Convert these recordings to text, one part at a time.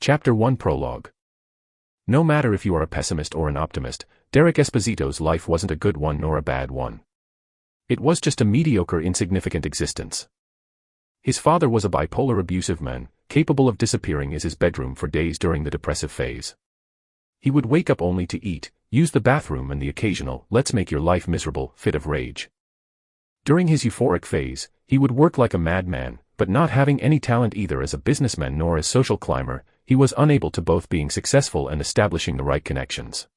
Chapter 1 Prologue. No matter if you are a pessimist or an optimist, Derek Esposito's life wasn't a good one nor a bad one. It was just a mediocre, insignificant existence. His father was a bipolar abusive man, capable of disappearing in his bedroom for days during the depressive phase. He would wake up only to eat, use the bathroom and the occasional "let's make your life miserable" fit of rage. During his euphoric phase, he would work like a madman, but not having any talent either as a businessman nor as social climber, he was unable to both being successful and establishing the right connections.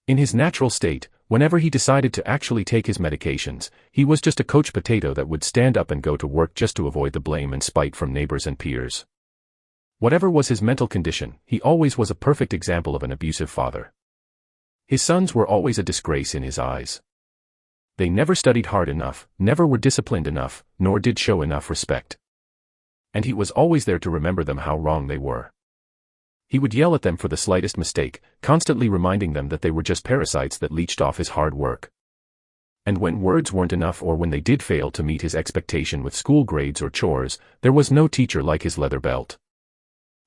In his natural state, whenever he decided to actually take his medications, he was just a coach potato that would stand up and go to work just to avoid the blame and spite from neighbors and peers. Whatever was his mental condition, he always was a perfect example of an abusive father. His sons were always a disgrace in his eyes. They never studied hard enough, never were disciplined enough, nor did show enough respect. And he was always there to remember them how wrong they were. He would yell at them for the slightest mistake, constantly reminding them that they were just parasites that leached off his hard work. And when words weren't enough or when they did fail to meet his expectation with school grades or chores, there was no teacher like his leather belt.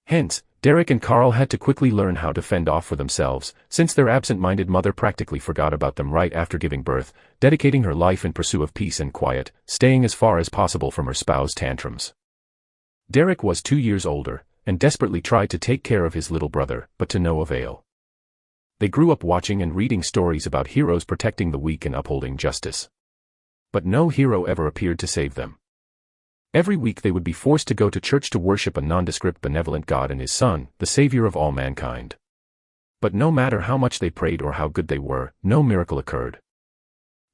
Hence, Derek and Carl had to quickly learn how to fend off for themselves, since their absent-minded mother practically forgot about them right after giving birth, dedicating her life in pursuit of peace and quiet, staying as far as possible from her spouse's tantrums. Derek was 2 years older, and desperately tried to take care of his little brother, but to no avail. They grew up watching and reading stories about heroes protecting the weak and upholding justice. But no hero ever appeared to save them. Every week they would be forced to go to church to worship a nondescript benevolent God and his Son, the Savior of all mankind. But no matter how much they prayed or how good they were, no miracle occurred.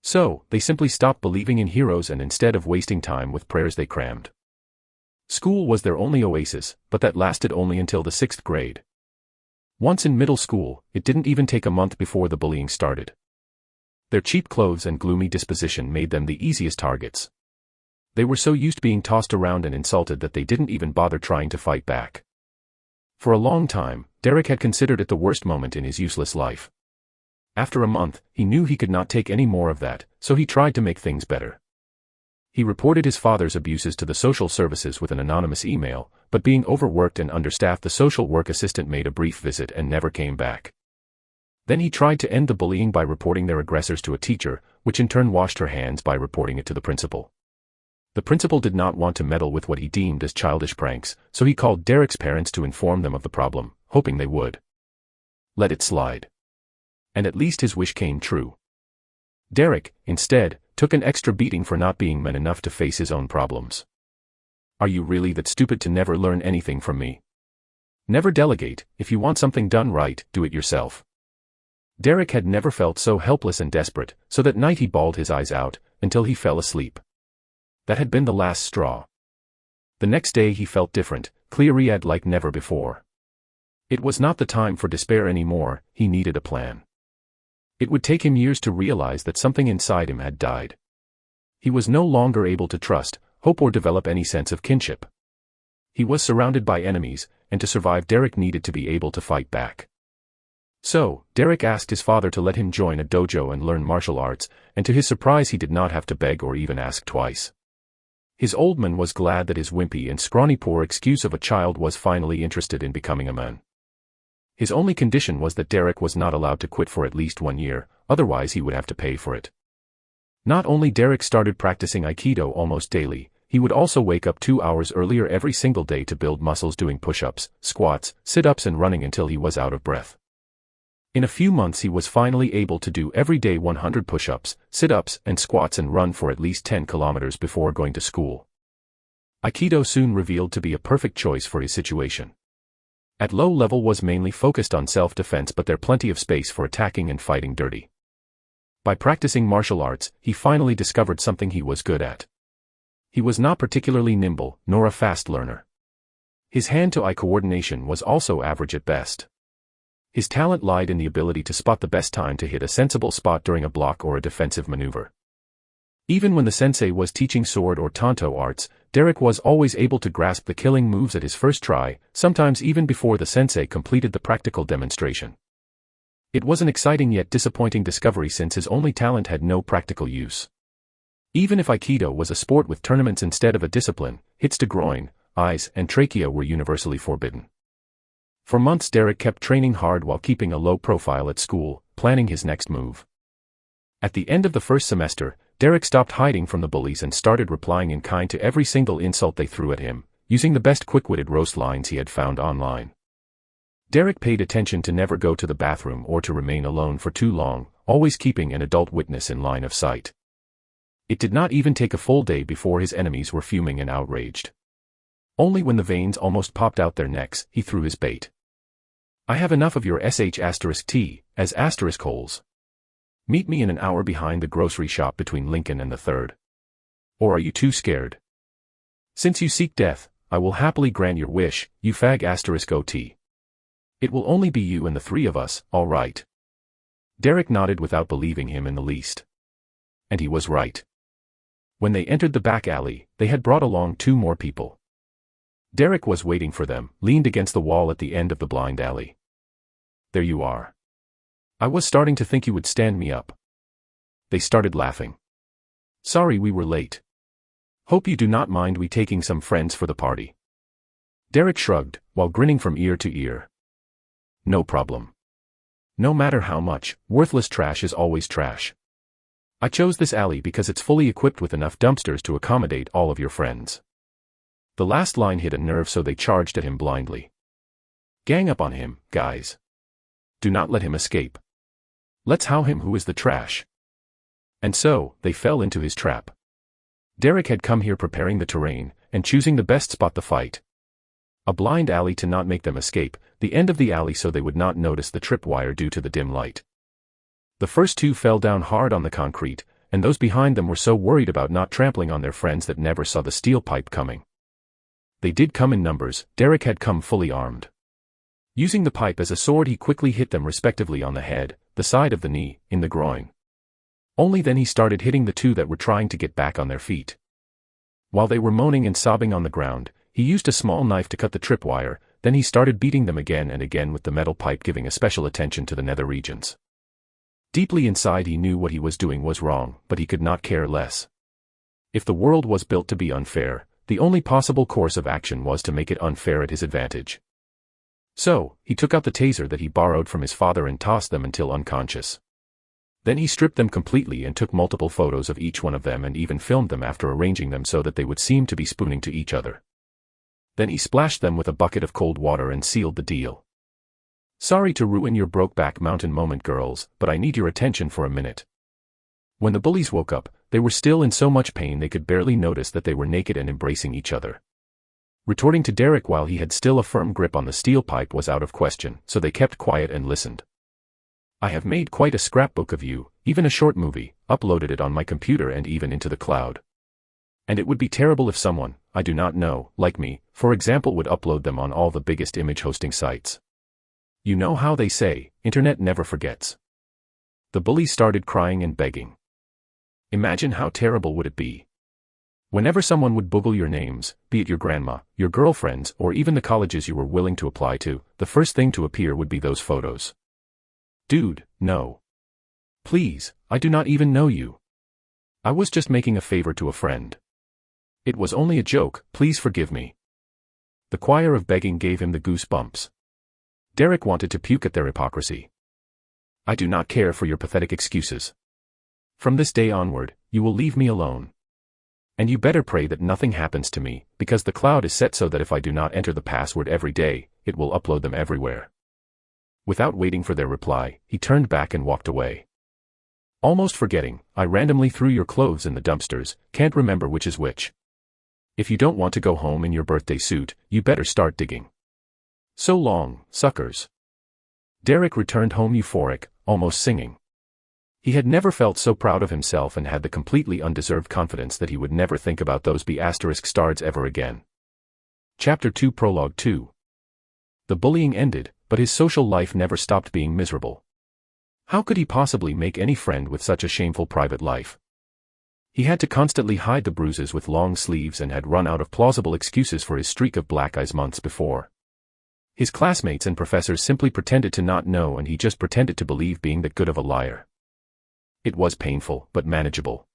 So, they simply stopped believing in heroes and instead of wasting time with prayers they crammed. School was their only oasis, but that lasted only until the 6th grade. Once in middle school, it didn't even take a month before the bullying started. Their cheap clothes and gloomy disposition made them the easiest targets. They were so used to being tossed around and insulted that they didn't even bother trying to fight back. For a long time, Derek had considered it the worst moment in his useless life. After a month, he knew he could not take any more of that, so he tried to make things better. He reported his father's abuses to the social services with an anonymous email, but being overworked and understaffed, the social work assistant made a brief visit and never came back. Then he tried to end the bullying by reporting their aggressors to a teacher, which in turn washed her hands by reporting it to the principal. The principal did not want to meddle with what he deemed as childish pranks, so he called Derek's parents to inform them of the problem, hoping they would let it slide. And at least his wish came true. Derek, instead, took an extra beating for not being man enough to face his own problems. "Are you really that stupid to never learn anything from me? Never delegate, if you want something done right, do it yourself." Derek had never felt so helpless and desperate, so that night he bawled his eyes out, until he fell asleep. That had been the last straw. The next day he felt different, clear-eyed like never before. It was not the time for despair anymore, he needed a plan. It would take him years to realize that something inside him had died. He was no longer able to trust, hope or develop any sense of kinship. He was surrounded by enemies, and to survive Derek needed to be able to fight back. So, Derek asked his father to let him join a dojo and learn martial arts, and to his surprise he did not have to beg or even ask twice. His old man was glad that his wimpy and scrawny poor excuse of a child was finally interested in becoming a man. His only condition was that Derek was not allowed to quit for at least 1 year, otherwise he would have to pay for it. Not only Derek started practicing Aikido almost daily, he would also wake up 2 hours earlier every single day to build muscles doing push-ups, squats, sit-ups and running until he was out of breath. In a few months he was finally able to do every day 100 push-ups, sit-ups and squats and run for at least 10 kilometers before going to school. Aikido soon revealed to be a perfect choice for his situation. At low level was mainly focused on self-defense, but there plenty of space for attacking and fighting dirty. By practicing martial arts, he finally discovered something he was good at. He was not particularly nimble, nor a fast learner. His hand-to-eye coordination was also average at best. His talent lied in the ability to spot the best time to hit a sensible spot during a block or a defensive maneuver. Even when the sensei was teaching sword or tanto arts, Derek was always able to grasp the killing moves at his first try, sometimes even before the sensei completed the practical demonstration. It was an exciting yet disappointing discovery since his only talent had no practical use. Even if Aikido was a sport with tournaments instead of a discipline, hits to groin, eyes, and trachea were universally forbidden. For months Derek kept training hard while keeping a low profile at school, planning his next move. At the end of the first semester, Derek stopped hiding from the bullies and started replying in kind to every single insult they threw at him, using the best quick-witted roast lines he had found online. Derek paid attention to never go to the bathroom or to remain alone for too long, always keeping an adult witness in line of sight. It did not even take a full day before his enemies were fuming and outraged. Only when the veins almost popped out their necks, he threw his bait. "I have enough of your sh*t, as holes. Meet me in an hour behind the grocery shop between Lincoln and the 3rd. Or are you too scared? Since you seek death, I will happily grant your wish, you fag *ot. It will only be you and the 3 of us, all right?" Derek nodded without believing him in the least. And he was right. When they entered the back alley, they had brought along 2 more people. Derek was waiting for them, leaned against the wall at the end of the blind alley. "There you are. I was starting to think you would stand me up." They started laughing. "Sorry we were late. Hope you do not mind we taking some friends for the party." Derek shrugged, while grinning from ear to ear. "No problem. No matter how much, worthless trash is always trash. I chose this alley because it's fully equipped with enough dumpsters to accommodate all of your friends." The last line hit a nerve, so they charged at him blindly. "Gang up on him, guys. Do not let him escape. Let's how him who is the trash." And so, they fell into his trap. Derek had come here preparing the terrain, and choosing the best spot to fight. A blind alley to not make them escape, the end of the alley so they would not notice the tripwire due to the dim light. The first 2 fell down hard on the concrete, and those behind them were so worried about not trampling on their friends that never saw the steel pipe coming. They did come in numbers. Derek had come fully armed. Using the pipe as a sword, he quickly hit them respectively on the head, the side of the knee, in the groin. Only then he started hitting the 2 that were trying to get back on their feet. While they were moaning and sobbing on the ground, he used a small knife to cut the tripwire, then he started beating them again and again with the metal pipe, giving a special attention to the nether regions. Deeply inside he knew what he was doing was wrong, but he could not care less. If the world was built to be unfair, the only possible course of action was to make it unfair at his advantage. So, he took out the taser that he borrowed from his father and tossed them until unconscious. Then he stripped them completely and took multiple photos of each one of them and even filmed them after arranging them so that they would seem to be spooning to each other. Then he splashed them with a bucket of cold water and sealed the deal. "Sorry to ruin your Brokeback Mountain moment, girls, but I need your attention for a minute." When the bullies woke up, they were still in so much pain they could barely notice that they were naked and embracing each other. Retorting to Derek while he had still a firm grip on the steel pipe was out of question, so they kept quiet and listened. "I have made quite a scrapbook of you, even a short movie, uploaded it on my computer and even into the cloud. And it would be terrible if someone, I do not know, like me, for example, would upload them on all the biggest image hosting sites. You know how they say, internet never forgets." The bullies started crying and begging. Imagine how terrible would it be. Whenever someone would Google your names, be it your grandma, your girlfriends, or even the colleges you were willing to apply to, the first thing to appear would be those photos. Dude, no. Please, I do not even know you. I was just making a favor to a friend. It was only a joke, please forgive me. The choir of begging gave him the goosebumps. Derek wanted to puke at their hypocrisy. "I do not care for your pathetic excuses. From this day onward, you will leave me alone. And you better pray that nothing happens to me, because the cloud is set so that if I do not enter the password every day, it will upload them everywhere." Without waiting for their reply, he turned back and walked away. "Almost forgetting, I randomly threw your clothes in the dumpsters, can't remember which is which. If you don't want to go home in your birthday suit, you better start digging. So long, suckers." Derek returned home euphoric, almost singing. He had never felt so proud of himself and had the completely undeserved confidence that he would never think about those B*****stards ever again. Chapter 2 Prologue 2. The bullying ended, but his social life never stopped being miserable. How could he possibly make any friend with such a shameful private life? He had to constantly hide the bruises with long sleeves and had run out of plausible excuses for his streak of black eyes months before. His classmates and professors simply pretended to not know and he just pretended to believe, being that good of a liar. It was painful, but manageable.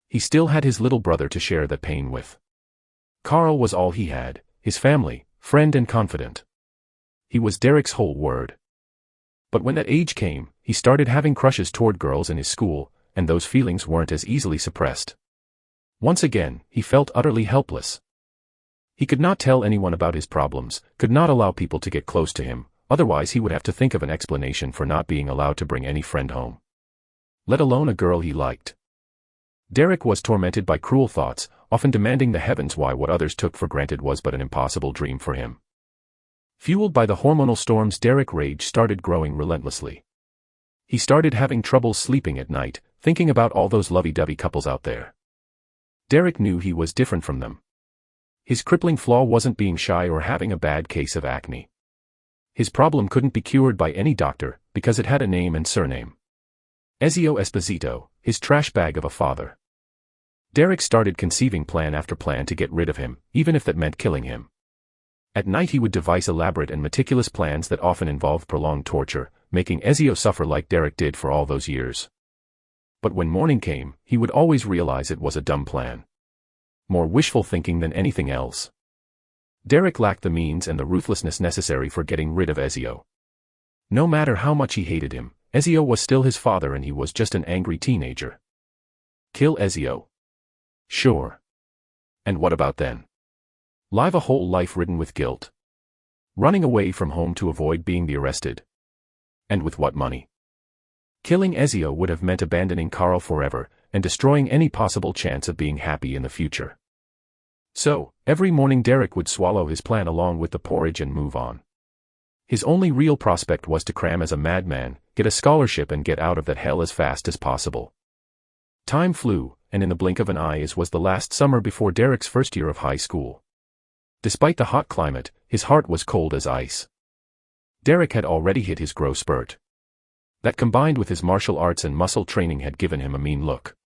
He still had his little brother to share that pain with. Carl was all he had, his family, friend and confidant. He was Derek's whole world. But when that age came, he started having crushes toward girls in his school, and those feelings weren't as easily suppressed. Once again, he felt utterly helpless. He could not tell anyone about his problems, could not allow people to get close to him, otherwise he would have to think of an explanation for not being allowed to bring any friend home, let alone a girl he liked. Derek was tormented by cruel thoughts, often demanding the heavens why what others took for granted was but an impossible dream for him. Fueled by the hormonal storms, Derek's rage started growing relentlessly. He started having trouble sleeping at night, thinking about all those lovey-dovey couples out there. Derek knew he was different from them. His crippling flaw wasn't being shy or having a bad case of acne. His problem couldn't be cured by any doctor, because it had a name and surname. Ezio Esposito, his trash bag of a father. Derek started conceiving plan after plan to get rid of him, even if that meant killing him. At night he would devise elaborate and meticulous plans that often involved prolonged torture, making Ezio suffer like Derek did for all those years. But when morning came, he would always realize it was a dumb plan. More wishful thinking than anything else. Derek lacked the means and the ruthlessness necessary for getting rid of Ezio. No matter how much he hated him, Ezio was still his father and he was just an angry teenager. Kill Ezio? Sure. And what about then? Live a whole life ridden with guilt. Running away from home to avoid being arrested. And with what money? Killing Ezio would have meant abandoning Carl forever, and destroying any possible chance of being happy in the future. So, every morning Derek would swallow his plan along with the porridge and move on. His only real prospect was to cram as a madman, get a scholarship and get out of that hell as fast as possible. Time flew, and in the blink of an eye it was the last summer before Derek's first year of high school. Despite the hot climate, his heart was cold as ice. Derek had already hit his growth spurt. That combined with his martial arts and muscle training had given him a mean look.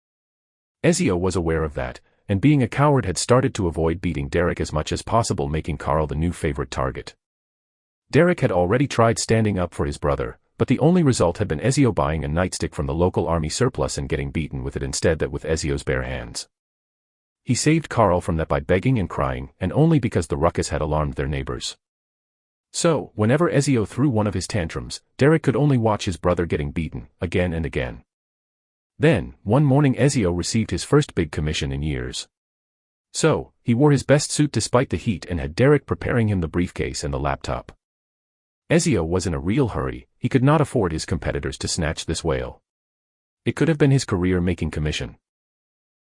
Ezio was aware of that, and being a coward had started to avoid beating Derek as much as possible, making Carl the new favorite target. Derek had already tried standing up for his brother, but the only result had been Ezio buying a nightstick from the local army surplus and getting beaten with it instead, that with Ezio's bare hands. He saved Carl from that by begging and crying, and only because the ruckus had alarmed their neighbors. So, whenever Ezio threw one of his tantrums, Derek could only watch his brother getting beaten, again and again. Then, one morning Ezio received his first big commission in years. So, he wore his best suit despite the heat and had Derek preparing him the briefcase and the laptop. Ezio was in a real hurry, he could not afford his competitors to snatch this whale. It could have been his career-making commission.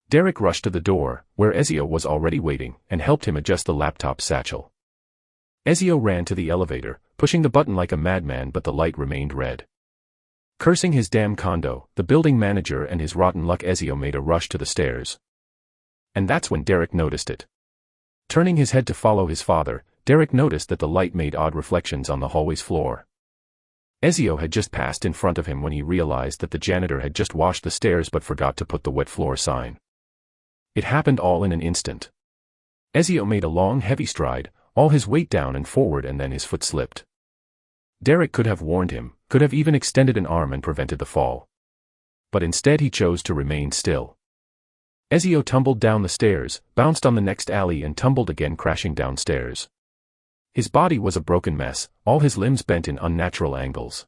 Derek rushed to the door, where Ezio was already waiting, and helped him adjust the laptop satchel. Ezio ran to the elevator, pushing the button like a madman, but the light remained red. Cursing his damn condo, the building manager and his rotten luck, Ezio made a rush to the stairs. And that's when Derek noticed it. Turning his head to follow his father, Derek noticed that the light made odd reflections on the hallway's floor. Ezio had just passed in front of him when he realized that the janitor had just washed the stairs but forgot to put the wet floor sign. It happened all in an instant. Ezio made a long, heavy stride, all his weight down and forward, and then his foot slipped. Derek could have warned him, could have even extended an arm and prevented the fall. But instead he chose to remain still. Ezio tumbled down the stairs, bounced on the next alley and tumbled again, crashing downstairs. His body was a broken mess, all his limbs bent in unnatural angles.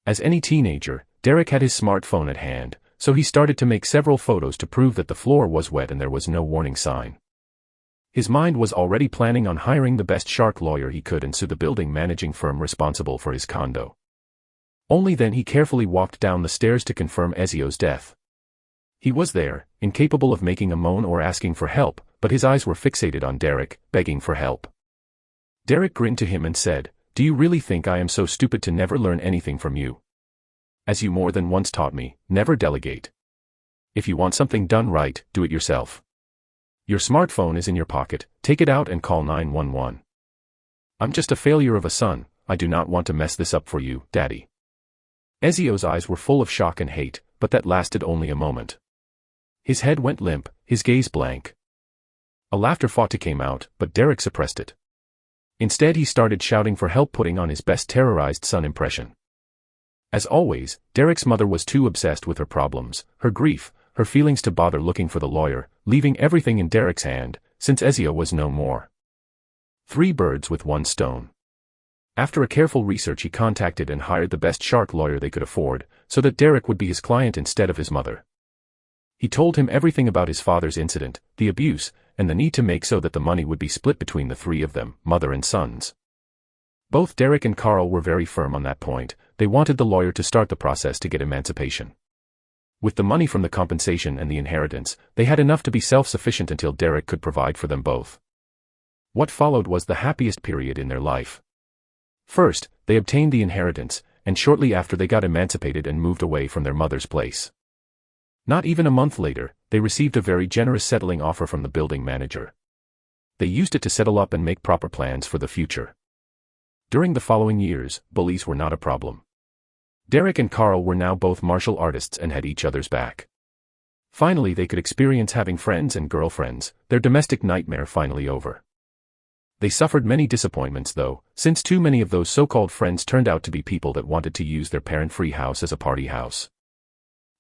As any teenager, Derek had his smartphone at hand, so he started to make several photos to prove that the floor was wet and there was no warning sign. His mind was already planning on hiring the best shark lawyer he could and sue the building managing firm responsible for his condo. Only then he carefully walked down the stairs to confirm Ezio's death. He was there, incapable of making a moan or asking for help, but his eyes were fixated on Derek, begging for help. Derek grinned to him and said, "Do you really think I am so stupid to never learn anything from you? As you more than once taught me, never delegate. If you want something done right, do it yourself. Your smartphone is in your pocket, take it out and call 911. I'm just a failure of a son, I do not want to mess this up for you, Daddy." Ezio's eyes were full of shock and hate, but that lasted only a moment. His head went limp, his gaze blank. A laughter fought to come out, but Derek suppressed it. Instead he started shouting for help, putting on his best terrorized son impression. As always, Derek's mother was too obsessed with her problems, her grief, her feelings to bother looking for the lawyer, leaving everything in Derek's hand, since Ezio was no more. 3 birds with 1 stone. After a careful research, he contacted and hired the best shark lawyer they could afford, so that Derek would be his client instead of his mother. He told him everything about his father's incident, the abuse, and the need to make so that the money would be split between the three of them, mother and sons. Both Derek and Carl were very firm on that point. They wanted the lawyer to start the process to get emancipation. With the money from the compensation and the inheritance, they had enough to be self-sufficient until Derek could provide for them both. What followed was the happiest period in their life. First, they obtained the inheritance, and shortly after they got emancipated and moved away from their mother's place. Not even a month later, they received a very generous settling offer from the building manager. They used it to settle up and make proper plans for the future. During the following years, bullies were not a problem. Derek and Carl were now both martial artists and had each other's back. Finally, they could experience having friends and girlfriends, their domestic nightmare finally over. They suffered many disappointments though, since too many of those so-called friends turned out to be people that wanted to use their parent-free house as a party house.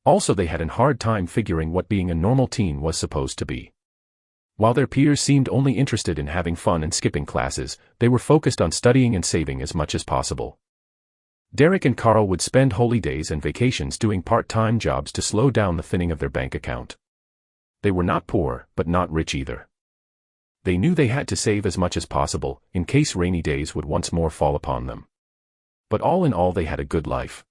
Also, they had a hard time figuring what being a normal teen was supposed to be. While their peers seemed only interested in having fun and skipping classes, they were focused on studying and saving as much as possible. Derek and Carl would spend holidays and vacations doing part-time jobs to slow down the thinning of their bank account. They were not poor, but not rich either. They knew they had to save as much as possible, in case rainy days would once more fall upon them. But all in all, they had a good life.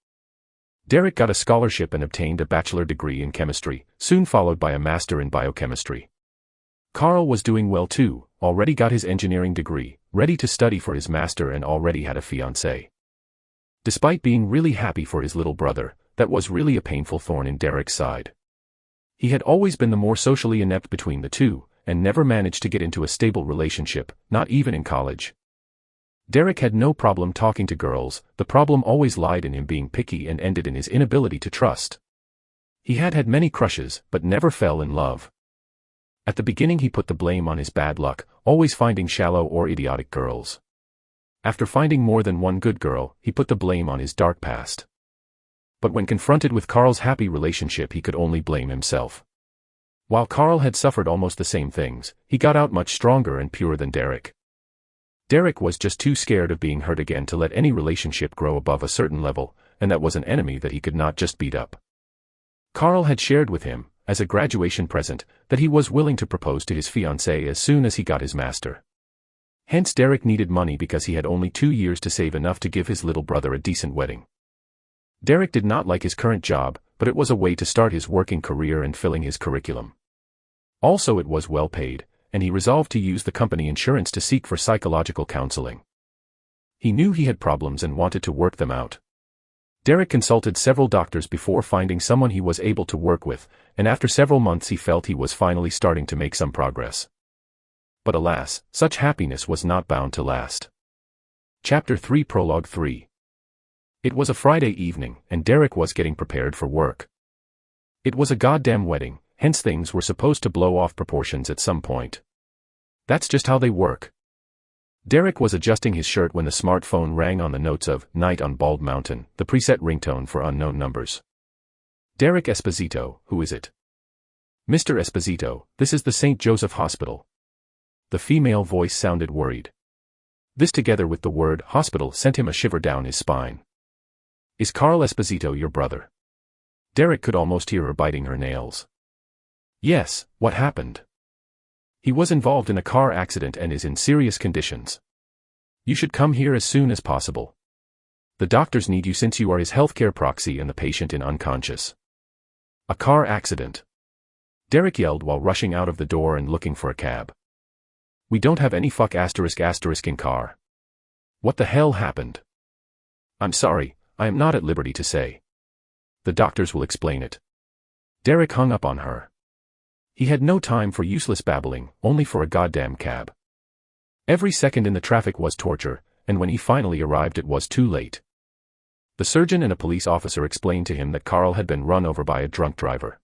Derek got a scholarship and obtained a bachelor degree in chemistry, soon followed by a master in biochemistry. Carl was doing well too, already got his engineering degree, ready to study for his master, and already had a fiancée. Despite being really happy for his little brother, that was really a painful thorn in Derek's side. He had always been the more socially inept between the two, and never managed to get into a stable relationship, not even in college. Derek had no problem talking to girls, the problem always lied in him being picky and ended in his inability to trust. He had had many crushes, but never fell in love. At the beginning he put the blame on his bad luck, always finding shallow or idiotic girls. After finding more than one good girl, he put the blame on his dark past. But when confronted with Carl's happy relationship, he could only blame himself. While Carl had suffered almost the same things, he got out much stronger and purer than Derek. Derek was just too scared of being hurt again to let any relationship grow above a certain level, and that was an enemy that he could not just beat up. Carl had shared with him, as a graduation present, that he was willing to propose to his fiancée as soon as he got his master. Hence Derek needed money because he had only 2 years to save enough to give his little brother a decent wedding. Derek did not like his current job, but it was a way to start his working career and filling his curriculum. Also, it was well paid, and he resolved to use the company insurance to seek for psychological counseling. He knew he had problems and wanted to work them out. Derek consulted several doctors before finding someone he was able to work with, and after several months he felt he was finally starting to make some progress. But alas, such happiness was not bound to last. Chapter 3 Prologue 3. It was a Friday evening, and Derek was getting prepared for work. It was a goddamn wedding, hence things were supposed to blow off proportions at some point. That's just how they work. Derek was adjusting his shirt when the smartphone rang on the notes of Night on Bald Mountain, the preset ringtone for unknown numbers. Derek Esposito, who is it? Mr. Esposito, this is the St. Joseph Hospital. The female voice sounded worried. This together with the word hospital sent him a shiver down his spine. Is Carl Esposito your brother? Derek could almost hear her biting her nails. Yes, what happened? He was involved in a car accident and is in serious conditions. You should come here as soon as possible. The doctors need you since you are his healthcare proxy and the patient in unconscious. A car accident? Derek yelled while rushing out of the door and looking for a cab. We don't have any in car. What the hell happened? I'm sorry, I am not at liberty to say. The doctors will explain it. Derek hung up on her. He had no time for useless babbling, only for a goddamn cab. Every second in the traffic was torture, and when he finally arrived it was too late. The surgeon and a police officer explained to him that Carl had been run over by a drunk driver.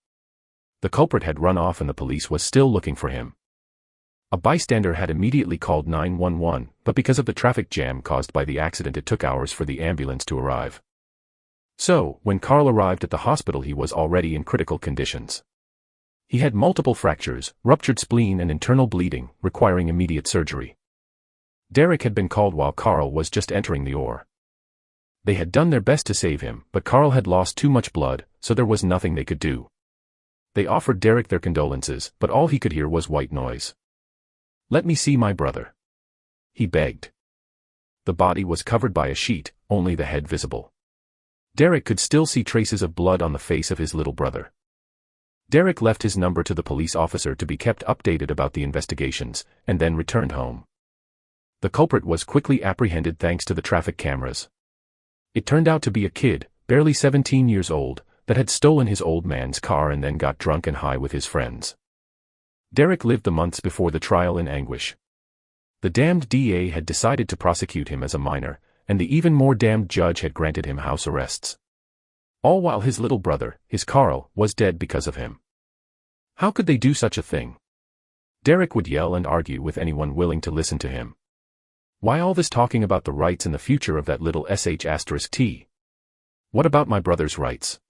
The culprit had run off and the police was still looking for him. A bystander had immediately called 911, but because of the traffic jam caused by the accident it took hours for the ambulance to arrive. So, when Carl arrived at the hospital he was already in critical conditions. He had multiple fractures, ruptured spleen and internal bleeding, requiring immediate surgery. Derek had been called while Carl was just entering the OR. They had done their best to save him, but Carl had lost too much blood, so there was nothing they could do. They offered Derek their condolences, but all he could hear was white noise. "Let me see my brother," he begged. The body was covered by a sheet, only the head visible. Derek could still see traces of blood on the face of his little brother. Derek left his number to the police officer to be kept updated about the investigations, and then returned home. The culprit was quickly apprehended thanks to the traffic cameras. It turned out to be a kid, barely 17 years old, that had stolen his old man's car and then got drunk and high with his friends. Derek lived the months before the trial in anguish. The damned DA had decided to prosecute him as a minor, and the even more damned judge had granted him house arrests. All while his little brother, his Carl, was dead because of him. How could they do such a thing? Derek would yell and argue with anyone willing to listen to him. Why all this talking about the rights and the future of that little sh*t? What about my brother's rights?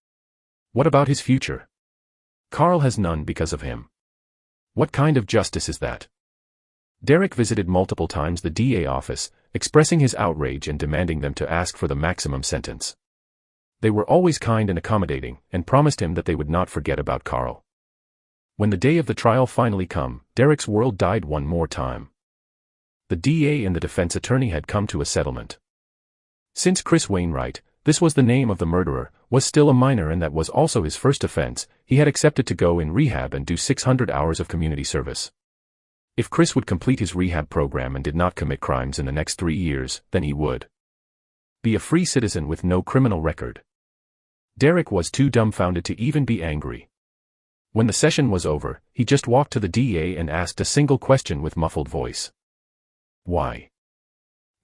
What about his future? Carl has none because of him. What kind of justice is that? Derek visited multiple times the DA office, expressing his outrage and demanding them to ask for the maximum sentence. They were always kind and accommodating, and promised him that they would not forget about Carl. When the day of the trial finally came, Derek's world died one more time. The DA and the defense attorney had come to a settlement. Since Chris Wainwright, this was the name of the murderer, was still a minor and that was also his first offense, he had accepted to go in rehab and do 600 hours of community service. If Chris would complete his rehab program and did not commit crimes in the next 3 years, then he would be a free citizen with no criminal record. Derek was too dumbfounded to even be angry. When the session was over, he just walked to the DA and asked a single question with muffled voice. "Why?"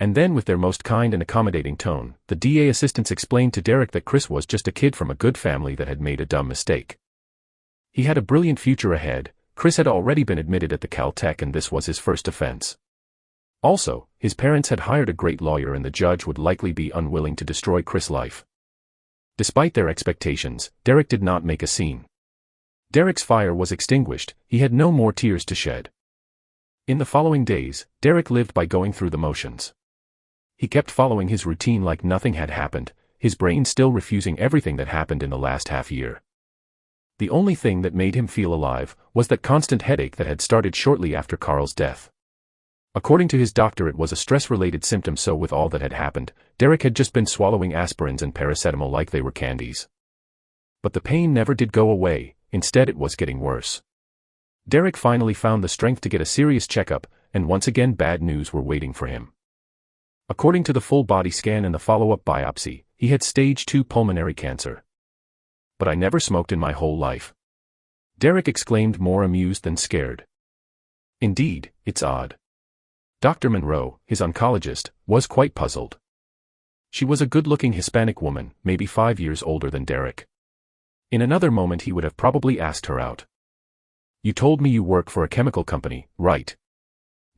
And then with their most kind and accommodating tone, the DA assistants explained to Derek that Chris was just a kid from a good family that had made a dumb mistake. He had a brilliant future ahead. Chris had already been admitted at the Caltech and this was his first offense. Also, his parents had hired a great lawyer and the judge would likely be unwilling to destroy Chris' life. Despite their expectations, Derek did not make a scene. Derek's fire was extinguished, he had no more tears to shed. In the following days, Derek lived by going through the motions. He kept following his routine like nothing had happened, his brain still refusing everything that happened in the last half year. The only thing that made him feel alive was that constant headache that had started shortly after Carl's death. According to his doctor, it was a stress-related symptom, so with all that had happened, Derek had just been swallowing aspirins and paracetamol like they were candies. But the pain never did go away, instead it was getting worse. Derek finally found the strength to get a serious checkup, and once again bad news were waiting for him. According to the full body scan and the follow-up biopsy, he had stage 2 pulmonary cancer. "But I never smoked in my whole life," Derek exclaimed, more amused than scared. Indeed, it's odd. Dr. Monroe, his oncologist, was quite puzzled. She was a good-looking Hispanic woman, maybe 5 years older than Derek. In another moment he would have probably asked her out. "You told me you work for a chemical company, right?"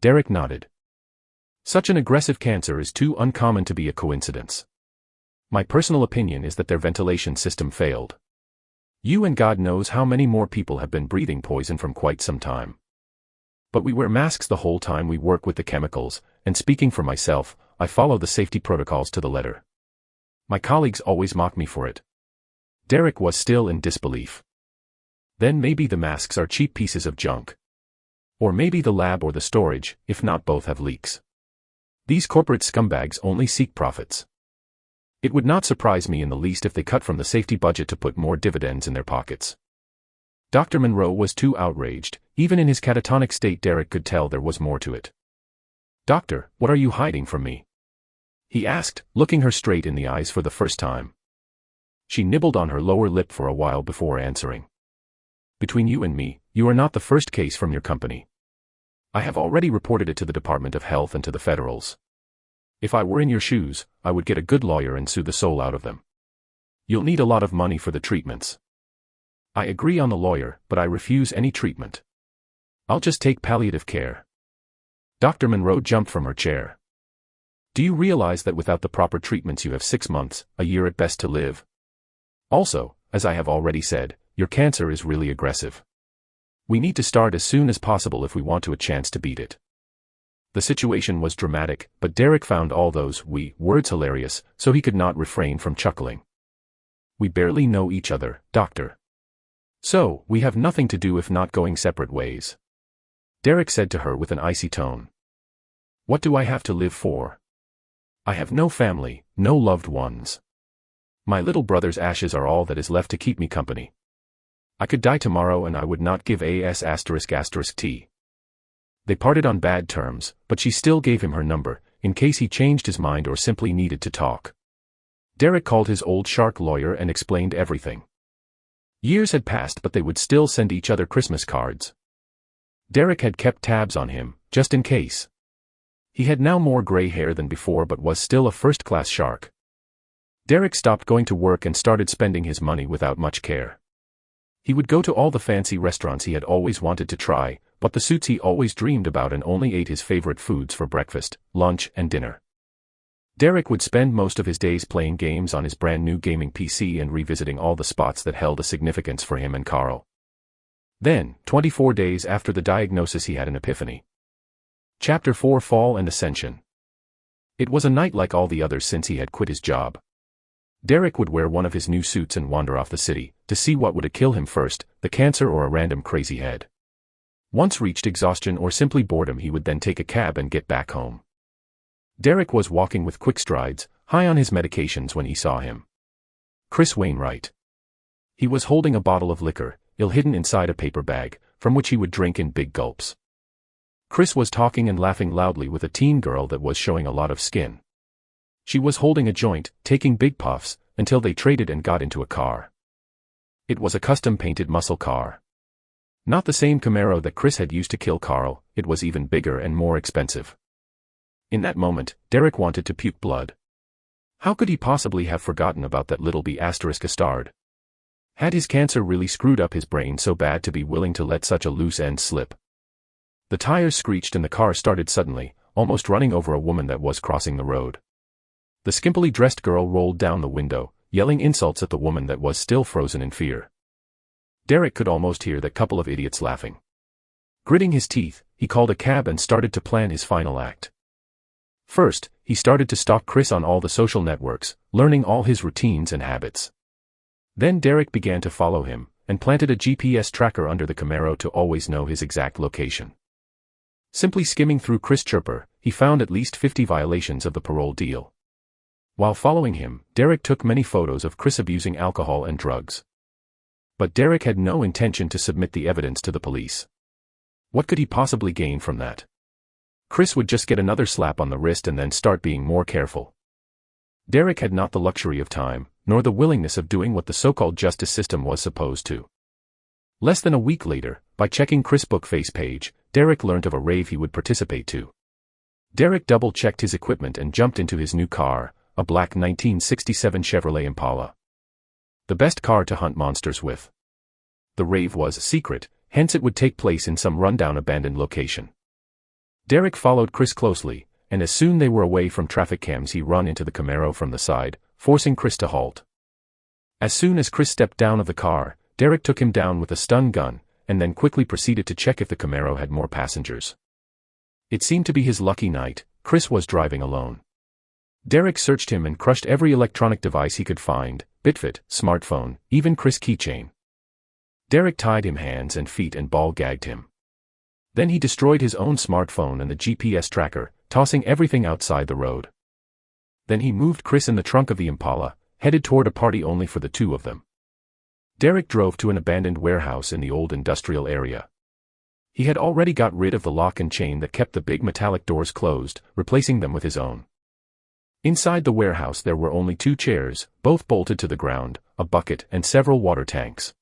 Derek nodded. "Such an aggressive cancer is too uncommon to be a coincidence. My personal opinion is that their ventilation system failed. You and God knows how many more people have been breathing poison from quite some time. But we wear masks the whole time we work with the chemicals, and speaking for myself, I follow the safety protocols to the letter. My colleagues always mock me for it." Derek was still in disbelief. Then maybe the masks are cheap pieces of junk. Or maybe the lab or the storage, if not both, have leaks. These corporate scumbags only seek profits. It would not surprise me in the least if they cut from the safety budget to put more dividends in their pockets. Dr. Monroe was too outraged. Even in his catatonic state, Derek could tell there was more to it. "Doctor, what are you hiding from me?" he asked, looking her straight in the eyes for the first time. She nibbled on her lower lip for a while before answering. "Between you and me, you are not the first case from your company. I have already reported it to the Department of Health and to the federals. If I were in your shoes, I would get a good lawyer and sue the soul out of them. You'll need a lot of money for the treatments. I agree on the lawyer, but I refuse any treatment. I'll just take palliative care." Dr. Monroe jumped from her chair. "Do you realize that without the proper treatments you have 6 months, a year at best to live? Also, as I have already said, your cancer is really aggressive. We need to start as soon as possible if we want to a chance to beat it." The situation was dramatic, but Derek found all those words hilarious, so he could not refrain from chuckling. We barely know each other, Doctor. So, we have nothing to do if not going separate ways. Derek said to her with an icy tone. What do I have to live for? I have no family, no loved ones. My little brother's ashes are all that is left to keep me company. I could die tomorrow and I would not give T. They parted on bad terms, but she still gave him her number, in case he changed his mind or simply needed to talk. Derek called his old shark lawyer and explained everything. Years had passed but they would still send each other Christmas cards. Derek had kept tabs on him, just in case. He had now more gray hair than before but was still a first-class shark. Derek stopped going to work and started spending his money without much care. He would go to all the fancy restaurants he had always wanted to try, but the suits he always dreamed about, and only ate his favorite foods for breakfast, lunch and dinner. Derek would spend most of his days playing games on his brand new gaming PC and revisiting all the spots that held a significance for him and Carl. Then, 24 days after the diagnosis, he had an epiphany. Chapter 4: Fall and Ascension. It was a night like all the others since he had quit his job. Derek would wear one of his new suits and wander off the city, to see what would kill him first, the cancer or a random crazy head. Once reached exhaustion or simply boredom, he would then take a cab and get back home. Derek was walking with quick strides, high on his medications, when he saw him. Chris Wainwright. He was holding a bottle of liquor, ill-hidden inside a paper bag, from which he would drink in big gulps. Chris was talking and laughing loudly with a teen girl that was showing a lot of skin. She was holding a joint, taking big puffs, until they traded and got into a car. It was a custom-painted muscle car. Not the same Camaro that Chris had used to kill Carl, it was even bigger and more expensive. In that moment, Derek wanted to puke blood. How could he possibly have forgotten about that little B*****? Had his cancer really screwed up his brain so bad to be willing to let such a loose end slip? The tires screeched and the car started suddenly, almost running over a woman that was crossing the road. The skimpily dressed girl rolled down the window, yelling insults at the woman that was still frozen in fear. Derek could almost hear that couple of idiots laughing. Gritting his teeth, he called a cab and started to plan his final act. First, he started to stalk Chris on all the social networks, learning all his routines and habits. Then Derek began to follow him, and planted a GPS tracker under the Camaro to always know his exact location. Simply skimming through Chris Chirper, he found at least 50 violations of the parole deal. While following him, Derek took many photos of Chris abusing alcohol and drugs. But Derek had no intention to submit the evidence to the police. What could he possibly gain from that? Chris would just get another slap on the wrist and then start being more careful. Derek had not the luxury of time, nor the willingness of doing what the so-called justice system was supposed to. Less than a week later, by checking Chris' Bookface page, Derek learned of a rave he would participate to. Derek double-checked his equipment and jumped into his new car, a black 1967 Chevrolet Impala. The best car to hunt monsters with. The rave was secret, hence it would take place in some rundown abandoned location. Derek followed Chris closely, and as soon they were away from traffic cams he ran into the Camaro from the side, forcing Chris to halt. As soon as Chris stepped down of the car, Derek took him down with a stun gun, and then quickly proceeded to check if the Camaro had more passengers. It seemed to be his lucky night, Chris was driving alone. Derek searched him and crushed every electronic device he could find, Bitfit, smartphone, even Chris' keychain. Derek tied him hands and feet and ball-gagged him. Then he destroyed his own smartphone and the GPS tracker, tossing everything outside the road. Then he moved Chris in the trunk of the Impala, headed toward a party only for the two of them. Derek drove to an abandoned warehouse in the old industrial area. He had already got rid of the lock and chain that kept the big metallic doors closed, replacing them with his own. Inside the warehouse there were only 2 chairs, both bolted to the ground, a bucket and several water tanks.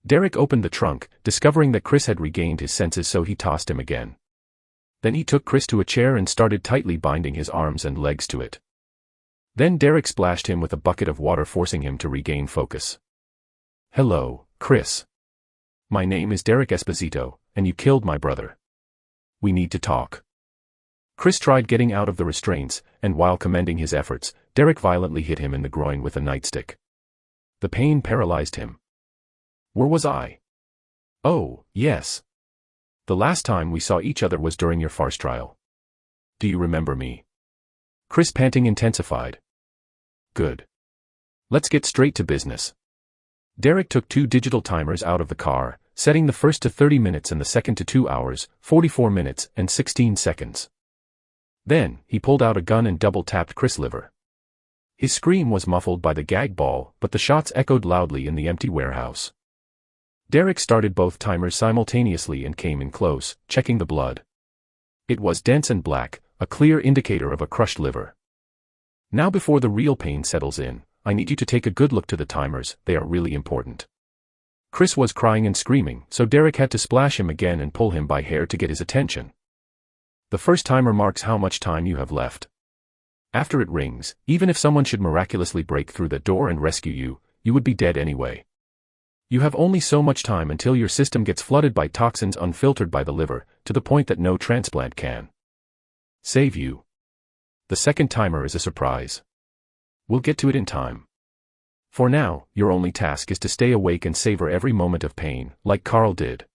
Derek opened the trunk, discovering that Chris had regained his senses, so he tossed him again. Then he took Chris to a chair and started tightly binding his arms and legs to it. Then Derek splashed him with a bucket of water, forcing him to regain focus. "Hello, Chris. My name is Derek Esposito, and you killed my brother. We need to talk." Chris tried getting out of the restraints, and while commending his efforts, Derek violently hit him in the groin with a nightstick. The pain paralyzed him. "Where was I?" "Oh, yes. The last time we saw each other was during your farce trial. Do you remember me? Chris' panting intensified. Good. Let's get straight to business. Derek took 2 digital timers out of the car, setting the first to 30 minutes and the second to 2 hours, 44 minutes and 16 seconds. Then, he pulled out a gun and double-tapped Chris' liver. His scream was muffled by the gag ball, but the shots echoed loudly in the empty warehouse. Derek started both timers simultaneously and came in close, checking the blood. It was dense and black, a clear indicator of a crushed liver. Now before the real pain settles in, I need you to take a good look to the timers, they are really important. Chris was crying and screaming, so Derek had to splash him again and pull him by hair to get his attention. The first timer marks how much time you have left. After it rings, even if someone should miraculously break through the door and rescue you, you would be dead anyway. You have only so much time until your system gets flooded by toxins unfiltered by the liver, to the point that no transplant can save you. The second timer is a surprise. We'll get to it in time. For now, your only task is to stay awake and savor every moment of pain, like Carl did.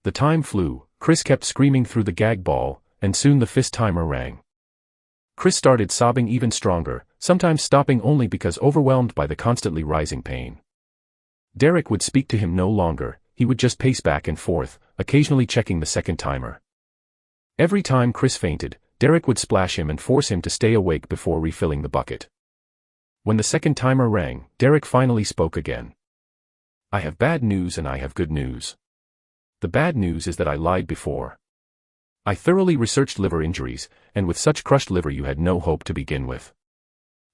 The time flew, Chris kept screaming through the gag ball, and soon the fist timer rang. Chris started sobbing even stronger, sometimes stopping only because overwhelmed by the constantly rising pain. Derek would speak to him no longer, he would just pace back and forth, occasionally checking the second timer. Every time Chris fainted, Derek would splash him and force him to stay awake before refilling the bucket. When the second timer rang, Derek finally spoke again. I have bad news and I have good news. The bad news is that I lied before. I thoroughly researched liver injuries, and with such crushed liver you had no hope to begin with.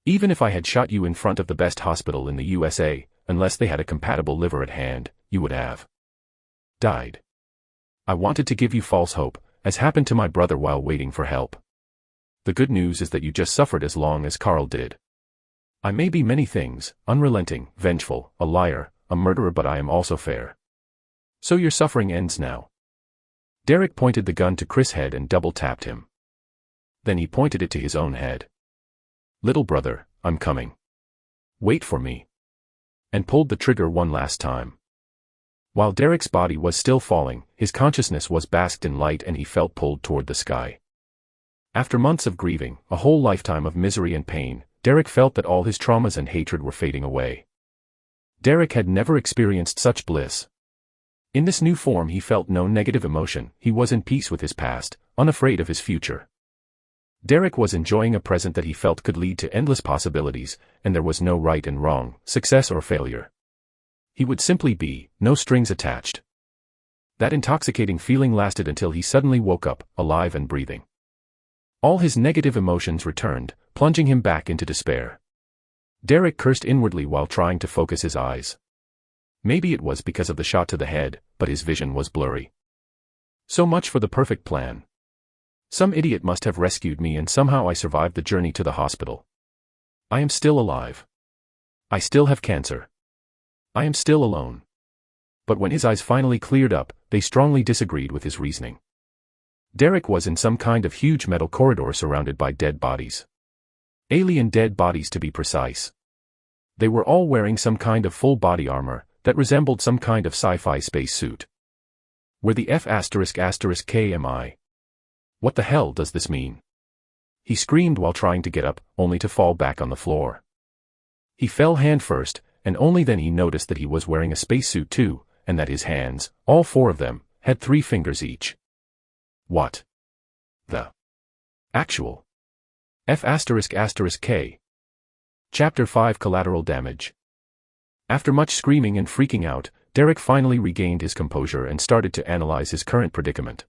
Even if I had shot you in front of the best hospital in the USA, unless they had a compatible liver at hand, you would have died. I wanted to give you false hope, as happened to my brother while waiting for help. The good news is that you just suffered as long as Carl did. I may be many things, unrelenting, vengeful, a liar, a murderer, but I am also fair. So your suffering ends now. Derek pointed the gun to Chris' head and double-tapped him. Then he pointed it to his own head. Little brother, I'm coming. Wait for me. And pulled the trigger one last time. While Derek's body was still falling, his consciousness was basked in light and he felt pulled toward the sky. After months of grieving, a whole lifetime of misery and pain, Derek felt that all his traumas and hatred were fading away. Derek had never experienced such bliss. In this new form he felt no negative emotion, he was in peace with his past, unafraid of his future. Derek was enjoying a present that he felt could lead to endless possibilities, and there was no right and wrong, success or failure. He would simply be, no strings attached. That intoxicating feeling lasted until he suddenly woke up, alive and breathing. All his negative emotions returned, plunging him back into despair. Derek cursed inwardly while trying to focus his eyes. Maybe it was because of the shot to the head, but his vision was blurry. So much for the perfect plan. Some idiot must have rescued me and somehow I survived the journey to the hospital. I am still alive. I still have cancer. I am still alone. But when his eyes finally cleared up, they strongly disagreed with his reasoning. Derek was in some kind of huge metal corridor surrounded by dead bodies. Alien dead bodies to be precise. They were all wearing some kind of full body armor that resembled some kind of sci-fi space suit. Where the F***K am I? What the hell does this mean? He screamed while trying to get up, only to fall back on the floor. He fell hand first, and only then he noticed that he was wearing a spacesuit too, and that his hands, all 4 of them, had 3 fingers each. What the actual F***K? Chapter 5 Collateral Damage. After much screaming and freaking out, Derek finally regained his composure and started to analyze his current predicament.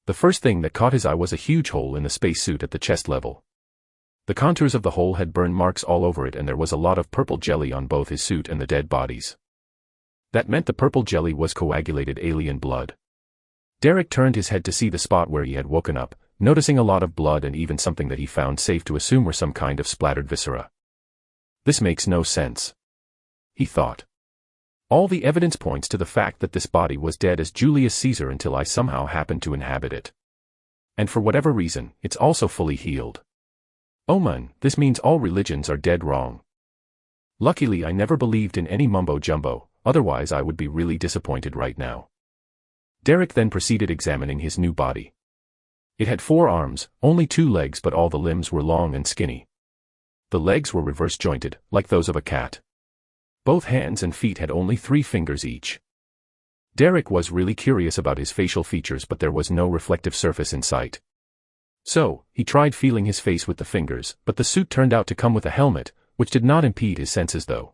The first thing that caught his eye was a huge hole in the spacesuit at the chest level. The contours of the hole had burn marks all over it and there was a lot of purple jelly on both his suit and the dead bodies. That meant the purple jelly was coagulated alien blood. Derek turned his head to see the spot where he had woken up, noticing a lot of blood and even something that he found safe to assume were some kind of splattered viscera. This makes no sense, he thought. All the evidence points to the fact that this body was dead as Julius Caesar until I somehow happened to inhabit it. And for whatever reason, it's also fully healed. Oh man, this means all religions are dead wrong. Luckily I never believed in any mumbo-jumbo, otherwise I would be really disappointed right now. Derek then proceeded examining his new body. It had 4 arms, only 2 legs, but all the limbs were long and skinny. The legs were reverse jointed, like those of a cat. Both hands and feet had only 3 fingers each. Derek was really curious about his facial features, but there was no reflective surface in sight. So, he tried feeling his face with the fingers, but the suit turned out to come with a helmet, which did not impede his senses though.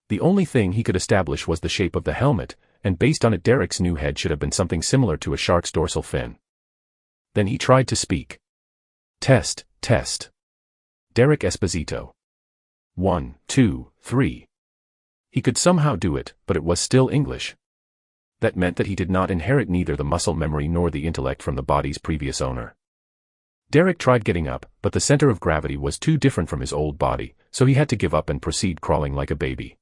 The only thing he could establish was the shape of the helmet, and based on it Derek's new head should have been something similar to a shark's dorsal fin. Then he tried to speak. Test, test. Derek Esposito. 1, 2, 3. He could somehow do it, but it was still English. That meant that he did not inherit neither the muscle memory nor the intellect from the body's previous owner. Derek tried getting up, but the center of gravity was too different from his old body, so he had to give up and proceed crawling like a baby.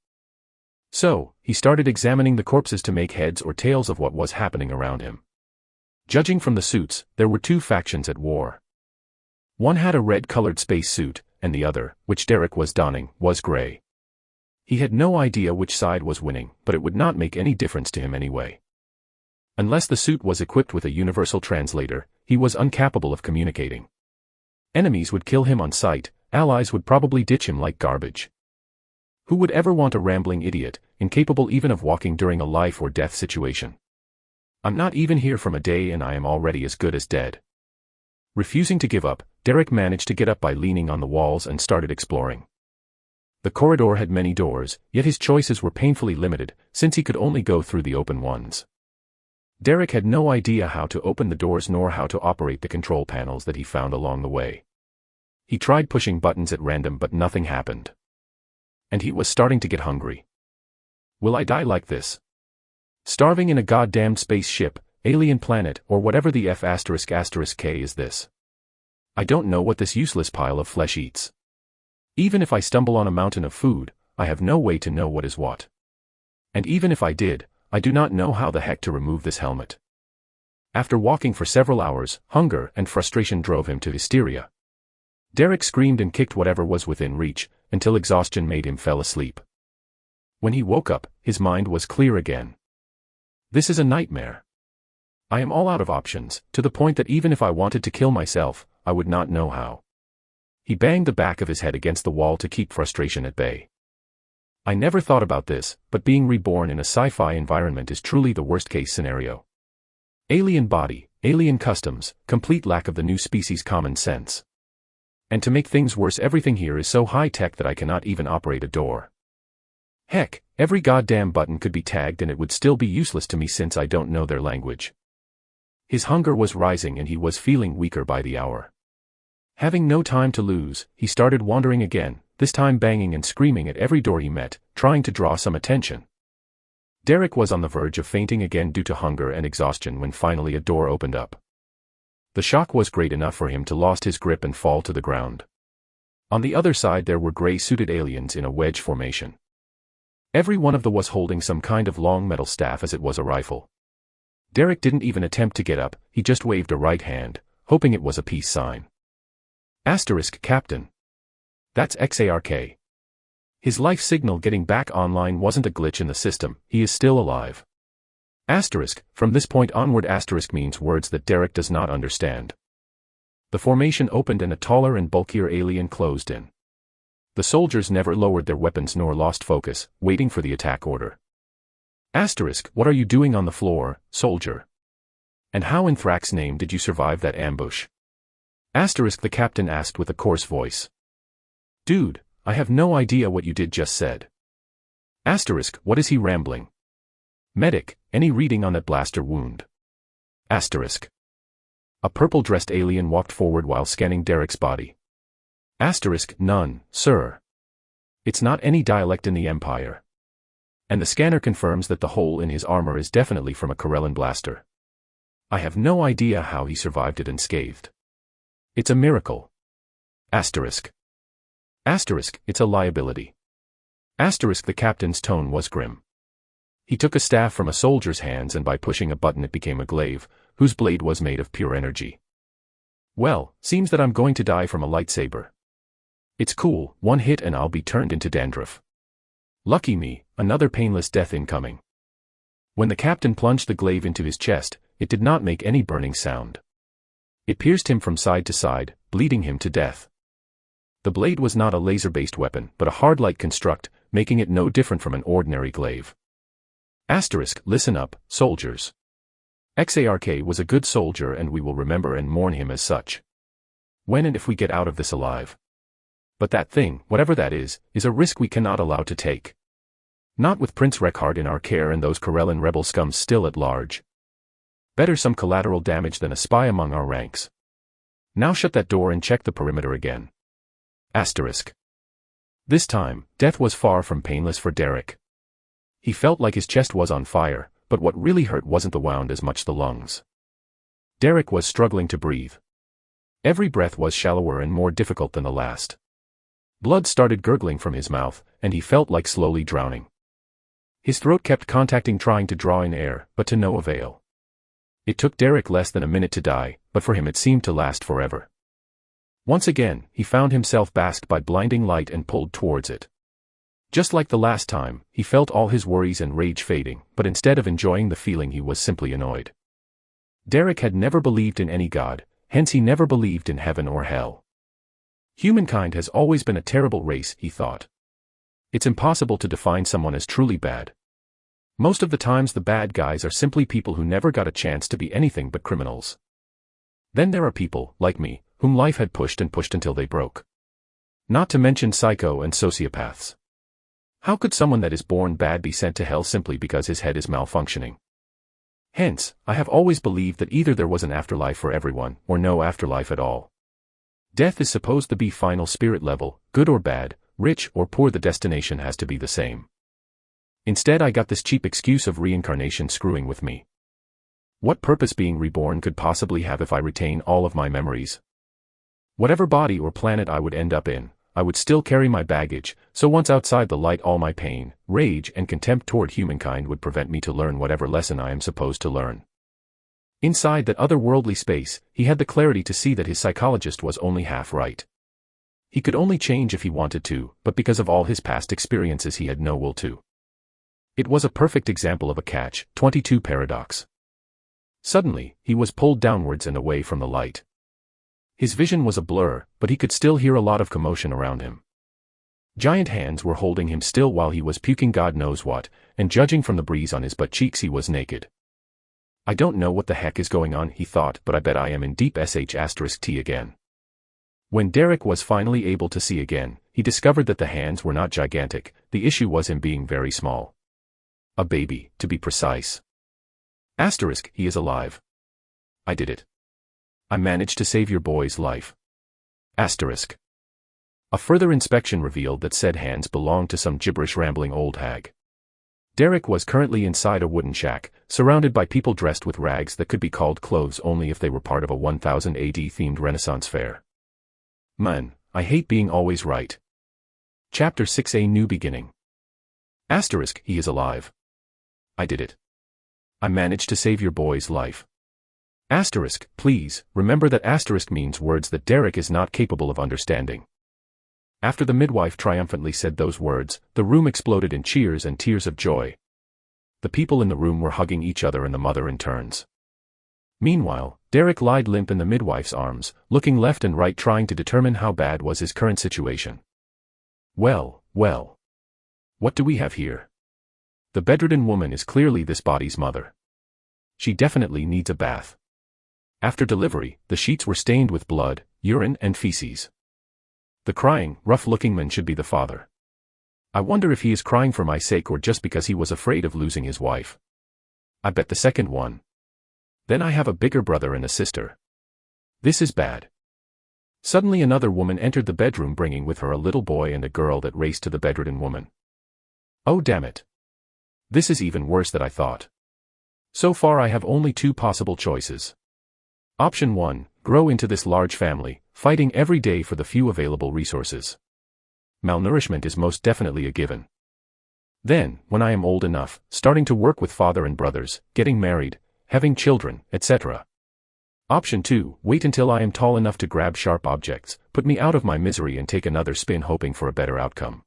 So, he started examining the corpses to make heads or tails of what was happening around him. Judging from the suits, there were 2 factions at war. One had a red-colored space suit, and the other, which Derek was donning, was gray. He had no idea which side was winning, but it would not make any difference to him anyway. Unless the suit was equipped with a universal translator, he was incapable of communicating. Enemies would kill him on sight, allies would probably ditch him like garbage. Who would ever want a rambling idiot, incapable even of walking during a life or death situation? I'm not even here from a day and I am already as good as dead. Refusing to give up, Derek managed to get up by leaning on the walls and started exploring. The corridor had many doors, yet his choices were painfully limited, since he could only go through the open ones. Derek had no idea how to open the doors nor how to operate the control panels that he found along the way. He tried pushing buttons at random but nothing happened. And he was starting to get hungry. Will I die like this? Starving in a goddamned spaceship, alien planet, or whatever the F***K is this? I don't know what this useless pile of flesh eats. Even if I stumble on a mountain of food, I have no way to know what is what. And even if I did, I do not know how the heck to remove this helmet. After walking for several hours, hunger and frustration drove him to hysteria. Derek screamed and kicked whatever was within reach, until exhaustion made him fall asleep. When he woke up, his mind was clear again. This is a nightmare. I am all out of options, to the point that even if I wanted to kill myself, I would not know how. He banged the back of his head against the wall to keep frustration at bay. I never thought about this, but being reborn in a sci-fi environment is truly the worst-case scenario. Alien body, alien customs, complete lack of the new species' common sense. And to make things worse, everything here is so high-tech that I cannot even operate a door. Heck, every goddamn button could be tagged and it would still be useless to me since I don't know their language. His hunger was rising and he was feeling weaker by the hour. Having no time to lose, he started wandering again, this time banging and screaming at every door he met, trying to draw some attention. Derek was on the verge of fainting again due to hunger and exhaustion when finally a door opened up. The shock was great enough for him to lose his grip and fall to the ground. On the other side there were gray-suited aliens in a wedge formation. Every one of them was holding some kind of long metal staff as it was a rifle. Derek didn't even attempt to get up, he just waved a right hand, hoping it was a peace sign. Asterisk Captain. That's XARK. His life signal getting back online wasn't a glitch in the system, he is still alive. Asterisk, from this point onward asterisk means words that Derek does not understand. The formation opened and a taller and bulkier alien closed in. The soldiers never lowered their weapons nor lost focus, waiting for the attack order. Asterisk, what are you doing on the floor, soldier? And how in Thrax's name did you survive that ambush? Asterisk, the captain asked with a coarse voice. Dude, I have no idea what you did just said. Asterisk, what is he rambling? Medic, any reading on that blaster wound? Asterisk. A purple-dressed alien walked forward while scanning Derek's body. Asterisk, none, sir. It's not any dialect in the Empire. And the scanner confirms that the hole in his armor is definitely from a Corellan blaster. I have no idea how he survived it unscathed. It's a miracle. Asterisk. Asterisk, it's a liability. Asterisk, the captain's tone was grim. He took a staff from a soldier's hands and by pushing a button it became a glaive, whose blade was made of pure energy. Well, seems that I'm going to die from a lightsaber. It's cool, one hit and I'll be turned into dandruff. Lucky me, another painless death incoming. When the captain plunged the glaive into his chest, it did not make any burning sound. It pierced him from side to side, bleeding him to death. The blade was not a laser-based weapon, but a hard-light construct, making it no different from an ordinary glaive. Listen up, soldiers. XARK was a good soldier and we will remember and mourn him as such. When and if we get out of this alive. But that thing, whatever that is a risk we cannot allow to take. Not with Prince Rekhard in our care and those Karelian rebel scums still at large. Better some collateral damage than a spy among our ranks. Now shut that door and check the perimeter again. This time, death was far from painless for Derek. He felt like his chest was on fire, but what really hurt wasn't the wound as much the lungs. Derek was struggling to breathe. Every breath was shallower and more difficult than the last. Blood started gurgling from his mouth, and he felt like slowly drowning. His throat kept contacting trying to draw in air, but to no avail. It took Derek less than a minute to die, but for him it seemed to last forever. Once again, he found himself basked by blinding light and pulled towards it. Just like the last time, he felt all his worries and rage fading, but instead of enjoying the feeling he was simply annoyed. Derek had never believed in any god, hence he never believed in heaven or hell. Humankind has always been a terrible race, he thought. It's impossible to define someone as truly bad. Most of the times the bad guys are simply people who never got a chance to be anything but criminals. Then there are people, like me, whom life had pushed and pushed until they broke. Not to mention psycho and sociopaths. How could someone that is born bad be sent to hell simply because his head is malfunctioning? Hence, I have always believed that either there was an afterlife for everyone, or no afterlife at all. Death is supposed to be final spirit level, good or bad, rich or poor, the destination has to be the same. Instead I got this cheap excuse of reincarnation screwing with me. What purpose being reborn could possibly have if I retain all of my memories? Whatever body or planet I would end up in, I would still carry my baggage, so once outside the light all my pain, rage and contempt toward humankind would prevent me to learn whatever lesson I am supposed to learn. Inside that otherworldly space, he had the clarity to see that his psychologist was only half right. He could only change if he wanted to, but because of all his past experiences he had no will to. It was a perfect example of a catch-22 paradox. Suddenly, he was pulled downwards and away from the light. His vision was a blur, but he could still hear a lot of commotion around him. Giant hands were holding him still while he was puking God knows what, and judging from the breeze on his butt cheeks he was naked. I don't know what the heck is going on, he thought, but I bet I am in deep sh*t again. When Derek was finally able to see again, he discovered that the hands were not gigantic, the issue was him being very small. A baby, to be precise. He is alive. I did it. I managed to save your boy's life. A further inspection revealed that said hands belonged to some gibberish rambling old hag. Derek was currently inside a wooden shack, surrounded by people dressed with rags that could be called clothes only if they were part of a 1000 AD themed Renaissance fair. Man, I hate being always right. Chapter 6, A New Beginning. He is alive. I did it. I managed to save your boy's life. Please, remember that means words that Derek is not capable of understanding. After the midwife triumphantly said those words, the room exploded in cheers and tears of joy. The people in the room were hugging each other and the mother in turns. Meanwhile, Derek lied limp in the midwife's arms, looking left and right trying to determine how bad was his current situation. Well. What do we have here? The bedridden woman is clearly this body's mother. She definitely needs a bath. After delivery, the sheets were stained with blood, urine and feces. The crying, rough-looking man should be the father. I wonder if he is crying for my sake or just because he was afraid of losing his wife. I bet the second one. Then I have a bigger brother and a sister. This is bad. Suddenly another woman entered the bedroom bringing with her a little boy and a girl that raced to the bedridden woman. Oh damn it. This is even worse than I thought. So far I have only two possible choices. Option 1, grow into this large family, fighting every day for the few available resources. Malnourishment is most definitely a given. Then, when I am old enough, starting to work with father and brothers, getting married, having children, etc. Option 2, wait until I am tall enough to grab sharp objects, put me out of my misery and take another spin hoping for a better outcome.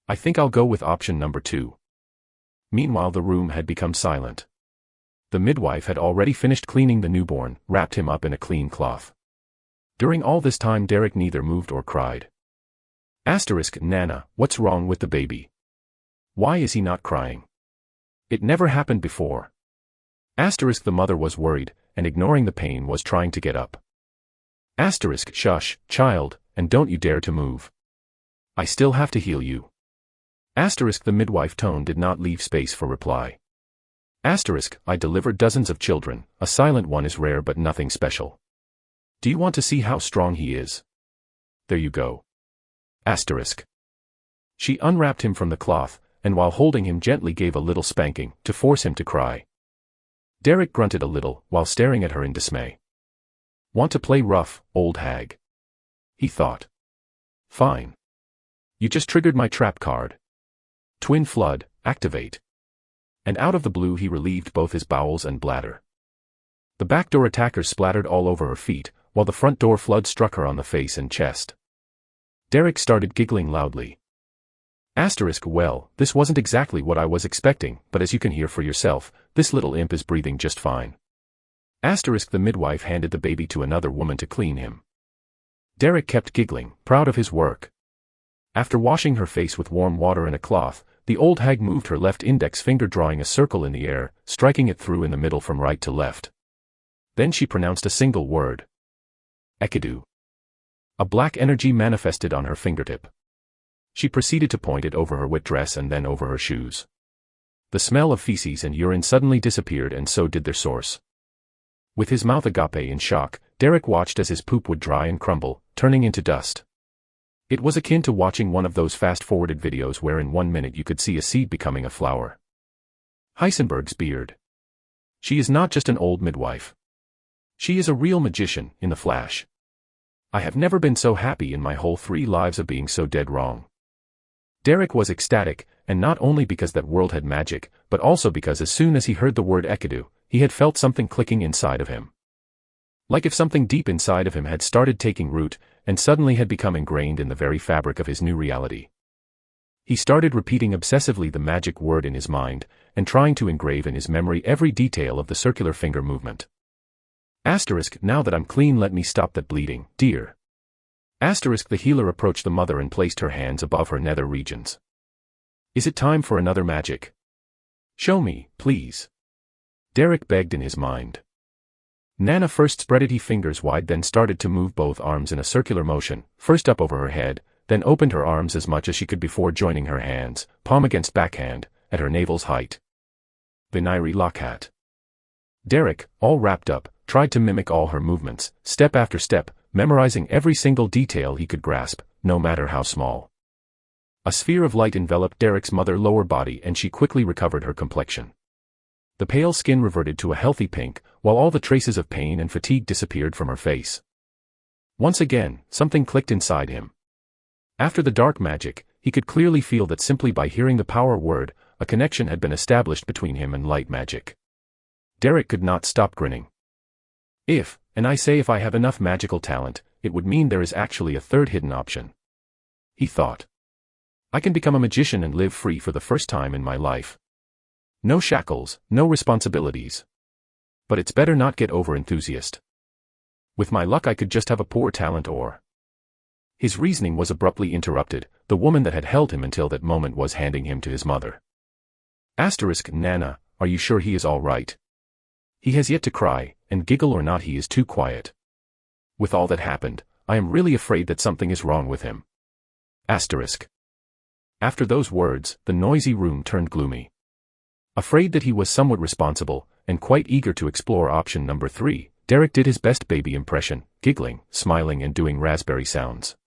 I think I'll go with option number 2. Meanwhile the room had become silent. The midwife had already finished cleaning the newborn, wrapped him up in a clean cloth. During all this time Derek neither moved or cried. Nana, what's wrong with the baby? Why is he not crying? It never happened before. The mother was worried, and ignoring the pain was trying to get up. Shush, child, and don't you dare to move. I still have to heal you. The midwife tone did not leave space for reply. I delivered dozens of children, a silent one is rare but nothing special. Do you want to see how strong he is? There you go. She unwrapped him from the cloth, and while holding him gently gave a little spanking, to force him to cry. Derek grunted a little, while staring at her in dismay. Want to play rough, old hag? He thought. Fine. You just triggered my trap card. Twin Flood, activate. And out of the blue he relieved both his bowels and bladder. The backdoor attacker splattered all over her feet, while the front door flood struck her on the face and chest. Derek started giggling loudly. Well, this wasn't exactly what I was expecting, but as you can hear for yourself, this little imp is breathing just fine. The midwife handed the baby to another woman to clean him. Derek kept giggling, proud of his work. After washing her face with warm water and a cloth, the old hag moved her left index finger drawing a circle in the air, striking it through in the middle from right to left. Then she pronounced a single word. Ekidu. A black energy manifested on her fingertip. She proceeded to point it over her wet dress and then over her shoes. The smell of feces and urine suddenly disappeared and so did their source. With his mouth agape in shock, Derek watched as his poop would dry and crumble, turning into dust. It was akin to watching one of those fast-forwarded videos where in 1 minute you could see a seed becoming a flower. Heisenberg's beard. She is not just an old midwife. She is a real magician, in the flash. I have never been so happy in my whole 3 lives of being so dead wrong. Derek was ecstatic, and not only because that world had magic, but also because as soon as he heard the word Ekidu, he had felt something clicking inside of him. Like if something deep inside of him had started taking root, and suddenly had become ingrained in the very fabric of his new reality. He started repeating obsessively the magic word in his mind, and trying to engrave in his memory every detail of the circular finger movement. Now that I'm clean, let me stop that bleeding, dear. The healer approached the mother and placed her hands above her nether regions. Is it time for another magic? Show me, please. Derek begged in his mind. Nana first spreaded her fingers wide, then started to move both arms in a circular motion, first up over her head, then opened her arms as much as she could before joining her hands, palm against backhand, at her navel's height. Vinayri Lokhat. Derek, all wrapped up, tried to mimic all her movements, step after step, memorizing every single detail he could grasp, no matter how small. A sphere of light enveloped Derek's mother's lower body and she quickly recovered her complexion. The pale skin reverted to a healthy pink, while all the traces of pain and fatigue disappeared from her face. Once again, something clicked inside him. After the dark magic, he could clearly feel that simply by hearing the power word, a connection had been established between him and light magic. Derek could not stop grinning. If I have enough magical talent, it would mean there is actually a third hidden option. He thought. I can become a magician and live free for the first time in my life. No shackles, no responsibilities. But it's better not get over-enthusiast. With my luck I could just have a poor talent or... His reasoning was abruptly interrupted. The woman that had held him until that moment was handing him to his mother. Nana, are you sure he is all right? He has yet to cry, and giggle or not he is too quiet. With all that happened, I am really afraid that something is wrong with him. After those words, the noisy room turned gloomy. Afraid that he was somewhat responsible, and quite eager to explore option number 3, Derek did his best baby impression, giggling, smiling and doing raspberry sounds.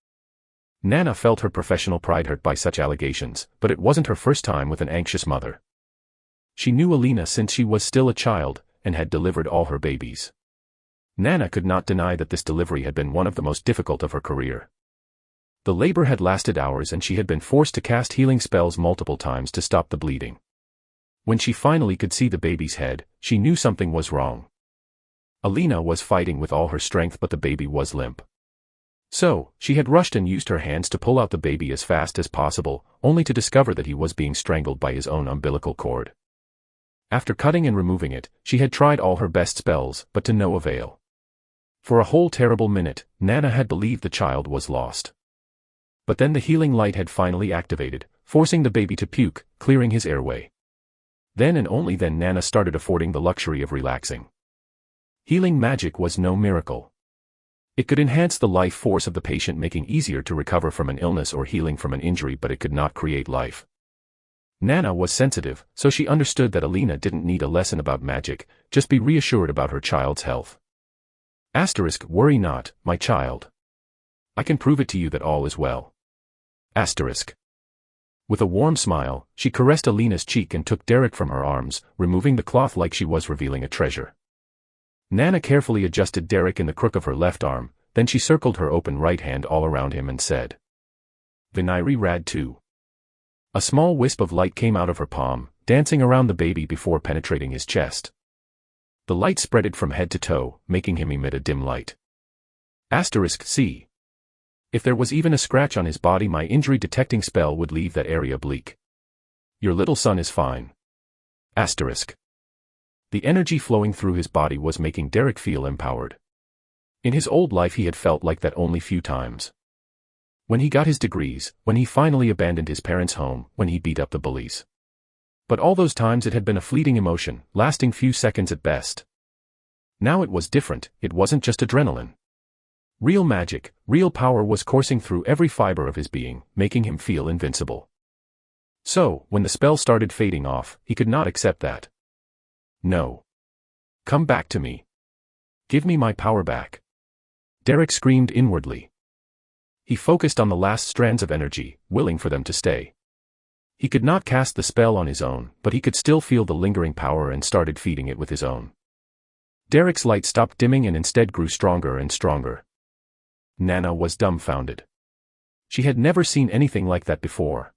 Nana felt her professional pride hurt by such allegations, but it wasn't her first time with an anxious mother. She knew Alina since she was still a child, and had delivered all her babies. Nana could not deny that this delivery had been one of the most difficult of her career. The labor had lasted hours and she had been forced to cast healing spells multiple times to stop the bleeding. When she finally could see the baby's head, she knew something was wrong. Alina was fighting with all her strength but the baby was limp. So, she had rushed and used her hands to pull out the baby as fast as possible, only to discover that he was being strangled by his own umbilical cord. After cutting and removing it, she had tried all her best spells, but to no avail. For a whole terrible minute, Nana had believed the child was lost. But then the healing light had finally activated, forcing the baby to puke, clearing his airway. Then and only then Nana started affording the luxury of relaxing. Healing magic was no miracle. It could enhance the life force of the patient, making easier to recover from an illness or healing from an injury, but it could not create life. Nana was sensitive, so she understood that Alina didn't need a lesson about magic, just be reassured about her child's health. Worry not, my child. I can prove it to you that all is well. With a warm smile, she caressed Alina's cheek and took Derek from her arms, removing the cloth like she was revealing a treasure. Nana carefully adjusted Derek in the crook of her left arm, then she circled her open right hand all around him and said, Vinayri Rad 2. A small wisp of light came out of her palm, dancing around the baby before penetrating his chest. The light spreaded from head to toe, making him emit a dim light. See. If there was even a scratch on his body, my injury-detecting spell would leave that area bleak. Your little son is fine. The energy flowing through his body was making Derek feel empowered. In his old life he had felt like that only few times. When he got his degrees, when he finally abandoned his parents' home, when he beat up the bullies. But all those times it had been a fleeting emotion, lasting few seconds at best. Now it was different, it wasn't just adrenaline. Real magic, real power was coursing through every fiber of his being, making him feel invincible. So, when the spell started fading off, he could not accept that. No. Come back to me. Give me my power back. Derek screamed inwardly. He focused on the last strands of energy, willing for them to stay. He could not cast the spell on his own, but he could still feel the lingering power and started feeding it with his own. Derek's light stopped dimming and instead grew stronger and stronger. Nana was dumbfounded. She had never seen anything like that before.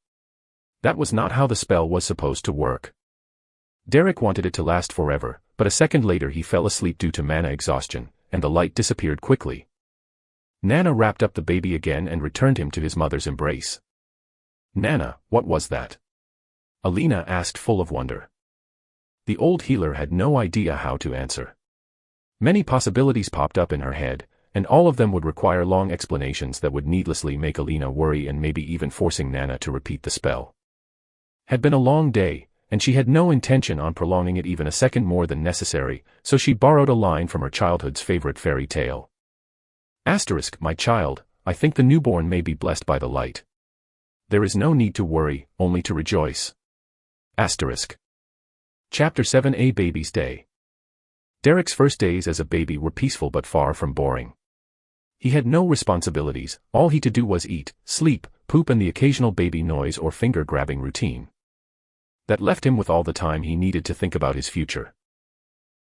That was not how the spell was supposed to work. Derek wanted it to last forever, but a second later he fell asleep due to mana exhaustion, and the light disappeared quickly. Nana wrapped up the baby again and returned him to his mother's embrace. Nana, what was that? Alina asked, full of wonder. The old healer had no idea how to answer. Many possibilities popped up in her head, and all of them would require long explanations that would needlessly make Alina worry and maybe even forcing Nana to repeat the spell. Had been a long day, and she had no intention on prolonging it even a second more than necessary, so she borrowed a line from her childhood's favorite fairy tale. My child, I think the newborn may be blessed by the light. There is no need to worry, only to rejoice. Chapter 7, A Baby's Day. Derek's first days as a baby were peaceful but far from boring. He had no responsibilities, all he to do was eat, sleep, poop and the occasional baby noise or finger-grabbing routine. That left him with all the time he needed to think about his future.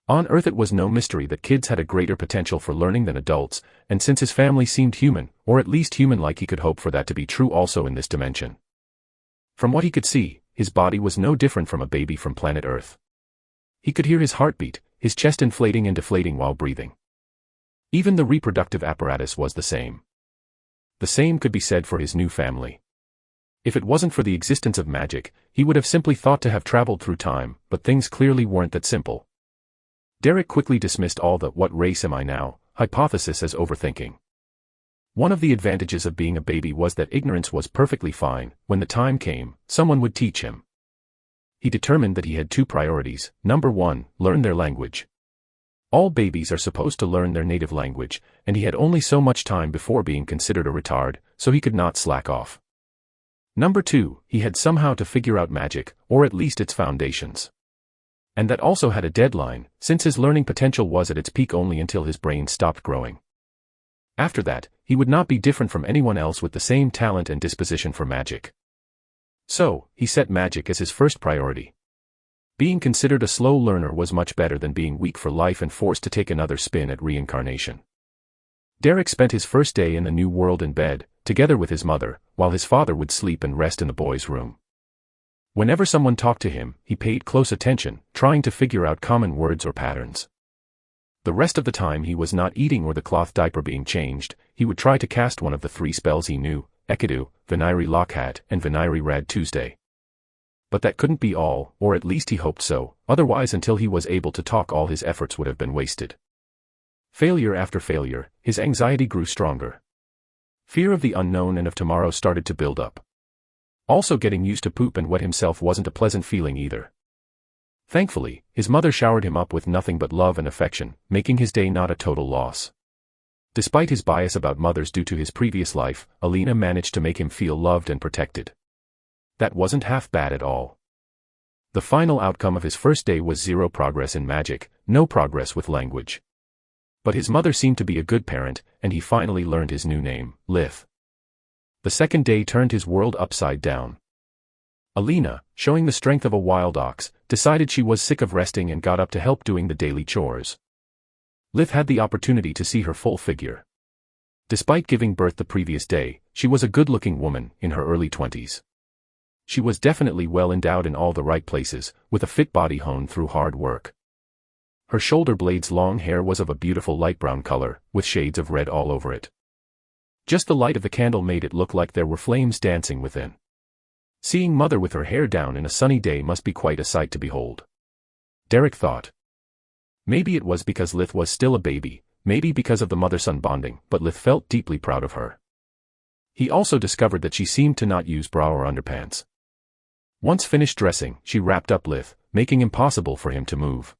On Earth it was no mystery that kids had a greater potential for learning than adults, and since his family seemed human, or at least human-like, he could hope for that to be true also in this dimension. From what he could see, his body was no different from a baby from planet Earth. He could hear his heartbeat, his chest inflating and deflating while breathing. Even the reproductive apparatus was the same. The same could be said for his new family. If it wasn't for the existence of magic, he would have simply thought to have traveled through time, but things clearly weren't that simple. Derek quickly dismissed all the "what race am I now" hypothesis as overthinking. One of the advantages of being a baby was that ignorance was perfectly fine. When the time came, someone would teach him. He determined that he had two priorities. Number 1, learn their language. All babies are supposed to learn their native language, and he had only so much time before being considered a retard, so he could not slack off. Number 2, he had somehow to figure out magic, or at least its foundations. And that also had a deadline, since his learning potential was at its peak only until his brain stopped growing. After that, he would not be different from anyone else with the same talent and disposition for magic. So, he set magic as his first priority. Being considered a slow learner was much better than being weak for life and forced to take another spin at reincarnation. Derek spent his first day in the new world in bed, together with his mother, while his father would sleep and rest in the boys' room. Whenever someone talked to him, he paid close attention, trying to figure out common words or patterns. The rest of the time he was not eating or the cloth diaper being changed, he would try to cast one of the 3 spells he knew: Ekadu, Vinayri Lokhat, and Vinayri Rad Tuesday. But that couldn't be all, or at least he hoped so, otherwise until he was able to talk all his efforts would have been wasted. Failure after failure, his anxiety grew stronger. Fear of the unknown and of tomorrow started to build up. Also, getting used to poop and wet himself wasn't a pleasant feeling either. Thankfully, his mother showered him up with nothing but love and affection, making his day not a total loss. Despite his bias about mothers due to his previous life, Alina managed to make him feel loved and protected. That wasn't half bad at all. The final outcome of his first day was 0 progress in magic, no progress with language. But his mother seemed to be a good parent, and he finally learned his new name, Lith. The second day turned his world upside down. Alina, showing the strength of a wild ox, decided she was sick of resting and got up to help doing the daily chores. Lith had the opportunity to see her full figure. Despite giving birth the previous day, she was a good-looking woman, in her early 20s. She was definitely well endowed in all the right places, with a fit body honed through hard work. Her shoulder blades' long hair was of a beautiful light brown color, with shades of red all over it. Just the light of the candle made it look like there were flames dancing within. Seeing Mother with her hair down in a sunny day must be quite a sight to behold. Derek thought. Maybe it was because Lith was still a baby, maybe because of the mother-son bonding, but Lith felt deeply proud of her. He also discovered that she seemed to not use bra or underpants. Once finished dressing, she wrapped up Lith, making it impossible for him to move.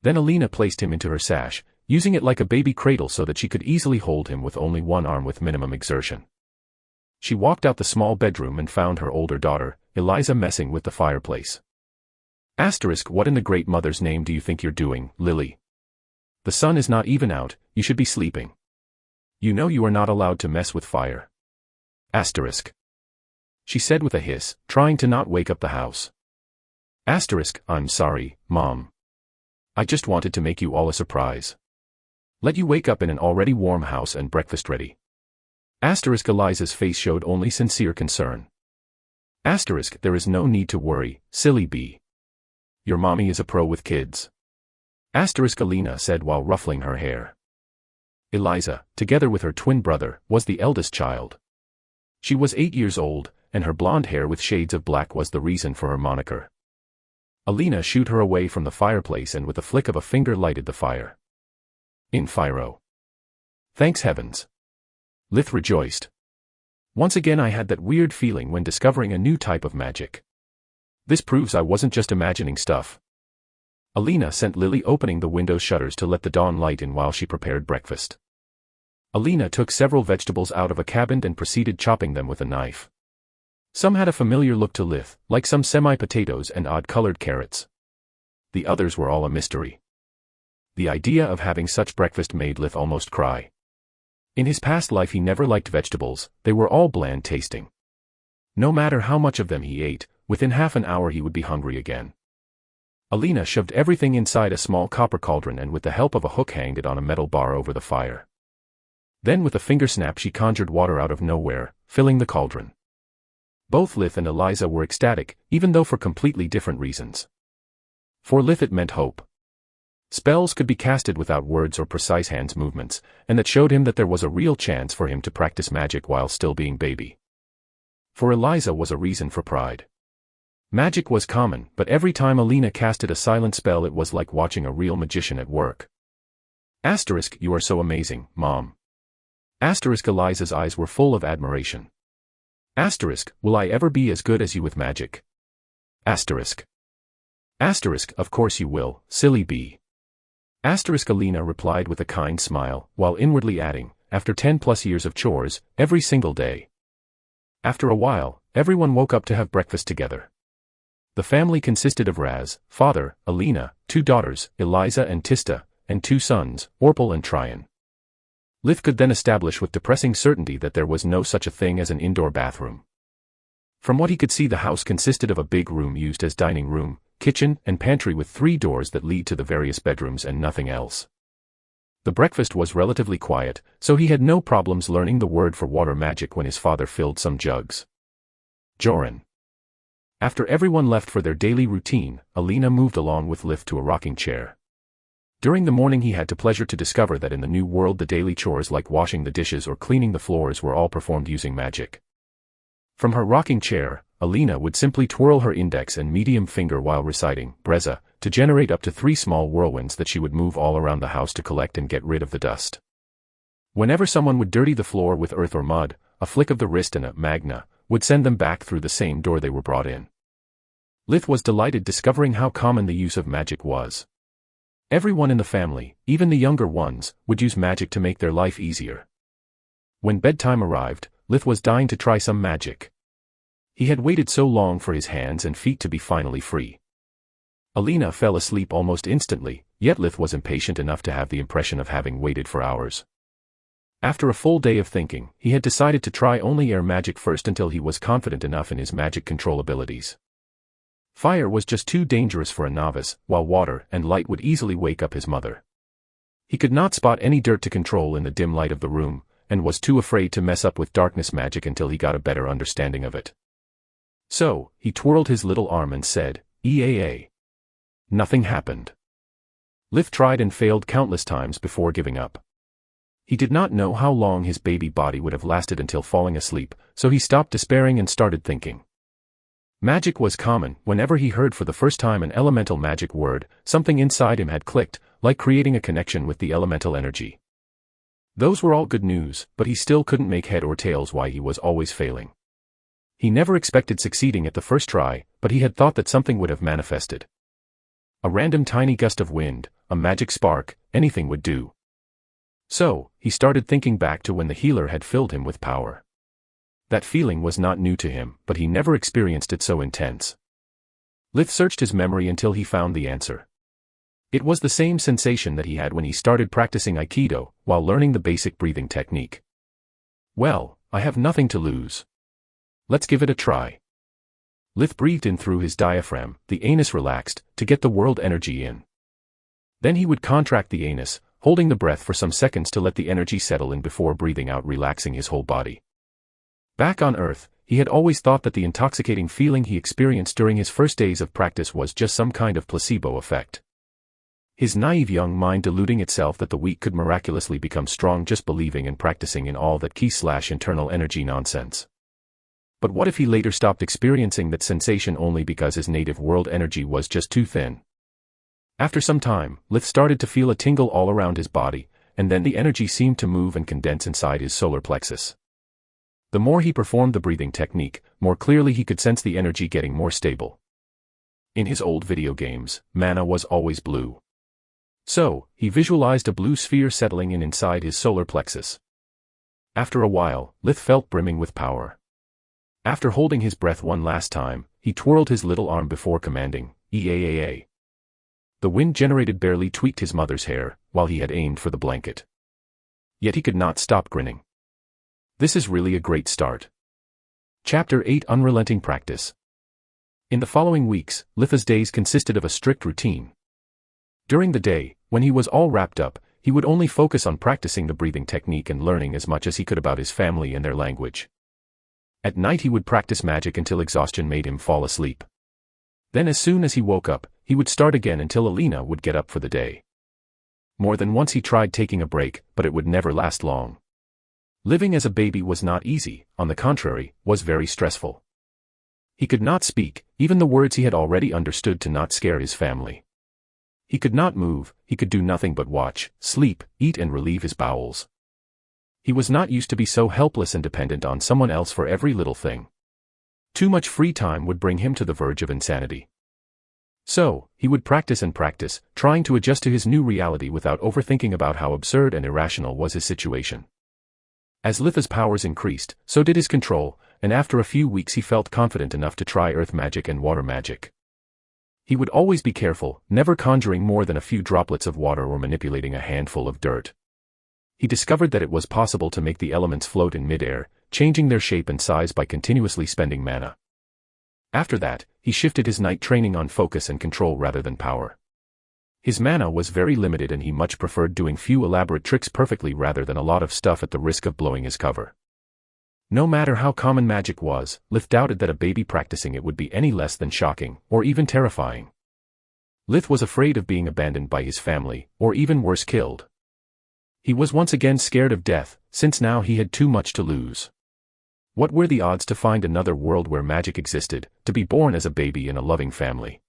Then Alina placed him into her sash, using it like a baby cradle so that she could easily hold him with only one arm with minimum exertion. She walked out the small bedroom and found her older daughter, Eliza, messing with the fireplace. What in the great mother's name do you think you're doing, Lily? The sun is not even out, you should be sleeping. You know you are not allowed to mess with fire. She said with a hiss, trying to not wake up the house. I'm sorry, Mom. I just wanted to make you all a surprise. Let you wake up in an already warm house and breakfast ready. Eliza's face showed only sincere concern. There is no need to worry, silly bee. Your mommy is a pro with kids. Alina said while ruffling her hair. Eliza, together with her twin brother, was the eldest child. She was 8 years old, and her blonde hair with shades of black was the reason for her moniker. Alina shooed her away from the fireplace and with a flick of a finger lighted the fire. In Firo. Thanks heavens. Lith rejoiced. Once again I had that weird feeling when discovering a new type of magic. This proves I wasn't just imagining stuff. Alina sent Lily opening the window shutters to let the dawn light in while she prepared breakfast. Alina took several vegetables out of a cabinet and proceeded chopping them with a knife. Some had a familiar look to Lith, like some semi-potatoes and odd-colored carrots. The others were all a mystery. The idea of having such breakfast made Lith almost cry. In his past life he never liked vegetables, they were all bland tasting. No matter how much of them he ate, within half an hour he would be hungry again. Alina shoved everything inside a small copper cauldron and with the help of a hook hanged it on a metal bar over the fire. Then with a finger snap she conjured water out of nowhere, filling the cauldron. Both Lith and Eliza were ecstatic, even though for completely different reasons. For Lith it meant hope. Spells could be casted without words or precise hands movements, and that showed him that there was a real chance for him to practice magic while still being baby. For Eliza was a reason for pride. Magic was common, but every time Alina casted a silent spell it was like watching a real magician at work. You are so amazing, Mom. Eliza's eyes were full of admiration. Will I ever be as good as you with magic? Of course you will, silly bee. Alina replied with a kind smile, while inwardly adding, after 10+ years of chores, every single day. After a while, everyone woke up to have breakfast together. The family consisted of Raz, father, Alina, 2 daughters, Eliza and Tista, and 2 sons, Orpal and Tryon. Lith could then establish with depressing certainty that there was no such a thing as an indoor bathroom. From what he could see the house consisted of a big room used as dining room, kitchen, and pantry with 3 doors that lead to the various bedrooms and nothing else. The breakfast was relatively quiet, so he had no problems learning the word for water magic when his father filled some jugs. Joran. After everyone left for their daily routine, Alina moved along with Lith to a rocking chair. During the morning he had the pleasure to discover that in the new world the daily chores like washing the dishes or cleaning the floors were all performed using magic. From her rocking chair, Alina would simply twirl her index and medium finger while reciting Breza to generate up to 3 small whirlwinds that she would move all around the house to collect and get rid of the dust. Whenever someone would dirty the floor with earth or mud, a flick of the wrist and a magna would send them back through the same door they were brought in. Lith was delighted discovering how common the use of magic was. Everyone in the family, even the younger ones, would use magic to make their life easier. When bedtime arrived, Lith was dying to try some magic. He had waited so long for his hands and feet to be finally free. Alina fell asleep almost instantly, yet Lith was impatient enough to have the impression of having waited for hours. After a full day of thinking, he had decided to try only air magic first until he was confident enough in his magic control abilities. Fire was just too dangerous for a novice, while water and light would easily wake up his mother. He could not spot any dirt to control in the dim light of the room, and was too afraid to mess up with darkness magic until he got a better understanding of it. So, he twirled his little arm and said, "EAA." Nothing happened. Lith tried and failed countless times before giving up. He did not know how long his baby body would have lasted until falling asleep, so he stopped despairing and started thinking. Magic was common. Whenever he heard for the first time an elemental magic word, something inside him had clicked, like creating a connection with the elemental energy. Those were all good news, but he still couldn't make head or tails why he was always failing. He never expected succeeding at the first try, but he had thought that something would have manifested. A random tiny gust of wind, a magic spark, anything would do. So, he started thinking back to when the healer had filled him with power. That feeling was not new to him, but he never experienced it so intense. Lith searched his memory until he found the answer. It was the same sensation that he had when he started practicing Aikido, while learning the basic breathing technique. Well, I have nothing to lose. Let's give it a try. Lith breathed in through his diaphragm, the anus relaxed, to get the world energy in. Then he would contract the anus, holding the breath for some seconds to let the energy settle in before breathing out, relaxing his whole body. Back on Earth, he had always thought that the intoxicating feeling he experienced during his first days of practice was just some kind of placebo effect. His naive young mind deluding itself that the weak could miraculously become strong just believing and practicing in all that key/internal energy nonsense. But what if he later stopped experiencing that sensation only because his native world energy was just too thin? After some time, Lith started to feel a tingle all around his body, and then the energy seemed to move and condense inside his solar plexus. The more he performed the breathing technique, more clearly he could sense the energy getting more stable. In his old video games, mana was always blue. So, he visualized a blue sphere settling in inside his solar plexus. After a while, Lith felt brimming with power. After holding his breath one last time, he twirled his little arm before commanding, "EAAA." The wind generated barely tweaked his mother's hair, while he had aimed for the blanket. Yet he could not stop grinning. This is really a great start. Chapter 8: Unrelenting Practice. In the following weeks, Lith's days consisted of a strict routine. During the day, when he was all wrapped up, he would only focus on practicing the breathing technique and learning as much as he could about his family and their language. At night he would practice magic until exhaustion made him fall asleep. Then as soon as he woke up, he would start again until Alina would get up for the day. More than once he tried taking a break, but it would never last long. Living as a baby was not easy, on the contrary, was very stressful. He could not speak, even the words he had already understood to not scare his family. He could not move, he could do nothing but watch, sleep, eat and relieve his bowels. He was not used to be so helpless and dependent on someone else for every little thing. Too much free time would bring him to the verge of insanity. So, he would practice and practice, trying to adjust to his new reality without overthinking about how absurd and irrational was his situation. As Lith's powers increased, so did his control, and after a few weeks he felt confident enough to try earth magic and water magic. He would always be careful, never conjuring more than a few droplets of water or manipulating a handful of dirt. He discovered that it was possible to make the elements float in mid-air, changing their shape and size by continuously spending mana. After that, he shifted his night training on focus and control rather than power. His mana was very limited and he much preferred doing few elaborate tricks perfectly rather than a lot of stuff at the risk of blowing his cover. No matter how common magic was, Lith doubted that a baby practicing it would be any less than shocking, or even terrifying. Lith was afraid of being abandoned by his family, or even worse killed. He was once again scared of death, since now he had too much to lose. What were the odds to find another world where magic existed, to be born as a baby in a loving family?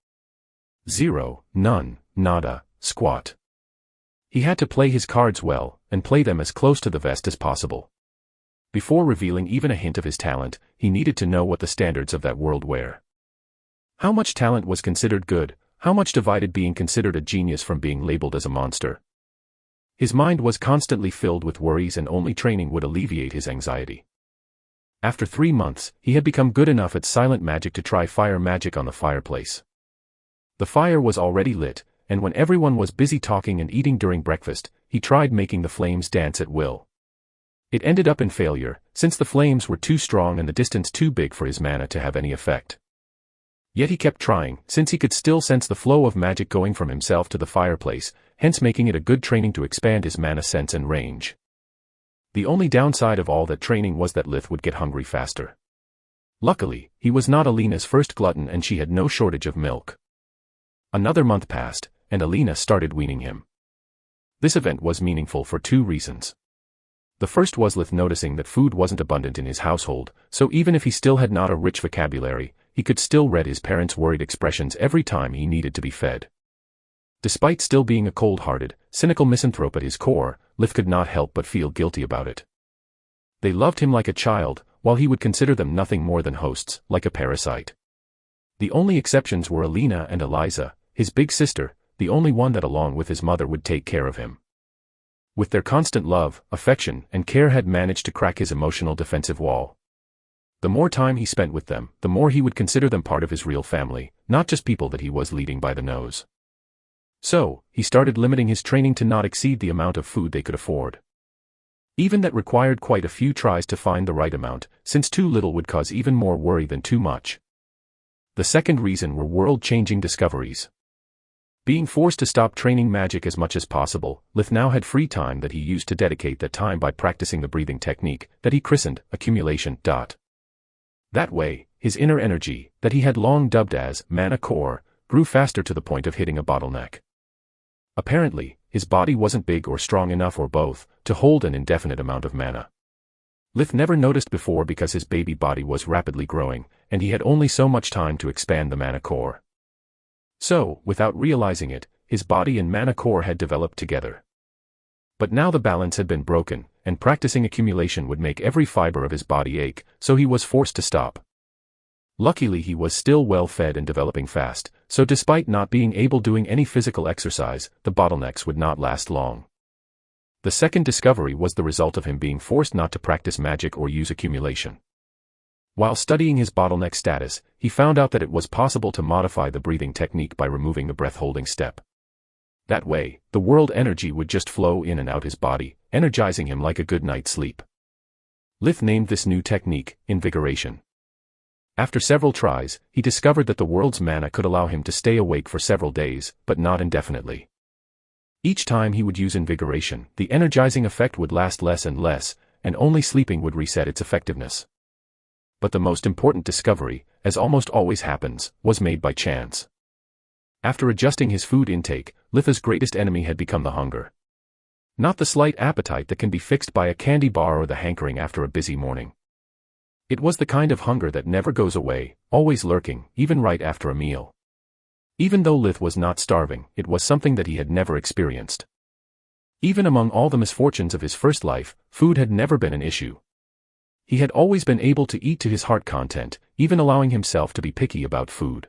Zero, none, nada, squat. He had to play his cards well, and play them as close to the vest as possible. Before revealing even a hint of his talent, he needed to know what the standards of that world were. How much talent was considered good, how much divided being considered a genius from being labeled as a monster. His mind was constantly filled with worries, and only training would alleviate his anxiety. After 3 months, he had become good enough at silent magic to try fire magic on the fireplace. The fire was already lit, and when everyone was busy talking and eating during breakfast, he tried making the flames dance at will. It ended up in failure, since the flames were too strong and the distance too big for his mana to have any effect. Yet he kept trying, since he could still sense the flow of magic going from himself to the fireplace, hence making it a good training to expand his mana sense and range. The only downside of all that training was that Lith would get hungry faster. Luckily, he was not Alina's first glutton, and she had no shortage of milk. Another month passed, and Alina started weaning him. This event was meaningful for 2 reasons. The first was Lith noticing that food wasn't abundant in his household, so even if he still had not a rich vocabulary, he could still read his parents' worried expressions every time he needed to be fed. Despite still being a cold-hearted, cynical misanthrope at his core, Lith could not help but feel guilty about it. They loved him like a child, while he would consider them nothing more than hosts, like a parasite. The only exceptions were Alina and Eliza, his big sister, the only one that along with his mother would take care of him. With their constant love, affection, and care had managed to crack his emotional defensive wall. The more time he spent with them, the more he would consider them part of his real family, not just people that he was leading by the nose. So, he started limiting his training to not exceed the amount of food they could afford. Even that required quite a few tries to find the right amount, since too little would cause even more worry than too much. The second reason were world-changing discoveries. Being forced to stop training magic as much as possible, Lith now had free time that he used to dedicate that time by practicing the breathing technique that he christened accumulation. That way, his inner energy, that he had long dubbed as mana core, grew faster to the point of hitting a bottleneck. Apparently, his body wasn't big or strong enough, or both, to hold an indefinite amount of mana. Lith never noticed before because his baby body was rapidly growing, and he had only so much time to expand the mana core. So, without realizing it, his body and mana core had developed together. But now the balance had been broken, and practicing accumulation would make every fiber of his body ache, so he was forced to stop. Luckily he was still well fed and developing fast, so despite not being able doing any physical exercise, the bottlenecks would not last long. The second discovery was the result of him being forced not to practice magic or use accumulation. While studying his bottleneck status, he found out that it was possible to modify the breathing technique by removing the breath-holding step. That way, the world energy would just flow in and out his body, energizing him like a good night's sleep. Lith named this new technique invigoration. After several tries, he discovered that the world's mana could allow him to stay awake for several days, but not indefinitely. Each time he would use invigoration, the energizing effect would last less and less, and only sleeping would reset its effectiveness. But the most important discovery, as almost always happens, was made by chance. After adjusting his food intake, Litha's greatest enemy had become the hunger. Not the slight appetite that can be fixed by a candy bar or the hankering after a busy morning. It was the kind of hunger that never goes away, always lurking, even right after a meal. Even though Lith was not starving, it was something that he had never experienced. Even among all the misfortunes of his first life, food had never been an issue. He had always been able to eat to his heart content, even allowing himself to be picky about food.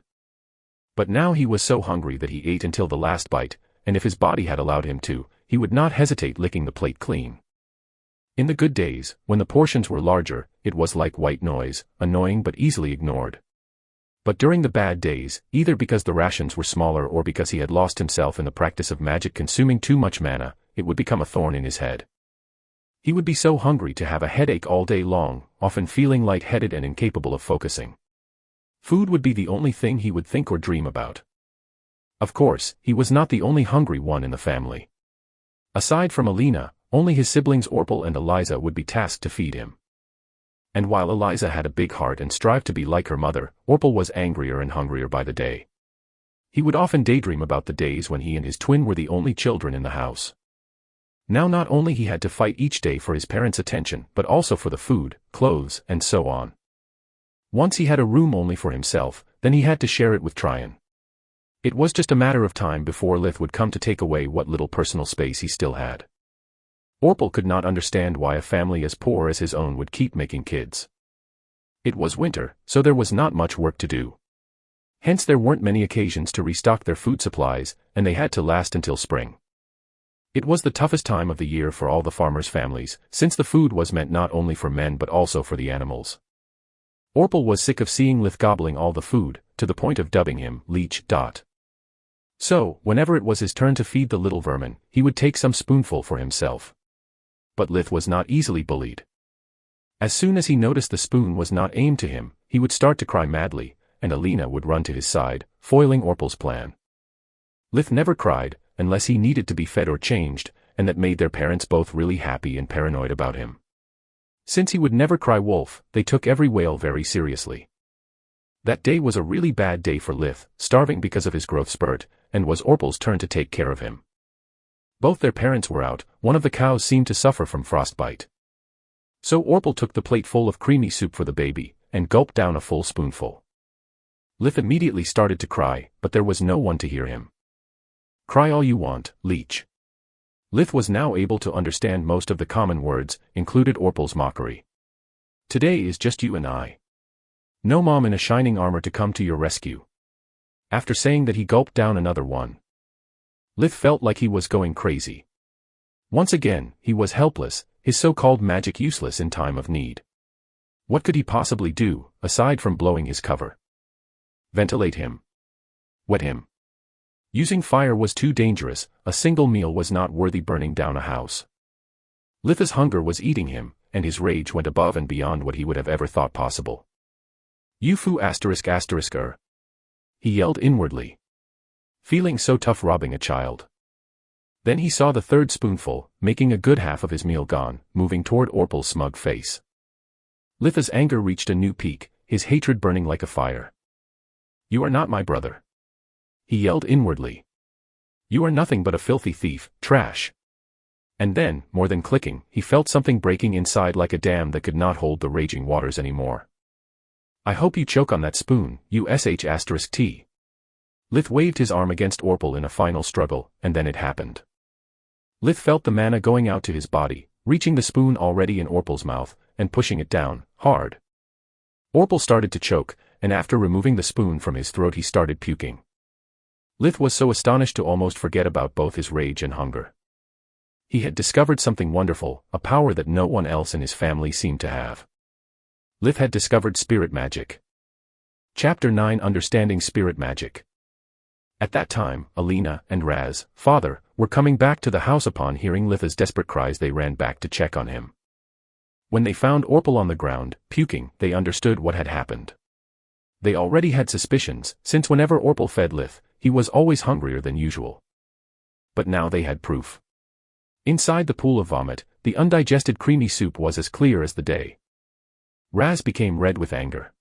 But now he was so hungry that he ate until the last bite, and if his body had allowed him to, he would not hesitate licking the plate clean. In the good days, when the portions were larger, it was like white noise, annoying but easily ignored. But during the bad days, either because the rations were smaller or because he had lost himself in the practice of magic consuming too much mana, it would become a thorn in his head. He would be so hungry to have a headache all day long, often feeling lightheaded and incapable of focusing. Food would be the only thing he would think or dream about. Of course, he was not the only hungry one in the family. Aside from Alina, only his siblings Orpal and Eliza would be tasked to feed him. And while Eliza had a big heart and strived to be like her mother, Orpal was angrier and hungrier by the day. He would often daydream about the days when he and his twin were the only children in the house. Now not only he had to fight each day for his parents' attention, but also for the food, clothes, and so on. Once he had a room only for himself, then he had to share it with Tryon. It was just a matter of time before Lith would come to take away what little personal space he still had. Orpal could not understand why a family as poor as his own would keep making kids. It was winter, so there was not much work to do. Hence there weren't many occasions to restock their food supplies, and they had to last until spring. It was the toughest time of the year for all the farmers' families, since the food was meant not only for men but also for the animals. Orpal was sick of seeing Lith gobbling all the food, to the point of dubbing him Leech. So, whenever it was his turn to feed the little vermin, he would take some spoonful for himself. But Lith was not easily bullied. As soon as he noticed the spoon was not aimed to him, he would start to cry madly, and Alina would run to his side, foiling Orpal's plan. Lith never cried, unless he needed to be fed or changed, and that made their parents both really happy and paranoid about him. Since he would never cry wolf, they took every wail very seriously. That day was a really bad day for Lith, starving because of his growth spurt, and was Orpal's turn to take care of him. Both their parents were out, one of the cows seemed to suffer from frostbite. So Orpal took the plate full of creamy soup for the baby, and gulped down a full spoonful. Lith immediately started to cry, but there was no one to hear him. Cry all you want, Leech. Lith was now able to understand most of the common words, included Orpal's mockery. Today is just you and I. No mom in a shining armor to come to your rescue. After saying that he gulped down another one. Lith felt like he was going crazy. Once again, he was helpless, his so-called magic useless in time of need. What could he possibly do, aside from blowing his cover? Ventilate him. Wet him. Using fire was too dangerous, a single meal was not worthy burning down a house. Lith's hunger was eating him, and his rage went above and beyond what he would have ever thought possible. You foo ****. He yelled inwardly. Feeling so tough robbing a child. Then he saw the third spoonful, making a good half of his meal gone, moving toward Orpal's smug face. Lith's anger reached a new peak, his hatred burning like a fire. You are not my brother. He yelled inwardly. You are nothing but a filthy thief, trash. And then, more than clicking, he felt something breaking inside like a dam that could not hold the raging waters anymore. I hope you choke on that spoon, you ***T. Lith waved his arm against Orpal in a final struggle, and then it happened. Lith felt the mana going out to his body, reaching the spoon already in Orpal's mouth, and pushing it down, hard. Orpal started to choke, and after removing the spoon from his throat he started puking. Lith was so astonished to almost forget about both his rage and hunger. He had discovered something wonderful, a power that no one else in his family seemed to have. Lith had discovered spirit magic. Chapter 9 Understanding Spirit Magic. At that time, Alina and Raz, father, were coming back to the house. Upon hearing Lith's desperate cries they ran back to check on him. When they found Orpal on the ground, puking, they understood what had happened. They already had suspicions, since whenever Orpal fed Lith, he was always hungrier than usual. But now they had proof. Inside the pool of vomit, the undigested creamy soup was as clear as the day. Raz became red with anger.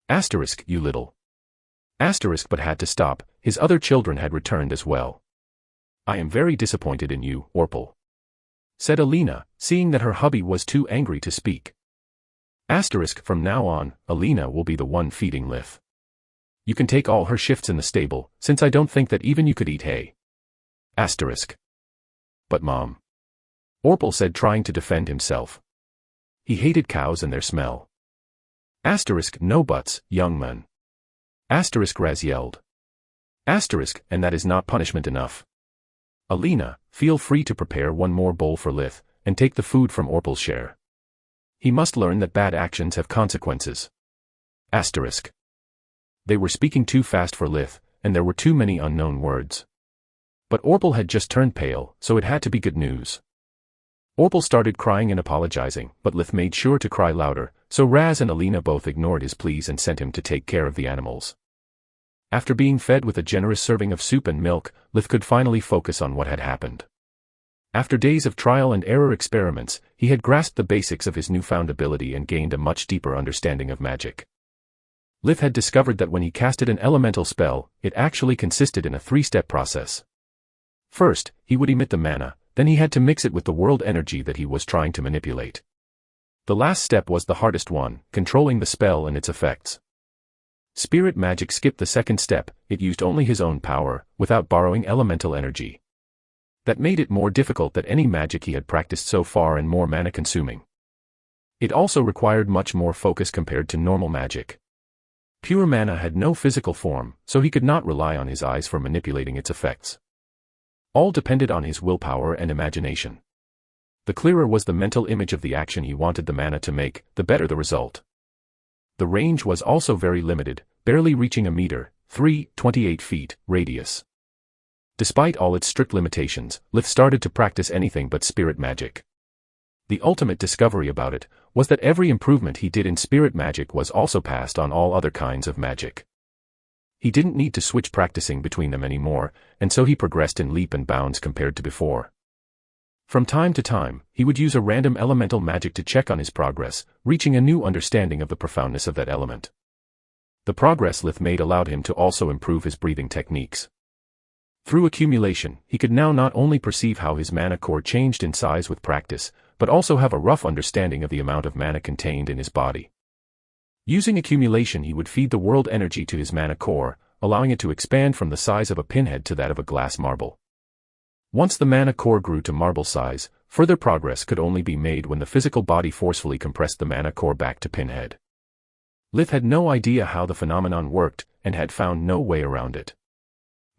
***, you little. ***, but had to stop, his other children had returned as well. I am very disappointed in you, Orpal, said Alina, seeing that her hubby was too angry to speak. ***, from now on, Alina will be the one feeding Lith. You can take all her shifts in the stable, since I don't think that even you could eat hay. ***. But Mom, Orpal said, trying to defend himself. He hated cows and their smell. ***, no buts, young man. Raz yelled. ***, and that is not punishment enough. Alina, feel free to prepare one more bowl for Lith, and take the food from Orpal's share. He must learn that bad actions have consequences. ***. They were speaking too fast for Lith, and there were too many unknown words. But Orpal had just turned pale, so it had to be good news. Orpal started crying and apologizing, but Lith made sure to cry louder, so Raz and Alina both ignored his pleas and sent him to take care of the animals. After being fed with a generous serving of soup and milk, Lith could finally focus on what had happened. After days of trial and error experiments, he had grasped the basics of his newfound ability and gained a much deeper understanding of magic. Lith had discovered that when he casted an elemental spell, it actually consisted in a three-step process. First, he would emit the mana, then he had to mix it with the world energy that he was trying to manipulate. The last step was the hardest one, controlling the spell and its effects. Spirit magic skipped the second step, it used only his own power, without borrowing elemental energy. That made it more difficult than any magic he had practiced so far and more mana-consuming. It also required much more focus compared to normal magic. Pure mana had no physical form, so he could not rely on his eyes for manipulating its effects. All depended on his willpower and imagination. The clearer was the mental image of the action he wanted the mana to make, the better the result. The range was also very limited, barely reaching a meter, 28 feet, radius. Despite all its strict limitations, Lith started to practice anything but spirit magic. The ultimate discovery about it was that every improvement he did in spirit magic was also passed on all other kinds of magic. He didn't need to switch practicing between them anymore, and so he progressed in leap and bounds compared to before. From time to time, he would use a random elemental magic to check on his progress, reaching a new understanding of the profoundness of that element. The progress Lith made allowed him to also improve his breathing techniques. Through accumulation, he could now not only perceive how his mana core changed in size with practice, but also have a rough understanding of the amount of mana contained in his body. Using accumulation, he would feed the world energy to his mana core, allowing it to expand from the size of a pinhead to that of a glass marble. Once the mana core grew to marble size, further progress could only be made when the physical body forcefully compressed the mana core back to pinhead. Lith had no idea how the phenomenon worked, and had found no way around it.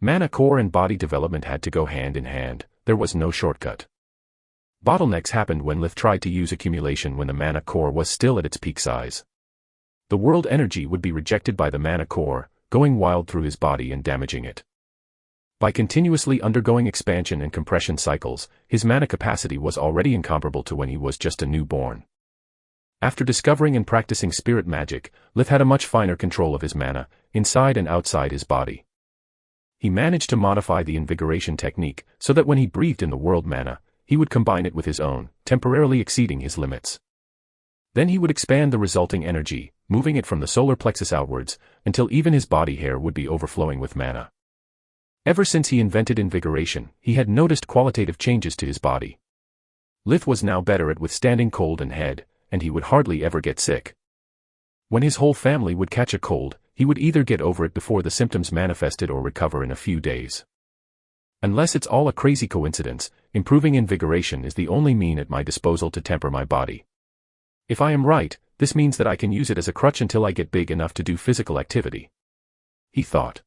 Mana core and body development had to go hand in hand, there was no shortcut. Bottlenecks happened when Lith tried to use accumulation when the mana core was still at its peak size. The world energy would be rejected by the mana core, going wild through his body and damaging it. By continuously undergoing expansion and compression cycles, his mana capacity was already incomparable to when he was just a newborn. After discovering and practicing spirit magic, Lith had a much finer control of his mana, inside and outside his body. He managed to modify the invigoration technique, so that when he breathed in the world mana, he would combine it with his own, temporarily exceeding his limits. Then he would expand the resulting energy, moving it from the solar plexus outwards, until even his body hair would be overflowing with mana. Ever since he invented invigoration, he had noticed qualitative changes to his body. Lith was now better at withstanding cold and head, and he would hardly ever get sick. When his whole family would catch a cold, he would either get over it before the symptoms manifested or recover in a few days. Unless it's all a crazy coincidence, improving invigoration is the only mean at my disposal to temper my body. If I am right, this means that I can use it as a crutch until I get big enough to do physical activity. He thought.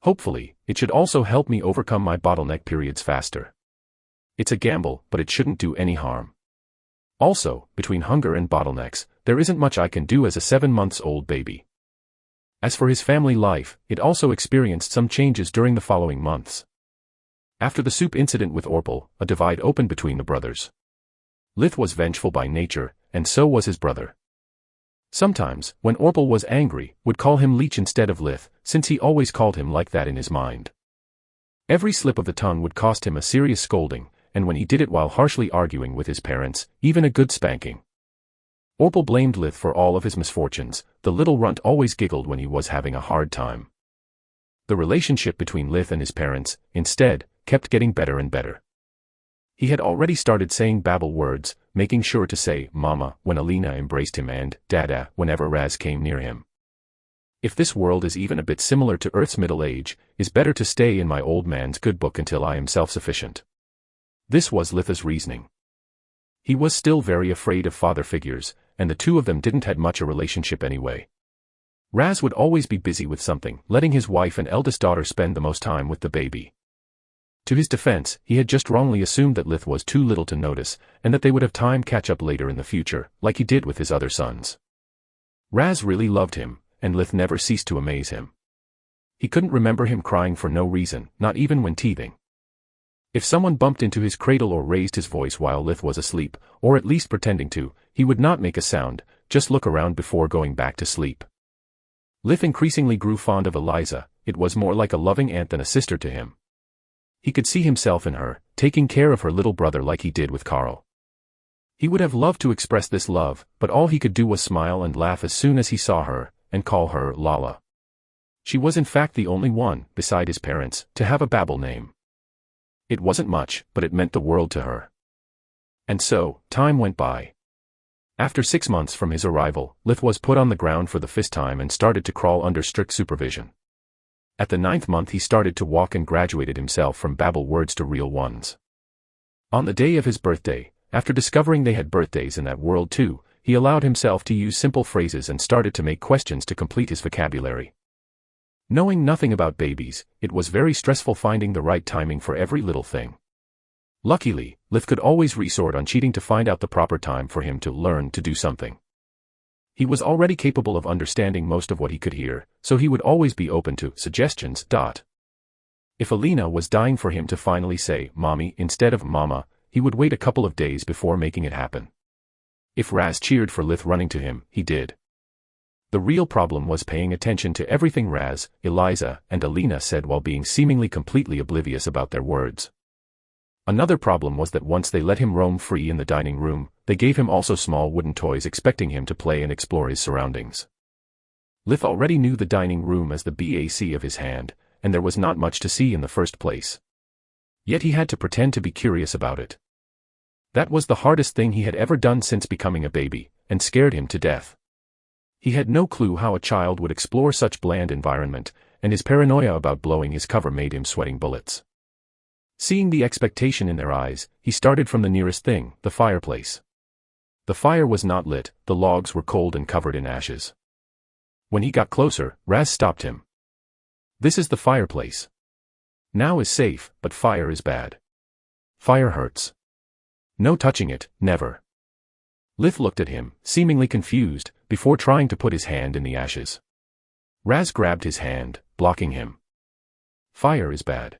Hopefully, it should also help me overcome my bottleneck periods faster. It's a gamble, but it shouldn't do any harm. Also, between hunger and bottlenecks, there isn't much I can do as a 7-month-old baby. As for his family life, it also experienced some changes during the following months. After the soup incident with Orpal, a divide opened between the brothers. Lith was vengeful by nature, and so was his brother. Sometimes, when Orpal was angry, would call him Leech instead of Lith, since he always called him like that in his mind. Every slip of the tongue would cost him a serious scolding, and when he did it while harshly arguing with his parents, even a good spanking. Orpal blamed Lith for all of his misfortunes, the little runt always giggled when he was having a hard time. The relationship between Lith and his parents, instead, kept getting better and better. He had already started saying babble words, making sure to say "Mama" when Alina embraced him and "Dada" whenever Raz came near him. If this world is even a bit similar to Earth's middle age, it's better to stay in my old man's good book until I am self-sufficient. This was Litha's reasoning. He was still very afraid of father figures, and the two of them didn't have much a relationship anyway. Raz would always be busy with something, letting his wife and eldest daughter spend the most time with the baby. To his defense, he had just wrongly assumed that Lith was too little to notice, and that they would have time catch up later in the future, like he did with his other sons. Raz really loved him, and Lith never ceased to amaze him. He couldn't remember him crying for no reason, not even when teething. If someone bumped into his cradle or raised his voice while Lith was asleep, or at least pretending to, he would not make a sound, just look around before going back to sleep. Lith increasingly grew fond of Eliza, it was more like a loving aunt than a sister to him. He could see himself in her, taking care of her little brother like he did with Carl. He would have loved to express this love, but all he could do was smile and laugh as soon as he saw her, and call her Lala. She was in fact the only one, beside his parents, to have a Babel name. It wasn't much, but it meant the world to her. And so, time went by. After 6 months from his arrival, Lith was put on the ground for the first time and started to crawl under strict supervision. At the 9th month he started to walk and graduated himself from babble words to real ones. On the day of his birthday, after discovering they had birthdays in that world too, he allowed himself to use simple phrases and started to make questions to complete his vocabulary. Knowing nothing about babies, it was very stressful finding the right timing for every little thing. Luckily, Lith could always resort on cheating to find out the proper time for him to learn to do something. He was already capable of understanding most of what he could hear, so he would always be open to suggestions. If Alina was dying for him to finally say "mommy" instead of "mama," he would wait a couple of days before making it happen. If Raz cheered for Lith running to him, he did. The real problem was paying attention to everything Raz, Eliza, and Alina said while being seemingly completely oblivious about their words. Another problem was that once they let him roam free in the dining room, they gave him also small wooden toys expecting him to play and explore his surroundings. Lith already knew the dining room as the back of his hand, and there was not much to see in the first place. Yet he had to pretend to be curious about it. That was the hardest thing he had ever done since becoming a baby, and scared him to death. He had no clue how a child would explore such bland environment, and his paranoia about blowing his cover made him sweating bullets. Seeing the expectation in their eyes, he started from the nearest thing, the fireplace. The fire was not lit, the logs were cold and covered in ashes. When he got closer, Raz stopped him. "This is the fireplace. Now is safe, but fire is bad. Fire hurts. No touching it, never." Lith looked at him, seemingly confused, before trying to put his hand in the ashes. Raz grabbed his hand, blocking him. "Fire is bad.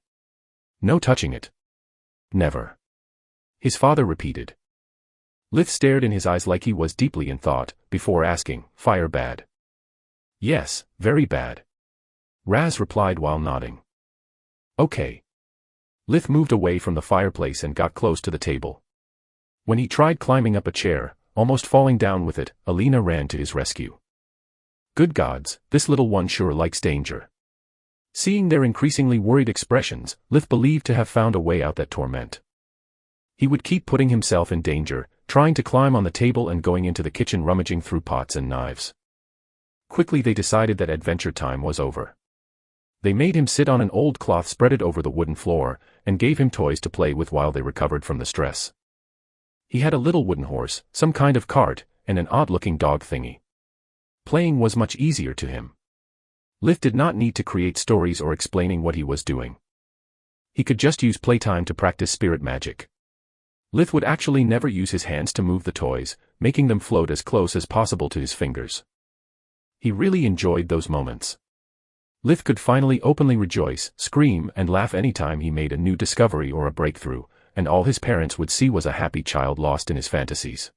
No touching it. Never." His father repeated. Lith stared in his eyes like he was deeply in thought, before asking, "Fire bad?" "Yes, very bad." Raz replied while nodding. "Okay." Lith moved away from the fireplace and got close to the table. When he tried climbing up a chair, almost falling down with it, Alina ran to his rescue. Good gods, this little one sure likes danger. Seeing their increasingly worried expressions, Lith believed to have found a way out that torment. He would keep putting himself in danger, trying to climb on the table and going into the kitchen rummaging through pots and knives. Quickly they decided that adventure time was over. They made him sit on an old cloth spreaded over the wooden floor, and gave him toys to play with while they recovered from the stress. He had a little wooden horse, some kind of cart, and an odd-looking dog thingy. Playing was much easier to him. Lith did not need to create stories or explaining what he was doing. He could just use playtime to practice spirit magic. Lith would actually never use his hands to move the toys, making them float as close as possible to his fingers. He really enjoyed those moments. Lith could finally openly rejoice, scream, and laugh anytime he made a new discovery or a breakthrough, and all his parents would see was a happy child lost in his fantasies.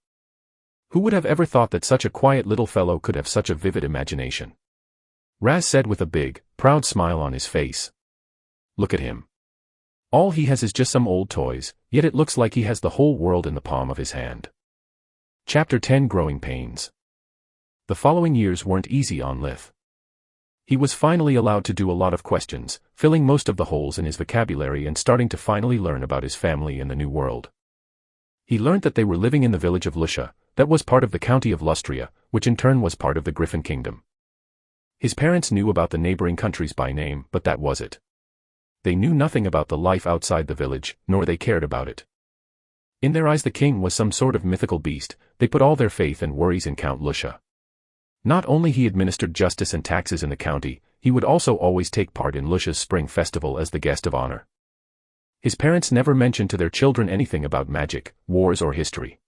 Who would have ever thought that such a quiet little fellow could have such a vivid imagination? Raz said with a big, proud smile on his face. "Look at him. All he has is just some old toys, yet it looks like he has the whole world in the palm of his hand." Chapter 10 Growing Pains. The following years weren't easy on Lith. He was finally allowed to do a lot of questions, filling most of the holes in his vocabulary and starting to finally learn about his family in the new world. He learned that they were living in the village of Lucia, that was part of the county of Lustria, which in turn was part of the Griffin Kingdom. His parents knew about the neighboring countries by name, but that was it. They knew nothing about the life outside the village, nor they cared about it. In their eyes the king was some sort of mythical beast. They put all their faith and worries in Count Lucia. Not only he administered justice and taxes in the county, he would also always take part in Lucia's spring festival as the guest of honor. His parents never mentioned to their children anything about magic, wars or history.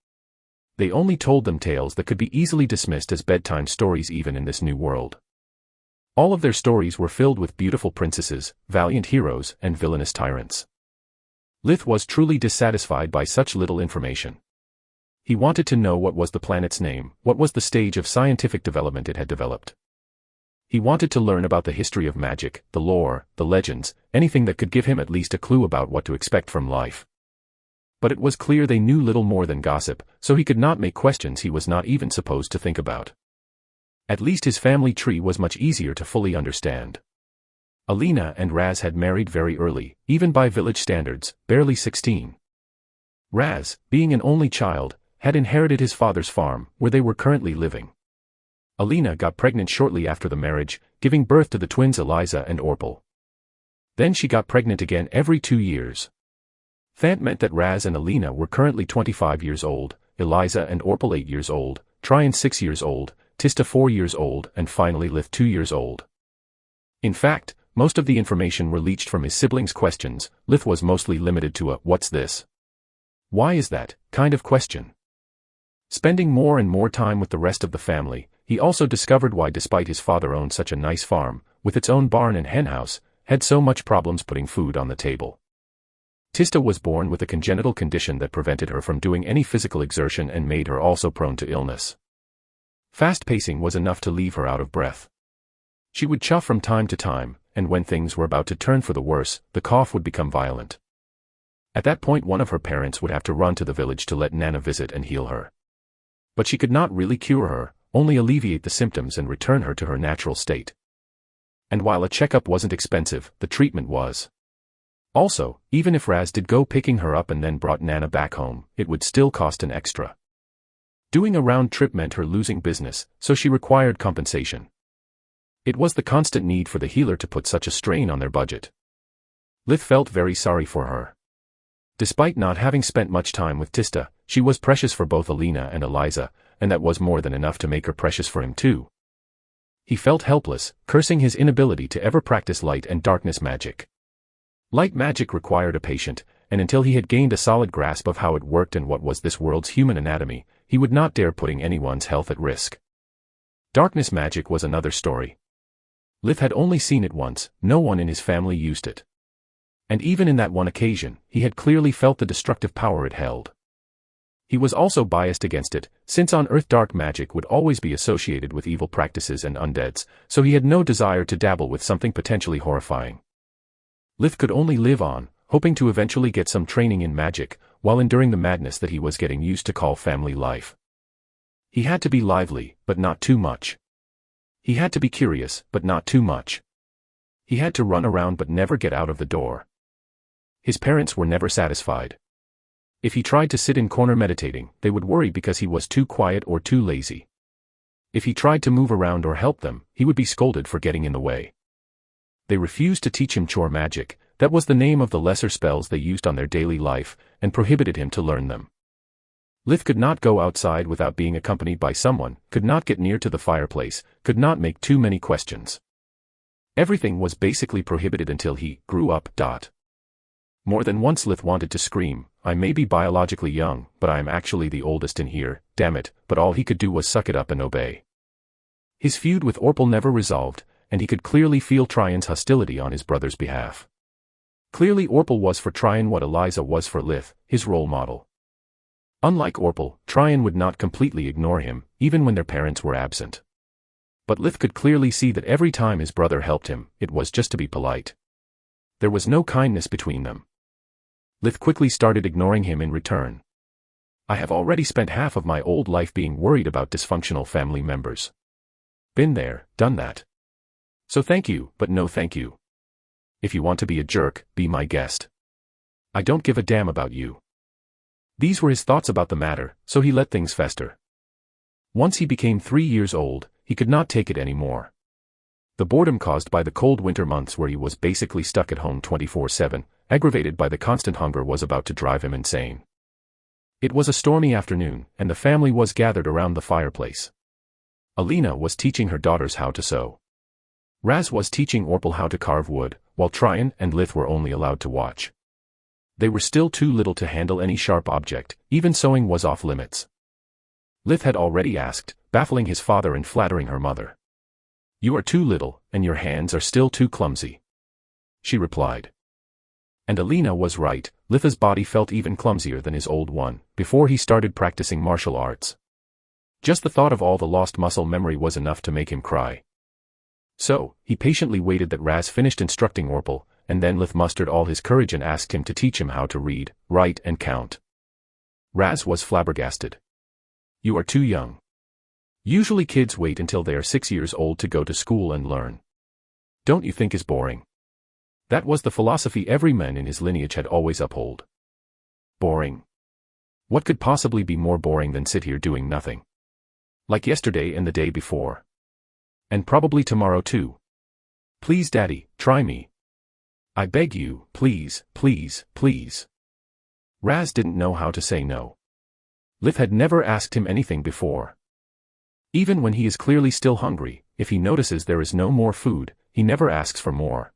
They only told them tales that could be easily dismissed as bedtime stories even in this new world. All of their stories were filled with beautiful princesses, valiant heroes, and villainous tyrants. Lith was truly dissatisfied by such little information. He wanted to know what was the planet's name, what was the stage of scientific development it had developed. He wanted to learn about the history of magic, the lore, the legends, anything that could give him at least a clue about what to expect from life. But it was clear they knew little more than gossip, so he could not make questions he was not even supposed to think about. At least his family tree was much easier to fully understand. Alina and Raz had married very early, even by village standards, barely 16. Raz, being an only child, had inherited his father's farm, where they were currently living. Alina got pregnant shortly after the marriage, giving birth to the twins Eliza and Orpel. Then she got pregnant again every 2 years. That meant that Raz and Alina were currently 25 years old, Eliza and Orpel 8 years old, Tryon 6 years old, Tista 4 years old, and finally Lith 2 years old. In fact, most of the information were leached from his siblings' questions. Lith was mostly limited to a "what's this? Why is that?" kind of question. Spending more and more time with the rest of the family, he also discovered why, despite his father owned such a nice farm, with its own barn and henhouse, had so much problems putting food on the table. Tista was born with a congenital condition that prevented her from doing any physical exertion and made her also prone to illness. Fast pacing was enough to leave her out of breath. She would cough from time to time, and when things were about to turn for the worse, the cough would become violent. At that point, one of her parents would have to run to the village to let Nana visit and heal her. But she could not really cure her, only alleviate the symptoms and return her to her natural state. And while a checkup wasn't expensive, the treatment was. Also, even if Raz did go picking her up and then brought Nana back home, it would still cost an extra. Doing a round trip meant her losing business, so she required compensation. It was the constant need for the healer to put such a strain on their budget. Lith felt very sorry for her. Despite not having spent much time with Tista, she was precious for both Alina and Eliza, and that was more than enough to make her precious for him too. He felt helpless, cursing his inability to ever practice light and darkness magic. Light magic required a patient, and until he had gained a solid grasp of how it worked and what was this world's human anatomy, he would not dare putting anyone's health at risk. Darkness magic was another story. Lith had only seen it once, no one in his family used it. And even in that one occasion, he had clearly felt the destructive power it held. He was also biased against it, since on Earth dark magic would always be associated with evil practices and undeads, so he had no desire to dabble with something potentially horrifying. Lith could only live on, hoping to eventually get some training in magic, while enduring the madness that he was getting used to call family life. He had to be lively, but not too much. He had to be curious, but not too much. He had to run around but never get out of the door. His parents were never satisfied. If he tried to sit in corner meditating, they would worry because he was too quiet or too lazy. If he tried to move around or help them, he would be scolded for getting in the way. They refused to teach him chore magic, that was the name of the lesser spells they used on their daily life, and prohibited him to learn them. Lith could not go outside without being accompanied by someone, could not get near to the fireplace, could not make too many questions. Everything was basically prohibited until he grew up. More than once Lith wanted to scream, "I may be biologically young, but I am actually the oldest in here, damn it," but all he could do was suck it up and obey. His feud with Orpel never resolved, and he could clearly feel Tryon's hostility on his brother's behalf. Clearly Orpel was for Tryon what Eliza was for Lith, his role model. Unlike Orpel, Tryon would not completely ignore him, even when their parents were absent. But Lith could clearly see that every time his brother helped him, it was just to be polite. There was no kindness between them. Lith quickly started ignoring him in return. "I have already spent half of my old life being worried about dysfunctional family members. Been there, done that. So thank you, but no thank you. If you want to be a jerk, be my guest. I don't give a damn about you." These were his thoughts about the matter, so he let things fester. Once he became 3 years old, he could not take it anymore. The boredom caused by the cold winter months where he was basically stuck at home 24/7, aggravated by the constant hunger, was about to drive him insane. It was a stormy afternoon, and the family was gathered around the fireplace. Alina was teaching her daughters how to sew. Raz was teaching Orpel how to carve wood, while Tryon and Lith were only allowed to watch. They were still too little to handle any sharp object, even sewing was off limits. Lith had already asked, baffling his father and flattering her mother. "You are too little, and your hands are still too clumsy," she replied. And Alina was right, Litha's body felt even clumsier than his old one, before he started practicing martial arts. Just the thought of all the lost muscle memory was enough to make him cry. So, he patiently waited that Raz finished instructing Orpel, and then Lith mustered all his courage and asked him to teach him how to read, write and count. Raz was flabbergasted. "You are too young. Usually kids wait until they are 6 years old to go to school and learn. Don't you think it's boring?" That was the philosophy every man in his lineage had always upheld. Boring. What could possibly be more boring than sit here doing nothing? Like yesterday and the day before. And probably tomorrow too. Please, Daddy, try me. I beg you, please, please, please. Raz didn't know how to say no. Lith had never asked him anything before. Even when he is clearly still hungry, if he notices there is no more food, he never asks for more.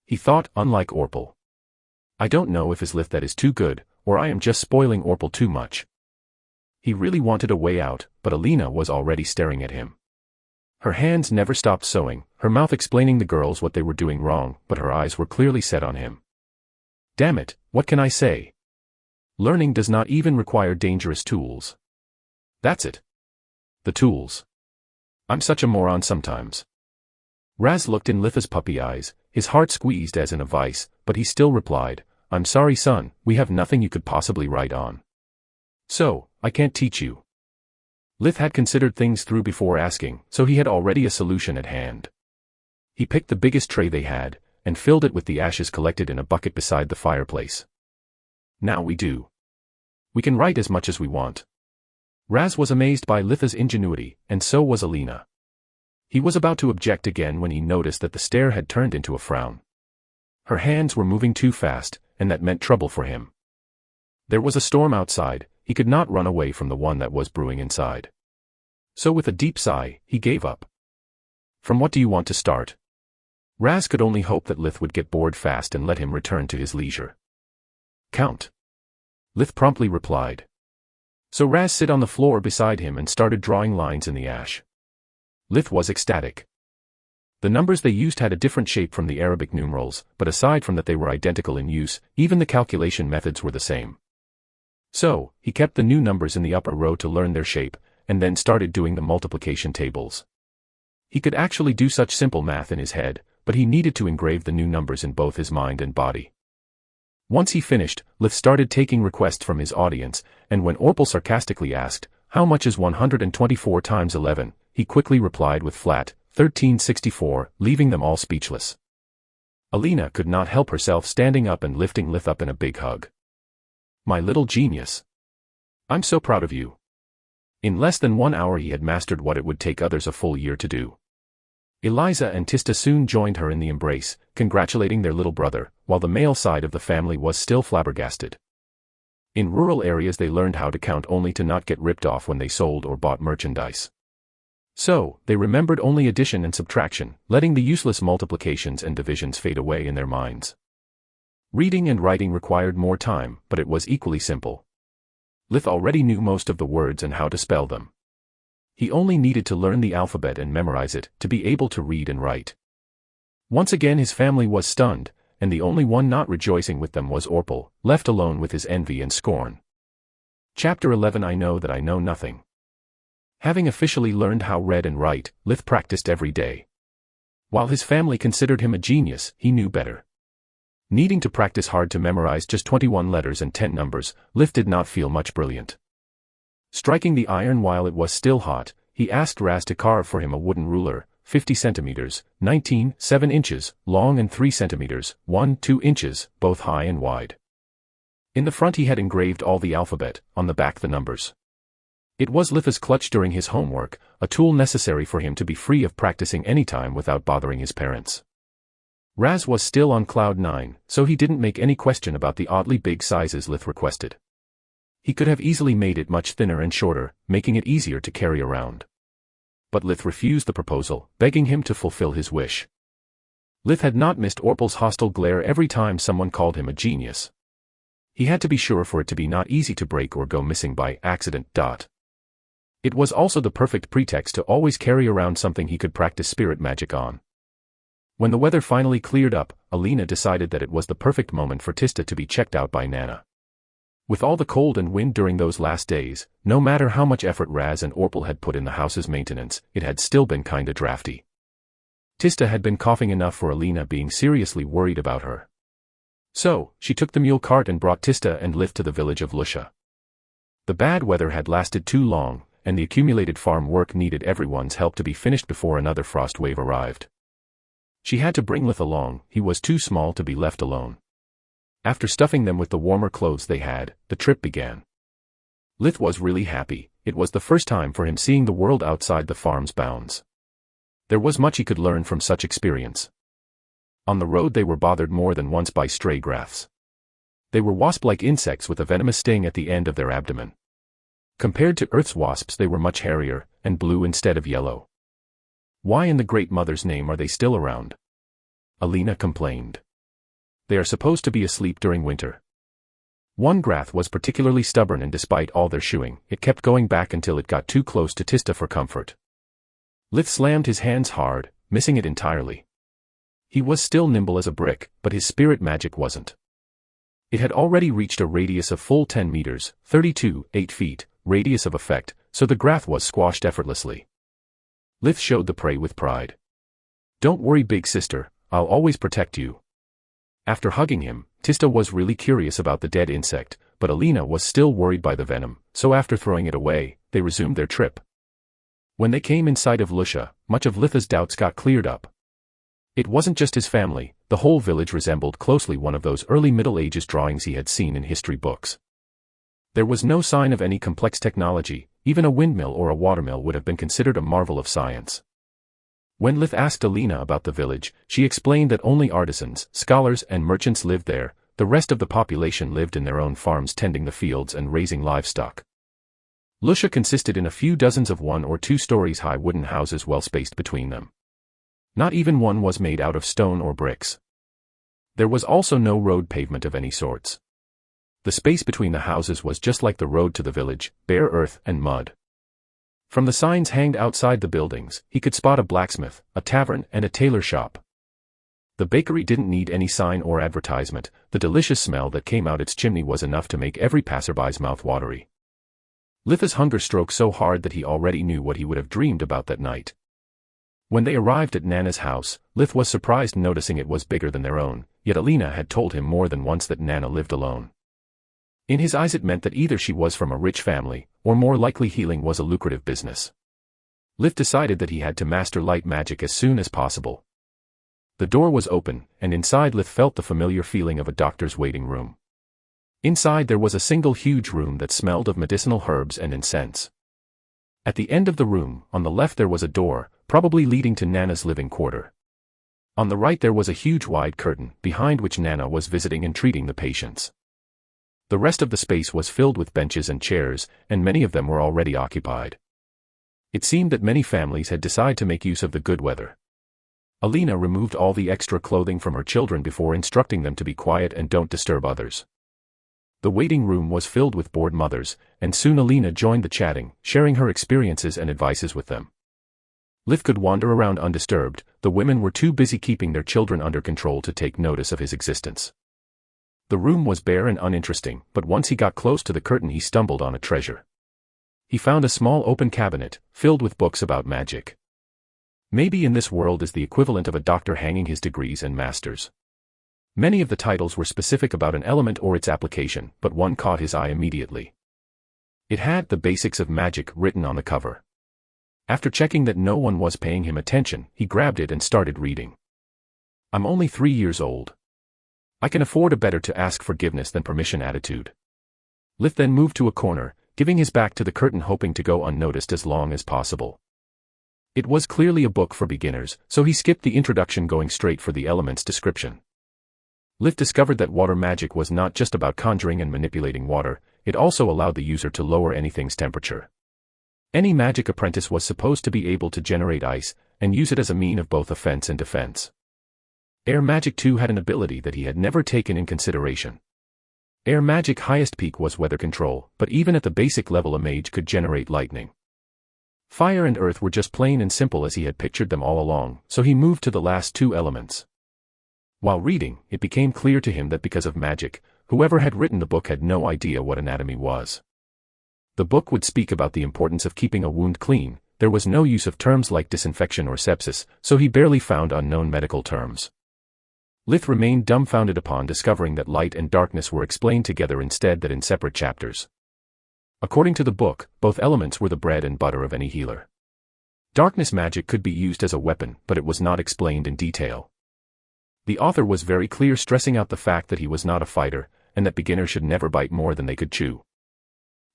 He thought, unlike Orpal. I don't know if his Lith that is too good, or I am just spoiling Orpal too much. He really wanted a way out, but Alina was already staring at him. Her hands never stopped sewing, her mouth explaining the girls what they were doing wrong, but her eyes were clearly set on him. Damn it, what can I say? Learning does not even require dangerous tools. That's it. The tools. I'm such a moron sometimes. Raz looked in Litha's puppy eyes, his heart squeezed as in a vice, but he still replied, I'm sorry son, we have nothing you could possibly write on. So, I can't teach you. Lith had considered things through before asking, so he had already a solution at hand. He picked the biggest tray they had, and filled it with the ashes collected in a bucket beside the fireplace. Now we do. We can write as much as we want. Raz was amazed by Litha's ingenuity, and so was Alina. He was about to object again when he noticed that the stare had turned into a frown. Her hands were moving too fast, and that meant trouble for him. There was a storm outside, he could not run away from the one that was brewing inside. So with a deep sigh, he gave up. From what do you want to start? Raz could only hope that Lith would get bored fast and let him return to his leisure. Count. Lith promptly replied. So Raz sat on the floor beside him and started drawing lines in the ash. Lith was ecstatic. The numbers they used had a different shape from the Arabic numerals, but aside from that they were identical in use, even the calculation methods were the same. So, he kept the new numbers in the upper row to learn their shape, and then started doing the multiplication tables. He could actually do such simple math in his head, but he needed to engrave the new numbers in both his mind and body. Once he finished, Lith started taking requests from his audience, and when Orpal sarcastically asked, how much is 124 times 11, he quickly replied with flat, 1364, leaving them all speechless. Alina could not help herself standing up and lifting Lith up in a big hug. My little genius. I'm so proud of you. In less than 1 hour he had mastered what it would take others a full year to do. Eliza and Tista soon joined her in the embrace, congratulating their little brother, while the male side of the family was still flabbergasted. In rural areas they learned how to count only to not get ripped off when they sold or bought merchandise. So, they remembered only addition and subtraction, letting the useless multiplications and divisions fade away in their minds. Reading and writing required more time, but it was equally simple. Lith already knew most of the words and how to spell them. He only needed to learn the alphabet and memorize it, to be able to read and write. Once again his family was stunned, and the only one not rejoicing with them was Orpal, left alone with his envy and scorn. Chapter 11 I know that I know nothing. Having officially learned how to read and write, Lith practiced every day. While his family considered him a genius, he knew better. Needing to practice hard to memorize just 21 letters and 10 numbers, Lith did not feel much brilliant. Striking the iron while it was still hot, he asked Raz to carve for him a wooden ruler, 50 centimeters, 7 inches, long and 3 centimeters, 2 inches, both high and wide. In the front he had engraved all the alphabet, on the back the numbers. It was Litha's clutch during his homework, a tool necessary for him to be free of practicing anytime without bothering his parents. Raz was still on cloud 9, so he didn't make any question about the oddly big sizes Lith requested. He could have easily made it much thinner and shorter, making it easier to carry around. But Lith refused the proposal, begging him to fulfill his wish. Lith had not missed Orpal's hostile glare every time someone called him a genius. He had to be sure for it to be not easy to break or go missing by accident. It was also the perfect pretext to always carry around something he could practice spirit magic on. When the weather finally cleared up, Alina decided that it was the perfect moment for Tista to be checked out by Nana. With all the cold and wind during those last days, no matter how much effort Raz and Orpal had put in the house's maintenance, it had still been kinda drafty. Tista had been coughing enough for Alina being seriously worried about her. So, she took the mule cart and brought Tista and Lith to the village of Lusha. The bad weather had lasted too long, and the accumulated farm work needed everyone's help to be finished before another frost wave arrived. She had to bring Lith along, he was too small to be left alone. After stuffing them with the warmer clothes they had, the trip began. Lith was really happy. It was the first time for him seeing the world outside the farm's bounds. There was much he could learn from such experience. On the road they were bothered more than once by stray graths. They were wasp-like insects with a venomous sting at the end of their abdomen. Compared to Earth's wasps they were much hairier, and blue instead of yellow. Why in the Great Mother's name are they still around? Alina complained. They are supposed to be asleep during winter. One grath was particularly stubborn, and despite all their shooing, it kept going back until it got too close to Tista for comfort. Lith slammed his hands hard, missing it entirely. He was still nimble as a brick, but his spirit magic wasn't. It had already reached a radius of full 10 meters, 8 feet, radius of effect, so the grath was squashed effortlessly. Lith showed the prey with pride. "Don't worry, big sister, I'll always protect you." After hugging him, Tista was really curious about the dead insect, but Alina was still worried by the venom, so after throwing it away, they resumed their trip. When they came in sight of Lusha, much of Litha's doubts got cleared up. It wasn't just his family, the whole village resembled closely one of those early Middle Ages drawings he had seen in history books. There was no sign of any complex technology, even a windmill or a watermill would have been considered a marvel of science. When Lith asked Alina about the village, she explained that only artisans, scholars and merchants lived there, the rest of the population lived in their own farms tending the fields and raising livestock. Lusha consisted in a few dozens of 1 or 2 stories high wooden houses well spaced between them. Not even one was made out of stone or bricks. There was also no road pavement of any sorts. The space between the houses was just like the road to the village, bare earth and mud. From the signs hanged outside the buildings, he could spot a blacksmith, a tavern and a tailor shop. The bakery didn't need any sign or advertisement, the delicious smell that came out its chimney was enough to make every passerby's mouth watery. Litha's hunger stroked so hard that he already knew what he would have dreamed about that night. When they arrived at Nana's house, Lith was surprised noticing it was bigger than their own, yet Alina had told him more than once that Nana lived alone. In his eyes it meant that either she was from a rich family, or more likely healing was a lucrative business. Lith decided that he had to master light magic as soon as possible. The door was open, and inside Lith felt the familiar feeling of a doctor's waiting room. Inside there was a single huge room that smelled of medicinal herbs and incense. At the end of the room, on the left there was a door, probably leading to Nana's living quarter. On the right there was a huge wide curtain, behind which Nana was visiting and treating the patients. The rest of the space was filled with benches and chairs, and many of them were already occupied. It seemed that many families had decided to make use of the good weather. Alina removed all the extra clothing from her children before instructing them to be quiet and don't disturb others. The waiting room was filled with bored mothers, and soon Alina joined the chatting, sharing her experiences and advices with them. Lith could wander around undisturbed, the women were too busy keeping their children under control to take notice of his existence. The room was bare and uninteresting, but once he got close to the curtain he stumbled on a treasure. He found a small open cabinet, filled with books about magic. Maybe in this world is the equivalent of a doctor hanging his degrees and masters. Many of the titles were specific about an element or its application, but one caught his eye immediately. It had The Basics of Magic written on the cover. After checking that no one was paying him attention, he grabbed it and started reading. "I'm only 3 years old. I can afford a better to ask forgiveness than permission attitude." Lith then moved to a corner, giving his back to the curtain hoping to go unnoticed as long as possible. It was clearly a book for beginners, so he skipped the introduction going straight for the elements description. Lith discovered that water magic was not just about conjuring and manipulating water, it also allowed the user to lower anything's temperature. Any magic apprentice was supposed to be able to generate ice, and use it as a mean of both offense and defense. Air magic too had an ability that he had never taken in consideration. Air magic highest peak was weather control, but even at the basic level a mage could generate lightning. Fire and earth were just plain and simple as he had pictured them all along, so he moved to the last 2 elements. While reading, it became clear to him that because of magic, whoever had written the book had no idea what anatomy was. The book would speak about the importance of keeping a wound clean, there was no use of terms like disinfection or sepsis, so he barely found unknown medical terms. Lith remained dumbfounded upon discovering that light and darkness were explained together instead that in separate chapters. According to the book, both elements were the bread and butter of any healer. Darkness magic could be used as a weapon, but it was not explained in detail. The author was very clear, stressing out the fact that he was not a fighter, and that beginners should never bite more than they could chew.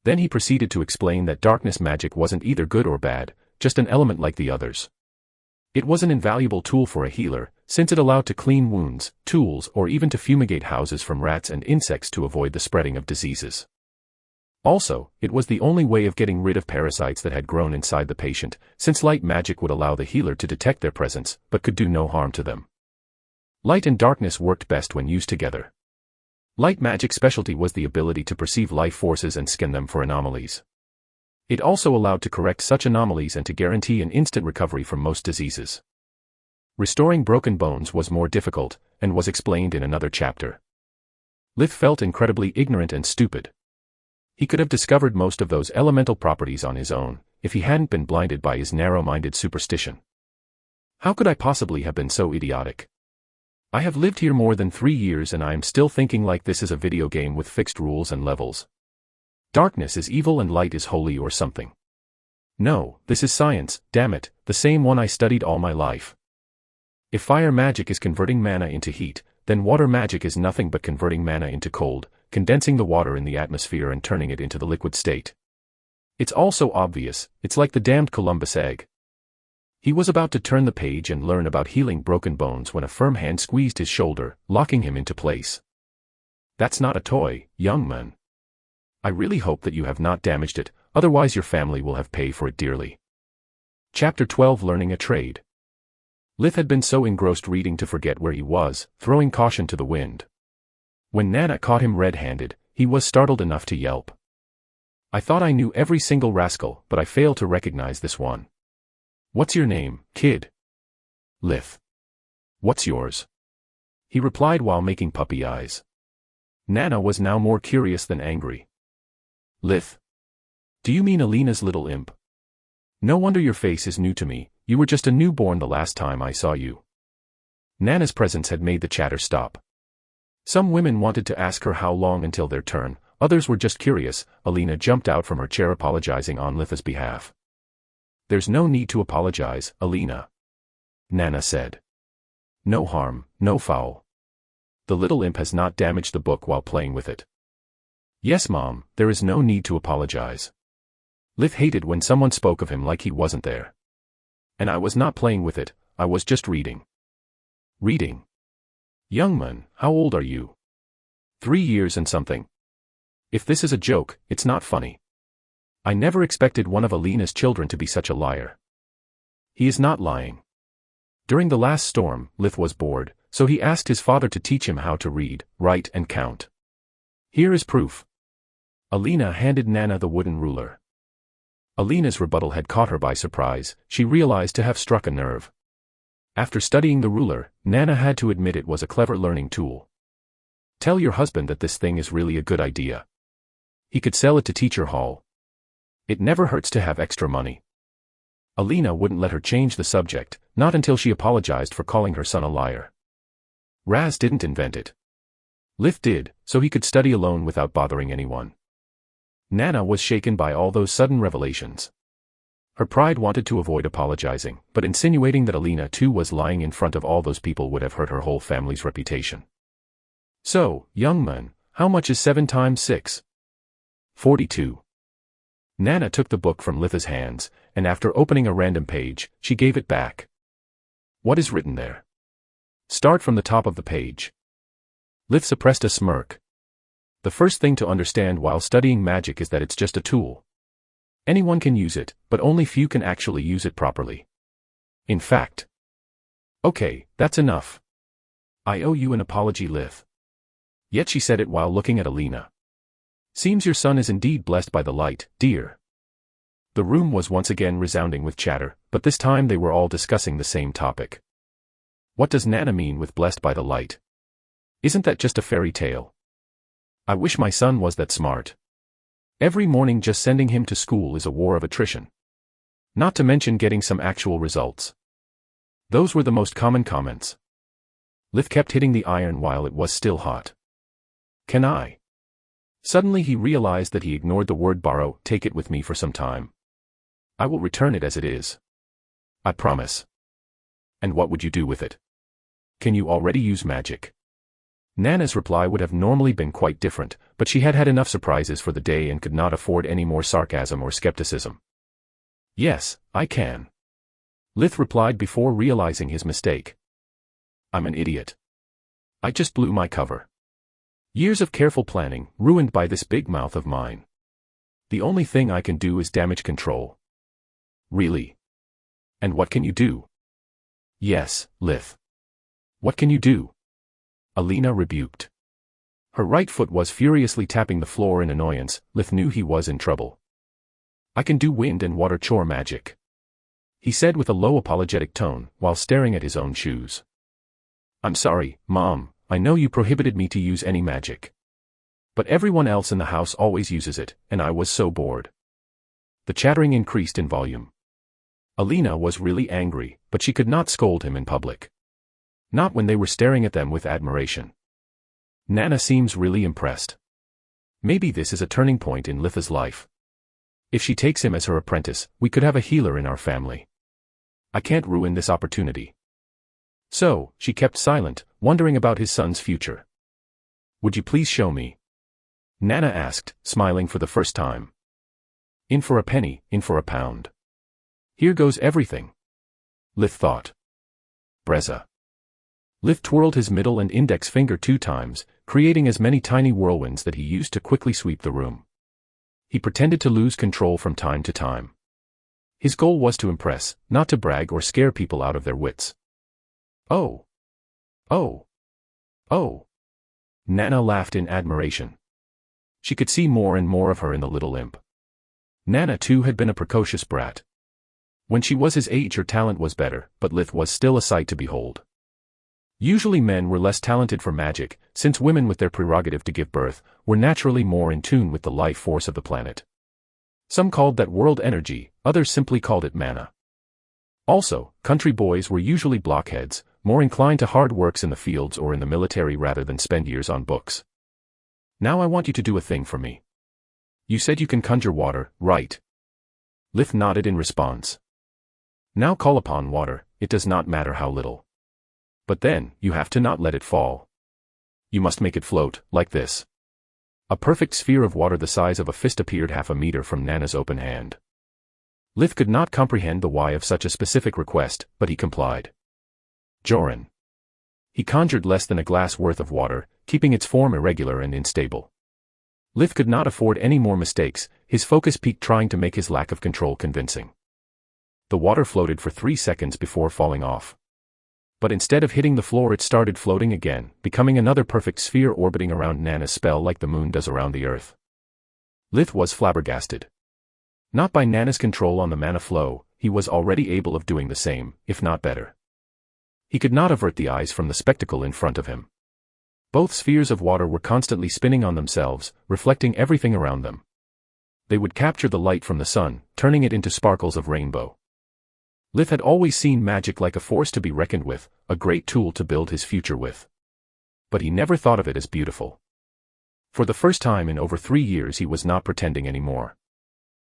Then he proceeded to explain that darkness magic wasn't either good or bad, just an element like the others. It was an invaluable tool for a healer, since it allowed to clean wounds, tools, or even to fumigate houses from rats and insects to avoid the spreading of diseases. Also, it was the only way of getting rid of parasites that had grown inside the patient, since light magic would allow the healer to detect their presence, but could do no harm to them. Light and darkness worked best when used together. Light magic's specialty was the ability to perceive life forces and scan them for anomalies. It also allowed to correct such anomalies and to guarantee an instant recovery from most diseases. Restoring broken bones was more difficult, and was explained in another chapter. Lith felt incredibly ignorant and stupid. He could have discovered most of those elemental properties on his own, if he hadn't been blinded by his narrow-minded superstition. How could I possibly have been so idiotic? I have lived here more than 3 years and I am still thinking like this is a video game with fixed rules and levels. Darkness is evil and light is holy or something. No, this is science, damn it, the same one I studied all my life. If fire magic is converting mana into heat, then water magic is nothing but converting mana into cold, condensing the water in the atmosphere and turning it into the liquid state. It's all so obvious, it's like the damned Columbus egg. He was about to turn the page and learn about healing broken bones when a firm hand squeezed his shoulder, locking him into place. That's not a toy, young man. I really hope that you have not damaged it, otherwise your family will have paid for it dearly. Chapter 12, Learning a Trade. Lith had been so engrossed reading to forget where he was, throwing caution to the wind. When Nana caught him red-handed, he was startled enough to yelp. I thought I knew every single rascal, but I failed to recognize this one. What's your name, kid? Lith. What's yours? He replied while making puppy eyes. Nana was now more curious than angry. Lith. Do you mean Alina's little imp? No wonder your face is new to me, you were just a newborn the last time I saw you. Nana's presence had made the chatter stop. Some women wanted to ask her how long until their turn, others were just curious. Alina jumped out from her chair apologizing on Litha's behalf. There's no need to apologize, Alina. Nana said. No harm, no foul. The little imp has not damaged the book while playing with it. Yes, Mom, there is no need to apologize. Lith hated when someone spoke of him like he wasn't there. And I was not playing with it, I was just reading. Reading? Young man, how old are you? 3 years and something. If this is a joke, it's not funny. I never expected one of Alina's children to be such a liar. He is not lying. During the last storm, Lith was bored, so he asked his father to teach him how to read, write and count. Here is proof. Alina handed Nana the wooden ruler. Alina's rebuttal had caught her by surprise, she realized to have struck a nerve. After studying the ruler, Nana had to admit it was a clever learning tool. Tell your husband that this thing is really a good idea. He could sell it to Teacher Hall. It never hurts to have extra money. Alina wouldn't let her change the subject, not until she apologized for calling her son a liar. Raz didn't invent it. Lith did, so he could study alone without bothering anyone. Nana was shaken by all those sudden revelations. Her pride wanted to avoid apologizing, but insinuating that Alina too was lying in front of all those people would have hurt her whole family's reputation. So, young man, how much is 7 times 6? 42. Nana took the book from Litha's hands, and after opening a random page, she gave it back. What is written there? Start from the top of the page. Lith suppressed a smirk. The first thing to understand while studying magic is that it's just a tool. Anyone can use it, but only few can actually use it properly. In fact. Okay, that's enough. I owe you an apology, Lith. Yet she said it while looking at Alina. Seems your son is indeed blessed by the light, dear. The room was once again resounding with chatter, but this time they were all discussing the same topic. What does Nana mean with blessed by the light? Isn't that just a fairy tale? I wish my son was that smart. Every morning just sending him to school is a war of attrition. Not to mention getting some actual results. Those were the most common comments. Lith kept hitting the iron while it was still hot. Can I? Suddenly he realized that he ignored the word borrow, take it with me for some time. I will return it as it is. I promise. And what would you do with it? Can you already use magic? Nana's reply would have normally been quite different, but she had had enough surprises for the day and could not afford any more sarcasm or skepticism. Yes, I can. Lith replied before realizing his mistake. I'm an idiot. I just blew my cover. Years of careful planning, ruined by this big mouth of mine. The only thing I can do is damage control. Really? And what can you do? Yes, Lith. What can you do? Alina rebuked. Her right foot was furiously tapping the floor in annoyance. Lith knew he was in trouble. I can do wind and water chore magic, he said with a low apologetic tone, while staring at his own shoes. I'm sorry, Mom, I know you prohibited me to use any magic. But everyone else in the house always uses it, and I was so bored. The chattering increased in volume. Alina was really angry, but she could not scold him in public. Not when they were staring at them with admiration. Nana seems really impressed. Maybe this is a turning point in Litha's life. If she takes him as her apprentice, we could have a healer in our family. I can't ruin this opportunity. So, she kept silent, wondering about his son's future. Would you please show me? Nana asked, smiling for the first time. In for a penny, in for a pound. Here goes everything. Lith thought. Breza. Lith twirled his middle and index finger 2 times, creating as many tiny whirlwinds that he used to quickly sweep the room. He pretended to lose control from time to time. His goal was to impress, not to brag or scare people out of their wits. Oh. Oh. Oh. Nana laughed in admiration. She could see more and more of her in the little imp. Nana too had been a precocious brat. When she was his age her talent was better, but Lith was still a sight to behold. Usually men were less talented for magic, since women with their prerogative to give birth, were naturally more in tune with the life force of the planet. Some called that world energy, others simply called it mana. Also, country boys were usually blockheads, more inclined to hard works in the fields or in the military rather than spend years on books. Now I want you to do a thing for me. You said you can conjure water, right? Lith nodded in response. Now call upon water, it does not matter how little. But then, you have to not let it fall. You must make it float, like this. A perfect sphere of water the size of a fist appeared half a meter from Nana's open hand. Lith could not comprehend the why of such a specific request, but he complied. Joran. He conjured less than a glass worth of water, keeping its form irregular and unstable. Lith could not afford any more mistakes, his focus peaked trying to make his lack of control convincing. The water floated for 3 seconds before falling off. But instead of hitting the floor it started floating again, becoming another perfect sphere orbiting around Nana's spell like the moon does around the earth. Lith was flabbergasted. Not by Nana's control on the mana flow, he was already able of doing the same, if not better. He could not avert the eyes from the spectacle in front of him. Both spheres of water were constantly spinning on themselves, reflecting everything around them. They would capture the light from the sun, turning it into sparkles of rainbow. Lith had always seen magic like a force to be reckoned with, a great tool to build his future with. But he never thought of it as beautiful. For the first time in over 3 years he was not pretending anymore.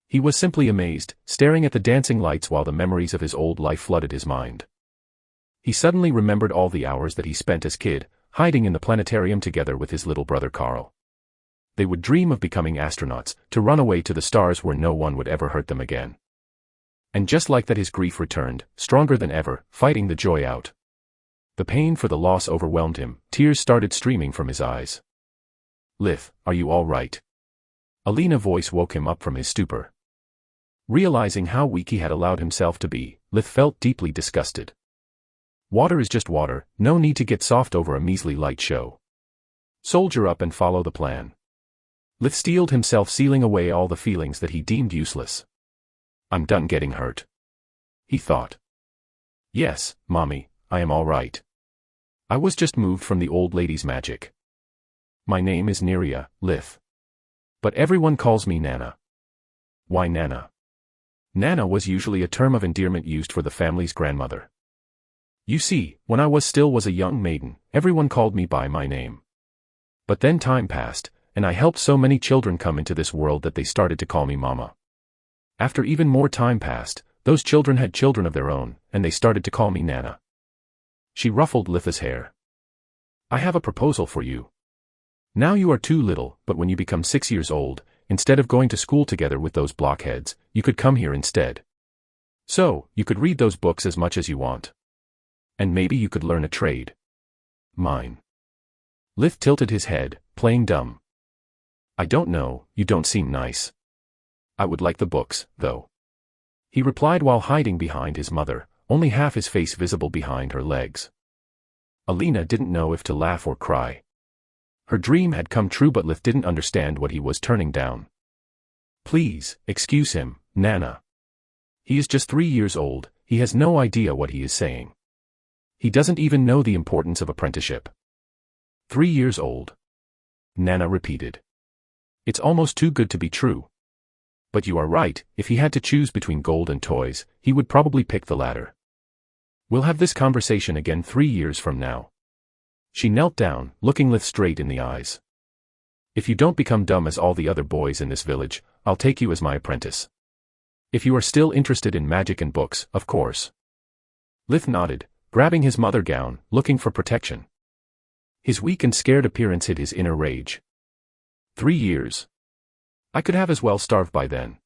He was simply amazed, staring at the dancing lights while the memories of his old life flooded his mind. He suddenly remembered all the hours that he spent as kid, hiding in the planetarium together with his little brother Carl. They would dream of becoming astronauts, to run away to the stars where no one would ever hurt them again. And just like that his grief returned, stronger than ever, fighting the joy out. The pain for the loss overwhelmed him, tears started streaming from his eyes. Lith, are you all right? Alina's voice woke him up from his stupor. Realizing how weak he had allowed himself to be, Lith felt deeply disgusted. Water is just water, no need to get soft over a measly light show. Soldier up and follow the plan. Lith steeled himself, sealing away all the feelings that he deemed useless. I'm done getting hurt, he thought. Yes, Mommy, I am all right. I was just moved from the old lady's magic. My name is Neria, Lith. But everyone calls me Nana. Why Nana? Nana was usually a term of endearment used for the family's grandmother. You see, when I was a young maiden, everyone called me by my name. But then time passed, and I helped so many children come into this world that they started to call me Mama. After even more time passed, those children had children of their own, and they started to call me Nana. She ruffled Litha's hair. I have a proposal for you. Now you are too little, but when you become 6 years old, instead of going to school together with those blockheads, you could come here instead. So, you could read those books as much as you want. And maybe you could learn a trade. Mine. Lith tilted his head, playing dumb. I don't know, you don't seem nice. I would like the books, though. He replied while hiding behind his mother, only half his face visible behind her legs. Alina didn't know if to laugh or cry. Her dream had come true, but Lith didn't understand what he was turning down. Please, excuse him, Nana. He is just 3 years old, he has no idea what he is saying. He doesn't even know the importance of apprenticeship. 3 years old. Nana repeated. It's almost too good to be true. But you are right, if he had to choose between gold and toys, he would probably pick the latter. We'll have this conversation again 3 years from now. She knelt down, looking Lith straight in the eyes. If you don't become dumb as all the other boys in this village, I'll take you as my apprentice. If you are still interested in magic and books, of course. Lith nodded, grabbing his mother gown, looking for protection. His weak and scared appearance hid his inner rage. 3 years. I could have as well starved by then.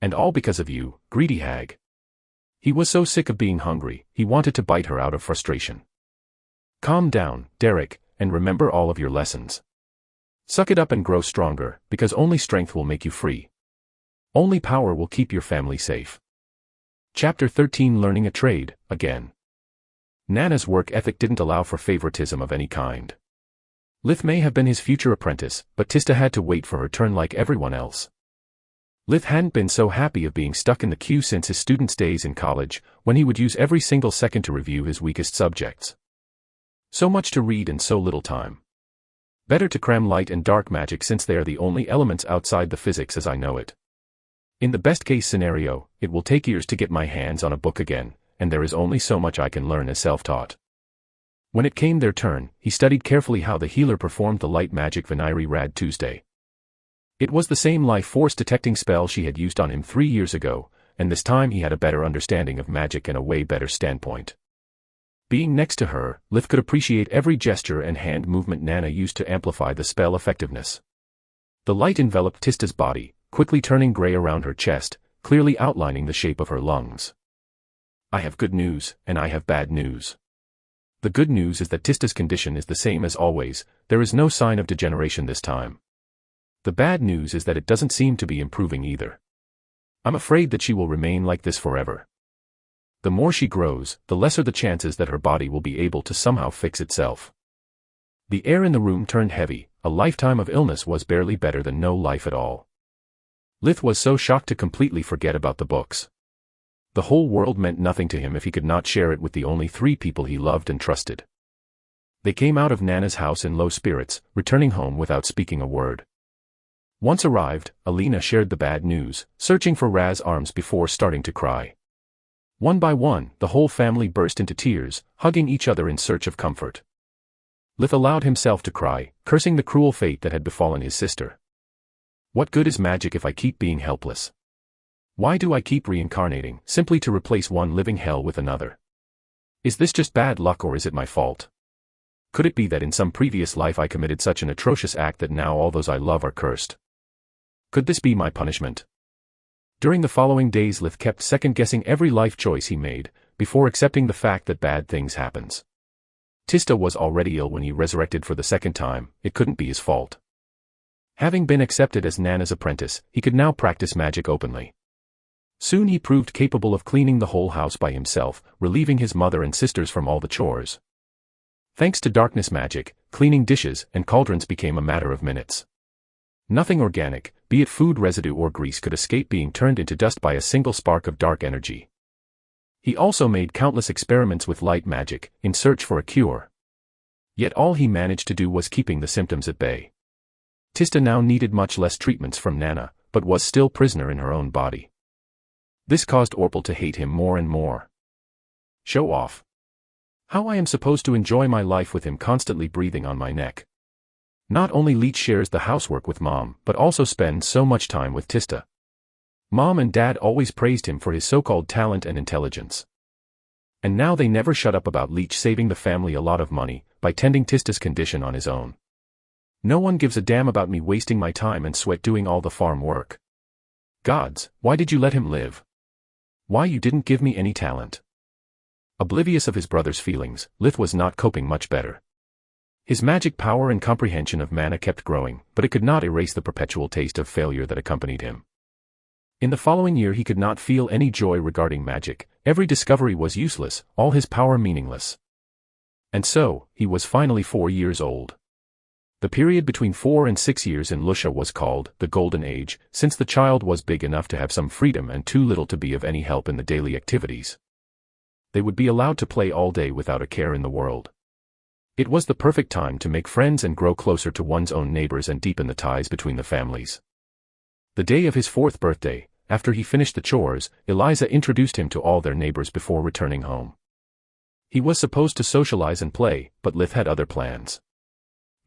And all because of you, greedy hag. He was so sick of being hungry, he wanted to bite her out of frustration. Calm down, Derek, and remember all of your lessons. Suck it up and grow stronger, because only strength will make you free. Only power will keep your family safe. Chapter 13 Learning a Trade, again. Nana's work ethic didn't allow for favoritism of any kind. Lith may have been his future apprentice, but Tista had to wait for her turn like everyone else. Lith hadn't been so happy of being stuck in the queue since his student's days in college, when he would use every single second to review his weakest subjects. So much to read and so little time. Better to cram light and dark magic since they are the only elements outside the physics as I know it. In the best-case scenario, it will take years to get my hands on a book again, and there is only so much I can learn as self-taught. When it came their turn, he studied carefully how the healer performed the light magic Viniri Rad Tuesday. It was the same life force detecting spell she had used on him 3 years ago, and this time he had a better understanding of magic and a way better standpoint. Being next to her, Lith could appreciate every gesture and hand movement Nana used to amplify the spell effectiveness. The light enveloped Tista's body, quickly turning gray around her chest, clearly outlining the shape of her lungs. I have good news, and I have bad news. The good news is that Tista's condition is the same as always, there is no sign of degeneration this time. The bad news is that it doesn't seem to be improving either. I'm afraid that she will remain like this forever. The more she grows, the lesser the chances that her body will be able to somehow fix itself. The air in the room turned heavy, a lifetime of illness was barely better than no life at all. Lith was so shocked to completely forget about the books. The whole world meant nothing to him if he could not share it with the only 3 people he loved and trusted. They came out of Nana's house in low spirits, returning home without speaking a word. Once arrived, Alina shared the bad news, searching for Raz's arms before starting to cry. One by one, the whole family burst into tears, hugging each other in search of comfort. Lith allowed himself to cry, cursing the cruel fate that had befallen his sister. What good is magic if I keep being helpless? Why do I keep reincarnating, simply to replace one living hell with another? Is this just bad luck or is it my fault? Could it be that in some previous life I committed such an atrocious act that now all those I love are cursed? Could this be my punishment? During the following days Lith kept second-guessing every life choice he made, before accepting the fact that bad things happens. Tista was already ill when he resurrected for the second time, it couldn't be his fault. Having been accepted as Nana's apprentice, he could now practice magic openly. Soon he proved capable of cleaning the whole house by himself, relieving his mother and sisters from all the chores. Thanks to darkness magic, cleaning dishes and cauldrons became a matter of minutes. Nothing organic, be it food residue or grease, could escape being turned into dust by a single spark of dark energy. He also made countless experiments with light magic, in search for a cure. Yet all he managed to do was keeping the symptoms at bay. Tista now needed much less treatments from Nana, but was still prisoner in her own body. This caused Orpal to hate him more and more. Show off. How I am supposed to enjoy my life with him constantly breathing on my neck. Not only Leech shares the housework with Mom, but also spends so much time with Tista. Mom and Dad always praised him for his so-called talent and intelligence. And now they never shut up about Leech saving the family a lot of money by tending Tista's condition on his own. No one gives a damn about me wasting my time and sweat doing all the farm work. Gods, why did you let him live? Why you didn't give me any talent? Oblivious of his brother's feelings, Lith was not coping much better. His magic power and comprehension of mana kept growing, but it could not erase the perpetual taste of failure that accompanied him. In the following year he could not feel any joy regarding magic, every discovery was useless, all his power meaningless. And so, he was finally 4 years old. The period between 4 and 6 years in Lusha was called the Golden Age, since the child was big enough to have some freedom and too little to be of any help in the daily activities. They would be allowed to play all day without a care in the world. It was the perfect time to make friends and grow closer to one's own neighbors and deepen the ties between the families. The day of his 4th birthday, after he finished the chores, Eliza introduced him to all their neighbors before returning home. He was supposed to socialize and play, but Lith had other plans.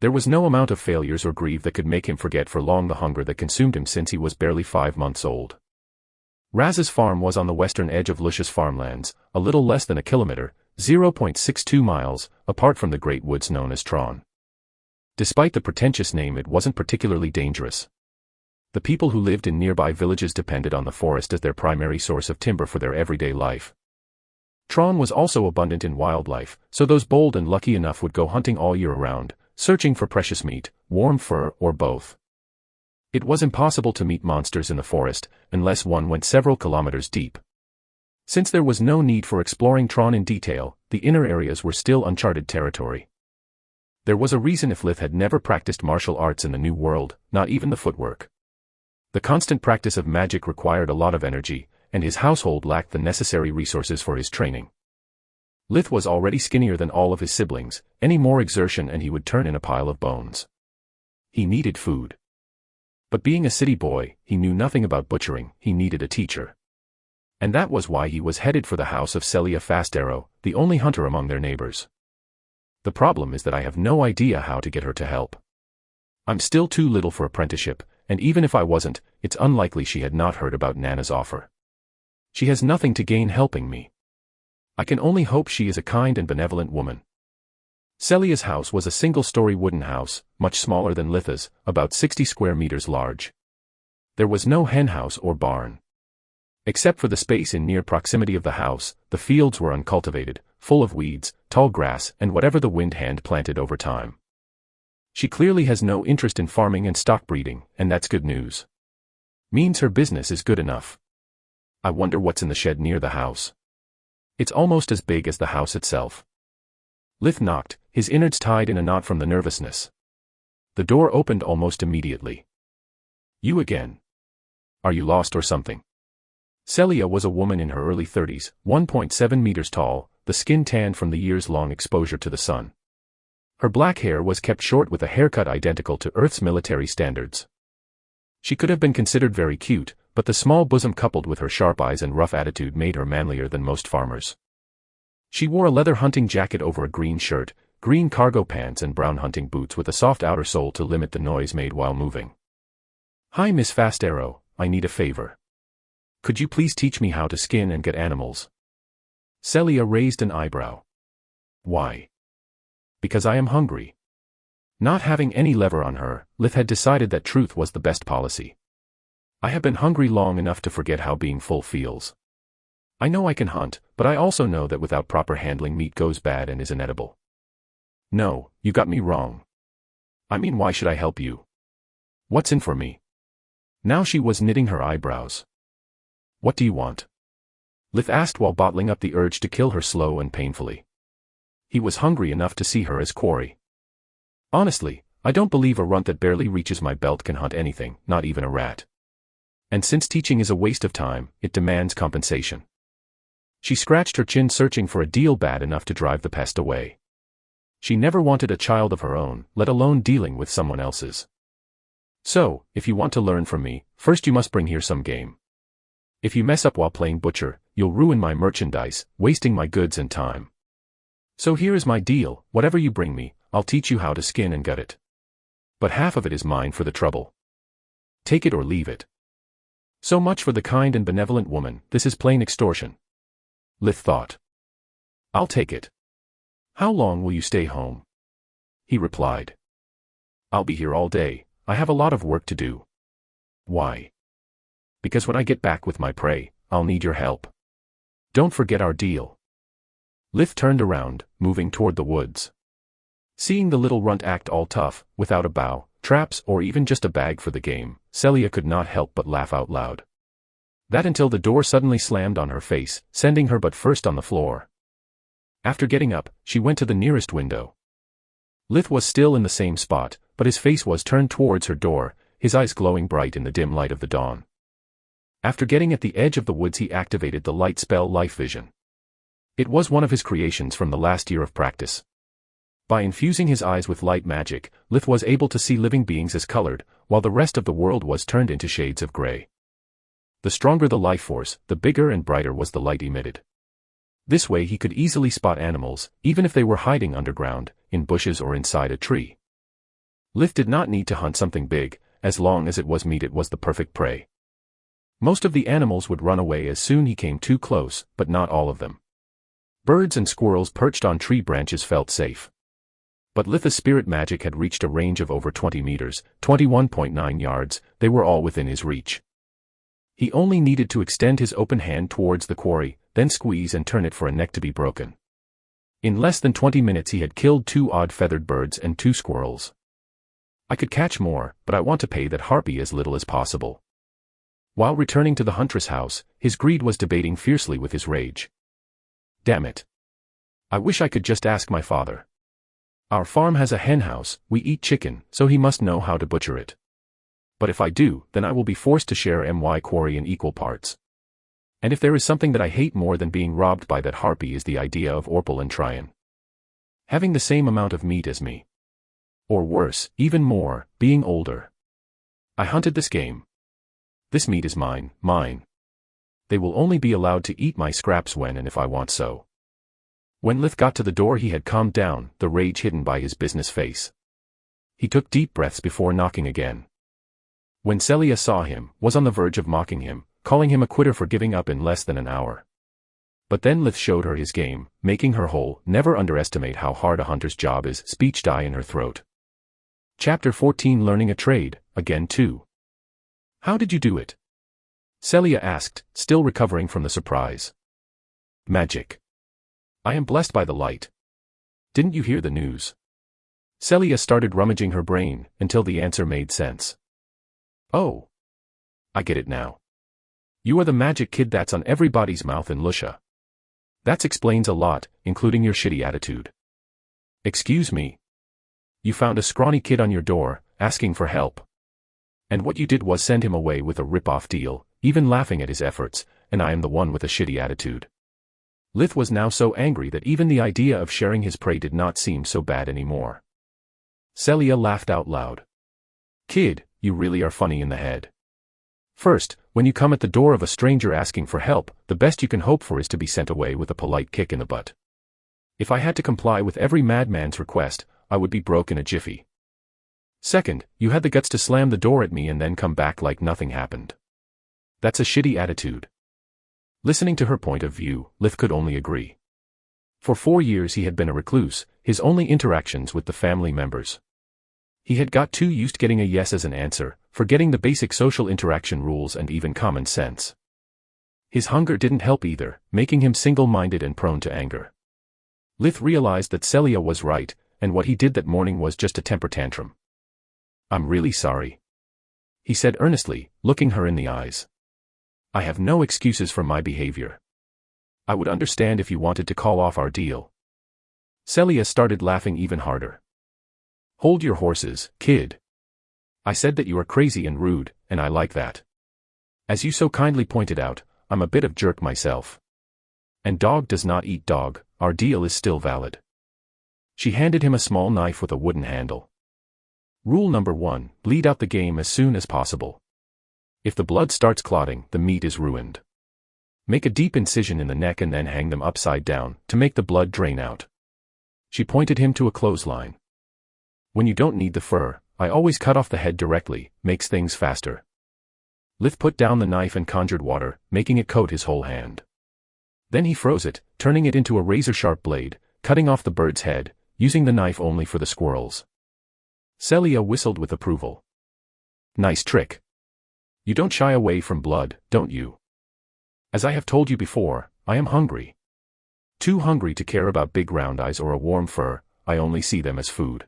There was no amount of failures or grief that could make him forget for long the hunger that consumed him since he was barely 5 months old. Raz's farm was on the western edge of Lusha's farmlands, a little less than a kilometer, 0.62 miles, apart from the great woods known as Tron. Despite the pretentious name, it wasn't particularly dangerous. The people who lived in nearby villages depended on the forest as their primary source of timber for their everyday life. Tron was also abundant in wildlife, so those bold and lucky enough would go hunting all year round, searching for precious meat, warm fur, or both. It was impossible to meet monsters in the forest, unless one went several kilometers deep. Since there was no need for exploring Tron in detail, the inner areas were still uncharted territory. There was a reason if Lith had never practiced martial arts in the New World, not even the footwork. The constant practice of magic required a lot of energy, and his household lacked the necessary resources for his training. Lith was already skinnier than all of his siblings, any more exertion and he would turn in a pile of bones. He needed food. But being a city boy, he knew nothing about butchering, he needed a teacher. And that was why he was headed for the house of Celia Fastarrow, the only hunter among their neighbors. The problem is that I have no idea how to get her to help. I'm still too little for apprenticeship, and even if I wasn't, it's unlikely she had not heard about Nana's offer. She has nothing to gain helping me. I can only hope she is a kind and benevolent woman. Celia's house was a single-story wooden house, much smaller than Litha's, about 60 square meters large. There was no henhouse or barn. Except for the space in near proximity of the house, the fields were uncultivated, full of weeds, tall grass, and whatever the wind hand planted over time. She clearly has no interest in farming and stock breeding, and that's good news. Means her business is good enough. I wonder what's in the shed near the house. It's almost as big as the house itself. Lith knocked, his innards tied in a knot from the nervousness. The door opened almost immediately. You again. Are you lost or something? Celia was a woman in her early 30s, 1.7 meters tall, the skin tanned from the years-long exposure to the sun. Her black hair was kept short with a haircut identical to Earth's military standards. She could have been considered very cute, but the small bosom coupled with her sharp eyes and rough attitude made her manlier than most farmers. She wore a leather hunting jacket over a green shirt, green cargo pants and brown hunting boots with a soft outer sole to limit the noise made while moving. Hi Miss Fastarrow, I need a favor. Could you please teach me how to skin and get animals? Celia raised an eyebrow. Why? Because I am hungry. Not having any lever on her, Lith had decided that truth was the best policy. I have been hungry long enough to forget how being full feels. I know I can hunt, but I also know that without proper handling meat goes bad and is inedible. No, you got me wrong. I mean, why should I help you? What's in for me? Now she was knitting her eyebrows. What do you want? Lith asked while bottling up the urge to kill her slow and painfully. He was hungry enough to see her as quarry. Honestly, I don't believe a runt that barely reaches my belt can hunt anything, not even a rat. And since teaching is a waste of time, it demands compensation. She scratched her chin searching for a deal bad enough to drive the pest away. She never wanted a child of her own, let alone dealing with someone else's. So, if you want to learn from me, first you must bring here some game. If you mess up while playing butcher, you'll ruin my merchandise, wasting my goods and time. So here is my deal, whatever you bring me, I'll teach you how to skin and gut it. But half of it is mine for the trouble. Take it or leave it. So much for the kind and benevolent woman, this is plain extortion. Lith thought. I'll take it. How long will you stay home? He replied. I'll be here all day, I have a lot of work to do. Why? Because when I get back with my prey, I'll need your help. Don't forget our deal. Lith turned around, moving toward the woods. Seeing the little runt act all tough, without a bow, traps or even just a bag for the game, Celia could not help but laugh out loud. That until the door suddenly slammed on her face, sending her butt first on the floor. After getting up, she went to the nearest window. Lith was still in the same spot, but his face was turned towards her door, his eyes glowing bright in the dim light of the dawn. After getting at the edge of the woods, he activated the light spell Life Vision. It was one of his creations from the last year of practice. By infusing his eyes with light magic, Lith was able to see living beings as colored, while the rest of the world was turned into shades of gray. The stronger the life force, the bigger and brighter was the light emitted. This way he could easily spot animals, even if they were hiding underground, in bushes or inside a tree. Lith did not need to hunt something big, as long as it was meat it was the perfect prey. Most of the animals would run away as soon he came too close, but not all of them. Birds and squirrels perched on tree branches felt safe. But Lith's spirit magic had reached a range of over 20 meters, 21.9 yards, they were all within his reach. He only needed to extend his open hand towards the quarry, then squeeze and turn it for a neck to be broken. In less than 20 minutes he had killed 2 odd feathered birds and 2 squirrels. I could catch more, but I want to pay that harpy as little as possible. While returning to the huntress house, his greed was debating fiercely with his rage. Damn it. I wish I could just ask my father. Our farm has a hen house, we eat chicken, so he must know how to butcher it. But if I do, then I will be forced to share my quarry in equal parts. And if there is something that I hate more than being robbed by that harpy is the idea of Orpal and Tryon having the same amount of meat as me. Or worse, even more, being older. I hunted this game. This meat is mine, mine. They will only be allowed to eat my scraps when and if I want so. When Lith got to the door he had calmed down, the rage hidden by his business face. He took deep breaths before knocking again. When Celia saw him, was on the verge of mocking him, calling him a quitter for giving up in less than an hour. But then Lith showed her his game, making her whole. Never underestimate how hard a hunter's job is. Speech die in her throat. Chapter 14 Learning a Trade, again too. How did you do it? Celia asked, still recovering from the surprise. Magic. I am blessed by the light. Didn't you hear the news? Celia started rummaging her brain, until the answer made sense. Oh. I get it now. You are the magic kid that's on everybody's mouth in Lusha. That explains a lot, including your shitty attitude. Excuse me. You found a scrawny kid on your door, asking for help. And what you did was send him away with a rip-off deal, even laughing at his efforts, and I am the one with a shitty attitude. Lith was now so angry that even the idea of sharing his prey did not seem so bad anymore. Celia laughed out loud. Kid, you really are funny in the head. First, when you come at the door of a stranger asking for help, the best you can hope for is to be sent away with a polite kick in the butt. If I had to comply with every madman's request, I would be broke in a jiffy. Second, you had the guts to slam the door at me and then come back like nothing happened. That's a shitty attitude. Listening to her point of view, Lith could only agree. For 4 years he had been a recluse, his only interactions with the family members. He had got too used to getting a yes as an answer, forgetting the basic social interaction rules and even common sense. His hunger didn't help either, making him single-minded and prone to anger. Lith realized that Celia was right, and what he did that morning was just a temper tantrum. I'm really sorry, he said earnestly, looking her in the eyes. I have no excuses for my behavior. I would understand if you wanted to call off our deal. Celia started laughing even harder. Hold your horses, kid. I said that you are crazy and rude, and I like that. As you so kindly pointed out, I'm a bit of jerk myself. And dog does not eat dog, our deal is still valid. She handed him a small knife with a wooden handle. Rule number 1, bleed out the game as soon as possible. If the blood starts clotting, the meat is ruined. Make a deep incision in the neck and then hang them upside down, to make the blood drain out. She pointed him to a clothesline. When you don't need the fur, I always cut off the head directly, makes things faster. Lith put down the knife and conjured water, making it coat his whole hand. Then he froze it, turning it into a razor-sharp blade, cutting off the bird's head, using the knife only for the squirrels. Celia whistled with approval. Nice trick. You don't shy away from blood, don't you? As I have told you before, I am hungry. Too hungry to care about big round eyes or a warm fur, I only see them as food.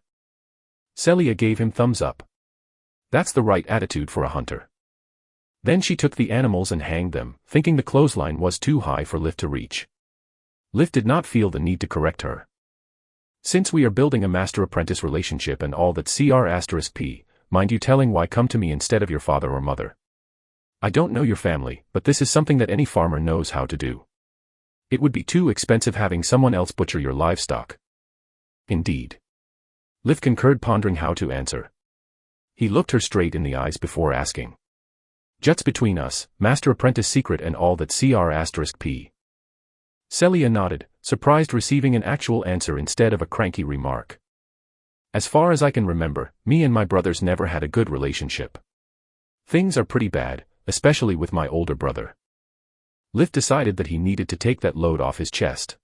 Celia gave him thumbs up. That's the right attitude for a hunter. Then she took the animals and hanged them, thinking the clothesline was too high for Liv to reach. Liv did not feel the need to correct her. Since we are building a master-apprentice relationship and all that Cr*P, mind you telling why come to me instead of your father or mother. I don't know your family, but this is something that any farmer knows how to do. It would be too expensive having someone else butcher your livestock. Indeed. Liv concurred, pondering how to answer. He looked her straight in the eyes before asking. Just between us, master-apprentice secret and all that Cr*P. Celia nodded, surprised receiving an actual answer instead of a cranky remark. As far as I can remember, me and my brothers never had a good relationship. Things are pretty bad, especially with my older brother. Liv decided that he needed to take that load off his chest.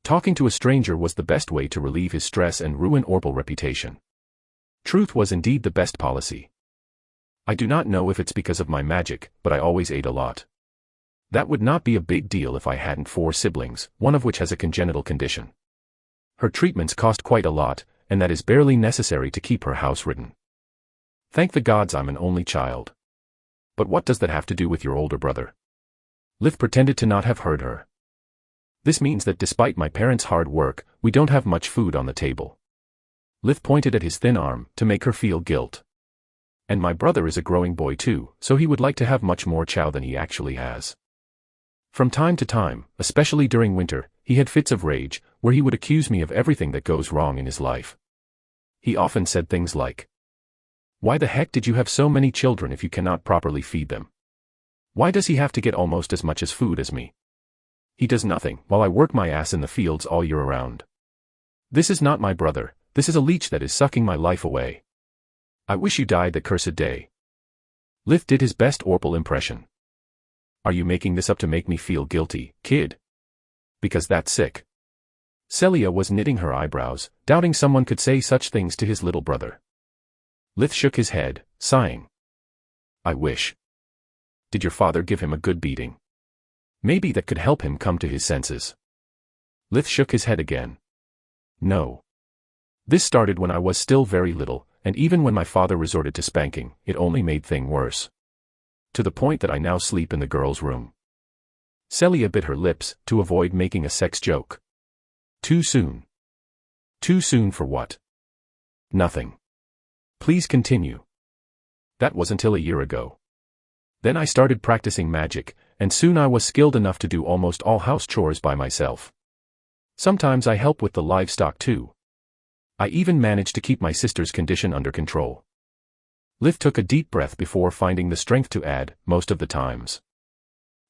Talking to a stranger was the best way to relieve his stress and ruin Orpal's reputation. Truth was indeed the best policy. I do not know if it's because of my magic, but I always ate a lot. That would not be a big deal if I hadn't 4 siblings, one of which has a congenital condition. Her treatments cost quite a lot, and that is barely necessary to keep her house ridden. Thank the gods I'm an only child. But what does that have to do with your older brother? Liv pretended to not have heard her. This means that despite my parents' hard work, we don't have much food on the table. Liv pointed at his thin arm, to make her feel guilt. And my brother is a growing boy too, so he would like to have much more chow than he actually has. From time to time, especially during winter, he had fits of rage, where he would accuse me of everything that goes wrong in his life. He often said things like, "Why the heck did you have so many children if you cannot properly feed them? Why does he have to get almost as much as food as me? He does nothing, while I work my ass in the fields all year around. This is not my brother, this is a leech that is sucking my life away. I wish you died the cursed day." Liv did his best Orpal impression. Are you making this up to make me feel guilty, kid? Because that's sick. Celia was knitting her eyebrows, doubting someone could say such things to his little brother. Liv shook his head, sighing. I wish. Did your father give him a good beating? Maybe that could help him come to his senses. Liv shook his head again. No. This started when I was still very little, and even when my father resorted to spanking, it only made things worse. To the point that I now sleep in the girls' room. Celia bit her lips, to avoid making a sex joke. Too soon. Too soon for what? Nothing. Please continue. That was until a year ago. Then I started practicing magic, and soon I was skilled enough to do almost all house chores by myself. Sometimes I help with the livestock too. I even managed to keep my sister's condition under control. Liv took a deep breath before finding the strength to add, most of the times.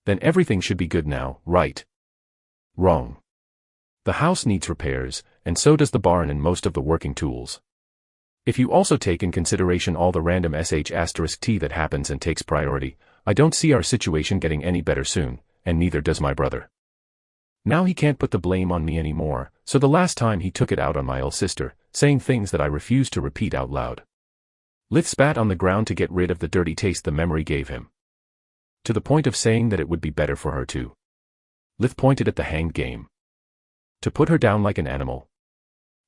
Then everything should be good now, right? Wrong. The house needs repairs, and so does the barn and most of the working tools. If you also take in consideration all the random sh*t that happens and takes priority, I don't see our situation getting any better soon, and neither does my brother. Now he can't put the blame on me anymore, so the last time he took it out on my little sister, saying things that I refused to repeat out loud. Liv spat on the ground to get rid of the dirty taste the memory gave him. To the point of saying that it would be better for her to. Liv pointed at the hanged game. To put her down like an animal.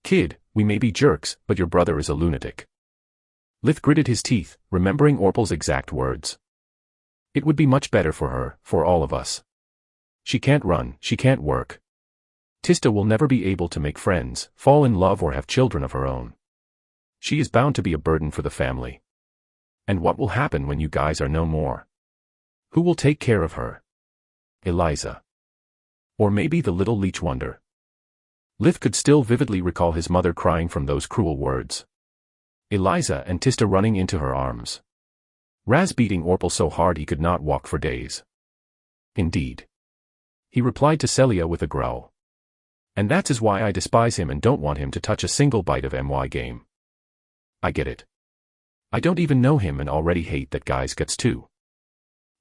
Kid, we may be jerks, but your brother is a lunatic. Liv gritted his teeth, remembering Orpal's exact words. It would be much better for her, for all of us. She can't run, she can't work. Tista will never be able to make friends, fall in love or have children of her own. She is bound to be a burden for the family. And what will happen when you guys are no more? Who will take care of her? Eliza. Or maybe the little leech wonder. Liv could still vividly recall his mother crying from those cruel words. Eliza and Tista running into her arms. Raz beating Orpal so hard he could not walk for days. Indeed. He replied to Celia with a growl. And that is why I despise him and don't want him to touch a single bite of my game. I get it. I don't even know him and already hate that guy's guts too.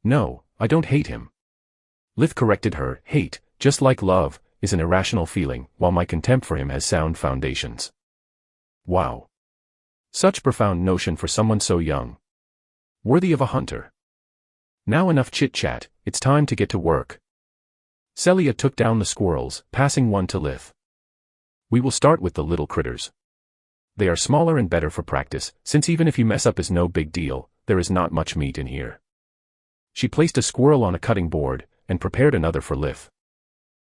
No, I don't hate him. Liv corrected her, hate, just like love, is an irrational feeling, while my contempt for him has sound foundations. Wow. Such profound notion for someone so young. Worthy of a hunter. Now enough chit-chat, it's time to get to work. Celia took down the squirrels, passing one to Lith. We will start with the little critters. They are smaller and better for practice, since even if you mess up is no big deal, there is not much meat in here. She placed a squirrel on a cutting board, and prepared another for Lith.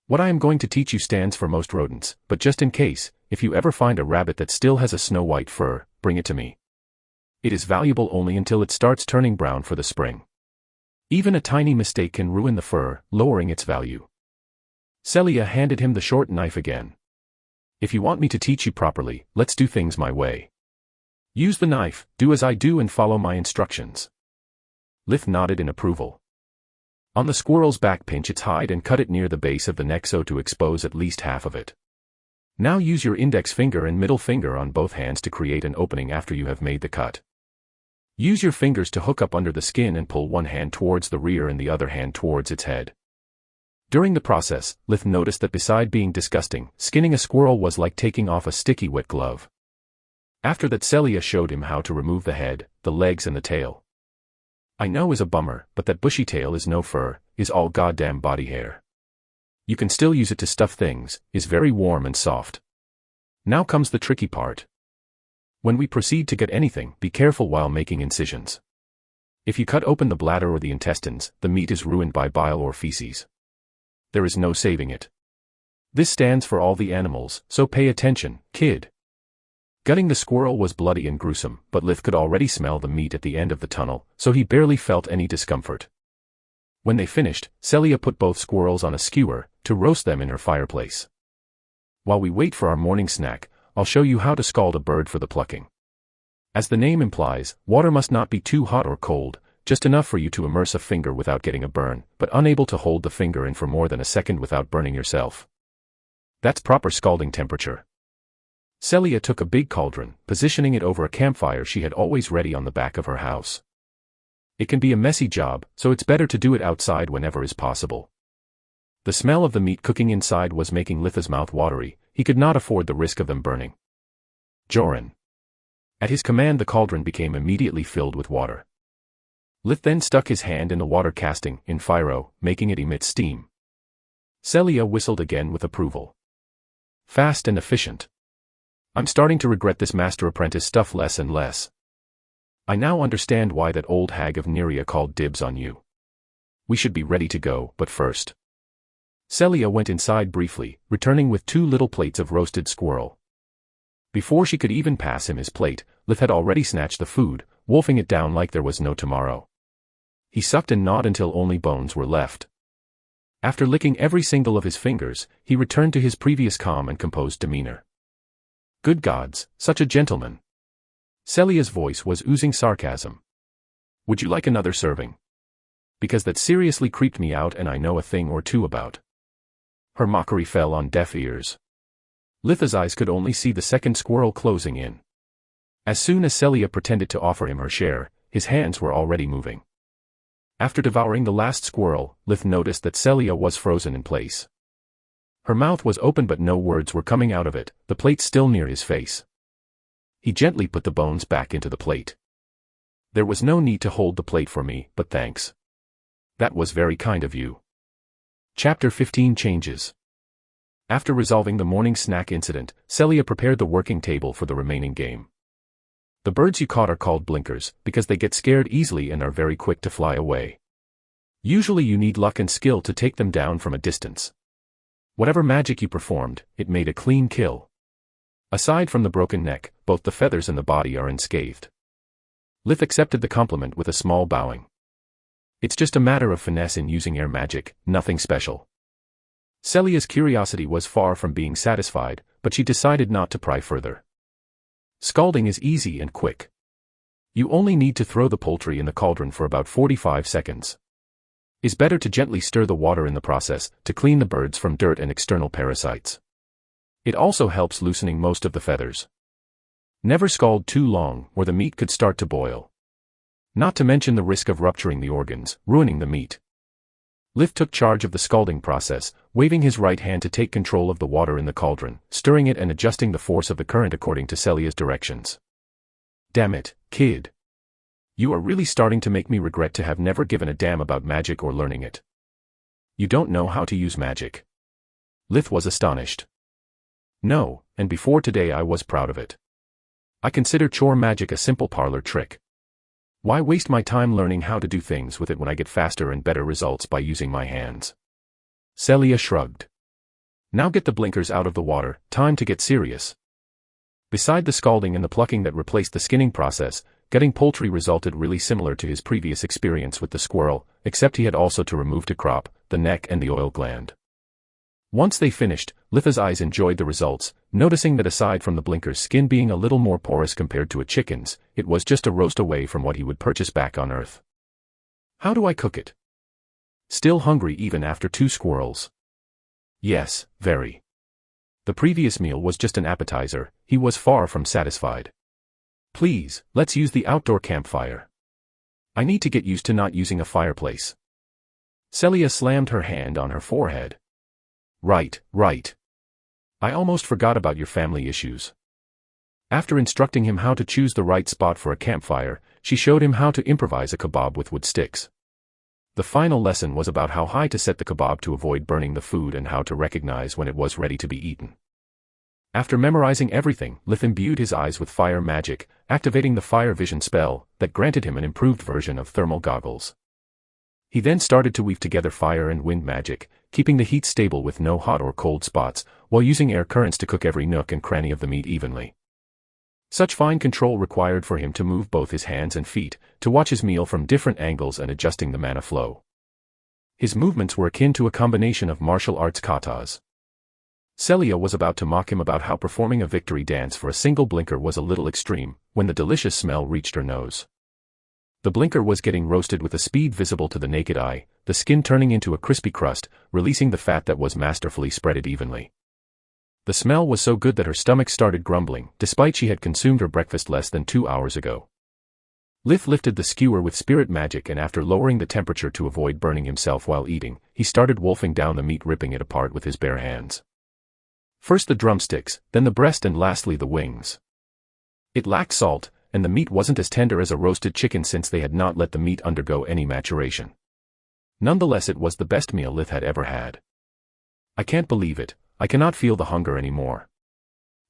What I am going to teach you stands for most rodents, but just in case, if you ever find a rabbit that still has a snow-white fur, bring it to me. It is valuable only until it starts turning brown for the spring. Even a tiny mistake can ruin the fur, lowering its value. Celia handed him the short knife again. If you want me to teach you properly, let's do things my way. Use the knife, do as I do and follow my instructions. Lith nodded in approval. On the squirrel's back, pinch its hide and cut it near the base of the neck so to expose at least half of it. Now use your index finger and middle finger on both hands to create an opening after you have made the cut. Use your fingers to hook up under the skin and pull one hand towards the rear and the other hand towards its head. During the process, Lith noticed that beside being disgusting, skinning a squirrel was like taking off a sticky wet glove. After that, Celia showed him how to remove the head, the legs and the tail. I know is a bummer, but that bushy tail is no fur, is all goddamn body hair. You can still use it to stuff things, is very warm and soft. Now comes the tricky part. When we proceed to gut anything, be careful while making incisions. If you cut open the bladder or the intestines, the meat is ruined by bile or feces. There is no saving it. This stands for all the animals, so pay attention, kid. Gutting the squirrel was bloody and gruesome, but Lith could already smell the meat at the end of the tunnel, so he barely felt any discomfort. When they finished, Celia put both squirrels on a skewer, to roast them in her fireplace. While we wait for our morning snack, I'll show you how to scald a bird for the plucking. As the name implies, water must not be too hot or cold, just enough for you to immerse a finger without getting a burn, but unable to hold the finger in for more than a second without burning yourself. That's proper scalding temperature. Celia took a big cauldron, positioning it over a campfire she had always ready on the back of her house. It can be a messy job, so it's better to do it outside whenever is possible. The smell of the meat cooking inside was making Litha's mouth watery. He could not afford the risk of them burning. Joran. At his command the cauldron became immediately filled with water. Lith then stuck his hand in the water casting, in firo, making it emit steam. Celia whistled again with approval. Fast and efficient. I'm starting to regret this master-apprentice stuff less and less. I now understand why that old hag of Neria called dibs on you. We should be ready to go, but first. Celia went inside briefly, returning with 2 little plates of roasted squirrel. Before she could even pass him his plate, Lith had already snatched the food, wolfing it down like there was no tomorrow. He sucked and gnawed until only bones were left. After licking every single of his fingers, he returned to his previous calm and composed demeanor. Good gods, such a gentleman. Celia's voice was oozing sarcasm. Would you like another serving? Because that seriously creeped me out and I know a thing or two about. Her mockery fell on deaf ears. Litha's eyes could only see the second squirrel closing in. As soon as Celia pretended to offer him her share, his hands were already moving. After devouring the last squirrel, Lith noticed that Celia was frozen in place. Her mouth was open but no words were coming out of it, the plate still near his face. He gently put the bones back into the plate. There was no need to hold the plate for me, but thanks. That was very kind of you. Chapter 15 Changes. After resolving the morning snack incident, Celia prepared the working table for the remaining game. The birds you caught are called blinkers, because they get scared easily and are very quick to fly away. Usually you need luck and skill to take them down from a distance. Whatever magic you performed, it made a clean kill. Aside from the broken neck, both the feathers and the body are unscathed. Lith accepted the compliment with a small bowing. It's just a matter of finesse in using air magic, nothing special. Celia's curiosity was far from being satisfied, but she decided not to pry further. Scalding is easy and quick. You only need to throw the poultry in the cauldron for about 45 seconds. It's better to gently stir the water in the process, to clean the birds from dirt and external parasites. It also helps loosening most of the feathers. Never scald too long, or the meat could start to boil. Not to mention the risk of rupturing the organs, ruining the meat. Lith took charge of the scalding process, waving his right hand to take control of the water in the cauldron, stirring it and adjusting the force of the current according to Celia's directions. Damn it, kid. You are really starting to make me regret to have never given a damn about magic or learning it. You don't know how to use magic. Lith was astonished. No, and before today I was proud of it. I consider chore magic a simple parlor trick. Why waste my time learning how to do things with it when I get faster and better results by using my hands? Celia shrugged. Now get the blinkers out of the water, time to get serious. Beside the scalding and the plucking that replaced the skinning process, getting poultry resulted really similar to his previous experience with the squirrel, except he had also to remove the crop, the neck and the oil gland. Once they finished, Litha's eyes enjoyed the results, noticing that aside from the blinker's skin being a little more porous compared to a chicken's, it was just a roast away from what he would purchase back on Earth. How do I cook it? Still hungry even after 2 squirrels? Yes, very. The previous meal was just an appetizer, he was far from satisfied. Please, let's use the outdoor campfire. I need to get used to not using a fireplace. Celia slammed her hand on her forehead. Right. I almost forgot about your family issues. After instructing him how to choose the right spot for a campfire, she showed him how to improvise a kebab with wood sticks. The final lesson was about how high to set the kebab to avoid burning the food and how to recognize when it was ready to be eaten. After memorizing everything, Lith imbued his eyes with fire magic, activating the fire vision spell that granted him an improved version of thermal goggles. He then started to weave together fire and wind magic, keeping the heat stable with no hot or cold spots, while using air currents to cook every nook and cranny of the meat evenly. Such fine control required for him to move both his hands and feet, to watch his meal from different angles and adjusting the mana flow. His movements were akin to a combination of martial arts katas. Celia was about to mock him about how performing a victory dance for a single blinker was a little extreme, when the delicious smell reached her nose. The blinker was getting roasted with a speed visible to the naked eye, the skin turning into a crispy crust, releasing the fat that was masterfully spreaded evenly. The smell was so good that her stomach started grumbling, despite she had consumed her breakfast less than 2 hours ago. Lith lifted the skewer with spirit magic and after lowering the temperature to avoid burning himself while eating, he started wolfing down the meat, ripping it apart with his bare hands. First the drumsticks, then the breast and lastly the wings. It lacked salt, and the meat wasn't as tender as a roasted chicken since they had not let the meat undergo any maturation. Nonetheless, it was the best meal Lith had ever had. I can't believe it, I cannot feel the hunger anymore.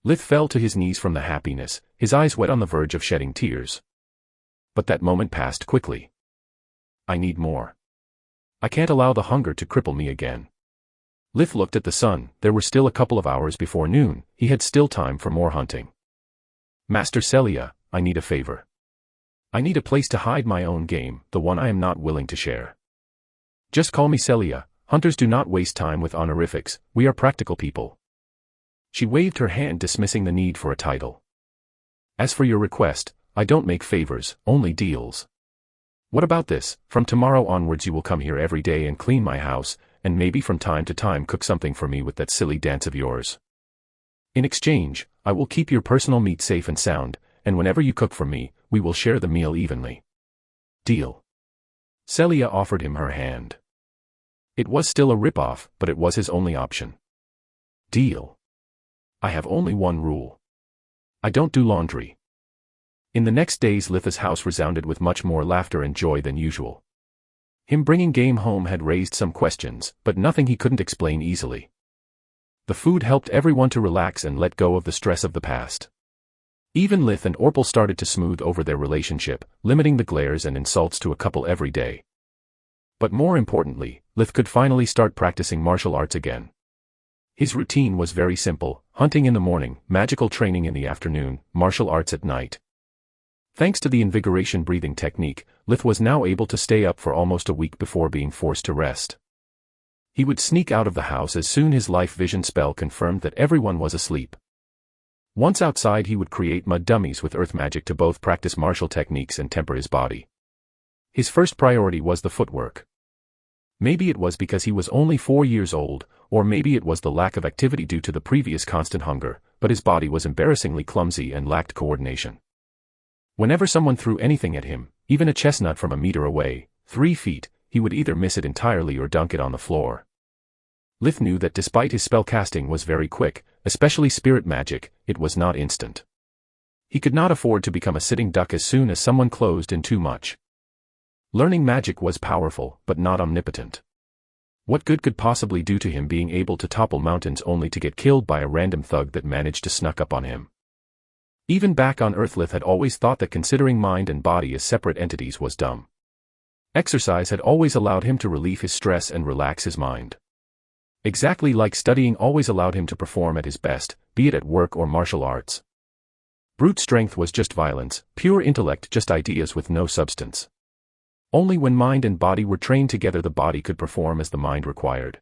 Lith fell to his knees from the happiness, his eyes wet on the verge of shedding tears. But that moment passed quickly. I need more. I can't allow the hunger to cripple me again. Lith looked at the sun, there were still a couple of hours before noon, he had still time for more hunting. Master Celia, I need a favor. I need a place to hide my own game, the one I am not willing to share. Just call me Celia, hunters do not waste time with honorifics, we are practical people. She waved her hand dismissing the need for a title. As for your request, I don't make favors, only deals. What about this, from tomorrow onwards you will come here every day and clean my house, and maybe from time to time cook something for me with that silly dance of yours. In exchange, I will keep your personal meat safe and sound, and whenever you cook for me, we will share the meal evenly. Deal. Celia offered him her hand. It was still a rip-off, but it was his only option. Deal. I have only one rule. I don't do laundry. In the next days Litha's house resounded with much more laughter and joy than usual. Him bringing game home had raised some questions, but nothing he couldn't explain easily. The food helped everyone to relax and let go of the stress of the past. Even Lith and Orpal started to smooth over their relationship, limiting the glares and insults to a couple every day. But more importantly, Lith could finally start practicing martial arts again. His routine was very simple, hunting in the morning, magical training in the afternoon, martial arts at night. Thanks to the invigoration breathing technique, Lith was now able to stay up for almost a week before being forced to rest. He would sneak out of the house as soon his life vision spell confirmed that everyone was asleep. Once outside he would create mud dummies with earth magic to both practice martial techniques and temper his body. His first priority was the footwork. Maybe it was because he was only 4 years old, or maybe it was the lack of activity due to the previous constant hunger, but his body was embarrassingly clumsy and lacked coordination. Whenever someone threw anything at him, even a chestnut from a meter away, 3 feet, he would either miss it entirely or dunk it on the floor. Lith knew that despite his spellcasting was very quick, especially spirit magic, it was not instant. He could not afford to become a sitting duck as soon as someone closed in too much. Learning magic was powerful, but not omnipotent. What good could possibly do to him being able to topple mountains only to get killed by a random thug that managed to snuck up on him? Even back on Earth, Lith had always thought that considering mind and body as separate entities was dumb. Exercise had always allowed him to relieve his stress and relax his mind. Exactly like studying always allowed him to perform at his best, be it at work or martial arts. Brute strength was just violence, pure intellect just ideas with no substance. Only when mind and body were trained together the body could perform as the mind required.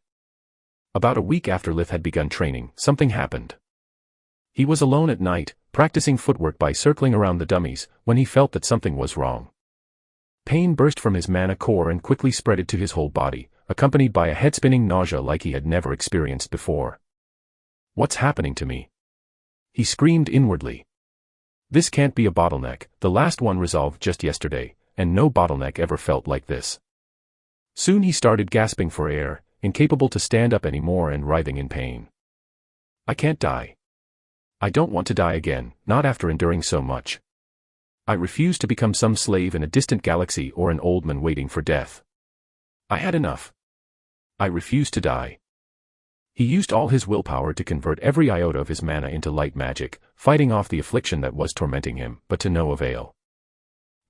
About a week after Lith had begun training, something happened. He was alone at night, practicing footwork by circling around the dummies, when he felt that something was wrong. Pain burst from his mana core and quickly spread to his whole body, accompanied by a head-spinning nausea like he had never experienced before. "What's happening to me?" he screamed inwardly. This can't be a bottleneck, the last one resolved just yesterday, and no bottleneck ever felt like this. Soon he started gasping for air, incapable to stand up anymore and writhing in pain. "I can't die. I don't want to die again, not after enduring so much. I refuse to become some slave in a distant galaxy or an old man waiting for death. I had enough. I refuse to die." He used all his willpower to convert every iota of his mana into light magic, fighting off the affliction that was tormenting him, but to no avail.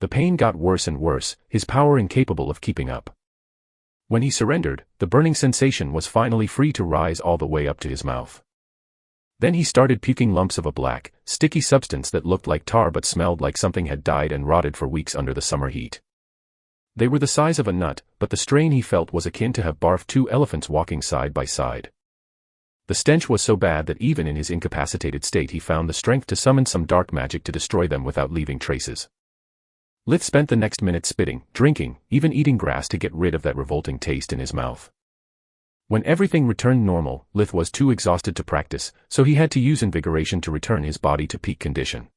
The pain got worse and worse, his power incapable of keeping up. When he surrendered, the burning sensation was finally free to rise all the way up to his mouth. Then he started puking lumps of a black, sticky substance that looked like tar but smelled like something had died and rotted for weeks under the summer heat. They were the size of a nut, but the strain he felt was akin to have barfed two elephants walking side by side. The stench was so bad that even in his incapacitated state he found the strength to summon some dark magic to destroy them without leaving traces. Lith spent the next minute spitting, drinking, even eating grass to get rid of that revolting taste in his mouth. When everything returned normal, Lith was too exhausted to practice, so he had to use invigoration to return his body to peak condition.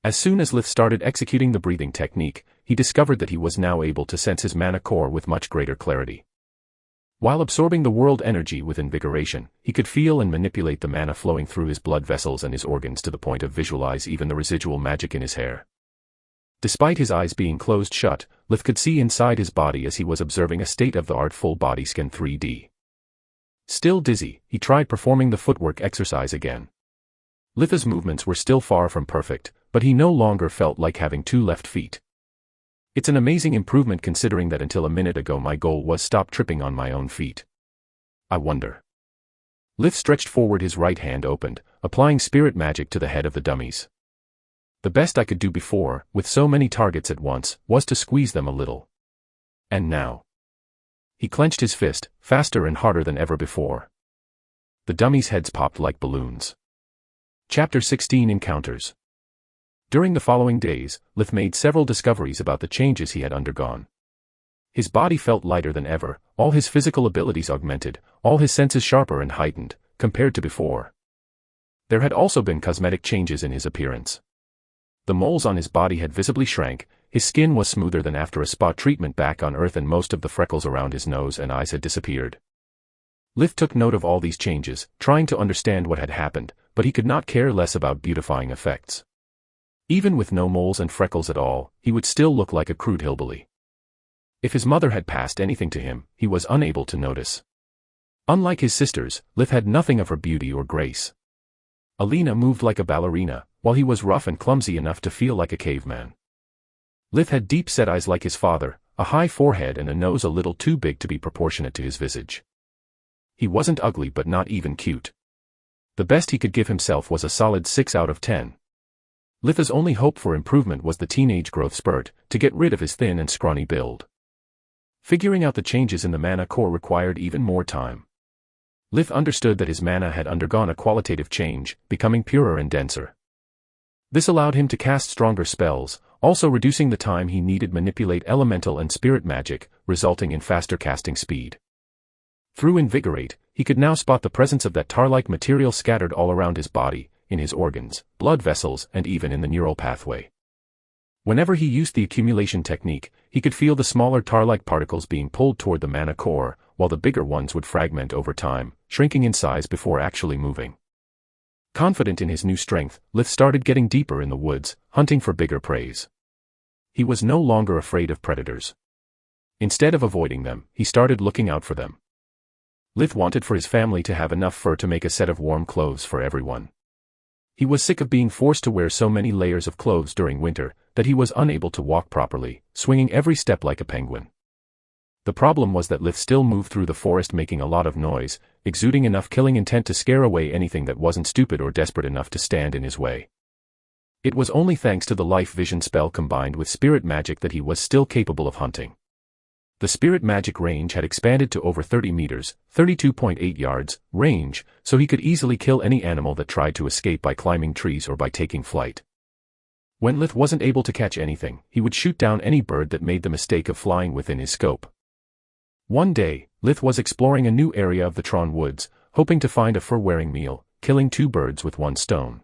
As soon as Lith started executing the breathing technique, he discovered that he was now able to sense his mana core with much greater clarity. While absorbing the world energy with invigoration, he could feel and manipulate the mana flowing through his blood vessels and his organs to the point of visualize even the residual magic in his hair. Despite his eyes being closed shut, Lith could see inside his body as he was observing a state-of-the-art full-body scan 3D. Still dizzy, he tried performing the footwork exercise again. Lith's movements were still far from perfect, but he no longer felt like having two left feet. It's an amazing improvement considering that until a minute ago my goal was stop tripping on my own feet. I wonder. Lith stretched forward, his right hand opened, applying spirit magic to the head of the dummies. The best I could do before, with so many targets at once, was to squeeze them a little. And now. He clenched his fist, faster and harder than ever before. The dummies' heads popped like balloons. Chapter 16 Encounters. During the following days, Lith made several discoveries about the changes he had undergone. His body felt lighter than ever, all his physical abilities augmented, all his senses sharper and heightened, compared to before. There had also been cosmetic changes in his appearance. The moles on his body had visibly shrank, his skin was smoother than after a spa treatment back on Earth, and most of the freckles around his nose and eyes had disappeared. Lith took note of all these changes, trying to understand what had happened, but he could not care less about beautifying effects. Even with no moles and freckles at all, he would still look like a crude hillbilly. If his mother had passed anything to him, he was unable to notice. Unlike his sisters, Lith had nothing of her beauty or grace. Alina moved like a ballerina, while he was rough and clumsy enough to feel like a caveman. Lith had deep-set eyes like his father, a high forehead and a nose a little too big to be proportionate to his visage. He wasn't ugly but not even cute. The best he could give himself was a solid 6 out of 10. Lith's only hope for improvement was the teenage growth spurt, to get rid of his thin and scrawny build. Figuring out the changes in the mana core required even more time. Lith understood that his mana had undergone a qualitative change, becoming purer and denser. This allowed him to cast stronger spells, also reducing the time he needed manipulate elemental and spirit magic, resulting in faster casting speed. Through Invigorate, he could now spot the presence of that tar-like material scattered all around his body, in his organs, blood vessels, and even in the neural pathway. Whenever he used the accumulation technique, he could feel the smaller tar-like particles being pulled toward the mana core, while the bigger ones would fragment over time, shrinking in size before actually moving. Confident in his new strength, Lith started getting deeper in the woods, hunting for bigger preys. He was no longer afraid of predators. Instead of avoiding them, he started looking out for them. Lith wanted for his family to have enough fur to make a set of warm clothes for everyone. He was sick of being forced to wear so many layers of clothes during winter that he was unable to walk properly, swinging every step like a penguin. The problem was that Lith still moved through the forest making a lot of noise, exuding enough killing intent to scare away anything that wasn't stupid or desperate enough to stand in his way. It was only thanks to the life vision spell combined with spirit magic that he was still capable of hunting. The spirit magic range had expanded to over 30 meters, 32.8 yards, range, so he could easily kill any animal that tried to escape by climbing trees or by taking flight. When Lith wasn't able to catch anything, he would shoot down any bird that made the mistake of flying within his scope. One day, Lith was exploring a new area of the Tron woods, hoping to find a fur-wearing meal, killing 2 birds with 1 stone.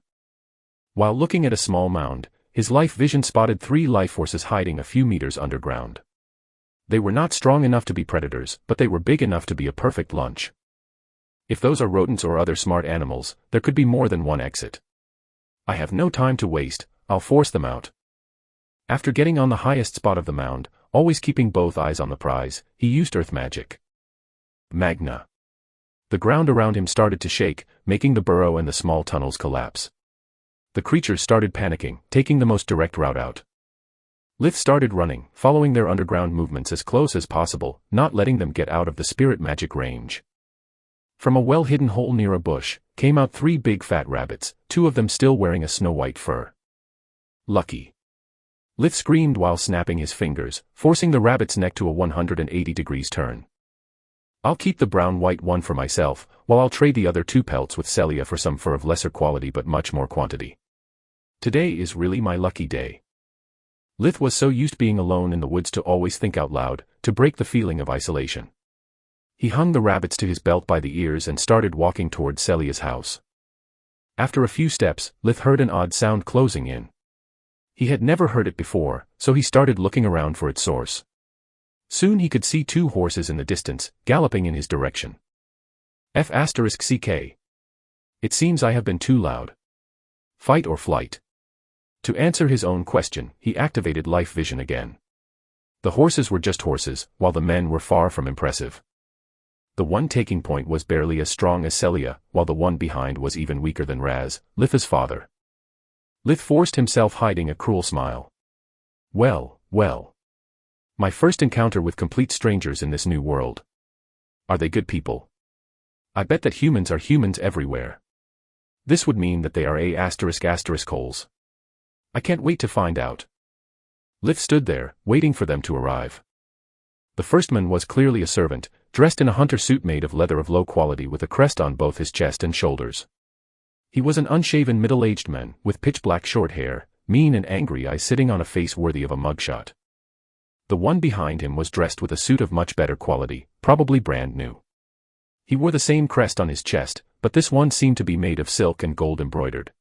While looking at a small mound, his life vision spotted 3 life forces hiding a few meters underground. They were not strong enough to be predators, but they were big enough to be a perfect lunch. If those are rodents or other smart animals, there could be more than one exit. I have no time to waste, I'll force them out. After getting on the highest spot of the mound, always keeping both eyes on the prize, he used earth magic. Magna. The ground around him started to shake, making the burrow and the small tunnels collapse. The creatures started panicking, taking the most direct route out. Lith started running, following their underground movements as close as possible, not letting them get out of the spirit magic range. From a well-hidden hole near a bush, came out 3 big fat rabbits, 2 of them still wearing a snow-white fur. Lucky. Lith screamed while snapping his fingers, forcing the rabbit's neck to a 180 degrees turn. I'll keep the brown-white one for myself, while I'll trade the other 2 pelts with Celia for some fur of lesser quality but much more quantity. Today is really my lucky day. Lith was so used being alone in the woods to always think out loud, to break the feeling of isolation. He hung the rabbits to his belt by the ears and started walking toward Celia's house. After a few steps, Lith heard an odd sound closing in. He had never heard it before, so he started looking around for its source. Soon he could see 2 horses in the distance, galloping in his direction. F***CK. It seems I have been too loud. Fight or flight? To answer his own question, he activated life vision again. The horses were just horses, while the men were far from impressive. The one taking point was barely as strong as Celia, while the one behind was even weaker than Raz, Litha's father. Lith forced himself hiding a cruel smile. Well, well. My first encounter with complete strangers in this new world. Are they good people? I bet that humans are humans everywhere. This would mean that they are holes. I can't wait to find out. Lith stood there, waiting for them to arrive. The first man was clearly a servant, dressed in a hunter suit made of leather of low quality with a crest on both his chest and shoulders. He was an unshaven middle-aged man, with pitch-black short hair, mean and angry eyes sitting on a face worthy of a mugshot. The one behind him was dressed with a suit of much better quality, probably brand new. He wore the same crest on his chest, but this one seemed to be made of silk and gold embroidered.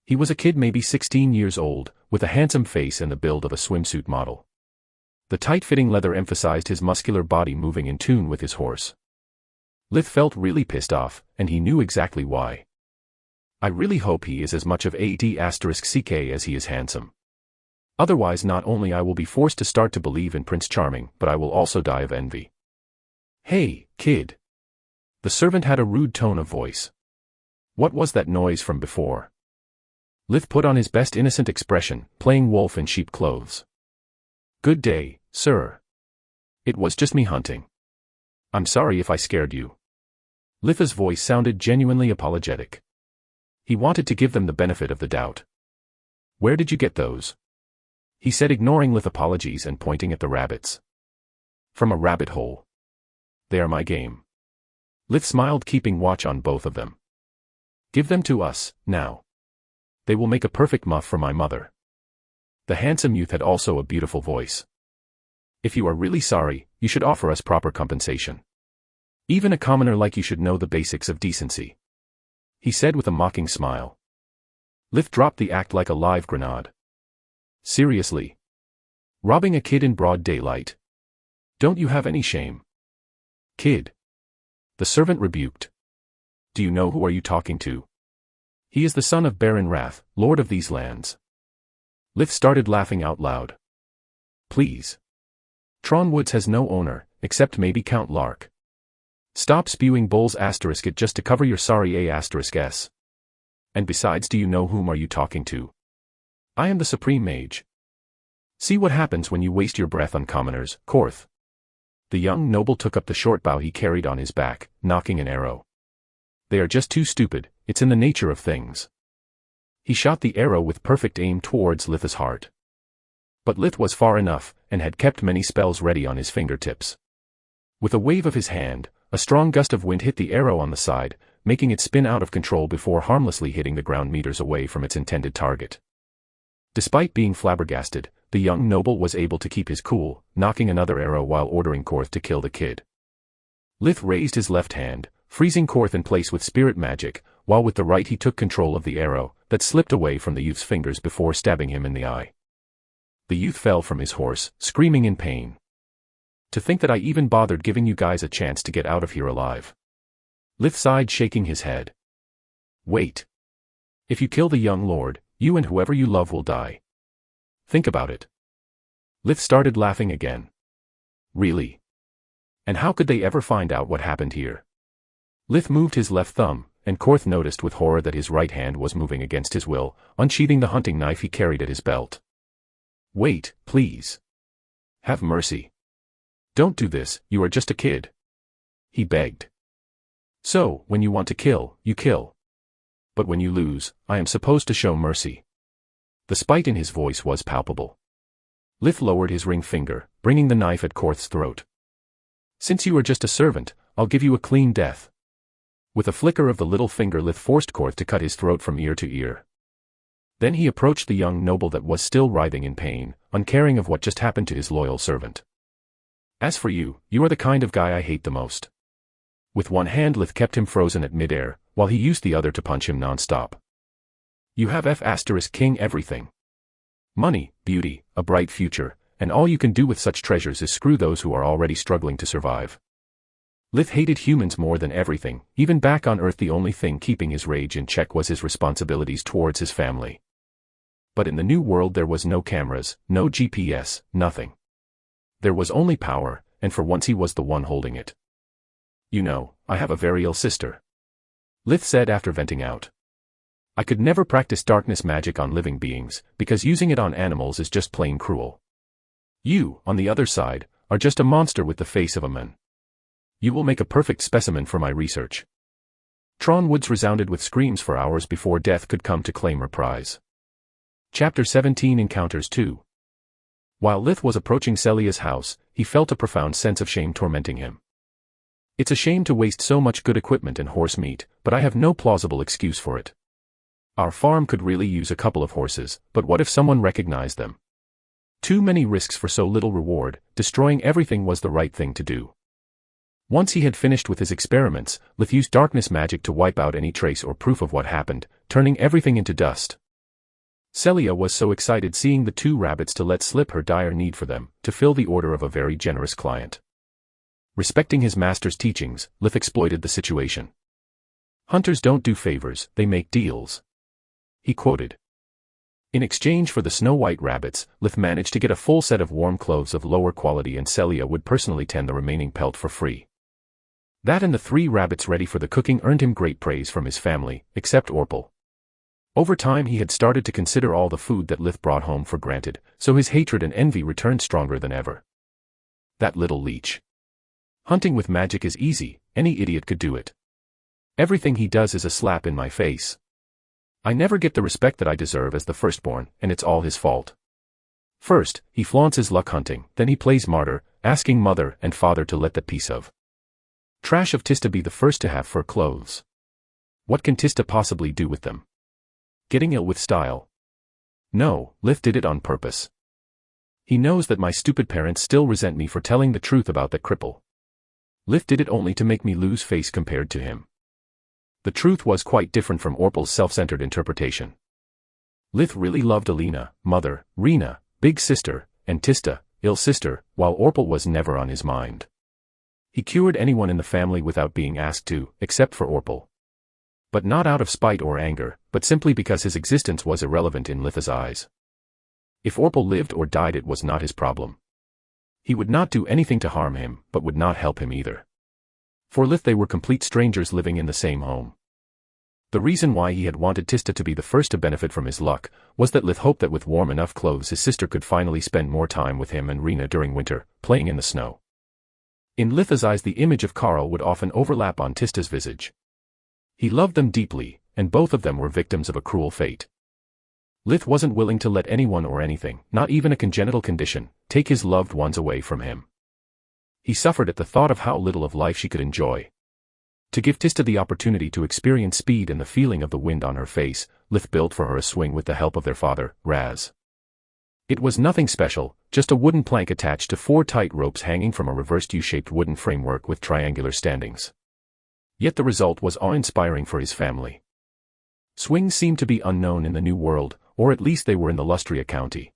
He was a kid maybe 16 years old, with a handsome face and the build of a swimsuit model. The tight-fitting leather emphasized his muscular body moving in tune with his horse. Lith felt really pissed off, and he knew exactly why. I really hope he is as much of **CK as he is handsome. Otherwise not only I will be forced to start to believe in Prince Charming, but I will also die of envy. Hey, kid. The servant had a rude tone of voice. What was that noise from before? Lith put on his best innocent expression, playing wolf in sheep clothes. Good day, sir. It was just me hunting. I'm sorry if I scared you. Litha's voice sounded genuinely apologetic. He wanted to give them the benefit of the doubt. Where did you get those? He said, ignoring Lith's apologies and pointing at the rabbits. From a rabbit hole. They are my game. Lith smiled, keeping watch on both of them. Give them to us, now. They will make a perfect muff for my mother. The handsome youth had also a beautiful voice. If you are really sorry, you should offer us proper compensation. Even a commoner like you should know the basics of decency. He said with a mocking smile. Lith dropped the act like a live grenade. Seriously? Robbing a kid in broad daylight? Don't you have any shame? Kid. The servant rebuked. Do you know who are you talking to? He is the son of Baron Wrath, lord of these lands. Lith started laughing out loud. Please. Tron Woods has no owner, except maybe Count Lark. Stop spewing bulls asterisk it just to cover your sorry a asterisk s. And besides, do you know whom are you talking to? I am the Supreme Mage. See what happens when you waste your breath on commoners, Korth. The young noble took up the short bow he carried on his back, knocking an arrow. They are just too stupid, it's in the nature of things. He shot the arrow with perfect aim towards Lith's heart. But Lith was far enough, and had kept many spells ready on his fingertips. With a wave of his hand, a strong gust of wind hit the arrow on the side, making it spin out of control before harmlessly hitting the ground meters away from its intended target. Despite being flabbergasted, the young noble was able to keep his cool, knocking another arrow while ordering Korth to kill the kid. Lith raised his left hand, freezing Korth in place with spirit magic, while with the right he took control of the arrow, that slipped away from the youth's fingers before stabbing him in the eye. The youth fell from his horse, screaming in pain. To think that I even bothered giving you guys a chance to get out of here alive. Lith sighed, shaking his head. Wait. If you kill the young lord, you and whoever you love will die. Think about it. Lith started laughing again. Really? And how could they ever find out what happened here? Lith moved his left thumb, and Korth noticed with horror that his right hand was moving against his will, unsheathing the hunting knife he carried at his belt. Wait, please. Have mercy. Don't do this, you are just a kid. He begged. So, when you want to kill, you kill. But when you lose, I am supposed to show mercy. The spite in his voice was palpable. Lith lowered his ring finger, bringing the knife at Korth's throat. Since you are just a servant, I'll give you a clean death. With a flicker of the little finger, Lith forced Korth to cut his throat from ear to ear. Then he approached the young noble that was still writhing in pain, uncaring of what just happened to his loyal servant. As for you, you are the kind of guy I hate the most. With one hand Lith kept him frozen at midair, while he used the other to punch him non-stop. You have F***ing everything. Money, beauty, a bright future, and all you can do with such treasures is screw those who are already struggling to survive. Lith hated humans more than everything. Even back on Earth the only thing keeping his rage in check was his responsibilities towards his family. But in the new world there was no cameras, no GPS, nothing. There was only power, and for once he was the one holding it. You know, I have a very ill sister. Lith said after venting out. I could never practice darkness magic on living beings, because using it on animals is just plain cruel. You, on the other side, are just a monster with the face of a man. You will make a perfect specimen for my research. Tron Woods resounded with screams for hours before death could come to claim reprise. Chapter 17 Encounters 2. While Lith was approaching Celia's house, he felt a profound sense of shame tormenting him. It's a shame to waste so much good equipment and horse meat, but I have no plausible excuse for it. Our farm could really use a couple of horses, but what if someone recognized them? Too many risks for so little reward. Destroying everything was the right thing to do. Once he had finished with his experiments, Lith used darkness magic to wipe out any trace or proof of what happened, turning everything into dust. Celia was so excited seeing the two rabbits to let slip her dire need for them, to fill the order of a very generous client. Respecting his master's teachings, Lith exploited the situation. Hunters don't do favors, they make deals. He quoted. In exchange for the snow-white rabbits, Lith managed to get a full set of warm clothes of lower quality, and Celia would personally tend the remaining pelt for free. That and the 3 rabbits ready for the cooking earned him great praise from his family, except Orpal. Over time he had started to consider all the food that Lith brought home for granted, so his hatred and envy returned stronger than ever. That little leech. Hunting with magic is easy, any idiot could do it. Everything he does is a slap in my face. I never get the respect that I deserve as the firstborn, and it's all his fault. First, he flaunts his luck hunting, then he plays martyr, asking mother and father to let that piece of trash of Tista be the first to have fur clothes. What can Tista possibly do with them? Getting ill with style. No, Lith did it on purpose. He knows that my stupid parents still resent me for telling the truth about that cripple. Lith did it only to make me lose face compared to him. The truth was quite different from Orpal's self-centered interpretation. Lith really loved Alina, mother, Rena, big sister, and Tista, ill sister, while Orpal was never on his mind. He cured anyone in the family without being asked to, except for Orpal. But not out of spite or anger, but simply because his existence was irrelevant in Litha's eyes. If Orpal lived or died, it was not his problem. He would not do anything to harm him, but would not help him either. For Lith they were complete strangers living in the same home. The reason why he had wanted Tista to be the first to benefit from his luck was that Lith hoped that with warm enough clothes his sister could finally spend more time with him and Rena during winter, playing in the snow. In Litha's eyes the image of Karl would often overlap on Tista's visage. He loved them deeply, and both of them were victims of a cruel fate. Lith wasn't willing to let anyone or anything, not even a congenital condition, take his loved ones away from him. He suffered at the thought of how little of life she could enjoy. To give Tista the opportunity to experience speed and the feeling of the wind on her face, Lith built for her a swing with the help of their father, Raz. It was nothing special, just a wooden plank attached to 4 tight ropes hanging from a reversed U-shaped wooden framework with triangular standings. Yet the result was awe-inspiring for his family. Swings seemed to be unknown in the New World, or at least they were in the Lustria County.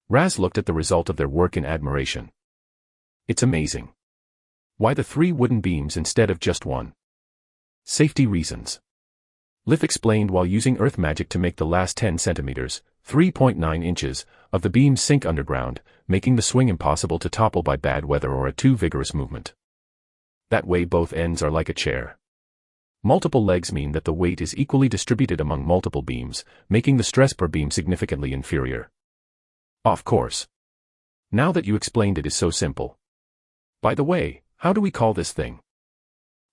Raz looked at the result of their work in admiration. It's amazing. Why the 3 wooden beams instead of just one? Safety reasons. Lith explained while using earth magic to make the last 10 centimeters, 3.9 inches, of the beams sink underground, making the swing impossible to topple by bad weather or a too vigorous movement. That way both ends are like a chair. Multiple legs mean that the weight is equally distributed among multiple beams, making the stress per beam significantly inferior. Of course. Now that you explained it is so simple. By the way, how do we call this thing?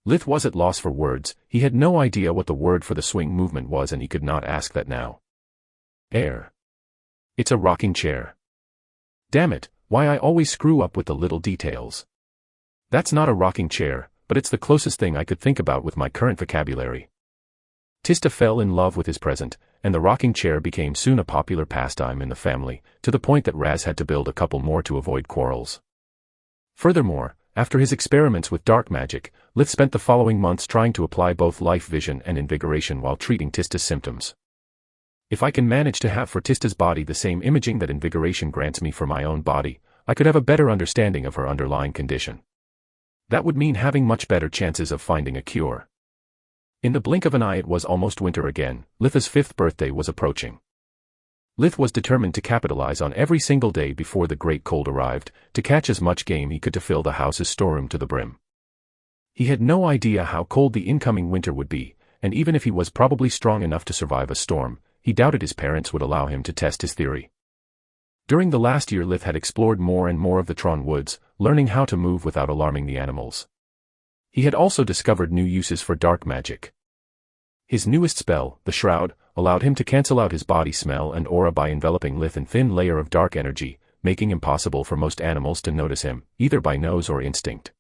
Lith was at loss for words, he had no idea what the word for the swing movement was and he could not ask that now. Air. It's a rocking chair. Damn it, why I always screw up with the little details. That's not a rocking chair, but it's the closest thing I could think about with my current vocabulary. Tista fell in love with his present, and the rocking chair became soon a popular pastime in the family, to the point that Raz had to build a couple more to avoid quarrels. Furthermore, after his experiments with dark magic, Lith spent the following months trying to apply both life vision and invigoration while treating Tista's symptoms. If I can manage to have for Tista's body the same imaging that invigoration grants me for my own body, I could have a better understanding of her underlying condition. That would mean having much better chances of finding a cure. In the blink of an eye it was almost winter again. Litha's 5th birthday was approaching. Lith was determined to capitalize on every single day before the great cold arrived, to catch as much game he could to fill the house's storeroom to the brim. He had no idea how cold the incoming winter would be, and even if he was probably strong enough to survive a storm, he doubted his parents would allow him to test his theory. During the last year Lith had explored more and more of the Tron woods, learning how to move without alarming the animals. He had also discovered new uses for dark magic. His newest spell, the Shroud, allowed him to cancel out his body smell and aura by enveloping Lith in thin layer of dark energy, making impossible for most animals to notice him, either by nose or instinct.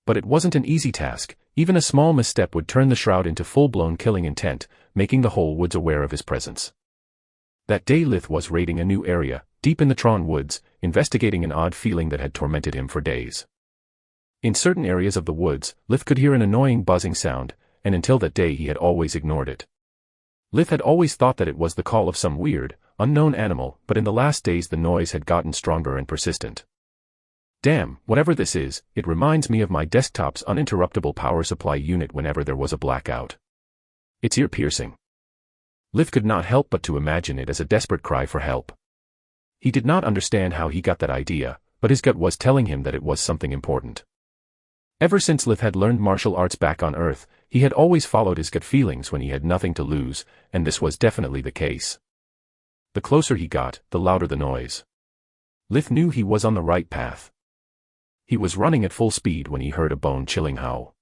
But it wasn't an easy task, even a small misstep would turn the Shroud into full-blown killing intent, making the whole woods aware of his presence. That day Lith was raiding a new area, deep in the Tron woods, investigating an odd feeling that had tormented him for days. In certain areas of the woods, Lith could hear an annoying buzzing sound, and until that day he had always ignored it. Lith had always thought that it was the call of some weird, unknown animal, but in the last days the noise had gotten stronger and persistent. Damn, whatever this is, it reminds me of my desktop's uninterruptible power supply unit whenever there was a blackout. It's ear-piercing. Lith could not help but to imagine it as a desperate cry for help. He did not understand how he got that idea, but his gut was telling him that it was something important. Ever since Lith had learned martial arts back on Earth, he had always followed his gut feelings when he had nothing to lose, and this was definitely the case. The closer he got, the louder the noise. Lith knew he was on the right path. He was running at full speed when he heard a bone-chilling howl.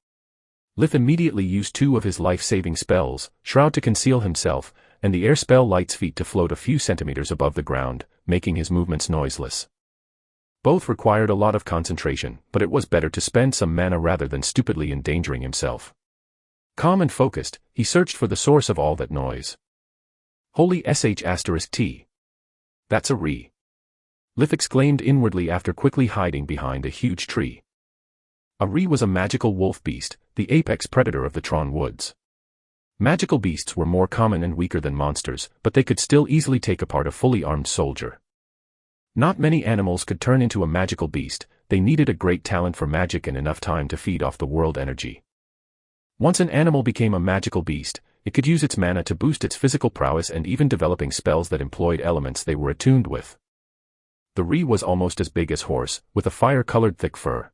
Lith immediately used 2 of his life-saving spells, Shroud to conceal himself, and the air spell Light's Feet to float a few centimeters above the ground, making his movements noiseless. Both required a lot of concentration, but it was better to spend some mana rather than stupidly endangering himself. Calm and focused, he searched for the source of all that noise. Holy sh*T. That's a re. Lith exclaimed inwardly after quickly hiding behind a huge tree. A re was a magical wolf beast, the apex predator of the Tron woods. Magical beasts were more common and weaker than monsters, but they could still easily take apart a fully armed soldier. Not many animals could turn into a magical beast. They needed a great talent for magic and enough time to feed off the world energy. Once an animal became a magical beast, it could use its mana to boost its physical prowess and even developing spells that employed elements they were attuned with. The Ree was almost as big as Horse, with a fire-colored thick fur.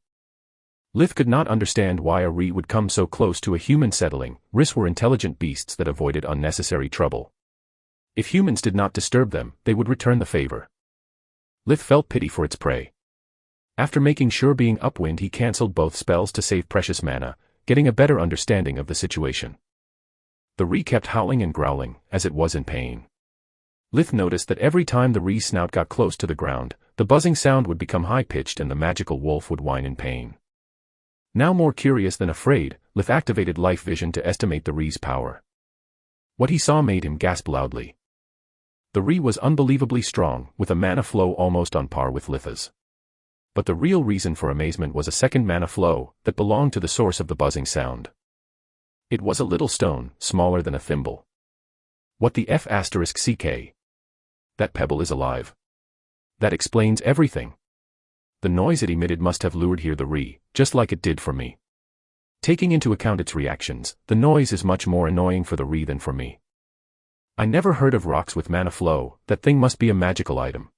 Lith could not understand why a Ree would come so close to a human settling. Rees were intelligent beasts that avoided unnecessary trouble. If humans did not disturb them, they would return the favor. Lith felt pity for its prey. After making sure being upwind, he cancelled both spells to save precious mana, getting a better understanding of the situation. The Ree kept howling and growling, as it was in pain. Lith noticed that every time the Ree's snout got close to the ground, the buzzing sound would become high-pitched and the magical wolf would whine in pain. Now more curious than afraid, Lith activated life vision to estimate the Ree's power. What he saw made him gasp loudly. The Ree was unbelievably strong, with a mana flow almost on par with Lith's. But the real reason for amazement was a second mana flow that belonged to the source of the buzzing sound. It was a little stone, smaller than a thimble. What the F***ck? That pebble is alive. That explains everything. The noise it emitted must have lured here the Ree, just like it did for me. Taking into account its reactions, the noise is much more annoying for the Ree than for me. I never heard of rocks with mana flow. That thing must be a magical item.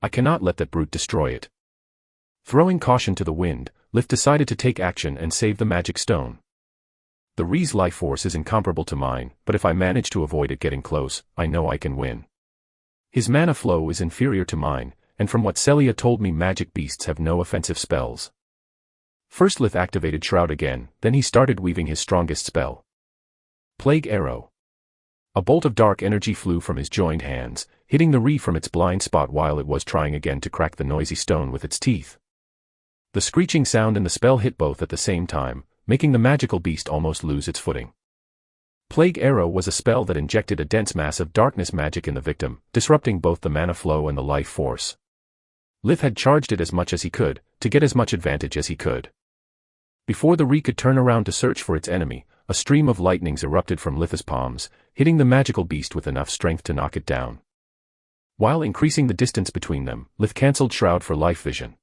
I cannot let that brute destroy it. Throwing caution to the wind, Lith decided to take action and save the magic stone. The Ree's life force is incomparable to mine, but if I manage to avoid it getting close, I know I can win. His mana flow is inferior to mine, and from what Celia told me, magic beasts have no offensive spells. First Lith activated Shroud again, then he started weaving his strongest spell. Plague Arrow. A bolt of dark energy flew from his joined hands, hitting the Ree from its blind spot while it was trying again to crack the noisy stone with its teeth. The screeching sound and the spell hit both at the same time, making the magical beast almost lose its footing. Plague Arrow was a spell that injected a dense mass of darkness magic in the victim, disrupting both the mana flow and the life force. Lith had charged it as much as he could, to get as much advantage as he could. Before the Ree could turn around to search for its enemy, a stream of lightnings erupted from Lith's palms, hitting the magical beast with enough strength to knock it down. While increasing the distance between them, Lith cancelled Shroud for life vision.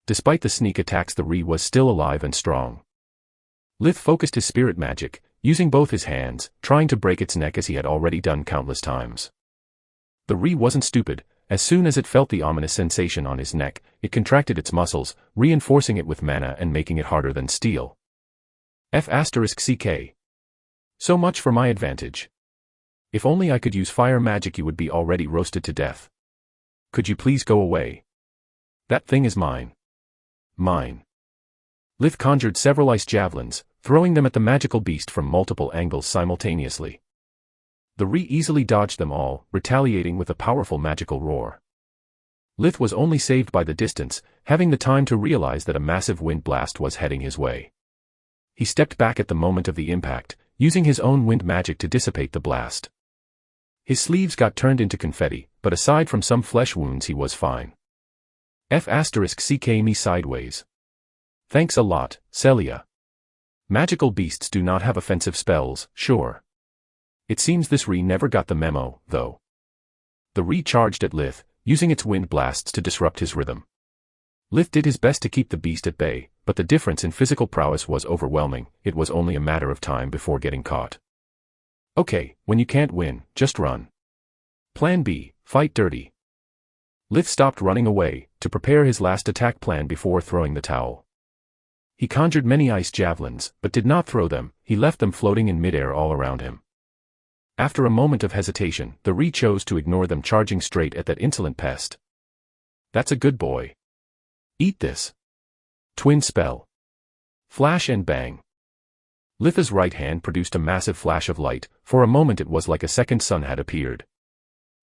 Despite the sneak attacks, the Ree was still alive and strong. Lith focused his spirit magic, using both his hands, trying to break its neck as he had already done countless times. The Ree wasn't stupid. As soon as it felt the ominous sensation on his neck, it contracted its muscles, reinforcing it with mana and making it harder than steel. F***ck. So much for my advantage. If only I could use fire magic, you would be already roasted to death. Could you please go away? That thing is mine. Mine. Lith conjured several ice javelins, throwing them at the magical beast from multiple angles simultaneously. The Ree easily dodged them all, retaliating with a powerful magical roar. Lith was only saved by the distance, having the time to realize that a massive wind blast was heading his way. He stepped back at the moment of the impact, using his own wind magic to dissipate the blast. His sleeves got turned into confetti, but aside from some flesh wounds he was fine. F***ck me sideways. Thanks a lot, Celia. Magical beasts do not have offensive spells, sure. It seems this Ree never got the memo, though. The Ree charged at Lith, using its wind blasts to disrupt his rhythm. Lith did his best to keep the beast at bay, but the difference in physical prowess was overwhelming. It was only a matter of time before getting caught. Okay, when you can't win, just run. Plan B, fight dirty. Lith stopped running away, to prepare his last attack plan before throwing the towel. He conjured many ice javelins, but did not throw them. He left them floating in midair all around him. After a moment of hesitation, the Ree chose to ignore them, charging straight at that insolent pest. That's a good boy. Eat this. Twin spell. Flash and bang. Lith's right hand produced a massive flash of light. For a moment it was like a second sun had appeared.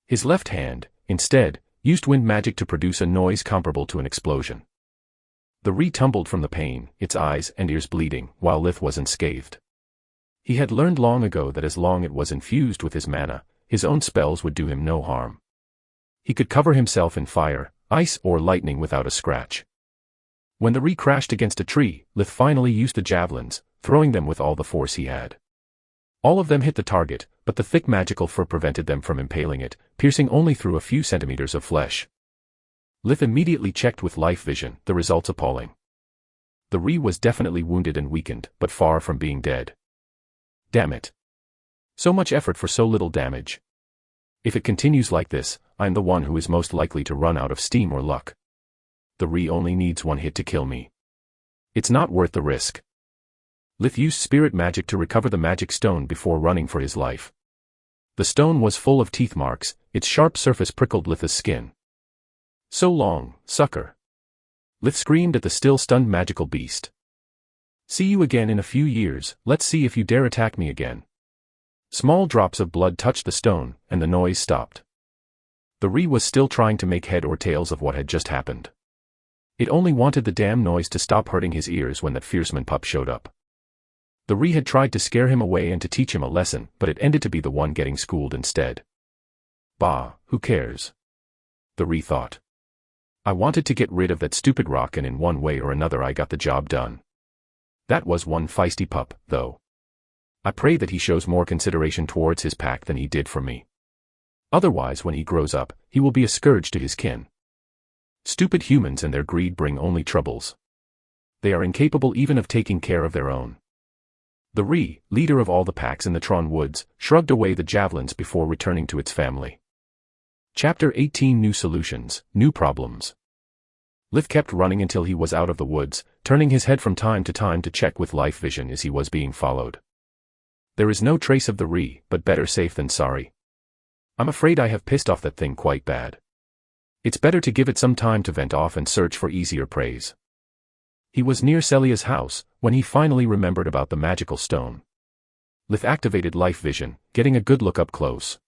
His left hand, instead, used wind magic to produce a noise comparable to an explosion. The Ree tumbled from the pain, its eyes and ears bleeding, while Lith was unscathed. He had learned long ago that as long as it was infused with his mana, his own spells would do him no harm. He could cover himself in fire, ice or lightning without a scratch. When the Ree crashed against a tree, Lith finally used the javelins, throwing them with all the force he had. All of them hit the target, but the thick magical fur prevented them from impaling it, piercing only through a few centimeters of flesh. Lith immediately checked with life vision, the results appalling. The Ree was definitely wounded and weakened, but far from being dead. Damn it. So much effort for so little damage. If it continues like this, I'm the one who is most likely to run out of steam or luck. The Ree only needs one hit to kill me. It's not worth the risk. Lith used spirit magic to recover the magic stone before running for his life. The stone was full of teeth marks, its sharp surface prickled Lith's skin. So long, sucker. Lith screamed at the still stunned magical beast. See you again in a few years, let's see if you dare attack me again. Small drops of blood touched the stone, and the noise stopped. The Ree was still trying to make head or tails of what had just happened. It only wanted the damn noise to stop hurting his ears when that fierceman pup showed up. The Ree had tried to scare him away and to teach him a lesson, but it ended to be the one getting schooled instead. Bah, who cares? The Ree thought. I wanted to get rid of that stupid rock, and in one way or another I got the job done. That was one feisty pup, though. I pray that he shows more consideration towards his pack than he did for me. Otherwise, when he grows up, he will be a scourge to his kin. Stupid humans and their greed bring only troubles. They are incapable even of taking care of their own. The Ree, leader of all the packs in the Tron Woods, shrugged away the javelins before returning to its family. Chapter 18 New Solutions, New Problems. Lith kept running until he was out of the woods, turning his head from time to time to check with life vision as he was being followed. There is no trace of the Ree, but better safe than sorry. I'm afraid I have pissed off that thing quite bad. It's better to give it some time to vent off and search for easier preys. He was near Celia's house, when he finally remembered about the magical stone. Lith activated life vision, getting a good look up close.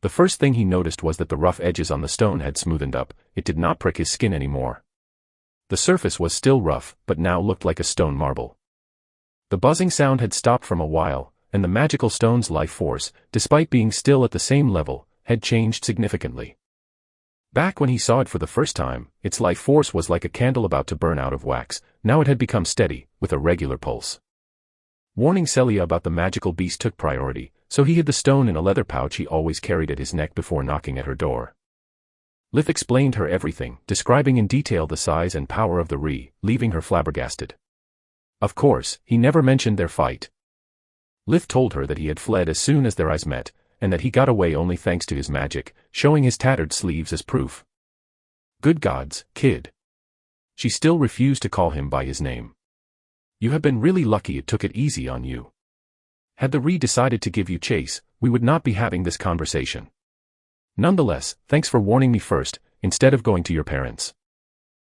The first thing he noticed was that the rough edges on the stone had smoothened up, it did not prick his skin anymore. The surface was still rough, but now looked like a stone marble. The buzzing sound had stopped from a while, and the magical stone's life force, despite being still at the same level, had changed significantly. Back when he saw it for the first time, its life force was like a candle about to burn out of wax. Now it had become steady, with a regular pulse. Warning Celia about the magical beast took priority, so he hid the stone in a leather pouch he always carried at his neck before knocking at her door. Lith explained her everything, describing in detail the size and power of the Ree, leaving her flabbergasted. Of course, he never mentioned their fight. Lith told her that he had fled as soon as their eyes met, and that he got away only thanks to his magic, showing his tattered sleeves as proof. Good gods, kid. She still refused to call him by his name. You have been really lucky it took it easy on you. Had the Ree decided to give you chase, we would not be having this conversation. Nonetheless, thanks for warning me first, instead of going to your parents.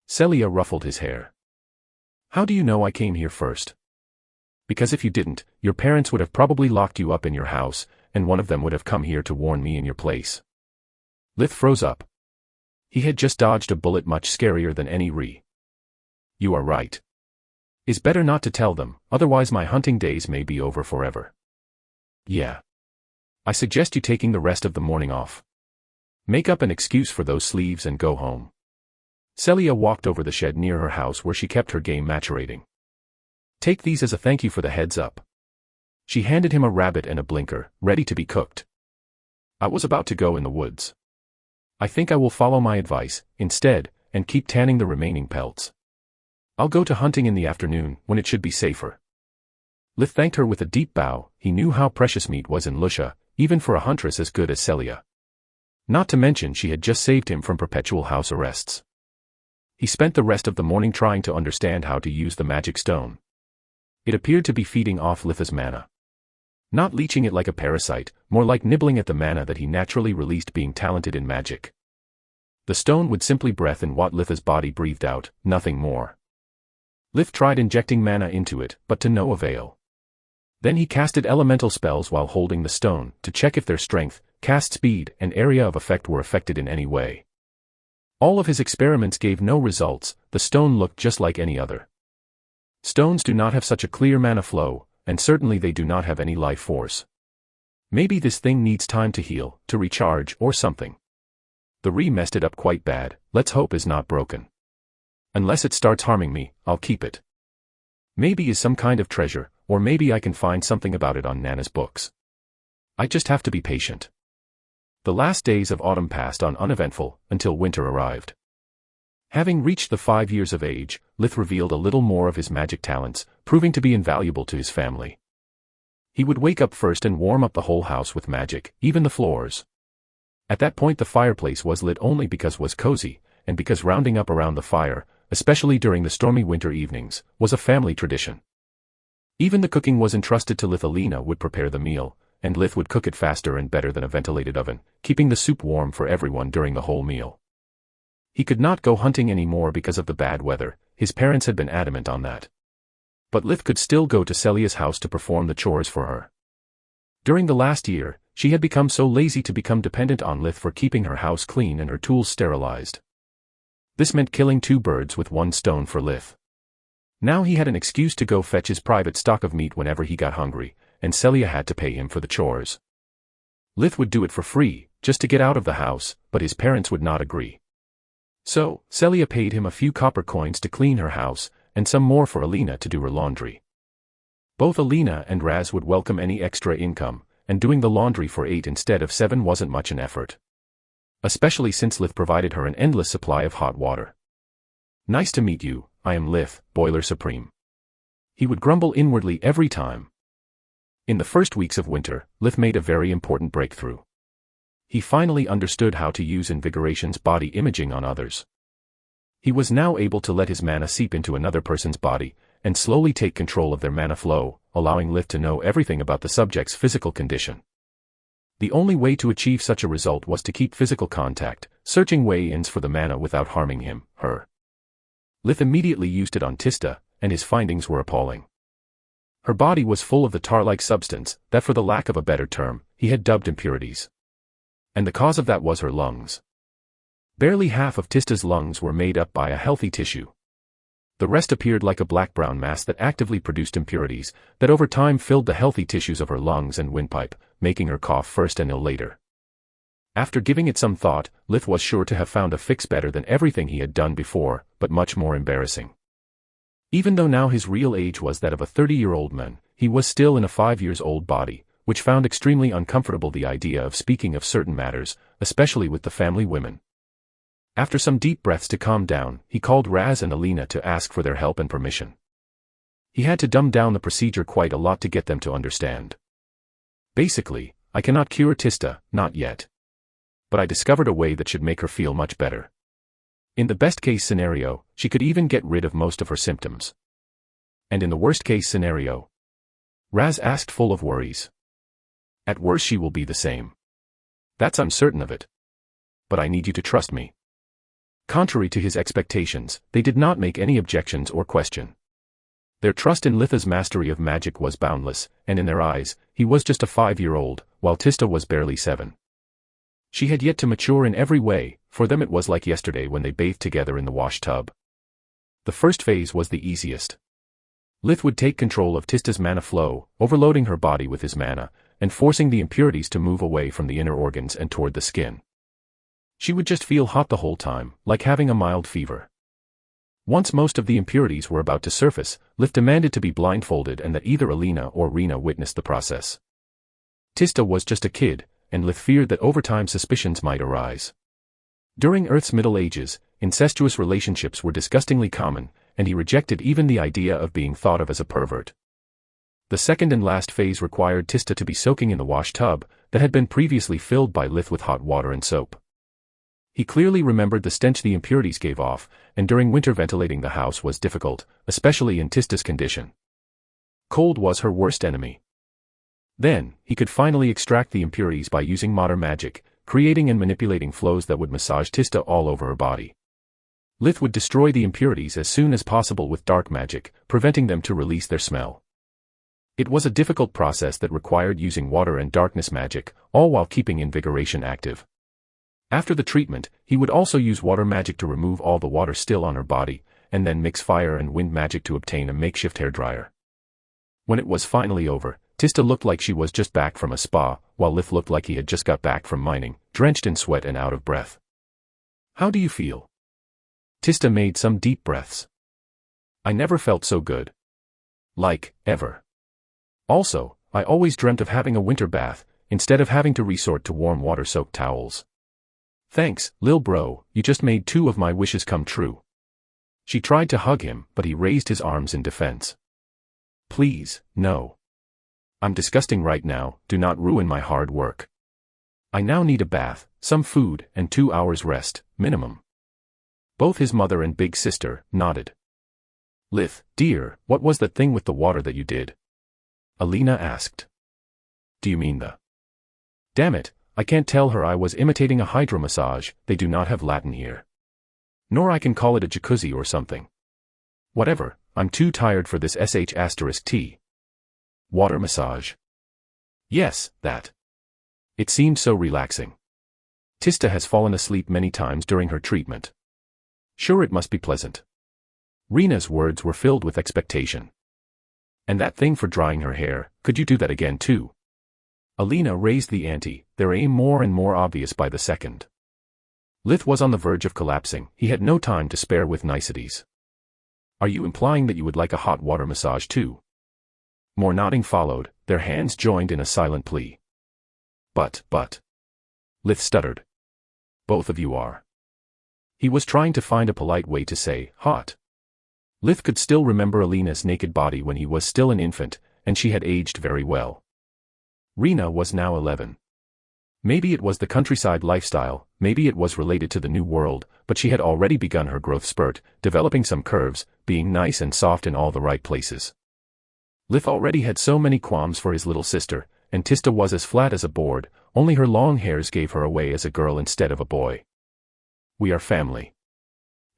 Celia ruffled his hair. How do you know I came here first? Because if you didn't, your parents would have probably locked you up in your house, and one of them would have come here to warn me in your place. Lith froze up. He had just dodged a bullet much scarier than any Ree. You are right. It's better not to tell them, otherwise my hunting days may be over forever. Yeah. I suggest you taking the rest of the morning off. Make up an excuse for those sleeves and go home. Celia walked over the shed near her house where she kept her game maturating. Take these as a thank you for the heads up. She handed him a rabbit and a blinker, ready to be cooked. I was about to go in the woods. I think I will follow my advice, instead, and keep tanning the remaining pelts. I'll go to hunting in the afternoon, when it should be safer. Lith thanked her with a deep bow. He knew how precious meat was in Lucia, even for a huntress as good as Celia. Not to mention she had just saved him from perpetual house arrests. He spent the rest of the morning trying to understand how to use the magic stone. It appeared to be feeding off Litha's mana. Not leeching it like a parasite, more like nibbling at the mana that he naturally released being talented in magic. The stone would simply breathe in what Litha's body breathed out, nothing more. Lith tried injecting mana into it, but to no avail. Then he casted elemental spells while holding the stone, to check if their strength, cast speed, and area of effect were affected in any way. All of his experiments gave no results. The stone looked just like any other. Stones do not have such a clear mana flow, and certainly they do not have any life force. Maybe this thing needs time to heal, to recharge, or something. The Ree messed it up quite bad. Let's hope it's not broken. Unless it starts harming me, I'll keep it. Maybe it's some kind of treasure, or maybe I can find something about it on Nana's books. I just have to be patient. The last days of autumn passed on uneventful, until winter arrived. Having reached the 5 years of age, Lith revealed a little more of his magic talents, proving to be invaluable to his family. He would wake up first and warm up the whole house with magic, even the floors. At that point the fireplace was lit only because it was cozy, and because rounding up around the fire, especially during the stormy winter evenings, was a family tradition. Even the cooking was entrusted to Lith. Alina would prepare the meal, and Lith would cook it faster and better than a ventilated oven, keeping the soup warm for everyone during the whole meal. He could not go hunting anymore because of the bad weather, his parents had been adamant on that. But Lith could still go to Celia's house to perform the chores for her. During the last year, she had become so lazy to become dependent on Lith for keeping her house clean and her tools sterilized. This meant killing 2 birds with 1 stone for Lith. Now he had an excuse to go fetch his private stock of meat whenever he got hungry, and Celia had to pay him for the chores. Lith would do it for free, just to get out of the house, but his parents would not agree. So, Celia paid him a few copper coins to clean her house, and some more for Alina to do her laundry. Both Alina and Raz would welcome any extra income, and doing the laundry for 8 instead of 7 wasn't much an effort. Especially since Lith provided her an endless supply of hot water. "Nice to meet you, I am Lith, Boiler Supreme." He would grumble inwardly every time. In the first weeks of winter, Lith made a very important breakthrough. He finally understood how to use Invigoration's body imaging on others. He was now able to let his mana seep into another person's body, and slowly take control of their mana flow, allowing Lith to know everything about the subject's physical condition. The only way to achieve such a result was to keep physical contact, searching way-ins for the mana without harming him, her. Lith immediately used it on Tista, and his findings were appalling. Her body was full of the tar-like substance that, for the lack of a better term, he had dubbed impurities. And the cause of that was her lungs. Barely half of Tista's lungs were made up by a healthy tissue. The rest appeared like a black-brown mass that actively produced impurities, that over time filled the healthy tissues of her lungs and windpipe, making her cough first and ill later. After giving it some thought, Lith was sure to have found a fix better than everything he had done before, but much more embarrassing. Even though now his real age was that of a 30-year-old man, he was still in a 5-year-old body, which found extremely uncomfortable the idea of speaking of certain matters, especially with the family women. After some deep breaths to calm down, he called Raz and Alina to ask for their help and permission. He had to dumb down the procedure quite a lot to get them to understand. "Basically, I cannot cure Tista, not yet. But I discovered a way that should make her feel much better. In the best-case scenario, she could even get rid of most of her symptoms. And in the worst-case scenario?" Raz asked, full of worries. "At worst she will be the same. That's I'm certain of it. But I need you to trust me." Contrary to his expectations, they did not make any objections or question. Their trust in Litha's mastery of magic was boundless, and in their eyes, he was just a 5-year-old, while Tista was barely 7. She had yet to mature in every way. For them it was like yesterday when they bathed together in the wash tub. The first phase was the easiest. Lith would take control of Tista's mana flow, overloading her body with his mana, and forcing the impurities to move away from the inner organs and toward the skin. She would just feel hot the whole time, like having a mild fever. Once most of the impurities were about to surface, Lith demanded to be blindfolded and that either Alina or Rena witness the process. Tista was just a kid, and Lith feared that over time suspicions might arise. During Earth's Middle Ages, incestuous relationships were disgustingly common, and he rejected even the idea of being thought of as a pervert. The second and last phase required Tista to be soaking in the wash tub that had been previously filled by Lith with hot water and soap. He clearly remembered the stench the impurities gave off, and during winter ventilating the house was difficult, especially in Tista's condition. Cold was her worst enemy. Then, he could finally extract the impurities by using modern magic, creating and manipulating flows that would massage Tista all over her body. Lith would destroy the impurities as soon as possible with dark magic, preventing them to release their smell. It was a difficult process that required using water and darkness magic, all while keeping Invigoration active. After the treatment, he would also use water magic to remove all the water still on her body, and then mix fire and wind magic to obtain a makeshift hairdryer. When it was finally over, Tista looked like she was just back from a spa, while Lith looked like he had just got back from mining, drenched in sweat and out of breath. "How do you feel?" Tista made some deep breaths. "I never felt so good. Like, ever." Also, I always dreamt of having a winter bath, instead of having to resort to warm water-soaked towels. Thanks, lil bro, you just made 2 of my wishes come true. She tried to hug him, but he raised his arms in defense. Please, no. I'm disgusting right now, do not ruin my hard work. I now need a bath, some food, and 2 hours rest, minimum. Both his mother and big sister nodded. Lith, dear, what was that thing with the water that you did? Alina asked. Do you mean the... Damn it, I can't tell her I was imitating a hydromassage, they do not have Latin here. Nor I can call it a jacuzzi or something. Whatever, I'm too tired for this sh*t. Water massage. Yes, that. It seemed so relaxing. Tista has fallen asleep many times during her treatment. Sure, it must be pleasant. Rena's words were filled with expectation. And that thing for drying her hair, could you do that again too? Alina raised the ante, their aim more and more obvious by the second. Lith was on the verge of collapsing, he had no time to spare with niceties. Are you implying that you would like a hot water massage too? More nodding followed, their hands joined in a silent plea. But. Lith stuttered. Both of you are. He was trying to find a polite way to say, hot. Lith could still remember Alina's naked body when he was still an infant, and she had aged very well. Rena was now 11. Maybe it was the countryside lifestyle, maybe it was related to the new world, but she had already begun her growth spurt, developing some curves, being nice and soft in all the right places. Lith already had so many qualms for his little sister, and Tista was as flat as a board, only her long hairs gave her away as a girl instead of a boy. We are family.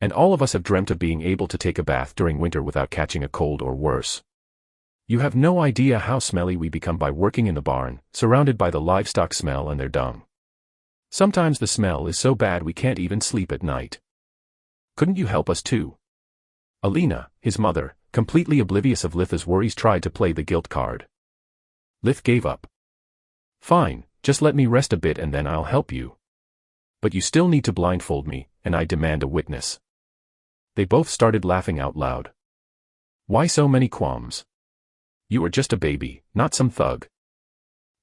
And all of us have dreamt of being able to take a bath during winter without catching a cold or worse. You have no idea how smelly we become by working in the barn, surrounded by the livestock smell and their dung. Sometimes the smell is so bad we can't even sleep at night. Couldn't you help us too? Alina, his mother, completely oblivious of Litha's worries, tried to play the guilt card. Lith gave up. Fine, just let me rest a bit and then I'll help you. But you still need to blindfold me, and I demand a witness. They both started laughing out loud. Why so many qualms? You are just a baby, not some thug.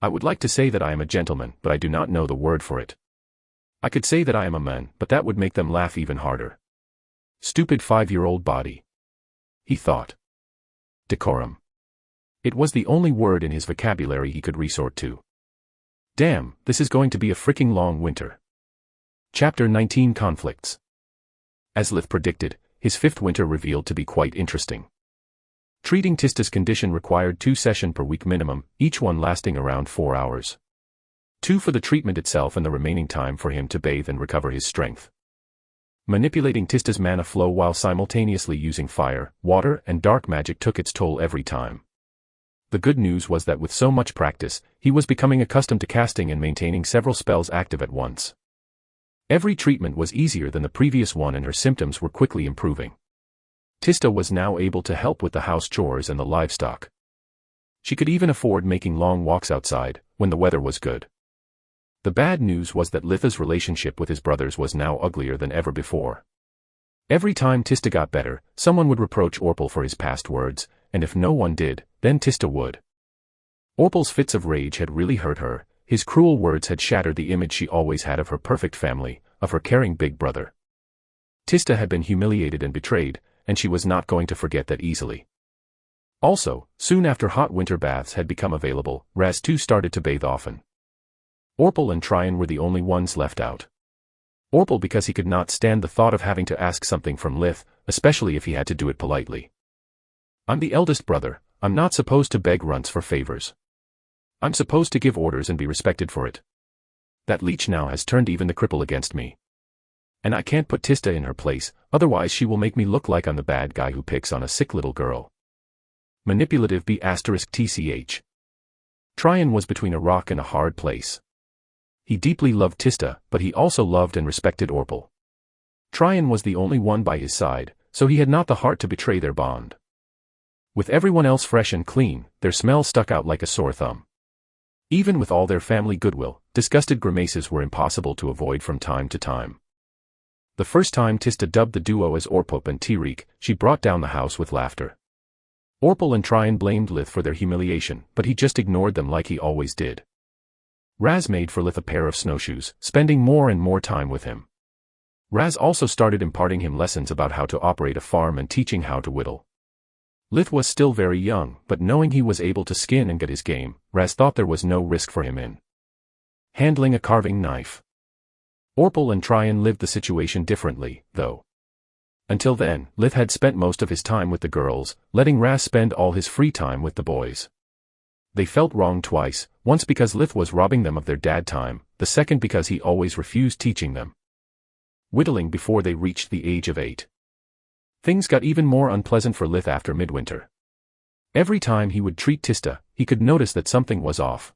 I would like to say that I am a gentleman, but I do not know the word for it. I could say that I am a man, but that would make them laugh even harder. Stupid 5-year-old body. He thought. Decorum. It was the only word in his vocabulary he could resort to. Damn, this is going to be a freaking long winter. Chapter 19 Conflicts. As Lith predicted, his 5th winter revealed to be quite interesting. Treating Tista's condition required 2 sessions per week minimum, each one lasting around 4 hours. 2 for the treatment itself and the remaining time for him to bathe and recover his strength. Manipulating Tista's mana flow while simultaneously using fire, water, and dark magic took its toll every time. The good news was that with so much practice, he was becoming accustomed to casting and maintaining several spells active at once. Every treatment was easier than the previous one and her symptoms were quickly improving. Tista was now able to help with the house chores and the livestock. She could even afford making long walks outside, when the weather was good. The bad news was that Litha's relationship with his brothers was now uglier than ever before. Every time Tista got better, someone would reproach Orpal for his past words, and if no one did, then Tista would. Orpal's fits of rage had really hurt her. His cruel words had shattered the image she always had of her perfect family, of her caring big brother. Tista had been humiliated and betrayed, and she was not going to forget that easily. Also, soon after hot winter baths had become available, Raz too started to bathe often. Orpal and Tryon were the only ones left out. Orpal because he could not stand the thought of having to ask something from Lith, especially if he had to do it politely. I'm the eldest brother, I'm not supposed to beg runts for favors. I'm supposed to give orders and be respected for it. That leech now has turned even the cripple against me. And I can't put Tista in her place, otherwise she will make me look like I'm the bad guy who picks on a sick little girl. Manipulative *tch. Tryon was between a rock and a hard place. He deeply loved Tista, but he also loved and respected Orpal. Tryon was the only one by his side, so he had not the heart to betray their bond. With everyone else fresh and clean, their smell stuck out like a sore thumb. Even with all their family goodwill, disgusted grimaces were impossible to avoid from time to time. The first time Tista dubbed the duo as Orpop and Tirik, she brought down the house with laughter. Orpal and Tryon blamed Lith for their humiliation, but he just ignored them like he always did. Raz made for Lith a pair of snowshoes, spending more and more time with him. Raz also started imparting him lessons about how to operate a farm and teaching how to whittle. Lith was still very young, but knowing he was able to skin and get his game, Raz thought there was no risk for him in handling a carving knife. Orpal and Tryon lived the situation differently, though. Until then, Lith had spent most of his time with the girls, letting Raz spend all his free time with the boys. They felt wrong twice, once because Lith was robbing them of their dad time, the second because he always refused teaching them whittling before they reached the age of 8. Things got even more unpleasant for Lith after midwinter. Every time he would treat Tista, he could notice that something was off.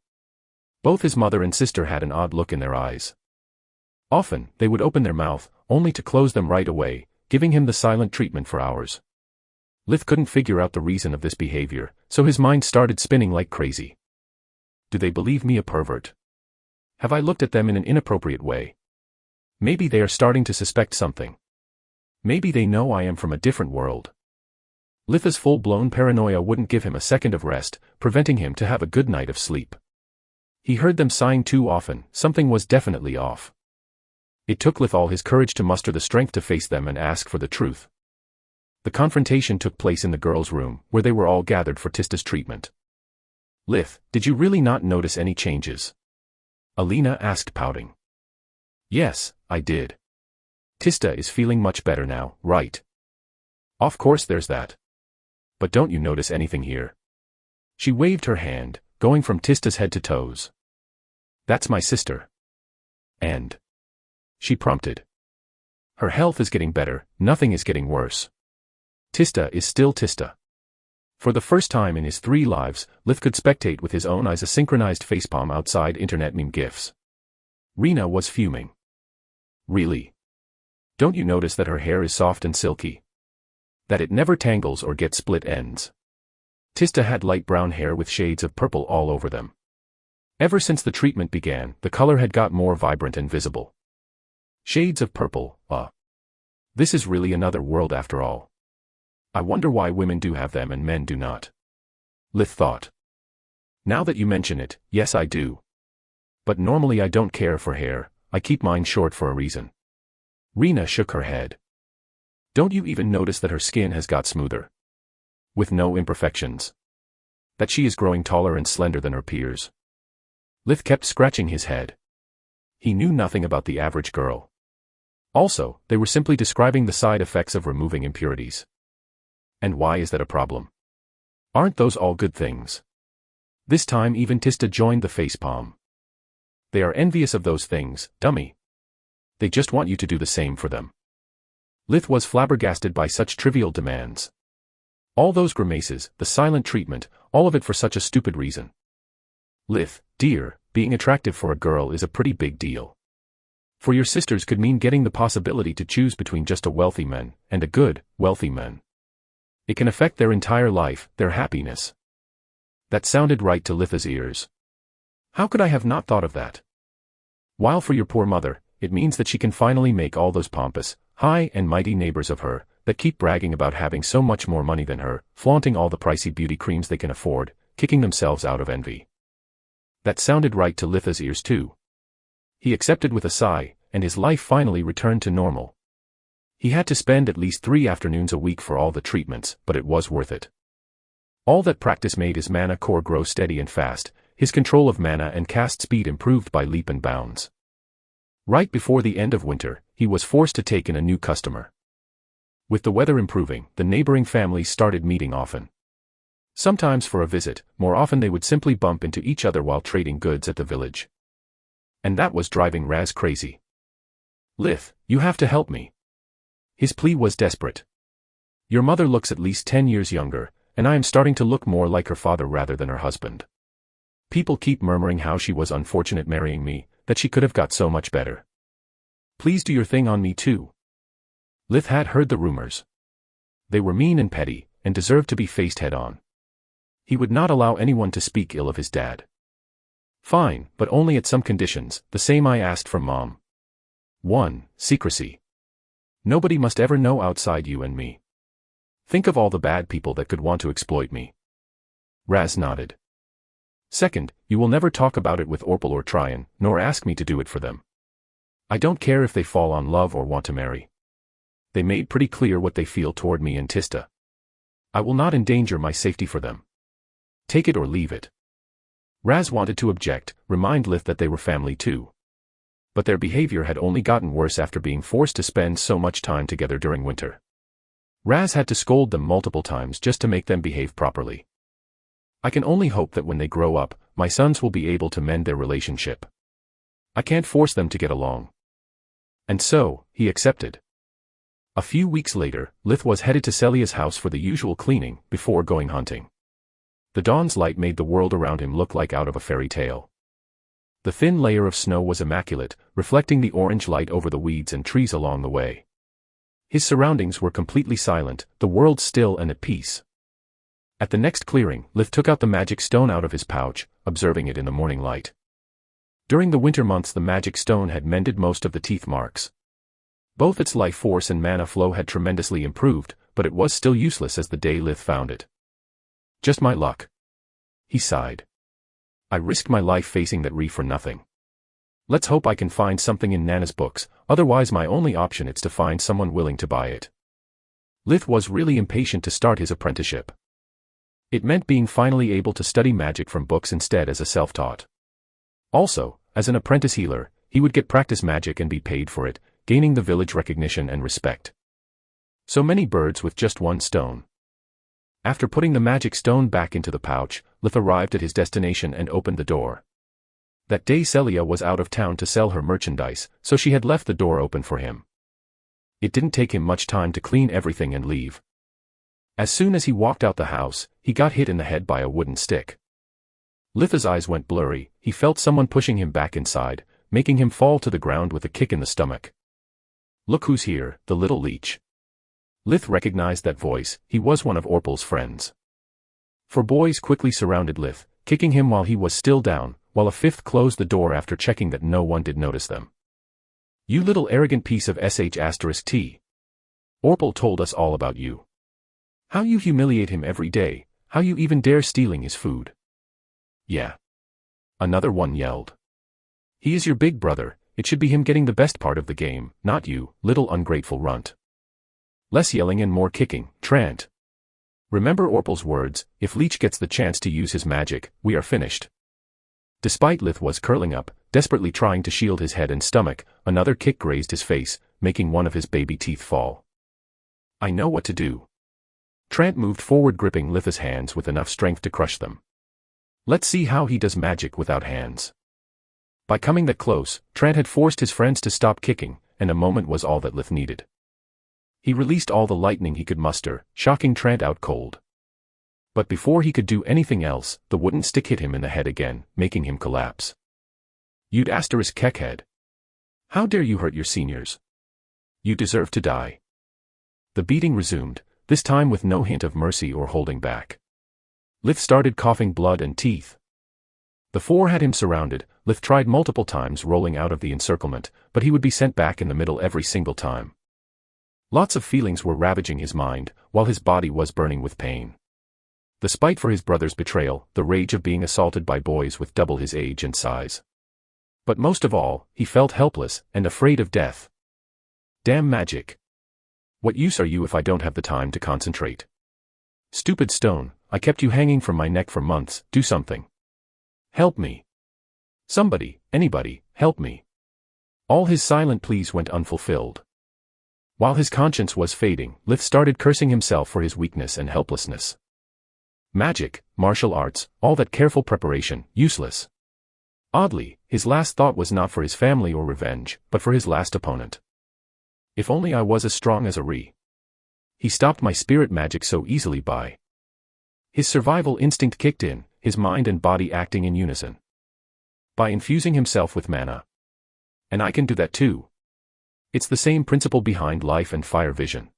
Both his mother and sister had an odd look in their eyes. Often, they would open their mouth, only to close them right away, giving him the silent treatment for hours. Lith couldn't figure out the reason of this behavior, so his mind started spinning like crazy. Do they believe me a pervert? Have I looked at them in an inappropriate way? Maybe they are starting to suspect something. Maybe they know I am from a different world. Lith's full-blown paranoia wouldn't give him a second of rest, preventing him to have a good night of sleep. He heard them sighing too often, something was definitely off. It took Lith all his courage to muster the strength to face them and ask for the truth. The confrontation took place in the girls' room, where they were all gathered for Tista's treatment. Lith, did you really not notice any changes? Alina asked, pouting. Yes, I did. Tista is feeling much better now, right? Of course there's that. But don't you notice anything here? She waved her hand, going from Tista's head to toes. That's my sister. And? She prompted. Her health is getting better, nothing is getting worse. Tista is still Tista. For the first time in his 3 lives, Lith could spectate with his own eyes a synchronized facepalm outside internet meme gifs. Rena was fuming. Really? Don't you notice that her hair is soft and silky? That it never tangles or gets split ends? Tista had light brown hair with shades of purple all over them. Ever since the treatment began, the color had got more vibrant and visible. Shades of purple, This is really another world after all. I wonder why women do have them and men do not. Lith thought. Now that you mention it, yes I do. But normally I don't care for hair, I keep mine short for a reason. Rena shook her head. Don't you even notice that her skin has got smoother? With no imperfections. That she is growing taller and slender than her peers. Lith kept scratching his head. He knew nothing about the average girl. Also, they were simply describing the side effects of removing impurities. And why is that a problem? Aren't those all good things? This time even Tista joined the facepalm. They are envious of those things, dummy. They just want you to do the same for them. Lith was flabbergasted by such trivial demands. All those grimaces, the silent treatment, all of it for such a stupid reason. Lith, dear, being attractive for a girl is a pretty big deal. For your sisters could mean getting the possibility to choose between just a wealthy man and a good, wealthy man. It can affect their entire life, their happiness. That sounded right to Lith's ears. How could I have not thought of that? While for your poor mother, it means that she can finally make all those pompous, high and mighty neighbors of her, that keep bragging about having so much more money than her, flaunting all the pricey beauty creams they can afford, kicking themselves out of envy. That sounded right to Lith's ears too. He accepted with a sigh, and his life finally returned to normal. He had to spend at least 3 afternoons a week for all the treatments, but it was worth it. All that practice made his mana core grow steady and fast, his control of mana and cast speed improved by leap and bounds. Right before the end of winter, he was forced to take in a new customer. With the weather improving, the neighboring families started meeting often. Sometimes for a visit, more often they would simply bump into each other while trading goods at the village. And that was driving Raz crazy. Lith, you have to help me. His plea was desperate. Your mother looks at least 10 years younger, and I am starting to look more like her father rather than her husband. People keep murmuring how she was unfortunate marrying me, that she could have got so much better. Please do your thing on me too. Lith had heard the rumors. They were mean and petty, and deserved to be faced head-on. He would not allow anyone to speak ill of his dad. Fine, but only at some conditions, the same I asked from Mom. 1. Secrecy. Nobody must ever know outside you and me. Think of all the bad people that could want to exploit me. Raz nodded. Second, you will never talk about it with Orpal or Tryon, nor ask me to do it for them. I don't care if they fall on love or want to marry. They made pretty clear what they feel toward me and Tista. I will not endanger my safety for them. Take it or leave it. Raz wanted to object, remind Lith that they were family too. But their behavior had only gotten worse after being forced to spend so much time together during winter. Raz had to scold them multiple times just to make them behave properly. I can only hope that when they grow up, my sons will be able to mend their relationship. I can't force them to get along. And so, he accepted. A few weeks later, Lith was headed to Celia's house for the usual cleaning, before going hunting. The dawn's light made the world around him look like out of a fairy tale. The thin layer of snow was immaculate, reflecting the orange light over the weeds and trees along the way. His surroundings were completely silent, the world still and at peace. At the next clearing, Lith took out the magic stone out of his pouch, observing it in the morning light. During the winter months the magic stone had mended most of the teeth marks. Both its life force and mana flow had tremendously improved, but it was still useless as the day Lith found it. Just my luck. He sighed. I risked my life facing that reef for nothing. Let's hope I can find something in Nana's books, otherwise my only option is to find someone willing to buy it. Lith was really impatient to start his apprenticeship. It meant being finally able to study magic from books instead as a self-taught. Also, as an apprentice healer, he would get practice magic and be paid for it, gaining the village recognition and respect. So many birds with just one stone. After putting the magic stone back into the pouch, Lith arrived at his destination and opened the door. That day Celia was out of town to sell her merchandise, so she had left the door open for him. It didn't take him much time to clean everything and leave. As soon as he walked out the house, he got hit in the head by a wooden stick. Lith's eyes went blurry, he felt someone pushing him back inside, making him fall to the ground with a kick in the stomach. Look who's here, the little leech. Lith recognized that voice, he was one of Orpal's friends. Four boys quickly surrounded Lith, kicking him while he was still down, while a fifth closed the door after checking that no one did notice them. You little arrogant piece of sh*t. Orpal told us all about you. How you humiliate him every day, how you even dare stealing his food. Yeah. Another one yelled. He is your big brother, it should be him getting the best part of the game, not you, little ungrateful runt. Less yelling and more kicking, Trant. Remember Orpal's words, if Leech gets the chance to use his magic, we are finished. Despite Lith was curling up, desperately trying to shield his head and stomach, another kick grazed his face, making one of his baby teeth fall. I know what to do. Trant moved forward gripping Lith's hands with enough strength to crush them. Let's see how he does magic without hands. By coming that close, Trant had forced his friends to stop kicking, and a moment was all that Lith needed. He released all the lightning he could muster, shocking Trant out cold. But before he could do anything else, the wooden stick hit him in the head again, making him collapse. You'd *keckhead. How dare you hurt your seniors? You deserve to die. The beating resumed, this time with no hint of mercy or holding back. Lith started coughing blood and teeth. The four had him surrounded. Lith tried multiple times rolling out of the encirclement, but he would be sent back in the middle every single time. Lots of feelings were ravaging his mind, while his body was burning with pain. The spite for his brother's betrayal, the rage of being assaulted by boys with double his age and size. But most of all, he felt helpless, and afraid of death. Damn magic. What use are you if I don't have the time to concentrate? Stupid stone, I kept you hanging from my neck for months, do something. Help me. Somebody, anybody, help me. All his silent pleas went unfulfilled. While his conscience was fading, Lith started cursing himself for his weakness and helplessness. Magic, martial arts, all that careful preparation, useless. Oddly, his last thought was not for his family or revenge, but for his last opponent. If only I was as strong as a Ree. He stopped my spirit magic so easily by. His survival instinct kicked in, his mind and body acting in unison. By infusing himself with mana. And I can do that too. It's the same principle behind life and fire vision.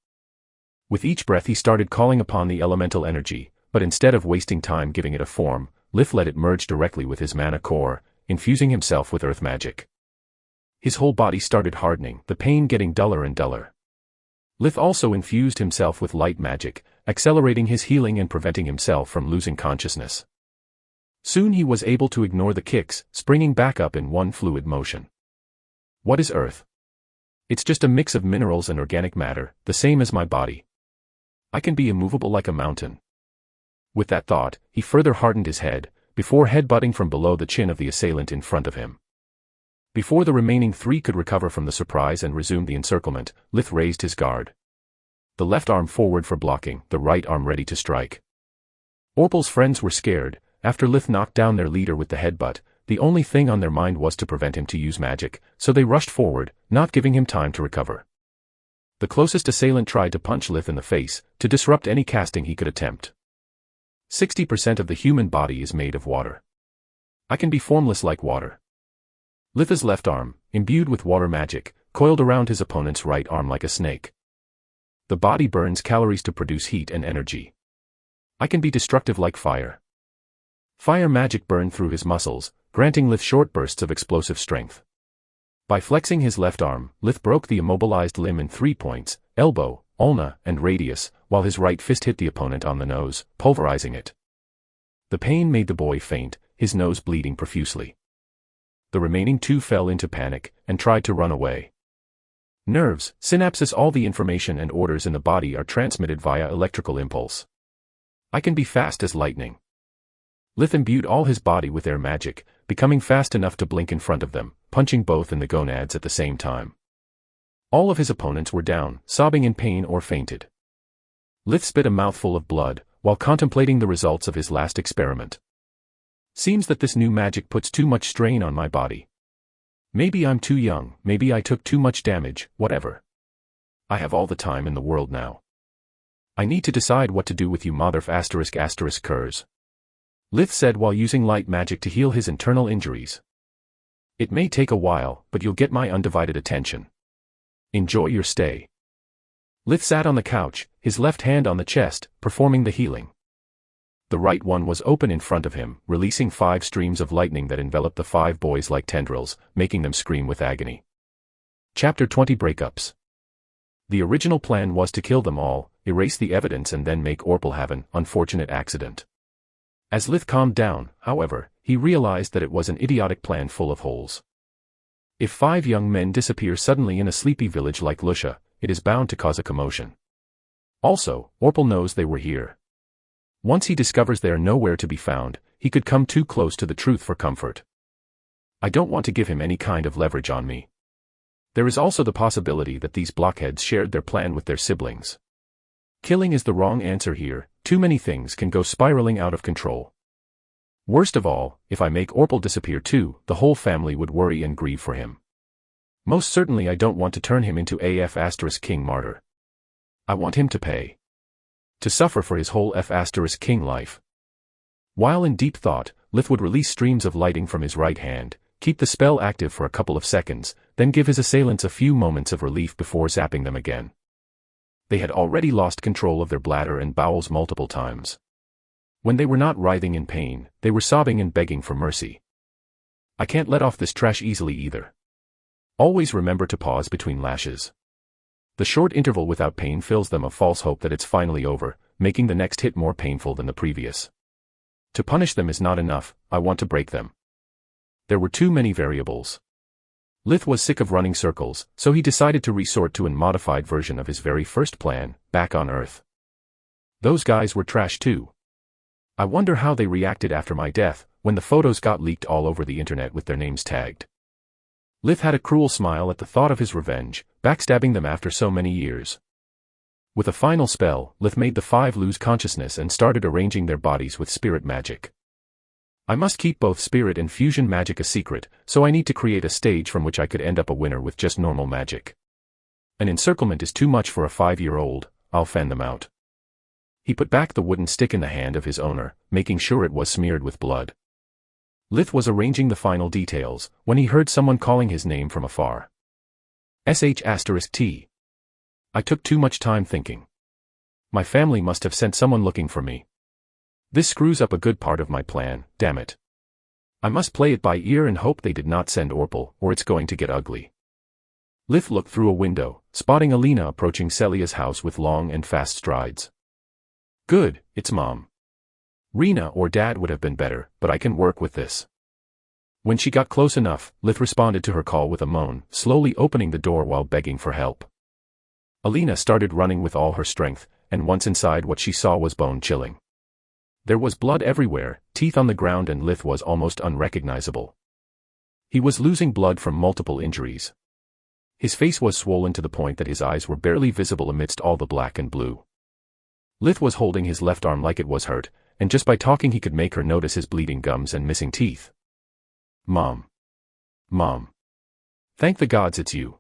With each breath he started calling upon the elemental energy, but instead of wasting time giving it a form, Lith let it merge directly with his mana core, infusing himself with earth magic. His whole body started hardening, the pain getting duller and duller. Lith also infused himself with light magic, accelerating his healing and preventing himself from losing consciousness. Soon he was able to ignore the kicks, springing back up in one fluid motion. What is Earth? It's just a mix of minerals and organic matter, the same as my body. I can be immovable like a mountain. With that thought, he further hardened his head, before headbutting from below the chin of the assailant in front of him. Before the remaining three could recover from the surprise and resume the encirclement, Lith raised his guard. The left arm forward for blocking, the right arm ready to strike. Orpal's friends were scared. After Lith knocked down their leader with the headbutt, the only thing on their mind was to prevent him to use magic, so they rushed forward, not giving him time to recover. The closest assailant tried to punch Lith in the face, to disrupt any casting he could attempt. 60% of the human body is made of water. I can be formless like water. Lith's left arm, imbued with water magic, coiled around his opponent's right arm like a snake. The body burns calories to produce heat and energy. I can be destructive like fire. Fire magic burned through his muscles, granting Lith short bursts of explosive strength. By flexing his left arm, Lith broke the immobilized limb in 3 points, elbow, ulna, and radius, while his right fist hit the opponent on the nose, pulverizing it. The pain made the boy faint, his nose bleeding profusely. The remaining two fell into panic, and tried to run away. Nerves, synapses, all the information and orders in the body are transmitted via electrical impulse. I can be fast as lightning. Lith imbued all his body with air magic, becoming fast enough to blink in front of them, punching both in the gonads at the same time. All of his opponents were down, sobbing in pain or fainted. Lith spit a mouthful of blood, while contemplating the results of his last experiment. Seems that this new magic puts too much strain on my body. Maybe I'm too young, maybe I took too much damage, whatever. I have all the time in the world now. I need to decide what to do with you **** curs. Lith said while using light magic to heal his internal injuries. It may take a while, but you'll get my undivided attention. Enjoy your stay. Lith sat on the couch, his left hand on the chest, performing the healing. The right one was open in front of him, releasing 5 streams of lightning that enveloped the 5 boys like tendrils, making them scream with agony. Chapter 20 Breakups. The original plan was to kill them all, erase the evidence and then make Orpal have an unfortunate accident. As Lith calmed down, however, he realized that it was an idiotic plan full of holes. If 5 young men disappear suddenly in a sleepy village like Lusha, it is bound to cause a commotion. Also, Orpal knows they were here. Once he discovers they are nowhere to be found, he could come too close to the truth for comfort. I don't want to give him any kind of leverage on me. There is also the possibility that these blockheads shared their plan with their siblings. Killing is the wrong answer here, too many things can go spiraling out of control. Worst of all, if I make Orpal disappear too, the whole family would worry and grieve for him. Most certainly I don't want to turn him into **King martyr. I want him to pay. To suffer for his whole **King life. While in deep thought, Lith would release streams of lighting from his right hand, keep the spell active for a couple of seconds, then give his assailants a few moments of relief before zapping them again. They had already lost control of their bladder and bowels multiple times. When they were not writhing in pain, they were sobbing and begging for mercy. I can't let off this trash easily either. Always remember to pause between lashes. The short interval without pain fills them a false hope that it's finally over, making the next hit more painful than the previous. To punish them is not enough, I want to break them. There were too many variables. Lith was sick of running circles, so he decided to resort to a modified version of his very first plan, back on Earth. Those guys were trash too. I wonder how they reacted after my death, when the photos got leaked all over the internet with their names tagged. Lith had a cruel smile at the thought of his revenge, backstabbing them after so many years. With a final spell, Lith made the 5 lose consciousness and started arranging their bodies with spirit magic. I must keep both spirit and fusion magic a secret, so I need to create a stage from which I could end up a winner with just normal magic. An encirclement is too much for a 5-year-old, I'll fan them out. He put back the wooden stick in the hand of his owner, making sure it was smeared with blood. Lith was arranging the final details, when he heard someone calling his name from afar. **T. I took too much time thinking. My family must have sent someone looking for me. This screws up a good part of my plan, damn it. I must play it by ear and hope they did not send Orpal, or it's going to get ugly. Lith looked through a window, spotting Alina approaching Celia's house with long and fast strides. Good, it's Mom. Rena or Dad would have been better, but I can work with this. When she got close enough, Lith responded to her call with a moan, slowly opening the door while begging for help. Alina started running with all her strength, and once inside what she saw was bone-chilling. There was blood everywhere, teeth on the ground, and Lith was almost unrecognizable. He was losing blood from multiple injuries. His face was swollen to the point that his eyes were barely visible amidst all the black and blue. Lith was holding his left arm like it was hurt, and just by talking he could make her notice his bleeding gums and missing teeth. Mom. Mom. Thank the gods it's you.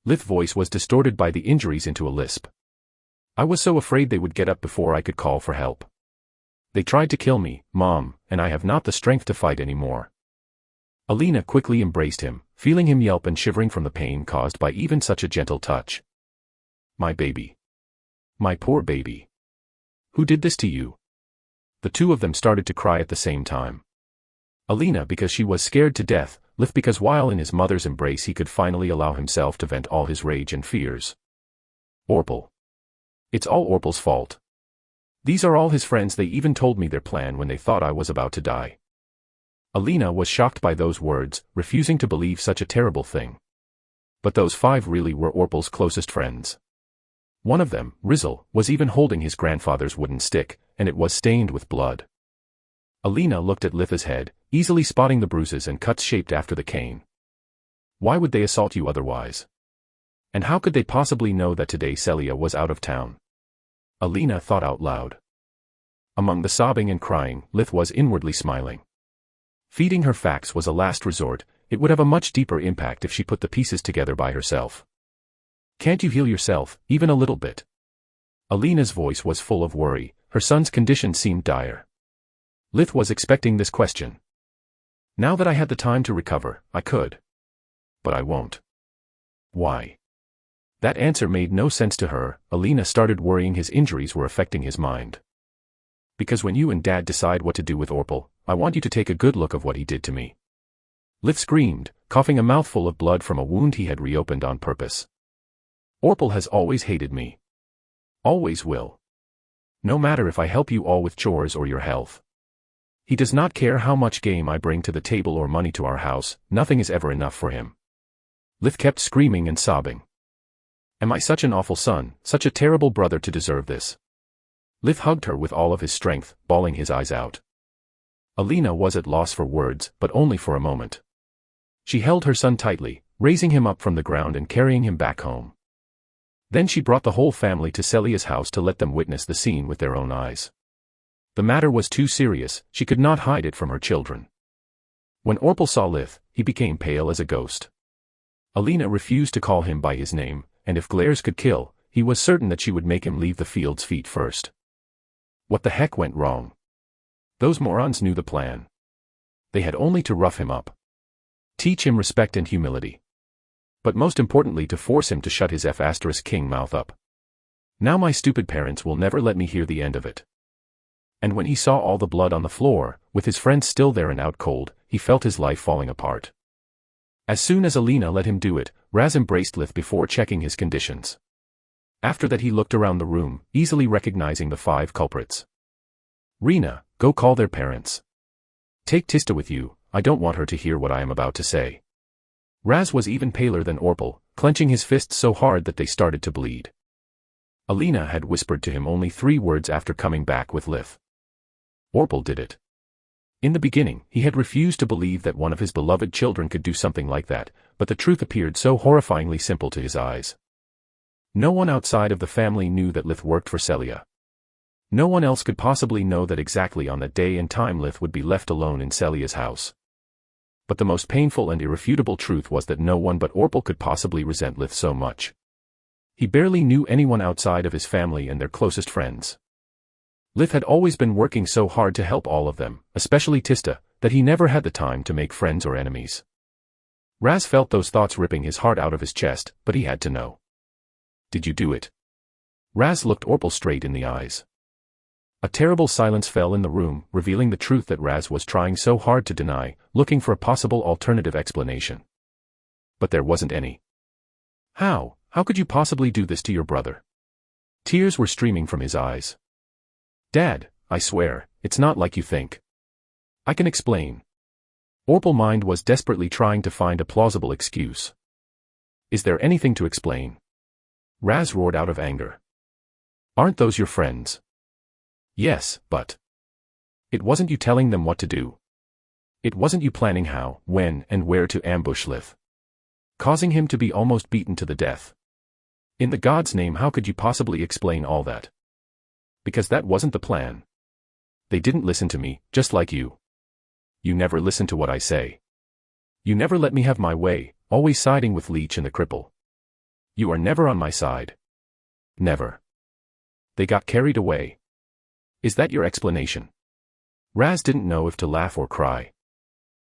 Lith's voice was distorted by the injuries into a lisp. I was so afraid they would get up before I could call for help. They tried to kill me, Mom, and I have not the strength to fight anymore. Alina quickly embraced him, feeling him yelp and shivering from the pain caused by even such a gentle touch. My baby. My poor baby. Who did this to you? The two of them started to cry at the same time. Alina because she was scared to death, Lith because while in his mother's embrace he could finally allow himself to vent all his rage and fears. Orpal. It's all Orpal's fault. These are all his friends. They even told me their plan when they thought I was about to die. Alina was shocked by those words, refusing to believe such a terrible thing. But those 5 really were Orpal's closest friends. One of them, Rizzle, was even holding his grandfather's wooden stick, and it was stained with blood. Alina looked at Lith's head, easily spotting the bruises and cuts shaped after the cane. Why would they assault you otherwise? And how could they possibly know that today Celia was out of town? Alina thought out loud. Among the sobbing and crying, Lith was inwardly smiling. Feeding her facts was a last resort. It would have a much deeper impact if she put the pieces together by herself. Can't you heal yourself, even a little bit? Alina's voice was full of worry. Her son's condition seemed dire. Lith was expecting this question. Now that I had the time to recover, I could. But I won't. Why? That answer made no sense to her. Alina started worrying his injuries were affecting his mind. Because when you and Dad decide what to do with Orpal, I want you to take a good look of what he did to me. Lith screamed, coughing a mouthful of blood from a wound he had reopened on purpose. Orpal has always hated me. Always will. No matter if I help you all with chores or your health. He does not care how much game I bring to the table or money to our house, nothing is ever enough for him. Lith kept screaming and sobbing. Am I such an awful son, such a terrible brother to deserve this? Lith hugged her with all of his strength, bawling his eyes out. Alina was at loss for words, but only for a moment. She held her son tightly, raising him up from the ground and carrying him back home. Then she brought the whole family to Celia's house to let them witness the scene with their own eyes. The matter was too serious, she could not hide it from her children. When Orpal saw Lith, he became pale as a ghost. Alina refused to call him by his name, and if glares could kill, he was certain that she would make him leave the field's feet first. What the heck went wrong? Those morons knew the plan. They had only to rough him up. Teach him respect and humility. But most importantly to force him to shut his F***king mouth up. Now my stupid parents will never let me hear the end of it. And when he saw all the blood on the floor, with his friends still there and out cold, he felt his life falling apart. As soon as Alina let him do it, Raz embraced Lith before checking his conditions. After that he looked around the room, easily recognizing the 5 culprits. Rena, go call their parents. Take Tista with you, I don't want her to hear what I am about to say. Raz was even paler than Orpal, clenching his fists so hard that they started to bleed. Alina had whispered to him only 3 words after coming back with Lith. Orpal did it. In the beginning, he had refused to believe that one of his beloved children could do something like that, but the truth appeared so horrifyingly simple to his eyes. No one outside of the family knew that Lith worked for Celia. No one else could possibly know that exactly on that day and time Lith would be left alone in Celia's house. But the most painful and irrefutable truth was that no one but Orpal could possibly resent Lith so much. He barely knew anyone outside of his family and their closest friends. Lith had always been working so hard to help all of them, especially Tista, that he never had the time to make friends or enemies. Raz felt those thoughts ripping his heart out of his chest, but he had to know. Did you do it? Raz looked Orpal straight in the eyes. A terrible silence fell in the room, revealing the truth that Raz was trying so hard to deny, looking for a possible alternative explanation. But there wasn't any. How could you possibly do this to your brother? Tears were streaming from his eyes. Dad, I swear, it's not like you think. I can explain. Orpal mind was desperately trying to find a plausible excuse. Is there anything to explain? Raz roared out of anger. Aren't those your friends? Yes, but it wasn't you telling them what to do. It wasn't you planning how, when, and where to ambush Lith, causing him to be almost beaten to the death. In the God's name, how could you possibly explain all that? Because that wasn't the plan. They didn't listen to me, just like you. You never listen to what I say. You never let me have my way, always siding with Leech and the cripple. You are never on my side. Never. They got carried away. Is that your explanation? Raz didn't know if to laugh or cry.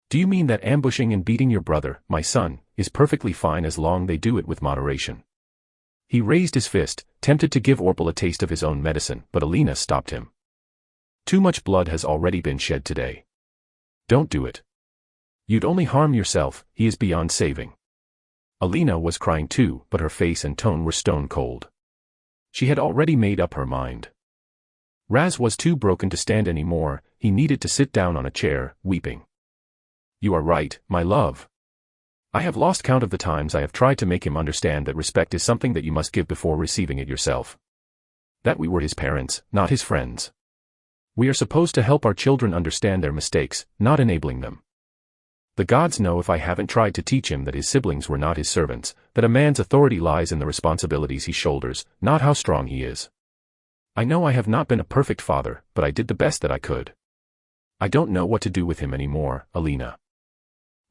Do you mean that ambushing and beating your brother, my son, is perfectly fine as long they do it with moderation? He raised his fist, tempted to give Orpal a taste of his own medicine, but Alina stopped him. Too much blood has already been shed today. Don't do it. You'd only harm yourself, he is beyond saving. Alina was crying too, but her face and tone were stone cold. She had already made up her mind. Raz was too broken to stand any more, he needed to sit down on a chair, weeping. You are right, my love. I have lost count of the times I have tried to make him understand that respect is something that you must give before receiving it yourself. That we were his parents, not his friends. We are supposed to help our children understand their mistakes, not enabling them. The gods know if I haven't tried to teach him that his siblings were not his servants, that a man's authority lies in the responsibilities he shoulders, not how strong he is. I know I have not been a perfect father, but I did the best that I could. I don't know what to do with him anymore, Alina.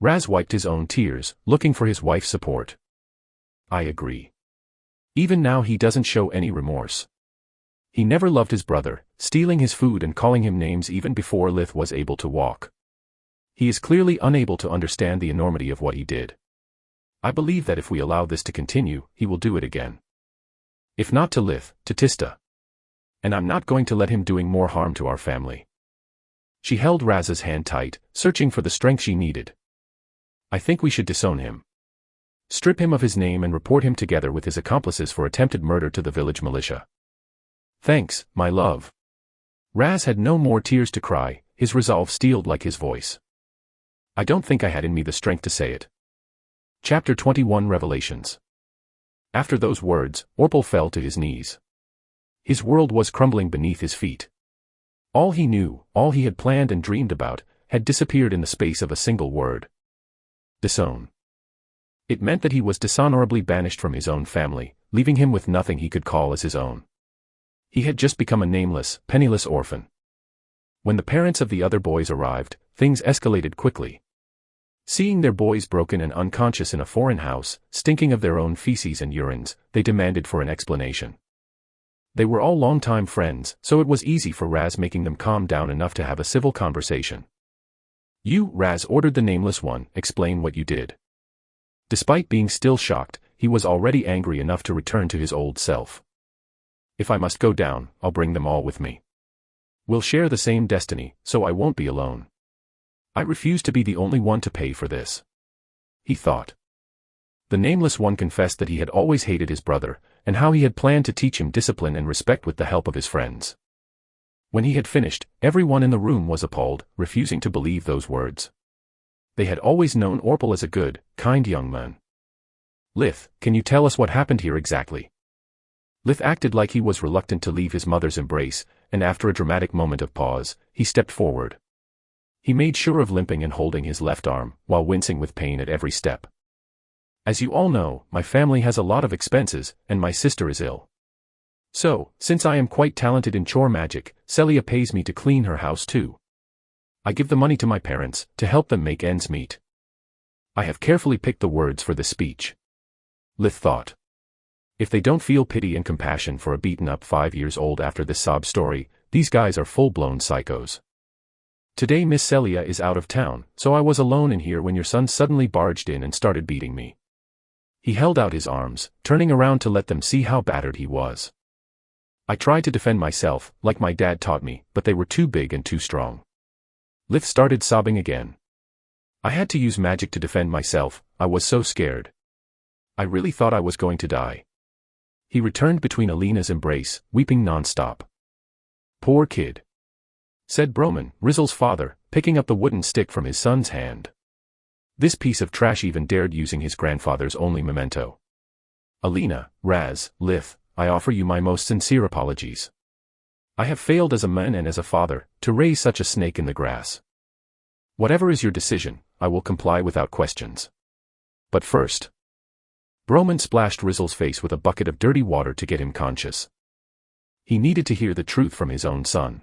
Raz wiped his own tears, looking for his wife's support. I agree. Even now he doesn't show any remorse. He never loved his brother, stealing his food and calling him names even before Lith was able to walk. He is clearly unable to understand the enormity of what he did. I believe that if we allow this to continue, he will do it again. If not to Lith, to Tista. And I'm not going to let him doing more harm to our family. She held Raz's hand tight, searching for the strength she needed. I think we should disown him. Strip him of his name and report him together with his accomplices for attempted murder to the village militia. Thanks, my love. Raz had no more tears to cry, his resolve steeled like his voice. I don't think I had in me the strength to say it. Chapter 21 Revelations. After those words, Orpal fell to his knees. His world was crumbling beneath his feet. All he knew, all he had planned and dreamed about, had disappeared in the space of a single word. Disown. It meant that he was dishonorably banished from his own family, leaving him with nothing he could call as his own. He had just become a nameless, penniless orphan. When the parents of the other boys arrived, things escalated quickly. Seeing their boys broken and unconscious in a foreign house, stinking of their own feces and urines, they demanded for an explanation. They were all longtime friends, so it was easy for Raz making them calm down enough to have a civil conversation. You, Raz ordered the nameless one, explain what you did. Despite being still shocked, he was already angry enough to return to his old self. If I must go down, I'll bring them all with me. We'll share the same destiny, so I won't be alone. I refuse to be the only one to pay for this. He thought. The nameless one confessed that he had always hated his brother, and how he had planned to teach him discipline and respect with the help of his friends. When he had finished, everyone in the room was appalled, refusing to believe those words. They had always known Orpal as a good, kind young man. Lith, can you tell us what happened here exactly? Lith acted like he was reluctant to leave his mother's embrace, and after a dramatic moment of pause, he stepped forward. He made sure of limping and holding his left arm, while wincing with pain at every step. As you all know, my family has a lot of expenses, and my sister is ill. So, since I am quite talented in chore magic, Celia pays me to clean her house too. I give the money to my parents, to help them make ends meet. I have carefully picked the words for this speech. Lith thought. If they don't feel pity and compassion for a beaten-up 5-year-old after this sob story, these guys are full-blown psychos. Today Miss Celia is out of town, so I was alone in here when your son suddenly barged in and started beating me. He held out his arms, turning around to let them see how battered he was. I tried to defend myself, like my dad taught me, but they were too big and too strong. Lith started sobbing again. I had to use magic to defend myself, I was so scared. I really thought I was going to die. He returned between Alina's embrace, weeping non-stop. Poor kid, said Broman, Rizzle's father, picking up the wooden stick from his son's hand. This piece of trash even dared using his grandfather's only memento. Alina, Raz, Lith, I offer you my most sincere apologies. I have failed as a man and as a father, to raise such a snake in the grass. Whatever is your decision, I will comply without questions. But first. Broman splashed Rizzle's face with a bucket of dirty water to get him conscious. He needed to hear the truth from his own son.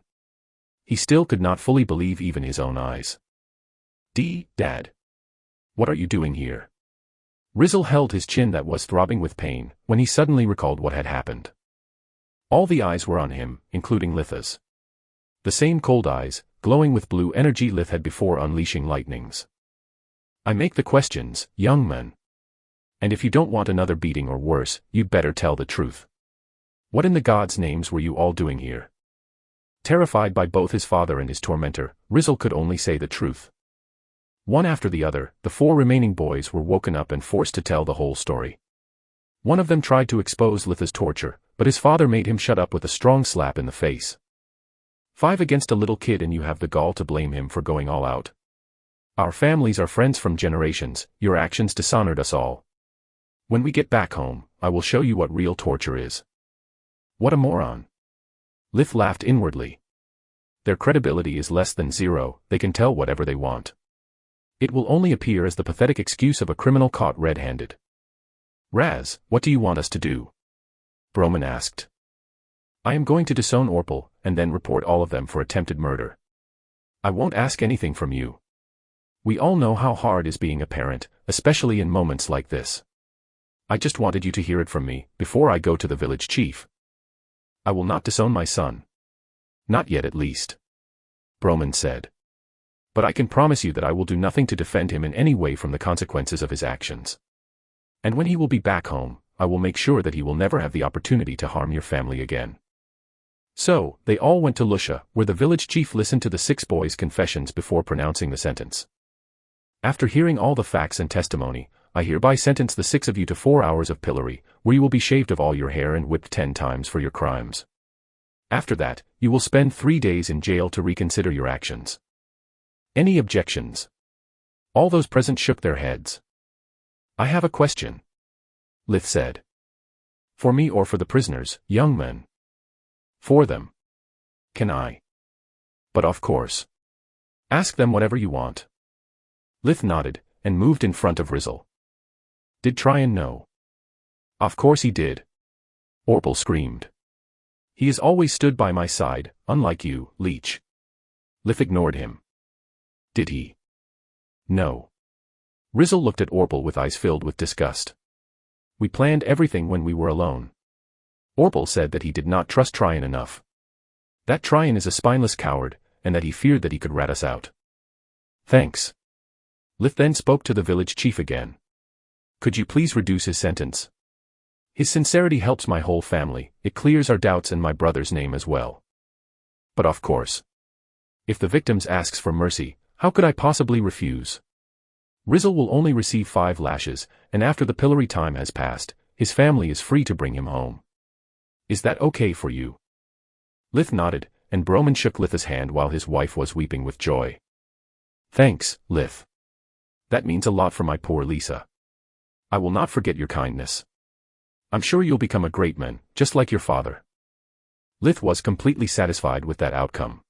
He still could not fully believe even his own eyes. Dad. What are you doing here? Rizzle held his chin that was throbbing with pain, when he suddenly recalled what had happened. All the eyes were on him, including Litha's. The same cold eyes, glowing with blue energy Lith had before unleashing lightnings. I make the questions, young man. And if you don't want another beating or worse, you'd better tell the truth. What in the gods' names were you all doing here? Terrified by both his father and his tormentor, Rizzle could only say the truth. One after the other, the 4 remaining boys were woken up and forced to tell the whole story. One of them tried to expose Litha's torture, but his father made him shut up with a strong slap in the face. 5 against a little kid and you have the gall to blame him for going all out. Our families are friends from generations, your actions dishonored us all. When we get back home, I will show you what real torture is. What a moron. Lith laughed inwardly. Their credibility is less than 0, they can tell whatever they want. It will only appear as the pathetic excuse of a criminal caught red-handed. Raz, what do you want us to do? Broman asked. I am going to disown Orpal, and then report all of them for attempted murder. I won't ask anything from you. We all know how hard is being a parent, especially in moments like this. I just wanted you to hear it from me, before I go to the village chief. I will not disown my son. Not yet at least. Broman said. But I can promise you that I will do nothing to defend him in any way from the consequences of his actions. And when he will be back home, I will make sure that he will never have the opportunity to harm your family again. So, they all went to Lusha, where the village chief listened to the 6 boys' confessions before pronouncing the sentence. After hearing all the facts and testimony, I hereby sentence the 6 of you to 4 hours of pillory, where you will be shaved of all your hair and whipped 10 times for your crimes. After that, you will spend 3 days in jail to reconsider your actions. Any objections? All those present shook their heads. I have a question. Lith said. For me or for the prisoners, young men? For them. Can I? But of course. Ask them whatever you want. Lith nodded, and moved in front of Rizzle. Did Tryon know? Of course he did. Orpal screamed. He has always stood by my side, unlike you, leech. Lith ignored him. Did he? No. Rizzle looked at Orpal with eyes filled with disgust. We planned everything when we were alone. Orpal said that he did not trust Tryon enough. That Tryon is a spineless coward, and that he feared that he could rat us out. Thanks. Lith then spoke to the village chief again. Could you please reduce his sentence? His sincerity helps my whole family, it clears our doubts and my brother's name as well. But of course. If the victims asks for mercy, how could I possibly refuse? Rizzle will only receive 5 lashes, and after the pillory time has passed, his family is free to bring him home. Is that okay for you? Lith nodded, and Broman shook Litha's hand while his wife was weeping with joy. Thanks, Lith. That means a lot for my poor Lisa. I will not forget your kindness. I'm sure you'll become a great man, just like your father. Lith was completely satisfied with that outcome.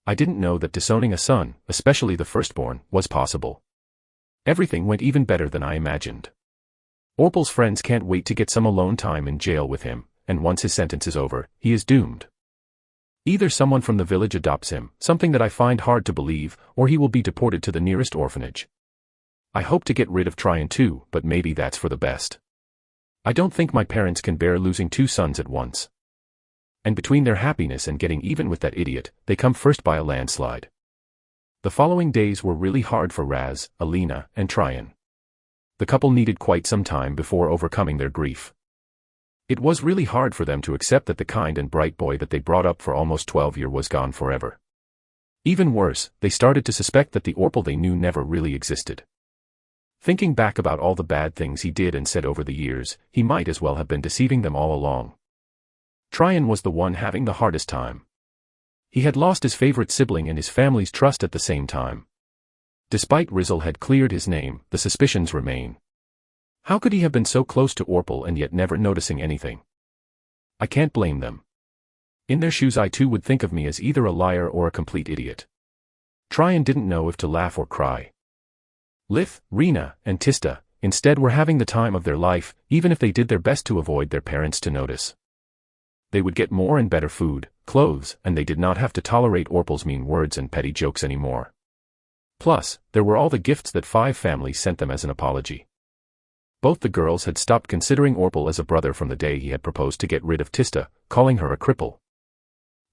I didn't know that disowning a son, especially the firstborn, was possible. Everything went even better than I imagined. Orpal's friends can't wait to get some alone time in jail with him, and once his sentence is over, he is doomed. Either someone from the village adopts him, something that I find hard to believe, or he will be deported to the nearest orphanage. I hope to get rid of Tryon too, but maybe that's for the best. I don't think my parents can bear losing 2 sons at once. And between their happiness and getting even with that idiot, they come first by a landslide. The following days were really hard for Raz, Alina, and Tryon. The couple needed quite some time before overcoming their grief. It was really hard for them to accept that the kind and bright boy that they brought up for almost 12 years was gone forever. Even worse, they started to suspect that the Orpal they knew never really existed. Thinking back about all the bad things he did and said over the years, he might as well have been deceiving them all along. Tryon was the one having the hardest time. He had lost his favorite sibling and his family's trust at the same time. Despite Rizzle had cleared his name, the suspicions remain. How could he have been so close to Orpal and yet never noticing anything? I can't blame them. In their shoes I too would think of me as either a liar or a complete idiot. Tryon didn't know if to laugh or cry. Lith, Rena, and Tista, instead were having the time of their life, even if they did their best to avoid their parents to notice. They would get more and better food, clothes, and they did not have to tolerate Orpal's mean words and petty jokes anymore. Plus, there were all the gifts that 5 families sent them as an apology. Both the girls had stopped considering Orpal as a brother from the day he had proposed to get rid of Tista, calling her a cripple.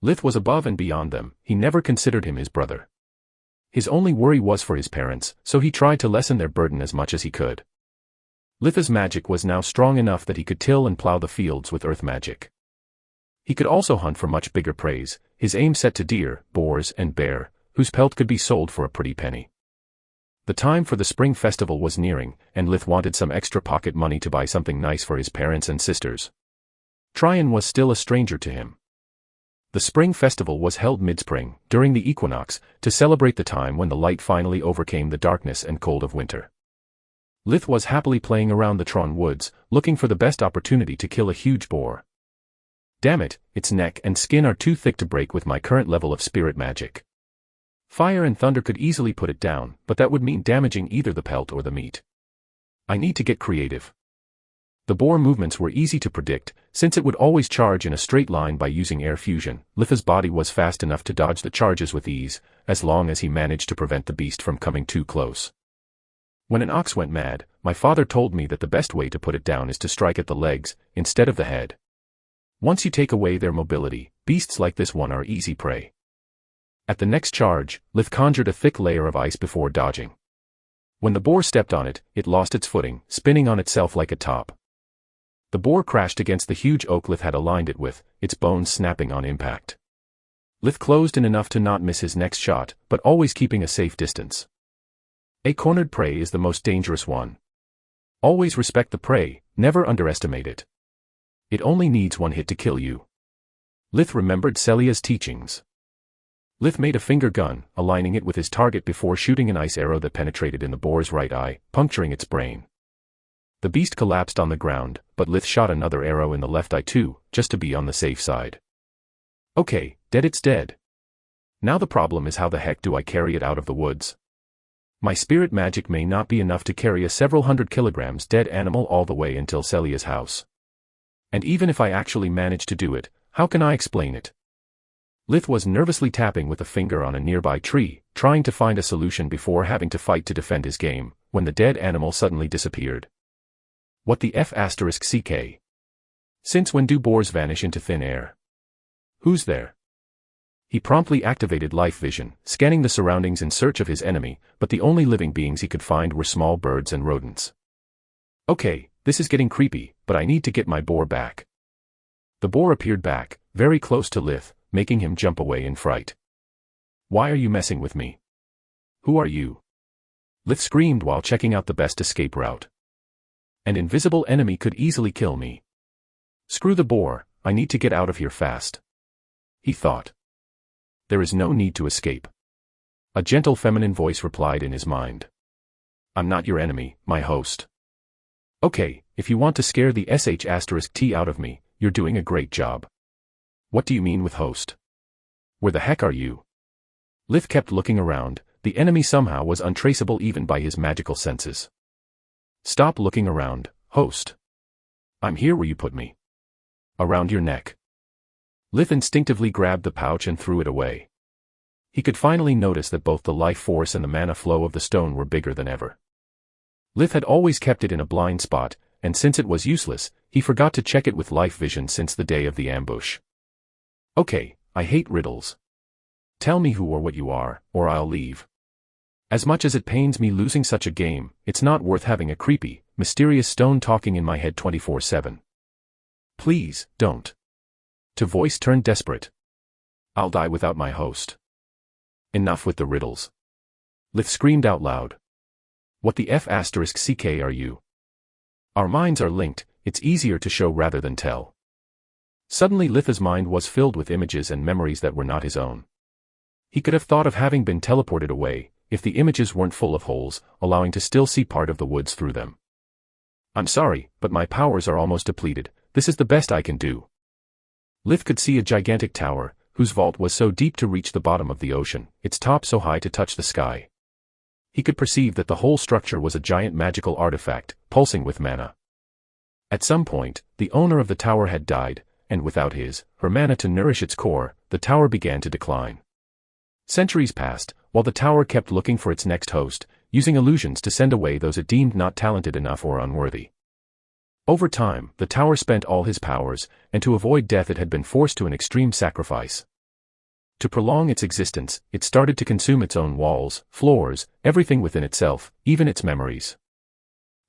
Lith was above and beyond them, he never considered him his brother. His only worry was for his parents, so he tried to lessen their burden as much as he could. Litha's magic was now strong enough that he could till and plow the fields with earth magic. He could also hunt for much bigger prey, his aim set to deer, boars, and bear, whose pelt could be sold for a pretty penny. The time for the spring festival was nearing, and Lith wanted some extra pocket money to buy something nice for his parents and sisters. Tryon was still a stranger to him. The spring festival was held mid-spring, during the equinox, to celebrate the time when the light finally overcame the darkness and cold of winter. Lith was happily playing around the Tron woods, looking for the best opportunity to kill a huge boar. Damn it, its neck and skin are too thick to break with my current level of spirit magic. Fire and thunder could easily put it down, but that would mean damaging either the pelt or the meat. I need to get creative. The boar movements were easy to predict, since it would always charge in a straight line by using air fusion. Litha's body was fast enough to dodge the charges with ease, as long as he managed to prevent the beast from coming too close. When an ox went mad, my father told me that the best way to put it down is to strike at the legs, instead of the head. Once you take away their mobility, beasts like this one are easy prey. At the next charge, Lith conjured a thick layer of ice before dodging. When the boar stepped on it, it lost its footing, spinning on itself like a top. The boar crashed against the huge oak Lith had aligned it with, its bones snapping on impact. Lith closed in enough to not miss his next shot, but always keeping a safe distance. A cornered prey is the most dangerous one. Always respect the prey, never underestimate it. It only needs one hit to kill you. Lith remembered Celia's teachings. Lith made a finger gun, aligning it with his target before shooting an ice arrow that penetrated in the boar's right eye, puncturing its brain. The beast collapsed on the ground, but Lith shot another arrow in the left eye too, just to be on the safe side. Okay, dead it's dead. Now the problem is how the heck do I carry it out of the woods? My spirit magic may not be enough to carry a several hundred kilograms dead animal all the way until Celia's house. And even if I actually manage to do it, how can I explain it? Lith was nervously tapping with a finger on a nearby tree, trying to find a solution before having to fight to defend his game, when the dead animal suddenly disappeared. What the F***ck? Since when do boars vanish into thin air? Who's there? He promptly activated life vision, scanning the surroundings in search of his enemy, but the only living beings he could find were small birds and rodents. Okay, this is getting creepy, but I need to get my boar back. The boar appeared back, very close to Lith, making him jump away in fright. Why are you messing with me? Who are you? Lith screamed while checking out the best escape route. An invisible enemy could easily kill me. Screw the boar, I need to get out of here fast. He thought. There is no need to escape. A gentle feminine voice replied in his mind. I'm not your enemy, my host. Okay, if you want to scare the sh*t out of me, you're doing a great job. What do you mean with host? Where the heck are you? Lith kept looking around, the enemy somehow was untraceable even by his magical senses. Stop looking around, host. I'm here where you put me. Around your neck. Lith instinctively grabbed the pouch and threw it away. He could finally notice that both the life force and the mana flow of the stone were bigger than ever. Lith had always kept it in a blind spot, and since it was useless, he forgot to check it with life vision since the day of the ambush. Okay, I hate riddles. Tell me who or what you are, or I'll leave. As much as it pains me losing such a game, it's not worth having a creepy, mysterious stone talking in my head 24/7. Please, don't. To voice turned desperate. I'll die without my host. Enough with the riddles. Lith screamed out loud. What the F***ck are you? Our minds are linked, it's easier to show rather than tell. Suddenly Litha's mind was filled with images and memories that were not his own. He could have thought of having been teleported away, if the images weren't full of holes, allowing to still see part of the woods through them. I'm sorry, but my powers are almost depleted. This is the best I can do. Lith could see a gigantic tower, whose vault was so deep to reach the bottom of the ocean, its top so high to touch the sky. He could perceive that the whole structure was a giant magical artifact, pulsing with mana. At some point, the owner of the tower had died, and without her mana to nourish its core, the tower began to decline. Centuries passed, while the tower kept looking for its next host, using illusions to send away those it deemed not talented enough or unworthy. Over time, the tower spent all his powers, and to avoid death it had been forced to an extreme sacrifice. To prolong its existence, it started to consume its own walls, floors, everything within itself, even its memories.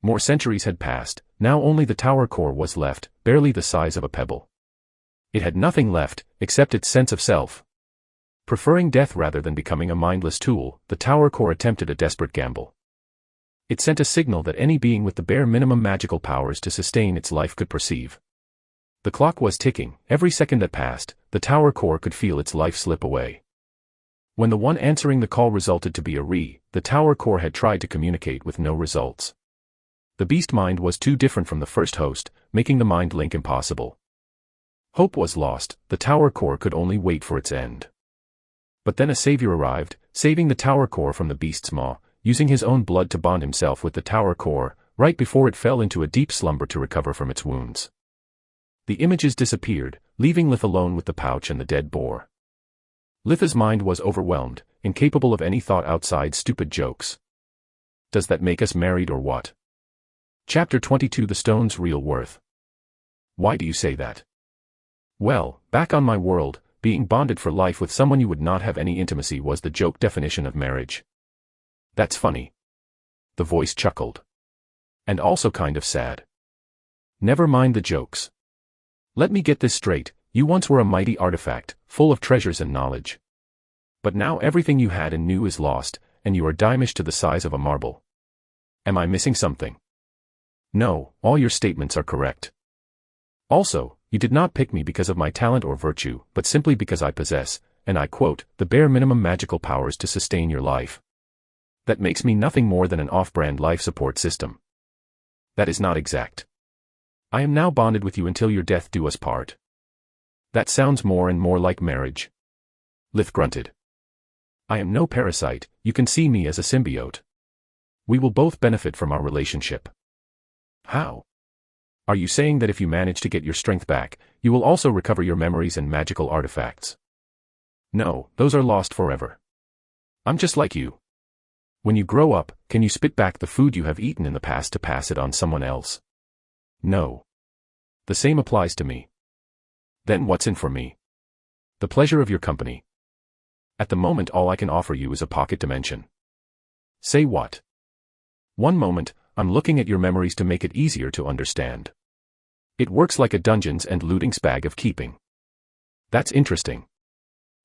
More centuries had passed, now only the tower core was left, barely the size of a pebble. It had nothing left, except its sense of self. Preferring death rather than becoming a mindless tool, the tower core attempted a desperate gamble. It sent a signal that any being with the bare minimum magical powers to sustain its life could perceive. The clock was ticking. Every second that passed, the tower core could feel its life slip away. When the one answering the call resulted to be the tower core had tried to communicate with no results. The beast mind was too different from the first host, making the mind link impossible. Hope was lost. The tower core could only wait for its end. But then a savior arrived, saving the tower core from the beast's maw, using his own blood to bond himself with the tower core, right before it fell into a deep slumber to recover from its wounds. The images disappeared, leaving Lith alone with the pouch and the dead boar. Litha's mind was overwhelmed, incapable of any thought outside stupid jokes. Does that make us married or what? Chapter 22 The Stone's Real Worth. Why do you say that? Well, back on my world, being bonded for life with someone you would not have any intimacy was the joke definition of marriage. That's funny. The voice chuckled. And also kind of sad. Never mind the jokes. Let me get this straight, you once were a mighty artifact, full of treasures and knowledge. But now everything you had and knew is lost, and you are diminished to the size of a marble. Am I missing something? No, all your statements are correct. Also, you did not pick me because of my talent or virtue, but simply because I possess, and I quote, the bare minimum magical powers to sustain your life. That makes me nothing more than an off-brand life support system. That is not exact. I am now bonded with you until your death do us part. That sounds more and more like marriage. Lith grunted. I am no parasite, you can see me as a symbiote. We will both benefit from our relationship. How? Are you saying that if you manage to get your strength back, you will also recover your memories and magical artifacts? No, those are lost forever. I'm just like you. When you grow up, can you spit back the food you have eaten in the past to pass it on someone else? No. The same applies to me. Then what's in for me? The pleasure of your company. At the moment all I can offer you is a pocket dimension. Say what? One moment, I'm looking at your memories to make it easier to understand. It works like a dungeons and looting's bag of keeping. That's interesting.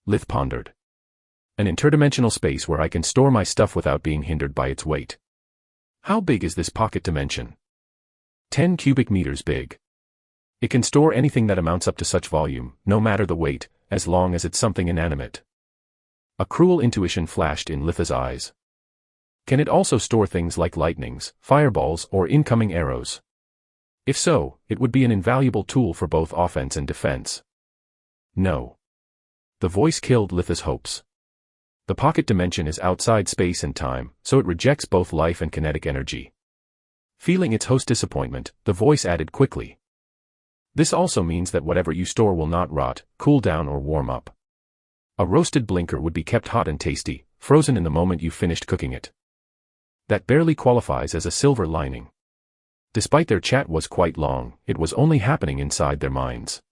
Lith pondered. An interdimensional space where I can store my stuff without being hindered by its weight. How big is this pocket dimension? 10 cubic meters big. It can store anything that amounts up to such volume, no matter the weight, as long as it's something inanimate. A cruel intuition flashed in Litha's eyes. Can it also store things like lightnings, fireballs, or incoming arrows? If so, it would be an invaluable tool for both offense and defense. No. The voice killed Litha's hopes. The pocket dimension is outside space and time, so it rejects both life and kinetic energy. Feeling its host's disappointment, the voice added quickly. This also means that whatever you store will not rot, cool down or warm up. A roasted blinker would be kept hot and tasty, frozen in the moment you finished cooking it. That barely qualifies as a silver lining. Despite their chat was quite long, it was only happening inside their minds.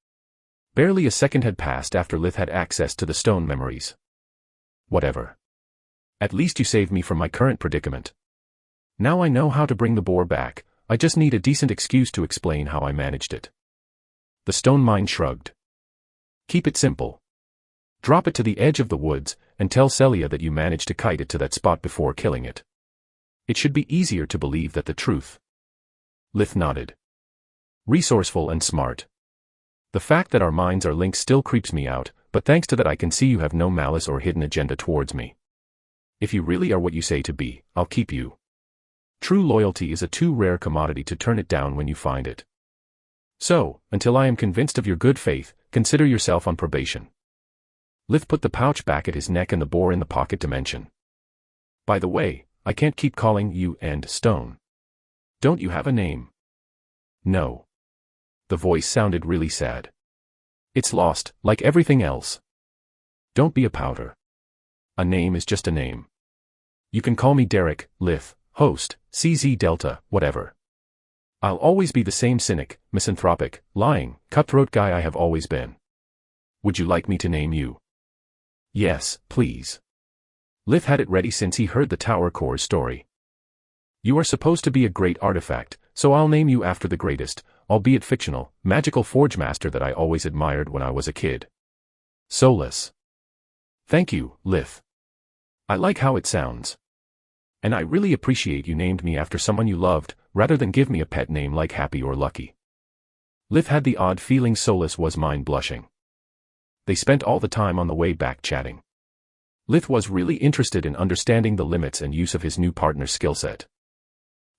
Barely a second had passed after Lith had access to the stone memories. Whatever. At least you saved me from my current predicament. Now I know how to bring the boar back, I just need a decent excuse to explain how I managed it. The stone mind shrugged. Keep it simple. Drop it to the edge of the woods, and tell Celia that you managed to kite it to that spot before killing it. It should be easier to believe that the truth. Lith nodded. Resourceful and smart. The fact that our minds are linked still creeps me out, But thanks to that I can see you have no malice or hidden agenda towards me. If you really are what you say to be, I'll keep you. True loyalty is a too rare commodity to turn it down when you find it. So, until I am convinced of your good faith, consider yourself on probation. Lith put the pouch back at his neck and the bore in the pocket dimension. By the way, I can't keep calling you and Stone. Don't you have a name? No. The voice sounded really sad. It's lost, like everything else. Don't be a pouter. A name is just a name. You can call me Derek, Lith, Host, CZ Delta, whatever. I'll always be the same cynic, misanthropic, lying, cutthroat guy I have always been. Would you like me to name you? Yes, please. Lith had it ready since he heard the Tower Core's story. You are supposed to be a great artifact, so I'll name you after the greatest, albeit fictional, magical forge master that I always admired when I was a kid. Solus. Thank you, Lith. I like how it sounds. And I really appreciate you named me after someone you loved, rather than give me a pet name like Happy or Lucky. Lith had the odd feeling Solus was mind-blushing. They spent all the time on the way back chatting. Lith was really interested in understanding the limits and use of his new partner's skill set.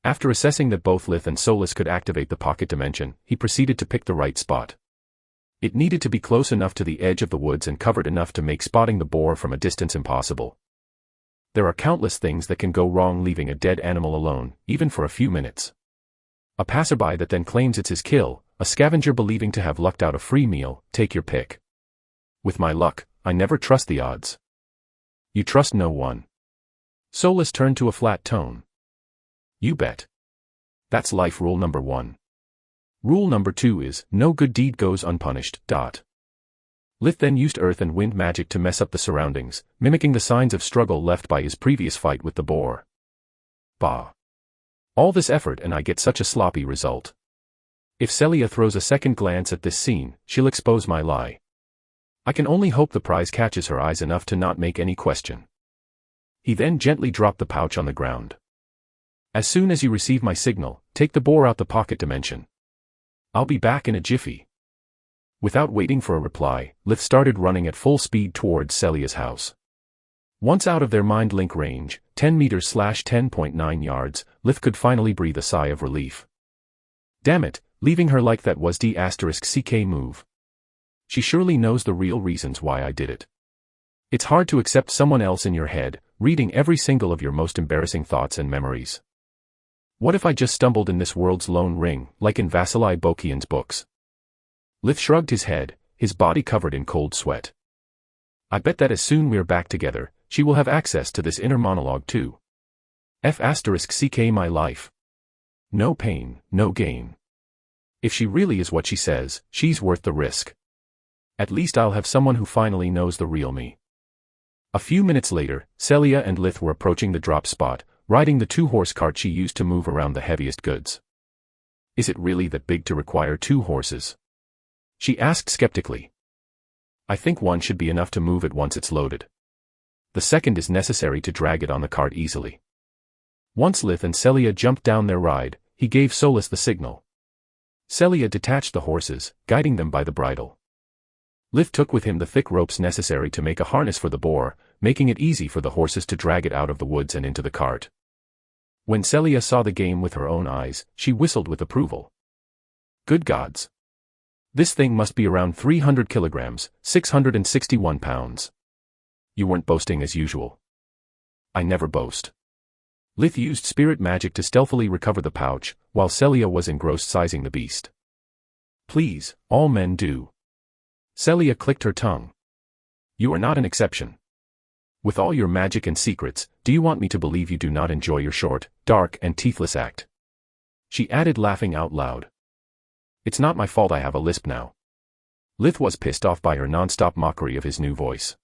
After assessing that both Lith and Solus could activate the pocket dimension, he proceeded to pick the right spot. It needed to be close enough to the edge of the woods and covered enough to make spotting the boar from a distance impossible. There are countless things that can go wrong leaving a dead animal alone, even for a few minutes. A passerby that then claims it's his kill, a scavenger believing to have lucked out a free meal, take your pick. With my luck, I never trust the odds. You trust no one. Solus turned to a flat tone. You bet. That's life rule number 1. Rule number 2 is, no good deed goes unpunished. Lith then used earth and wind magic to mess up the surroundings, mimicking the signs of struggle left by his previous fight with the boar. Bah. All this effort and I get such a sloppy result. If Celia throws a second glance at this scene, she'll expose my lie. I can only hope the prize catches her eyes enough to not make any question. He then gently dropped the pouch on the ground. As soon as you receive my signal, take the boar out the pocket dimension. I'll be back in a jiffy. Without waiting for a reply, Lith started running at full speed towards Celia's house. Once out of their mind link range, 10 meters/10.9 yards, Lith could finally breathe a sigh of relief. Damn it, leaving her like that was the*CK move. She surely knows the real reasons why I did it. It's hard to accept someone else in your head, reading every single of your most embarrassing thoughts and memories. What if I just stumbled in this world's lone ring, like in Vasily Bokian's books? Lith shrugged his head, his body covered in cold sweat. I bet that as soon we're back together, she will have access to this inner monologue too. F***ck my life. No pain, no gain. If she really is what she says, she's worth the risk. At least I'll have someone who finally knows the real me. A few minutes later, Celia and Lith were approaching the drop spot, riding the 2-horse cart she used to move around the heaviest goods. Is it really that big to require 2 horses? She asked skeptically. I think one should be enough to move it once it's loaded. The second is necessary to drag it on the cart easily. Once Lith and Celia jumped down their ride, he gave Solus the signal. Celia detached the horses, guiding them by the bridle. Lith took with him the thick ropes necessary to make a harness for the boar, making it easy for the horses to drag it out of the woods and into the cart. When Celia saw the game with her own eyes, she whistled with approval. Good gods. This thing must be around 300 kilograms, 661 pounds. You weren't boasting as usual. I never boast. Lith used spirit magic to stealthily recover the pouch, while Celia was engrossed sizing the beast. Please, all men do. Celia clicked her tongue. You are not an exception. With all your magic and secrets, do you want me to believe you do not enjoy your short, dark and teethless act? She added laughing out loud. It's not my fault I have a lisp now. Lith was pissed off by her non-stop mockery of his new voice.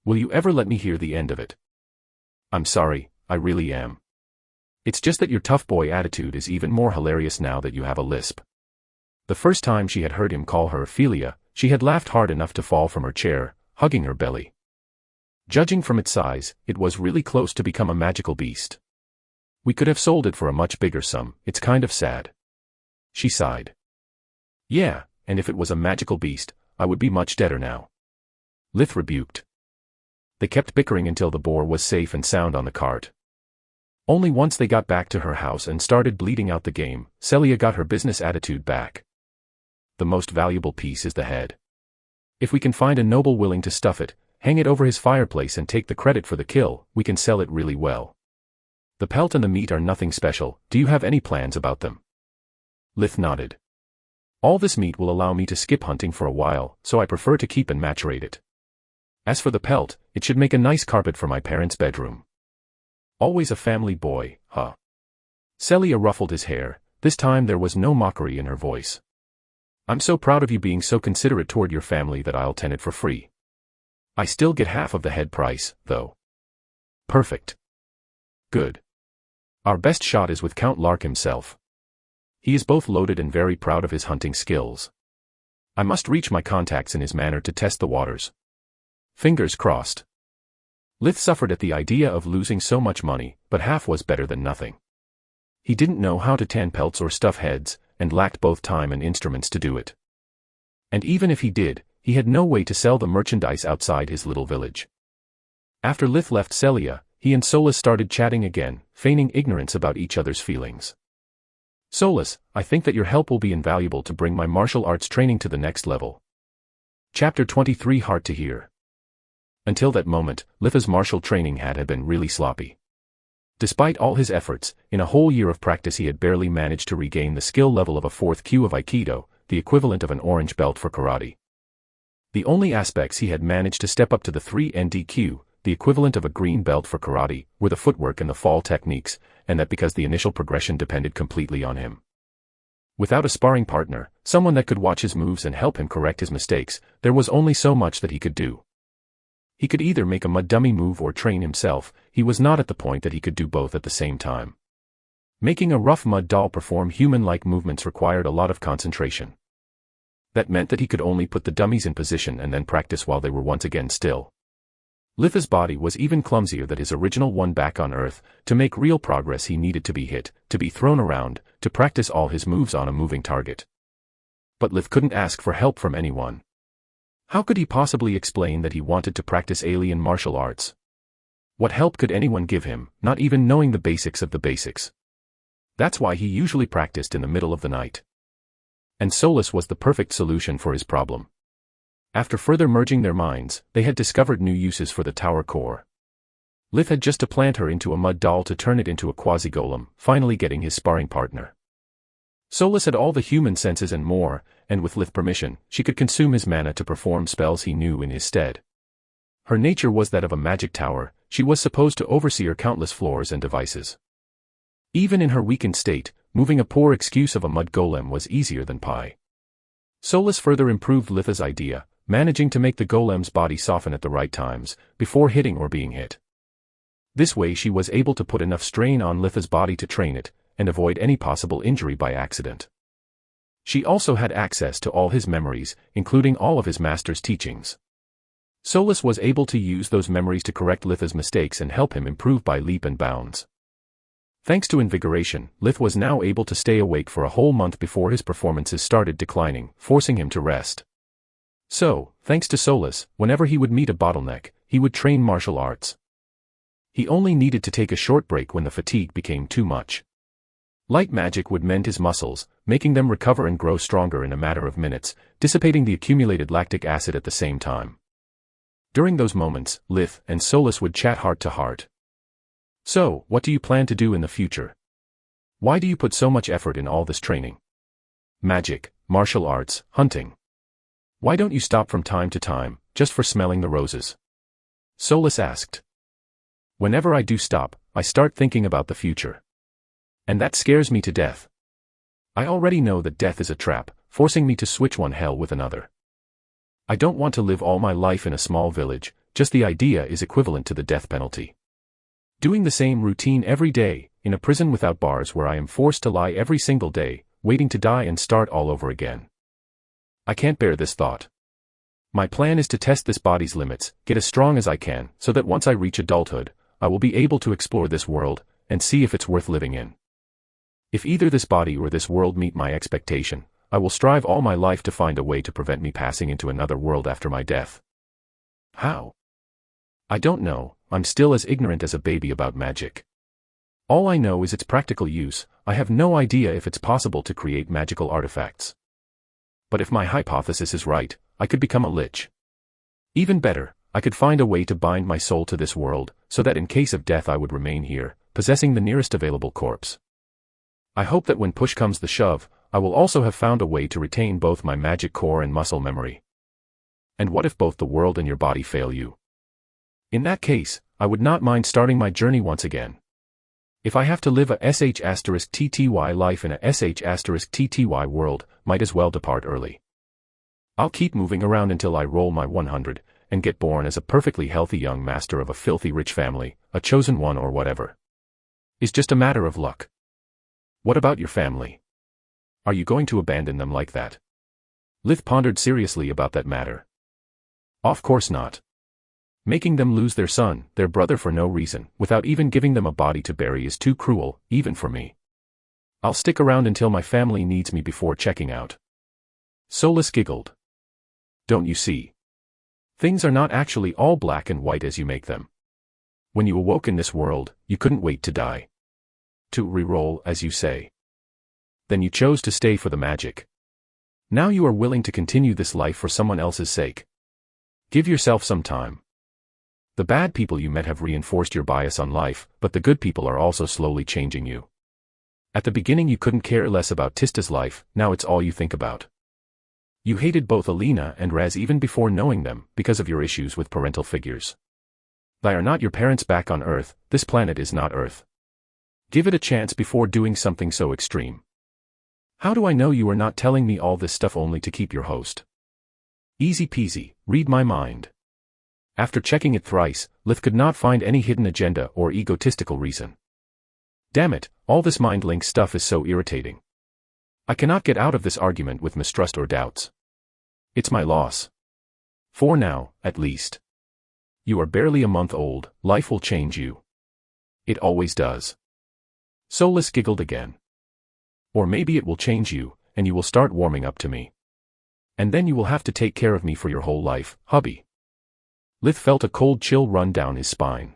Will you ever let me hear the end of it? I'm sorry, I really am. It's just that your tough boy attitude is even more hilarious now that you have a lisp. The first time she had heard him call her Ophelia, she had laughed hard enough to fall from her chair, hugging her belly. Judging from its size, it was really close to become a magical beast. We could have sold it for a much bigger sum, it's kind of sad. She sighed. Yeah, and if it was a magical beast, I would be much deader now. Lith rebuked. They kept bickering until the boar was safe and sound on the cart. Only once they got back to her house and started bleeding out the game, Celia got her business attitude back. The most valuable piece is the head. If we can find a noble willing to stuff it, hang it over his fireplace and take the credit for the kill, we can sell it really well. The pelt and the meat are nothing special. Do you have any plans about them? Lith nodded. All this meat will allow me to skip hunting for a while, so I prefer to keep and macerate it. As for the pelt, it should make a nice carpet for my parents' bedroom. Always a family boy, huh? Celia ruffled his hair. This time there was no mockery in her voice. I'm so proud of you being so considerate toward your family that I'll tend it for free. I still get half of the head price, though. Perfect. Good. Our best shot is with Count Lark himself. He is both loaded and very proud of his hunting skills. I must reach my contacts in his manor to test the waters. Fingers crossed. Lith suffered at the idea of losing so much money, but half was better than nothing. He didn't know how to tan pelts or stuff heads, and lacked both time and instruments to do it. And even if he did, he had no way to sell the merchandise outside his little village. After Lith left Celia, he and Solus started chatting again, feigning ignorance about each other's feelings. Solus, I think that your help will be invaluable to bring my martial arts training to the next level. Chapter 23 Hard to hear. Until that moment, Lith's martial training had been really sloppy. Despite all his efforts, in a whole year of practice he had barely managed to regain the skill level of a 4th Q of Aikido, the equivalent of an orange belt for karate. The only aspects he had managed to step up to the 3 NDQ, the equivalent of a green belt for karate, were the footwork and the fall techniques, and that because the initial progression depended completely on him. Without a sparring partner, someone that could watch his moves and help him correct his mistakes, there was only so much that he could do. He could either make a mud dummy move or train himself. He was not at the point that he could do both at the same time. Making a rough mud doll perform human-like movements required a lot of concentration. That meant that he could only put the dummies in position and then practice while they were once again still. Lith's body was even clumsier than his original one back on Earth. To make real progress he needed to be hit, to be thrown around, to practice all his moves on a moving target. But Lith couldn't ask for help from anyone. How could he possibly explain that he wanted to practice alien martial arts? What help could anyone give him, not even knowing the basics of the basics? That's why he usually practiced in the middle of the night. And Solus was the perfect solution for his problem. After further merging their minds, they had discovered new uses for the tower core. Lith had just to plant her into a mud doll to turn it into a quasi-golem, finally getting his sparring partner. Solus had all the human senses and more, and with Lith's permission, she could consume his mana to perform spells he knew in his stead. Her nature was that of a magic tower. She was supposed to oversee her countless floors and devices. Even in her weakened state, moving a poor excuse of a mud golem was easier than pie. Solus further improved Lith's idea, managing to make the golem's body soften at the right times, before hitting or being hit. This way she was able to put enough strain on Lith's body to train it, and avoid any possible injury by accident. She also had access to all his memories, including all of his master's teachings. Solus was able to use those memories to correct Lith's mistakes and help him improve by leap and bounds. Thanks to invigoration, Lith was now able to stay awake for a whole month before his performances started declining, forcing him to rest. So, thanks to Solus, whenever he would meet a bottleneck, he would train martial arts. He only needed to take a short break when the fatigue became too much. Light magic would mend his muscles, making them recover and grow stronger in a matter of minutes, dissipating the accumulated lactic acid at the same time. During those moments, Lith and Solus would chat heart to heart. So, what do you plan to do in the future? Why do you put so much effort in all this training? Magic, martial arts, hunting. Why don't you stop from time to time, just for smelling the roses? Solus asked. Whenever I do stop, I start thinking about the future. And that scares me to death. I already know that death is a trap, forcing me to switch one hell with another. I don't want to live all my life in a small village, just the idea is equivalent to the death penalty. Doing the same routine every day, in a prison without bars where I am forced to lie every single day, waiting to die and start all over again. I can't bear this thought. My plan is to test this body's limits, get as strong as I can, so that once I reach adulthood, I will be able to explore this world, and see if it's worth living in. If either this body or this world meet my expectation, I will strive all my life to find a way to prevent me passing into another world after my death. How? I don't know, I'm still as ignorant as a baby about magic. All I know is its practical use. I have no idea if it's possible to create magical artifacts. But if my hypothesis is right, I could become a lich. Even better, I could find a way to bind my soul to this world, so that in case of death I would remain here, possessing the nearest available corpse. I hope that when push comes the shove, I will also have found a way to retain both my magic core and muscle memory. And what if both the world and your body fail you? In that case, I would not mind starting my journey once again. If I have to live a *TTY life in a *TTY world, might as well depart early. I'll keep moving around until I roll my 100, and get born as a perfectly healthy young master of a filthy rich family, a chosen one or whatever. It's just a matter of luck. What about your family? Are you going to abandon them like that? Lith pondered seriously about that matter. Of course not. Making them lose their son, their brother for no reason, without even giving them a body to bury is too cruel, even for me. I'll stick around until my family needs me before checking out. Solus giggled. Don't you see? Things are not actually all black and white as you make them. When you awoke in this world, you couldn't wait to die. To re-roll, as you say. Then you chose to stay for the magic. Now you are willing to continue this life for someone else's sake. Give yourself some time. The bad people you met have reinforced your bias on life, but the good people are also slowly changing you. At the beginning you couldn't care less about Tista's life, now it's all you think about. You hated both Alina and Raz even before knowing them, because of your issues with parental figures. They are not your parents back on Earth, this planet is not Earth. Give it a chance before doing something so extreme. How do I know you are not telling me all this stuff only to keep your host? Easy peasy, read my mind. After checking it thrice, Lith could not find any hidden agenda or egotistical reason. Damn it, all this mind link stuff is so irritating. I cannot get out of this argument with mistrust or doubts. It's my loss. For now, at least. You are barely a month old, life will change you. It always does. Solus giggled again. Or maybe it will change you, and you will start warming up to me. And then you will have to take care of me for your whole life, hubby. Lith felt a cold chill run down his spine.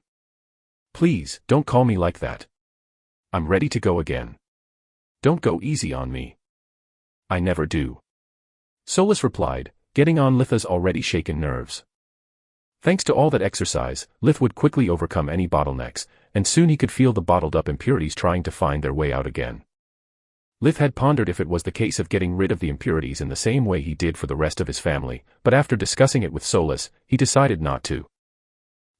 Please, don't call me like that. I'm ready to go again. Don't go easy on me. I never do. Solus replied, getting on Litha's already shaken nerves. Thanks to all that exercise, Lith would quickly overcome any bottlenecks, and soon he could feel the bottled-up impurities trying to find their way out again. Lith had pondered if it was the case of getting rid of the impurities in the same way he did for the rest of his family, but after discussing it with Solus, he decided not to.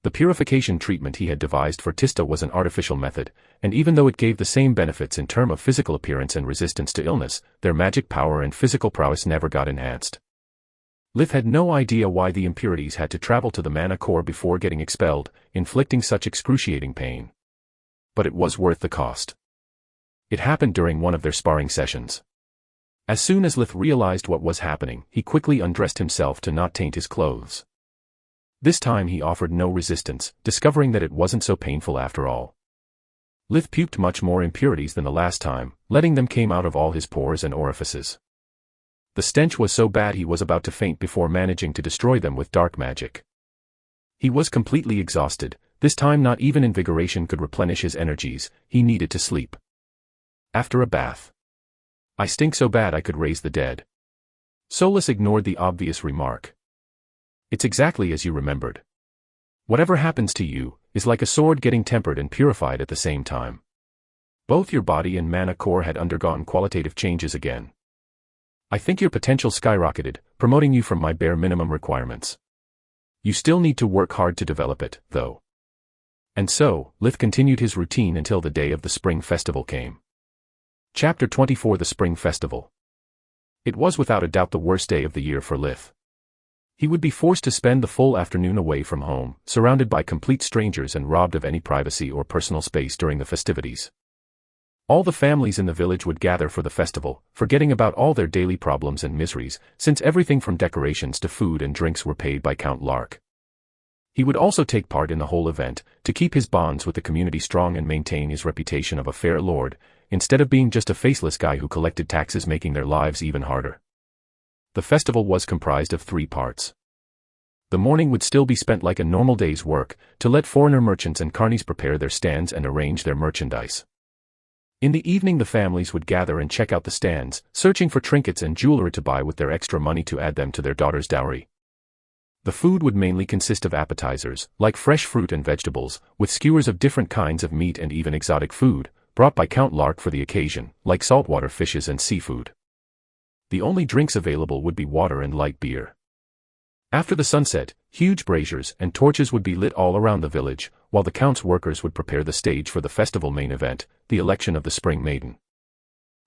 The purification treatment he had devised for Tista was an artificial method, and even though it gave the same benefits in terms of physical appearance and resistance to illness, their magic power and physical prowess never got enhanced. Lith had no idea why the impurities had to travel to the mana core before getting expelled, inflicting such excruciating pain. But it was worth the cost. It happened during one of their sparring sessions. As soon as Lith realized what was happening, he quickly undressed himself to not taint his clothes. This time he offered no resistance, discovering that it wasn't so painful after all. Lith puked much more impurities than the last time, letting them came out of all his pores and orifices. The stench was so bad he was about to faint before managing to destroy them with dark magic. He was completely exhausted, this time not even invigoration could replenish his energies, he needed to sleep. After a bath. I stink so bad I could raise the dead. Solus ignored the obvious remark. It's exactly as you remembered. Whatever happens to you, is like a sword getting tempered and purified at the same time. Both your body and mana core had undergone qualitative changes again. I think your potential skyrocketed, promoting you from my bare minimum requirements. You still need to work hard to develop it, though. And so, Lith continued his routine until the day of the Spring Festival came. Chapter 24 The Spring Festival. It was without a doubt the worst day of the year for Lith. He would be forced to spend the full afternoon away from home, surrounded by complete strangers and robbed of any privacy or personal space during the festivities. All the families in the village would gather for the festival, forgetting about all their daily problems and miseries, since everything from decorations to food and drinks were paid by Count Lark. He would also take part in the whole event, to keep his bonds with the community strong and maintain his reputation of a fair lord, instead of being just a faceless guy who collected taxes, making their lives even harder. The festival was comprised of 3 parts. The morning would still be spent like a normal day's work, to let foreigner merchants and carnies prepare their stands and arrange their merchandise. In the evening the families would gather and check out the stands, searching for trinkets and jewelry to buy with their extra money to add them to their daughter's dowry. The food would mainly consist of appetizers, like fresh fruit and vegetables, with skewers of different kinds of meat and even exotic food, brought by Count Lark for the occasion, like saltwater fishes and seafood. The only drinks available would be water and light beer. After the sunset, huge braziers and torches would be lit all around the village, while the Count's workers would prepare the stage for the festival main event, the election of the Spring Maiden.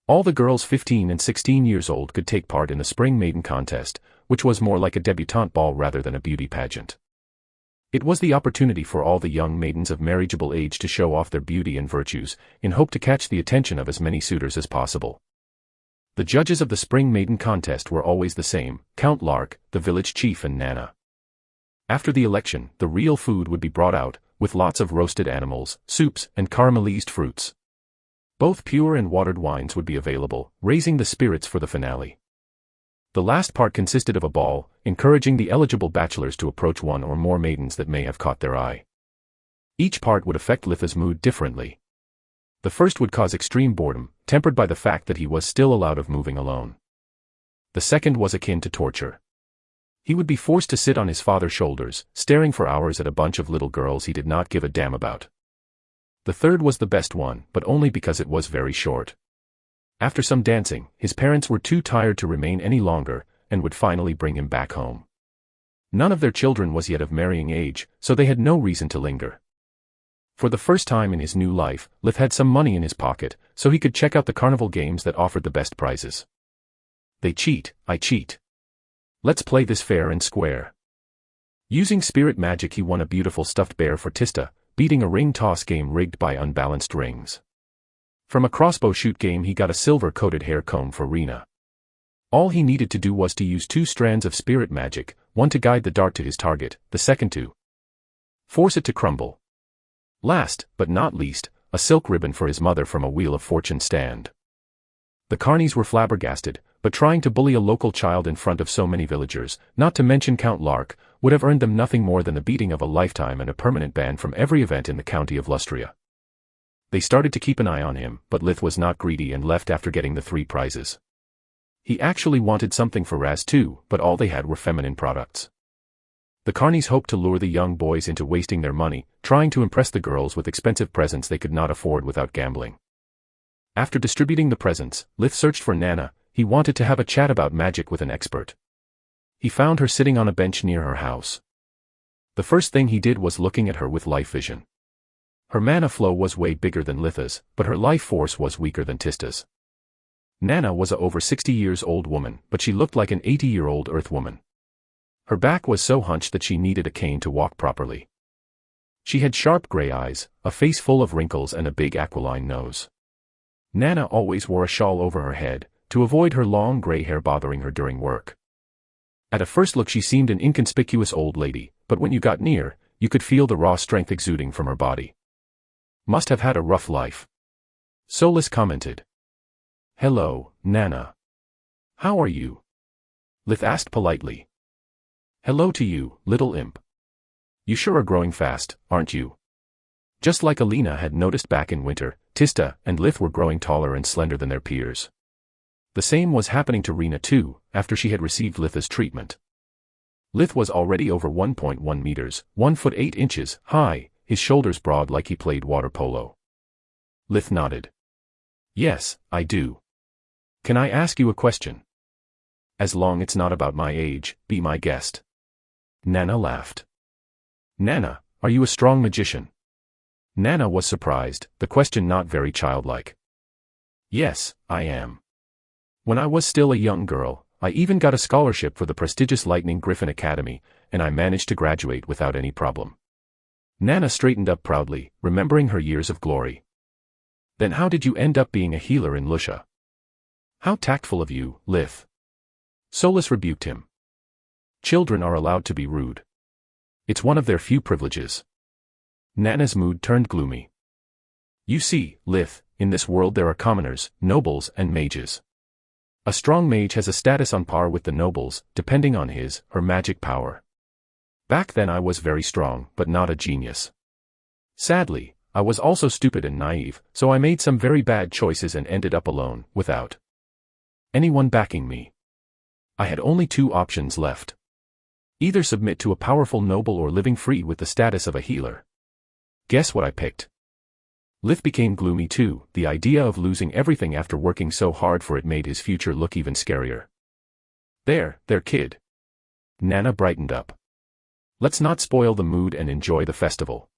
All the girls 15 and 16 years old could take part in the Spring Maiden contest, which was more like a debutante ball rather than a beauty pageant. It was the opportunity for all the young maidens of marriageable age to show off their beauty and virtues, in hope to catch the attention of as many suitors as possible. The judges of the Spring Maiden contest were always the same, Count Lark, the village chief and Nana. After the election, the real food would be brought out, with lots of roasted animals, soups, and caramelized fruits. Both pure and watered wines would be available, raising the spirits for the finale. The last part consisted of a ball, encouraging the eligible bachelors to approach one or more maidens that may have caught their eye. Each part would affect Litha's mood differently. The first would cause extreme boredom, tempered by the fact that he was still allowed of moving alone. The second was akin to torture. He would be forced to sit on his father's shoulders, staring for hours at a bunch of little girls he did not give a damn about. The third was the best one, but only because it was very short. After some dancing, his parents were too tired to remain any longer, and would finally bring him back home. None of their children was yet of marrying age, so they had no reason to linger. For the first time in his new life, Lith had some money in his pocket, so he could check out the carnival games that offered the best prizes. They cheat, I cheat. Let's play this fair and square. Using spirit magic he won a beautiful stuffed bear for Tista, beating a ring toss game rigged by unbalanced rings. From a crossbow shoot game he got a silver-coated hair comb for Rena. All he needed to do was to use 2 strands of spirit magic, one to guide the dart to his target, the second to force it to crumble. Last, but not least, a silk ribbon for his mother from a Wheel of Fortune stand. The carnies were flabbergasted, but trying to bully a local child in front of so many villagers, not to mention Count Lark, would have earned them nothing more than the beating of a lifetime and a permanent ban from every event in the county of Lustria. They started to keep an eye on him, but Lith was not greedy and left after getting the 3 prizes. He actually wanted something for Raz too, but all they had were feminine products. The carnies hoped to lure the young boys into wasting their money, trying to impress the girls with expensive presents they could not afford without gambling. After distributing the presents, Lith searched for Nana. He wanted to have a chat about magic with an expert. He found her sitting on a bench near her house. The first thing he did was looking at her with life vision. Her mana flow was way bigger than Litha's, but her life force was weaker than Tista's. Nana was a over 60 years old woman, but she looked like an 80-year-old earth woman. Her back was so hunched that she needed a cane to walk properly. She had sharp gray eyes, a face full of wrinkles and a big aquiline nose. Nana always wore a shawl over her head, to avoid her long gray hair bothering her during work. At a first look she seemed an inconspicuous old lady, but when you got near, you could feel the raw strength exuding from her body. Must have had a rough life. Solis commented. Hello, Nana. How are you? Lith asked politely. Hello to you, little imp. You sure are growing fast, aren't you? Just like Alina had noticed back in winter, Tista and Lith were growing taller and slender than their peers. The same was happening to Rena too, after she had received Litha's treatment. Lith was already over 1.1 meters, 1 foot 8 inches, high, his shoulders broad like he played water polo. Lith nodded. Yes, I do. Can I ask you a question? As long it's not about my age, be my guest. Nana laughed. Nana, are you a strong magician? Nana was surprised, the question not very childlike. Yes, I am. When I was still a young girl, I even got a scholarship for the prestigious Lightning Griffin Academy, and I managed to graduate without any problem. Nana straightened up proudly, remembering her years of glory. Then how did you end up being a healer in Lucia? How tactful of you, Lith. Solis rebuked him. Children are allowed to be rude. It's one of their few privileges. Nana's mood turned gloomy. You see, Lith, in this world there are commoners, nobles, and mages. A strong mage has a status on par with the nobles, depending on his, her magic power. Back then I was very strong, but not a genius. Sadly, I was also stupid and naive, so I made some very bad choices and ended up alone, without anyone backing me. I had only two options left. Either submit to a powerful noble or living free with the status of a healer. Guess what I picked? Lith became gloomy too. The idea of losing everything after working so hard for it made his future look even scarier. There, kid. Nana brightened up. Let's not spoil the mood and enjoy the festival.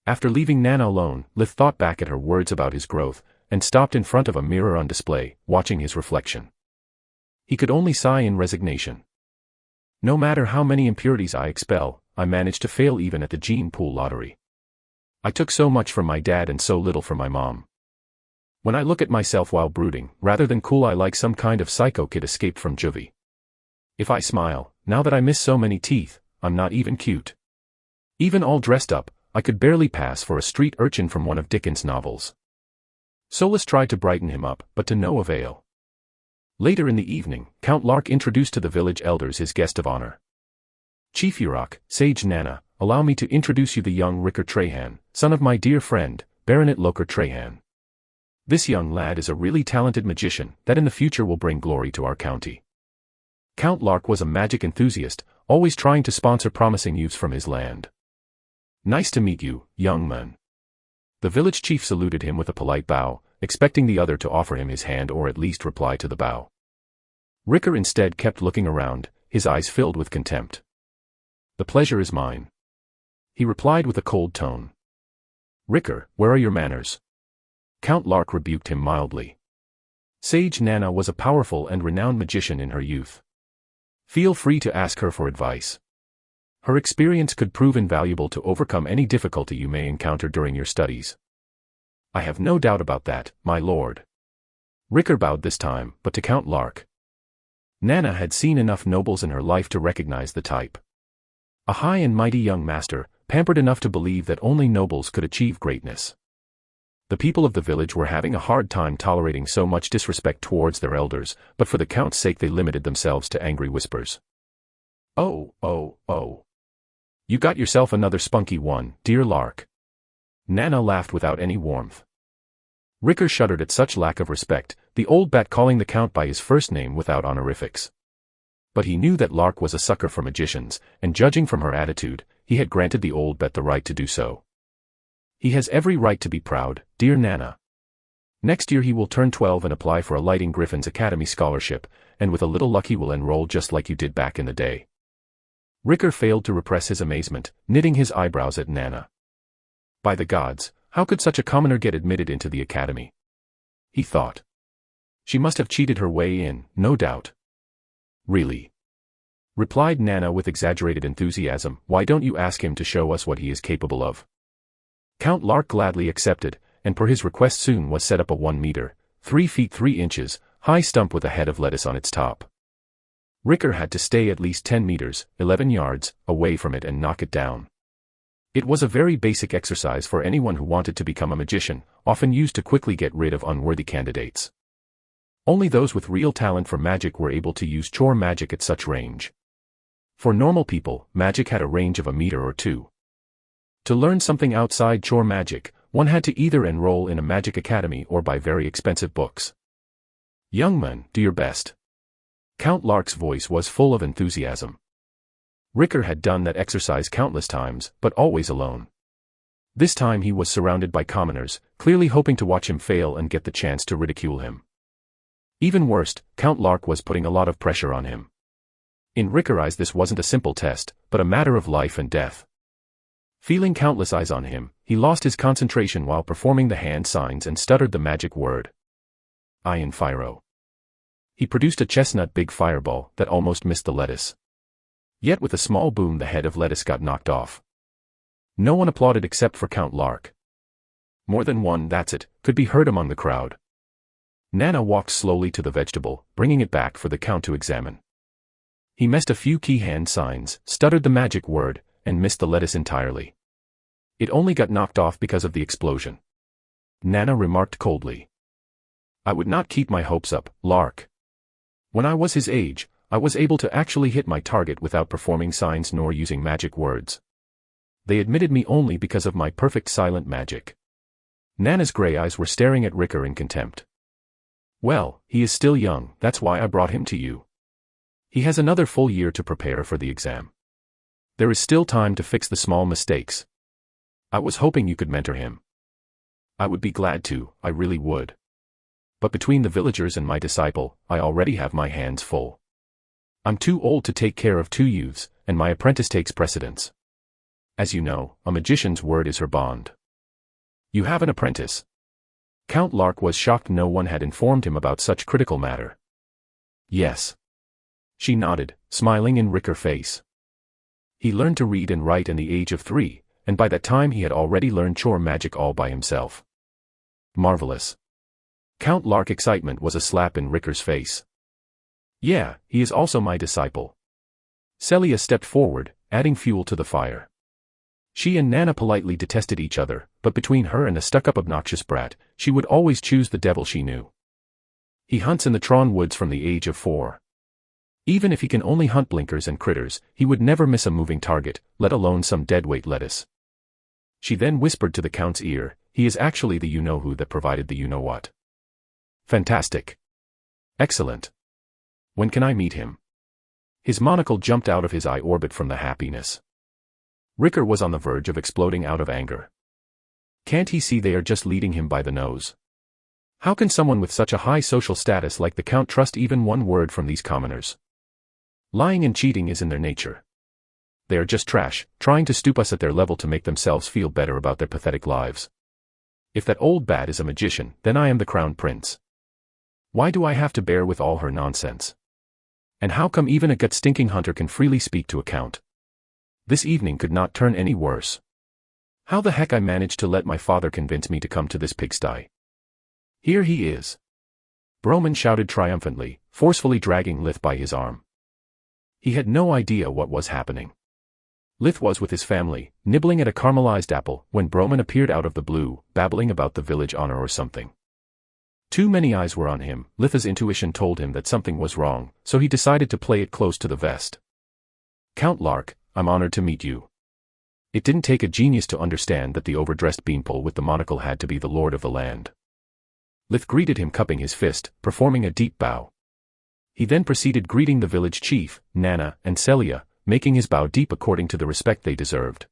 After leaving Nana alone, Lith thought back at her words about his growth, and stopped in front of a mirror on display, watching his reflection. He could only sigh in resignation. No matter how many impurities I expel, I managed to fail even at the gene pool lottery. I took so much from my dad and so little from my mom. When I look at myself while brooding, rather than cool, I like some kind of psycho kid escaped from juvie. If I smile, now that I miss so many teeth, I'm not even cute. Even all dressed up, I could barely pass for a street urchin from one of Dickens' novels. Solus tried to brighten him up, but to no avail. Later in the evening, Count Lark introduced to the village elders his guest of honor. Chief Yurok, Sage Nana, allow me to introduce you the young Ricker Trahan, son of my dear friend, Baronet Loker Trahan. This young lad is a really talented magician that in the future will bring glory to our county. Count Lark was a magic enthusiast, always trying to sponsor promising youths from his land. Nice to meet you, young man. The village chief saluted him with a polite bow, expecting the other to offer him his hand or at least reply to the bow. Ricker instead kept looking around, his eyes filled with contempt. The pleasure is mine. He replied with a cold tone. Ricker, where are your manners? Count Lark rebuked him mildly. Sage Nana was a powerful and renowned magician in her youth. Feel free to ask her for advice. Her experience could prove invaluable to overcome any difficulty you may encounter during your studies. I have no doubt about that, my lord. Ricker bowed this time, but to Count Lark. Nana had seen enough nobles in her life to recognize the type. A high and mighty young master, pampered enough to believe that only nobles could achieve greatness. The people of the village were having a hard time tolerating so much disrespect towards their elders, but for the Count's sake they limited themselves to angry whispers. Oh. You got yourself another spunky one, dear Lark. Nana laughed without any warmth. Ricker shuddered at such lack of respect, the old bat calling the Count by his first name without honorifics. But he knew that Lark was a sucker for magicians, and judging from her attitude, he had granted the old bat the right to do so. He has every right to be proud, dear Nana. Next year he will turn 12 and apply for a Lighting Griffin's Academy scholarship, and with a little luck he will enroll just like you did back in the day. Ricker failed to repress his amazement, knitting his eyebrows at Nana. By the gods, how could such a commoner get admitted into the academy? He thought. She must have cheated her way in, no doubt. Really? Replied Nana with exaggerated enthusiasm, why don't you ask him to show us what he is capable of? Count Lark gladly accepted, and per his request soon was set up a 1 meter, 3 feet 3 inches, high stump with a head of lettuce on its top. Ricker had to stay at least 10 meters, 11 yards, away from it and knock it down. It was a very basic exercise for anyone who wanted to become a magician, often used to quickly get rid of unworthy candidates. Only those with real talent for magic were able to use chore magic at such range. For normal people, magic had a range of a meter or 2. To learn something outside chore magic, one had to either enroll in a magic academy or buy very expensive books. Young man, do your best. Count Lark's voice was full of enthusiasm. Ricker had done that exercise countless times, but always alone. This time he was surrounded by commoners, clearly hoping to watch him fail and get the chance to ridicule him. Even worse, Count Lark was putting a lot of pressure on him. In Ricker's eyes this wasn't a simple test, but a matter of life and death. Feeling countless eyes on him, he lost his concentration while performing the hand signs and stuttered the magic word. Iron Fyro. He produced a chestnut-big fireball that almost missed the lettuce. Yet with a small boom the head of lettuce got knocked off. No one applauded except for Count Lark. More than one "that's it" could be heard among the crowd. Nana walked slowly to the vegetable, bringing it back for the Count to examine. He messed a few key hand signs, stuttered the magic word, and missed the lettuce entirely. It only got knocked off because of the explosion. Nana remarked coldly. I would not keep my hopes up, Lark. When I was his age, I was able to actually hit my target without performing signs nor using magic words. They admitted me only because of my perfect silent magic. Nana's gray eyes were staring at Ricker in contempt. Well, he is still young, that's why I brought him to you. He has another full year to prepare for the exam. There is still time to fix the small mistakes. I was hoping you could mentor him. I would be glad to, I really would. But between the villagers and my disciple, I already have my hands full. I'm too old to take care of two youths, and my apprentice takes precedence. As you know, a magician's word is her bond. You have an apprentice? Count Lark was shocked no one had informed him about such critical matter. Yes. She nodded, smiling in Ricker's face. He learned to read and write in the age of 3, and by that time he had already learned chore magic all by himself. Marvelous. Count Lark's excitement was a slap in Ricker's face. Yeah, he is also my disciple. Celia stepped forward, adding fuel to the fire. She and Nana politely detested each other, but between her and a stuck-up obnoxious brat, she would always choose the devil she knew. He hunts in the Tron woods from the age of 4. Even if he can only hunt blinkers and critters, he would never miss a moving target, let alone some deadweight lettuce. She then whispered to the Count's ear, he is actually the you-know-who that provided the you-know-what. Fantastic. Excellent. When can I meet him? His monocle jumped out of his eye orbit from the happiness. Ricker was on the verge of exploding out of anger. Can't he see they are just leading him by the nose? How can someone with such a high social status like the Count trust even one word from these commoners? Lying and cheating is in their nature. They are just trash, trying to stoop us at their level to make themselves feel better about their pathetic lives. If that old bat is a magician, then I am the crown prince. Why do I have to bear with all her nonsense? And how come even a gut-stinking hunter can freely speak to a Count? This evening could not turn any worse. How the heck I managed to let my father convince me to come to this pigsty? Here he is. Broman shouted triumphantly, forcefully dragging Lith by his arm. He had no idea what was happening. Lith was with his family, nibbling at a caramelized apple, when Broman appeared out of the blue, babbling about the village honor or something. Too many eyes were on him. Lith's intuition told him that something was wrong, so he decided to play it close to the vest. Count Lark, I'm honored to meet you. It didn't take a genius to understand that the overdressed beanpole with the monocle had to be the lord of the land. Lith greeted him cupping his fist, performing a deep bow. He then proceeded greeting the village chief, Nana, and Celia, making his bow deep according to the respect they deserved.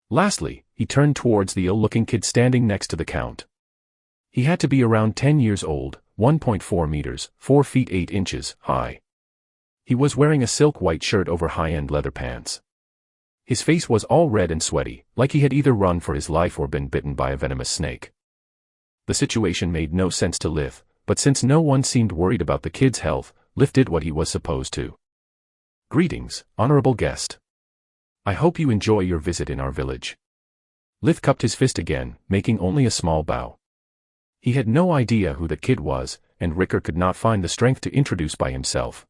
Lastly, he turned towards the ill-looking kid standing next to the Count. He had to be around 10 years old, 1.4 meters, 4 feet 8 inches, high. He was wearing a silk white shirt over high-end leather pants. His face was all red and sweaty, like he had either run for his life or been bitten by a venomous snake. The situation made no sense to Lith, but since no one seemed worried about the kid's health, Lith did what he was supposed to. Greetings, honorable guest. I hope you enjoy your visit in our village. Lith cupped his fist again, making only a small bow. He had no idea who the kid was, and Ricker could not find the strength to introduce by himself.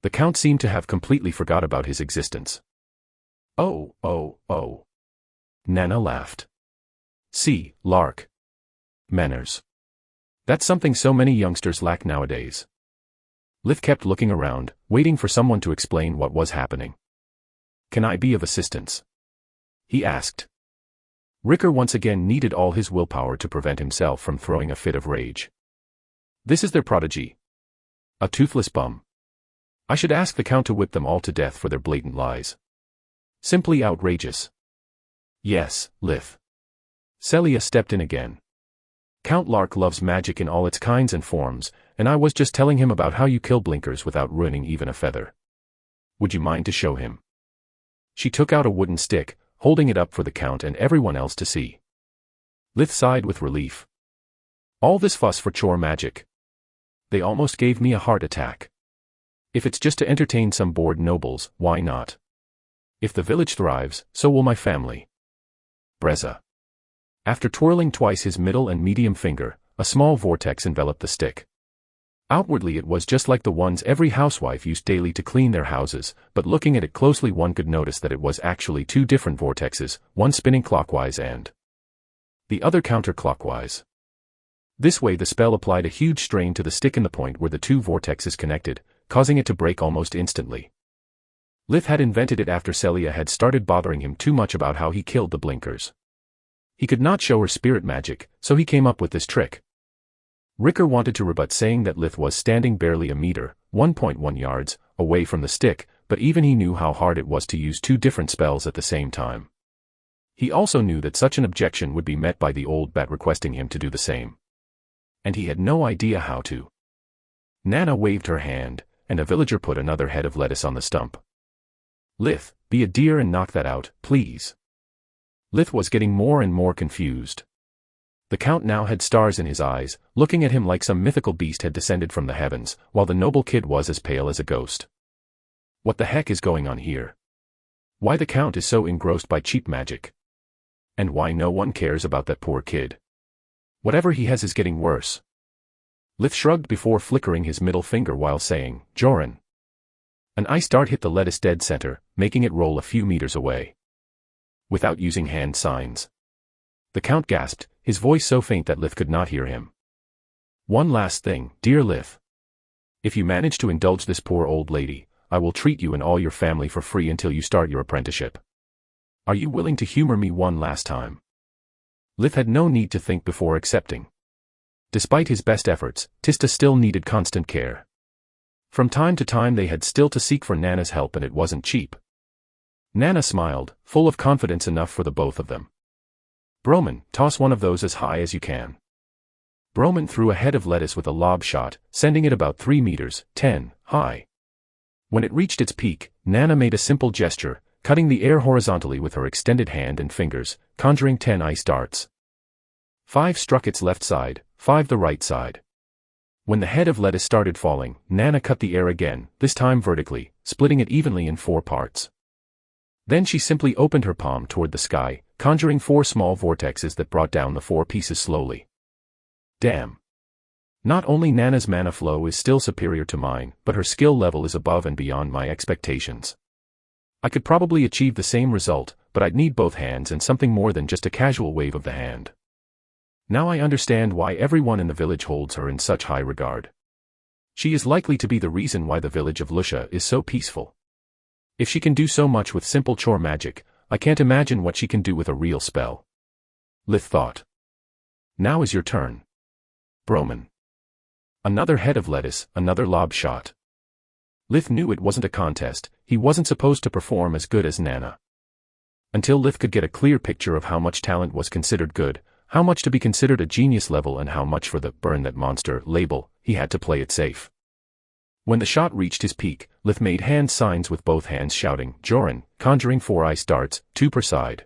The Count seemed to have completely forgot about his existence. Oh. Nana laughed. See, Lark. Manners. That's something so many youngsters lack nowadays. Lith kept looking around, waiting for someone to explain what was happening. Can I be of assistance? He asked. Ricker once again needed all his willpower to prevent himself from throwing a fit of rage. This is their prodigy. A toothless bum. I should ask the Count to whip them all to death for their blatant lies. Simply outrageous. Yes, Lith. Celia stepped in again. Count Lark loves magic in all its kinds and forms, and I was just telling him about how you kill blinkers without ruining even a feather. Would you mind to show him? She took out a wooden stick, holding it up for the Count and everyone else to see. Lith sighed with relief. All this fuss for chore magic. They almost gave me a heart attack. If it's just to entertain some bored nobles, why not? If the village thrives, so will my family. Breza. After twirling twice his middle and medium finger, a small vortex enveloped the stick. Outwardly it was just like the ones every housewife used daily to clean their houses, but looking at it closely one could notice that it was actually two different vortexes, one spinning clockwise and the other counterclockwise. This way the spell applied a huge strain to the stick in the point where the two vortexes connected, causing it to break almost instantly. Lith had invented it after Celia had started bothering him too much about how he killed the blinkers. He could not show her spirit magic, so he came up with this trick. Ricker wanted to rebut, saying that Lith was standing barely a meter, 1.1 yards, away from the stick, but even he knew how hard it was to use two different spells at the same time. He also knew that such an objection would be met by the old bat requesting him to do the same. And he had no idea how to. Nana waved her hand, and a villager put another head of lettuce on the stump. Lith, be a dear and knock that out, please. Lith was getting more and more confused. The Count now had stars in his eyes, looking at him like some mythical beast had descended from the heavens, while the noble kid was as pale as a ghost. What the heck is going on here? Why the Count is so engrossed by cheap magic? And why no one cares about that poor kid? Whatever he has is getting worse. Lith shrugged before flickering his middle finger while saying, Joran. An ice dart hit the lettuce dead center, making it roll a few meters away. Without using hand signs. The Count gasped, his voice so faint that Lith could not hear him. One last thing, dear Lith. If you manage to indulge this poor old lady, I will treat you and all your family for free until you start your apprenticeship. Are you willing to humor me one last time? Lith had no need to think before accepting. Despite his best efforts, Tista still needed constant care. From time to time they had still to seek for Nana's help, and it wasn't cheap. Nana smiled, full of confidence enough for the both of them. Broman, toss one of those as high as you can. Broman threw a head of lettuce with a lob shot, sending it about 3 meters, 10, high. When it reached its peak, Nana made a simple gesture, cutting the air horizontally with her extended hand and fingers, conjuring 10 ice darts. 5 struck its left side, 5 the right side. When the head of lettuce started falling, Nana cut the air again, this time vertically, splitting it evenly in 4 parts. Then she simply opened her palm toward the sky, conjuring 4 small vortexes that brought down the 4 pieces slowly. Damn. Not only Nana's mana flow is still superior to mine, but her skill level is above and beyond my expectations. I could probably achieve the same result, but I'd need both hands and something more than just a casual wave of the hand. Now I understand why everyone in the village holds her in such high regard. She is likely to be the reason why the village of Lusha is so peaceful. If she can do so much with simple chore magic, I can't imagine what she can do with a real spell. Lith thought. Now is your turn. Broman. Another head of lettuce, another lob shot. Lith knew it wasn't a contest, he wasn't supposed to perform as good as Nana. Until Lith could get a clear picture of how much talent was considered good, how much to be considered a genius level, and how much for the burn that monster label, he had to play it safe. When the shot reached his peak, Lith made hand signs with both hands, shouting, Joran, conjuring 4 ice darts, 2 per side.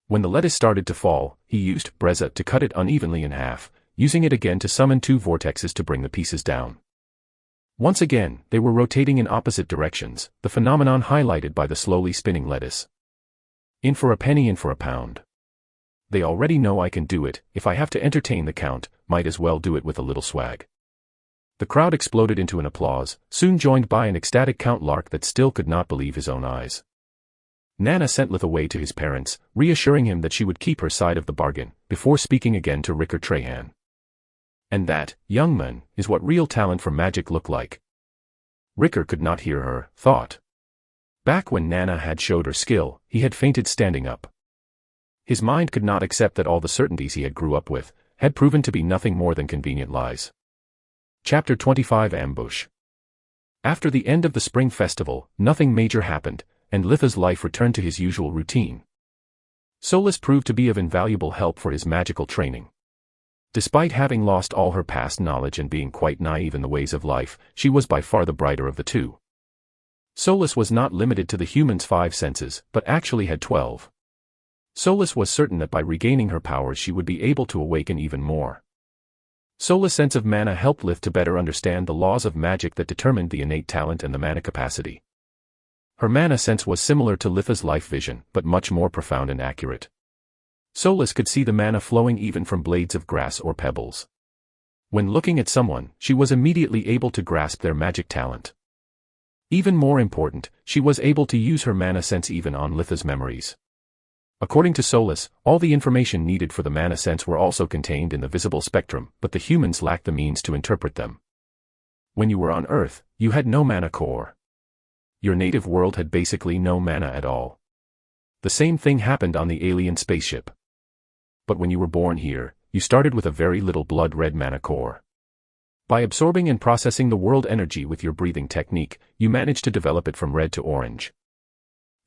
When the lettuce started to fall, he used Breza to cut it unevenly in half, using it again to summon 2 vortexes to bring the pieces down. Once again, they were rotating in opposite directions, the phenomenon highlighted by the slowly spinning lettuce. In for a penny, in for a pound. They already know I can do it, if I have to entertain the Count, might as well do it with a little swag. The crowd exploded into an applause, soon joined by an ecstatic Count Lark that still could not believe his own eyes. Nana sent Lith away to his parents, reassuring him that she would keep her side of the bargain, before speaking again to Ricker Trahan. And that, young man, is what real talent for magic looked like. Ricker could not hear her, thought. Back when Nana had showed her skill, he had fainted standing up. His mind could not accept that all the certainties he had grew up with, had proven to be nothing more than convenient lies. Chapter 25 Ambush. After the end of the spring festival, nothing major happened, and Litha's life returned to his usual routine. Solis proved to be of invaluable help for his magical training. Despite having lost all her past knowledge and being quite naive in the ways of life, she was by far the brighter of the two. Solis was not limited to the human's 5 senses, but actually had 12. Solis was certain that by regaining her powers she would be able to awaken even more. Solis' sense of mana helped Lith to better understand the laws of magic that determined the innate talent and the mana capacity. Her mana sense was similar to Litha's life vision, but much more profound and accurate. Solis could see the mana flowing even from blades of grass or pebbles. When looking at someone, she was immediately able to grasp their magic talent. Even more important, she was able to use her mana sense even on Litha's memories. According to Solis, all the information needed for the mana sense were also contained in the visible spectrum, but the humans lacked the means to interpret them. When you were on Earth, you had no mana core. Your native world had basically no mana at all. The same thing happened on the alien spaceship. But when you were born here, you started with a very little blood-red mana core. By absorbing and processing the world energy with your breathing technique, you managed to develop it from red to orange.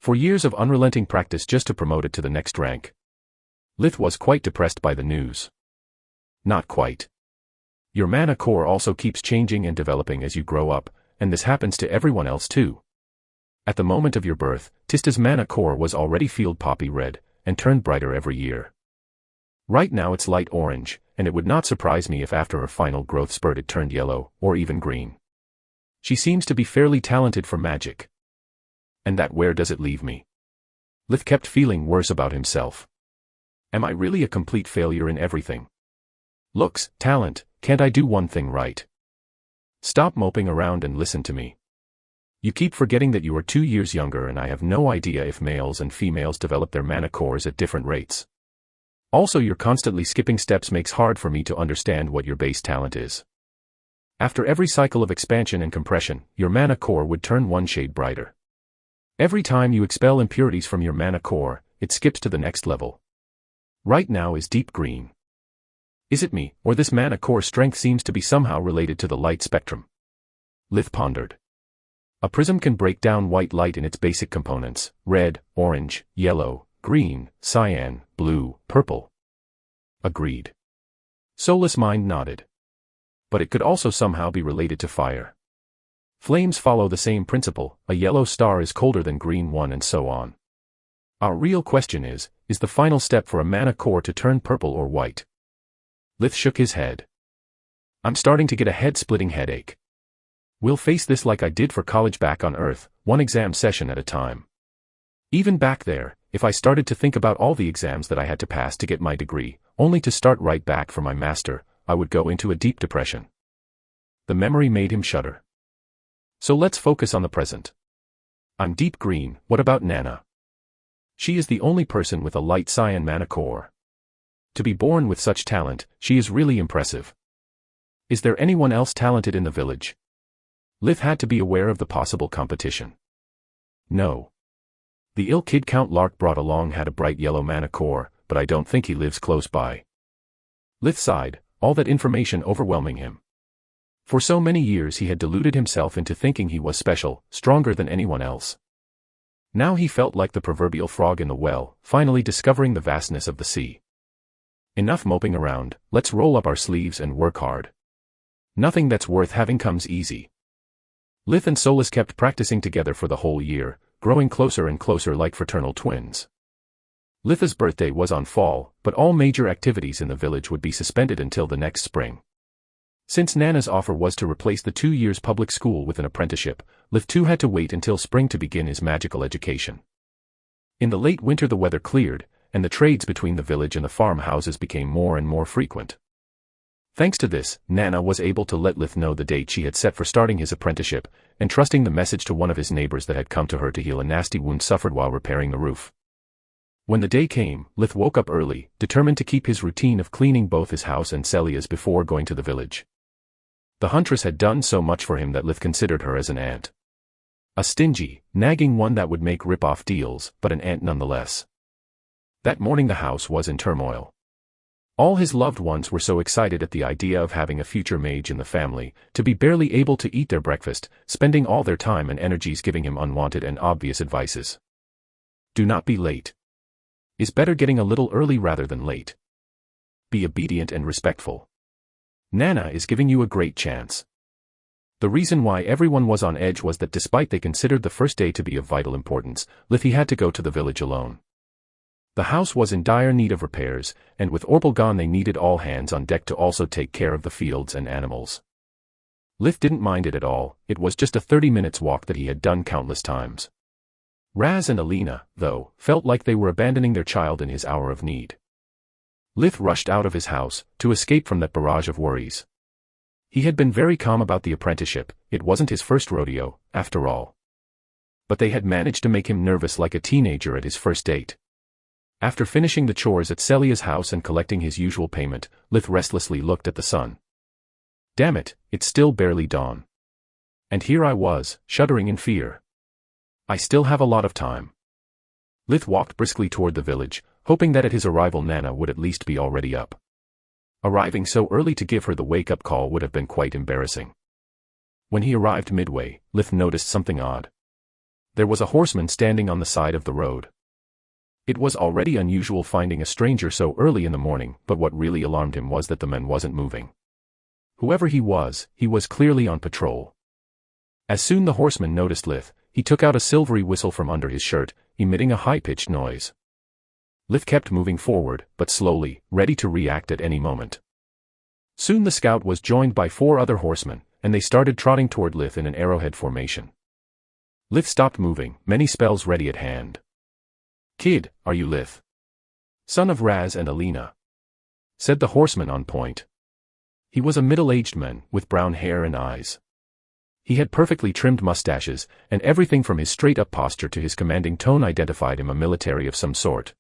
For years of unrelenting practice just to promote it to the next rank. Lith was quite depressed by the news. Not quite. Your mana core also keeps changing and developing as you grow up, and this happens to everyone else too. At the moment of your birth, Tista's mana core was already field poppy red, and turned brighter every year. Right now it's light orange, and it would not surprise me if after her final growth spurt it turned yellow, or even green. She seems to be fairly talented for magic. And that where does it leave me? Lith kept feeling worse about himself. Am I really a complete failure in everything? Looks, talent, can't I do one thing right? Stop moping around and listen to me. You keep forgetting that you are 2 years younger and I have no idea if males and females develop their mana cores at different rates. Also, your constantly skipping steps makes hard for me to understand what your base talent is. After every cycle of expansion and compression, your mana core would turn one shade brighter. Every time you expel impurities from your mana core, it skips to the next level. Right now is deep green. Is it me, or this mana core strength seems to be somehow related to the light spectrum? Lith pondered. A prism can break down white light in its basic components: red, orange, yellow, green, cyan, blue, purple. Agreed. Soulless mind nodded. But it could also somehow be related to fire. Flames follow the same principle: a yellow star is colder than green one, and so on. Our real question is the final step for a mana core to turn purple or white? Lith shook his head. I'm starting to get a head-splitting headache. We'll face this like I did for college back on Earth, one exam session at a time. Even back there, if I started to think about all the exams that I had to pass to get my degree, only to start right back for my master, I would go into a deep depression. The memory made him shudder. So let's focus on the present. I'm deep green, what about Nana? She is the only person with a light cyan mana core. To be born with such talent, she is really impressive. Is there anyone else talented in the village? Lith had to be aware of the possible competition. No. The ill kid Count Lark brought along had a bright yellow mana core, but I don't think he lives close by. Lith sighed, all that information overwhelming him. For so many years he had deluded himself into thinking he was special, stronger than anyone else. Now he felt like the proverbial frog in the well, finally discovering the vastness of the sea. Enough moping around, let's roll up our sleeves and work hard. Nothing that's worth having comes easy. Lith and Solus kept practicing together for the whole year, growing closer and closer like fraternal twins. Litha's birthday was on fall, but all major activities in the village would be suspended until the next spring. Since Nana's offer was to replace the 2 years public school with an apprenticeship, Lith too had to wait until spring to begin his magical education. In the late winter the weather cleared, and the trades between the village and the farmhouses became more and more frequent. Thanks to this, Nana was able to let Lith know the date she had set for starting his apprenticeship, entrusting the message to one of his neighbors that had come to her to heal a nasty wound suffered while repairing the roof. When the day came, Lith woke up early, determined to keep his routine of cleaning both his house and Celia's before going to the village. The huntress had done so much for him that Lith considered her as an aunt. A stingy, nagging one that would make rip-off deals, but an aunt nonetheless. That morning the house was in turmoil. All his loved ones were so excited at the idea of having a future mage in the family, to be barely able to eat their breakfast, spending all their time and energies giving him unwanted and obvious advices. Do not be late. Is better getting a little early rather than late. Be obedient and respectful. Nana is giving you a great chance. The reason why everyone was on edge was that despite they considered the first day to be of vital importance, Lithi had to go to the village alone. The house was in dire need of repairs, and with Orpal gone they needed all hands on deck to also take care of the fields and animals. Lith didn't mind it at all, it was just a 30 minutes walk that he had done countless times. Raz and Alina, though, felt like they were abandoning their child in his hour of need. Lith rushed out of his house, to escape from that barrage of worries. He had been very calm about the apprenticeship, it wasn't his first rodeo, after all. But they had managed to make him nervous like a teenager at his first date. After finishing the chores at Celia's house and collecting his usual payment, Lith restlessly looked at the sun. Damn it, it's still barely dawn. And here I was, shuddering in fear. I still have a lot of time. Lith walked briskly toward the village, hoping that at his arrival Nana would at least be already up. Arriving so early to give her the wake-up call would have been quite embarrassing. When he arrived midway, Lith noticed something odd. There was a horseman standing on the side of the road. It was already unusual finding a stranger so early in the morning, but what really alarmed him was that the man wasn't moving. Whoever he was clearly on patrol. As soon the horseman noticed Lith, he took out a silvery whistle from under his shirt, emitting a high-pitched noise. Lith kept moving forward, but slowly, ready to react at any moment. Soon the scout was joined by 4 other horsemen, and they started trotting toward Lith in an arrowhead formation. Lith stopped moving, many spells ready at hand. "Kid, are you Lith? Son of Raz and Alina?" said the horseman on point. He was a middle-aged man, with brown hair and eyes. He had perfectly trimmed mustaches, and everything from his straight-up posture to his commanding tone identified him a military of some sort.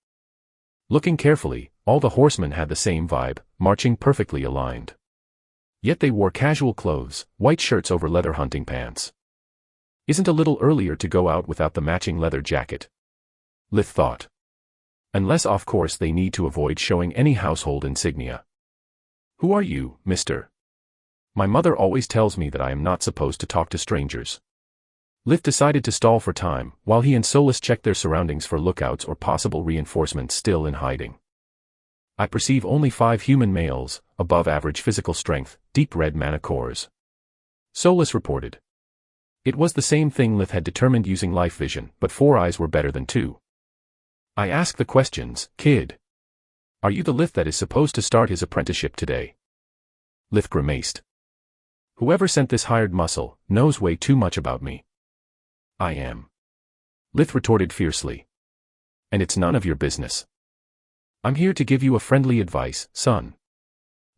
Looking carefully, all the horsemen had the same vibe, marching perfectly aligned. Yet they wore casual clothes, white shirts over leather hunting pants. Isn't a little earlier to go out without the matching leather jacket? Lith thought. Unless of course they need to avoid showing any household insignia. "Who are you, mister? My mother always tells me that I am not supposed to talk to strangers." Lith decided to stall for time, while he and Solus checked their surroundings for lookouts or possible reinforcements still in hiding. "I perceive only 5 human males, above average physical strength, deep red mana cores," Solus reported. It was the same thing Lith had determined using life vision, but 4 eyes were better than 2. "I ask the questions, kid. Are you the Lith that is supposed to start his apprenticeship today?" Lith grimaced. "Whoever sent this hired muscle knows way too much about me." "I am," Lith retorted fiercely. "And it's none of your business. I'm here to give you a friendly advice, son.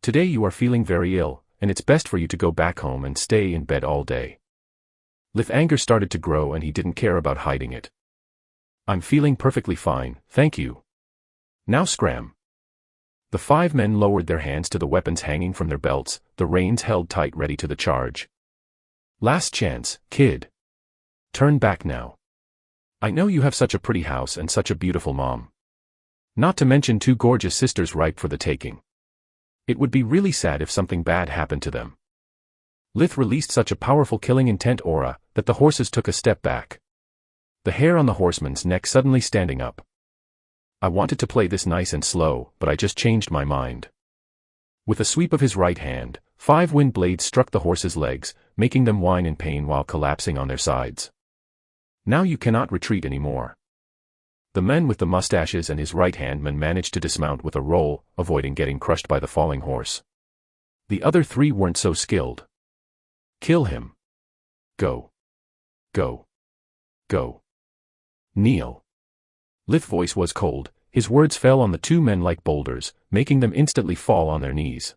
Today you are feeling very ill, and it's best for you to go back home and stay in bed all day." Lith's anger started to grow and he didn't care about hiding it. "I'm feeling perfectly fine, thank you. Now scram." The 5 men lowered their hands to the weapons hanging from their belts, the reins held tight ready to the charge. "Last chance, kid. Turn back now. I know you have such a pretty house and such a beautiful mom. Not to mention 2 gorgeous sisters ripe for the taking. It would be really sad if something bad happened to them." Lith released such a powerful killing intent aura, that the horses took a step back. The hair on the horseman's neck suddenly standing up. "I wanted to play this nice and slow, but I just changed my mind." With a sweep of his right hand, 5 wind blades struck the horses' legs, making them whine in pain while collapsing on their sides. "Now you cannot retreat anymore." The man with the mustaches and his right-hand man managed to dismount with a roll, avoiding getting crushed by the falling horse. The other 3 weren't so skilled. "Kill him. Go. Go. Go. Kneel." Lith's voice was cold, his words fell on the 2 men like boulders, making them instantly fall on their knees.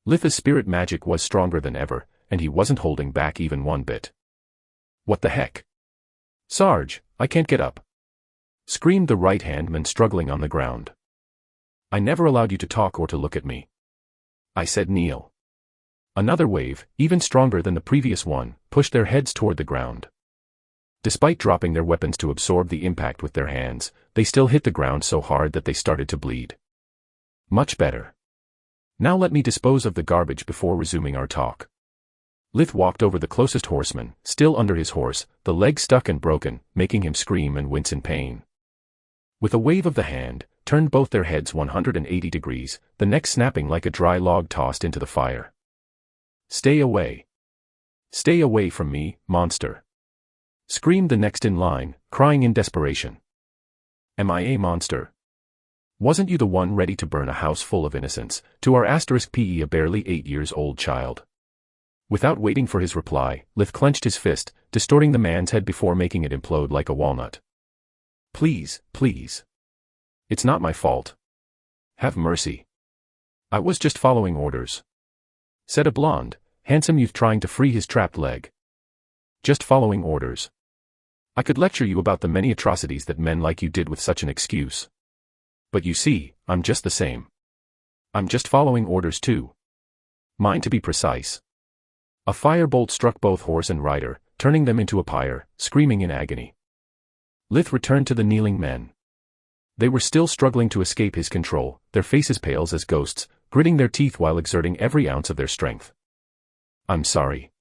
Lith's spirit magic was stronger than ever, and he wasn't holding back even one bit. "What the heck? Sarge, I can't get up," screamed the right-hand man struggling on the ground. "I never allowed you to talk or to look at me. I said kneel." Another wave, even stronger than the previous one, pushed their heads toward the ground. Despite dropping their weapons to absorb the impact with their hands, they still hit the ground so hard that they started to bleed. "Much better. Now let me dispose of the garbage before resuming our talk." Lith walked over the closest horseman, still under his horse, the leg stuck and broken, making him scream and wince in pain. With a wave of the hand, turned both their heads 180 degrees, the neck snapping like a dry log tossed into the fire. "Stay away. Stay away from me, monster," screamed the next in line, crying in desperation. "Am I a monster? Wasn't you the one ready to burn a house full of innocents, to our *PE a barely 8 years old child?" Without waiting for his reply, Lith clenched his fist, distorting the man's head before making it implode like a walnut. "Please, please. It's not my fault. Have mercy. I was just following orders," said a blonde, handsome youth trying to free his trapped leg. "Just following orders. I could lecture you about the many atrocities that men like you did with such an excuse. But you see, I'm just the same. I'm just following orders too. Mine to be precise." A firebolt struck both horse and rider, turning them into a pyre, screaming in agony. Lith returned to the kneeling men. They were still struggling to escape his control, their faces pale as ghosts, gritting their teeth while exerting every ounce of their strength. "I'm sorry,"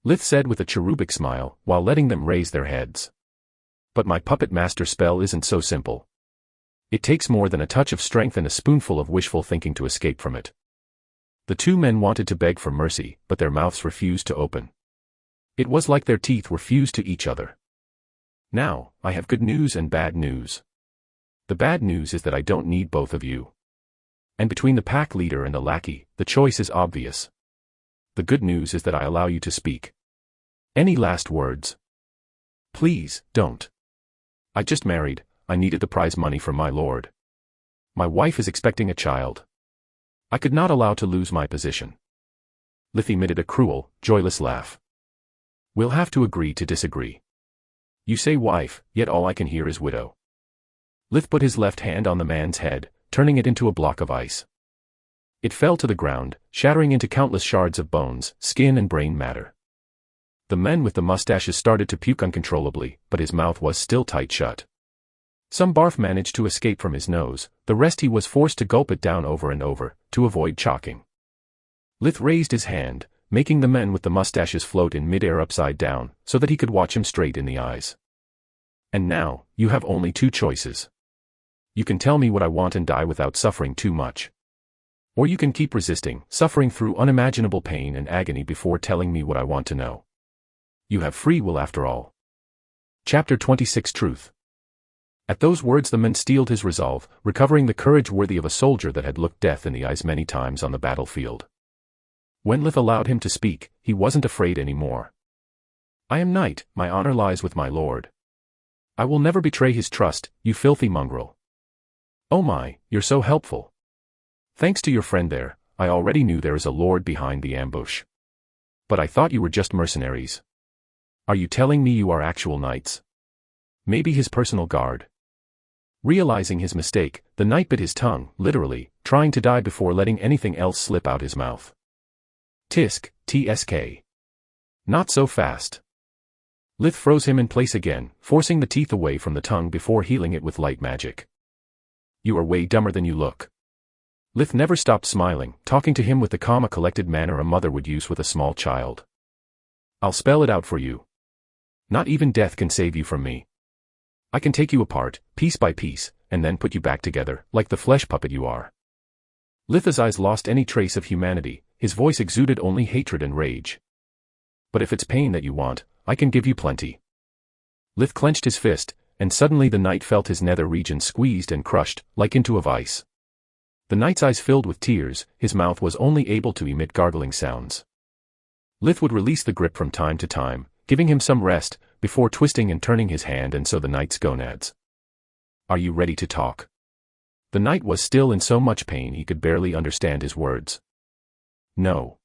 Lith said with a cherubic smile, while letting them raise their heads. "But my puppet master spell isn't so simple. It takes more than a touch of strength and a spoonful of wishful thinking to escape from it." The two men wanted to beg for mercy, but their mouths refused to open. It was like their teeth were fused to each other. "Now, I have good news and bad news. The bad news is that I don't need both of you. And between the pack leader and the lackey, the choice is obvious. The good news is that I allow you to speak. Any last words?" "Please, don't. I just married, I needed the prize money from my lord. My wife is expecting a child. I could not allow to lose my position." Lith emitted a cruel, joyless laugh. "We'll have to agree to disagree. You say wife, yet all I can hear is widow." Lith put his left hand on the man's head, turning it into a block of ice. It fell to the ground, shattering into countless shards of bones, skin and brain matter. The men with the mustaches started to puke uncontrollably, but his mouth was still tight shut. Some barf managed to escape from his nose, the rest he was forced to gulp it down over and over, to avoid choking. Lith raised his hand, making the men with the mustaches float in midair upside down, so that he could watch him straight in the eyes. "And now, you have only two choices. You can tell me what I want and die without suffering too much. Or you can keep resisting, suffering through unimaginable pain and agony before telling me what I want to know. You have free will after all." Chapter 26 Truth. At those words the men steeled his resolve, recovering the courage worthy of a soldier that had looked death in the eyes many times on the battlefield. When Lith allowed him to speak, he wasn't afraid anymore. "I am knight, my honor lies with my lord. I will never betray his trust, you filthy mongrel." "Oh my, you're so helpful. Thanks to your friend there, I already knew there is a lord behind the ambush. But I thought you were just mercenaries. Are you telling me you are actual knights? Maybe his personal guard?" Realizing his mistake, the knight bit his tongue, literally, trying to die before letting anything else slip out his mouth. "Tisk, tsk. Not so fast." Lith froze him in place again, forcing the teeth away from the tongue before healing it with light magic. "You are way dumber than you look." Lith never stopped smiling, talking to him with the calm, collected manner a mother would use with a small child. "I'll spell it out for you. Not even death can save you from me. I can take you apart, piece by piece, and then put you back together, like the flesh puppet you are." Lith's eyes lost any trace of humanity, his voice exuded only hatred and rage. "But if it's pain that you want, I can give you plenty." Lith clenched his fist, and suddenly the knight felt his nether region squeezed and crushed, like into a vice. The knight's eyes filled with tears, his mouth was only able to emit gargling sounds. Lith would release the grip from time to time, giving him some rest, before twisting and turning his hand and so the knight's gonads. "Are you ready to talk?" The knight was still in so much pain he could barely understand his words. "No.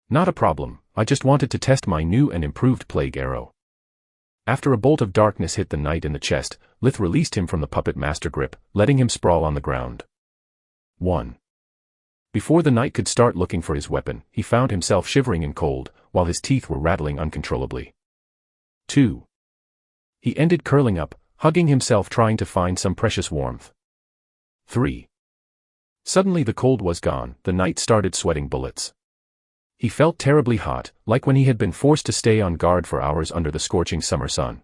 Not a problem, I just wanted to test my new and improved plague arrow." After a bolt of darkness hit the knight in the chest, Lith released him from the puppet master grip, letting him sprawl on the ground. 1. Before the knight could start looking for his weapon, he found himself shivering in cold, while his teeth were rattling uncontrollably. 2. He ended curling up, hugging himself trying to find some precious warmth. 3. Suddenly the cold was gone, the knight started sweating bullets. He felt terribly hot, like when he had been forced to stay on guard for hours under the scorching summer sun.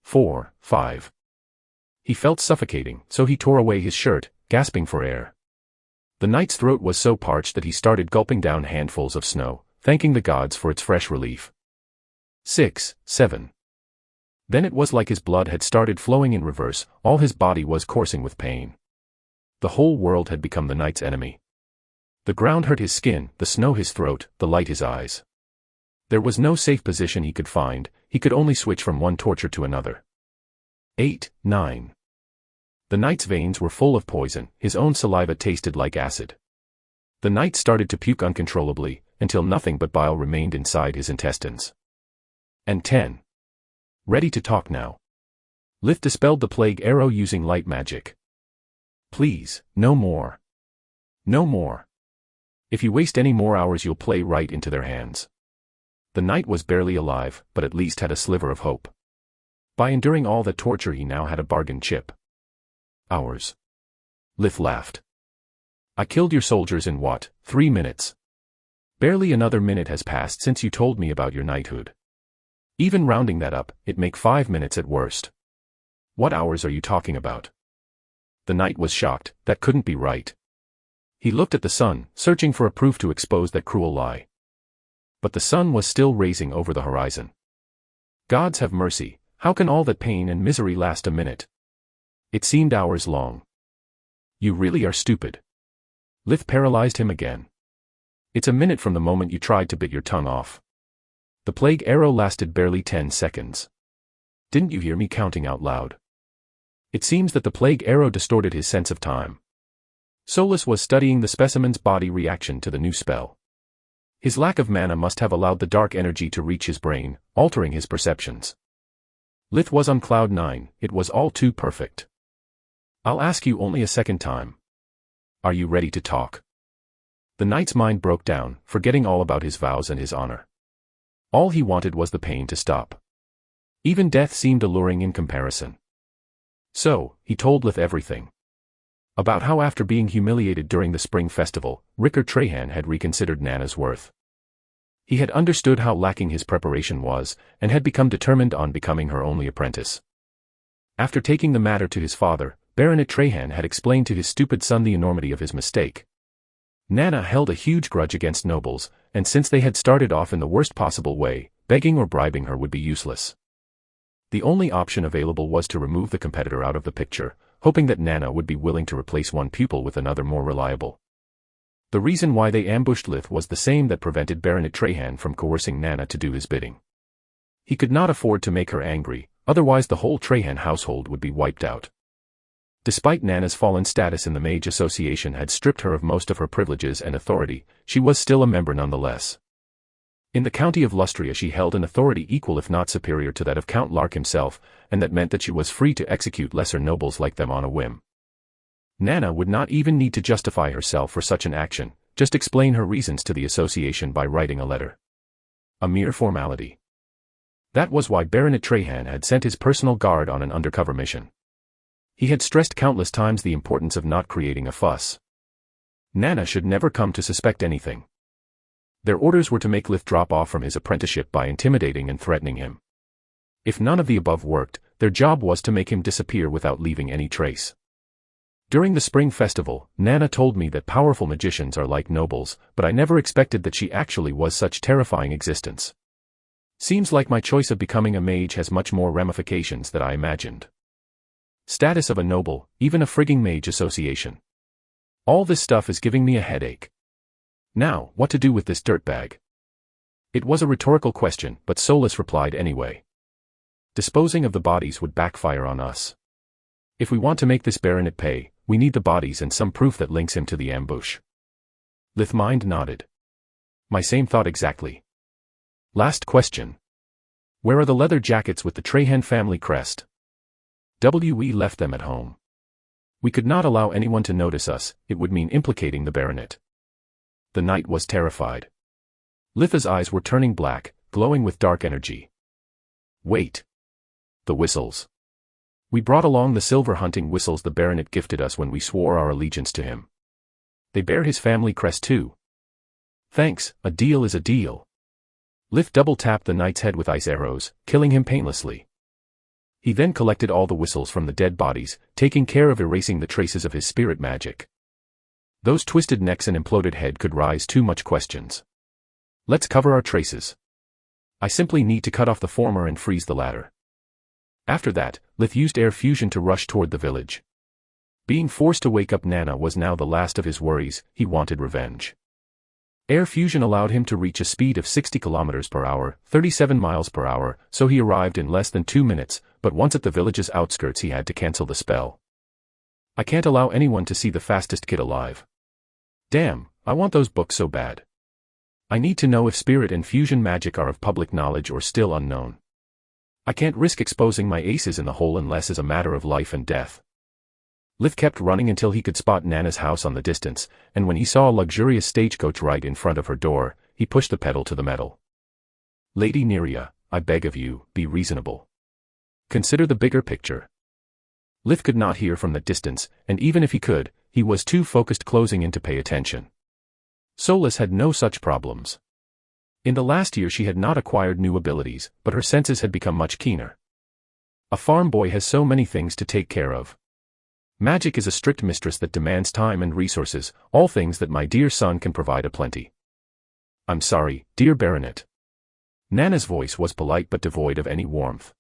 4. 5. He felt suffocating, so he tore away his shirt, gasping for air. The knight's throat was so parched that he started gulping down handfuls of snow, thanking the gods for its fresh relief. 6. 7. Then it was like his blood had started flowing in reverse, all his body was coursing with pain. The whole world had become the knight's enemy. The ground hurt his skin, the snow his throat, the light his eyes. There was no safe position he could find, he could only switch from one torture to another. 8. 9. The knight's veins were full of poison, his own saliva tasted like acid. The knight started to puke uncontrollably, until nothing but bile remained inside his intestines. And 10. Ready to talk now. Lith dispelled the plague arrow using light magic. "Please, no more. No more. If you waste any more hours you'll play right into their hands." The knight was barely alive, but at least had a sliver of hope. By enduring all that torture he now had a bargain chip. Hours. Lith laughed. I killed your soldiers in what, 3 minutes? Barely another minute has passed since you told me about your knighthood. Even rounding that up, it'd make 5 minutes at worst. What hours are you talking about? The knight was shocked. That couldn't be right. He looked at the sun, searching for a proof to expose that cruel lie. But the sun was still raising over the horizon. Gods have mercy, how can all that pain and misery last a minute? It seemed hours long. You really are stupid. Lith paralyzed him again. It's a minute from the moment you tried to bit your tongue off. The plague arrow lasted barely 10 seconds. Didn't you hear me counting out loud? It seems that the plague arrow distorted his sense of time. Solus was studying the specimen's body reaction to the new spell. His lack of mana must have allowed the dark energy to reach his brain, altering his perceptions. Lith was on cloud 9, it was all too perfect. I'll ask you only a second time. Are you ready to talk? The knight's mind broke down, forgetting all about his vows and his honor. All he wanted was the pain to stop. Even death seemed alluring in comparison. So, he told Lith everything. About how after being humiliated during the spring festival, Ricker Trahan had reconsidered Nana's worth. He had understood how lacking his preparation was, and had become determined on becoming her only apprentice. After taking the matter to his father, Baronet Trahan had explained to his stupid son the enormity of his mistake. Nana held a huge grudge against nobles, and since they had started off in the worst possible way, begging or bribing her would be useless. The only option available was to remove the competitor out of the picture, hoping that Nana would be willing to replace one pupil with another more reliable. The reason why they ambushed Lith was the same that prevented Baronet Trahan from coercing Nana to do his bidding. He could not afford to make her angry, otherwise the whole Trahan household would be wiped out. Despite Nana's fallen status in the Mage Association had stripped her of most of her privileges and authority, she was still a member nonetheless. In the county of Lustria she held an authority equal if not superior to that of Count Lark himself, and that meant that she was free to execute lesser nobles like them on a whim. Nana would not even need to justify herself for such an action, just explain her reasons to the association by writing a letter. A mere formality. That was why Baronet Trahan had sent his personal guard on an undercover mission. He had stressed countless times the importance of not creating a fuss. Nana should never come to suspect anything. Their orders were to make Lith drop off from his apprenticeship by intimidating and threatening him. If none of the above worked, their job was to make him disappear without leaving any trace. During the spring festival, Nana told me that powerful magicians are like nobles, but I never expected that she actually was such terrifying existence. Seems like my choice of becoming a mage has much more ramifications than I imagined. Status of a noble, even a frigging mage association. All this stuff is giving me a headache. Now, what to do with this dirtbag? It was a rhetorical question, but Solus replied anyway. Disposing of the bodies would backfire on us. If we want to make this baronet pay, we need the bodies and some proof that links him to the ambush. Lithmind nodded. My same thought exactly. Last question. Where are the leather jackets with the Trahan family crest? We left them at home. We could not allow anyone to notice us, it would mean implicating the baronet. The knight was terrified. Litha's eyes were turning black, glowing with dark energy. Wait. The whistles. We brought along the silver hunting whistles the baronet gifted us when we swore our allegiance to him. They bear his family crest too. Thanks, a deal is a deal. Lith double-tapped the knight's head with ice arrows, killing him painlessly. He then collected all the whistles from the dead bodies, taking care of erasing the traces of his spirit magic. Those twisted necks and imploded head could raise too much questions. Let's cover our traces. I simply need to cut off the former and freeze the latter. After that, Lith used air fusion to rush toward the village. Being forced to wake up Nana was now the last of his worries, he wanted revenge. Air fusion allowed him to reach a speed of 60 km per hour, 37 miles per hour, so he arrived in less than 2 minutes, but once at the village's outskirts he had to cancel the spell. I can't allow anyone to see the fastest kid alive. Damn, I want those books so bad. I need to know if spirit and fusion magic are of public knowledge or still unknown. I can't risk exposing my aces in the hole unless it's a matter of life and death. Lith kept running until he could spot Nana's house on the distance, and when he saw a luxurious stagecoach right in front of her door, he pushed the pedal to the metal. Lady Neria, I beg of you, be reasonable. Consider the bigger picture. Lith could not hear from that distance, and even if he could, he was too focused closing in to pay attention. Solis had no such problems. In the last year she had not acquired new abilities, but her senses had become much keener. A farm boy has so many things to take care of. Magic is a strict mistress that demands time and resources, all things that my dear son can provide aplenty. I'm sorry, dear Baronet. Nana's voice was polite but devoid of any warmth.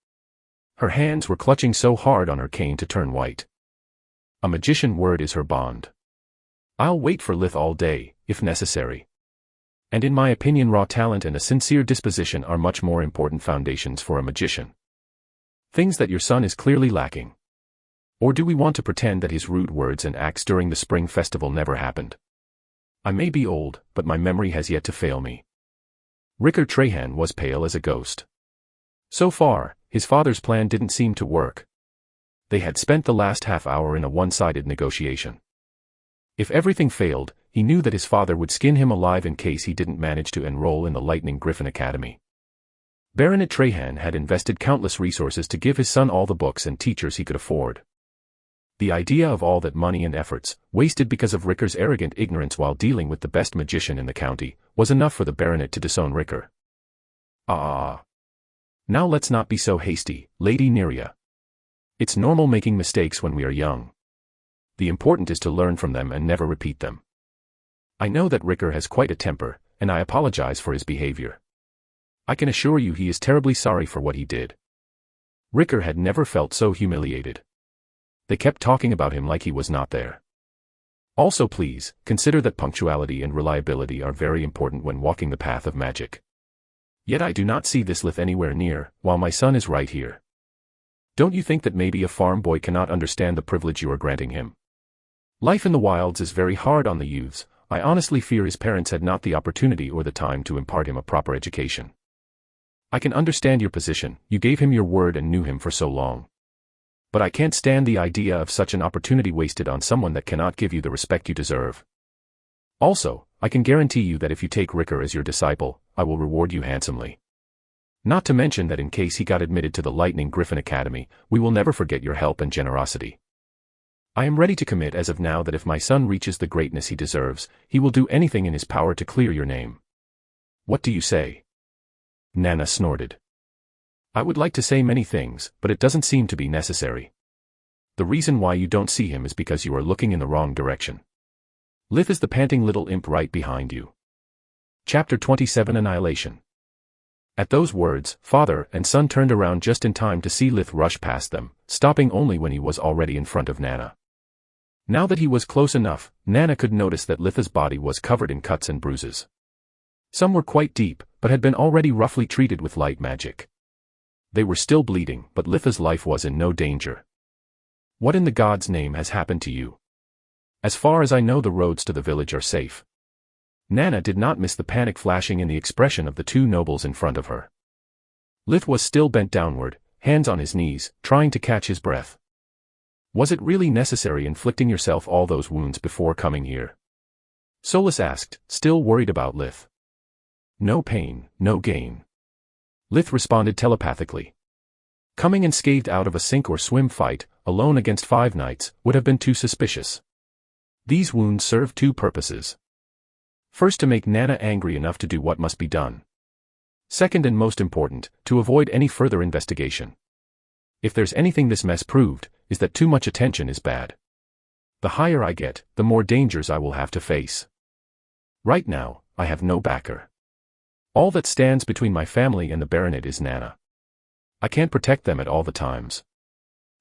Her hands were clutching so hard on her cane to turn white. A magician word is her bond. I'll wait for Lith all day, if necessary. And in my opinion raw talent and a sincere disposition are much more important foundations for a magician. Things that your son is clearly lacking. Or do we want to pretend that his rude words and acts during the spring festival never happened? I may be old, but my memory has yet to fail me. Ricker Trahan was pale as a ghost. So far, his father's plan didn't seem to work. They had spent the last half hour in a one-sided negotiation. If everything failed, he knew that his father would skin him alive in case he didn't manage to enroll in the Lightning Griffin Academy. Baronet Trahan had invested countless resources to give his son all the books and teachers he could afford. The idea of all that money and efforts, wasted because of Ricker's arrogant ignorance while dealing with the best magician in the county, was enough for the baronet to disown Ricker. Now let's not be so hasty, Lady Neria. It's normal making mistakes when we are young. The important is to learn from them and never repeat them. I know that Ricker has quite a temper, and I apologize for his behavior. I can assure you he is terribly sorry for what he did. Ricker had never felt so humiliated. They kept talking about him like he was not there. Also please, consider that punctuality and reliability are very important when walking the path of magic. Yet I do not see this Lith anywhere near, while my son is right here. Don't you think that maybe a farm boy cannot understand the privilege you are granting him? Life in the wilds is very hard on the youths. I honestly fear his parents had not the opportunity or the time to impart him a proper education. I can understand your position, you gave him your word and knew him for so long. But I can't stand the idea of such an opportunity wasted on someone that cannot give you the respect you deserve. Also, I can guarantee you that if you take Ricker as your disciple, I will reward you handsomely. Not to mention that in case he got admitted to the Lightning Griffin Academy, we will never forget your help and generosity. I am ready to commit as of now that if my son reaches the greatness he deserves, he will do anything in his power to clear your name. What do you say? Nana snorted. I would like to say many things, but it doesn't seem to be necessary. The reason why you don't see him is because you are looking in the wrong direction. Lith is the panting little imp right behind you. Chapter 27 Annihilation. At those words, father and son turned around just in time to see Lith rush past them, stopping only when he was already in front of Nana. Now that he was close enough, Nana could notice that Litha's body was covered in cuts and bruises. Some were quite deep, but had been already roughly treated with light magic. They were still bleeding, but Litha's life was in no danger. What in the God's name has happened to you? As far as I know, the roads to the village are safe. Nana did not miss the panic flashing in the expression of the two nobles in front of her. Lith was still bent downward, hands on his knees, trying to catch his breath. Was it really necessary inflicting yourself all those wounds before coming here? Solis asked, still worried about Lith. No pain, no gain. Lith responded telepathically. Coming unscathed out of a sink or swim fight, alone against 5 knights, would have been too suspicious. These wounds served 2 purposes. First, to make Nana angry enough to do what must be done. Second, and most important, to avoid any further investigation. If there's anything this mess proved, is that too much attention is bad. The higher I get, the more dangers I will have to face. Right now, I have no backer. All that stands between my family and the baronet is Nana. I can't protect them at all the times.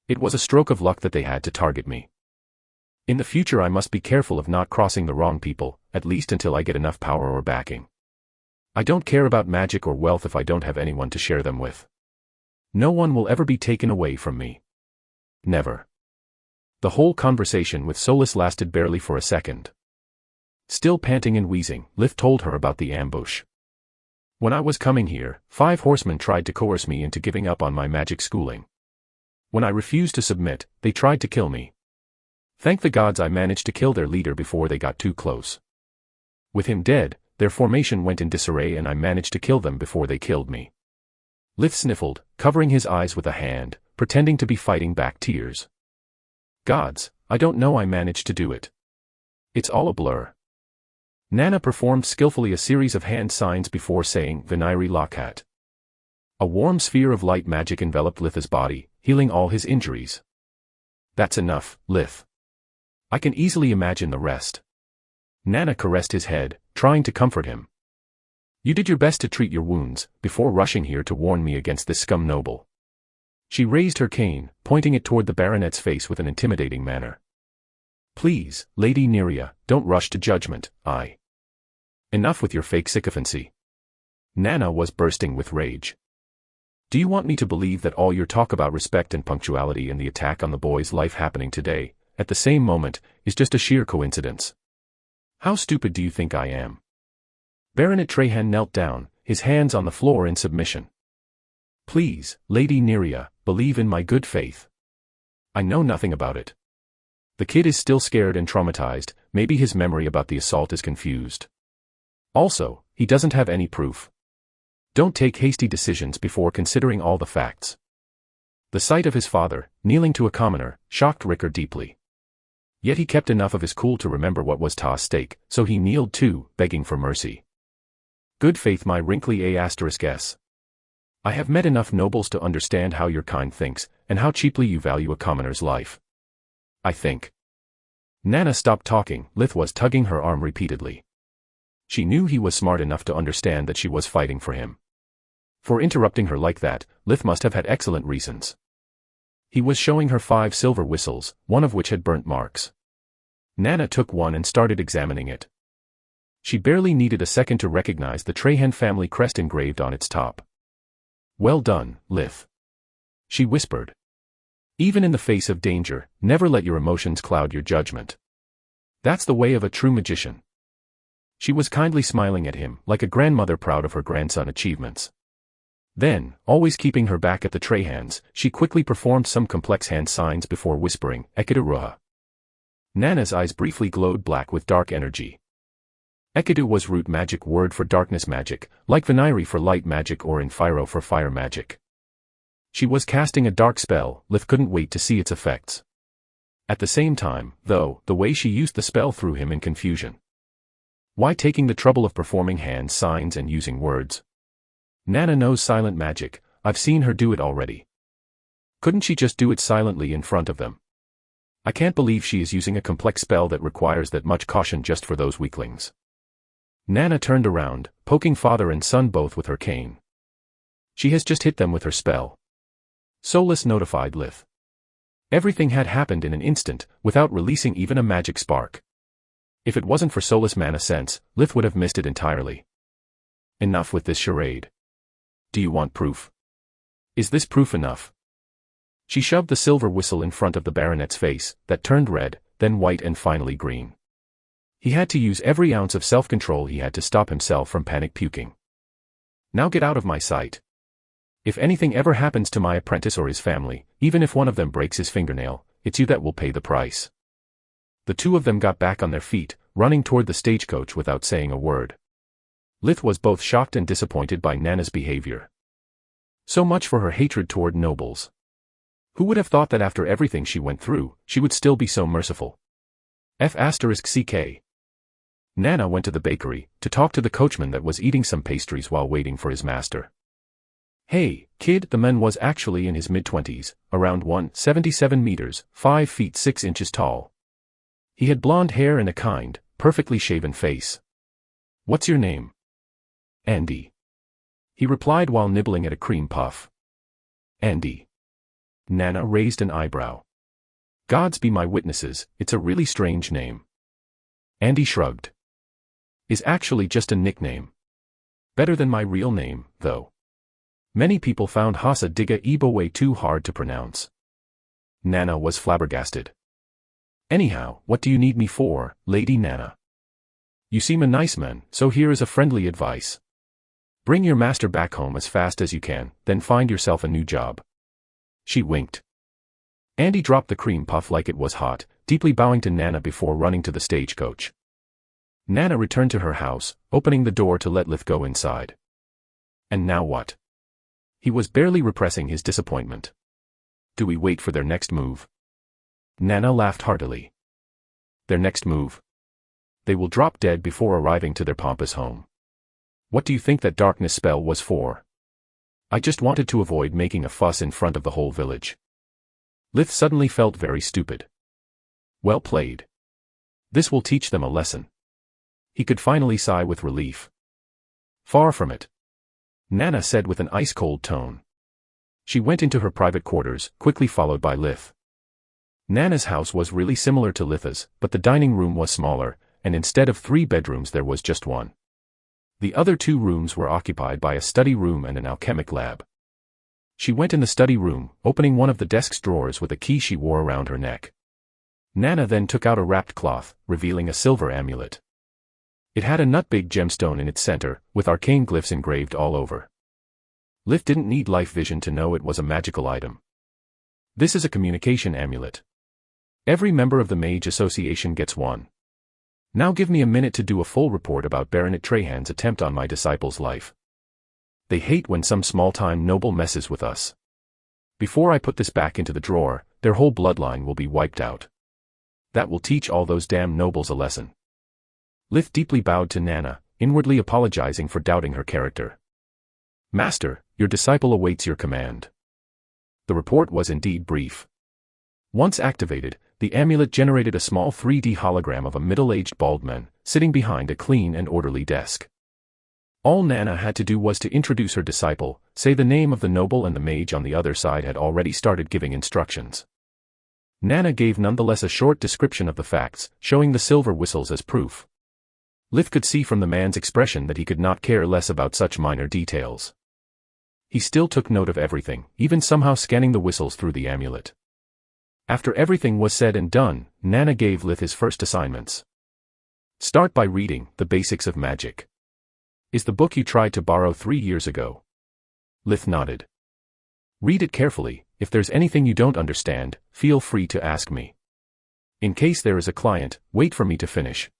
It was a stroke of luck that they had to target me. In the future I must be careful of not crossing the wrong people, at least until I get enough power or backing. I don't care about magic or wealth if I don't have anyone to share them with. No one will ever be taken away from me. Never. The whole conversation with Solis lasted barely for a second. Still panting and wheezing, Lith told her about the ambush. When I was coming here, 5 horsemen tried to coerce me into giving up on my magic schooling. When I refused to submit, they tried to kill me. Thank the gods I managed to kill their leader before they got too close. With him dead, their formation went in disarray and I managed to kill them before they killed me. Lith sniffled, covering his eyes with a hand, pretending to be fighting back tears. Gods, I don't know I managed to do it. It's all a blur. Nana performed skillfully a series of hand signs before saying, Vinayri Lokhat. A warm sphere of light magic enveloped Lith's body, healing all his injuries. That's enough, Lith. I can easily imagine the rest. Nana caressed his head, trying to comfort him. You did your best to treat your wounds, before rushing here to warn me against this scum noble. She raised her cane, pointing it toward the baronet's face with an intimidating manner. Please, Lady Neria, don't rush to judgment, Enough with your fake sycophancy. Nana was bursting with rage. Do you want me to believe that all your talk about respect and punctuality and the attack on the boy's life happening today, at the same moment, is just a sheer coincidence? How stupid do you think I am? Baronet Trahan knelt down, his hands on the floor in submission. Please, Lady Neria, believe in my good faith. I know nothing about it. The kid is still scared and traumatized, maybe his memory about the assault is confused. Also, he doesn't have any proof. Don't take hasty decisions before considering all the facts. The sight of his father, kneeling to a commoner, shocked Ricker deeply. Yet he kept enough of his cool to remember what was at stake, so he kneeled too, begging for mercy. Good faith, my wrinkly *s. I have met enough nobles to understand how your kind thinks, and how cheaply you value a commoner's life. I think. Nana stopped talking. Lith was tugging her arm repeatedly. She knew he was smart enough to understand that she was fighting for him. For interrupting her like that, Lith must have had excellent reasons. He was showing her 5 silver whistles, one of which had burnt marks. Nana took one and started examining it. She barely needed a second to recognize the Trahan family crest engraved on its top. Well done, Lith. She whispered. Even in the face of danger, never let your emotions cloud your judgment. That's the way of a true magician. She was kindly smiling at him, like a grandmother proud of her grandson achievements. Then, always keeping her back at the Trahans, she quickly performed some complex hand signs before whispering, Ekadu Ruha. Nana's eyes briefly glowed black with dark energy. Ekadu was root magic word for darkness magic, like Vinayri for light magic or Infiro for fire magic. She was casting a dark spell. Lith couldn't wait to see its effects. At the same time, though, the way she used the spell threw him in confusion. Why taking the trouble of performing hand signs and using words? Nana knows silent magic, I've seen her do it already. Couldn't she just do it silently in front of them? I can't believe she is using a complex spell that requires that much caution just for those weaklings. Nana turned around, poking father and son both with her cane. She has just hit them with her spell. Solus notified Lith. Everything had happened in an instant, without releasing even a magic spark. If it wasn't for Solus' mana sense, Lith would have missed it entirely. Enough with this charade. Do you want proof? Is this proof enough? She shoved the silver whistle in front of the baronet's face, that turned red, then white and finally green. He had to use every ounce of self-control he had to stop himself from panic puking. Now get out of my sight. If anything ever happens to my apprentice or his family, even if one of them breaks his fingernail, it's you that will pay the price. The two of them got back on their feet, running toward the stagecoach without saying a word. Lith was both shocked and disappointed by Nana's behavior. So much for her hatred toward nobles. Who would have thought that after everything she went through, she would still be so merciful? *CK. Nana went to the bakery, to talk to the coachman that was eating some pastries while waiting for his master. Hey, kid, the man was actually in his mid-20s, around 177 meters, 5 feet 6 inches tall. He had blonde hair and a kind, perfectly shaven face. What's your name? Andy. He replied while nibbling at a cream puff. Andy. Nana raised an eyebrow. Gods be my witnesses, it's a really strange name. Andy shrugged. Is actually just a nickname. Better than my real name, though. Many people found Hasa Diga Ibo way too hard to pronounce. Nana was flabbergasted. Anyhow, what do you need me for, Lady Nana? You seem a nice man, so here is a friendly advice. Bring your master back home as fast as you can, then find yourself a new job. She winked. Andy dropped the cream puff like it was hot, deeply bowing to Nana before running to the stagecoach. Nana returned to her house, opening the door to let Lith go inside. And now what? He was barely repressing his disappointment. Do we wait for their next move? Nana laughed heartily. Their next move? They will drop dead before arriving to their pompous home. What do you think that darkness spell was for? I just wanted to avoid making a fuss in front of the whole village. Lith suddenly felt very stupid. Well played. This will teach them a lesson. He could finally sigh with relief. Far from it, Nana said with an ice-cold tone. She went into her private quarters, quickly followed by Lith. Nana's house was really similar to Litha's, but the dining room was smaller, and instead of 3 bedrooms there was just one. The other 2 rooms were occupied by a study room and an alchemic lab. She went in the study room, opening one of the desk's drawers with a key she wore around her neck. Nana then took out a wrapped cloth, revealing a silver amulet. It had a nut-big gemstone in its center, with arcane glyphs engraved all over. Lith didn't need life vision to know it was a magical item. This is a communication amulet. Every member of the Mage Association gets one. Now give me a minute to do a full report about Baronet Trahan's attempt on my disciple's life. They hate when some small-time noble messes with us. Before I put this back into the drawer, their whole bloodline will be wiped out. That will teach all those damn nobles a lesson. Lith deeply bowed to Nana, inwardly apologizing for doubting her character. Master, your disciple awaits your command. The report was indeed brief. Once activated, the amulet generated a small 3D hologram of a middle-aged bald man, sitting behind a clean and orderly desk. All Nana had to do was to introduce her disciple, say the name of the noble, and the mage on the other side had already started giving instructions. Nana gave nonetheless a short description of the facts, showing the silver whistles as proof. Lith could see from the man's expression that he could not care less about such minor details. He still took note of everything, even somehow scanning the whistles through the amulet. After everything was said and done, Nana gave Lith his first assignments. Start by reading The Basics of Magic. Is the book you tried to borrow 3 years ago? Lith nodded. Read it carefully. If there's anything you don't understand, feel free to ask me. In case there is a client, wait for me to finish.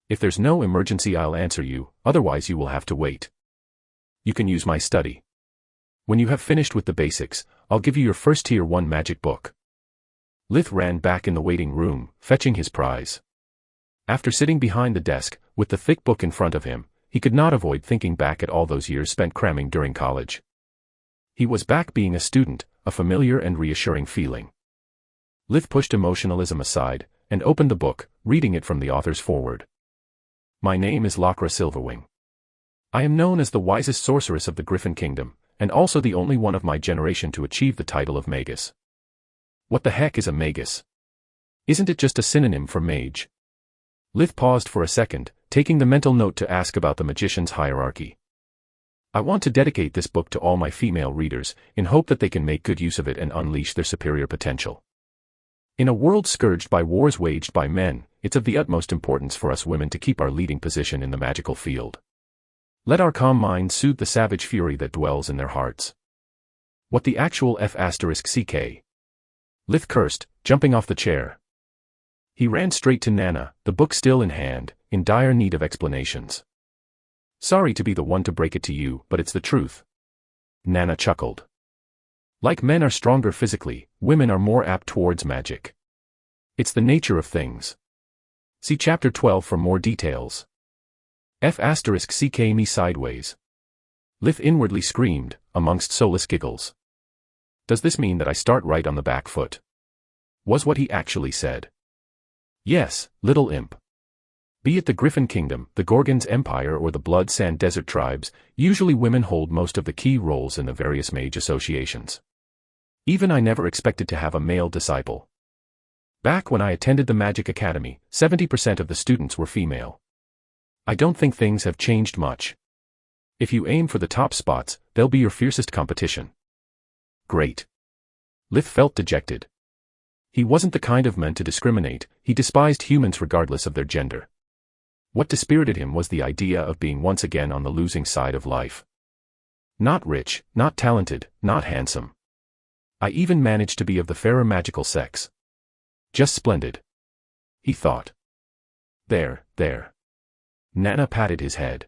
If there's no emergency, I'll answer you, otherwise you will have to wait. You can use my study. When you have finished with the basics, I'll give you your first Tier 1 magic book. Lith ran back in the waiting room, fetching his prize. After sitting behind the desk, with the thick book in front of him, he could not avoid thinking back at all those years spent cramming during college. He was back being a student, a familiar and reassuring feeling. Lith pushed emotionalism aside, and opened the book, reading it from the author's foreword. My name is Lakra Silverwing. I am known as the wisest sorceress of the Griffin Kingdom, and also the only one of my generation to achieve the title of Magus. What the heck is a Magus? Isn't it just a synonym for mage? Lith paused for a second, taking the mental note to ask about the magician's hierarchy. I want to dedicate this book to all my female readers, in hope that they can make good use of it and unleash their superior potential. In a world scourged by wars waged by men, it's of the utmost importance for us women to keep our leading position in the magical field. Let our calm minds soothe the savage fury that dwells in their hearts. What the actual F***ck? Lith cursed, jumping off the chair. He ran straight to Nana, the book still in hand, in dire need of explanations. Sorry to be the one to break it to you, but it's the truth. Nana chuckled. Like men are stronger physically, women are more apt towards magic. It's the nature of things. See Chapter 12 for more details. F***ck me sideways. Lith inwardly screamed, amongst soulless giggles. Does this mean that I start right on the back foot? Was what he actually said. Yes, little imp. Be it the Griffin Kingdom, the Gorgon's Empire, or the Blood Sand Desert tribes, usually women hold most of the key roles in the various mage associations. Even I never expected to have a male disciple. Back when I attended the Magic Academy, 70% of the students were female. I don't think things have changed much. If you aim for the top spots, they'll be your fiercest competition. Great. Lith felt dejected. He wasn't the kind of man to discriminate, he despised humans regardless of their gender. What dispirited him was the idea of being once again on the losing side of life. Not rich, not talented, not handsome. I even managed to be of the fairer magical sex. Just splendid. He thought. There. Nana patted his head.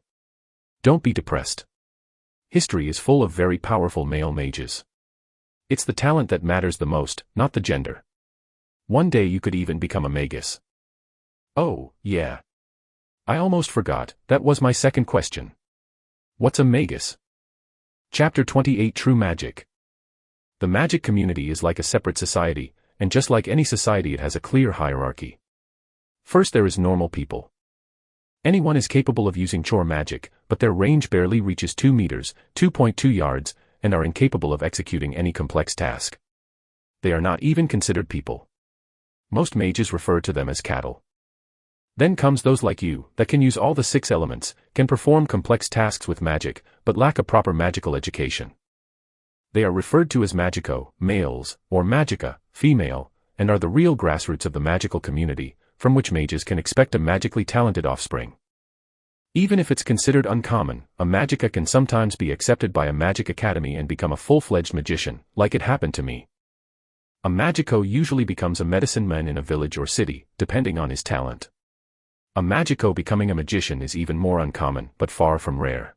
Don't be depressed. History is full of very powerful male mages. It's the talent that matters the most, not the gender. One day you could even become a magus. Oh, yeah. I almost forgot, that was my second question. What's a magus? Chapter 28 True Magic. The magic community is like a separate society, and just like any society it has a clear hierarchy. First there is normal people. Anyone is capable of using chore magic, but their range barely reaches 2 meters, 2.2 yards, and are incapable of executing any complex task. They are not even considered people. Most mages refer to them as cattle. Then comes those like you, that can use all the 6 elements, can perform complex tasks with magic, but lack a proper magical education. They are referred to as magico, males, or magica, female, and are the real grassroots of the magical community, from which mages can expect a magically talented offspring. Even if it's considered uncommon, a magica can sometimes be accepted by a magic academy and become a full-fledged magician, like it happened to me. A magico usually becomes a medicine man in a village or city, depending on his talent. A magico becoming a magician is even more uncommon, but far from rare.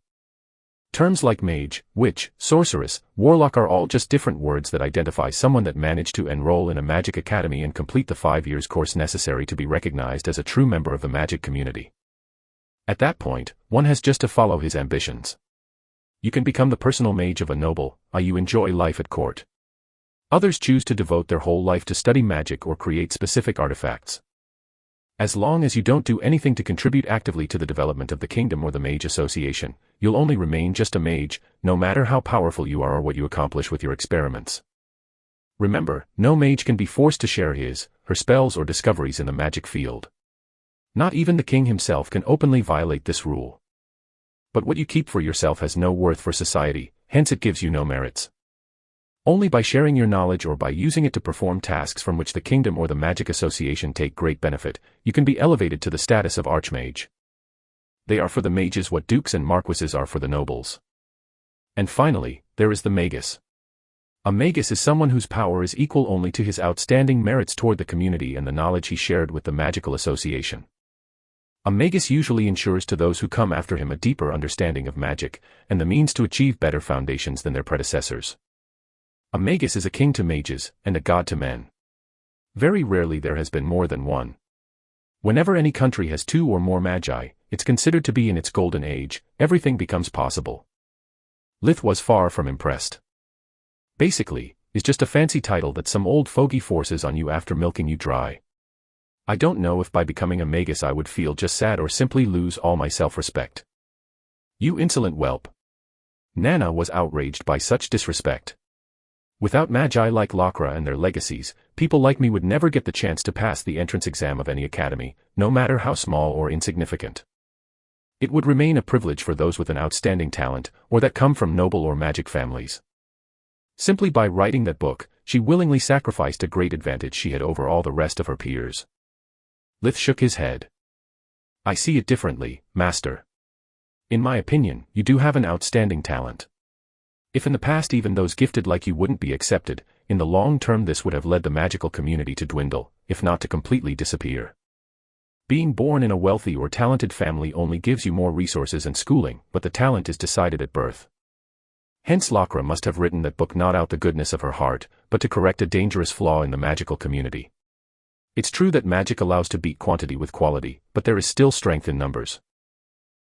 Terms like mage, witch, sorceress, warlock are all just different words that identify someone that managed to enroll in a magic academy and complete the 5 years course necessary to be recognized as a true member of the magic community. At that point, one has just to follow his ambitions. You can become the personal mage of a noble, you enjoy life at court. Others choose to devote their whole life to study magic or create specific artifacts. As long as you don't do anything to contribute actively to the development of the kingdom or the mage association, you'll only remain just a mage, no matter how powerful you are or what you accomplish with your experiments. Remember, no mage can be forced to share her spells or discoveries in the magic field. Not even the king himself can openly violate this rule. But what you keep for yourself has no worth for society, hence it gives you no merits. Only by sharing your knowledge or by using it to perform tasks from which the kingdom or the magic association take great benefit, you can be elevated to the status of archmage. They are for the mages what dukes and marquises are for the nobles. And finally, there is the magus. A magus is someone whose power is equal only to his outstanding merits toward the community and the knowledge he shared with the magical association. A magus usually ensures to those who come after him a deeper understanding of magic, and the means to achieve better foundations than their predecessors. A magus is a king to mages, and a god to men. Very rarely there has been more than one. Whenever any country has 2 or more magi, it's considered to be in its golden age, everything becomes possible. Lith was far from impressed. Basically, it's just a fancy title that some old fogey forces on you after milking you dry. I don't know if by becoming a magus I would feel just sad or simply lose all my self-respect. You insolent whelp. Nana was outraged by such disrespect. Without magi like Lakra and their legacies, people like me would never get the chance to pass the entrance exam of any academy, no matter how small or insignificant. It would remain a privilege for those with an outstanding talent, or that come from noble or magic families. Simply by writing that book, she willingly sacrificed a great advantage she had over all the rest of her peers. Lith shook his head. I see it differently, master. In my opinion, you do have an outstanding talent. If in the past even those gifted like you wouldn't be accepted, in the long term this would have led the magical community to dwindle, if not to completely disappear. Being born in a wealthy or talented family only gives you more resources and schooling, but the talent is decided at birth. Hence Lakra must have written that book not out the goodness of her heart, but to correct a dangerous flaw in the magical community. It's true that magic allows to beat quantity with quality, but there is still strength in numbers.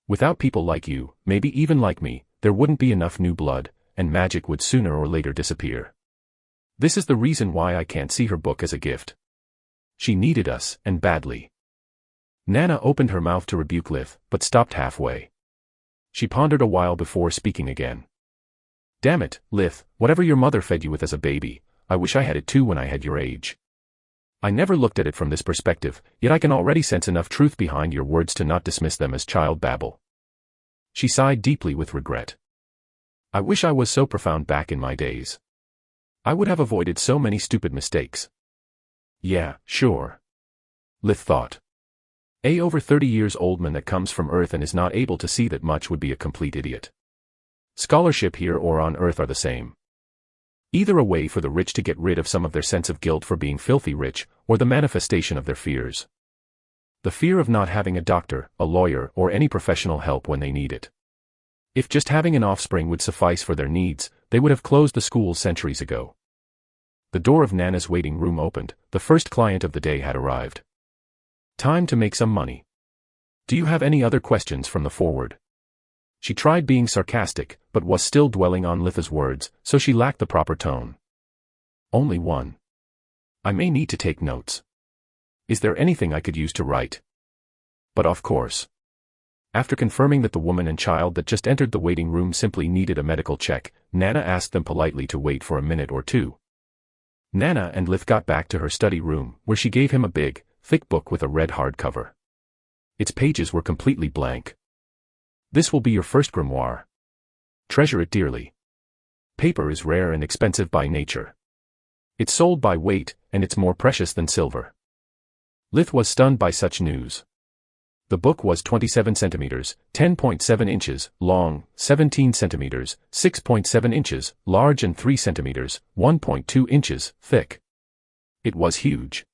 Without people like you, maybe even like me, there wouldn't be enough new blood, and magic would sooner or later disappear. This is the reason why I can't see her book as a gift. She needed us, and badly. Nana opened her mouth to rebuke Lith, but stopped halfway. She pondered a while before speaking again. Damn it, Lith, whatever your mother fed you with as a baby, I wish I had it too when I had your age. I never looked at it from this perspective, yet I can already sense enough truth behind your words to not dismiss them as child babble. She sighed deeply with regret. I wish I was so profound back in my days. I would have avoided so many stupid mistakes. Yeah, sure. Lith thought. A over 30 years old man that comes from Earth and is not able to see that much would be a complete idiot. Scholarship here or on Earth are the same. Either a way for the rich to get rid of some of their sense of guilt for being filthy rich, or the manifestation of their fears. The fear of not having a doctor, a lawyer, or any professional help when they need it. If just having an offspring would suffice for their needs, they would have closed the school centuries ago. The door of Nana's waiting room opened. The first client of the day had arrived. Time to make some money. Do you have any other questions from the forward? She tried being sarcastic, but was still dwelling on Litha's words, so she lacked the proper tone. Only one. I may need to take notes. Is there anything I could use to write? But of course. After confirming that the woman and child that just entered the waiting room simply needed a medical check, Nana asked them politely to wait for a minute or two. Nana and Lith got back to her study room, where she gave him a big, thick book with a red hardcover. Its pages were completely blank. This will be your first grimoire. Treasure it dearly. Paper is rare and expensive by nature. It's sold by weight, and it's more precious than silver. Lith was stunned by such news. The book was 27 centimeters, 10.7 inches, long, 17 centimeters, 6.7 inches, large and 3 centimeters, 1.2 inches, thick. It was huge.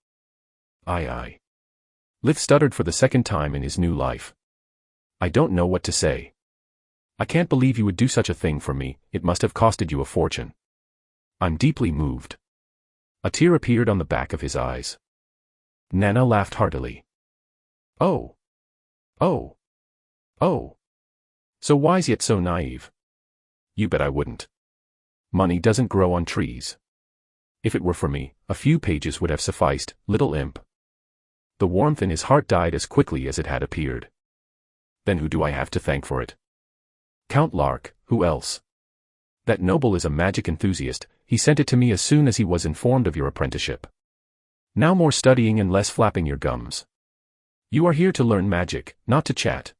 Aye. Lith stuttered for the second time in his new life. I don't know what to say. I can't believe you would do such a thing for me, it must have costed you a fortune. I'm deeply moved. A tear appeared on the back of his eyes. Nana laughed heartily. Oh. So wise yet so naive. You bet I wouldn't. Money doesn't grow on trees. If it were for me, a few pages would have sufficed, little imp. The warmth in his heart died as quickly as it had appeared. Then who do I have to thank for it? Count Lark, who else? That noble is a magic enthusiast, he sent it to me as soon as he was informed of your apprenticeship. Now more studying and less flapping your gums. You are here to learn magic, not to chat.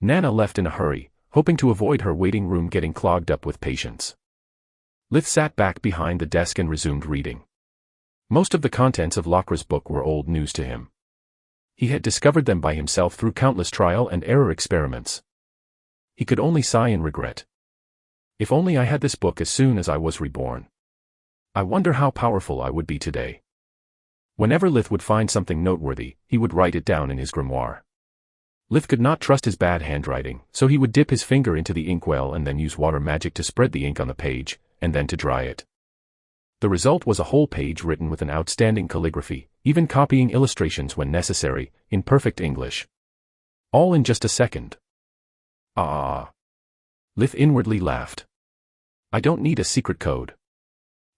Nana left in a hurry, hoping to avoid her waiting room getting clogged up with patients. Lith sat back behind the desk and resumed reading. Most of the contents of Lockra's book were old news to him. He had discovered them by himself through countless trial and error experiments. He could only sigh in regret. If only I had this book as soon as I was reborn. I wonder how powerful I would be today. Whenever Lith would find something noteworthy, he would write it down in his grimoire. Lith could not trust his bad handwriting, so he would dip his finger into the inkwell and then use water magic to spread the ink on the page, and then to dry it. The result was a whole page written with an outstanding calligraphy, even copying illustrations when necessary, in perfect English. All in just a second. Ah! Lith inwardly laughed. I don't need a secret code.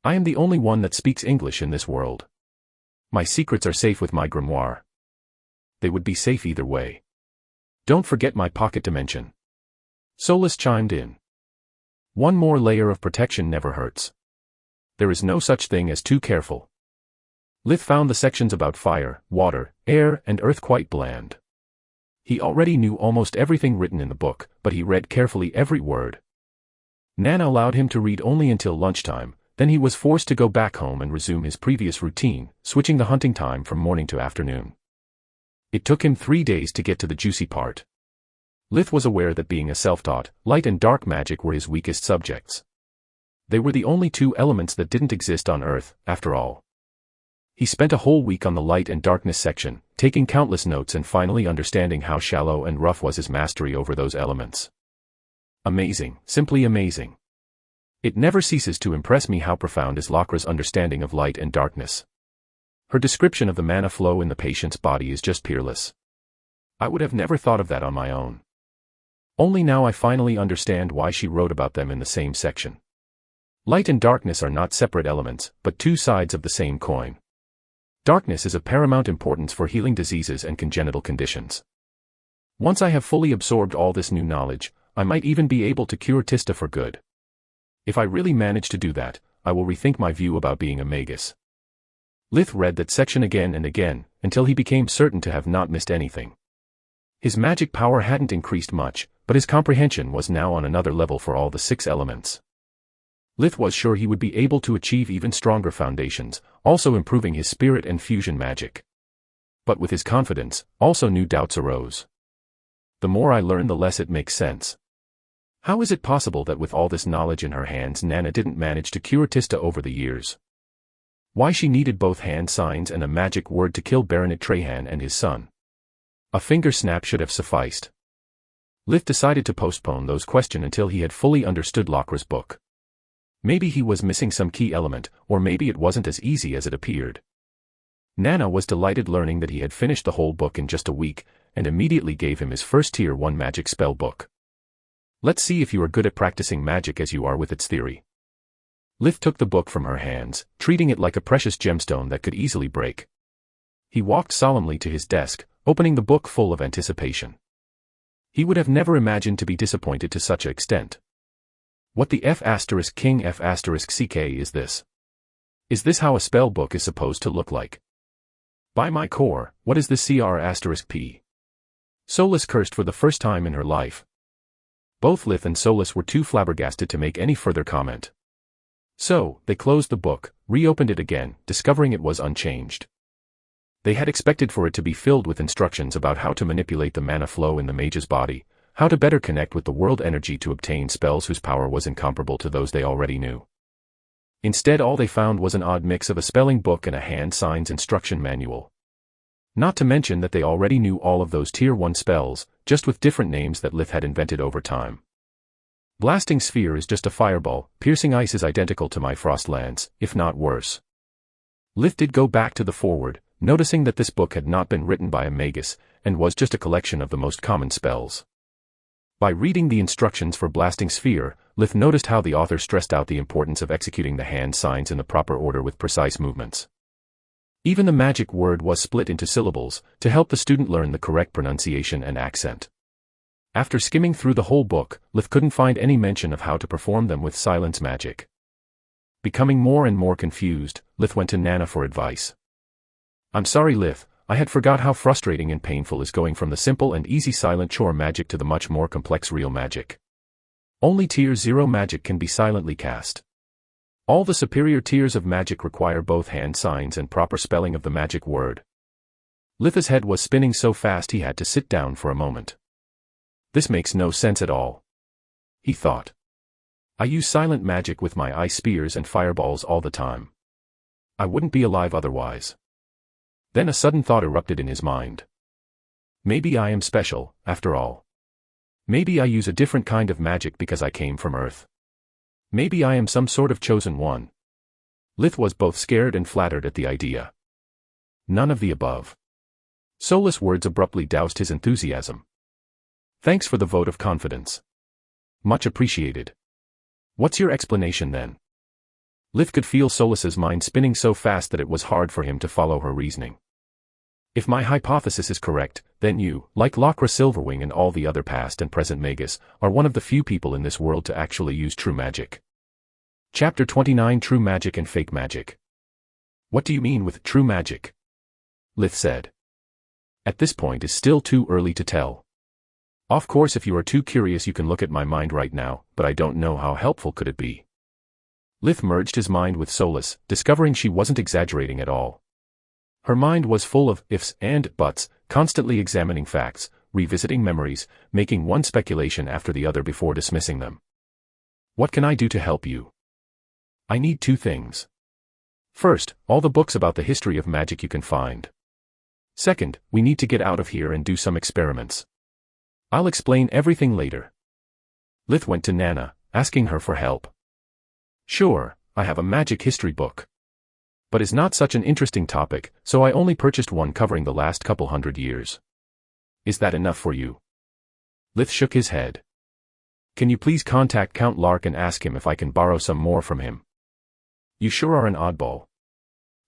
I am the only one that speaks English in this world. My secrets are safe with my grimoire. They would be safe either way. Don't forget my pocket dimension. Solus chimed in. One more layer of protection never hurts. There is no such thing as too careful. Lith found the sections about fire, water, air, and earth quite bland. He already knew almost everything written in the book, but he read carefully every word. Nana allowed him to read only until lunchtime, then he was forced to go back home and resume his previous routine, switching the hunting time from morning to afternoon. It took him 3 days to get to the juicy part. Lith was aware that being a self-taught, light and dark magic were his weakest subjects. They were the only two elements that didn't exist on Earth, after all. He spent a whole week on the light and darkness section, taking countless notes and finally understanding how shallow and rough was his mastery over those elements. Amazing, simply amazing. It never ceases to impress me how profound is Lockra's understanding of light and darkness. Her description of the mana flow in the patient's body is just peerless. I would have never thought of that on my own. Only now I finally understand why she wrote about them in the same section. Light and darkness are not separate elements, but two sides of the same coin. Darkness is of paramount importance for healing diseases and congenital conditions. Once I have fully absorbed all this new knowledge, I might even be able to cure Tista for good. If I really manage to do that, I will rethink my view about being a magus. Lith read that section again and again, until he became certain to have not missed anything. His magic power hadn't increased much, but his comprehension was now on another level for all the 6 elements. Lith was sure he would be able to achieve even stronger foundations, also improving his spirit and fusion magic. But with his confidence, also new doubts arose. The more I learn, the less it makes sense. How is it possible that with all this knowledge in her hands Nana didn't manage to cure Tista over the years? Why she needed both hand signs and a magic word to kill Baronet Trahan and his son? A finger snap should have sufficed. Lith decided to postpone those questions until he had fully understood Lockra's book. Maybe he was missing some key element, or maybe it wasn't as easy as it appeared. Nana was delighted learning that he had finished the whole book in just a week, and immediately gave him his first Tier 1 magic spell book. Let's see if you are good at practicing magic as you are with its theory. Lith took the book from her hands, treating it like a precious gemstone that could easily break. He walked solemnly to his desk, opening the book full of anticipation. He would have never imagined to be disappointed to such an extent. What the F***King F***ck is this? Is this how a spell book is supposed to look like? By my core, what is this CR**P? Solus cursed for the first time in her life. Both Lith and Solus were too flabbergasted to make any further comment. So, they closed the book, reopened it again, discovering it was unchanged. They had expected for it to be filled with instructions about how to manipulate the mana flow in the mage's body, how to better connect with the world energy to obtain spells whose power was incomparable to those they already knew. Instead, all they found was an odd mix of a spelling book and a hand signs instruction manual. Not to mention that they already knew all of those Tier 1 spells, just with different names that Lith had invented over time. Blasting Sphere is just a fireball, Piercing Ice is identical to my Frost Lance, if not worse. Lith did go back to the foreword, noticing that this book had not been written by a magus, and was just a collection of the most common spells. By reading the instructions for Blasting Sphere, Lith noticed how the author stressed out the importance of executing the hand signs in the proper order with precise movements. Even the magic word was split into syllables, to help the student learn the correct pronunciation and accent. After skimming through the whole book, Lith couldn't find any mention of how to perform them with silence magic. Becoming more and more confused, Lith went to Nana for advice. I'm sorry, Lith, I had forgot how frustrating and painful is going from the simple and easy silent chore magic to the much more complex real magic. Only Tier 0 magic can be silently cast. All the superior tiers of magic require both hand signs and proper spelling of the magic word. Lith's head was spinning so fast he had to sit down for a moment. This makes no sense at all, he thought. I use silent magic with my ice spears and fireballs all the time. I wouldn't be alive otherwise. Then a sudden thought erupted in his mind. Maybe I am special, after all. Maybe I use a different kind of magic because I came from Earth. Maybe I am some sort of chosen one. Lith was both scared and flattered at the idea. None of the above. Solus' words abruptly doused his enthusiasm. Thanks for the vote of confidence. Much appreciated. What's your explanation then? Lith could feel Solus's mind spinning so fast that it was hard for him to follow her reasoning. If my hypothesis is correct, then you, like Lockra Silverwing and all the other past and present magus, are one of the few people in this world to actually use true magic. Chapter 29 True Magic and Fake Magic. What do you mean with true magic? Lith said. At this point it's still too early to tell. Of course, if you are too curious you can look at my mind right now, but I don't know how helpful could it be. Lith merged his mind with Solus, discovering she wasn't exaggerating at all. Her mind was full of ifs and buts, constantly examining facts, revisiting memories, making one speculation after the other before dismissing them. What can I do to help you? I need two things. First, all the books about the history of magic you can find. Second, we need to get out of here and do some experiments. I'll explain everything later. Lith went to Nana, asking her for help. Sure, I have a magic history book. But it's not such an interesting topic, so I only purchased one covering the last couple hundred years. Is that enough for you? Lith shook his head. Can you please contact Count Lark and ask him if I can borrow some more from him? You sure are an oddball.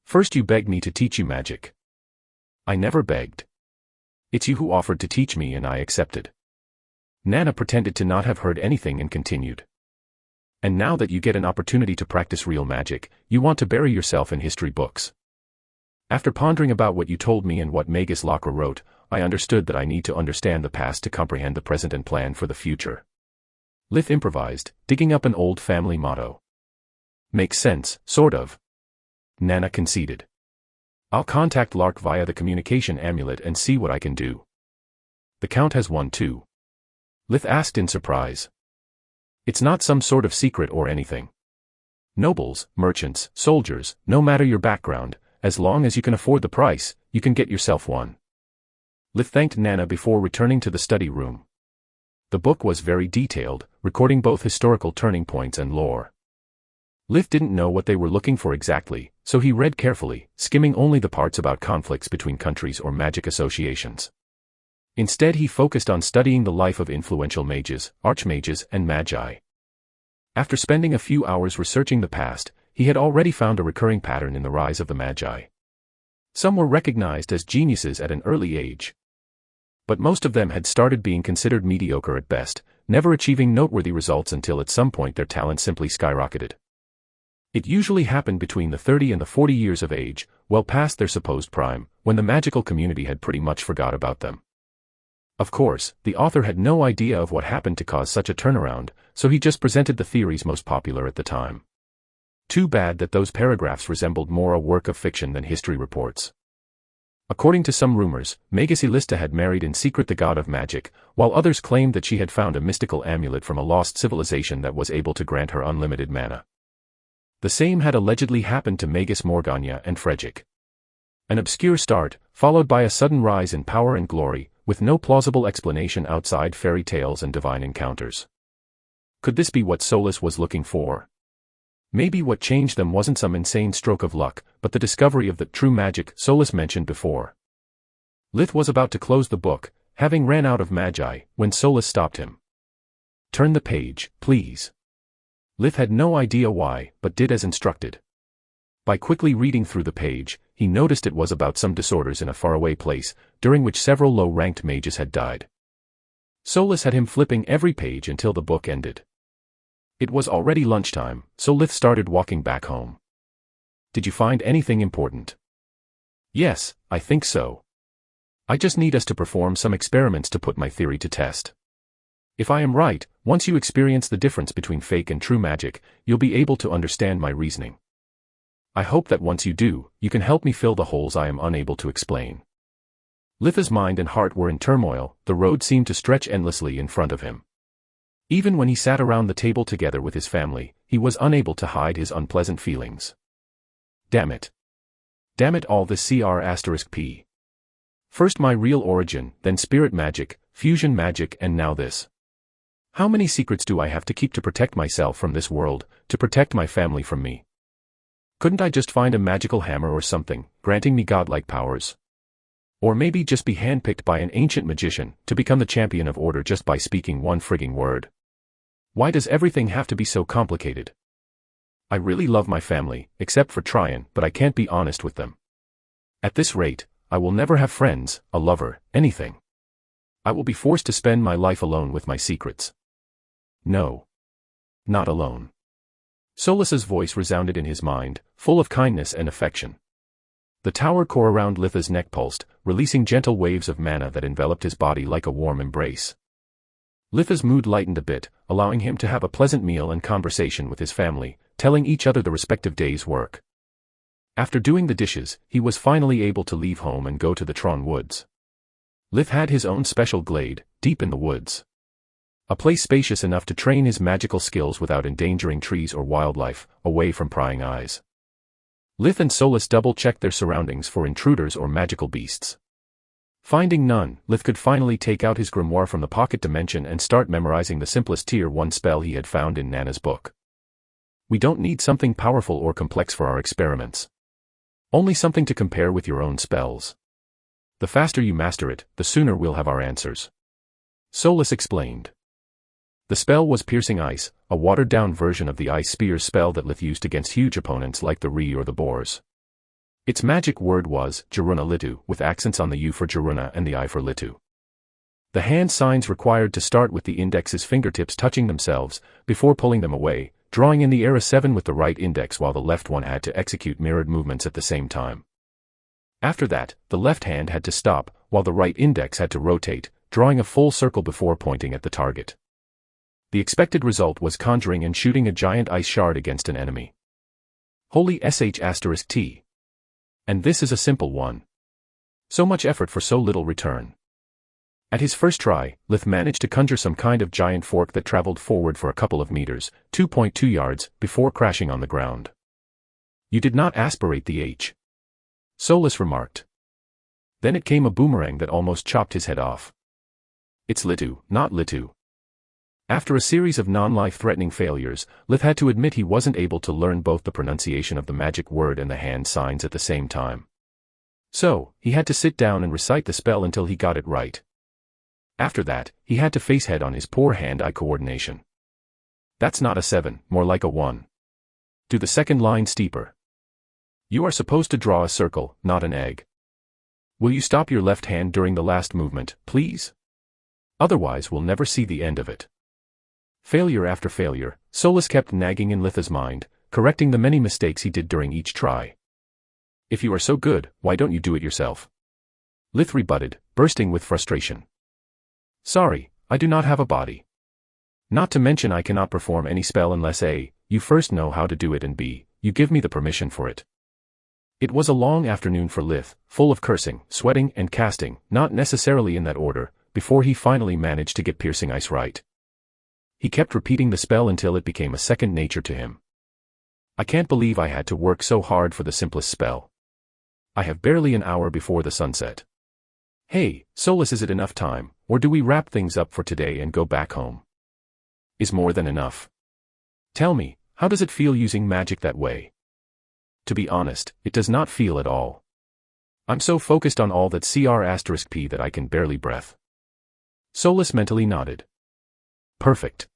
First you begged me to teach you magic. I never begged. It's you who offered to teach me and I accepted. Nana pretended to not have heard anything and continued. And now that you get an opportunity to practice real magic, you want to bury yourself in history books. After pondering about what you told me and what Magus Lockra wrote, I understood that I need to understand the past to comprehend the present and plan for the future. Lith improvised, digging up an old family motto. Makes sense, sort of. Nana conceded. I'll contact Lark via the communication amulet and see what I can do. The Count has one too? Lith asked in surprise. It's not some sort of secret or anything. Nobles, merchants, soldiers, no matter your background, as long as you can afford the price, you can get yourself one. Lith thanked Nana before returning to the study room. The book was very detailed, recording both historical turning points and lore. Lith didn't know what they were looking for exactly, so he read carefully, skimming only the parts about conflicts between countries or magic associations. Instead he focused on studying the life of influential mages, archmages, and magi. After spending a few hours researching the past, he had already found a recurring pattern in the rise of the magi. Some were recognized as geniuses at an early age. But most of them had started being considered mediocre at best, never achieving noteworthy results until at some point their talent simply skyrocketed. It usually happened between the 30 and the 40 years of age, well past their supposed prime, when the magical community had pretty much forgot about them. Of course, the author had no idea of what happened to cause such a turnaround, so he just presented the theories most popular at the time. Too bad that those paragraphs resembled more a work of fiction than history reports. According to some rumors, Magus Elista had married in secret the god of magic, while others claimed that she had found a mystical amulet from a lost civilization that was able to grant her unlimited mana. The same had allegedly happened to Magus Morgana and Fregic. An obscure start, followed by a sudden rise in power and glory, with no plausible explanation outside fairy tales and divine encounters. Could this be what Solus was looking for? Maybe what changed them wasn't some insane stroke of luck, but the discovery of the true magic Solus mentioned before. Lith was about to close the book, having ran out of magi, when Solus stopped him. "Turn the page, please." Lith had no idea why, but did as instructed. By quickly reading through the page, he noticed it was about some disorders in a faraway place, during which several low-ranked mages had died. Solus had him flipping every page until the book ended. It was already lunchtime, so Lith started walking back home. "Did you find anything important?" "Yes, I think so. I just need us to perform some experiments to put my theory to test. If I am right, once you experience the difference between fake and true magic, you'll be able to understand my reasoning. I hope that once you do, you can help me fill the holes I am unable to explain." Lith's mind and heart were in turmoil, the road seemed to stretch endlessly in front of him. Even when he sat around the table together with his family, he was unable to hide his unpleasant feelings. Damn it. Damn it all this CR*P. First my real origin, then spirit magic, fusion magic, and now this. How many secrets do I have to keep to protect myself from this world, to protect my family from me? Couldn't I just find a magical hammer or something, granting me godlike powers? Or maybe just be handpicked by an ancient magician, to become the champion of order just by speaking one frigging word? Why does everything have to be so complicated? I really love my family, except for Tryon, but I can't be honest with them. At this rate, I will never have friends, a lover, anything. I will be forced to spend my life alone with my secrets. No. Not alone. Solus's voice resounded in his mind, full of kindness and affection. The tower core around Lith's neck pulsed, releasing gentle waves of mana that enveloped his body like a warm embrace. Lith's mood lightened a bit, allowing him to have a pleasant meal and conversation with his family, telling each other the respective day's work. After doing the dishes, he was finally able to leave home and go to the Tron Woods. Lith had his own special glade, deep in the woods. A place spacious enough to train his magical skills without endangering trees or wildlife, away from prying eyes. Lith and Solus double-checked their surroundings for intruders or magical beasts. Finding none, Lith could finally take out his grimoire from the pocket dimension and start memorizing the simplest Tier 1 spell he had found in Nana's book. We don't need something powerful or complex for our experiments. Only something to compare with your own spells. The faster you master it, the sooner we'll have our answers. Solus explained. The spell was Piercing Ice, a watered-down version of the Ice Spears spell that Lith used against huge opponents like the Ree or the Boars. Its magic word was Jaruna Litu, with accents on the U for Jaruna and the I for Litu. The hand signs required to start with the index's fingertips touching themselves, before pulling them away, drawing in the Era 7 with the right index while the left one had to execute mirrored movements at the same time. After that, the left hand had to stop, while the right index had to rotate, drawing a full circle before pointing at the target. The expected result was conjuring and shooting a giant ice shard against an enemy. Holy *T. And this is a simple one. So much effort for so little return. At his first try, Lith managed to conjure some kind of giant fork that traveled forward for a couple of meters, 2.2 yards, before crashing on the ground. You did not aspirate the H. Solus remarked. Then it came a boomerang that almost chopped his head off. It's Litu, not Litu. After a series of non-life-threatening failures, Lith had to admit he wasn't able to learn both the pronunciation of the magic word and the hand signs at the same time. So, he had to sit down and recite the spell until he got it right. After that, he had to face head on his poor hand-eye coordination. That's not a 7, more like a 1. Do the second line steeper. You are supposed to draw a circle, not an egg. Will you stop your left hand during the last movement, please? Otherwise we'll never see the end of it. Failure after failure, Solus kept nagging in Litha's mind, correcting the many mistakes he did during each try. If you are so good, why don't you do it yourself? Lith rebutted, bursting with frustration. Sorry, I do not have a body. Not to mention I cannot perform any spell unless A, you first know how to do it and B, you give me the permission for it. It was a long afternoon for Lith, full of cursing, sweating, and casting, not necessarily in that order, before he finally managed to get piercing ice right. He kept repeating the spell until it became a second nature to him. I can't believe I had to work so hard for the simplest spell. I have barely an hour before the sunset. Hey, Solus, is it enough time, or do we wrap things up for today and go back home? Is more than enough. Tell me, how does it feel using magic that way? To be honest, it does not feel at all. I'm so focused on all that CR*P that I can barely breath. Solus mentally nodded. Perfect.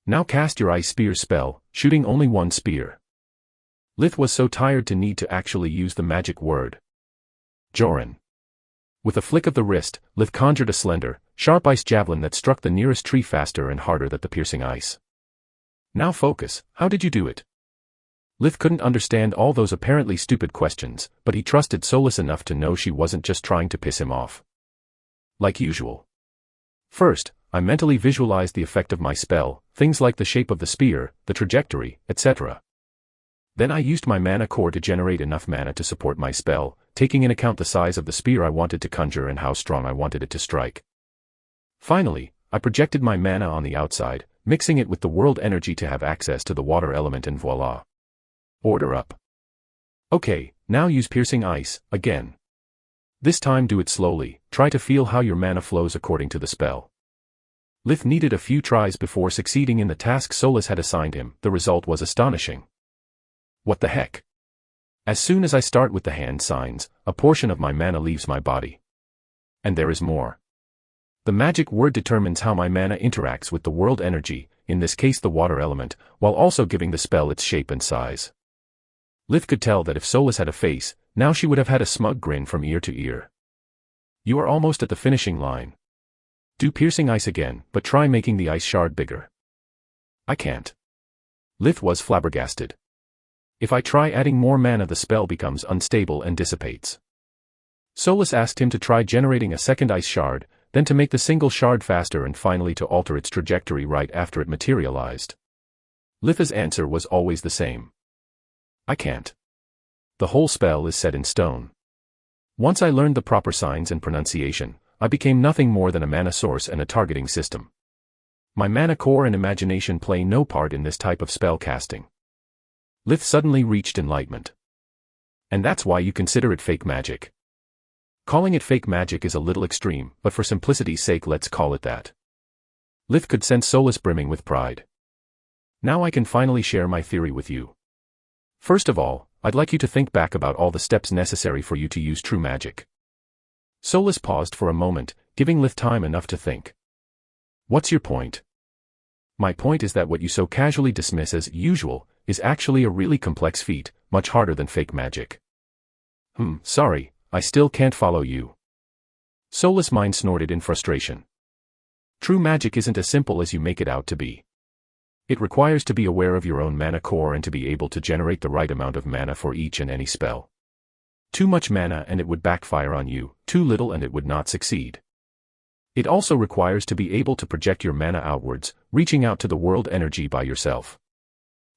Now cast your ice spear spell, shooting only one spear. Lith was so tired to need to actually use the magic word. Joran. With a flick of the wrist, Lith conjured a slender, sharp ice javelin that struck the nearest tree faster and harder than the piercing ice. Now focus, how did you do it? Lith couldn't understand all those apparently stupid questions, but he trusted Solus enough to know she wasn't just trying to piss him off. Like usual. First, I mentally visualized the effect of my spell, things like the shape of the spear, the trajectory, etc. Then I used my mana core to generate enough mana to support my spell, taking in account the size of the spear I wanted to conjure and how strong I wanted it to strike. Finally, I projected my mana on the outside, mixing it with the world energy to have access to the water element, and voila. Order up. Okay, now use piercing ice, again. This time do it slowly, try to feel how your mana flows according to the spell. Lith needed a few tries before succeeding in the task Solus had assigned him. The result was astonishing. What the heck? As soon as I start with the hand signs, a portion of my mana leaves my body. And there is more. The magic word determines how my mana interacts with the world energy, in this case the water element, while also giving the spell its shape and size. Lith could tell that if Solus had a face, now she would have had a smug grin from ear to ear. You are almost at the finishing line. Do piercing ice again, but try making the ice shard bigger. I can't. Lith was flabbergasted. If I try adding more mana, the spell becomes unstable and dissipates. Solus asked him to try generating a second ice shard, then to make the single shard faster and finally to alter its trajectory right after it materialized. Litha's answer was always the same. I can't. The whole spell is set in stone. Once I learned the proper signs and pronunciation, I became nothing more than a mana source and a targeting system. My mana core and imagination play no part in this type of spell casting. Lith suddenly reached enlightenment. And that's why you consider it fake magic. Calling it fake magic is a little extreme, but for simplicity's sake let's call it that. Lith could sense Solus brimming with pride. Now I can finally share my theory with you. First of all, I'd like you to think back about all the steps necessary for you to use true magic. Solus paused for a moment, giving Lith time enough to think. What's your point? My point is that what you so casually dismiss as usual is actually a really complex feat, much harder than fake magic. Sorry, I still can't follow you. Solus' mind snorted in frustration. True magic isn't as simple as you make it out to be. It requires to be aware of your own mana core and to be able to generate the right amount of mana for each and any spell. Too much mana and it would backfire on you, too little and it would not succeed. It also requires to be able to project your mana outwards, reaching out to the world energy by yourself.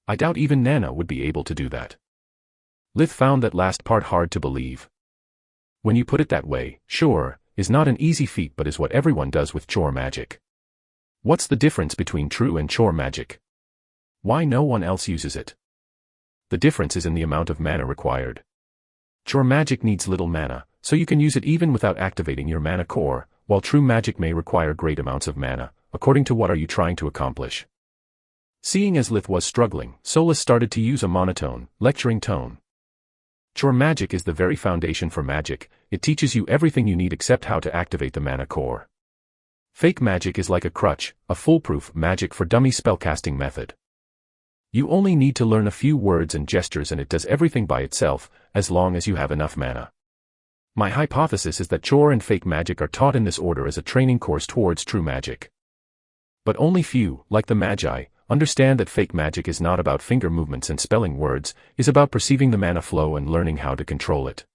I doubt even Nana would be able to do that. Lith found that last part hard to believe. When you put it that way, sure, is not an easy feat but is what everyone does with chore magic. What's the difference between true and chore magic? Why no one else uses it? The difference is in the amount of mana required. Chore magic needs little mana, So you can use it even without activating your mana core, while true magic may require great amounts of mana, according to what are you trying to accomplish. Seeing as Lith was struggling, Solus started to use a monotone, lecturing tone. True magic is the very foundation for magic. It teaches you everything you need except how to activate the mana core. Fake magic is like a crutch, a foolproof magic for dummy spellcasting method. You only need to learn a few words and gestures and it does everything by itself, as long as you have enough mana. My hypothesis is that Chore and fake magic are taught in this order as a training course towards true magic. But only few, like the Magi, understand that fake magic is not about finger movements and spelling words, is about perceiving the mana flow and learning how to control it.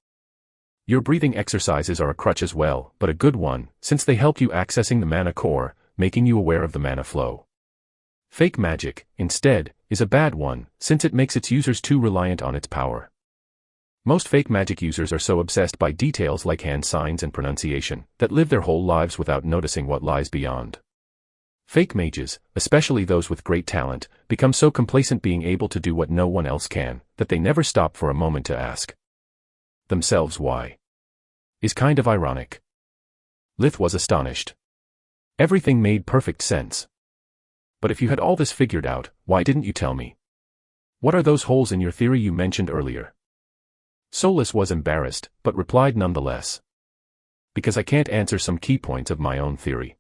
Your breathing exercises are a crutch as well, but a good one, since they help you accessing the mana core, making you aware of the mana flow. Fake magic, instead, is a bad one, since it makes its users too reliant on its power. Most fake magic users are so obsessed by details like hand signs and pronunciation, that live their whole lives without noticing what lies beyond. Fake mages, especially those with great talent, become so complacent being able to do what no one else can, that they never stop for a moment to ask themselves why. Is kind of ironic. Lith was astonished. Everything made perfect sense. But if you had all this figured out, why didn't you tell me? What are those holes in your theory you mentioned earlier? Solus was embarrassed, but replied nonetheless. Because I can't answer some key points of my own theory.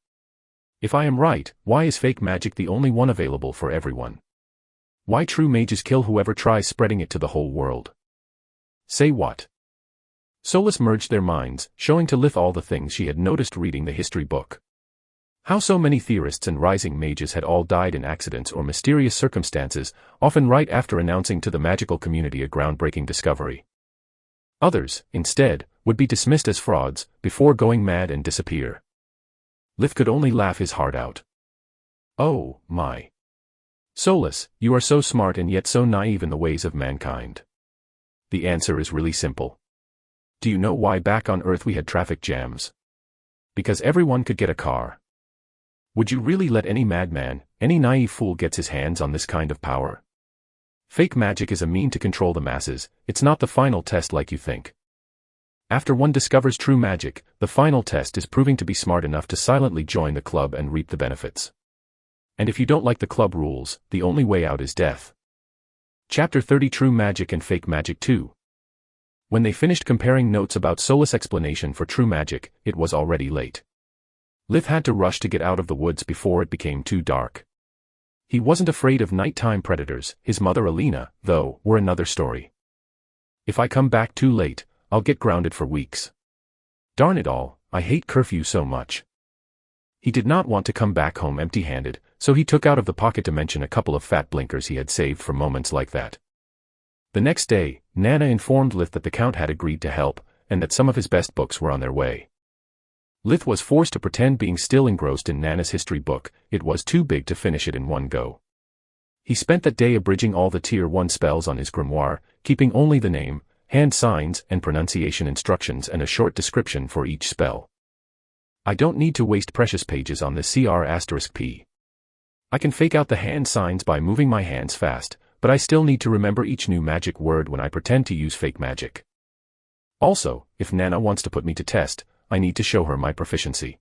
If I am right, why is fake magic the only one available for everyone? Why true mages kill whoever tries spreading it to the whole world? Say what? Solus merged their minds, showing to Lith all the things she had noticed reading the history book. How so many theorists and rising mages had all died in accidents or mysterious circumstances, often right after announcing to the magical community a groundbreaking discovery. Others, instead, would be dismissed as frauds, before going mad and disappear. Lith could only laugh his heart out. Oh, my. Solus, you are so smart and yet so naive in the ways of mankind. The answer is really simple. Do you know why back on Earth we had traffic jams? Because everyone could get a car. Would you really let any madman, any naive fool gets his hands on this kind of power? Fake magic is a mean to control the masses, it's not the final test like you think. After one discovers true magic, the final test is proving to be smart enough to silently join the club and reap the benefits. And if you don't like the club rules, the only way out is death. Chapter 30 True Magic and Fake Magic 2. When they finished comparing notes about Solus' explanation for true magic, it was already late. Lith had to rush to get out of the woods before it became too dark. He wasn't afraid of nighttime predators, his mother Alina, though, were another story. If I come back too late, I'll get grounded for weeks. Darn it all, I hate curfew so much. He did not want to come back home empty-handed, so he took out of the pocket dimension a couple of fat blinkers he had saved for moments like that. The next day, Nana informed Lith that the Count had agreed to help, and that some of his best books were on their way. Lith was forced to pretend being still engrossed in Nana's history book, it was too big to finish it in one go. He spent that day abridging all the Tier 1 spells on his grimoire, keeping only the name, hand signs and pronunciation instructions and a short description for each spell. I don't need to waste precious pages on this CR*P. I can fake out the hand signs by moving my hands fast, but I still need to remember each new magic word when I pretend to use fake magic. Also, if Nana wants to put me to test, I need to show her my proficiency.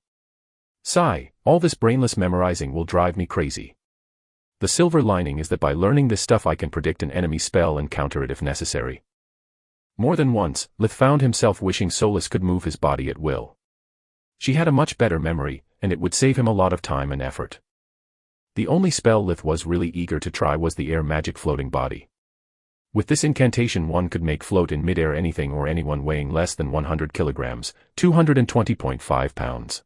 Sigh, all this brainless memorizing will drive me crazy. The silver lining is that by learning this stuff I can predict an enemy spell and counter it if necessary. More than once, Lith found himself wishing Solus could move his body at will. She had a much better memory, and it would save him a lot of time and effort. The only spell Lith was really eager to try was the air magic floating body. With this incantation one could make float in midair anything or anyone weighing less than 100 kilograms, 220.5 pounds.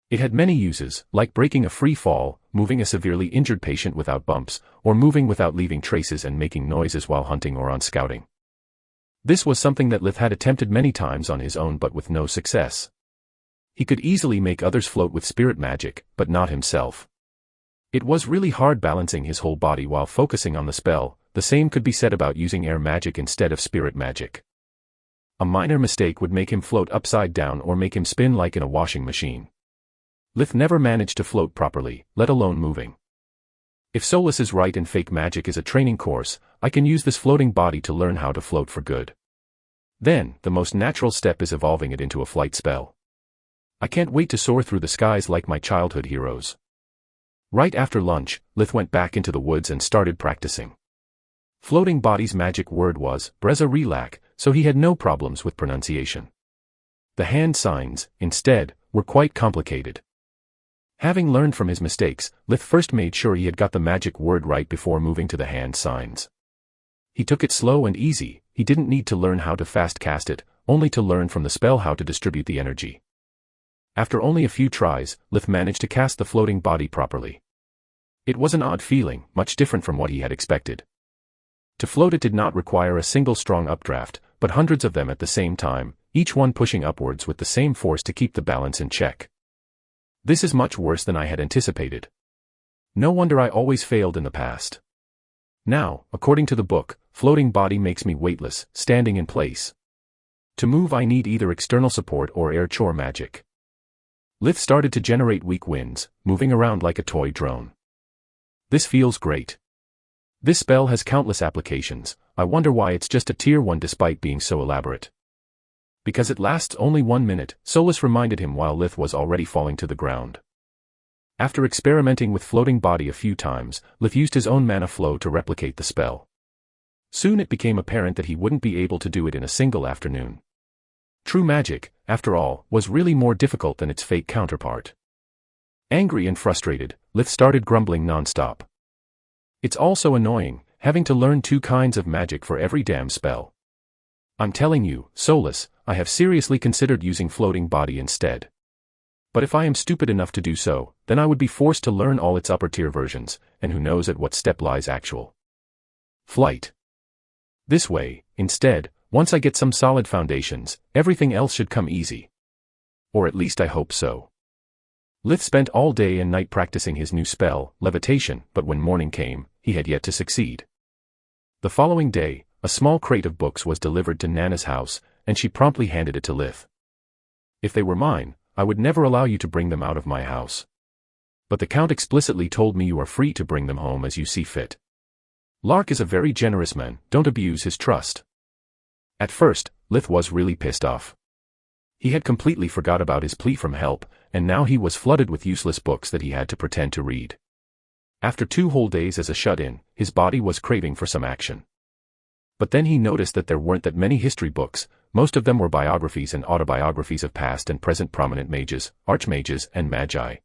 It had many uses, like breaking a free fall, moving a severely injured patient without bumps, or moving without leaving traces and making noises while hunting or on scouting. This was something that Lith had attempted many times on his own but with no success. He could easily make others float with spirit magic, but not himself. It was really hard balancing his whole body while focusing on the spell. The same could be said about using air magic instead of spirit magic. A minor mistake would make him float upside down or make him spin like in a washing machine. Lith never managed to float properly, let alone moving. If Solus is right and fake magic is a training course, I can use this floating body to learn how to float for good. Then, the most natural step is evolving it into a flight spell. I can't wait to soar through the skies like my childhood heroes. Right after lunch, Lith went back into the woods and started practicing. Floating Body's magic word was Breza Relak, so he had no problems with pronunciation. The hand signs, instead, were quite complicated. Having learned from his mistakes, Lith first made sure he had got the magic word right before moving to the hand signs. He took it slow and easy. He didn't need to learn how to fast cast it, only to learn from the spell how to distribute the energy. After only a few tries, Lith managed to cast the floating body properly. It was an odd feeling, much different from what he had expected. To float it did not require a single strong updraft, but hundreds of them at the same time, each one pushing upwards with the same force to keep the balance in check. This is much worse than I had anticipated. No wonder I always failed in the past. Now, according to the book, floating body makes me weightless, standing in place. To move I need either external support or air chore magic. Lith started to generate weak winds, moving around like a toy drone. This feels great. This spell has countless applications. I wonder why it's just a tier 1 despite being so elaborate. Because it lasts only 1 minute, Solus reminded him while Lith was already falling to the ground. After experimenting with floating body a few times, Lith used his own mana flow to replicate the spell. Soon it became apparent that he wouldn't be able to do it in a single afternoon. True magic, after all, was really more difficult than its fake counterpart. Angry and frustrated, Lith started grumbling non-stop. It's also annoying, having to learn 2 kinds of magic for every damn spell. I'm telling you, Solus, I have seriously considered using floating body instead. But if I am stupid enough to do so, then I would be forced to learn all its upper-tier versions, and who knows at what step lies actual flight. This way, instead, once I get some solid foundations, everything else should come easy. Or at least I hope so. Lith spent all day and night practicing his new spell, levitation, but when morning came, he had yet to succeed. The following day, a small crate of books was delivered to Nana's house, and she promptly handed it to Lith. If they were mine, I would never allow you to bring them out of my house. But the Count explicitly told me you are free to bring them home as you see fit. Lark is a very generous man, don't abuse his trust. At first, Lith was really pissed off. He had completely forgot about his plea for help, and now he was flooded with useless books that he had to pretend to read. After 2 whole days as a shut-in, his body was craving for some action. But then he noticed that there weren't that many history books. Most of them were biographies and autobiographies of past and present prominent mages, archmages, and magi.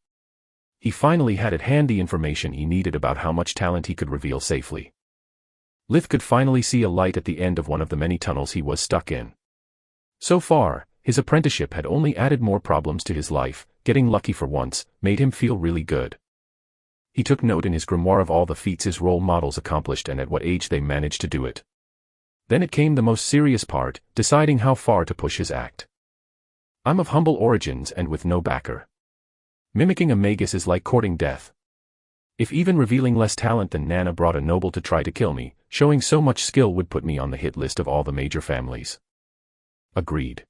He finally had at hand the information he needed about how much talent he could reveal safely. Lith could finally see a light at the end of one of the many tunnels he was stuck in. So far, his apprenticeship had only added more problems to his life. Getting lucky for once made him feel really good. He took note in his grimoire of all the feats his role models accomplished and at what age they managed to do it. Then it came the most serious part, deciding how far to push his act. I'm of humble origins and with no backer. Mimicking a magus is like courting death. If even revealing less talent than Nana brought a noble to try to kill me, showing so much skill would put me on the hit list of all the major families. Agreed.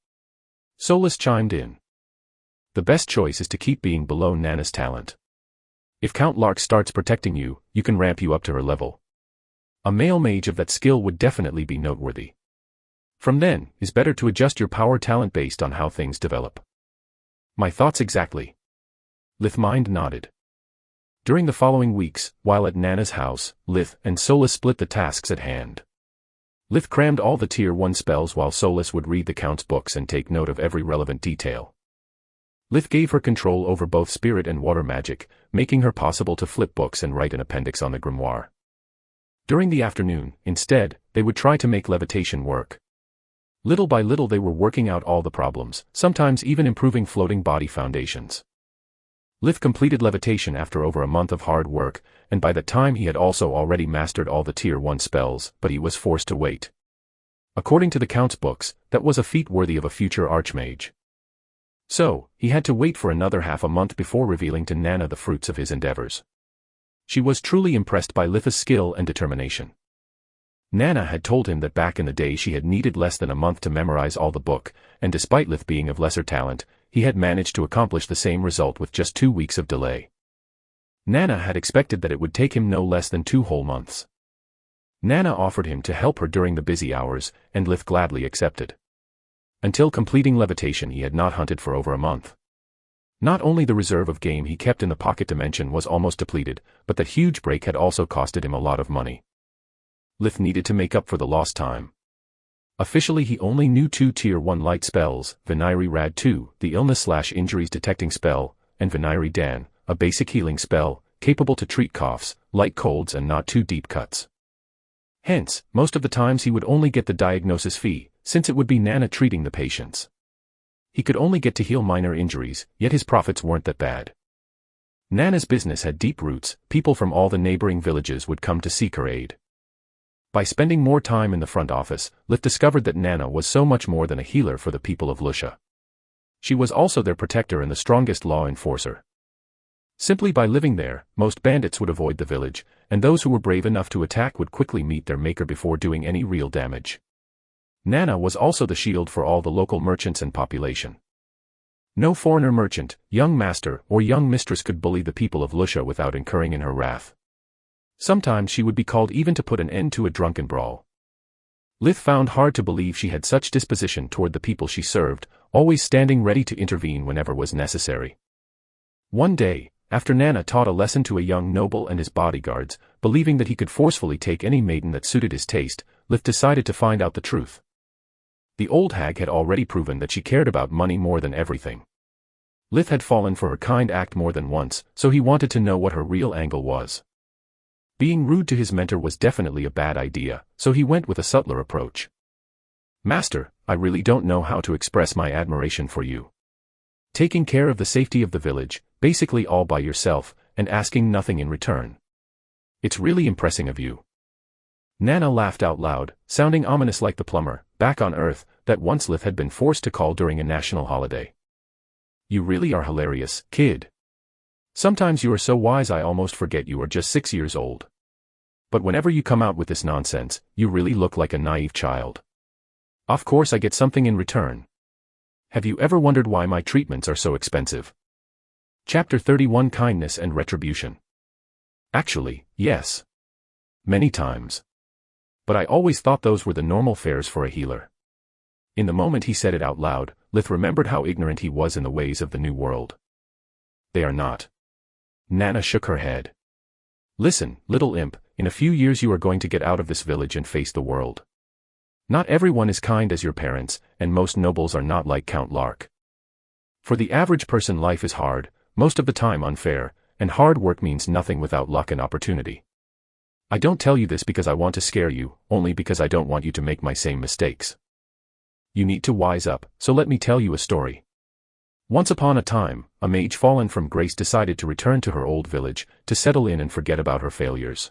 Solus chimed in. The best choice is to keep being below Nana's talent. If Count Lark starts protecting you, you can ramp you up to her level. A male mage of that skill would definitely be noteworthy. From then, it's better to adjust your power talent based on how things develop. My thoughts exactly. Lith Mind nodded. During the following weeks, while at Nana's house, Lith and Solus split the tasks at hand. Lith crammed all the tier 1 spells while Solus would read the Count's books and take note of every relevant detail. Lith gave her control over both spirit and water magic, making her possible to flip books and write an appendix on the grimoire. During the afternoon, instead, they would try to make levitation work. Little by little they were working out all the problems, sometimes even improving floating body foundations. Lith completed levitation after over a month of hard work, and by that time he had also already mastered all the tier 1 spells, but he was forced to wait. According to the Count's books, that was a feat worthy of a future archmage. So, he had to wait for another half a month before revealing to Nana the fruits of his endeavors. She was truly impressed by Lith's skill and determination. Nana had told him that back in the day she had needed less than a month to memorize all the book, and despite Lith being of lesser talent, he had managed to accomplish the same result with just 2 weeks of delay. Nana had expected that it would take him no less than 2 whole months. Nana offered him to help her during the busy hours, and Lith gladly accepted. Until completing levitation, he had not hunted for over a month. Not only the reserve of game he kept in the pocket dimension was almost depleted, but that huge break had also costed him a lot of money. Lith needed to make up for the lost time. Officially he only knew 2 Tier 1 light spells, Viniri Rad 2, the illness/injuries detecting spell, and Viniri Dan, a basic healing spell, capable to treat coughs, light colds and not too deep cuts. Hence, most of the times he would only get the diagnosis fee, since it would be Nana treating the patients. He could only get to heal minor injuries, yet his profits weren't that bad. Nana's business had deep roots, people from all the neighboring villages would come to seek her aid. By spending more time in the front office, Lith discovered that Nana was so much more than a healer for the people of Lusha. She was also their protector and the strongest law enforcer. Simply by living there, most bandits would avoid the village, and those who were brave enough to attack would quickly meet their maker before doing any real damage. Nana was also the shield for all the local merchants and population. No foreigner merchant, young master, or young mistress could bully the people of Lusha without incurring in her wrath. Sometimes she would be called even to put an end to a drunken brawl. Lith found hard to believe she had such disposition toward the people she served, always standing ready to intervene whenever was necessary. One day, after Nana taught a lesson to a young noble and his bodyguards, believing that he could forcefully take any maiden that suited his taste, Lith decided to find out the truth. The old hag had already proven that she cared about money more than everything. Lith had fallen for her kind act more than once, so he wanted to know what her real angle was. Being rude to his mentor was definitely a bad idea, so he went with a subtler approach. "Master, I really don't know how to express my admiration for you. Taking care of the safety of the village, basically all by yourself, and asking nothing in return. It's really impressive of you." Nana laughed out loud, sounding ominous like the plumber, back on Earth, that once Lith had been forced to call during a national holiday. "You really are hilarious, kid. Sometimes you are so wise I almost forget you are just 6 years old. But whenever you come out with this nonsense, you really look like a naive child. Of course I get something in return. Have you ever wondered why my treatments are so expensive?" Chapter 31 Kindness and Retribution. Actually, yes. Many times. But I always thought those were the normal fares for a healer. In the moment he said it out loud, Lith remembered how ignorant he was in the ways of the new world. "They are not." Nana shook her head. "Listen, little imp, in a few years you are going to get out of this village and face the world. Not everyone is kind as your parents, and most nobles are not like Count Lark. For the average person life is hard, most of the time unfair, and hard work means nothing without luck and opportunity. I don't tell you this because I want to scare you, only because I don't want you to make my same mistakes. You need to wise up, so let me tell you a story. Once upon a time, a mage fallen from grace decided to return to her old village, to settle in and forget about her failures.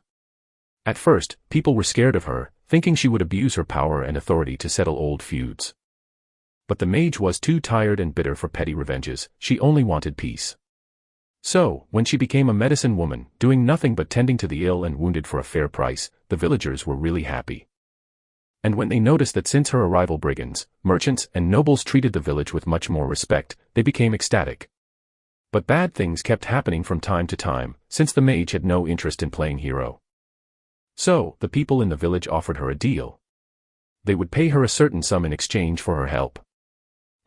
At first, people were scared of her, thinking she would abuse her power and authority to settle old feuds. But the mage was too tired and bitter for petty revenges, she only wanted peace. So, when she became a medicine woman, doing nothing but tending to the ill and wounded for a fair price, the villagers were really happy. And when they noticed that since her arrival brigands, merchants, and nobles treated the village with much more respect, they became ecstatic. But bad things kept happening from time to time, since the mage had no interest in playing hero. So, the people in the village offered her a deal. They would pay her a certain sum in exchange for her help.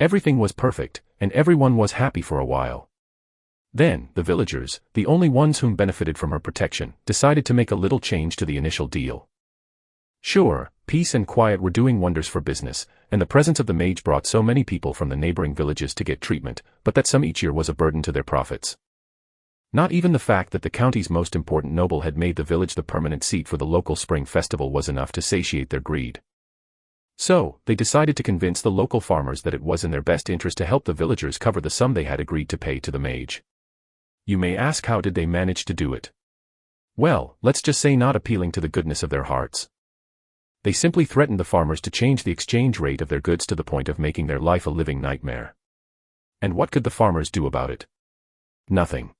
Everything was perfect, and everyone was happy for a while. Then, the villagers, the only ones whom benefited from her protection, decided to make a little change to the initial deal. Sure, peace and quiet were doing wonders for business, and the presence of the mage brought so many people from the neighboring villages to get treatment, but that sum each year was a burden to their profits. Not even the fact that the county's most important noble had made the village the permanent seat for the local spring festival was enough to satiate their greed. So, they decided to convince the local farmers that it was in their best interest to help the villagers cover the sum they had agreed to pay to the mage. You may ask, how did they manage to do it? Well, let's just say not appealing to the goodness of their hearts. They simply threatened the farmers to change the exchange rate of their goods to the point of making their life a living nightmare. And what could the farmers do about it? Nothing.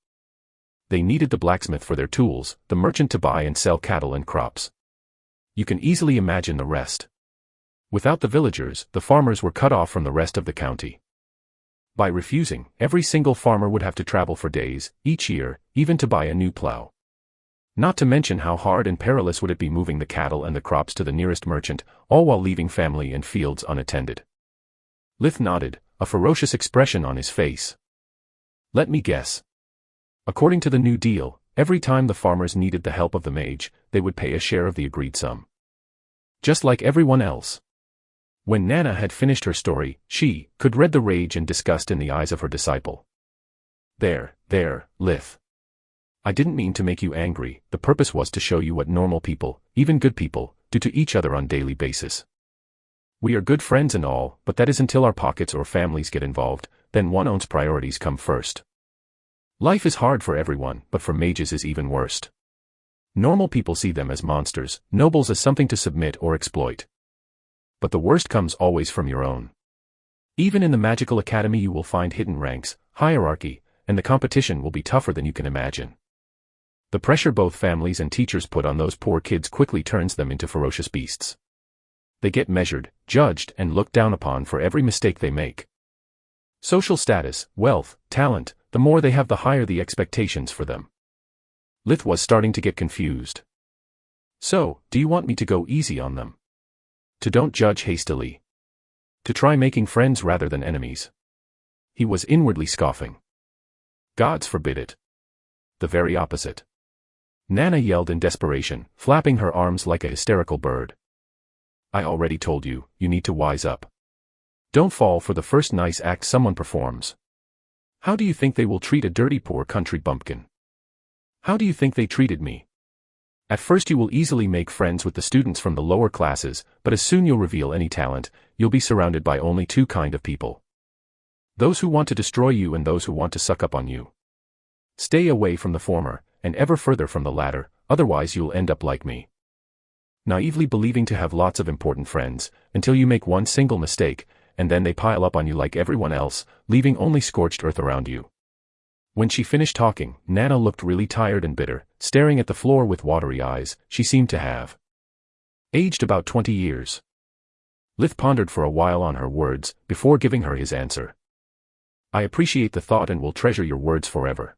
They needed the blacksmith for their tools, the merchant to buy and sell cattle and crops. You can easily imagine the rest. Without the villagers, the farmers were cut off from the rest of the county. By refusing, every single farmer would have to travel for days, each year, even to buy a new plow. Not to mention how hard and perilous would it be moving the cattle and the crops to the nearest merchant, all while leaving family and fields unattended. Lith nodded, a ferocious expression on his face. Let me guess. According to the new deal, every time the farmers needed the help of the mage, they would pay a share of the agreed sum. Just like everyone else. When Nana had finished her story, she could read the rage and disgust in the eyes of her disciple. There, Lith. I didn't mean to make you angry, the purpose was to show you what normal people, even good people, do to each other on a daily basis. We are good friends and all, but that is until our pockets or families get involved, then one's priorities come first. Life is hard for everyone, but for mages is even worse. Normal people see them as monsters, nobles as something to submit or exploit. But the worst comes always from your own. Even in the magical academy you will find hidden ranks, hierarchy, and the competition will be tougher than you can imagine. The pressure both families and teachers put on those poor kids quickly turns them into ferocious beasts. They get measured, judged, and looked down upon for every mistake they make. Social status, wealth, talent, the more they have the higher the expectations for them. Lith was starting to get confused. So, do you want me to go easy on them? To don't judge hastily? To try making friends rather than enemies? He was inwardly scoffing. Gods forbid it. The very opposite. Nana yelled in desperation, flapping her arms like a hysterical bird. I already told you, you need to wise up. Don't fall for the first nice act someone performs. How do you think they will treat a dirty poor country bumpkin? How do you think they treated me? At first you will easily make friends with the students from the lower classes, but as soon you'll reveal any talent, you'll be surrounded by only two kind of people. Those who want to destroy you and those who want to suck up on you. Stay away from the former, and ever further from the latter, otherwise you'll end up like me. Naively believing to have lots of important friends, until you make one single mistake, and then they pile up on you like everyone else, leaving only scorched earth around you. When she finished talking, Nana looked really tired and bitter, staring at the floor with watery eyes. She seemed to have aged about 20 years. Lith pondered for a while on her words, before giving her his answer. I appreciate the thought and will treasure your words forever.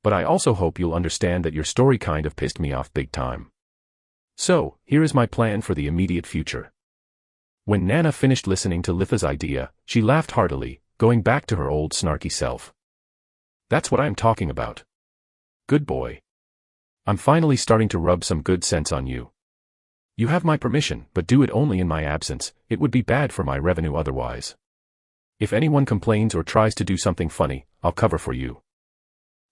But I also hope you'll understand that your story kind of pissed me off big time. So, here is my plan for the immediate future. When Nana finished listening to Litha's idea, she laughed heartily, going back to her old snarky self. That's what I'm talking about. Good boy. I'm finally starting to rub some good sense on you. You have my permission, but do it only in my absence, it would be bad for my revenue otherwise. If anyone complains or tries to do something funny, I'll cover for you.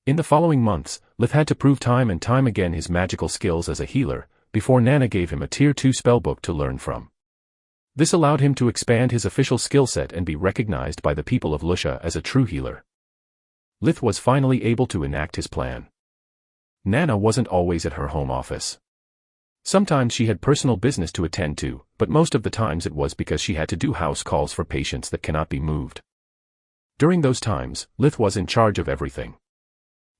In the following months, Lith had to prove time and time again his magical skills as a healer, before Nana gave him a Tier 2 spellbook to learn from. This allowed him to expand his official skill set and be recognized by the people of Lusha as a true healer. Lith was finally able to enact his plan. Nana wasn't always at her home office. Sometimes she had personal business to attend to, but most of the times it was because she had to do house calls for patients that cannot be moved. During those times, Lith was in charge of everything.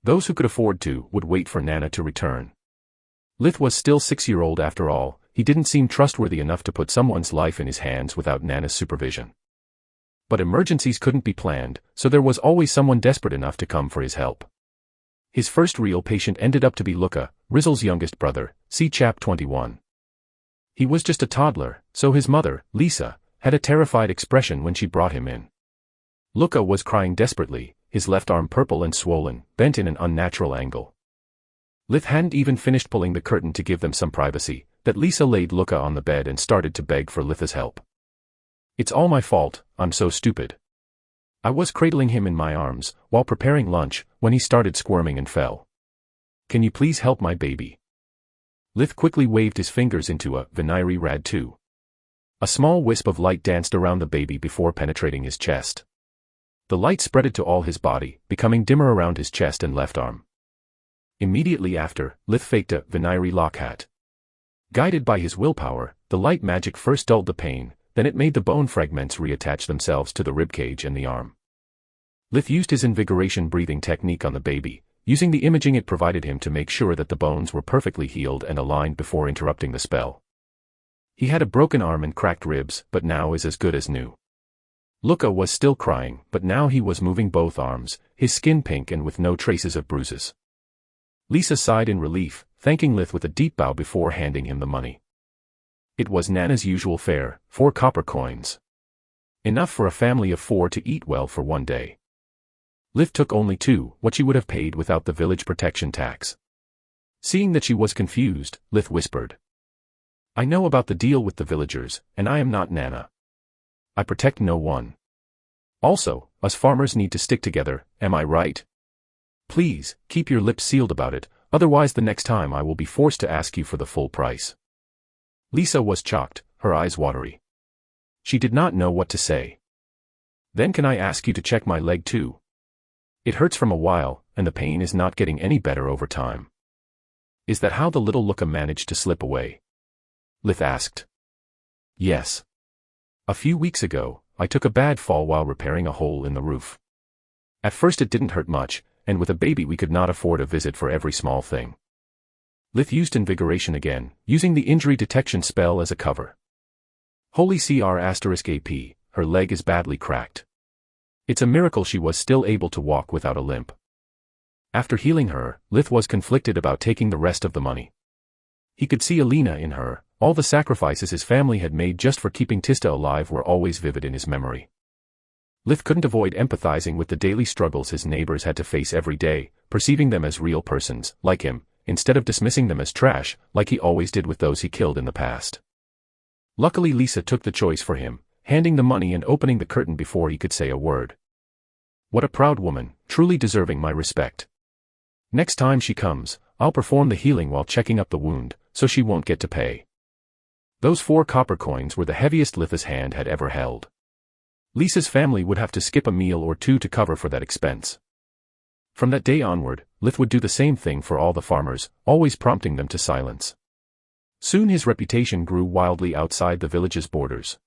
Those who could afford to would wait for Nana to return. Lith was still 6-year-old after all. He didn't seem trustworthy enough to put someone's life in his hands without Nana's supervision. But emergencies couldn't be planned, so there was always someone desperate enough to come for his help. His first real patient ended up to be Luca, Rizzle's youngest brother, see Chap 21. He was just a toddler, so his mother, Lisa, had a terrified expression when she brought him in. Luca was crying desperately, his left arm purple and swollen, bent in an unnatural angle. Lith hadn't even finished pulling the curtain to give them some privacy, that Lisa laid Luca on the bed and started to beg for Litha's help. It's all my fault, I'm so stupid. I was cradling him in my arms, while preparing lunch, when he started squirming and fell. Can you please help my baby? Lith quickly waved his fingers into a Vinayri Rad 2. A small wisp of light danced around the baby before penetrating his chest. The light spreaded to all his body, becoming dimmer around his chest and left arm. Immediately after, Lith faked a Vinayri Lockhat. Guided by his willpower, the light magic first dulled the pain, then it made the bone fragments reattach themselves to the ribcage and the arm. Lith used his invigoration breathing technique on the baby, using the imaging it provided him to make sure that the bones were perfectly healed and aligned before interrupting the spell. He had a broken arm and cracked ribs, but now is as good as new. Luca was still crying, but now he was moving both arms, his skin pink and with no traces of bruises. Lisa sighed in relief, thanking Lith with a deep bow before handing him the money. It was Nana's usual fare, 4 copper coins. Enough for a family of 4 to eat well for one day. Lith took only 2, what she would have paid without the village protection tax. Seeing that she was confused, Lith whispered. I know about the deal with the villagers, and I am not Nana. I protect no one. Also, us farmers need to stick together, am I right? Please, keep your lips sealed about it, otherwise the next time I will be forced to ask you for the full price. Lisa was shocked, her eyes watery. She did not know what to say. Then can I ask you to check my leg too? It hurts from a while, and the pain is not getting any better over time. Is that how the little Luca managed to slip away? Lith asked. Yes. A few weeks ago, I took a bad fall while repairing a hole in the roof. At first it didn't hurt much, and with a baby we could not afford a visit for every small thing. Lith used invigoration again, using the injury detection spell as a cover. Holy CR*AP, her leg is badly cracked. It's a miracle she was still able to walk without a limp. After healing her, Lith was conflicted about taking the rest of the money. He could see Alina in her, all the sacrifices his family had made just for keeping Tista alive were always vivid in his memory. Lith couldn't avoid empathizing with the daily struggles his neighbors had to face every day, perceiving them as real persons, like him, instead of dismissing them as trash, like he always did with those he killed in the past. Luckily Lisa took the choice for him, handing the money and opening the curtain before he could say a word. What a proud woman, truly deserving my respect. Next time she comes, I'll perform the healing while checking up the wound, so she won't get to pay. Those 4 copper coins were the heaviest Litha's hand had ever held. Lisa's family would have to skip a meal or 2 to cover for that expense. From that day onward, Lith would do the same thing for all the farmers, always prompting them to silence. Soon his reputation grew wildly outside the village's borders.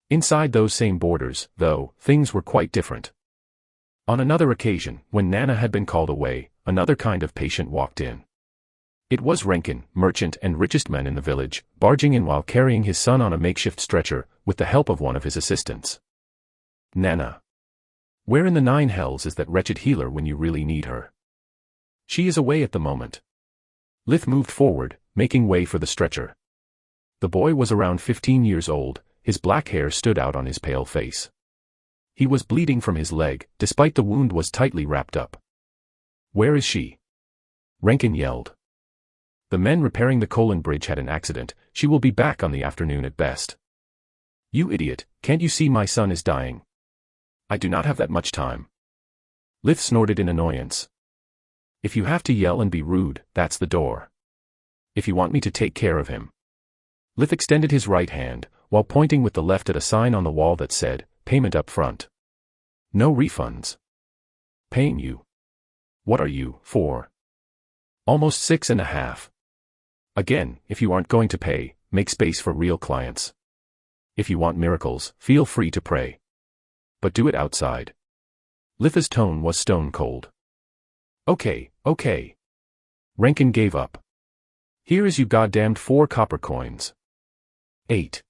Inside those same borders, though, things were quite different. On another occasion, when Nana had been called away, another kind of patient walked in. It was Renkin, merchant and richest man in the village, barging in while carrying his son on a makeshift stretcher, with the help of one of his assistants. Nana. Where in the 9 hells is that wretched healer when you really need her? She is away at the moment. Lith moved forward, making way for the stretcher. The boy was around 15 years old, his black hair stood out on his pale face. He was bleeding from his leg, despite the wound was tightly wrapped up. Where is she? Renkin yelled. The men repairing the Colon Bridge had an accident, she will be back on the afternoon at best. You idiot, can't you see my son is dying? I do not have that much time. Lith snorted in annoyance. If you have to yell and be rude, that's the door. If you want me to take care of him. Lith extended his right hand, while pointing with the left at a sign on the wall that said, payment up front. No refunds. Paying you. What are you, 4? Almost 6.5. Again, if you aren't going to pay, make space for real clients. If you want miracles, feel free to pray. But do it outside. Litha's tone was stone cold. Okay. Renkin gave up. Here is you goddamned 4 copper coins. 8.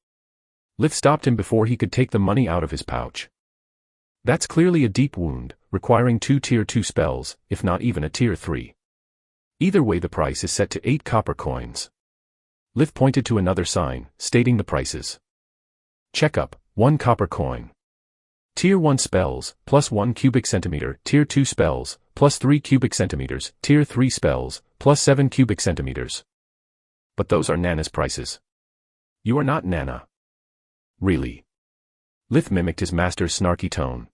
Lith stopped him before he could take the money out of his pouch. That's clearly a deep wound, requiring 2 tier 2 spells, if not even a tier 3. Either way the price is set to 8 copper coins. Lith pointed to another sign, stating the prices. Checkup, 1 copper coin. Tier 1 spells, plus 1 cubic centimeter, tier 2 spells, plus 3 cubic centimeters, tier 3 spells, plus 7 cubic centimeters. But those are Nana's prices. You are not Nana. Really? Lith mimicked his master's snarky tone.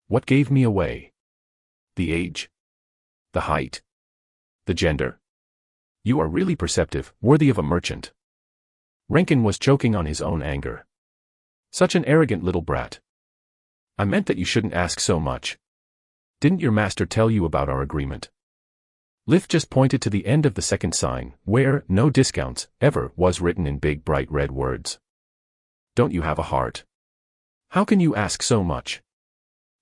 What gave me away? The age? The height? The gender? You are really perceptive, worthy of a merchant. Renkin was choking on his own anger. Such an arrogant little brat. I meant that you shouldn't ask so much. Didn't your master tell you about our agreement? Lith just pointed to the end of the second sign, where, no discounts, ever, was written in big bright red words. Don't you have a heart? How can you ask so much?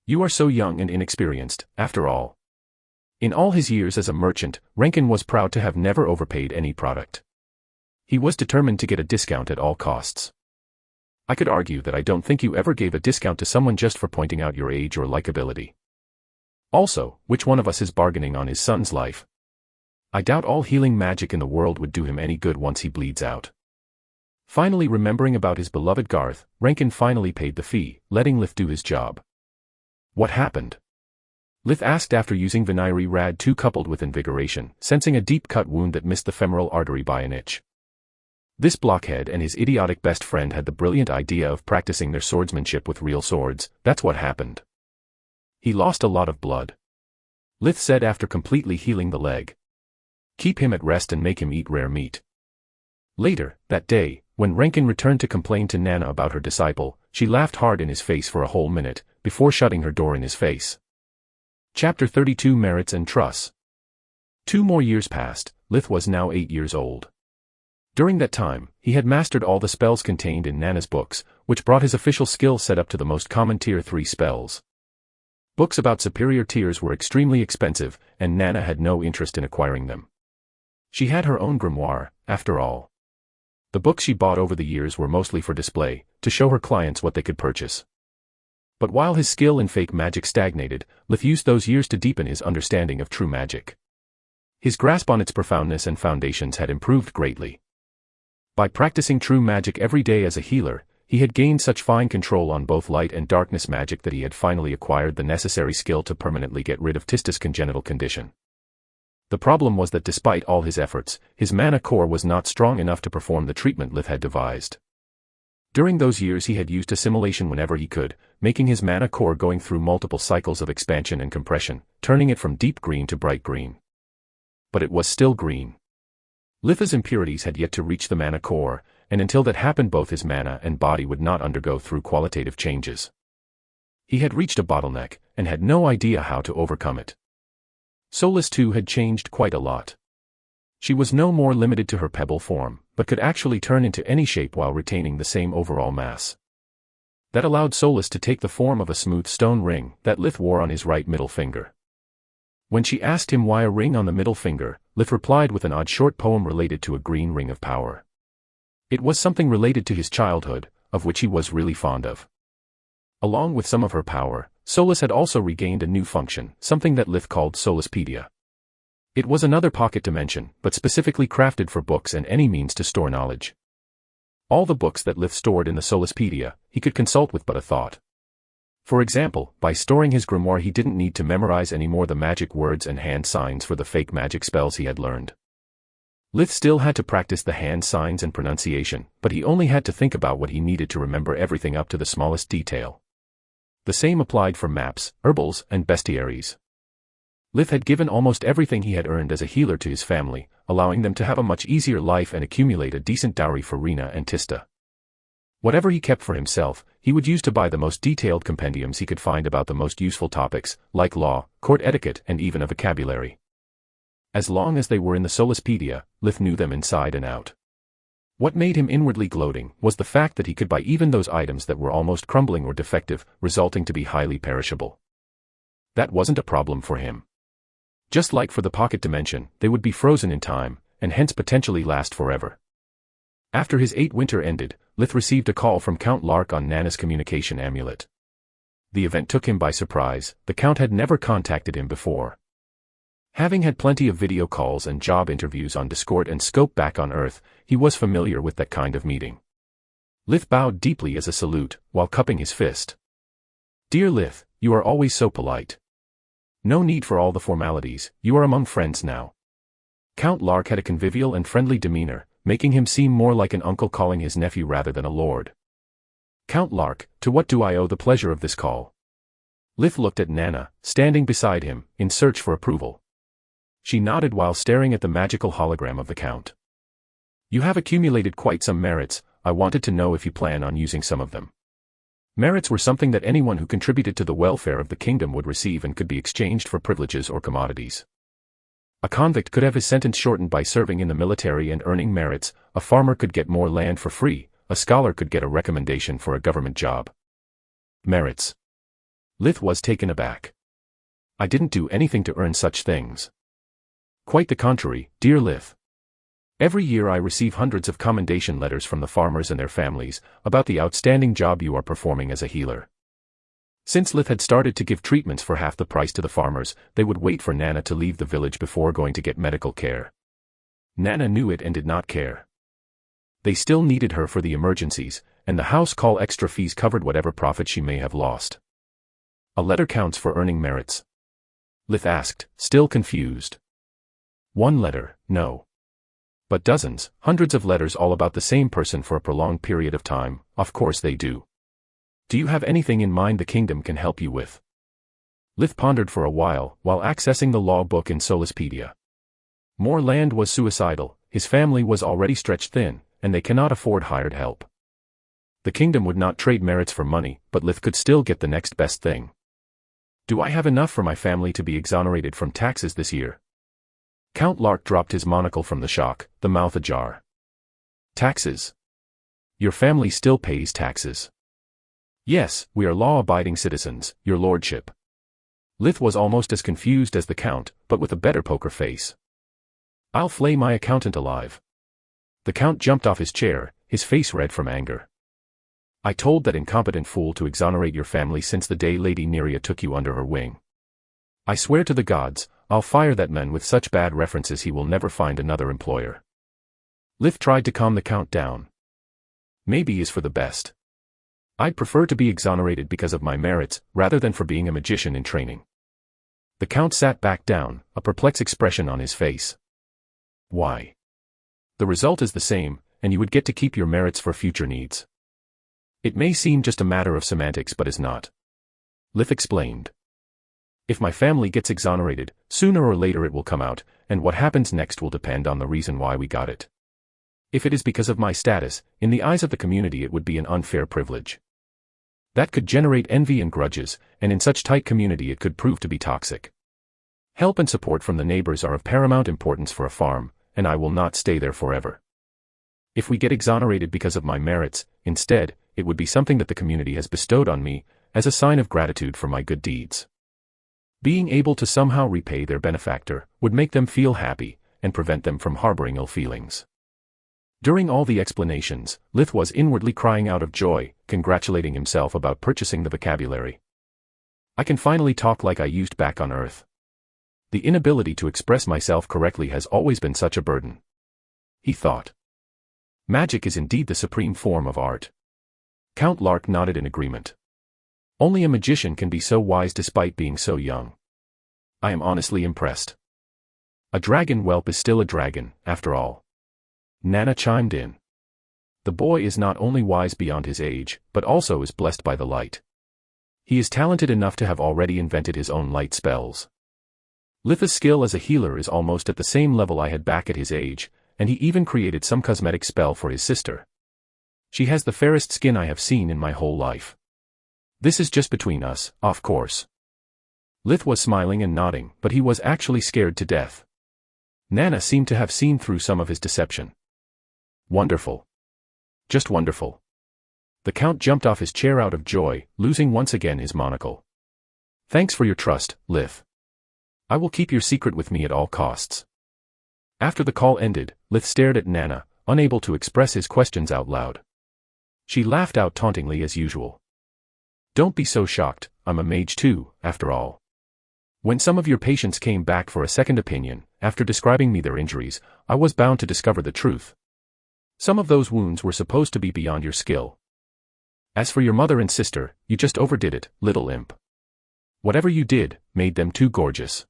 You are so young and inexperienced, after all. In all his years as a merchant, Renkin was proud to have never overpaid any product. He was determined to get a discount at all costs. I could argue that I don't think you ever gave a discount to someone just for pointing out your age or likability. Also, which one of us is bargaining on his son's life? I doubt all healing magic in the world would do him any good once he bleeds out. Finally remembering about his beloved Garth, Rankin finally paid the fee, letting Lith do his job. What happened? Lith asked after using Vinayri Rad 2 coupled with Invigoration, sensing a deep cut wound that missed the femoral artery by an inch. This blockhead and his idiotic best friend had the brilliant idea of practicing their swordsmanship with real swords. That's what happened. He lost a lot of blood. Lith said after completely healing the leg. Keep him at rest and make him eat rare meat. Later, that day, when Rankin returned to complain to Nana about her disciple, she laughed hard in his face for a whole minute, before shutting her door in his face. Chapter 32 Merits and Truss. 2 more years passed. Lith was now 8 years old. During that time, he had mastered all the spells contained in Nana's books, which brought his official skill set up to the most common Tier 3 spells. Books about superior tiers were extremely expensive, and Nana had no interest in acquiring them. She had her own grimoire, after all. The books she bought over the years were mostly for display, to show her clients what they could purchase. But while his skill in fake magic stagnated, Lith used those years to deepen his understanding of true magic. His grasp on its profoundness and foundations had improved greatly. By practicing true magic every day as a healer, he had gained such fine control on both light and darkness magic that he had finally acquired the necessary skill to permanently get rid of Tista's congenital condition. The problem was that despite all his efforts, his mana core was not strong enough to perform the treatment Lith had devised. During those years he had used assimilation whenever he could, making his mana core going through multiple cycles of expansion and compression, turning it from deep green to bright green. But it was still green. Lith's impurities had yet to reach the mana core, and until that happened both his mana and body would not undergo through qualitative changes. He had reached a bottleneck, and had no idea how to overcome it. Solis too had changed quite a lot. She was no more limited to her pebble form, but could actually turn into any shape while retaining the same overall mass. That allowed Solis to take the form of a smooth stone ring that Lith wore on his right middle finger. When she asked him why a ring on the middle finger, Lith replied with an odd short poem related to a green ring of power. It was something related to his childhood, of which he was really fond of. Along with some of her power, Solis had also regained a new function, something that Lith called Solispedia. It was another pocket dimension, but specifically crafted for books and any means to store knowledge. All the books that Lith stored in the Solispedia, he could consult with but a thought. For example, by storing his grimoire he didn't need to memorize anymore the magic words and hand signs for the fake magic spells he had learned. Lith still had to practice the hand signs and pronunciation, but he only had to think about what he needed to remember everything up to the smallest detail. The same applied for maps, herbals, and bestiaries. Lith had given almost everything he had earned as a healer to his family, allowing them to have a much easier life and accumulate a decent dowry for Rena and Tista. Whatever he kept for himself, he would use to buy the most detailed compendiums he could find about the most useful topics, like law, court etiquette, and even a vocabulary. As long as they were in the Solispedia, Lith knew them inside and out. What made him inwardly gloating was the fact that he could buy even those items that were almost crumbling or defective, resulting to be highly perishable. That wasn't a problem for him. Just like for the pocket dimension, they would be frozen in time, and hence potentially last forever. After his 8th winter ended, Lith received a call from Count Lark on Nana's communication amulet. The event took him by surprise. The Count had never contacted him before. Having had plenty of video calls and job interviews on Discord and Scope back on Earth, he was familiar with that kind of meeting. Lith bowed deeply as a salute, while cupping his fist. "Dear Lith, you are always so polite. No need for all the formalities, you are among friends now." Count Lark had a convivial and friendly demeanor, making him seem more like an uncle calling his nephew rather than a lord. "Count Lark, to what do I owe the pleasure of this call?" Lith looked at Nana, standing beside him, in search for approval. She nodded while staring at the magical hologram of the Count. "You have accumulated quite some merits. I wanted to know if you plan on using some of them." Merits were something that anyone who contributed to the welfare of the kingdom would receive and could be exchanged for privileges or commodities. A convict could have his sentence shortened by serving in the military and earning merits, a farmer could get more land for free, a scholar could get a recommendation for a government job. Merits. Lith was taken aback. "I didn't do anything to earn such things." "Quite the contrary, dear Lith. Every year I receive hundreds of commendation letters from the farmers and their families about the outstanding job you are performing as a healer." Since Lith had started to give treatments for half the price to the farmers, they would wait for Nana to leave the village before going to get medical care. Nana knew it and did not care. They still needed her for the emergencies, and the house call extra fees covered whatever profit she may have lost. A letter counts for earning merits? Lith asked, still confused. One letter, no. But dozens, hundreds of letters all about the same person for a prolonged period of time, of course they do. Do you have anything in mind the kingdom can help you with? Lith pondered for a while accessing the law book in Solispedia. More land was suicidal, his family was already stretched thin, and they cannot afford hired help. The kingdom would not trade merits for money, but Lith could still get the next best thing. Do I have enough for my family to be exonerated from taxes this year? Count Lark dropped his monocle from the shock, the mouth ajar. Taxes? Your family still pays taxes. Yes, we are law-abiding citizens, your lordship. Lith was almost as confused as the count, but with a better poker face. I'll flay my accountant alive. The count jumped off his chair, his face red from anger. I told that incompetent fool to exonerate your family since the day Lady Neria took you under her wing. I swear to the gods, I'll fire that man with such bad references he will never find another employer. Lith tried to calm the count down. Maybe is for the best. I'd prefer to be exonerated because of my merits, rather than for being a magician in training. The count sat back down, a perplexed expression on his face. Why? The result is the same, and you would get to keep your merits for future needs. It may seem just a matter of semantics but is not. Lith explained. If my family gets exonerated, sooner or later it will come out, and what happens next will depend on the reason why we got it. If it is because of my status, in the eyes of the community it would be an unfair privilege. That could generate envy and grudges, and in such tight community it could prove to be toxic. Help and support from the neighbors are of paramount importance for a farm, and I will not stay there forever. If we get exonerated because of my merits, instead, it would be something that the community has bestowed on me, as a sign of gratitude for my good deeds. Being able to somehow repay their benefactor would make them feel happy, and prevent them from harboring ill feelings. During all the explanations, Lith was inwardly crying out of joy, congratulating himself about purchasing the vocabulary. I can finally talk like I used back on Earth. The inability to express myself correctly has always been such a burden. He thought. Magic is indeed the supreme form of art. Count Lark nodded in agreement. Only a magician can be so wise despite being so young. I am honestly impressed. A dragon whelp is still a dragon, after all. Nana chimed in. The boy is not only wise beyond his age, but also is blessed by the light. He is talented enough to have already invented his own light spells. Litha's skill as a healer is almost at the same level I had back at his age, and he even created some cosmetic spell for his sister. She has the fairest skin I have seen in my whole life. This is just between us, of course. Lith was smiling and nodding, but he was actually scared to death. Nana seemed to have seen through some of his deception. Wonderful. Just wonderful. The count jumped off his chair out of joy, losing once again his monocle. Thanks for your trust, Lith. I will keep your secret with me at all costs. After the call ended, Lith stared at Nana, unable to express his questions out loud. She laughed out tauntingly as usual. Don't be so shocked, I'm a mage too, after all. When some of your patients came back for a second opinion, after describing me their injuries, I was bound to discover the truth. Some of those wounds were supposed to be beyond your skill. As for your mother and sister, you just overdid it, little imp. Whatever you did, made them too gorgeous.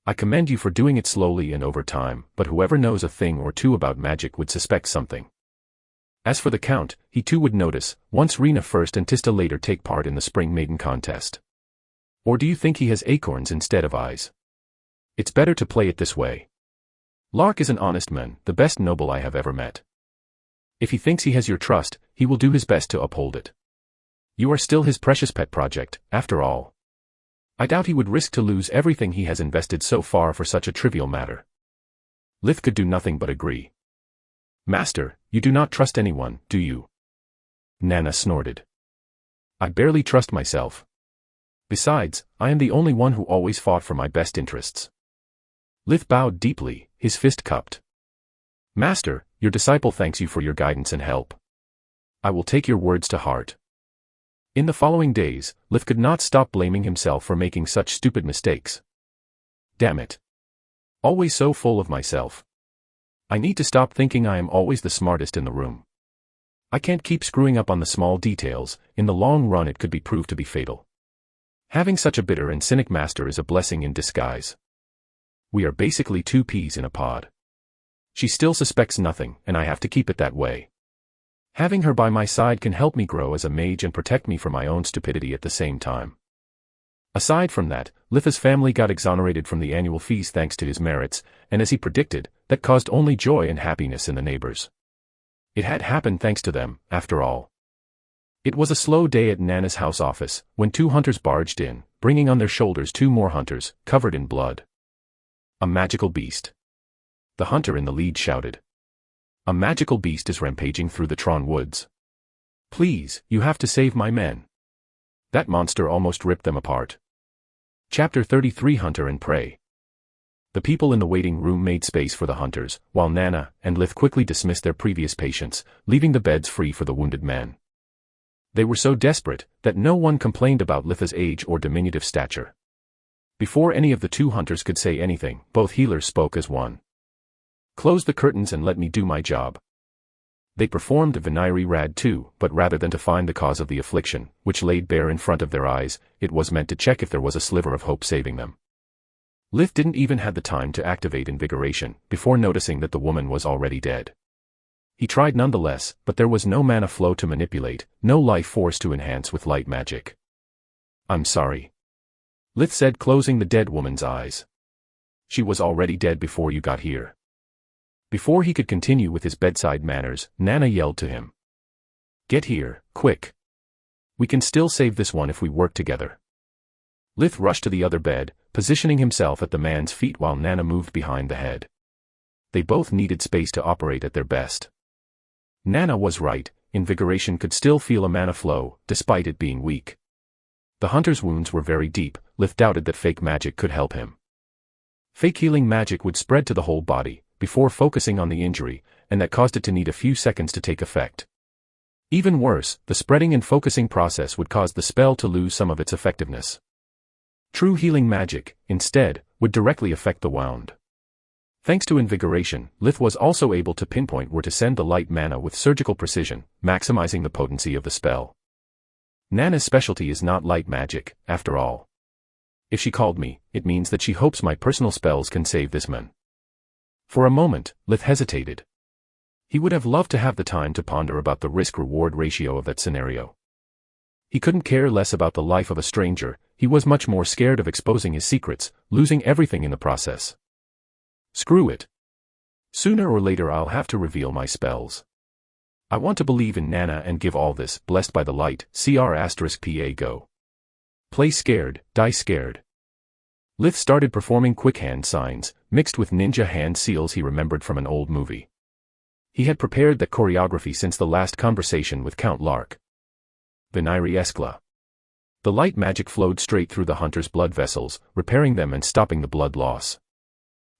I commend you for doing it slowly and over time, but whoever knows a thing or two about magic would suspect something. As for the count, he too would notice, once Rena first and Tista later take part in the Spring Maiden contest. Or do you think he has acorns instead of eyes? It's better to play it this way. Lark is an honest man, the best noble I have ever met. If he thinks he has your trust, he will do his best to uphold it. You are still his precious pet project, after all. I doubt he would risk to lose everything he has invested so far for such a trivial matter. Lith could do nothing but agree. Master, you do not trust anyone, do you? Nana snorted. I barely trust myself. Besides, I am the only one who always fought for my best interests. Lith bowed deeply, his fist cupped. Master, your disciple thanks you for your guidance and help. I will take your words to heart. In the following days, Lith could not stop blaming himself for making such stupid mistakes. Damn it. Always so full of myself. I need to stop thinking I am always the smartest in the room. I can't keep screwing up on the small details. In the long run it could be proved to be fatal. Having such a bitter and cynic master is a blessing in disguise. We are basically two peas in a pod. She still suspects nothing, and I have to keep it that way. Having her by my side can help me grow as a mage and protect me from my own stupidity at the same time. Aside from that, Litha's family got exonerated from the annual fees thanks to his merits, and as he predicted, that caused only joy and happiness in the neighbors. It had happened thanks to them, after all. It was a slow day at Nana's house office, when two hunters barged in, bringing on their shoulders two more hunters, covered in blood. A magical beast. The hunter in the lead shouted. A magical beast is rampaging through the Tron woods. Please, you have to save my men. That monster almost ripped them apart. Chapter 33 Hunter and Prey. The people in the waiting room made space for the hunters, while Nana and Lith quickly dismissed their previous patients, leaving the beds free for the wounded men. They were so desperate that no one complained about Litha's age or diminutive stature. Before any of the two hunters could say anything, both healers spoke as one. Close the curtains and let me do my job. They performed a Vinayri Rad too, but rather than to find the cause of the affliction, which laid bare in front of their eyes, it was meant to check if there was a sliver of hope saving them. Lith didn't even have the time to activate invigoration, before noticing that the woman was already dead. He tried nonetheless, but there was no mana flow to manipulate, no life force to enhance with light magic. I'm sorry. Lith said, closing the dead woman's eyes. She was already dead before you got here. Before he could continue with his bedside manners, Nana yelled to him. Get here, quick. We can still save this one if we work together. Lith rushed to the other bed, positioning himself at the man's feet while Nana moved behind the head. They both needed space to operate at their best. Nana was right, invigoration could still feel a mana flow, despite it being weak. The hunter's wounds were very deep. Lith doubted that fake magic could help him. Fake healing magic would spread to the whole body, before focusing on the injury, and that caused it to need a few seconds to take effect. Even worse, the spreading and focusing process would cause the spell to lose some of its effectiveness. True healing magic, instead, would directly affect the wound. Thanks to invigoration, Lith was also able to pinpoint where to send the light mana with surgical precision, maximizing the potency of the spell. Nana's specialty is not light magic, after all. If she called me, it means that she hopes my personal spells can save this man. For a moment, Lith hesitated. He would have loved to have the time to ponder about the risk-reward ratio of that scenario. He couldn't care less about the life of a stranger, he was much more scared of exposing his secrets, losing everything in the process. Screw it. Sooner or later I'll have to reveal my spells. I want to believe in Nana and give all this, blessed by the light, CR*PA go. Play scared, die scared. Lith started performing quick hand signs, mixed with ninja hand seals he remembered from an old movie. He had prepared that choreography since the last conversation with Count Lark. Vinayri Eskla. The light magic flowed straight through the hunter's blood vessels, repairing them and stopping the blood loss.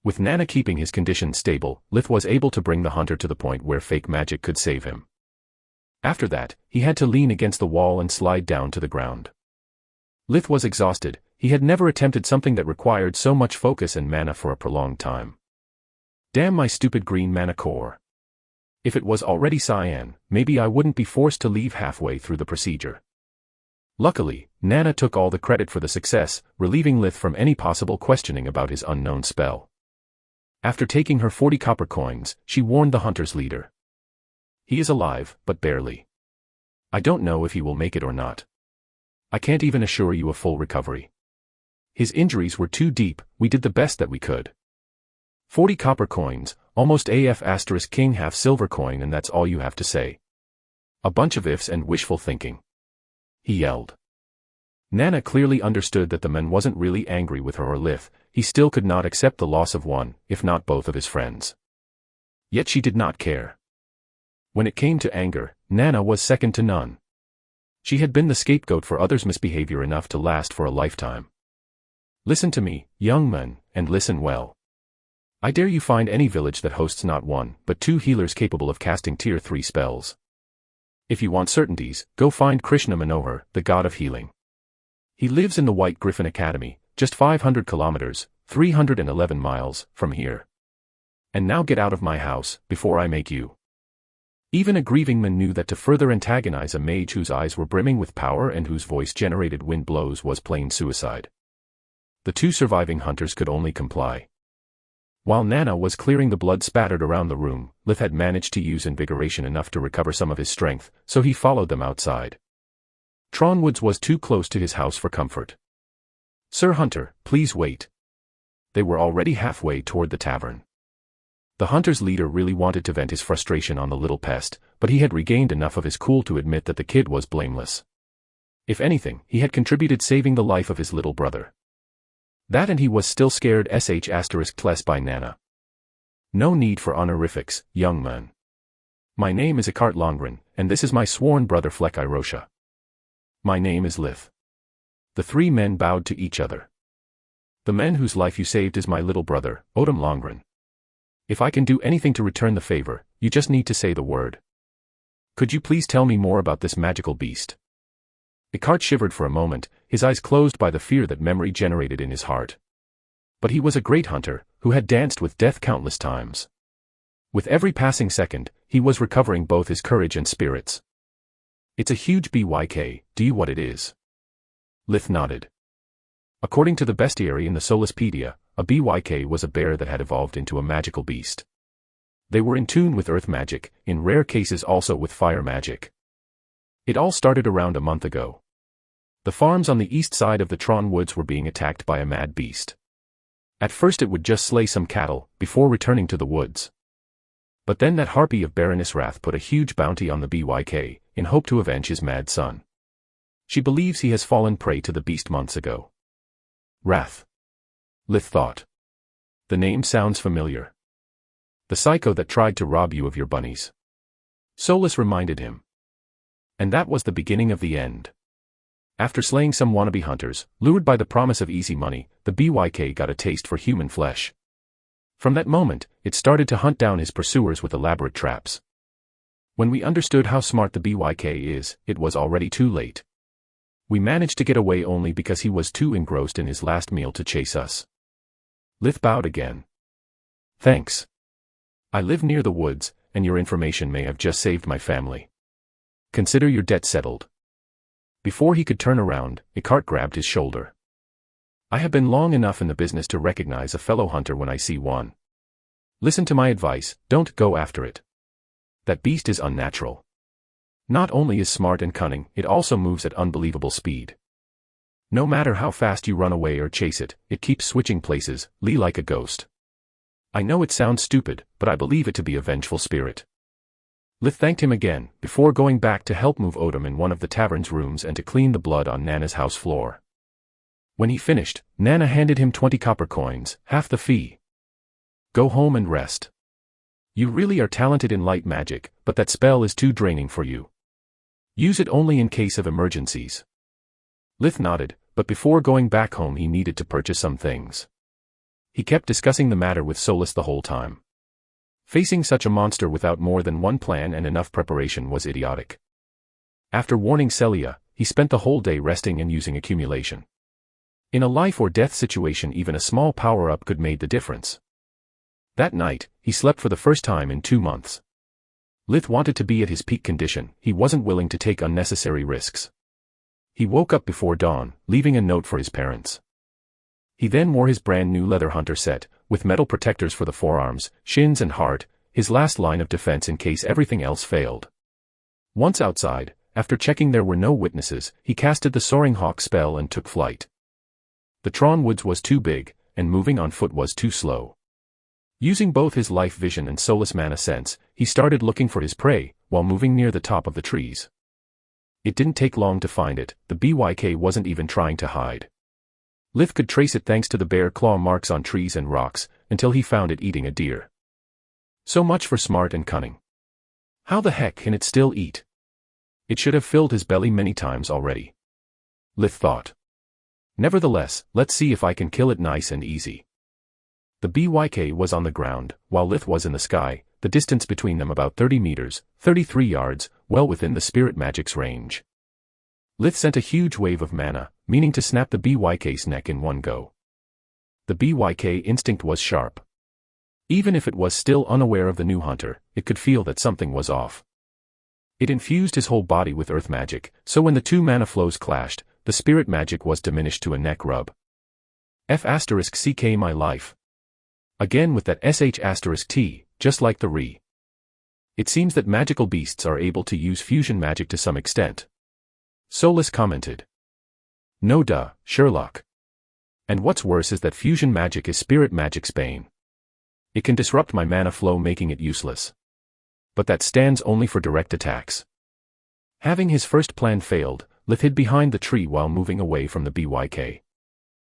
With Nana keeping his condition stable, Lith was able to bring the hunter to the point where fake magic could save him. After that, he had to lean against the wall and slide down to the ground. Lith was exhausted. He had never attempted something that required so much focus and mana for a prolonged time. Damn my stupid green mana core. If it was already cyan, maybe I wouldn't be forced to leave halfway through the procedure. Luckily, Nana took all the credit for the success, relieving Lith from any possible questioning about his unknown spell. After taking her 40 copper coins, she warned the hunter's leader. He is alive, but barely. I don't know if he will make it or not. I can't even assure you a full recovery. His injuries were too deep, we did the best that we could. 40 copper coins, almost AF* king half silver coin, and that's all you have to say. A bunch of ifs and wishful thinking. He yelled. Nana clearly understood that the man wasn't really angry with her or Lith. He still could not accept the loss of one, if not both of his friends. Yet she did not care. When it came to anger, Nana was second to none. She had been the scapegoat for others' misbehavior enough to last for a lifetime. Listen to me, young man, and listen well. I dare you find any village that hosts not one, but two healers capable of casting tier 3 spells. If you want certainties, go find Krishna Manohar, the god of healing. He lives in the White Griffin Academy, just 500 kilometers, 311 miles, from here. And now get out of my house, before I make you. Even a grieving man knew that to further antagonize a mage whose eyes were brimming with power and whose voice generated wind blows was plain suicide. The two surviving hunters could only comply. While Nana was clearing the blood spattered around the room, Lith had managed to use invigoration enough to recover some of his strength, so he followed them outside. Tronwoods was too close to his house for comfort. "Sir Hunter, please wait." They were already halfway toward the tavern. The hunter's leader really wanted to vent his frustration on the little pest, but he had regained enough of his cool to admit that the kid was blameless. If anything, he had contributed saving the life of his little brother. That and he was still scared *less by Nana. "No need for honorifics, young man. My name is Eckhart Longren, and this is my sworn brother Fleck Irosha. My name is Lith." The three men bowed to each other. "The man whose life you saved is my little brother, Odom Longren. If I can do anything to return the favor, you just need to say the word. Could you please tell me more about this magical beast?" Eckhart shivered for a moment, his eyes closed by the fear that memory generated in his heart. But he was a great hunter, who had danced with death countless times. With every passing second, he was recovering both his courage and spirits. "It's a huge BYK, do you what it is?" Lith nodded. According to the bestiary in the Solispedia, a BYK was a bear that had evolved into a magical beast. They were in tune with earth magic, in rare cases also with fire magic. It all started around a month ago. The farms on the east side of the Tron Woods were being attacked by a mad beast. At first it would just slay some cattle, before returning to the woods. But then that harpy of Baroness Wrath put a huge bounty on the BYK, in hope to avenge his mad son. She believes he has fallen prey to the beast months ago. Wrath. Lith thought. The name sounds familiar. The psycho that tried to rob you of your bunnies. Solus reminded him. And that was the beginning of the end. After slaying some wannabe hunters, lured by the promise of easy money, the BYK got a taste for human flesh. From that moment, it started to hunt down his pursuers with elaborate traps. When we understood how smart the BYK is, it was already too late. We managed to get away only because he was too engrossed in his last meal to chase us. Lith bowed again. "Thanks. I live near the woods, and your information may have just saved my family. Consider your debt settled." Before he could turn around, Eckhart grabbed his shoulder. "I have been long enough in the business to recognize a fellow hunter when I see one. Listen to my advice, don't go after it. That beast is unnatural. Not only is smart and cunning, it also moves at unbelievable speed. No matter how fast you run away or chase it, it keeps switching places, like a ghost. I know it sounds stupid, but I believe it to be a vengeful spirit." Lith thanked him again, before going back to help move Odom in one of the tavern's rooms and to clean the blood on Nana's house floor. When he finished, Nana handed him 20 copper coins, half the fee. "Go home and rest. You really are talented in light magic, but that spell is too draining for you. Use it only in case of emergencies." Lith nodded, but before going back home he needed to purchase some things. He kept discussing the matter with Solus the whole time. Facing such a monster without more than one plan and enough preparation was idiotic. After warning Celia, he spent the whole day resting and using accumulation. In a life-or-death situation even a small power-up could make the difference. That night, he slept for the first time in 2 months. Lith wanted to be at his peak condition, he wasn't willing to take unnecessary risks. He woke up before dawn, leaving a note for his parents. He then wore his brand new leather hunter set, with metal protectors for the forearms, shins and heart, his last line of defense in case everything else failed. Once outside, after checking there were no witnesses, he casted the Soaring Hawk spell and took flight. The Tron Woods was too big, and moving on foot was too slow. Using both his life vision and Solus mana sense, he started looking for his prey, while moving near the top of the trees. It didn't take long to find it, the BYK wasn't even trying to hide. Lith could trace it thanks to the bear claw marks on trees and rocks, until he found it eating a deer. So much for smart and cunning. How the heck can it still eat? It should have filled his belly many times already. Lith thought. Nevertheless, let's see if I can kill it nice and easy. The BYK was on the ground, while Lith was in the sky, the distance between them about 30 meters, 33 yards, well within the spirit magic's range. Lith sent a huge wave of mana, meaning to snap the BYK's neck in one go. The BYK instinct was sharp. Even if it was still unaware of the new hunter, it could feel that something was off. It infused his whole body with earth magic, so when the two mana flows clashed, the spirit magic was diminished to a neck rub. F***ck my life. Again with that sh**t, just like the re. It seems that magical beasts are able to use fusion magic to some extent. Solus commented. No duh, Sherlock. And what's worse is that fusion magic is spirit magic's bane. It can disrupt my mana flow, making it useless. But that stands only for direct attacks. Having his first plan failed, Lith hid behind the tree while moving away from the BYK.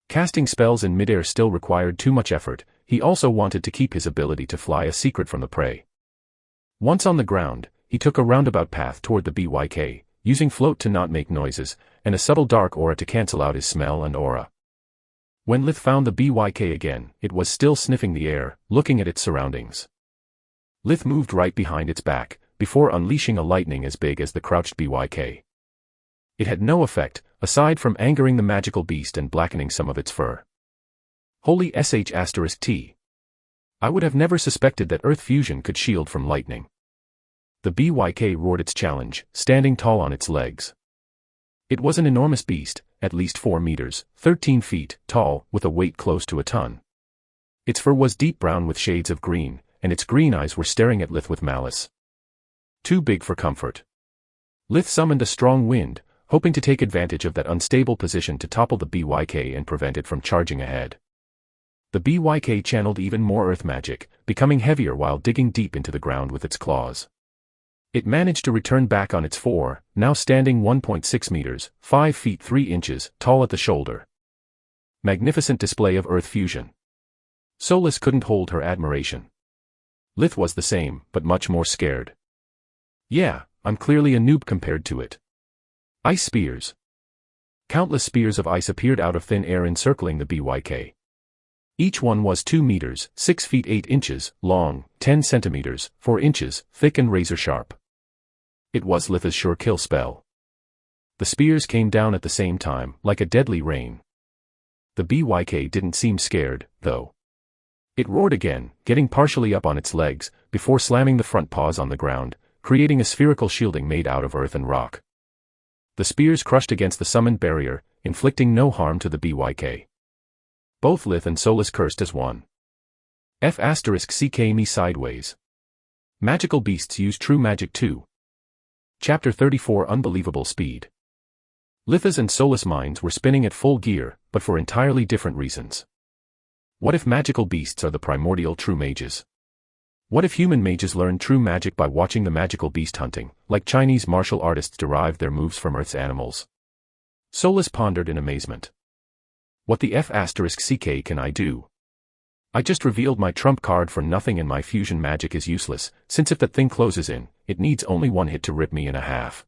Casting spells in midair still required too much effort. He also wanted to keep his ability to fly a secret from the prey. Once on the ground, he took a roundabout path toward the BYK, using float to not make noises, and a subtle dark aura to cancel out his smell and aura. When Lith found the BYK again, it was still sniffing the air, looking at its surroundings. Lith moved right behind its back, before unleashing a lightning as big as the crouched BYK. It had no effect, aside from angering the magical beast and blackening some of its fur. Holy sh**t. I would have never suspected that earth fusion could shield from lightning. The BYK roared its challenge, standing tall on its legs. It was an enormous beast, at least 4 meters, 13 feet, tall, with a weight close to a ton. Its fur was deep brown with shades of green, and its green eyes were staring at Lith with malice. Too big for comfort. Lith summoned a strong wind, hoping to take advantage of that unstable position to topple the BYK and prevent it from charging ahead. The BYK channeled even more earth magic, becoming heavier while digging deep into the ground with its claws. It managed to return back on its 4, now standing 1.6 meters, 5 feet 3 inches, tall at the shoulder. Magnificent display of earth fusion. Solus couldn't hold her admiration. Lith was the same, but much more scared. Yeah, I'm clearly a noob compared to it. Ice spears. Countless spears of ice appeared out of thin air encircling the BYK. Each one was 2 meters, 6 feet 8 inches, long, 10 centimeters, 4 inches, thick and razor sharp. It was Lith's sure kill spell. The spears came down at the same time, like a deadly rain. The BYK didn't seem scared, though. It roared again, getting partially up on its legs, before slamming the front paws on the ground, creating a spherical shielding made out of earth and rock. The spears crushed against the summoned barrier, inflicting no harm to the BYK. Both Lith and Solus cursed as one. F***ck me sideways. Magical beasts use true magic too. Chapter 34 Unbelievable Speed. Lith's and Solus' minds were spinning at full gear, but for entirely different reasons. What if magical beasts are the primordial true mages? What if human mages learn true magic by watching the magical beast hunting, like Chinese martial artists derived their moves from Earth's animals? Solus pondered in amazement. What the F***ck can I do? I just revealed my trump card for nothing and my fusion magic is useless, since if that thing closes in, it needs only one hit to rip me in half.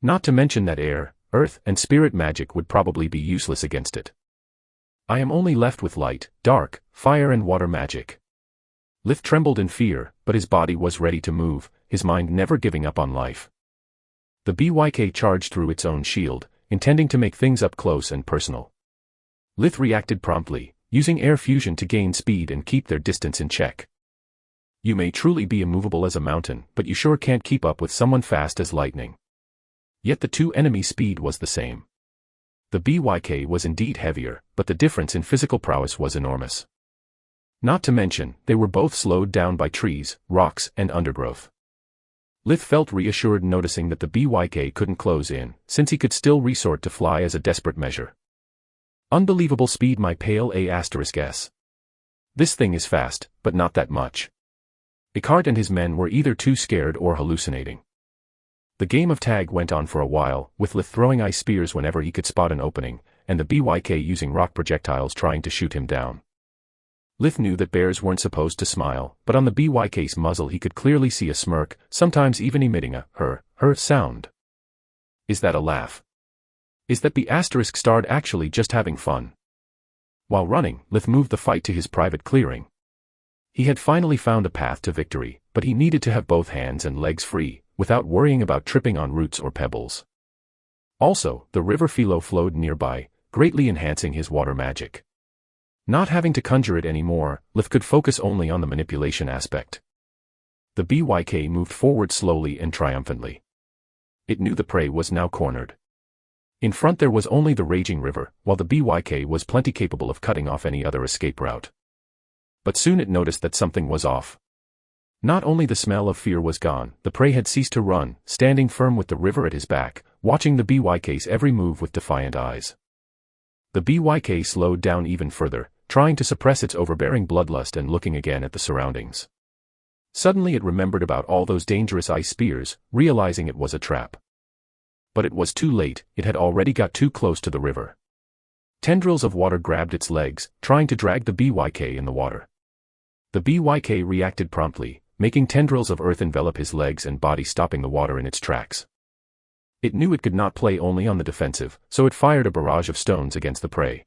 Not to mention that air, earth, and spirit magic would probably be useless against it. I am only left with light, dark, fire and water magic. Lith trembled in fear, but his body was ready to move, his mind never giving up on life. The BYK charged through its own shield, intending to make things up close and personal. Lith reacted promptly, using air fusion to gain speed and keep their distance in check. You may truly be immovable as a mountain, but you sure can't keep up with someone fast as lightning. Yet the two enemies' speed was the same. The BYK was indeed heavier, but the difference in physical prowess was enormous. Not to mention, they were both slowed down by trees, rocks, and undergrowth. Lith felt reassured noticing that the BYK couldn't close in, since he could still resort to fly as a desperate measure. Unbelievable speed my pale A**s. This thing is fast, but not that much. Eckhart and his men were either too scared or hallucinating. The game of tag went on for a while, with Lith throwing ice spears whenever he could spot an opening, and the BYK using rock projectiles trying to shoot him down. Lith knew that bears weren't supposed to smile, but on the BYK's muzzle he could clearly see a smirk, sometimes even emitting a her sound. Is that a laugh? Is that the *** actually just having fun? While running, Lith moved the fight to his private clearing. He had finally found a path to victory, but he needed to have both hands and legs free, without worrying about tripping on roots or pebbles. Also, the river Philo flowed nearby, greatly enhancing his water magic. Not having to conjure it anymore, Lif could focus only on the manipulation aspect. The BYK moved forward slowly and triumphantly. It knew the prey was now cornered. In front there was only the raging river, while the BYK was plenty capable of cutting off any other escape route. But soon it noticed that something was off. Not only the smell of fear was gone, the prey had ceased to run, standing firm with the river at his back, watching the BYK's every move with defiant eyes. The BYK slowed down even further, trying to suppress its overbearing bloodlust and looking again at the surroundings. Suddenly it remembered about all those dangerous ice spears, realizing it was a trap. But it was too late, it had already got too close to the river. Tendrils of water grabbed its legs, trying to drag the BYK in the water. The BYK reacted promptly, making tendrils of earth envelop his legs and body, stopping the water in its tracks. It knew it could not play only on the defensive, so it fired a barrage of stones against the prey.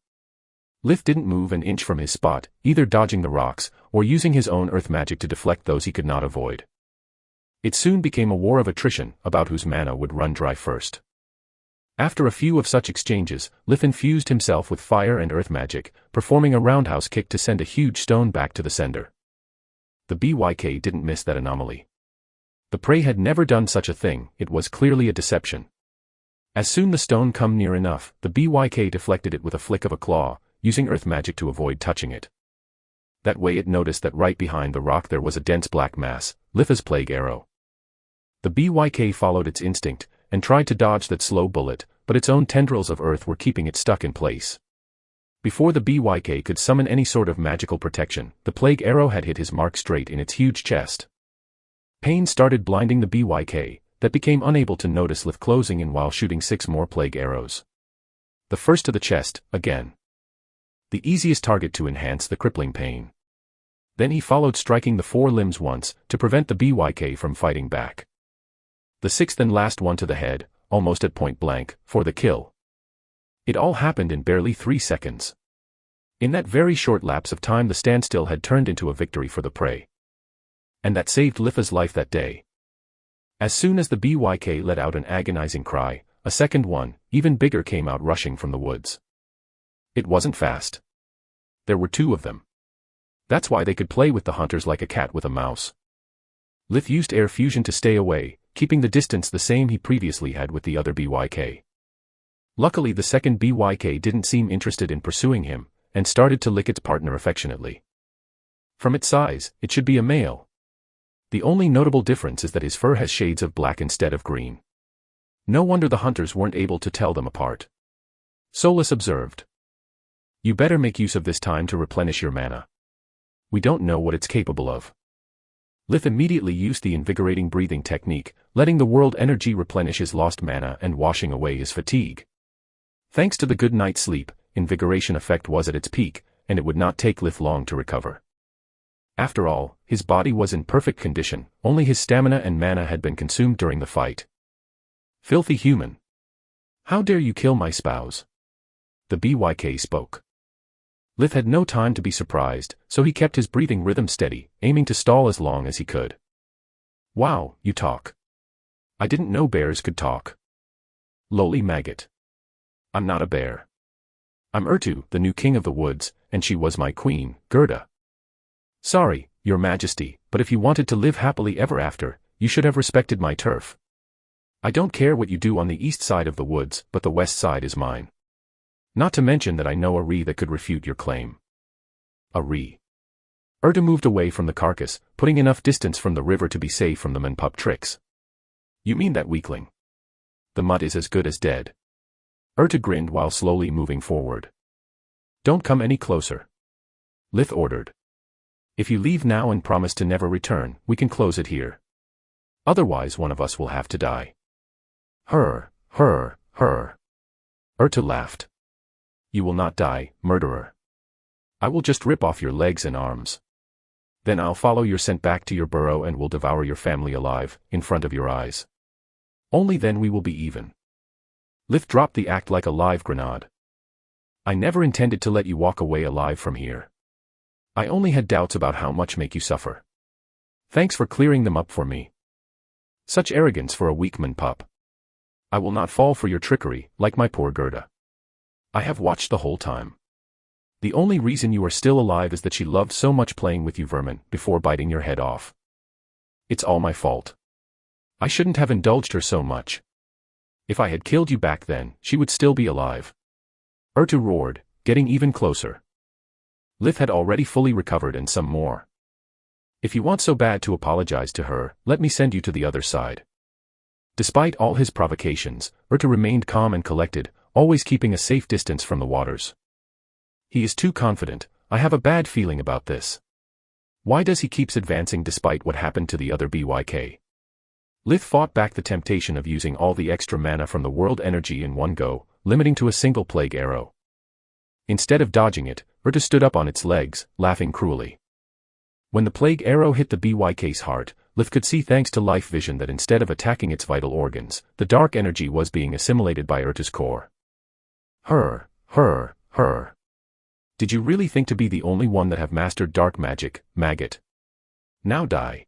Lif didn't move an inch from his spot, either dodging the rocks, or using his own earth magic to deflect those he could not avoid. It soon became a war of attrition, about whose mana would run dry first. After a few of such exchanges, Lif infused himself with fire and earth magic, performing a roundhouse kick to send a huge stone back to the sender. The BYK didn't miss that anomaly. The prey had never done such a thing, it was clearly a deception. As soon the stone come near enough, the BYK deflected it with a flick of a claw, using earth magic to avoid touching it. That way it noticed that right behind the rock there was a dense black mass, Lifa's plague arrow. The BYK followed its instinct, and tried to dodge that slow bullet, but its own tendrils of earth were keeping it stuck in place. Before the BYK could summon any sort of magical protection, the plague arrow had hit his mark straight in its huge chest. Pain started blinding the BYK, that became unable to notice Lif closing in while shooting 6 more plague arrows. The first to the chest, again. The easiest target to enhance the crippling pain. Then he followed, striking the 4 limbs once, to prevent the BYK from fighting back. The 6th and last one to the head, almost at point blank, for the kill. It all happened in barely 3 seconds. In that very short lapse of time the standstill had turned into a victory for the prey. And that saved Lifa's life that day. As soon as the BYK let out an agonizing cry, a second one, even bigger, came out rushing from the woods. It wasn't fast. There were 2 of them. That's why they could play with the hunters like a cat with a mouse. Lif used air fusion to stay away, keeping the distance the same he previously had with the other BYK. Luckily the second BYK didn't seem interested in pursuing him, and started to lick its partner affectionately. From its size, it should be a male. The only notable difference is that his fur has shades of black instead of green. No wonder the hunters weren't able to tell them apart. Solus observed. You better make use of this time to replenish your mana. We don't know what it's capable of. Lif immediately used the invigorating breathing technique, letting the world energy replenish his lost mana and washing away his fatigue. Thanks to the good night's sleep, invigoration effect was at its peak, and it would not take Lif long to recover. After all, his body was in perfect condition, only his stamina and mana had been consumed during the fight. Filthy human. How dare you kill my spouse? The BYK spoke. Lif had no time to be surprised, so he kept his breathing rhythm steady, aiming to stall as long as he could. Wow, you talk. I didn't know bears could talk. Lowly maggot. I'm not a bear. I'm Urtu, the new king of the woods, and she was my queen, Gerda. Sorry, your majesty, but if you wanted to live happily ever after, you should have respected my turf. I don't care what you do on the east side of the woods, but the west side is mine. Not to mention that I know a Ree that could refute your claim. A Ree. Urta moved away from the carcass, putting enough distance from the river to be safe from the Manpup tricks. You mean that weakling? The mutt is as good as dead. Urta grinned while slowly moving forward. Don't come any closer. Lith ordered. If you leave now and promise to never return, we can close it here. Otherwise one of us will have to die. Urta laughed. You will not die, murderer. I will just rip off your legs and arms. Then I'll follow your scent back to your burrow and will devour your family alive, in front of your eyes. Only then we will be even. Lith dropped the act like a live grenade. I never intended to let you walk away alive from here. I only had doubts about how much make you suffer. Thanks for clearing them up for me. Such arrogance for a weak Manpup. I will not fall for your trickery, like my poor Gerda. I have watched the whole time. The only reason you are still alive is that she loved so much playing with you vermin before biting your head off. It's all my fault. I shouldn't have indulged her so much. If I had killed you back then, she would still be alive. Ertu roared, getting even closer. Lith had already fully recovered and some more. If you want so bad to apologize to her, let me send you to the other side. Despite all his provocations, Ertu remained calm and collected, always keeping a safe distance from the waters. He is too confident. I have a bad feeling about this. Why does he keeps advancing despite what happened to the other BYK? Lith fought back the temptation of using all the extra mana from the world energy in one go, limiting to a single plague arrow. Instead of dodging it, Ertu stood up on its legs, laughing cruelly. When the plague arrow hit the BYK's heart, Lith could see thanks to life vision that instead of attacking its vital organs, the dark energy was being assimilated by Ertu's core. Her. Did you really think to be the only one that have mastered dark magic, maggot? Now die.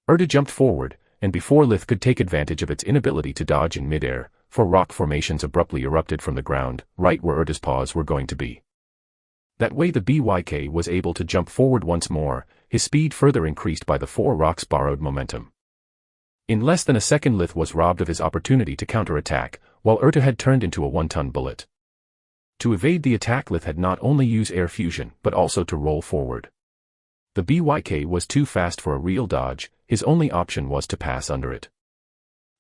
Ertu jumped forward, and before Lith could take advantage of its inability to dodge in midair, 4 rock formations abruptly erupted from the ground, right where Ertu's paws were going to be. That way the BYK was able to jump forward once more, his speed further increased by the 4 rocks' borrowed momentum. In less than a second Lith was robbed of his opportunity to counterattack, while Ertu had turned into a 1-ton bullet. To evade the attack Lith had not only used air fusion but also to roll forward. The BYK was too fast for a real dodge, his only option was to pass under it.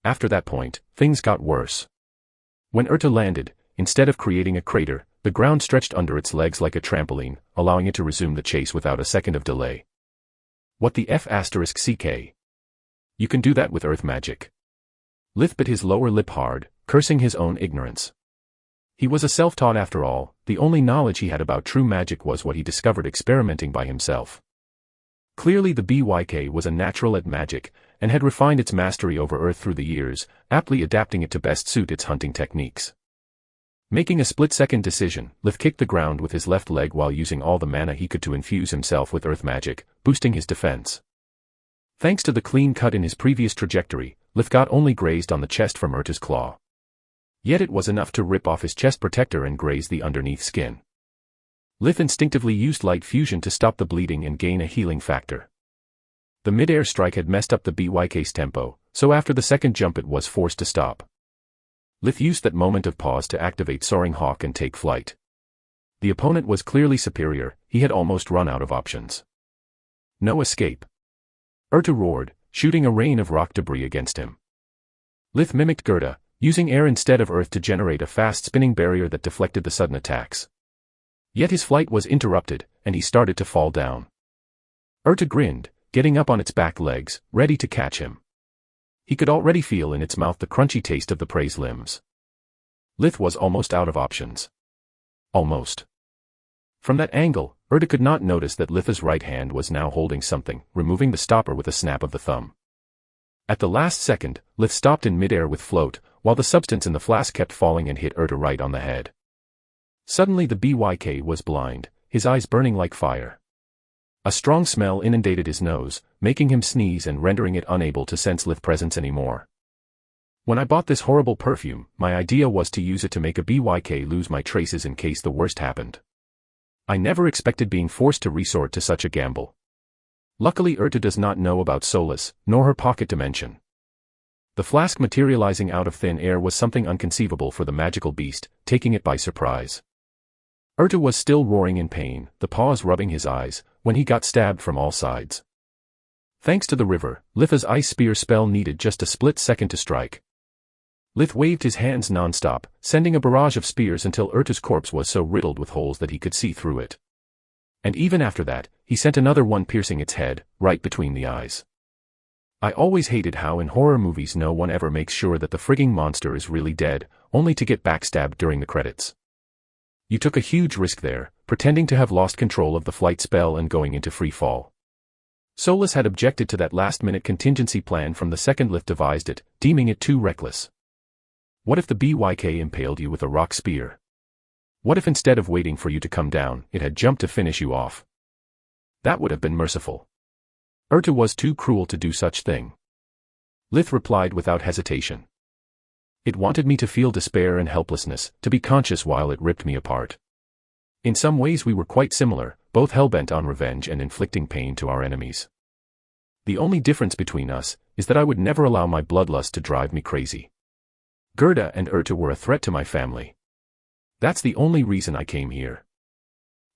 After that point, things got worse. When Ertu landed, instead of creating a crater, the ground stretched under its legs like a trampoline, allowing it to resume the chase without a second of delay. What the F***CK? You can do that with earth magic. Lith bit his lower lip hard, cursing his own ignorance. He was a self-taught after all, the only knowledge he had about true magic was what he discovered experimenting by himself. Clearly the BYK was a natural at magic, and had refined its mastery over Earth through the years, aptly adapting it to best suit its hunting techniques. Making a split-second decision, Lith kicked the ground with his left leg while using all the mana he could to infuse himself with earth magic, boosting his defense. Thanks to the clean cut in his previous trajectory, Lith got only grazed on the chest from Ertu's claw. Yet it was enough to rip off his chest protector and graze the underneath skin. Lith instinctively used light fusion to stop the bleeding and gain a healing factor. The mid-air strike had messed up the BYK's tempo, so after the second jump it was forced to stop. Lith used that moment of pause to activate Soaring Hawk and take flight. The opponent was clearly superior, he had almost run out of options. No escape. Ertu roared, shooting a rain of rock debris against him. Lith mimicked Gerda, using air instead of earth to generate a fast-spinning barrier that deflected the sudden attacks. Yet his flight was interrupted, and he started to fall down. Ertu grinned, getting up on its back legs, ready to catch him. He could already feel in its mouth the crunchy taste of the prey's limbs. Lith was almost out of options. Almost. From that angle, Ertu could not notice that Lith's right hand was now holding something, removing the stopper with a snap of the thumb. At the last second, Lith stopped in midair with float, while the substance in the flask kept falling and hit Ertu right on the head. Suddenly the BYK was blind, his eyes burning like fire. A strong smell inundated his nose, making him sneeze and rendering it unable to sense Lith's presence anymore. When I bought this horrible perfume, my idea was to use it to make a BYK lose my traces in case the worst happened. I never expected being forced to resort to such a gamble. Luckily Ertu does not know about Solace, nor her pocket dimension. The flask materializing out of thin air was something unconceivable for the magical beast, taking it by surprise. Ertu was still roaring in pain, the paws rubbing his eyes, when he got stabbed from all sides. Thanks to the river, Lith's ice spear spell needed just a split second to strike. Lith waved his hands non-stop, sending a barrage of spears until Ertu's corpse was so riddled with holes that he could see through it. And even after that, he sent another one piercing its head, right between the eyes. I always hated how in horror movies no one ever makes sure that the frigging monster is really dead, only to get backstabbed during the credits. You took a huge risk there, pretending to have lost control of the flight spell and going into free fall. Solace had objected to that last-minute contingency plan from the second Lith devised it, deeming it too reckless. What if the BYK impaled you with a rock spear? What if instead of waiting for you to come down, it had jumped to finish you off? That would have been merciful. Ertu was too cruel to do such thing. Lith replied without hesitation. It wanted me to feel despair and helplessness, to be conscious while it ripped me apart. In some ways we were quite similar, both hell-bent on revenge and inflicting pain to our enemies. The only difference between us is that I would never allow my bloodlust to drive me crazy. Gerda and Ertu were a threat to my family. That's the only reason I came here.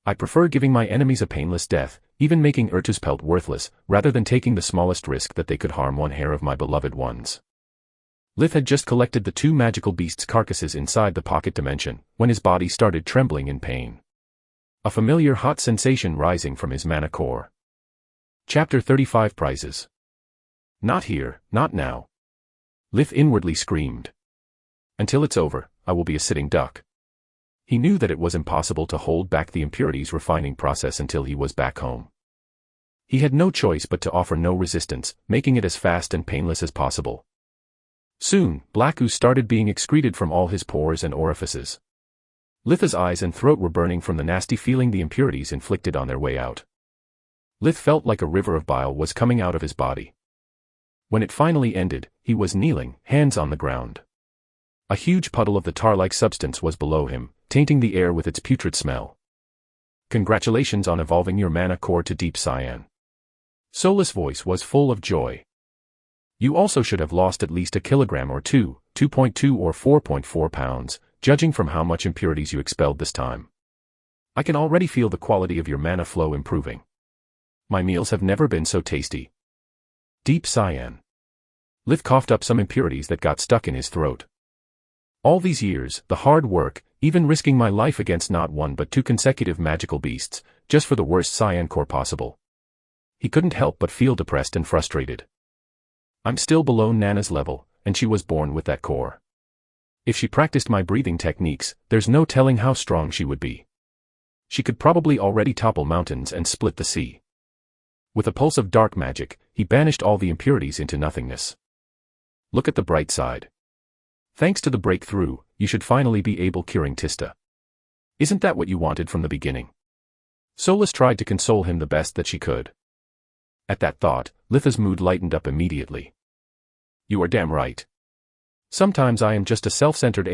I prefer giving my enemies a painless death, even making Ertu's pelt worthless, rather than taking the smallest risk that they could harm one hair of my beloved ones. Lith had just collected the 2 magical beasts' carcasses inside the pocket dimension, when his body started trembling in pain. A familiar hot sensation rising from his mana core. Chapter 35 Prizes. Not here, not now. Lith inwardly screamed. Until it's over, I will be a sitting duck. He knew that it was impossible to hold back the impurities refining process until he was back home. He had no choice but to offer no resistance, making it as fast and painless as possible. Soon, black ooze started being excreted from all his pores and orifices. Lith's eyes and throat were burning from the nasty feeling the impurities inflicted on their way out. Lith felt like a river of bile was coming out of his body. When it finally ended, he was kneeling, hands on the ground. A huge puddle of the tar-like substance was below him, tainting the air with its putrid smell. Congratulations on evolving your mana core to deep cyan. Sola's voice was full of joy. You also should have lost at least a kilogram or 2.2 or 4.4 pounds, judging from how much impurities you expelled this time. I can already feel the quality of your mana flow improving. My meals have never been so tasty. Deep cyan. Lith coughed up some impurities that got stuck in his throat. All these years, the hard work, even risking my life against not 1 but 2 consecutive magical beasts, just for the worst cyan core possible. He couldn't help but feel depressed and frustrated. I'm still below Nana's level, and she was born with that core. If she practiced my breathing techniques, there's no telling how strong she would be. She could probably already topple mountains and split the sea. With a pulse of dark magic, he banished all the impurities into nothingness. Look at the bright side. Thanks to the breakthrough, you should finally be able curing Tista. Isn't that what you wanted from the beginning? Solas tried to console him the best that she could. At that thought, Litha's mood lightened up immediately. You are damn right. Sometimes I am just a self-centered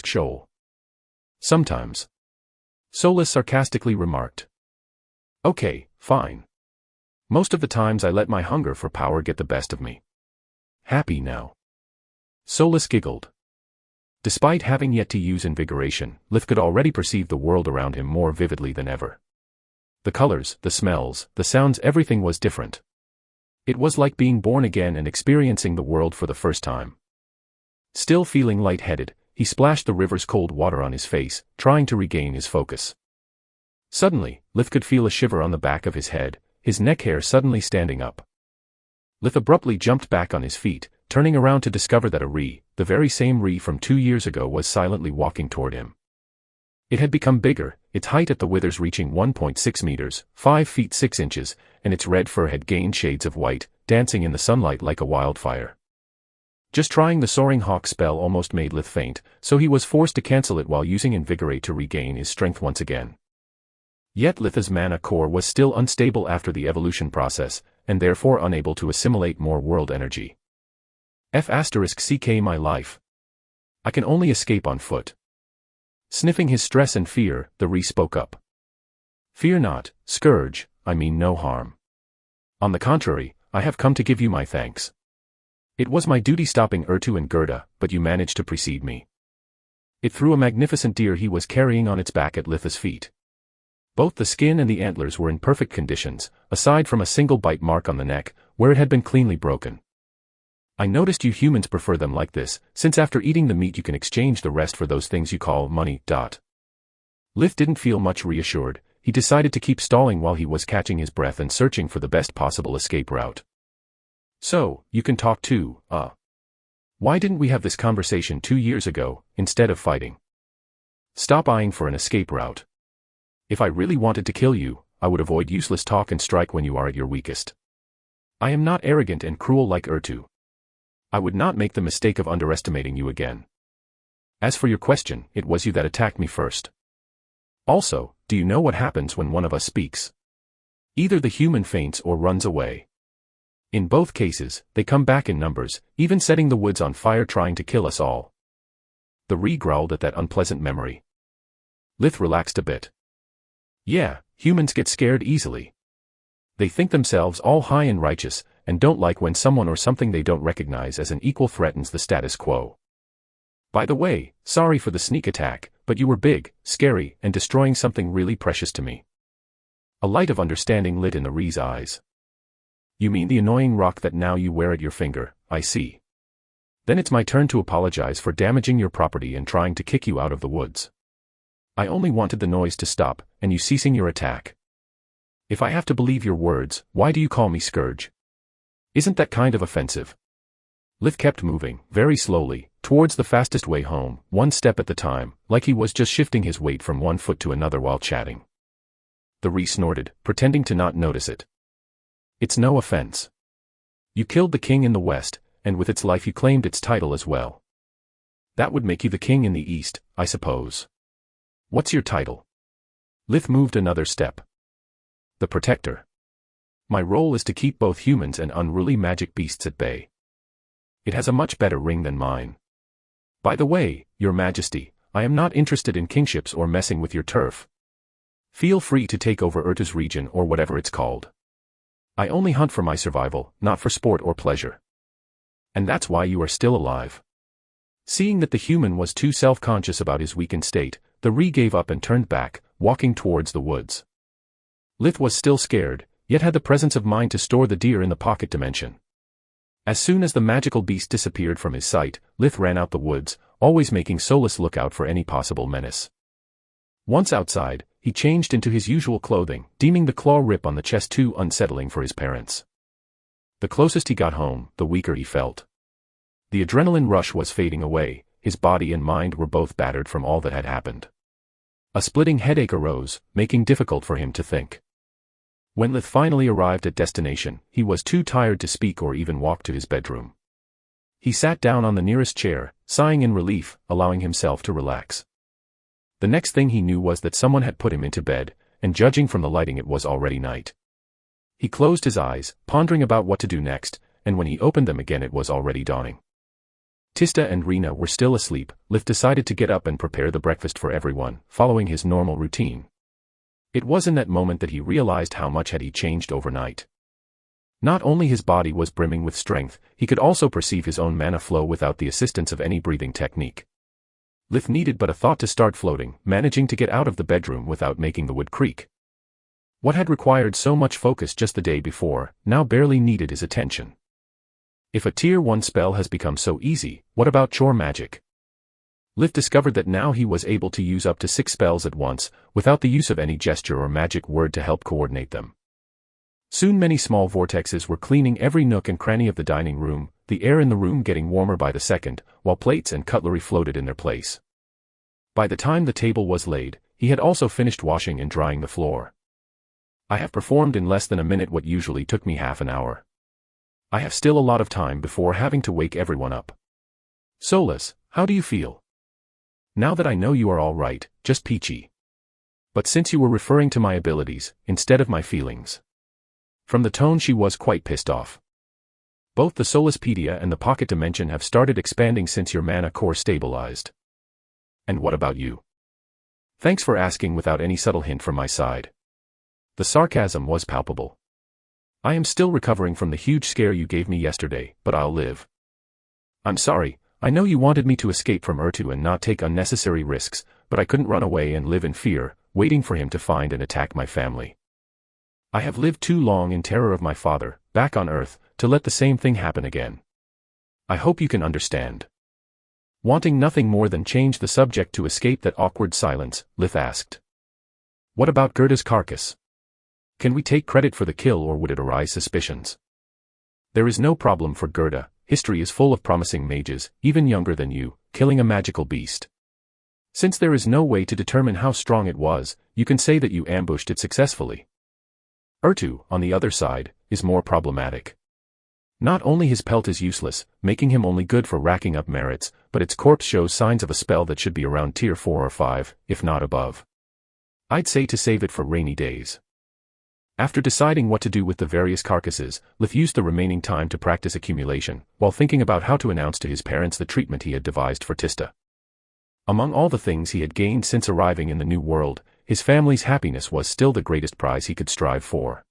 shoal. Sometimes. Solas sarcastically remarked. Okay, fine. Most of the times I let my hunger for power get the best of me. Happy now. Solas giggled. Despite having yet to use invigoration, Lith could already perceive the world around him more vividly than ever. The colors, the smells, the sounds, everything was different. It was like being born again and experiencing the world for the first time. Still feeling lightheaded, he splashed the river's cold water on his face, trying to regain his focus. Suddenly, Lith could feel a shiver on the back of his head, his neck hair suddenly standing up. Lith abruptly jumped back on his feet, turning around to discover that a Ree, the very same Ree from 2 years ago, was silently walking toward him. It had become bigger, its height at the withers reaching 1.6 meters, 5 feet 6 inches, and its red fur had gained shades of white, dancing in the sunlight like a wildfire. Just trying the soaring hawk spell almost made Lith faint, so he was forced to cancel it while using Invigorate to regain his strength once again. Yet Litha's mana core was still unstable after the evolution process, and therefore unable to assimilate more world energy. *CK my life. I can only escape on foot. Sniffing his stress and fear, the Ree spoke up. Fear not, Scourge, I mean no harm. On the contrary, I have come to give you my thanks. It was my duty stopping Ertu and Gerda, but you managed to precede me. It threw a magnificent deer he was carrying on its back at Litha's feet. Both the skin and the antlers were in perfect conditions, aside from a single bite mark on the neck, where it had been cleanly broken. I noticed you humans prefer them like this, since after eating the meat you can exchange the rest for those things you call money. Lith didn't feel much reassured. He decided to keep stalling while he was catching his breath and searching for the best possible escape route. So, you can talk too, Why didn't we have this conversation 2 years ago, instead of fighting? Stop eyeing for an escape route. If I really wanted to kill you, I would avoid useless talk and strike when you are at your weakest. I am not arrogant and cruel like Ertu. I would not make the mistake of underestimating you again. As for your question, it was you that attacked me first. Also, do you know what happens when one of us speaks? Either the human faints or runs away. In both cases, they come back in numbers, even setting the woods on fire trying to kill us all. The Ree growled at that unpleasant memory. Lith relaxed a bit. Yeah, humans get scared easily. They think themselves all high and righteous, and don't like when someone or something they don't recognize as an equal threatens the status quo. By the way, sorry for the sneak attack, but you were big, scary, and destroying something really precious to me. A light of understanding lit in the Ree's eyes. You mean the annoying rock that now you wear at your finger, I see. Then it's my turn to apologize for damaging your property and trying to kick you out of the woods. I only wanted the noise to stop, and you ceasing your attack. If I have to believe your words, why do you call me Scourge? Isn't that kind of offensive? Lith kept moving, very slowly, towards the fastest way home, one step at the time, like he was just shifting his weight from one foot to another while chatting. The Ree snorted, pretending to not notice it. It's no offense. You killed the king in the west, and with its life you claimed its title as well. That would make you the king in the east, I suppose. What's your title? Lith moved another step. The Protector. My role is to keep both humans and unruly magic beasts at bay. It has a much better ring than mine. By the way, Your Majesty, I am not interested in kingships or messing with your turf. Feel free to take over Urtu's region or whatever it's called. I only hunt for my survival, not for sport or pleasure. And that's why you are still alive. Seeing that the human was too self-conscious about his weakened state, the Ree gave up and turned back, walking towards the woods. Lith was still scared, yet had the presence of mind to store the deer in the pocket dimension. As soon as the magical beast disappeared from his sight, Lith ran out the woods, always making Solus look out for any possible menace. Once outside, he changed into his usual clothing, deeming the claw rip on the chest too unsettling for his parents. The closest he got home, the weaker he felt. The adrenaline rush was fading away, his body and mind were both battered from all that had happened. A splitting headache arose, making difficult for him to think. When Lith finally arrived at destination, he was too tired to speak or even walk to his bedroom. He sat down on the nearest chair, sighing in relief, allowing himself to relax. The next thing he knew was that someone had put him into bed, and judging from the lighting it was already night. He closed his eyes, pondering about what to do next, and when he opened them again it was already dawning. Tista and Rena were still asleep. Lith decided to get up and prepare the breakfast for everyone, following his normal routine. It was in that moment that he realized how much had he changed overnight. Not only his body was brimming with strength, he could also perceive his own mana flow without the assistance of any breathing technique. Lith needed but a thought to start floating, managing to get out of the bedroom without making the wood creak. What had required so much focus just the day before, now barely needed his attention. If a Tier 1 spell has become so easy, what about chore magic? Lith discovered that now he was able to use up to 6 spells at once, without the use of any gesture or magic word to help coordinate them. Soon many small vortexes were cleaning every nook and cranny of the dining room, the air in the room getting warmer by the second, while plates and cutlery floated in their place. By the time the table was laid, he had also finished washing and drying the floor. I have performed in less than a minute what usually took me half an hour. I have still a lot of time before having to wake everyone up. Solus, how do you feel? Now that I know you are all right, just peachy. But since you were referring to my abilities, instead of my feelings. From the tone she was quite pissed off. Both the Soluspedia and the Pocket Dimension have started expanding since your mana core stabilized. And what about you? Thanks for asking without any subtle hint from my side. The sarcasm was palpable. I am still recovering from the huge scare you gave me yesterday, but I'll live. I'm sorry. I know you wanted me to escape from Urtu and not take unnecessary risks, but I couldn't run away and live in fear, waiting for him to find and attack my family. I have lived too long in terror of my father, back on Earth, to let the same thing happen again. I hope you can understand. Wanting nothing more than change the subject to escape that awkward silence, Lith asked. What about Gerda's carcass? Can we take credit for the kill or would it arise suspicions? There is no problem for Gerda. History is full of promising mages, even younger than you, killing a magical beast. Since there is no way to determine how strong it was, you can say that you ambushed it successfully. Urtu, on the other side, is more problematic. Not only his pelt is useless, making him only good for racking up merits, but its corpse shows signs of a spell that should be around tier 4 or 5, if not above. I'd say to save it for rainy days. After deciding what to do with the various carcasses, Lith used the remaining time to practice accumulation, while thinking about how to announce to his parents the treatment he had devised for Tista. Among all the things he had gained since arriving in the new world, his family's happiness was still the greatest prize he could strive for.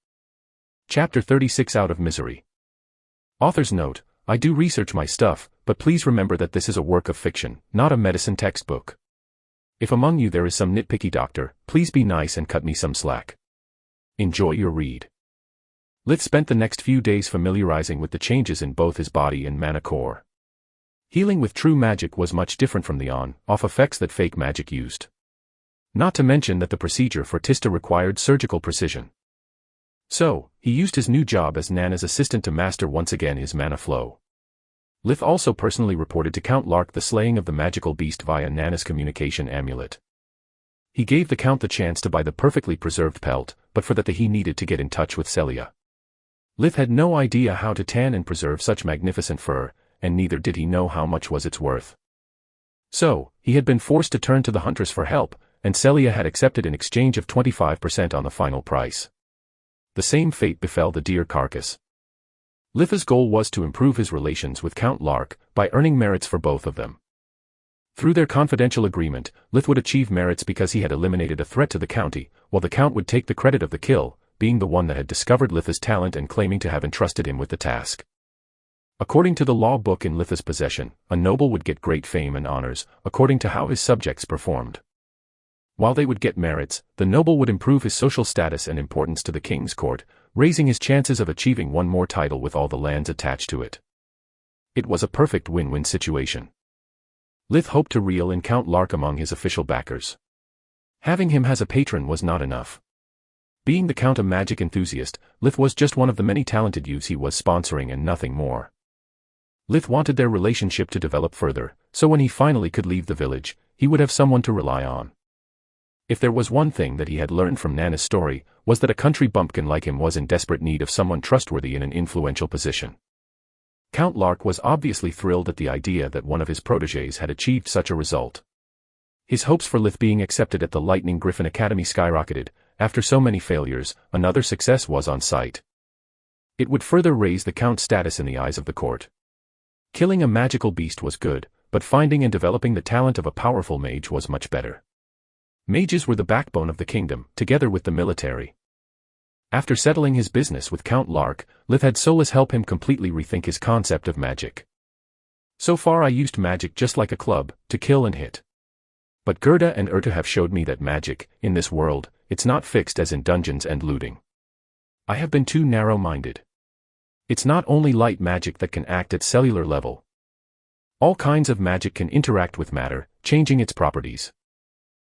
Chapter 36 Out of Misery. Author's note: I do research my stuff, but please remember that this is a work of fiction, not a medicine textbook. If among you there is some nitpicky doctor, please be nice and cut me some slack. Enjoy your read. Lith spent the next few days familiarizing with the changes in both his body and mana core. Healing with true magic was much different from the on-off effects that fake magic used. Not to mention that the procedure for Tista required surgical precision. So, he used his new job as Nana's assistant to master once again his mana flow. Lith also personally reported to Count Lark the slaying of the magical beast via Nana's communication amulet. He gave the Count the chance to buy the perfectly preserved pelt, but for that he needed to get in touch with Celia. Lith had no idea how to tan and preserve such magnificent fur, and neither did he know how much was its worth. So, he had been forced to turn to the Huntress for help, and Celia had accepted in exchange of 25% on the final price. The same fate befell the deer carcass. Lith's goal was to improve his relations with Count Lark by earning merits for both of them. Through their confidential agreement, Lith would achieve merits because he had eliminated a threat to the county, while the Count would take the credit of the kill, being the one that had discovered Lith's talent and claiming to have entrusted him with the task. According to the law book in Lith's possession, a noble would get great fame and honors, according to how his subjects performed. While they would get merits, the noble would improve his social status and importance to the king's court, raising his chances of achieving one more title with all the lands attached to it. It was a perfect win-win situation. Lith hoped to reel in Count Lark among his official backers. Having him as a patron was not enough. Being the Count a magic enthusiast, Lith was just one of the many talented youths he was sponsoring and nothing more. Lith wanted their relationship to develop further, so when he finally could leave the village, he would have someone to rely on. If there was one thing that he had learned from Nana's story, was that a country bumpkin like him was in desperate need of someone trustworthy in an influential position. Count Lark was obviously thrilled at the idea that one of his protégés had achieved such a result. His hopes for Lith being accepted at the Lightning Griffin Academy skyrocketed. After so many failures, another success was on sight. It would further raise the Count's status in the eyes of the court. Killing a magical beast was good, but finding and developing the talent of a powerful mage was much better. Mages were the backbone of the kingdom, together with the military. After settling his business with Count Lark, Lith had Solus help him completely rethink his concept of magic. So far I used magic just like a club, to kill and hit. But Gerda and Urta have showed me that magic, in this world, it's not fixed as in dungeons and looting. I have been too narrow-minded. It's not only light magic that can act at cellular level. All kinds of magic can interact with matter, changing its properties.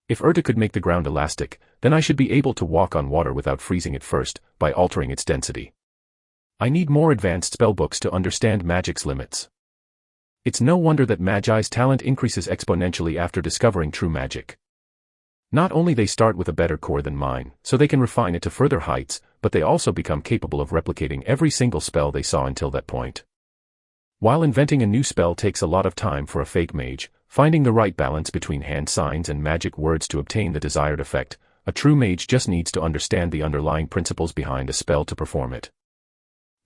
If Urta could make the ground elastic, then I should be able to walk on water without freezing it first, by altering its density. I need more advanced spellbooks to understand magic's limits. It's no wonder that Magi's talent increases exponentially after discovering true magic. Not only they start with a better core than mine, so they can refine it to further heights, but they also become capable of replicating every single spell they saw until that point. While inventing a new spell takes a lot of time for a fake mage, finding the right balance between hand signs and magic words to obtain the desired effect, a true mage just needs to understand the underlying principles behind a spell to perform it.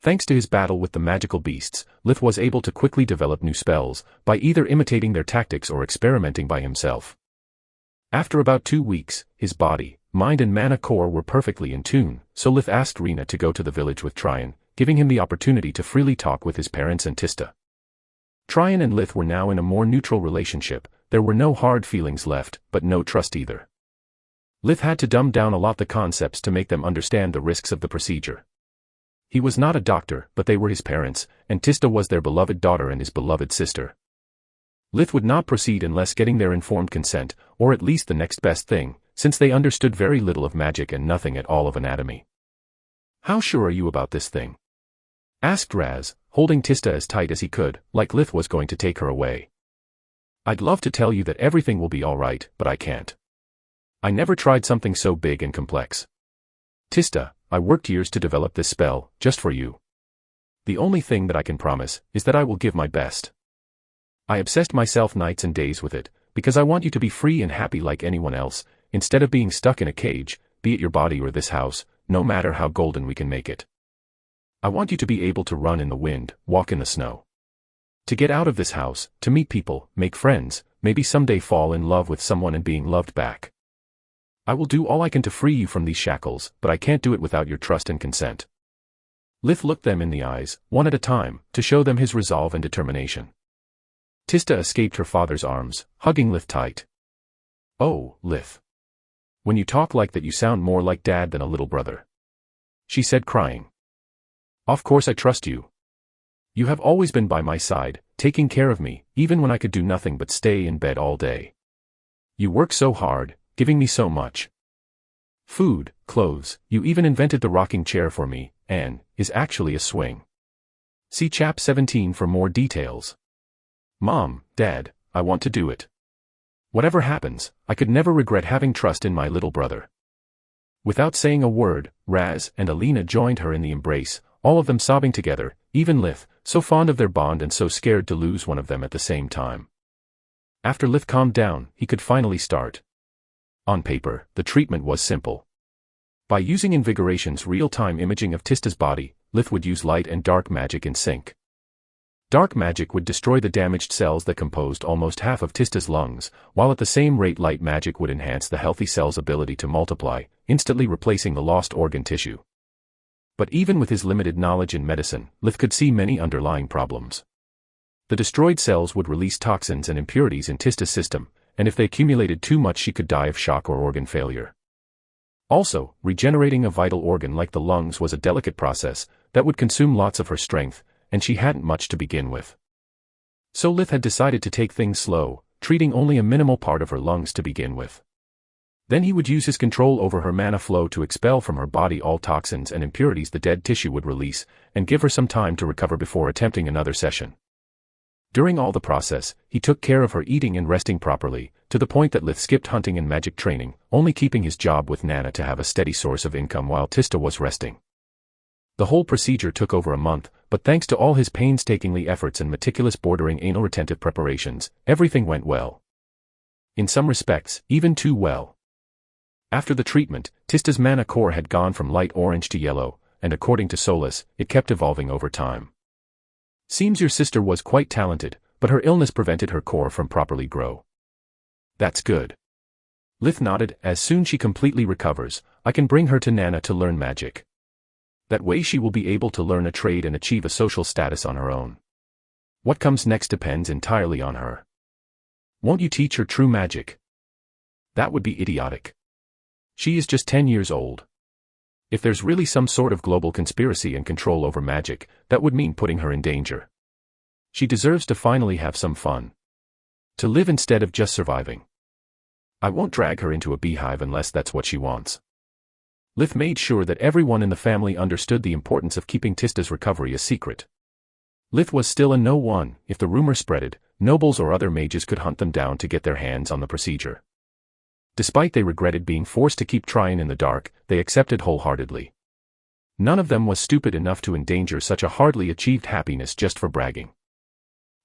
Thanks to his battle with the magical beasts, Lith was able to quickly develop new spells, by either imitating their tactics or experimenting by himself. After about 2 weeks, his body, mind and mana core were perfectly in tune, so Lith asked Rena to go to the village with Tryon, giving him the opportunity to freely talk with his parents and Tista. Tryon and Lith were now in a more neutral relationship. There were no hard feelings left, but no trust either. Lith had to dumb down a lot the concepts to make them understand the risks of the procedure. He was not a doctor, but they were his parents, and Tista was their beloved daughter and his beloved sister. Lith would not proceed unless getting their informed consent, or at least the next best thing, since they understood very little of magic and nothing at all of anatomy. "How sure are you about this thing?" asked Raz, holding Tista as tight as he could, like Lith was going to take her away. "I'd love to tell you that everything will be all right, but I can't. I never tried something so big and complex. Tista, I worked years to develop this spell, just for you. The only thing that I can promise is that I will give my best. I obsessed myself nights and days with it, because I want you to be free and happy like anyone else, instead of being stuck in a cage, be it your body or this house, no matter how golden we can make it. I want you to be able to run in the wind, walk in the snow. To get out of this house, to meet people, make friends, maybe someday fall in love with someone and being loved back. I will do all I can to free you from these shackles, but I can't do it without your trust and consent. Lith looked them in the eyes, one at a time, to show them his resolve and determination. Tista escaped her father's arms, hugging Lith tight. Oh, Lith. When you talk like that you sound more like Dad than a little brother, she said, crying. Of course I trust you. You have always been by my side, taking care of me, even when I could do nothing but stay in bed all day. You work so hard, giving me so much. Food, clothes, you even invented the rocking chair for me, and is actually a swing. See Chap 17 for more details. Mom, Dad, I want to do it. Whatever happens, I could never regret having trust in my little brother. Without saying a word, Raz and Alina joined her in the embrace, all of them sobbing together, even Lith, so fond of their bond and so scared to lose one of them at the same time. After Lith calmed down, he could finally start. On paper, the treatment was simple. By using Invigoration's real-time imaging of Tista's body, Lith would use light and dark magic in sync. Dark magic would destroy the damaged cells that composed almost half of Tista's lungs, while at the same rate light magic would enhance the healthy cell's ability to multiply, instantly replacing the lost organ tissue. But even with his limited knowledge in medicine, Lith could see many underlying problems. The destroyed cells would release toxins and impurities in Tista's system, and if they accumulated too much she could die of shock or organ failure. Also, regenerating a vital organ like the lungs was a delicate process that would consume lots of her strength, and she hadn't much to begin with. So Lith had decided to take things slow, treating only a minimal part of her lungs to begin with. Then he would use his control over her mana flow to expel from her body all toxins and impurities the dead tissue would release, and give her some time to recover before attempting another session. During all the process, he took care of her eating and resting properly, to the point that Lith skipped hunting and magic training, only keeping his job with Nana to have a steady source of income while Tista was resting. The whole procedure took over a month, but thanks to all his painstakingly efforts and meticulous bordering anal retentive preparations, everything went well. In some respects, even too well. After the treatment, Tista's mana core had gone from light orange to yellow, and according to Solus, it kept evolving over time. Seems your sister was quite talented, but her illness prevented her core from properly grow. That's good. Lith nodded. As soon she completely recovers, I can bring her to Nana to learn magic. That way she will be able to learn a trade and achieve a social status on her own. What comes next depends entirely on her. Won't you teach her true magic? That would be idiotic. She is just 10 years old. If there's really some sort of global conspiracy and control over magic, that would mean putting her in danger. She deserves to finally have some fun. To live instead of just surviving. I won't drag her into a beehive unless that's what she wants. Lith made sure that everyone in the family understood the importance of keeping Tista's recovery a secret. Lith was still a no-one. If the rumor spreaded, nobles or other mages could hunt them down to get their hands on the procedure. Despite they regretted being forced to keep trying in the dark, they accepted wholeheartedly. None of them was stupid enough to endanger such a hardly achieved happiness just for bragging.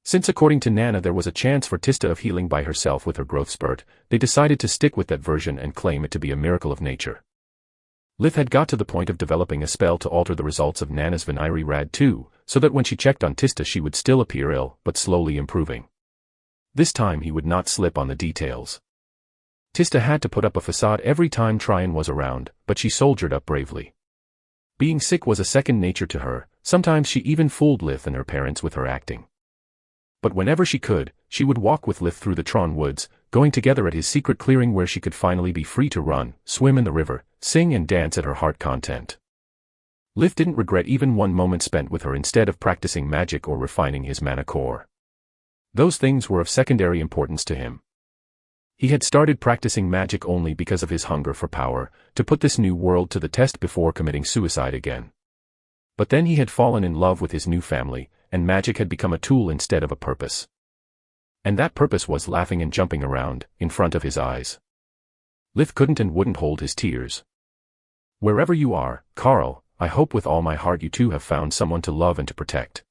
Since according to Nana there was a chance for Tista of healing by herself with her growth spurt, they decided to stick with that version and claim it to be a miracle of nature. Lith had got to the point of developing a spell to alter the results of Nana's Viniri Rad 2, so that when she checked on Tista she would still appear ill, but slowly improving. This time he would not slip on the details. Tista had to put up a facade every time Tryon was around, but she soldiered up bravely. Being sick was a second nature to her, sometimes she even fooled Lith and her parents with her acting. But whenever she could, she would walk with Lith through the Tron woods, going together at his secret clearing where she could finally be free to run, swim in the river, sing and dance at her heart content. Lith didn't regret even one moment spent with her instead of practicing magic or refining his mana core. Those things were of secondary importance to him. He had started practicing magic only because of his hunger for power, to put this new world to the test before committing suicide again. But then he had fallen in love with his new family, and magic had become a tool instead of a purpose. And that purpose was laughing and jumping around, in front of his eyes. Lith couldn't and wouldn't hold his tears. Wherever you are, Carl, I hope with all my heart you too have found someone to love and to protect.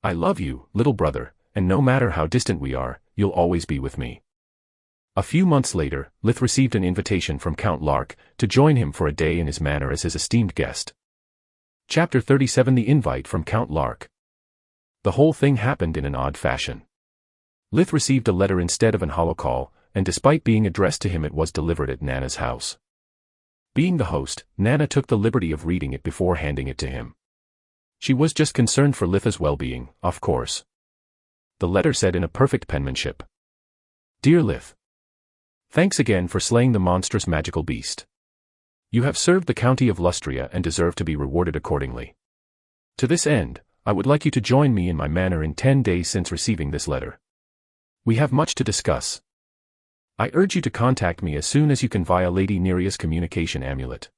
I love you, little brother, and no matter how distant we are, you'll always be with me. A few months later, Lith received an invitation from Count Lark to join him for a day in his manor as his esteemed guest. Chapter 37 The Invite from Count Lark. The whole thing happened in an odd fashion. Lith received a letter instead of an holocall, and despite being addressed to him it was delivered at Nana's house. Being the host, Nana took the liberty of reading it before handing it to him. She was just concerned for Litha's well-being, of course. The letter said in a perfect penmanship. Dear Lith. Thanks again for slaying the monstrous magical beast. You have served the county of Lustria and deserve to be rewarded accordingly. To this end, I would like you to join me in my manor in 10 days since receiving this letter. We have much to discuss. I urge you to contact me as soon as you can via Lady Neria's communication amulet.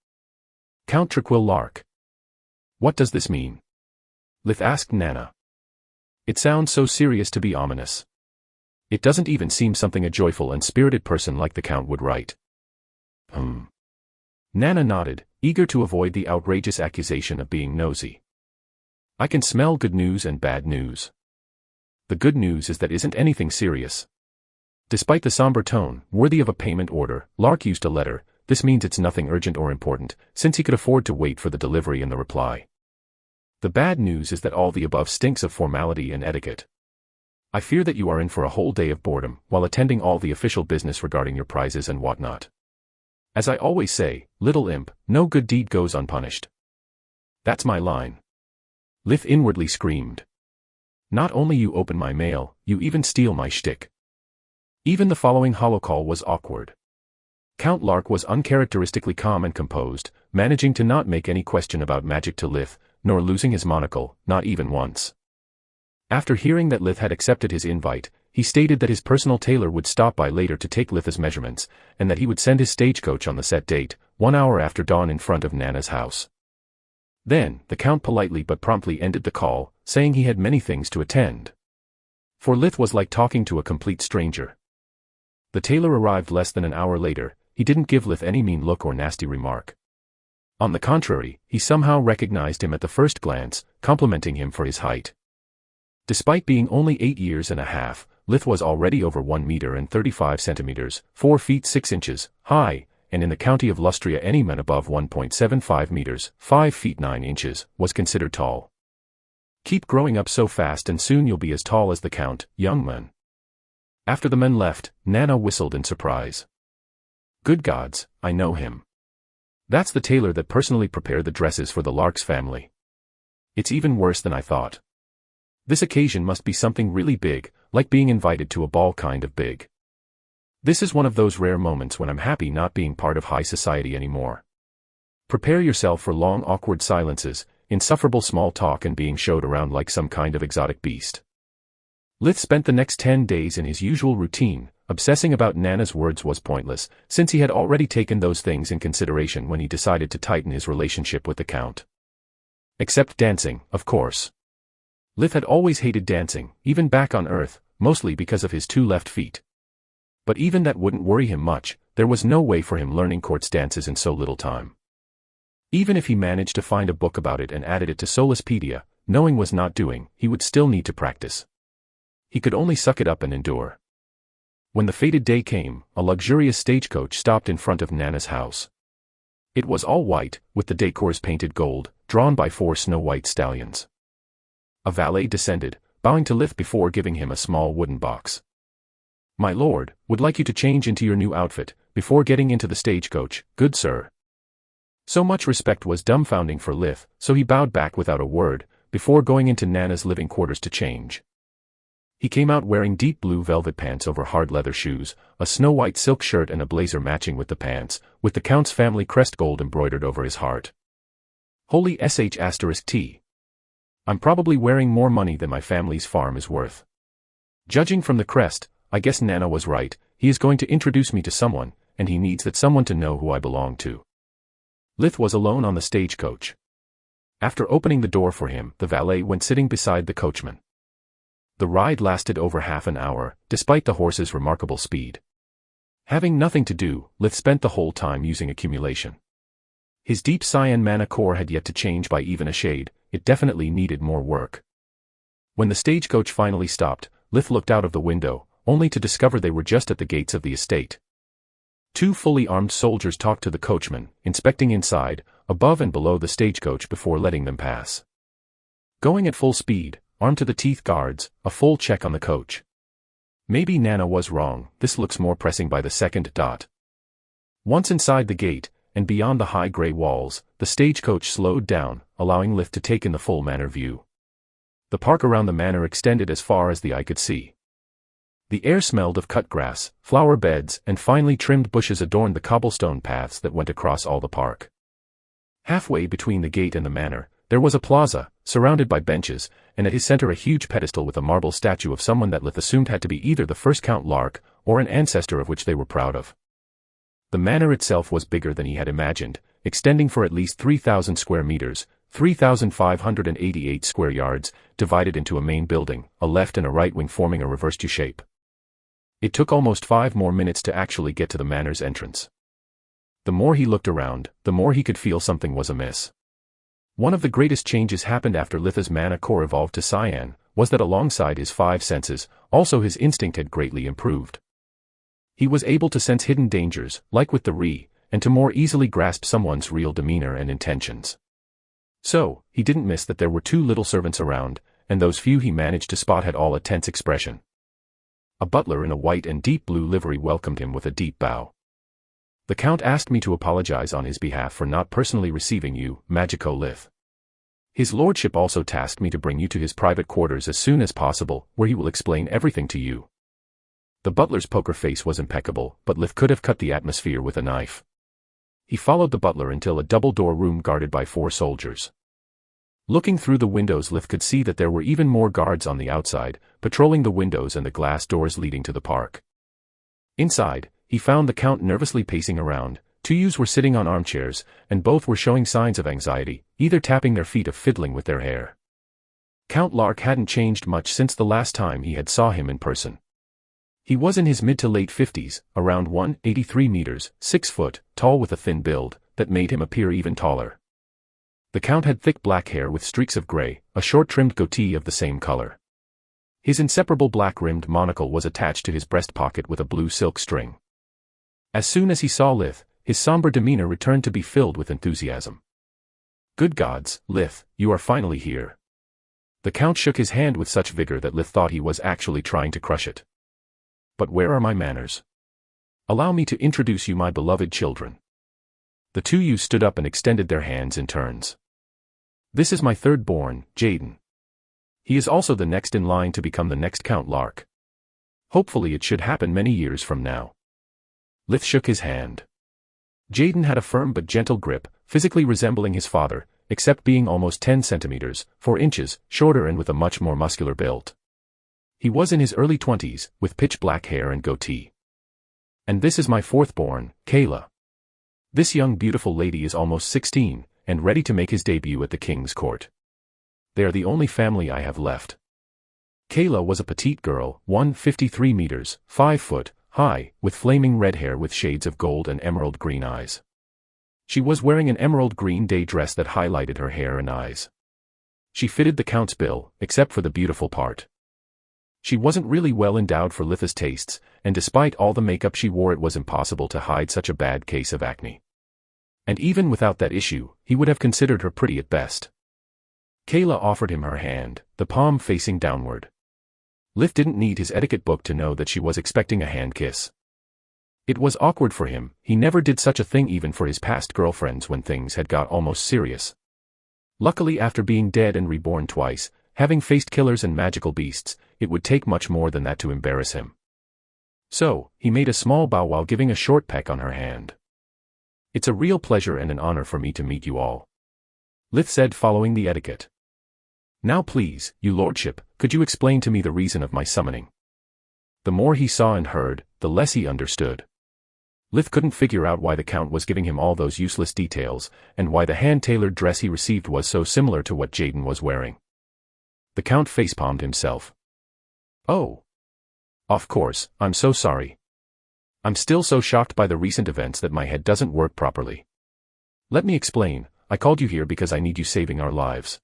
Count Tranquil Lark. What does this mean? Lith asked Nana. It sounds so serious to be ominous. It doesn't even seem something a joyful and spirited person like the Count would write. Nana nodded, eager to avoid the outrageous accusation of being nosy. I can smell good news and bad news. The good news is that isn't anything serious. Despite the somber tone, worthy of a payment order, Lark used a letter. This means it's nothing urgent or important, since he could afford to wait for the delivery and the reply. The bad news is that all the above stinks of formality and etiquette. I fear that you are in for a whole day of boredom, while attending all the official business regarding your prizes and whatnot. As I always say, little imp, no good deed goes unpunished. That's my line. Lith inwardly screamed. Not only you open my mail, you even steal my shtick. Even the following holocall was awkward. Count Lark was uncharacteristically calm and composed, managing to not make any question about magic to Lith, nor losing his monocle, not even once. After hearing that Lith had accepted his invite, he stated that his personal tailor would stop by later to take Litha's measurements, and that he would send his stagecoach on the set date, 1 hour after dawn in front of Nana's house. Then, the Count politely but promptly ended the call, saying he had many things to attend. For Lith was like talking to a complete stranger. The tailor arrived less than an hour later. He didn't give Lith any mean look or nasty remark. On the contrary, he somehow recognized him at the first glance, complimenting him for his height. Despite being only 8 years and a half, Lith was already over 1 meter and 35 centimeters, 4 feet 6 inches, high, and in the county of Lustria any man above 1.75 meters, 5 feet 9 inches, was considered tall. Keep growing up so fast and soon you'll be as tall as the Count, young man. After the men left, Nana whistled in surprise. Good gods, I know him. That's the tailor that personally prepared the dresses for the Larks family. It's even worse than I thought. This occasion must be something really big, like being invited to a ball kind of big. This is one of those rare moments when I'm happy not being part of high society anymore. Prepare yourself for long awkward silences, insufferable small talk and being showed around like some kind of exotic beast. Lith spent the next 10 days in his usual routine. Obsessing about Nana's words was pointless, since he had already taken those things in consideration when he decided to tighten his relationship with the Count. Except dancing, of course. Lith had always hated dancing, even back on Earth, mostly because of his 2 left feet. But even that wouldn't worry him much. There was no way for him learning courts dances in so little time. Even if he managed to find a book about it and added it to Solispedia, knowing was not doing, he would still need to practice. He could only suck it up and endure. When the fated day came, a luxurious stagecoach stopped in front of Nana's house. It was all white, with the decors painted gold, drawn by 4 snow-white stallions. A valet descended, bowing to Lith before giving him a small wooden box. My lord, would like you to change into your new outfit, before getting into the stagecoach, good sir. So much respect was dumbfounding for Lith, so he bowed back without a word, before going into Nana's living quarters to change. He came out wearing deep blue velvet pants over hard leather shoes, a snow-white silk shirt and a blazer matching with the pants, with the Count's family crest gold embroidered over his heart. Holy **T. I'm probably wearing more money than my family's farm is worth. Judging from the crest, I guess Nana was right. He is going to introduce me to someone, and he needs that someone to know who I belong to. Lith was alone on the stagecoach. After opening the door for him, the valet went sitting beside the coachman. The ride lasted over half an hour, despite the horse's remarkable speed. Having nothing to do, Lith spent the whole time using accumulation. His deep cyan mana core had yet to change by even a shade. It definitely needed more work. When the stagecoach finally stopped, Lith looked out of the window, only to discover they were just at the gates of the estate. 2 fully armed soldiers talked to the coachman, inspecting inside, above and below the stagecoach before letting them pass. Going at full speed, armed to the teeth guards, a full check on the coach. Maybe Nana was wrong, this looks more pressing by the second. Once inside the gate, and beyond the high grey walls, the stagecoach slowed down, allowing Lith to take in the full manor view. The park around the manor extended as far as the eye could see. The air smelled of cut grass, flower beds, and finely trimmed bushes adorned the cobblestone paths that went across all the park. Halfway between the gate and the manor, there was a plaza, surrounded by benches, and at his center a huge pedestal with a marble statue of someone that Lith assumed had to be either the first Count Lark, or an ancestor of which they were proud of. The manor itself was bigger than he had imagined, extending for at least 3,000 square meters, 3,588 square yards, divided into a main building, a left and a right wing forming a reversed U shape. It took almost 5 more minutes to actually get to the manor's entrance. The more he looked around, the more he could feel something was amiss. One of the greatest changes happened after Litha's mana core evolved to Cyan, was that alongside his 5 senses, also his instinct had greatly improved. He was able to sense hidden dangers, like with the Re, and to more easily grasp someone's real demeanor and intentions. So, he didn't miss that there were 2 little servants around, and those few he managed to spot had all a tense expression. A butler in a white and deep blue livery welcomed him with a deep bow. The Count asked me to apologize on his behalf for not personally receiving you, Magico Lith. His lordship also tasked me to bring you to his private quarters as soon as possible, where he will explain everything to you. The butler's poker face was impeccable, but Lith could have cut the atmosphere with a knife. He followed the butler until a double-door room guarded by 4 soldiers. Looking through the windows, Lith could see that there were even more guards on the outside, patrolling the windows and the glass doors leading to the park. Inside, he found the Count nervously pacing around. 2 youths were sitting on armchairs, and both were showing signs of anxiety, either tapping their feet or fiddling with their hair. Count Lark hadn't changed much since the last time he had saw him in person. He was in his mid to late 50s, around 183 meters, 6 foot, tall with a thin build, that made him appear even taller. The Count had thick black hair with streaks of gray, a short-trimmed goatee of the same color. His inseparable black-rimmed monocle was attached to his breast pocket with a blue silk string. As soon as he saw Lith, his somber demeanor returned to be filled with enthusiasm. "Good gods, Lith, you are finally here." The Count shook his hand with such vigor that Lith thought he was actually trying to crush it. "But where are my manners? Allow me to introduce you my beloved children." The 2 youths stood up and extended their hands in turns. "This is my third born, Jaden. He is also the next in line to become the next Count Lark. Hopefully it should happen many years from now." Lith shook his hand. Jaden had a firm but gentle grip, physically resembling his father, except being almost 10 centimeters, 4 inches, shorter and with a much more muscular build. He was in his early 20s, with pitch black hair and goatee. "And this is my 4th born, Kayla. This young beautiful lady is almost 16, and ready to make his debut at the king's court. They are the only family I have left." Kayla was a petite girl, 153 meters, 5 foot, high, with flaming red hair with shades of gold and emerald green eyes. She was wearing an emerald green day dress that highlighted her hair and eyes. She fitted the Count's bill, except for the beautiful part. She wasn't really well endowed for Litha's tastes, and despite all the makeup she wore it was impossible to hide such a bad case of acne. And even without that issue, he would have considered her pretty at best. Kayla offered him her hand, the palm facing downward. Lith didn't need his etiquette book to know that she was expecting a hand kiss. It was awkward for him, he never did such a thing even for his past girlfriends when things had got almost serious. Luckily, after being dead and reborn twice, having faced killers and magical beasts, it would take much more than that to embarrass him. So, he made a small bow while giving a short peck on her hand. "It's a real pleasure and an honor for me to meet you all," Lith said, following the etiquette. "Now please, you lordship, could you explain to me the reason of my summoning?" The more he saw and heard, the less he understood. Lith couldn't figure out why the Count was giving him all those useless details, and why the hand-tailored dress he received was so similar to what Jaden was wearing. The Count facepalmed himself. "Oh. Of course, I'm so sorry. I'm still so shocked by the recent events that my head doesn't work properly. Let me explain, I called you here because I need you saving our lives.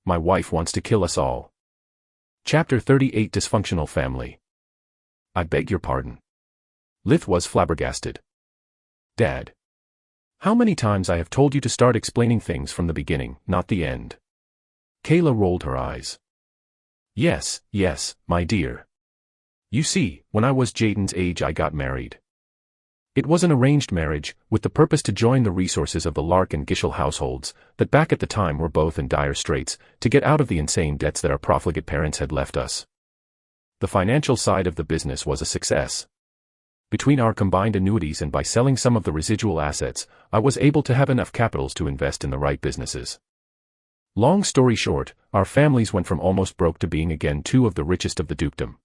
My wife wants to kill us all." Chapter 38 Dysfunctional Family. "I beg your pardon." Lith was flabbergasted. "Dad. How many times I have told you to start explaining things from the beginning, not the end." Kayla rolled her eyes. Yes, my dear. You see, when I was Jaden's age I got married. It was an arranged marriage, with the purpose to join the resources of the Lark and Gishel households, that back at the time were both in dire straits, to get out of the insane debts that our profligate parents had left us. The financial side of the business was a success. Between our combined annuities and by selling some of the residual assets, I was able to have enough capitals to invest in the right businesses. Long story short, our families went from almost broke to being again two of the richest of the dukedom.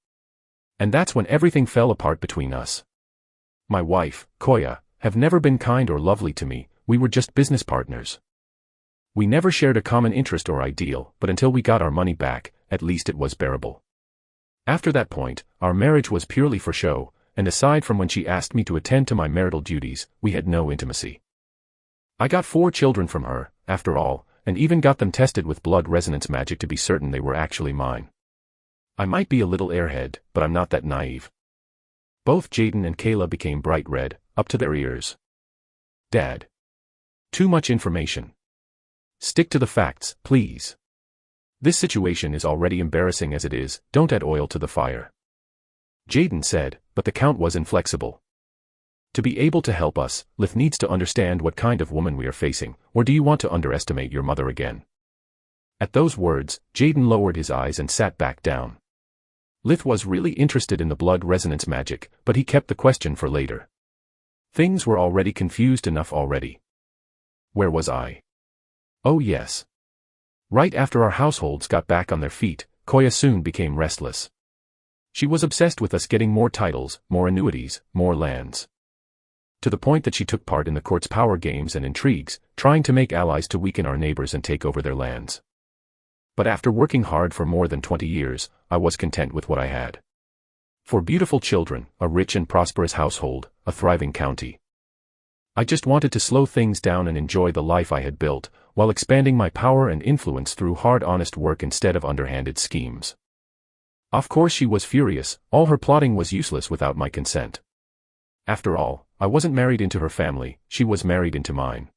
And that's when everything fell apart between us. My wife, Koya, have never been kind or lovely to me, we were just business partners. We never shared a common interest or ideal, but until we got our money back, at least it was bearable. After that point, our marriage was purely for show, and aside from when she asked me to attend to my marital duties, we had no intimacy. I got 4 children from her, after all, and even got them tested with blood resonance magic to be certain they were actually mine. I might be a little airhead, but I'm not that naive. Both Jaden and Kayla became bright red, up to their ears. Dad. Too much information. Stick to the facts, please. This situation is already embarrassing as it is, don't add oil to the fire. Jaden said, but the Count was inflexible. To be able to help us, Lith needs to understand what kind of woman we are facing, or do you want to underestimate your mother again? At those words, Jaden lowered his eyes and sat back down. Lith was really interested in the blood resonance magic, but he kept the question for later. Things were already confused enough already. Where was I? Oh yes. Right after our households got back on their feet, Koya soon became restless. She was obsessed with us getting more titles, more annuities, more lands. To the point that she took part in the court's power games and intrigues, trying to make allies to weaken our neighbors and take over their lands. But after working hard for more than 20 years, I was content with what I had. 4 beautiful children, a rich and prosperous household, a thriving county. I just wanted to slow things down and enjoy the life I had built, while expanding my power and influence through hard honest work instead of underhanded schemes. Of course she was furious, all her plotting was useless without my consent. After all, I wasn't married into her family, she was married into mine.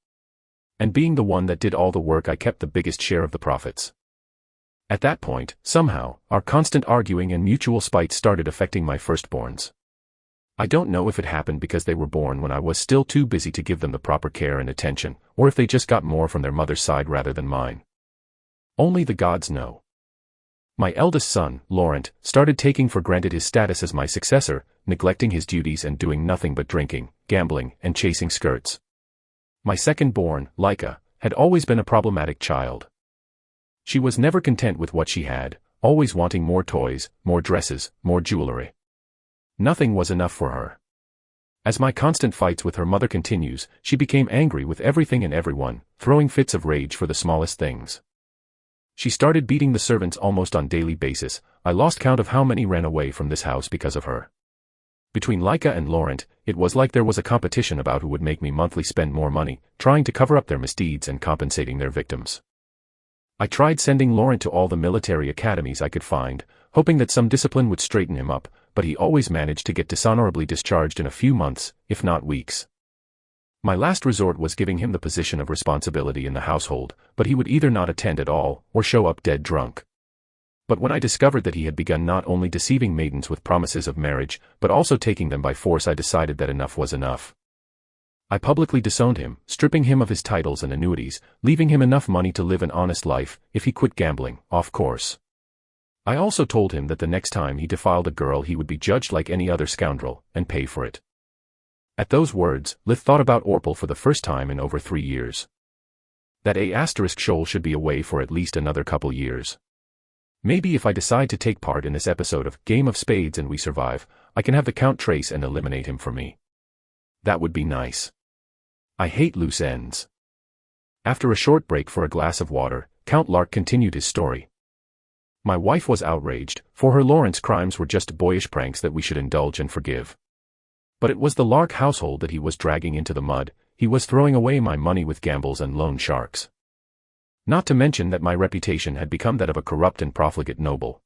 And being the one that did all the work I kept the biggest share of the profits. At that point, somehow, our constant arguing and mutual spite started affecting my firstborns. I don't know if it happened because they were born when I was still too busy to give them the proper care and attention, or if they just got more from their mother's side rather than mine. Only the gods know. My eldest son, Laurent, started taking for granted his status as my successor, neglecting his duties and doing nothing but drinking, gambling, and chasing skirts. My second-born, Laika, had always been a problematic child. She was never content with what she had, always wanting more toys, more dresses, more jewelry. Nothing was enough for her. As my constant fights with her mother continues, she became angry with everything and everyone, throwing fits of rage for the smallest things. She started beating the servants almost on daily basis. I lost count of how many ran away from this house because of her. Between Laika and Laurent, it was like there was a competition about who would make me monthly spend more money, trying to cover up their misdeeds and compensating their victims. I tried sending Laurent to all the military academies I could find, hoping that some discipline would straighten him up, but he always managed to get dishonorably discharged in a few months, if not weeks. My last resort was giving him the position of responsibility in the household, but he would either not attend at all, or show up dead drunk. But when I discovered that he had begun not only deceiving maidens with promises of marriage, but also taking them by force, I decided that enough was enough. I publicly disowned him, stripping him of his titles and annuities, leaving him enough money to live an honest life, if he quit gambling, of course. I also told him that the next time he defiled a girl he would be judged like any other scoundrel, and pay for it. At those words, Lith thought about Orpal for the first time in over 3 years. That Shoal should be away for at least another couple years. Maybe if I decide to take part in this episode of Game of Spades and we survive, I can have the Count trace and eliminate him for me. That would be nice. I hate loose ends. After a short break for a glass of water, Count Lark continued his story. My wife was outraged, for her Laurent's crimes were just boyish pranks that we should indulge and forgive. But it was the Lark household that he was dragging into the mud. He was throwing away my money with gambles and loan sharks. Not to mention that my reputation had become that of a corrupt and profligate noble.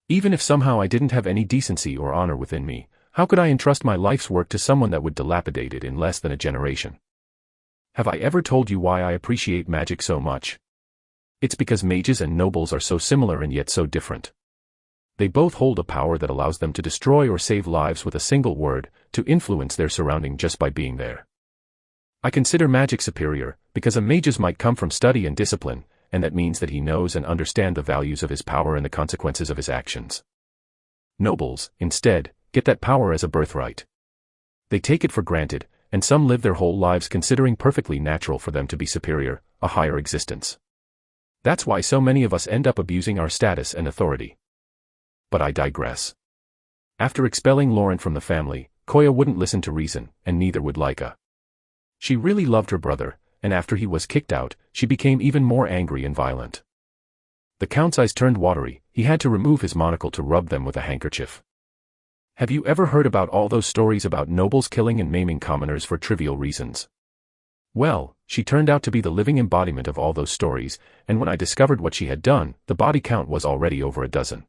Even if somehow I didn't have any decency or honor within me, how could I entrust my life's work to someone that would dilapidate it in less than a generation? Have I ever told you why I appreciate magic so much? It's because mages and nobles are so similar and yet so different. They both hold a power that allows them to destroy or save lives with a single word, to influence their surrounding just by being there. I consider magic superior, because a mage's might come from study and discipline, and that means that he knows and understands the values of his power and the consequences of his actions. Nobles, instead, get that power as a birthright. They take it for granted, and some live their whole lives considering perfectly natural for them to be superior, a higher existence. That's why so many of us end up abusing our status and authority. But I digress. After expelling Laurent from the family, Koya wouldn't listen to reason, and neither would Laika. She really loved her brother, and after he was kicked out, she became even more angry and violent. The Count's eyes turned watery. He had to remove his monocle to rub them with a handkerchief. Have you ever heard about all those stories about nobles killing and maiming commoners for trivial reasons? Well, she turned out to be the living embodiment of all those stories, and when I discovered what she had done, the body count was already over a dozen.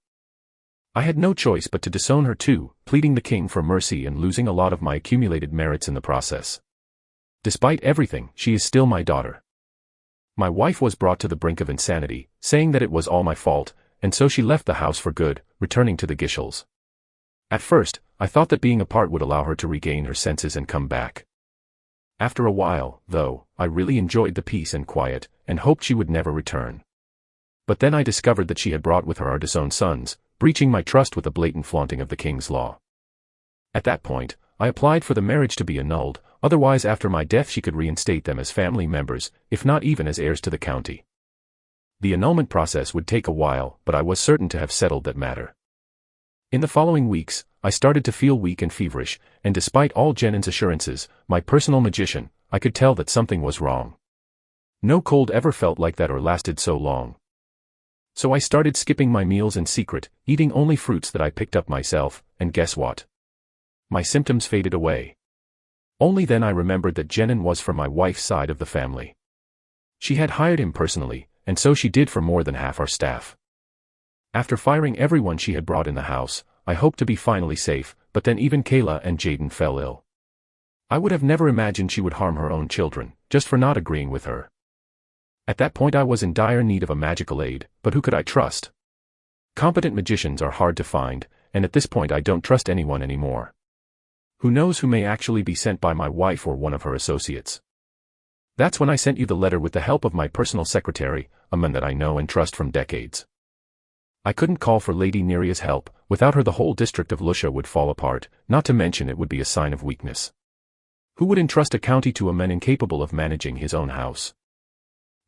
I had no choice but to disown her too, pleading the king for mercy and losing a lot of my accumulated merits in the process. Despite everything, she is still my daughter. My wife was brought to the brink of insanity, saying that it was all my fault, and so she left the house for good, returning to the Gishels. At first, I thought that being apart would allow her to regain her senses and come back. After a while, though, I really enjoyed the peace and quiet, and hoped she would never return. But then I discovered that she had brought with her our disowned sons, breaching my trust with a blatant flaunting of the king's law. At that point, I applied for the marriage to be annulled, otherwise after my death she could reinstate them as family members, if not even as heirs to the county. The annulment process would take a while, but I was certain to have settled that matter. In the following weeks, I started to feel weak and feverish, and despite all Jenin's assurances, my personal magician, I could tell that something was wrong. No cold ever felt like that or lasted so long. So I started skipping my meals in secret, eating only fruits that I picked up myself, and guess what? My symptoms faded away. Only then I remembered that Jenin was from my wife's side of the family. She had hired him personally, and so she did for more than half our staff. After firing everyone she had brought in the house, I hoped to be finally safe, but then even Kayla and Jaden fell ill. I would have never imagined she would harm her own children, just for not agreeing with her. At that point I was in dire need of a magical aid, but who could I trust? Competent magicians are hard to find, and at this point I don't trust anyone anymore. Who knows who may actually be sent by my wife or one of her associates. That's when I sent you the letter with the help of my personal secretary, a man that I know and trust from decades. I couldn't call for Lady Neria's help. Without her the whole district of Lusha would fall apart, not to mention it would be a sign of weakness. Who would entrust a county to a man incapable of managing his own house?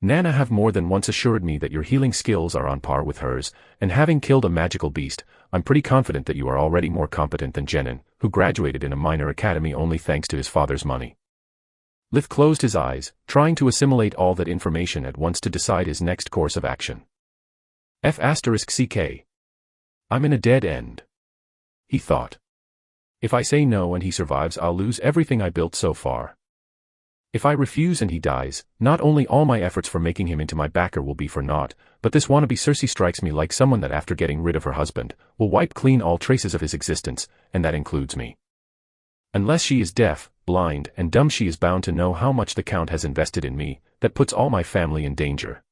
Nana have more than once assured me that your healing skills are on par with hers, and having killed a magical beast, I'm pretty confident that you are already more competent than Jenin, who graduated in a minor academy only thanks to his father's money. Lith closed his eyes, trying to assimilate all that information at once to decide his next course of action. F***CK. I'm in a dead end. He thought. If I say no and he survives, I'll lose everything I built so far. If I refuse and he dies, not only all my efforts for making him into my backer will be for naught, but this wannabe Cersei strikes me like someone that after getting rid of her husband, will wipe clean all traces of his existence, and that includes me. Unless she is deaf, blind, and dumb, she is bound to know how much the Count has invested in me. That puts all my family in danger.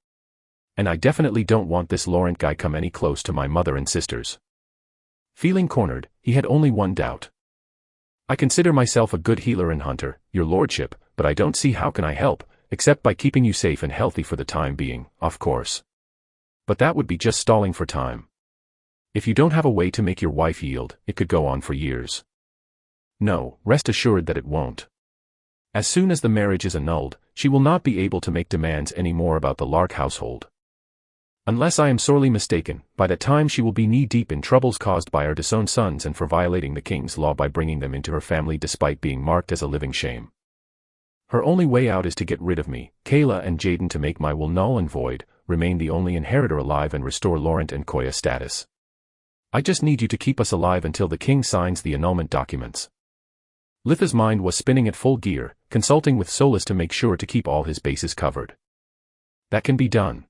And I definitely don't want this Laurent guy come any close to my mother and sisters. Feeling cornered, he had only one doubt. I consider myself a good healer and hunter, your lordship, but I don't see how can I help, except by keeping you safe and healthy for the time being, of course. But that would be just stalling for time. If you don't have a way to make your wife yield, it could go on for years. No, rest assured that it won't. As soon as the marriage is annulled, she will not be able to make demands anymore about the Lark household. Unless I am sorely mistaken, by that time she will be knee-deep in troubles caused by our disowned sons and for violating the king's law by bringing them into her family despite being marked as a living shame. Her only way out is to get rid of me, Kayla and Jaden, to make my will null and void, remain the only inheritor alive and restore Laurent and Koya status. I just need you to keep us alive until the king signs the annulment documents. Litha's mind was spinning at full gear, consulting with Solus to make sure to keep all his bases covered. That can be done.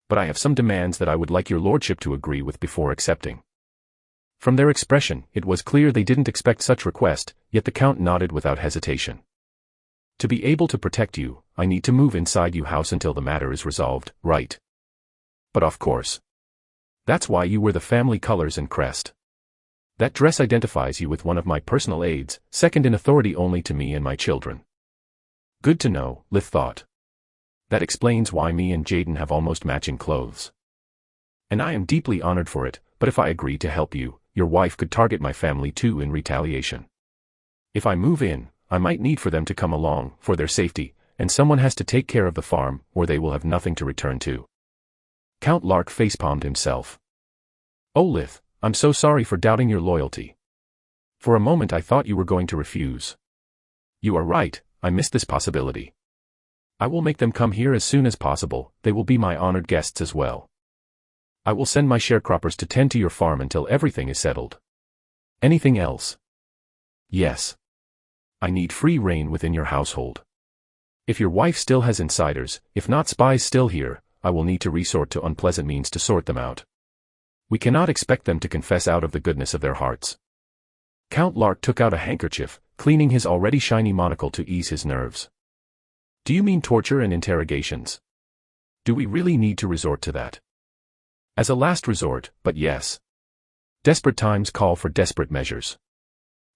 But I have some demands that I would like your lordship to agree with before accepting. From their expression, it was clear they didn't expect such request, yet the Count nodded without hesitation. To be able to protect you, I need to move inside your house until the matter is resolved, right? But of course. That's why you wear the family colors and crest. That dress identifies you with one of my personal aides, second in authority only to me and my children. Good to know, Lith thought. That explains why me and Jaden have almost matching clothes. And I am deeply honored for it, but if I agree to help you, your wife could target my family too in retaliation. If I move in, I might need for them to come along, for their safety, and someone has to take care of the farm, or they will have nothing to return to. Count Lark facepalmed himself. Oh Lith, I'm so sorry for doubting your loyalty. For a moment I thought you were going to refuse. You are right, I missed this possibility. I will make them come here as soon as possible, they will be my honored guests as well. I will send my sharecroppers to tend to your farm until everything is settled. Anything else? Yes. I need free reign within your household. If your wife still has insiders, if not spies still here, I will need to resort to unpleasant means to sort them out. We cannot expect them to confess out of the goodness of their hearts. Count Lark took out a handkerchief, cleaning his already shiny monocle to ease his nerves. Do you mean torture and interrogations? Do we really need to resort to that? As a last resort, but yes. Desperate times call for desperate measures.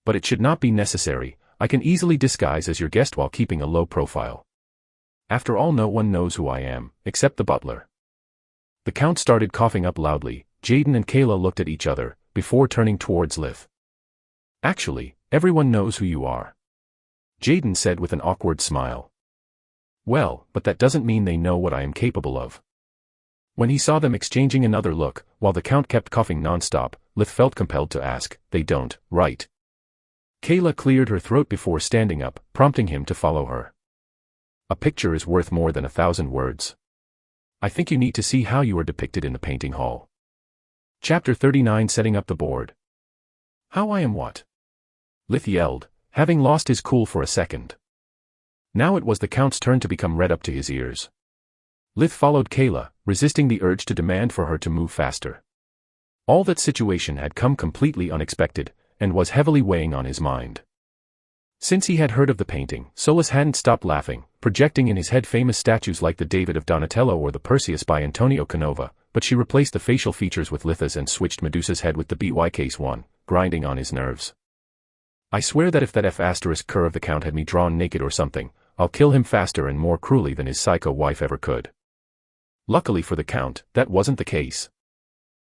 But it should not be necessary, I can easily disguise as your guest while keeping a low profile. After all, no one knows who I am, except the butler. The Count started coughing up loudly. Jaden and Kayla looked at each other, before turning towards Lith. Actually, everyone knows who you are. Jaden said with an awkward smile. Well, but that doesn't mean they know what I am capable of. When he saw them exchanging another look, while the Count kept coughing non-stop, Lith felt compelled to ask, they don't, right? Kayla cleared her throat before standing up, prompting him to follow her. A picture is worth more than 1,000 words. I think you need to see how you are depicted in the painting hall. Chapter 39 Setting up the board. How I am what? Lith yelled, having lost his cool for a second. Now it was the Count's turn to become red up to his ears. Lith followed Kayla, resisting the urge to demand for her to move faster. All that situation had come completely unexpected, and was heavily weighing on his mind. Since he had heard of the painting, Solus hadn't stopped laughing, projecting in his head famous statues like the David of Donatello or the Perseus by Antonio Canova, but she replaced the facial features with Litha's and switched Medusa's head with the BYK's one, grinding on his nerves. I swear that if that F** cur of the Count had me drawn naked or something, I'll kill him faster and more cruelly than his psycho wife ever could. Luckily for the Count, that wasn't the case.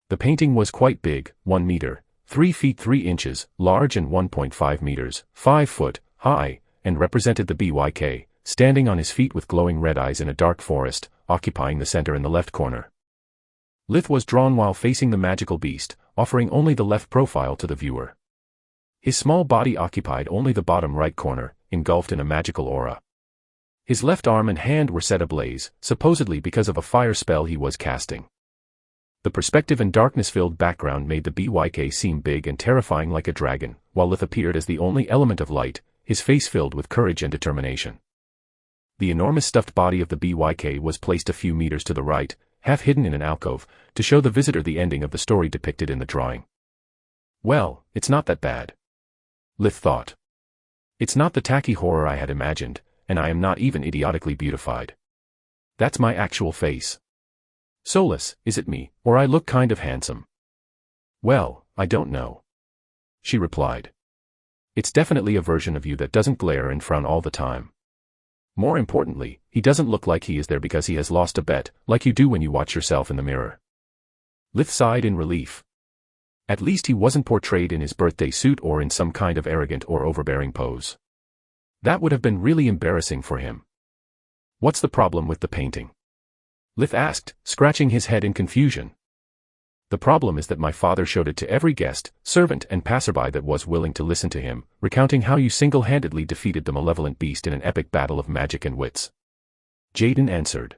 The painting was quite big, 1 meter, 3 feet 3 inches, large and 1.5 meters, 5 foot, high, and represented the BYK, standing on his feet with glowing red eyes in a dark forest, occupying the center in the left corner. Lith was drawn while facing the magical beast, offering only the left profile to the viewer. His small body occupied only the bottom right corner, engulfed in a magical aura. His left arm and hand were set ablaze, supposedly because of a fire spell he was casting. The perspective and darkness-filled background made the BYK seem big and terrifying like a dragon, while Lith appeared as the only element of light, his face filled with courage and determination. The enormous stuffed body of the BYK was placed a few meters to the right, half hidden in an alcove, to show the visitor the ending of the story depicted in the drawing. Well, it's not that bad. Lith thought. It's not the tacky horror I had imagined, and I am not even idiotically beautified. That's my actual face. Solus, is it me, or I look kind of handsome? Well, I don't know. She replied. It's definitely a version of you that doesn't glare and frown all the time. More importantly, he doesn't look like he is there because he has lost a bet, like you do when you watch yourself in the mirror. Lith sighed in relief. At least he wasn't portrayed in his birthday suit or in some kind of arrogant or overbearing pose. That would have been really embarrassing for him. What's the problem with the painting? Lith asked, scratching his head in confusion. The problem is that my father showed it to every guest, servant and passerby that was willing to listen to him, recounting how you single-handedly defeated the malevolent beast in an epic battle of magic and wits. Jaden answered.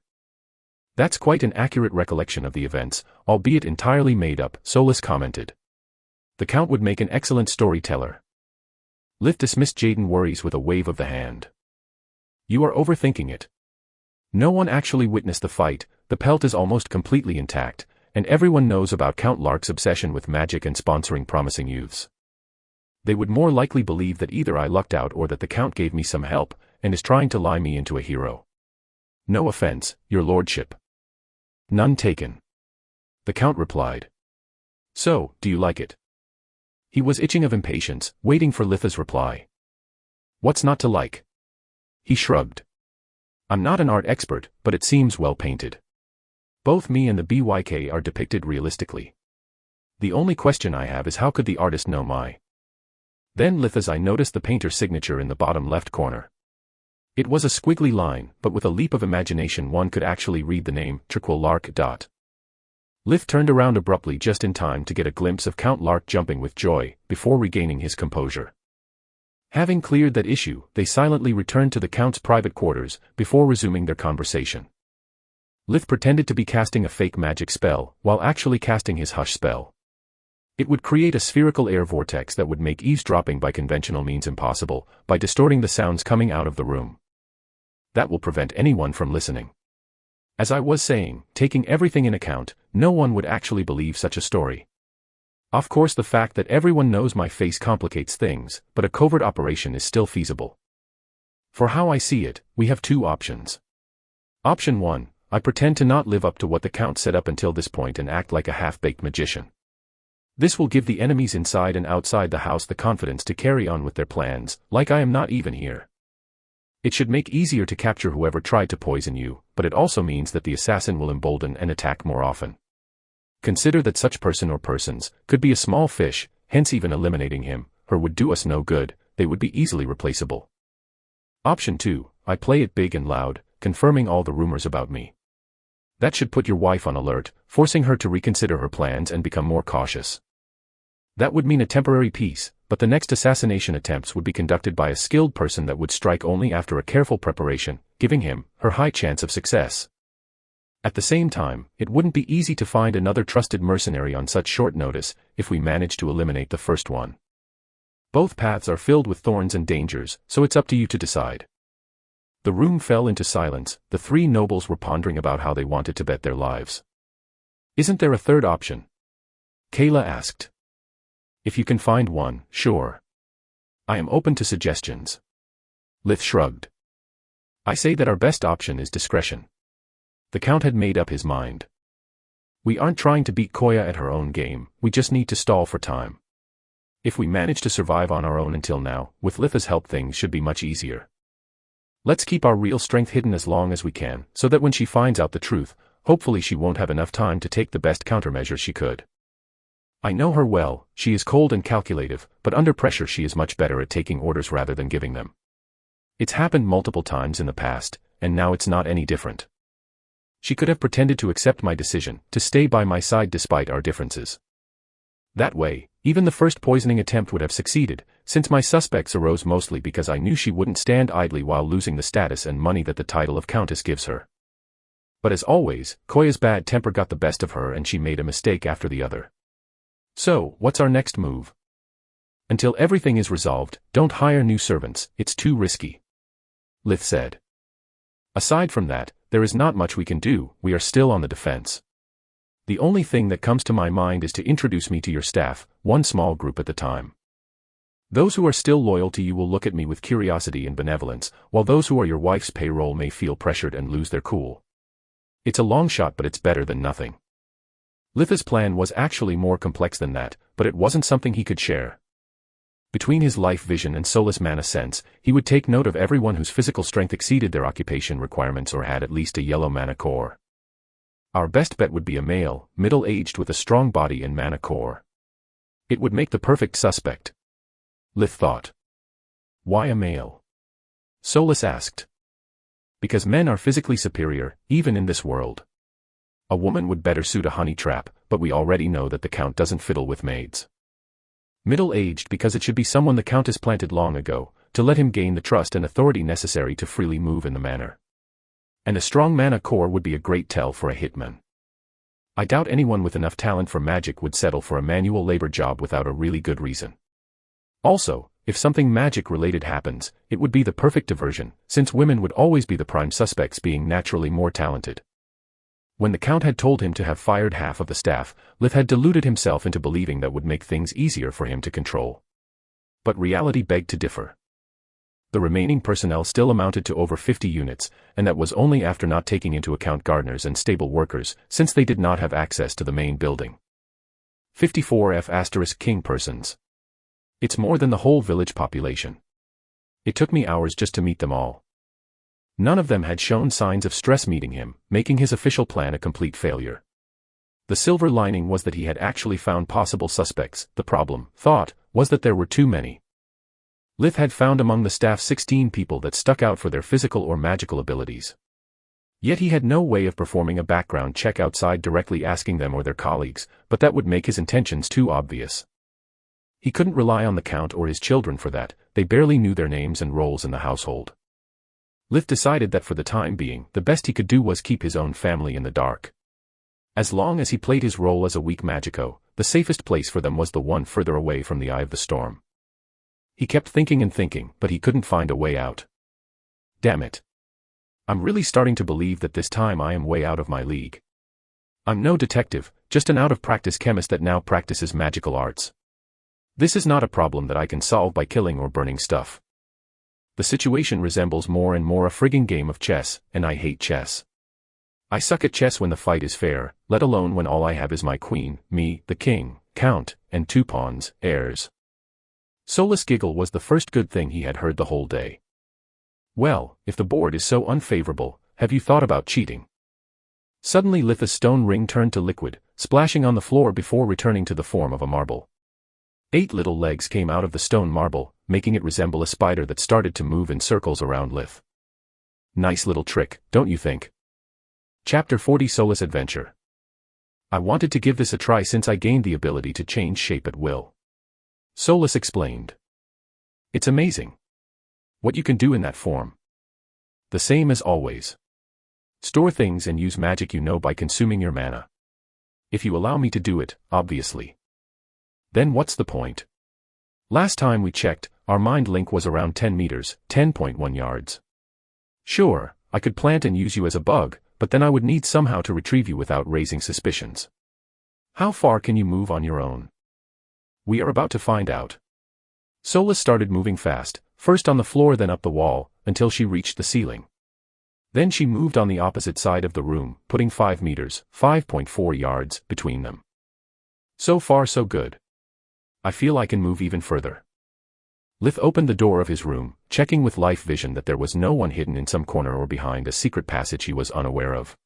That's quite an accurate recollection of the events, albeit entirely made up, Solus commented. The Count would make an excellent storyteller. Lith dismissed Jaden's worries with a wave of the hand. You are overthinking it. No one actually witnessed the fight, the pelt is almost completely intact, and everyone knows about Count Lark's obsession with magic and sponsoring promising youths. They would more likely believe that either I lucked out or that the Count gave me some help, and is trying to lie me into a hero. No offense, your lordship. None taken. the Count replied. So, do you like it? He was itching of impatience, waiting for Litha's reply. What's not to like? He shrugged. I'm not an art expert, but it seems well painted. Both me and the BYK are depicted realistically. The only question I have is how could the artist know my... Then Litha's I noticed the painter's signature in the bottom left corner. It was a squiggly line, but with a leap of imagination one could actually read the name, Tranquil Lark. Lith turned around abruptly just in time to get a glimpse of Count Lark jumping with joy, before regaining his composure. Having cleared that issue, they silently returned to the Count's private quarters, before resuming their conversation. Lith pretended to be casting a fake magic spell, while actually casting his hush spell. It would create a spherical air vortex that would make eavesdropping by conventional means impossible, by distorting the sounds coming out of the room. That will prevent anyone from listening. As I was saying, taking everything in account, no one would actually believe such a story. Of course, the fact that everyone knows my face complicates things, but a covert operation is still feasible. For how I see it, we have two options. Option 1, I pretend to not live up to what the Count said up until this point and act like a half-baked magician. This will give the enemies inside and outside the house the confidence to carry on with their plans, like I am not even here. It should make easier to capture whoever tried to poison you, but it also means that the assassin will embolden and attack more often. Consider that such person or persons could be a small fish, hence even eliminating him, her would do us no good, they would be easily replaceable. Option 2, I play it big and loud, confirming all the rumors about me. That should put your wife on alert, forcing her to reconsider her plans and become more cautious. That would mean a temporary peace, but the next assassination attempts would be conducted by a skilled person that would strike only after a careful preparation, giving him, her high chance of success. At the same time, it wouldn't be easy to find another trusted mercenary on such short notice, if we manage to eliminate the first one. Both paths are filled with thorns and dangers, so it's up to you to decide. The room fell into silence, the three nobles were pondering about how they wanted to bet their lives. Isn't there a third option? Kayla asked. If you can find one, sure. I am open to suggestions. Lith shrugged. I say that our best option is discretion. The Count had made up his mind. We aren't trying to beat Koya at her own game, we just need to stall for time. If we manage to survive on our own until now, with Litha's help things should be much easier. Let's keep our real strength hidden as long as we can, so that when she finds out the truth, hopefully she won't have enough time to take the best countermeasures she could. I know her well, she is cold and calculative, but under pressure she is much better at taking orders rather than giving them. It's happened multiple times in the past, and now it's not any different. She could have pretended to accept my decision, to stay by my side despite our differences. That way, even the first poisoning attempt would have succeeded, since my suspects arose mostly because I knew she wouldn't stand idly while losing the status and money that the title of Countess gives her. But as always, Koya's bad temper got the best of her and she made a mistake after the other. So, what's our next move? Until everything is resolved, don't hire new servants, it's too risky. Lith said. Aside from that, there is not much we can do, we are still on the defense. The only thing that comes to my mind is to introduce me to your staff, one small group at the time. Those who are still loyal to you will look at me with curiosity and benevolence, while those who are your wife's payroll may feel pressured and lose their cool. It's a long shot but it's better than nothing. Litha's plan was actually more complex than that, but it wasn't something he could share. Between his life vision and soulless mana sense, he would take note of everyone whose physical strength exceeded their occupation requirements or had at least a yellow mana core. Our best bet would be a male, middle-aged with a strong body and mana core. It would make the perfect suspect. Lith thought. Why a male? Solus asked. Because men are physically superior, even in this world. A woman would better suit a honey trap, but we already know that the Count doesn't fiddle with maids. Middle-aged because it should be someone the Countess planted long ago, to let him gain the trust and authority necessary to freely move in the manor. And a strong mana core would be a great tell for a hitman. I doubt anyone with enough talent for magic would settle for a manual labor job without a really good reason. Also, if something magic-related happens, it would be the perfect diversion, since women would always be the prime suspects being naturally more talented. When the Count had told him to have fired half of the staff, Lith had deluded himself into believing that would make things easier for him to control. But reality begged to differ. The remaining personnel still amounted to over 50 units, and that was only after not taking into account gardeners and stable workers, since they did not have access to the main building. 54 F*King persons. It's more than the whole village population. It took me hours just to meet them all. None of them had shown signs of stress meeting him, making his official plan a complete failure. The silver lining was that he had actually found possible suspects. The problem, thought, was that there were too many. Lith had found among the staff 16 people that stuck out for their physical or magical abilities. Yet he had no way of performing a background check outside directly asking them or their colleagues, but that would make his intentions too obvious. He couldn't rely on the Count or his children for that, they barely knew their names and roles in the household. Lith decided that for the time being, the best he could do was keep his own family in the dark. As long as he played his role as a weak magico, the safest place for them was the one further away from the eye of the storm. He kept thinking and thinking, but he couldn't find a way out. Damn it. I'm really starting to believe that this time I am way out of my league. I'm no detective, just an out-of-practice chemist that now practices magical arts. This is not a problem that I can solve by killing or burning stuff. The situation resembles more and more a frigging game of chess, and I hate chess. I suck at chess when the fight is fair, let alone when all I have is my queen, me, the king, count, and 2 pawns, heirs. Soulless giggle was the first good thing he had heard the whole day. Well, if the board is so unfavorable, have you thought about cheating? Suddenly Litha's stone ring turned to liquid, splashing on the floor before returning to the form of a marble. 8 little legs came out of the stone marble, making it resemble a spider that started to move in circles around Lith. Nice little trick, don't you think? Chapter 40 Soulless Adventure. I wanted to give this a try since I gained the ability to change shape at will. Soulless explained. It's amazing what you can do in that form. The same as always. Store things and use magic you know by consuming your mana. If you allow me to do it, obviously. Then what's the point? Last time we checked, our mind link was around 10 meters, 10.1 yards. Sure, I could plant and use you as a bug, but then I would need somehow to retrieve you without raising suspicions. How far can you move on your own? We are about to find out. Soulless started moving fast, first on the floor then up the wall, until she reached the ceiling. Then she moved on the opposite side of the room, putting 5 meters, 5.4 yards, between them. So far so good. I feel I can move even further. Lith opened the door of his room, checking with life vision that there was no one hidden in some corner or behind a secret passage he was unaware of.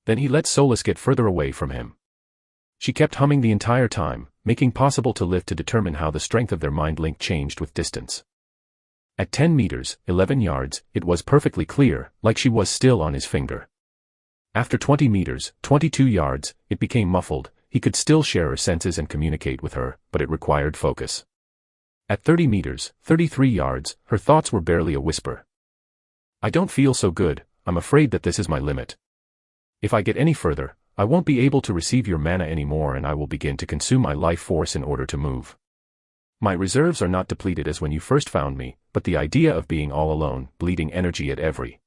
Then he let Soulless get further away from him. She kept humming the entire time, making possible to Lith to determine how the strength of their mind link changed with distance. At 10 meters, 11 yards, it was perfectly clear, like she was still on his finger. After 20 meters, 22 yards, it became muffled. He could still share her senses and communicate with her, but it required focus. At 30 meters, 33 yards, her thoughts were barely a whisper. I don't feel so good, I'm afraid that this is my limit. If I get any further, I won't be able to receive your mana anymore and I will begin to consume my life force in order to move. My reserves are not depleted as when you first found me, but the idea of being all alone, bleeding energy at every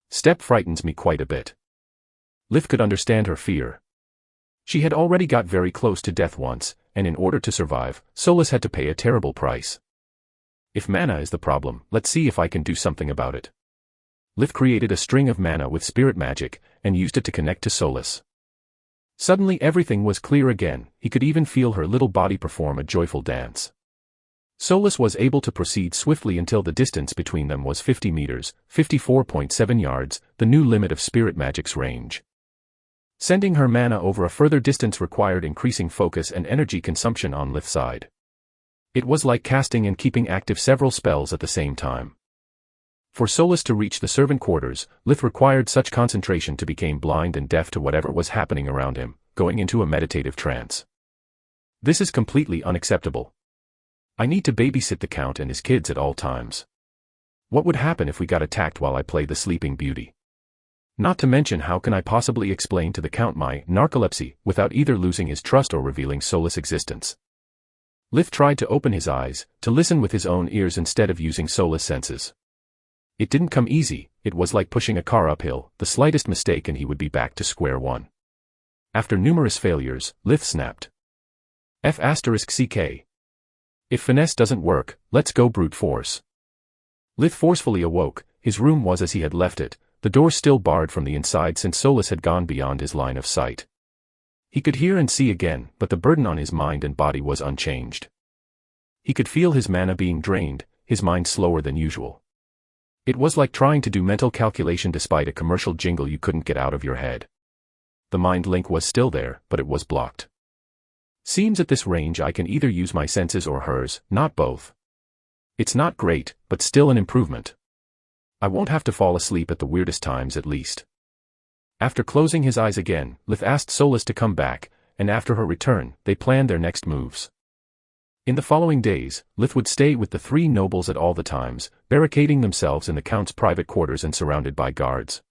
step frightens me quite a bit. Lith could understand her fear. She had already got very close to death once, and in order to survive, Soulless had to pay a terrible price. If mana is the problem, let's see if I can do something about it. Lith created a string of mana with spirit magic, and used it to connect to Soulless. Suddenly everything was clear again, he could even feel her little body perform a joyful dance. Soulless was able to proceed swiftly until the distance between them was 50 meters, 54.7 yards, the new limit of spirit magic's range. Sending her mana over a further distance required increasing focus and energy consumption on Lith's side. It was like casting and keeping active several spells at the same time. For Soulless to reach the servant quarters, Lith required such concentration to become blind and deaf to whatever was happening around him, going into a meditative trance. This is completely unacceptable. I need to babysit the Count and his kids at all times. What would happen if we got attacked while I play the Sleeping Beauty? Not to mention how can I possibly explain to the Count my narcolepsy without either losing his trust or revealing Soulless' existence? Lith tried to open his eyes, to listen with his own ears instead of using Soulless' senses. It didn't come easy, it was like pushing a car uphill, the slightest mistake and he would be back to square one. After numerous failures, Lith snapped. F***CK. If finesse doesn't work, let's go brute force. Lith forcefully awoke. His room was as he had left it, the door still barred from the inside since Solus had gone beyond his line of sight. He could hear and see again, but the burden on his mind and body was unchanged. He could feel his mana being drained, his mind slower than usual. It was like trying to do mental calculation despite a commercial jingle you couldn't get out of your head. The mind link was still there, but it was blocked. Seems at this range I can either use my senses or hers, not both. It's not great, but still an improvement. I won't have to fall asleep at the weirdest times at least. After closing his eyes again, Lith asked Solus to come back, and after her return, they planned their next moves. In the following days, Lith would stay with the three nobles at all the times, barricading themselves in the Count's private quarters and surrounded by guards.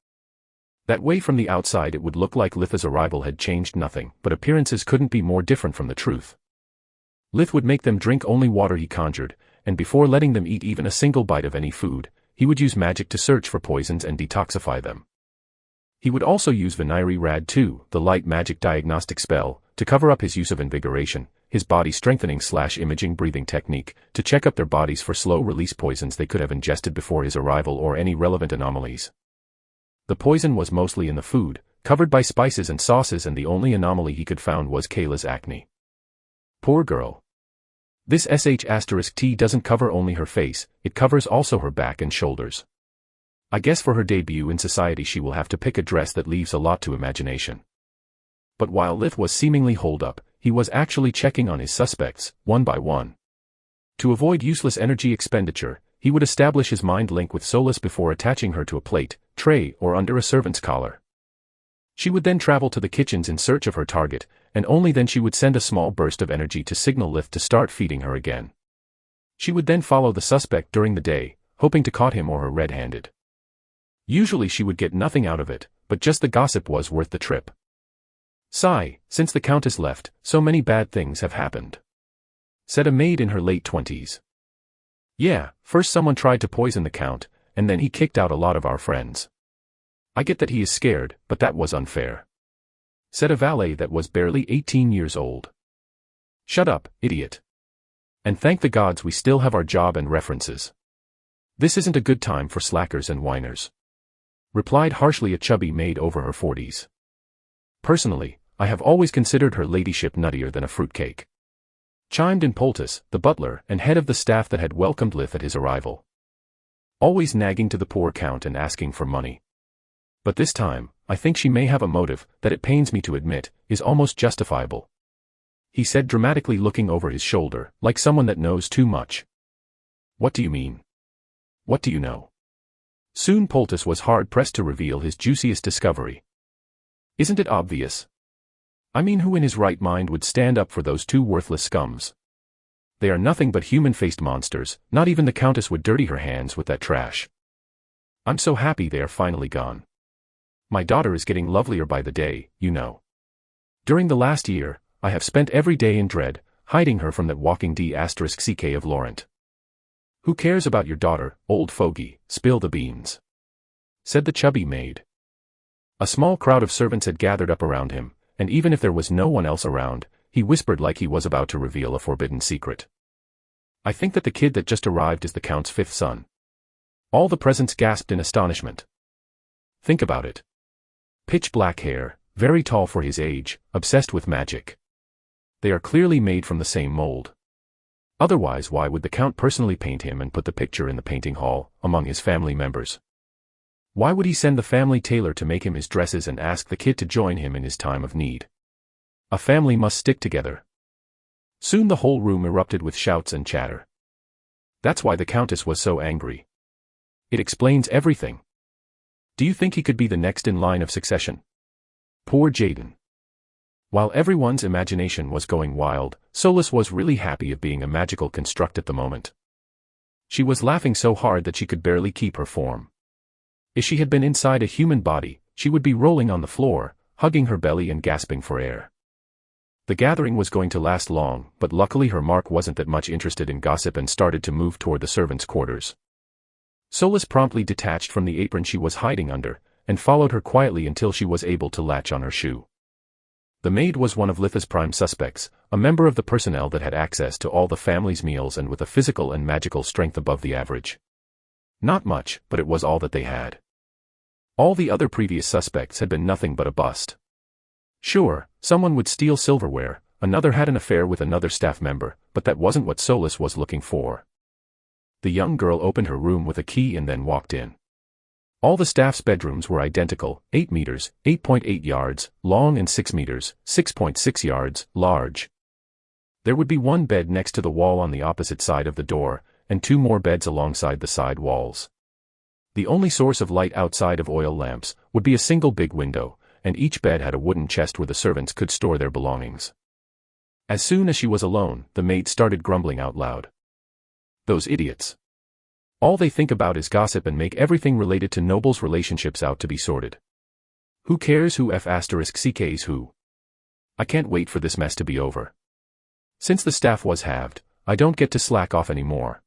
That way from the outside it would look like Lith's arrival had changed nothing, but appearances couldn't be more different from the truth. Lith would make them drink only water he conjured, and before letting them eat even a single bite of any food, he would use magic to search for poisons and detoxify them. He would also use Viniri Rad 2, the light magic diagnostic spell, to cover up his use of invigoration, his body strengthening/imaging breathing technique, to check up their bodies for slow-release poisons they could have ingested before his arrival or any relevant anomalies. The poison was mostly in the food, covered by spices and sauces, and the only anomaly he could found was Kayla's acne. Poor girl. This *T doesn't cover only her face, it covers also her back and shoulders. I guess for her debut in society she will have to pick a dress that leaves a lot to imagination. But while Lith was seemingly holed up, he was actually checking on his suspects, one by one. To avoid useless energy expenditure, he would establish his mind link with Solus before attaching her to a plate, tray, or under a servant's collar. She would then travel to the kitchens in search of her target, and only then she would send a small burst of energy to signal Lith to start feeding her again. She would then follow the suspect during the day, hoping to caught him or her red-handed. Usually she would get nothing out of it, but just the gossip was worth the trip. Sigh, since the Countess left, so many bad things have happened, said a maid in her late 20s. Yeah, first someone tried to poison the Count, and then he kicked out a lot of our friends. I get that he is scared, but that was unfair, said a valet that was barely 18 years old. Shut up, idiot. And thank the gods we still have our job and references. This isn't a good time for slackers and whiners, replied harshly a chubby maid over her 40s. Personally, I have always considered her ladyship nuttier than a fruitcake, chimed in Poultice, the butler and head of the staff that had welcomed Lith at his arrival. Always nagging to the poor Count and asking for money. But this time, I think she may have a motive that, it pains me to admit, is almost justifiable, he said dramatically, looking over his shoulder, like someone that knows too much. What do you mean? What do you know? Soon Poultice was hard-pressed to reveal his juiciest discovery. Isn't it obvious? I mean, who in his right mind would stand up for those two worthless scums? They are nothing but human-faced monsters, not even the Countess would dirty her hands with that trash. I'm so happy they are finally gone. My daughter is getting lovelier by the day, you know. During the last year, I have spent every day in dread, hiding her from that walking D***ck of Laurent. Who cares about your daughter, old fogey, spill the beans, said the chubby maid. A small crowd of servants had gathered up around him, and even if there was no one else around, he whispered like he was about to reveal a forbidden secret. I think that the kid that just arrived is the Count's fifth son. All the presents gasped in astonishment. Think about it. Pitch black hair, very tall for his age, obsessed with magic. They are clearly made from the same mold. Otherwise, why would the Count personally paint him and put the picture in the painting hall, among his family members? Why would he send the family tailor to make him his dresses and ask the kid to join him in his time of need? A family must stick together. Soon the whole room erupted with shouts and chatter. That's why the Countess was so angry. It explains everything. Do you think he could be the next in line of succession? Poor Jaden. While everyone's imagination was going wild, Solus was really happy of being a magical construct at the moment. She was laughing so hard that she could barely keep her form. If she had been inside a human body, she would be rolling on the floor, hugging her belly and gasping for air. The gathering was going to last long, but luckily her Mark wasn't that much interested in gossip and started to move toward the servants' quarters. Solus promptly detached from the apron she was hiding under, and followed her quietly until she was able to latch on her shoe. The maid was one of Lith's prime suspects, a member of the personnel that had access to all the family's meals and with a physical and magical strength above the average. Not much, but it was all that they had. All the other previous suspects had been nothing but a bust. Sure, someone would steal silverware, another had an affair with another staff member, but that wasn't what Solis was looking for. The young girl opened her room with a key and then walked in. All the staff's bedrooms were identical, 8 meters, 8.8 yards, long and 6 meters, 6.6 yards, large. There would be one bed next to the wall on the opposite side of the door, and 2 more beds alongside the side walls. The only source of light outside of oil lamps would be a single big window, and each bed had a wooden chest where the servants could store their belongings. As soon as she was alone, the maid started grumbling out loud. Those idiots. All they think about is gossip and make everything related to nobles' relationships out to be sordid. Who cares who f***ck's who? I can't wait for this mess to be over. Since the staff was halved, I don't get to slack off anymore.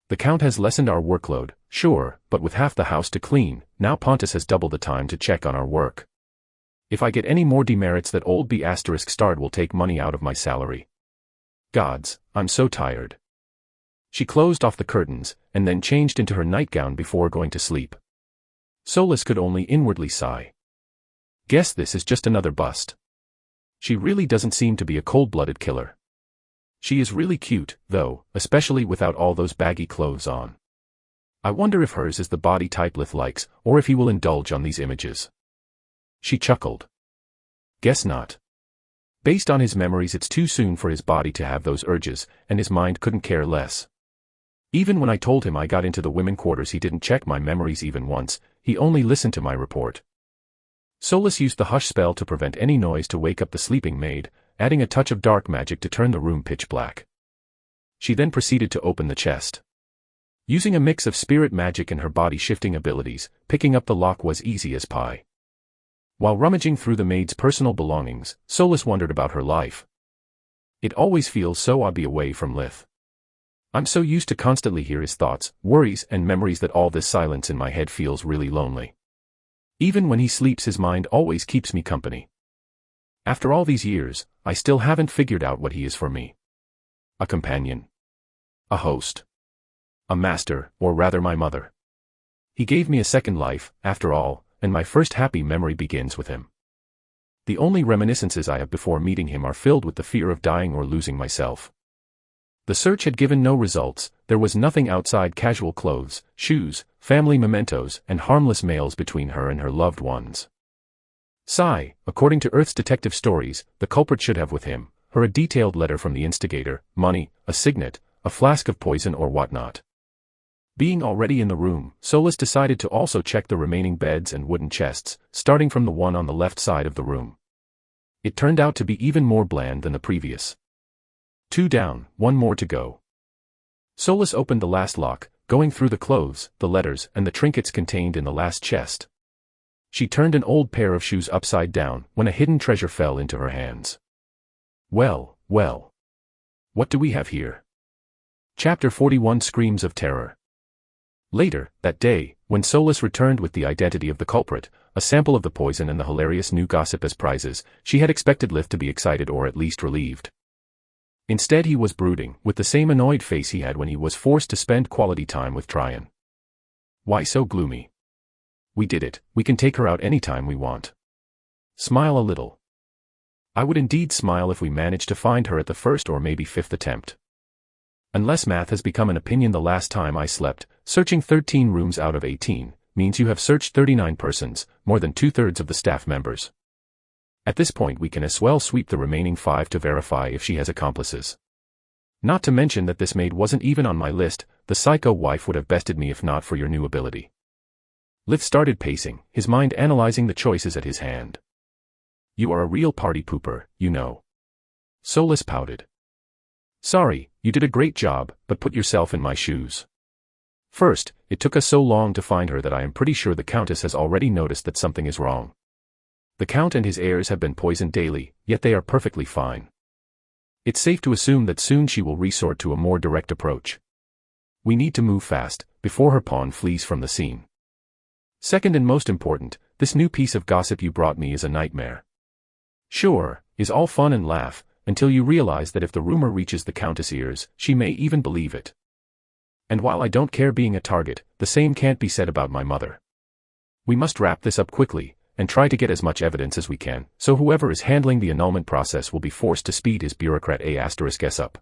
The Count has lessened our workload, sure, but with half the house to clean, now Pontus has double the time to check on our work. If I get any more demerits, that old B***** will take money out of my salary. Gods, I'm so tired. She closed off the curtains, and then changed into her nightgown before going to sleep. Solis could only inwardly sigh. Guess this is just another bust. She really doesn't seem to be a cold-blooded killer. She is really cute, though, especially without all those baggy clothes on. I wonder if hers is the body type Lith likes, or if he will indulge on these images. She chuckled. Guess not. Based on his memories, it's too soon for his body to have those urges, and his mind couldn't care less. Even when I told him I got into the women quarters, he didn't check my memories even once, he only listened to my report. Solis used the hush spell to prevent any noise to wake up the sleeping maid, adding a touch of dark magic to turn the room pitch black. She then proceeded to open the chest. Using a mix of spirit magic and her body-shifting abilities, picking up the lock was easy as pie. While rummaging through the maid's personal belongings, Solis wondered about her life. It always feels so odd to be away from Lith. I'm so used to constantly hear his thoughts, worries, and memories that all this silence in my head feels really lonely. Even when he sleeps, his mind always keeps me company. After all these years, I still haven't figured out what he is for me. A companion. A host. A master, or rather my mother. He gave me a second life, after all, and my first happy memory begins with him. The only reminiscences I have before meeting him are filled with the fear of dying or losing myself. The search had given no results, there was nothing outside casual clothes, shoes, family mementos, and harmless mails between her and her loved ones. Sigh, according to Earth's detective stories, the culprit should have with him, her a detailed letter from the instigator, money, a signet, a flask of poison or whatnot. Being already in the room, Solis decided to also check the remaining beds and wooden chests, starting from the one on the left side of the room. It turned out to be even more bland than the previous. 2 down, 1 more to go. Solis opened the last lock, going through the clothes, the letters, and the trinkets contained in the last chest. She turned an old pair of shoes upside down when a hidden treasure fell into her hands. Well, well. What do we have here? Chapter 41 Screams of Terror. Later, that day, when Solis returned with the identity of the culprit, a sample of the poison and the hilarious new gossip as prizes, she had expected Lith to be excited or at least relieved. Instead he was brooding, with the same annoyed face he had when he was forced to spend quality time with Tryon. Why so gloomy? We did it, we can take her out anytime we want. Smile a little. I would indeed smile if we managed to find her at the first or maybe 5th attempt. Unless math has become an opinion, the last time I slept, searching 13 rooms out of 18, means you have searched 39 persons, more than 2/3 of the staff members. At this point we can as well sweep the remaining 5 to verify if she has accomplices. Not to mention that this maid wasn't even on my list, the psycho wife would have bested me if not for your new ability. Lith started pacing, his mind analyzing the choices at his hand. You are a real party pooper, you know. Solis pouted. Sorry, you did a great job, but put yourself in my shoes. First, it took us so long to find her that I am pretty sure the Countess has already noticed that something is wrong. The Count and his heirs have been poisoned daily, yet they are perfectly fine. It's safe to assume that soon she will resort to a more direct approach. We need to move fast, before her pawn flees from the scene. Second and most important, this new piece of gossip you brought me is a nightmare. Sure, is all fun and laugh, until you realize that if the rumor reaches the Countess' ears, she may even believe it. And while I don't care being a target, the same can't be said about my mother. We must wrap this up quickly, and try to get as much evidence as we can, so whoever is handling the annulment process will be forced to speed his bureaucrat A*S up.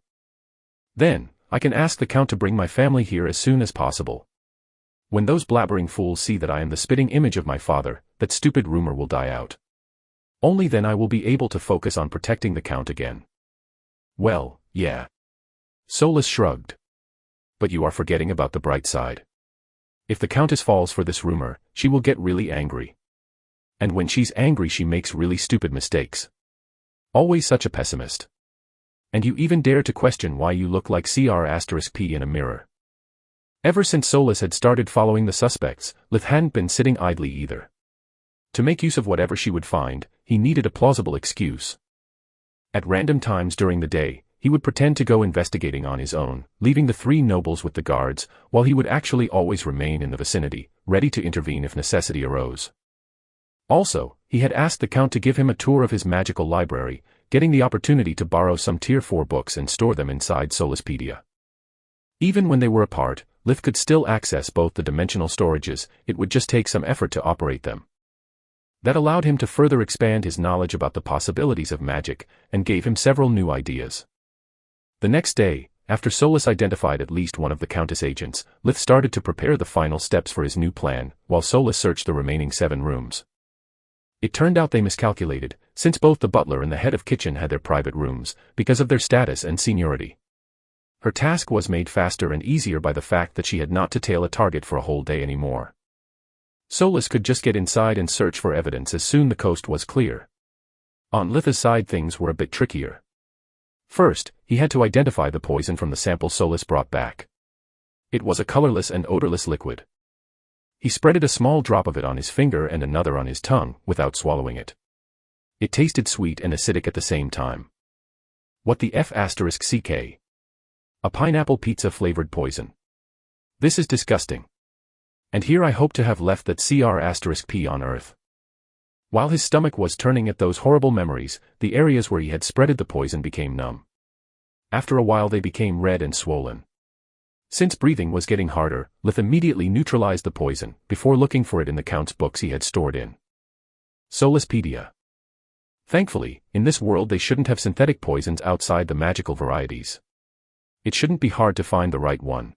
Then, I can ask the Count to bring my family here as soon as possible. When those blabbering fools see that I am the spitting image of my father, that stupid rumor will die out. Only then I will be able to focus on protecting the Count again. Well, yeah. Solus shrugged. But you are forgetting about the bright side. If the Countess falls for this rumor, she will get really angry. And when she's angry she makes really stupid mistakes. Always such a pessimist. And you even dare to question why you look like Cr*P in a mirror. Ever since Solus had started following the suspects, Lith hadn't been sitting idly either. To make use of whatever she would find, he needed a plausible excuse. At random times during the day, he would pretend to go investigating on his own, leaving the three nobles with the guards, while he would actually always remain in the vicinity, ready to intervene if necessity arose. Also, he had asked the Count to give him a tour of his magical library, getting the opportunity to borrow some Tier 4 books and store them inside Soluspedia. Even when they were apart, Lith could still access both the dimensional storages, it would just take some effort to operate them. That allowed him to further expand his knowledge about the possibilities of magic, and gave him several new ideas. The next day, after Solus identified at least one of the Countess agents, Lith started to prepare the final steps for his new plan, while Solus searched the remaining 7 rooms. It turned out they miscalculated, since both the butler and the head of kitchen had their private rooms, because of their status and seniority. Her task was made faster and easier by the fact that she had not to tail a target for a whole day anymore. Solus could just get inside and search for evidence as soon the coast was clear. On Lith's side things were a bit trickier. First, he had to identify the poison from the sample Solus brought back. It was a colorless and odorless liquid. He spreaded a small drop of it on his finger and another on his tongue, without swallowing it. It tasted sweet and acidic at the same time. What the F***ck? A pineapple pizza-flavored poison. This is disgusting. And here I hope to have left that Cr*P on Earth. While his stomach was turning at those horrible memories, the areas where he had spreaded the poison became numb. After a while they became red and swollen. Since breathing was getting harder, Lith immediately neutralized the poison, before looking for it in the Count's books he had stored in Soluspedia. Thankfully, in this world they shouldn't have synthetic poisons outside the magical varieties. It shouldn't be hard to find the right one.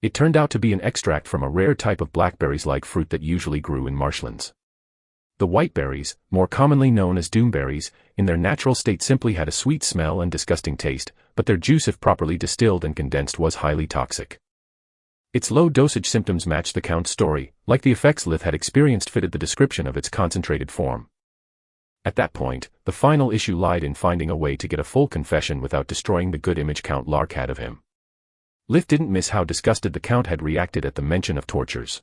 It turned out to be an extract from a rare type of blackberries-like fruit that usually grew in marshlands. The white berries, more commonly known as doomberries, in their natural state simply had a sweet smell and disgusting taste, but their juice if properly distilled and condensed was highly toxic. Its low-dosage symptoms matched the Count's story, like the effects Lith had experienced fitted the description of its concentrated form. At that point, the final issue lied in finding a way to get a full confession without destroying the good image Count Lark had of him. Lith didn't miss how disgusted the Count had reacted at the mention of tortures.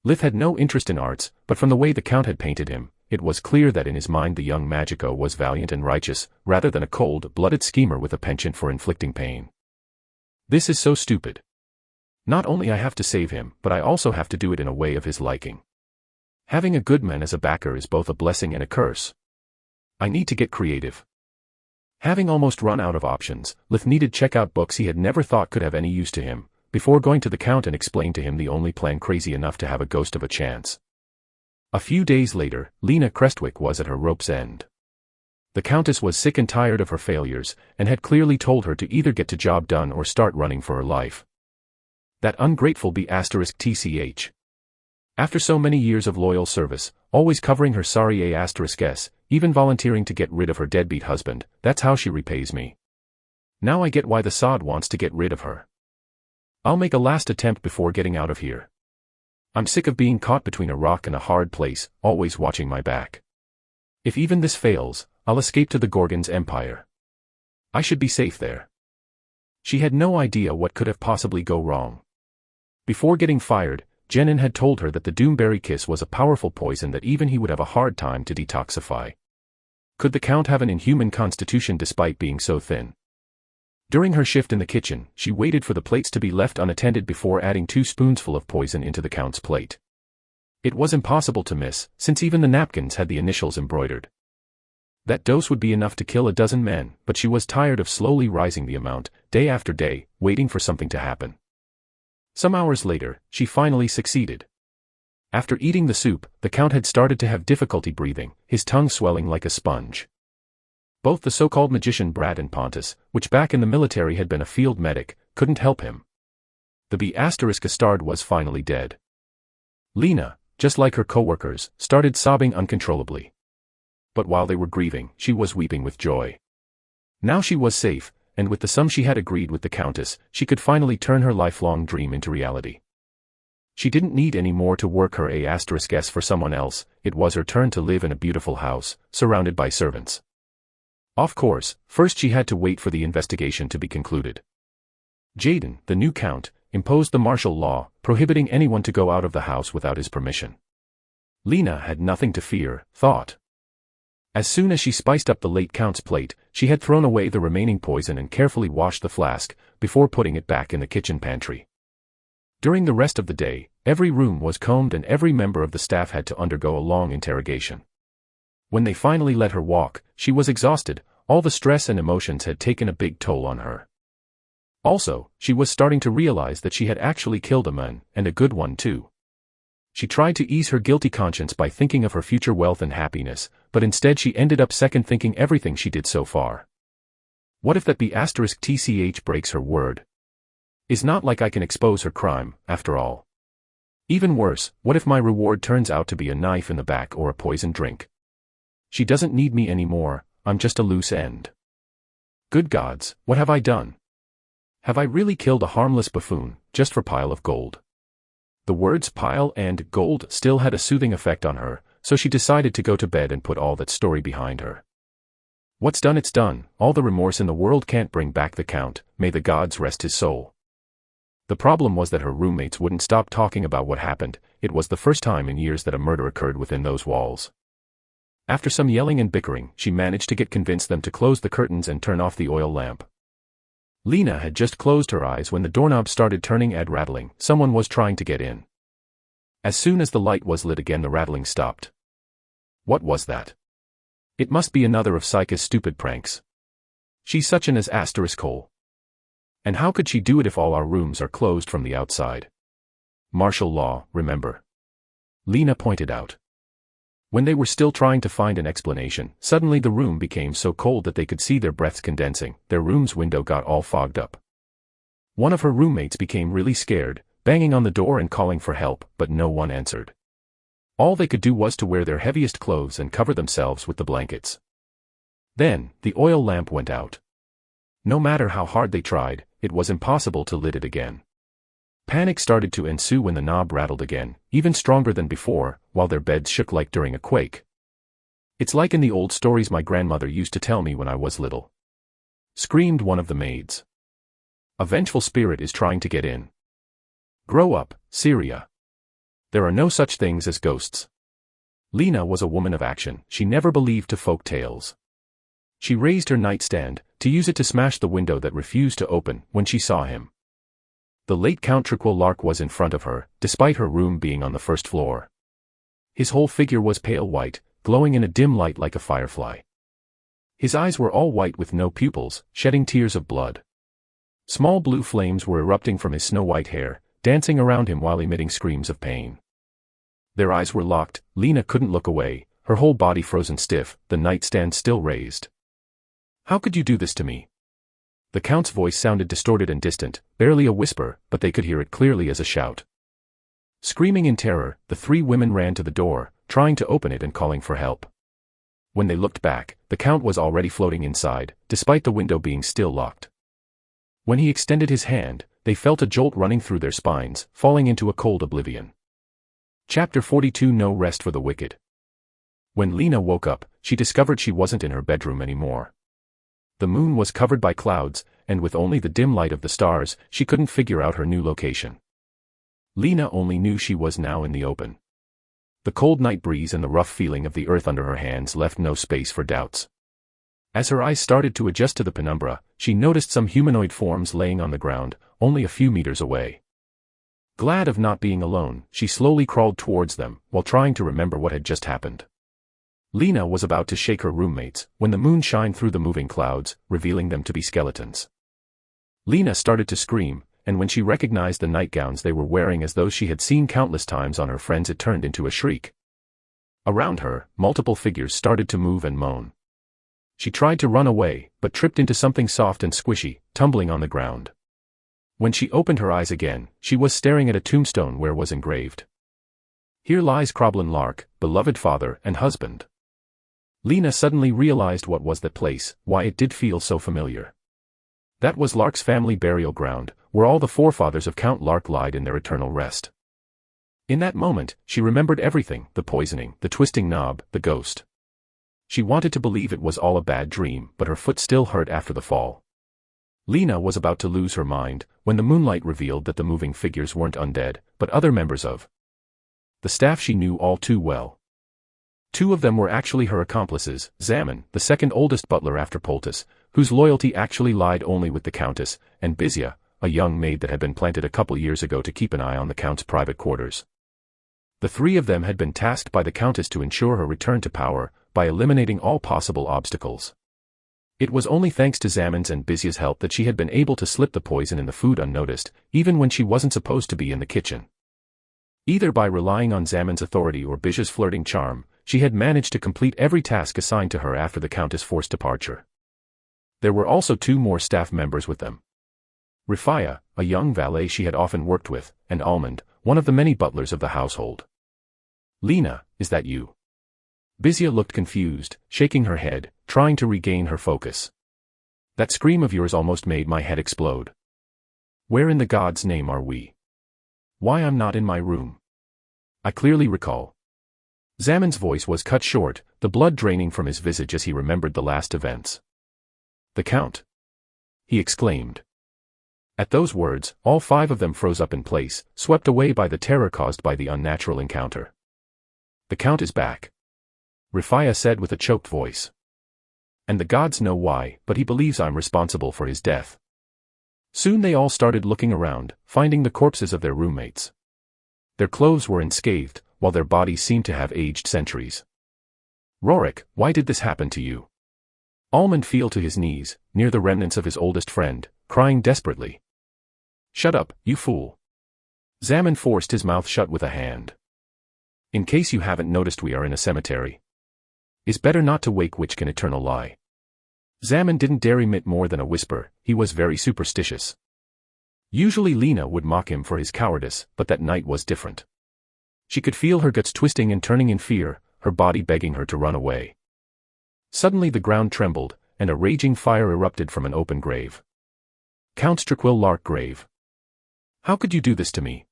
Lith had no interest in arts, but from the way the Count had painted him, it was clear that in his mind the young magico was valiant and righteous, rather than a cold-blooded schemer with a penchant for inflicting pain. This is so stupid. Not only I have to save him, but I also have to do it in a way of his liking. Having a good man as a backer is both a blessing and a curse. I need to get creative. Having almost run out of options, Lith needed to check out books he had never thought could have any use to him, before going to the Count and explain to him the only plan crazy enough to have a ghost of a chance. A few days later, Lena Crestwick was at her rope's end. The Countess was sick and tired of her failures, and had clearly told her to either get the job done or start running for her life. That ungrateful B***tch. After so many years of loyal service, always covering her sorry A**s, even volunteering to get rid of her deadbeat husband, that's how she repays me. Now I get why the sod wants to get rid of her. I'll make a last attempt before getting out of here. I'm sick of being caught between a rock and a hard place, always watching my back. If even this fails, I'll escape to the Gorgon's empire. I should be safe there. She had no idea what could have possibly go wrong. Before getting fired, Jenin had told her that the Doomberry Kiss was a powerful poison that even he would have a hard time to detoxify. Could the Count have an inhuman constitution despite being so thin? During her shift in the kitchen, she waited for the plates to be left unattended before adding 2 spoonsful of poison into the Count's plate. It was impossible to miss, since even the napkins had the initials embroidered. That dose would be enough to kill a dozen men, but she was tired of slowly rising the amount, day after day, waiting for something to happen. Some hours later, she finally succeeded. After eating the soup, the Count had started to have difficulty breathing, his tongue swelling like a sponge. Both the so-called magician Brad and Pontus, which back in the military had been a field medic, couldn't help him. The B***** was finally dead. Lena, just like her co-workers, started sobbing uncontrollably. But while they were grieving, she was weeping with joy. Now she was safe, and with the sum she had agreed with the Countess, she could finally turn her lifelong dream into reality. She didn't need any more to work her A**s for someone else, it was her turn to live in a beautiful house, surrounded by servants. Of course, first she had to wait for the investigation to be concluded. Jaden, the new Count, imposed the martial law, prohibiting anyone to go out of the house without his permission. Lena had nothing to fear, thought. As soon as she spiced up the late Count's plate, she had thrown away the remaining poison and carefully washed the flask, before putting it back in the kitchen pantry. During the rest of the day, every room was combed and every member of the staff had to undergo a long interrogation. When they finally let her walk, she was exhausted, all the stress and emotions had taken a big toll on her. Also, she was starting to realize that she had actually killed a man, and a good one too. She tried to ease her guilty conscience by thinking of her future wealth and happiness, but instead she ended up second thinking everything she did so far. What if that B****tch breaks her word? It's not like I can expose her crime, after all. Even worse, what if my reward turns out to be a knife in the back or a poisoned drink? She doesn't need me anymore, I'm just a loose end. Good gods, what have I done? Have I really killed a harmless buffoon, just for pile of gold? The words pile and gold still had a soothing effect on her, so she decided to go to bed and put all that story behind her. What's done it's done, all the remorse in the world can't bring back the Count, may the gods rest his soul. The problem was that her roommates wouldn't stop talking about what happened, it was the first time in years that a murder occurred within those walls. After some yelling and bickering, she managed to convince them to close the curtains and turn off the oil lamp. Lena had just closed her eyes when the doorknob started turning and rattling, someone was trying to get in. As soon as the light was lit again the rattling stopped. What was that? It must be another of Psyche's stupid pranks. She's such an hole. And how could she do it if all our rooms are closed from the outside? Martial law, remember? Lena pointed out. When they were still trying to find an explanation, suddenly the room became so cold that they could see their breaths condensing, their room's window got all fogged up. One of her roommates became really scared, banging on the door and calling for help, but no one answered. All they could do was to wear their heaviest clothes and cover themselves with the blankets. Then, the oil lamp went out. No matter how hard they tried, it was impossible to lit it again. Panic started to ensue when the knob rattled again, even stronger than before, while their beds shook like during a quake. It's like in the old stories my grandmother used to tell me when I was little. Screamed one of the maids. A vengeful spirit is trying to get in. Grow up, Syria. There are no such things as ghosts. Lena was a woman of action, she never believed to folk tales. She raised her nightstand, to use it to smash the window that refused to open, when she saw him. The late Count Lark was in front of her, despite her room being on the first floor. His whole figure was pale white, glowing in a dim light like a firefly. His eyes were all white with no pupils, shedding tears of blood. Small blue flames were erupting from his snow-white hair, dancing around him while emitting screams of pain. Their eyes were locked, Lena couldn't look away, her whole body frozen stiff, the nightstand still raised. How could you do this to me? The Count's voice sounded distorted and distant, barely a whisper, but they could hear it clearly as a shout. Screaming in terror, the three women ran to the door, trying to open it and calling for help. When they looked back, the Count was already floating inside, despite the window being still locked. When he extended his hand, they felt a jolt running through their spines, falling into a cold oblivion. Chapter 42 No Rest for the Wicked. When Lena woke up, she discovered she wasn't in her bedroom anymore. The moon was covered by clouds, and with only the dim light of the stars, she couldn't figure out her new location. Lena only knew she was now in the open. The cold night breeze and the rough feeling of the earth under her hands left no space for doubts. As her eyes started to adjust to the penumbra, she noticed some humanoid forms laying on the ground, only a few meters away. Glad of not being alone, she slowly crawled towards them, while trying to remember what had just happened. Lena was about to shake her roommates, when the moon shined through the moving clouds, revealing them to be skeletons. Lena started to scream, and when she recognized the nightgowns they were wearing as those she had seen countless times on her friends, it turned into a shriek. Around her, multiple figures started to move and moan. She tried to run away, but tripped into something soft and squishy, tumbling on the ground. When she opened her eyes again, she was staring at a tombstone where was engraved, "Here lies Croblin Lark, beloved father and husband." Lena suddenly realized what was that place, why it did feel so familiar. That was Lark's family burial ground, where all the forefathers of Count Lark lied in their eternal rest. In that moment, she remembered everything, the poisoning, the twisting knob, the ghost. She wanted to believe it was all a bad dream, but her foot still hurt after the fall. Lena was about to lose her mind, when the moonlight revealed that the moving figures weren't undead, but other members of the staff she knew all too well. Two of them were actually her accomplices, Zaman, the second oldest butler after Poultice, whose loyalty actually lied only with the Countess, and Bizia, a young maid that had been planted a couple years ago to keep an eye on the Count's private quarters. The three of them had been tasked by the Countess to ensure her return to power, by eliminating all possible obstacles. It was only thanks to Zaman's and Bizia's help that she had been able to slip the poison in the food unnoticed, even when she wasn't supposed to be in the kitchen. Either by relying on Zaman's authority or Bizia's flirting charm, she had managed to complete every task assigned to her after the Countess' forced departure. There were also two more staff members with them. Rifaya, a young valet she had often worked with, and Almond, one of the many butlers of the household. "Lena, is that you?" Bizia looked confused, shaking her head, trying to regain her focus. "That scream of yours almost made my head explode. Where in the God's name are we? Why I'm not in my room?" I clearly recall. Zaman's voice was cut short, the blood draining from his visage as he remembered the last events. "The Count!" he exclaimed. At those words, all five of them froze up in place, swept away by the terror caused by the unnatural encounter. "The Count is back," Rifaya said with a choked voice. "And the gods know why, but he believes I'm responsible for his death." Soon they all started looking around, finding the corpses of their roommates. Their clothes were unscathed, while their bodies seemed to have aged centuries. "Rorik, why did this happen to you?" Almond fell to his knees, near the remnants of his oldest friend, crying desperately. "Shut up, you fool." Zaman forced his mouth shut with a hand. "In case you haven't noticed, we are in a cemetery. It's better not to wake which can eternal lie." Zaman didn't dare emit more than a whisper, he was very superstitious. Usually Lena would mock him for his cowardice, but that night was different. She could feel her guts twisting and turning in fear, her body begging her to run away. Suddenly the ground trembled, and a raging fire erupted from an open grave. "Count Striquil Lark grave. How could you do this to me?"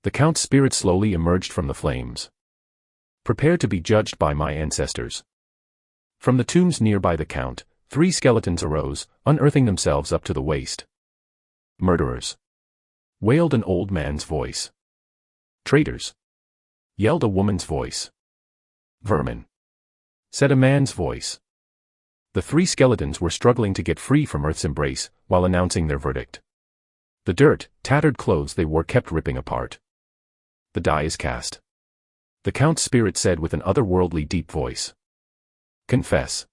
The Count's spirit slowly emerged from the flames. "Prepare to be judged by my ancestors." From the tombs nearby the Count, 3 skeletons arose, unearthing themselves up to the waist. "Murderers!" wailed an old man's voice. "Traitors!" yelled a woman's voice. "Vermin!" said a man's voice. The 3 skeletons were struggling to get free from Earth's embrace, while announcing their verdict. The dirt, tattered clothes they wore kept ripping apart. "The die is cast," the Count's spirit said with an otherworldly deep voice. "Confess."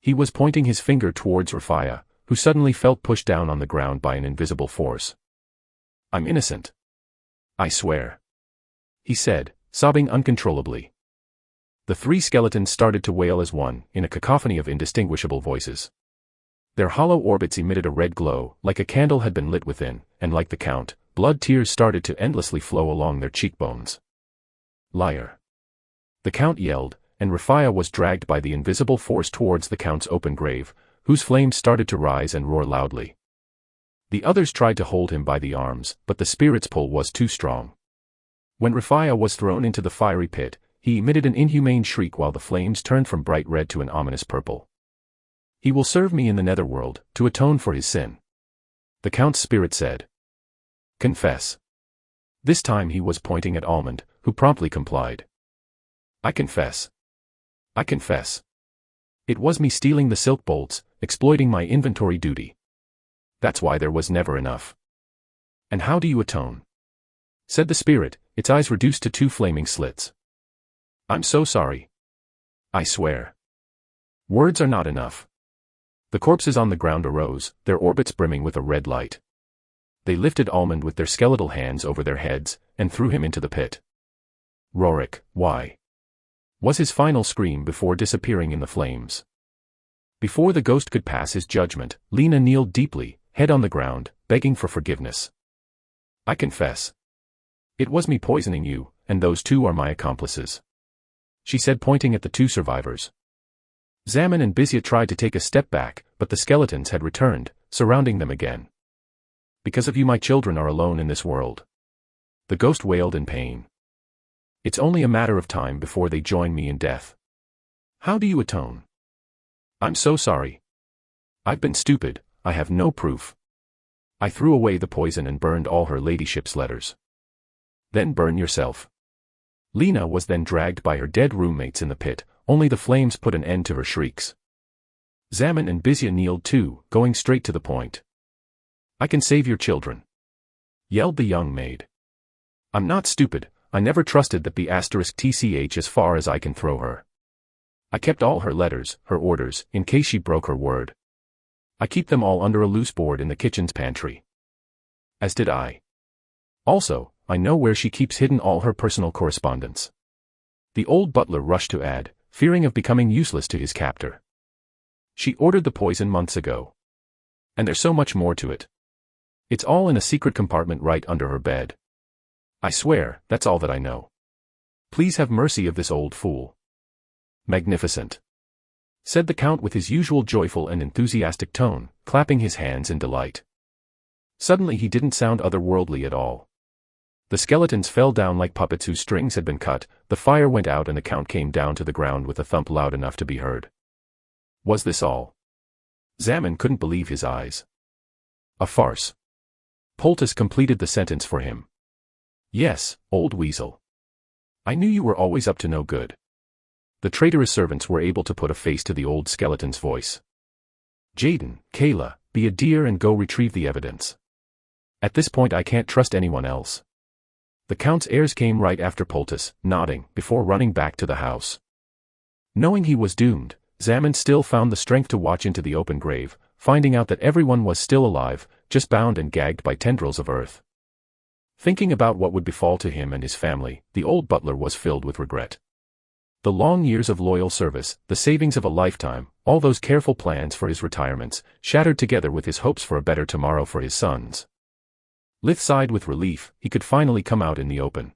He was pointing his finger towards Rifaya, who suddenly felt pushed down on the ground by an invisible force. "I'm innocent. I swear," he said, sobbing uncontrollably. The 3 skeletons started to wail as one, in a cacophony of indistinguishable voices. Their hollow orbits emitted a red glow, like a candle had been lit within, and like the Count, blood tears started to endlessly flow along their cheekbones. "Liar!" the Count yelled, and Rifaya was dragged by the invisible force towards the Count's open grave, whose flames started to rise and roar loudly. The others tried to hold him by the arms, but the spirit's pull was too strong. When Rifaya was thrown into the fiery pit, he emitted an inhumane shriek while the flames turned from bright red to an ominous purple. "He will serve me in the netherworld, to atone for his sin," the Count's spirit said. "Confess." This time he was pointing at Almond, who promptly complied. "I confess. I confess. It was me stealing the silk bolts, exploiting my inventory duty. That's why there was never enough." "And how do you atone?" said the spirit, its eyes reduced to 2 flaming slits. "I'm so sorry. I swear." Words are not enough. The corpses on the ground arose, their orbits brimming with a red light. They lifted Almond with their skeletal hands over their heads, and threw him into the pit. "Rorik, why?" was his final scream before disappearing in the flames. Before the ghost could pass his judgment, Lena kneeled deeply, head on the ground, begging for forgiveness. "I confess. It was me poisoning you, and those two are my accomplices," she said, pointing at the two survivors. Zaman and Bizya tried to take a step back, but the skeletons had returned, surrounding them again. "Because of you my children are alone in this world," the ghost wailed in pain. "It's only a matter of time before they join me in death. How do you atone?" "I'm so sorry. I've been stupid, I have no proof. I threw away the poison and burned all her ladyship's letters." "Then burn yourself." Lena was then dragged by her dead roommates in the pit, only the flames put an end to her shrieks. Zaman and Bizya kneeled too, going straight to the point. "I can save your children," yelled the young maid. "I'm not stupid, I never trusted that B*TCH as far as I can throw her. I kept all her letters, her orders, in case she broke her word. I keep them all under a loose board in the kitchen's pantry. As did I. Also, I know where she keeps hidden all her personal correspondence." The old butler rushed to add, fearing of becoming useless to his captor. "She ordered the poison months ago. And there's so much more to it. It's all in a secret compartment right under her bed. I swear, that's all that I know. Please have mercy of this old fool." "Magnificent," said the Count with his usual joyful and enthusiastic tone, clapping his hands in delight. Suddenly he didn't sound otherworldly at all. The skeletons fell down like puppets whose strings had been cut, the fire went out and the Count came down to the ground with a thump loud enough to be heard. Was this all? Zaman couldn't believe his eyes. A farce. Poultice completed the sentence for him. "Yes, old weasel. I knew you were always up to no good." The traitorous servants were able to put a face to the old skeleton's voice. "Jaden, Kayla, be a dear and go retrieve the evidence. At this point I can't trust anyone else." The Count's heirs came right after Poultice, nodding, before running back to the house. Knowing he was doomed, Zaman still found the strength to watch into the open grave, finding out that everyone was still alive, just bound and gagged by tendrils of earth. Thinking about what would befall to him and his family, the old butler was filled with regret. The long years of loyal service, the savings of a lifetime, all those careful plans for his retirements, shattered together with his hopes for a better tomorrow for his sons. Lith sighed with relief, he could finally come out in the open.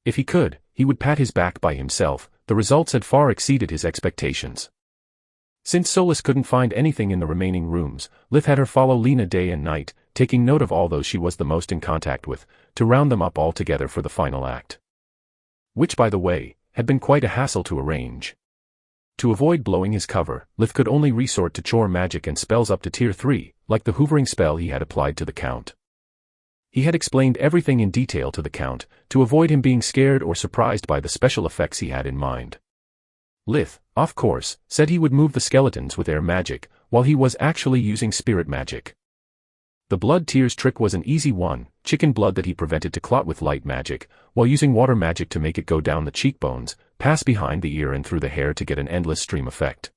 If he could, he would pat his back by himself, the results had far exceeded his expectations. Since Solus couldn't find anything in the remaining rooms, Lith had her follow Lena day and night, taking note of all those she was the most in contact with, to round them up all together for the final act. Which, by the way, had been quite a hassle to arrange. To avoid blowing his cover, Lith could only resort to chore magic and spells up to tier 3, like the hoovering spell he had applied to the Count. He had explained everything in detail to the Count, to avoid him being scared or surprised by the special effects he had in mind. Lith, of course, said he would move the skeletons with air magic, while he was actually using spirit magic. The blood tears trick was an easy one, chicken blood that he prevented to clot with light magic, while using water magic to make it go down the cheekbones, pass behind the ear and through the hair to get an endless stream effect.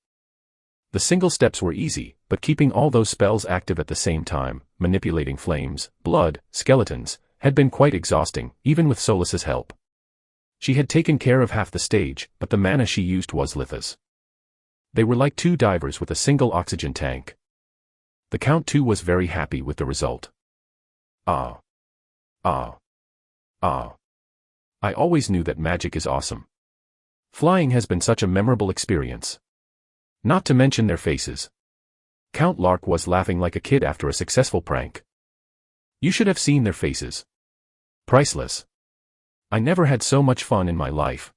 The single steps were easy, but keeping all those spells active at the same time, manipulating flames, blood, skeletons, had been quite exhausting, even with Solus's help. She had taken care of half the stage, but the mana she used was Litha's. They were like two divers with a single oxygen tank. The Count too was very happy with the result. Ah. Ah. Ah. I always knew that magic is awesome. Flying has been such a memorable experience. Not to mention their faces. Count Lark was laughing like a kid after a successful prank. You should have seen their faces. Priceless. I never had so much fun in my life.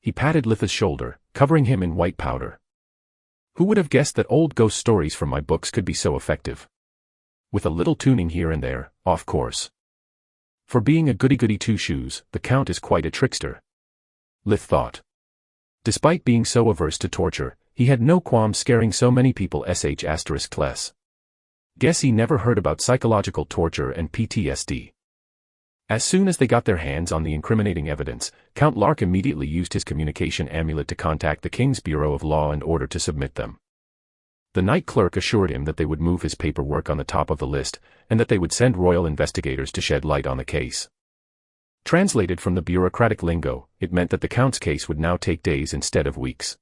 He patted Litha's shoulder, covering him in white powder. Who would have guessed that old ghost stories from my books could be so effective? With a little tuning here and there, of course. For being a goody-goody two-shoes, the Count is quite a trickster. Lith thought. Despite being so averse to torture, he had no qualms scaring so many people **less. Guess he never heard about psychological torture and PTSD. As soon as they got their hands on the incriminating evidence, Count Lark immediately used his communication amulet to contact the King's Bureau of Law and Order to submit them. The night clerk assured him that they would move his paperwork on the top of the list, and that they would send royal investigators to shed light on the case. Translated from the bureaucratic lingo, it meant that the Count's case would now take days instead of weeks.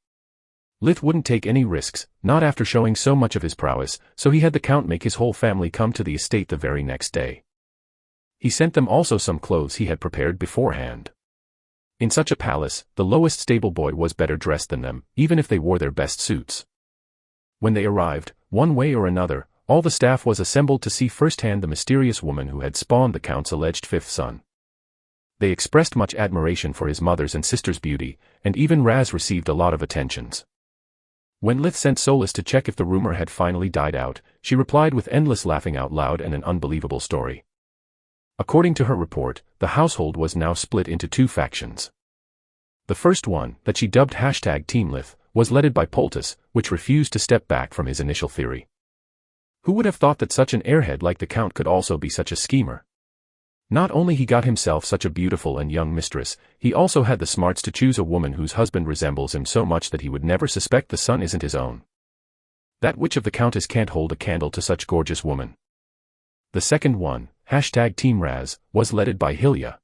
Lith wouldn't take any risks, not after showing so much of his prowess, so he had the Count make his whole family come to the estate the very next day. He sent them also some clothes he had prepared beforehand. In such a palace, the lowest stable boy was better dressed than them, even if they wore their best suits. When they arrived, one way or another, all the staff was assembled to see firsthand the mysterious woman who had spawned the Count's alleged fifth son. They expressed much admiration for his mother's and sister's beauty, and even Raz received a lot of attentions. When Lith sent Solis to check if the rumor had finally died out, she replied with endless laughing out loud and an unbelievable story. According to her report, the household was now split into two factions. The first one, that she dubbed #Team Lith, was led by Poultice, which refused to step back from his initial theory. Who would have thought that such an airhead like the Count could also be such a schemer? Not only he got himself such a beautiful and young mistress, he also had the smarts to choose a woman whose husband resembles him so much that he would never suspect the son isn't his own. That witch of the Countess can't hold a candle to such gorgeous woman. The second one, #Team Raz, was led by Hilya.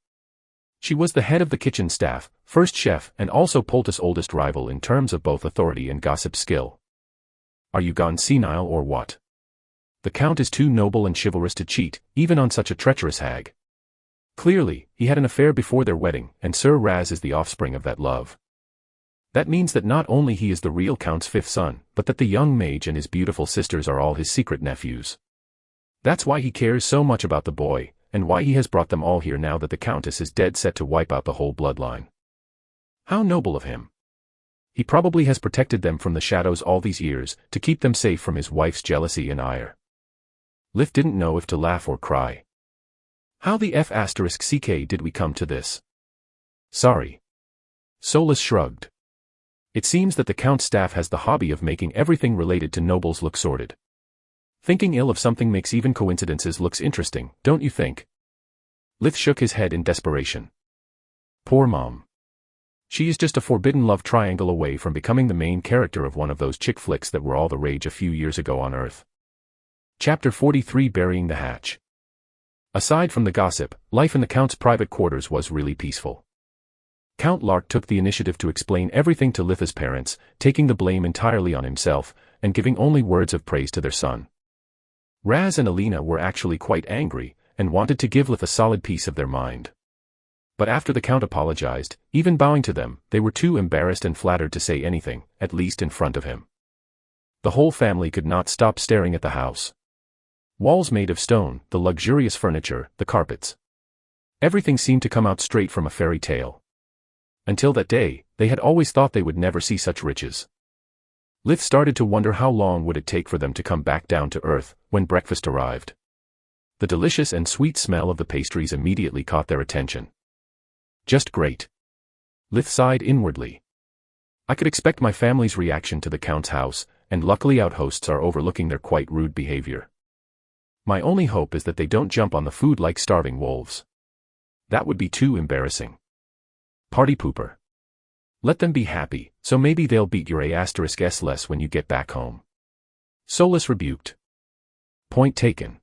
She was the head of the kitchen staff, first chef, and also Poultice's oldest rival in terms of both authority and gossip skill. Are you gone senile or what? The Count is too noble and chivalrous to cheat, even on such a treacherous hag. Clearly, he had an affair before their wedding, and Sir Raz is the offspring of that love. That means that not only he is the real Count's fifth son, but that the young mage and his beautiful sisters are all his secret nephews. That's why he cares so much about the boy, and why he has brought them all here now that the Countess is dead set to wipe out the whole bloodline. How noble of him. He probably has protected them from the shadows all these years, to keep them safe from his wife's jealousy and ire. Lith didn't know if to laugh or cry. How the **ck did we come to this? Sorry. Solis shrugged. It seems that the Count's staff has the hobby of making everything related to nobles look sordid. Thinking ill of something makes even coincidences looks interesting, don't you think? Lith shook his head in desperation. Poor Mom. She is just a forbidden love triangle away from becoming the main character of one of those chick flicks that were all the rage a few years ago on Earth. Chapter 43 Burying the Hatch. Aside from the gossip, life in the Count's private quarters was really peaceful. Count Lark took the initiative to explain everything to Litha's parents, taking the blame entirely on himself, and giving only words of praise to their son. Raz and Alina were actually quite angry, and wanted to give Lith a solid piece of their mind. But after the Count apologized, even bowing to them, they were too embarrassed and flattered to say anything, at least in front of him. The whole family could not stop staring at the house. Walls made of stone, the luxurious furniture, the carpets. Everything seemed to come out straight from a fairy tale. Until that day, they had always thought they would never see such riches. Lith started to wonder how long would it take for them to come back down to earth, when breakfast arrived. The delicious and sweet smell of the pastries immediately caught their attention. Just great. Lith sighed inwardly. I could expect my family's reaction to the Count's house, and luckily outhosts are overlooking their quite rude behavior. My only hope is that they don't jump on the food like starving wolves. That would be too embarrassing. Party pooper. Let them be happy, so maybe they'll beat your *s less when you get back home. Solis rebuked. Point taken.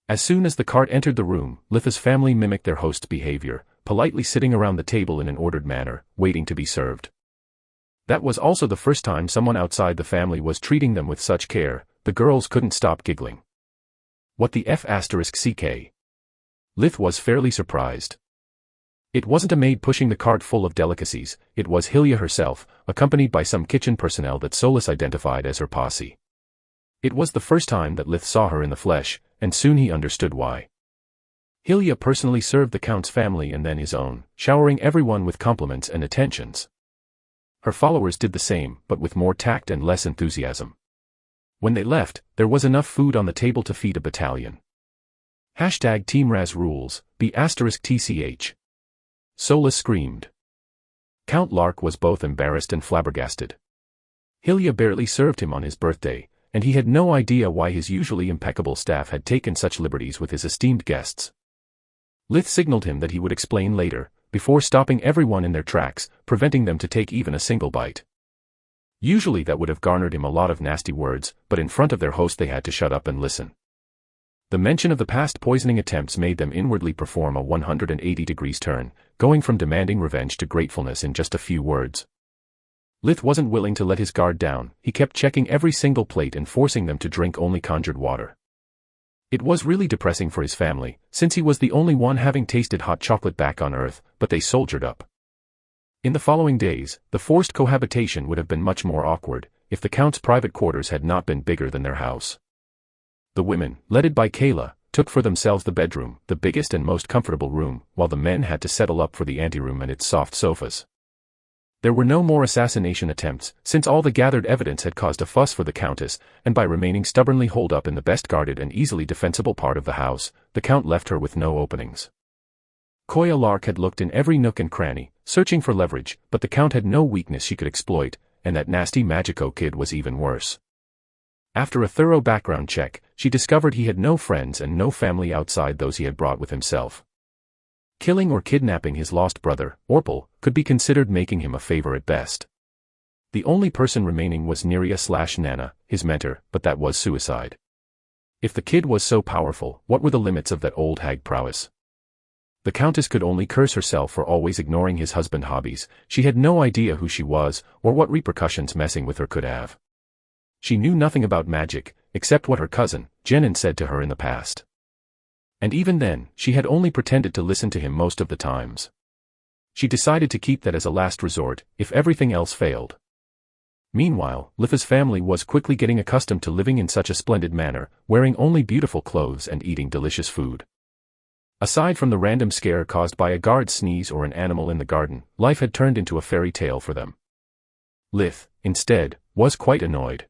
As soon as the cart entered the room, Litha's family mimicked their host's behavior, politely sitting around the table in an ordered manner, waiting to be served. That was also the first time someone outside the family was treating them with such care. The girls couldn't stop giggling. What the **ck? Lith was fairly surprised. It wasn't a maid pushing the cart full of delicacies, it was Hilya herself, accompanied by some kitchen personnel that Solis identified as her posse. It was the first time that Lith saw her in the flesh, and soon he understood why. Hilya personally served the Count's family and then his own, showering everyone with compliments and attentions. Her followers did the same, but with more tact and less enthusiasm. When they left, there was enough food on the table to feed a battalion. #Team Raz rules, **TCH. Solis screamed. Count Lark was both embarrassed and flabbergasted. Hilya barely served him on his birthday, and he had no idea why his usually impeccable staff had taken such liberties with his esteemed guests. Lith signaled him that he would explain later, before stopping everyone in their tracks, preventing them to take even a single bite. Usually that would have garnered him a lot of nasty words, but in front of their host they had to shut up and listen. The mention of the past poisoning attempts made them inwardly perform a 180-degree turn, going from demanding revenge to gratefulness in just a few words. Lith wasn't willing to let his guard down. He kept checking every single plate and forcing them to drink only conjured water. It was really depressing for his family, since he was the only one having tasted hot chocolate back on Earth, but they soldiered up. In the following days, the forced cohabitation would have been much more awkward, if the Count's private quarters had not been bigger than their house. The women, led by Kayla, took for themselves the bedroom, the biggest and most comfortable room, while the men had to settle up for the anteroom and its soft sofas. There were no more assassination attempts, since all the gathered evidence had caused a fuss for the Countess, and by remaining stubbornly holed up in the best guarded and easily defensible part of the house, the Count left her with no openings. Koya Lark had looked in every nook and cranny, searching for leverage, but the Count had no weakness she could exploit, and that nasty Magico kid was even worse. After a thorough background check, she discovered he had no friends and no family outside those he had brought with himself. Killing or kidnapping his lost brother, Orpal, could be considered making him a favor at best. The only person remaining was Neria/Nana, his mentor, but that was suicide. If the kid was so powerful, what were the limits of that old hag prowess? The Countess could only curse herself for always ignoring his husband's hobbies. She had no idea who she was, or what repercussions messing with her could have. She knew nothing about magic, except what her cousin, Jenin, said to her in the past. And even then, she had only pretended to listen to him most of the times. She decided to keep that as a last resort, if everything else failed. Meanwhile, Litha's family was quickly getting accustomed to living in such a splendid manner, wearing only beautiful clothes and eating delicious food. Aside from the random scare caused by a guard's sneeze or an animal in the garden, life had turned into a fairy tale for them. Lith, instead, was quite annoyed.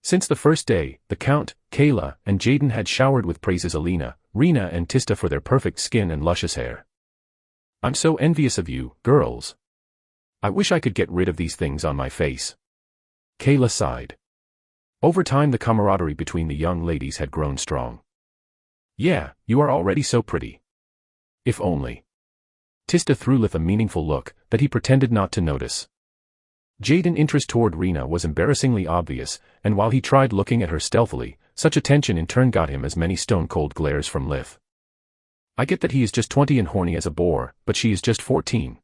Since the first day, the Count, Kayla, and Jaden had showered with praises Alina, Rena and Tista for their perfect skin and luscious hair. "I'm so envious of you, girls. I wish I could get rid of these things on my face." Kayla sighed. Over time the camaraderie between the young ladies had grown strong. "Yeah, you are already so pretty. If only." Tista threw Lith a meaningful look that he pretended not to notice. Jaden's interest toward Rena was embarrassingly obvious, and while he tried looking at her stealthily, such attention in turn got him as many stone-cold glares from Lith. "I get that he is just 20 and horny as a boar, but she is just 14.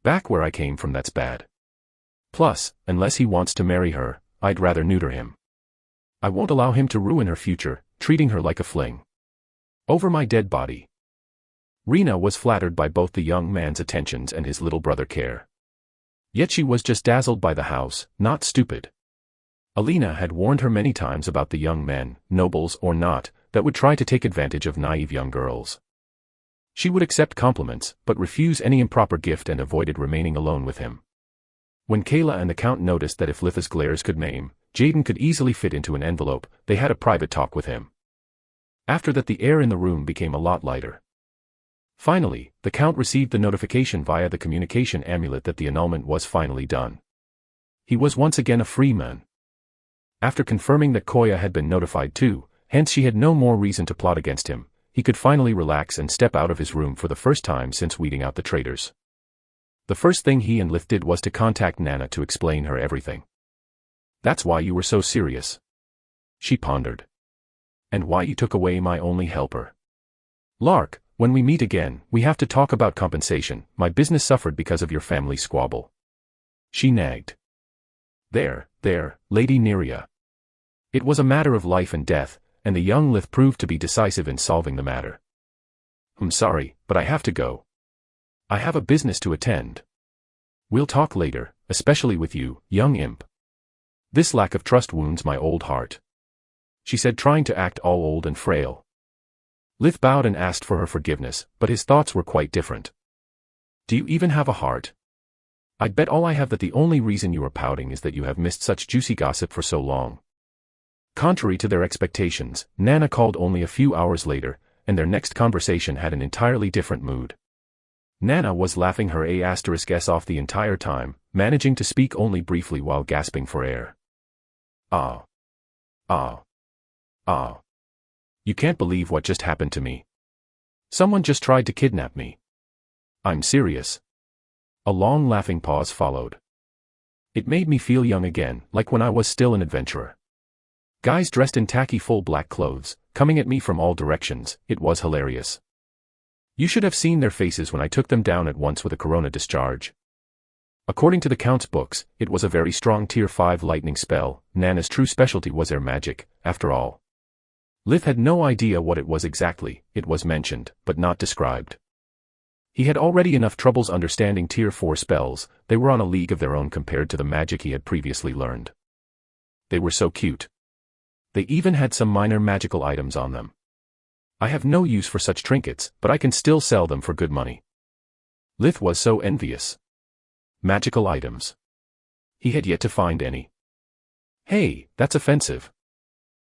Back where I came from that's bad. Plus, unless he wants to marry her, I'd rather neuter him. I won't allow him to ruin her future, treating her like a fling. Over my dead body." Rena was flattered by both the young man's attentions and his little brother care. Yet she was just dazzled by the house, not stupid. Alina had warned her many times about the young men, nobles or not, that would try to take advantage of naive young girls. She would accept compliments, but refuse any improper gift and avoided remaining alone with him. When Kayla and the Count noticed that if Litha's glares could maim, Jaden could easily fit into an envelope, they had a private talk with him. After that the air in the room became a lot lighter. Finally, the Count received the notification via the communication amulet that the annulment was finally done. He was once again a free man. After confirming that Koya had been notified too, hence she had no more reason to plot against him, he could finally relax and step out of his room for the first time since weeding out the traitors. The first thing he and Lith did was to contact Nana to explain her everything. "That's why you were so serious," she pondered. "And why you took away my only helper. Lark, when we meet again, we have to talk about compensation. My business suffered because of your family squabble," she nagged. There, Lady Neria. It was a matter of life and death, and the young Lith proved to be decisive in solving the matter. "I'm sorry, but I have to go. I have a business to attend. We'll talk later, especially with you, young imp. This lack of trust wounds my old heart," she said, trying to act all old and frail. Lith bowed and asked for her forgiveness, but his thoughts were quite different. "Do you even have a heart? I'd bet all I have that the only reason you are pouting is that you have missed such juicy gossip for so long." Contrary to their expectations, Nana called only a few hours later, and their next conversation had an entirely different mood. Nana was laughing her ass off the entire time, managing to speak only briefly while gasping for air. Ah. You can't believe what just happened to me. Someone just tried to kidnap me. I'm serious." A long laughing pause followed. It made me feel young again, like when I was still an adventurer. Guys dressed in tacky full black clothes, coming at me from all directions. It was hilarious. You should have seen their faces when I took them down at once with a corona discharge. According to the Count's books, it was a very strong Tier 5 lightning spell. Nana's true specialty was air magic, after all. Lith had no idea what it was exactly. It was mentioned, but not described. He had already enough troubles understanding Tier 4 spells. They were on a league of their own compared to the magic he had previously learned. They were so cute. They even had some minor magical items on them. I have no use for such trinkets, but I can still sell them for good money. Lith was so envious. Magical items. He had yet to find any. Hey, that's offensive.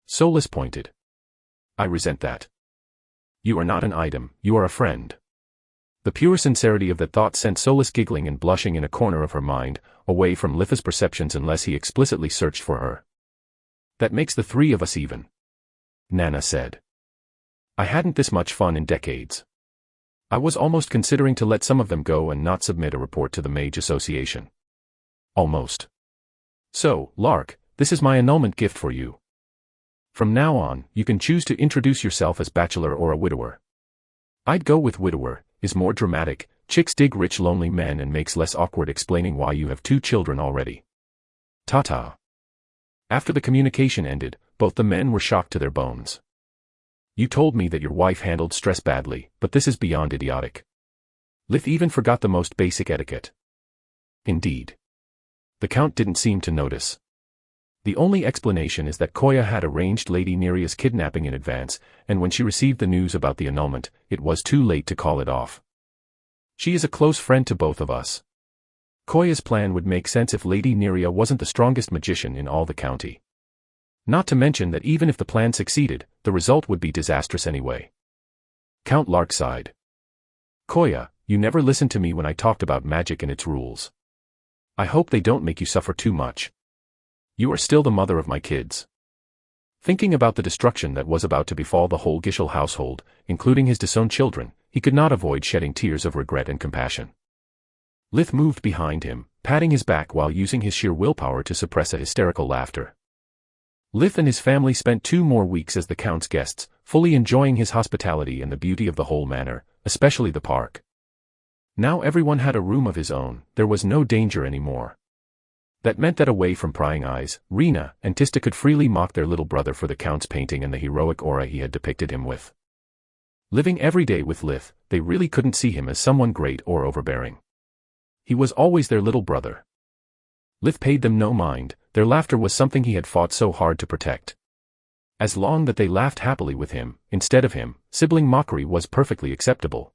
Solus pointed. I resent that. You are not an item, you are a friend. The pure sincerity of that thought sent Solus giggling and blushing in a corner of her mind, away from Litha's perceptions unless he explicitly searched for her. That makes the three of us even. Nana said. I hadn't this much fun in decades. I was almost considering to let some of them go and not submit a report to the Mage Association. Almost. So, Lark, this is my annulment gift for you. From now on, you can choose to introduce yourself as bachelor or a widower. I'd go with widower, is more dramatic. Chicks dig rich lonely men and makes less awkward explaining why you have 2 children already. Ta-ta. After the communication ended, both the men were shocked to their bones. You told me that your wife handled stress badly, but this is beyond idiotic. Lith even forgot the most basic etiquette. Indeed. The Count didn't seem to notice. The only explanation is that Koya had arranged Lady Neria's kidnapping in advance, and when she received the news about the annulment, it was too late to call it off. She is a close friend to both of us. Koya's plan would make sense if Lady Neria wasn't the strongest magician in all the county. Not to mention that even if the plan succeeded, the result would be disastrous anyway. Count Lark sighed. Koya, you never listened to me when I talked about magic and its rules. I hope they don't make you suffer too much. You are still the mother of my kids. Thinking about the destruction that was about to befall the whole Gishel household, including his disowned children, he could not avoid shedding tears of regret and compassion. Lith moved behind him, patting his back while using his sheer willpower to suppress a hysterical laughter. Lith and his family spent 2 more weeks as the Count's guests, fully enjoying his hospitality and the beauty of the whole manor, especially the park. Now everyone had a room of his own, there was no danger anymore. That meant that away from prying eyes, Rena and Tista could freely mock their little brother for the Count's painting and the heroic aura he had depicted him with. Living every day with Lith, they really couldn't see him as someone great or overbearing. He was always their little brother. Lith paid them no mind, their laughter was something he had fought so hard to protect. As long that they laughed happily with him, instead of him, sibling mockery was perfectly acceptable.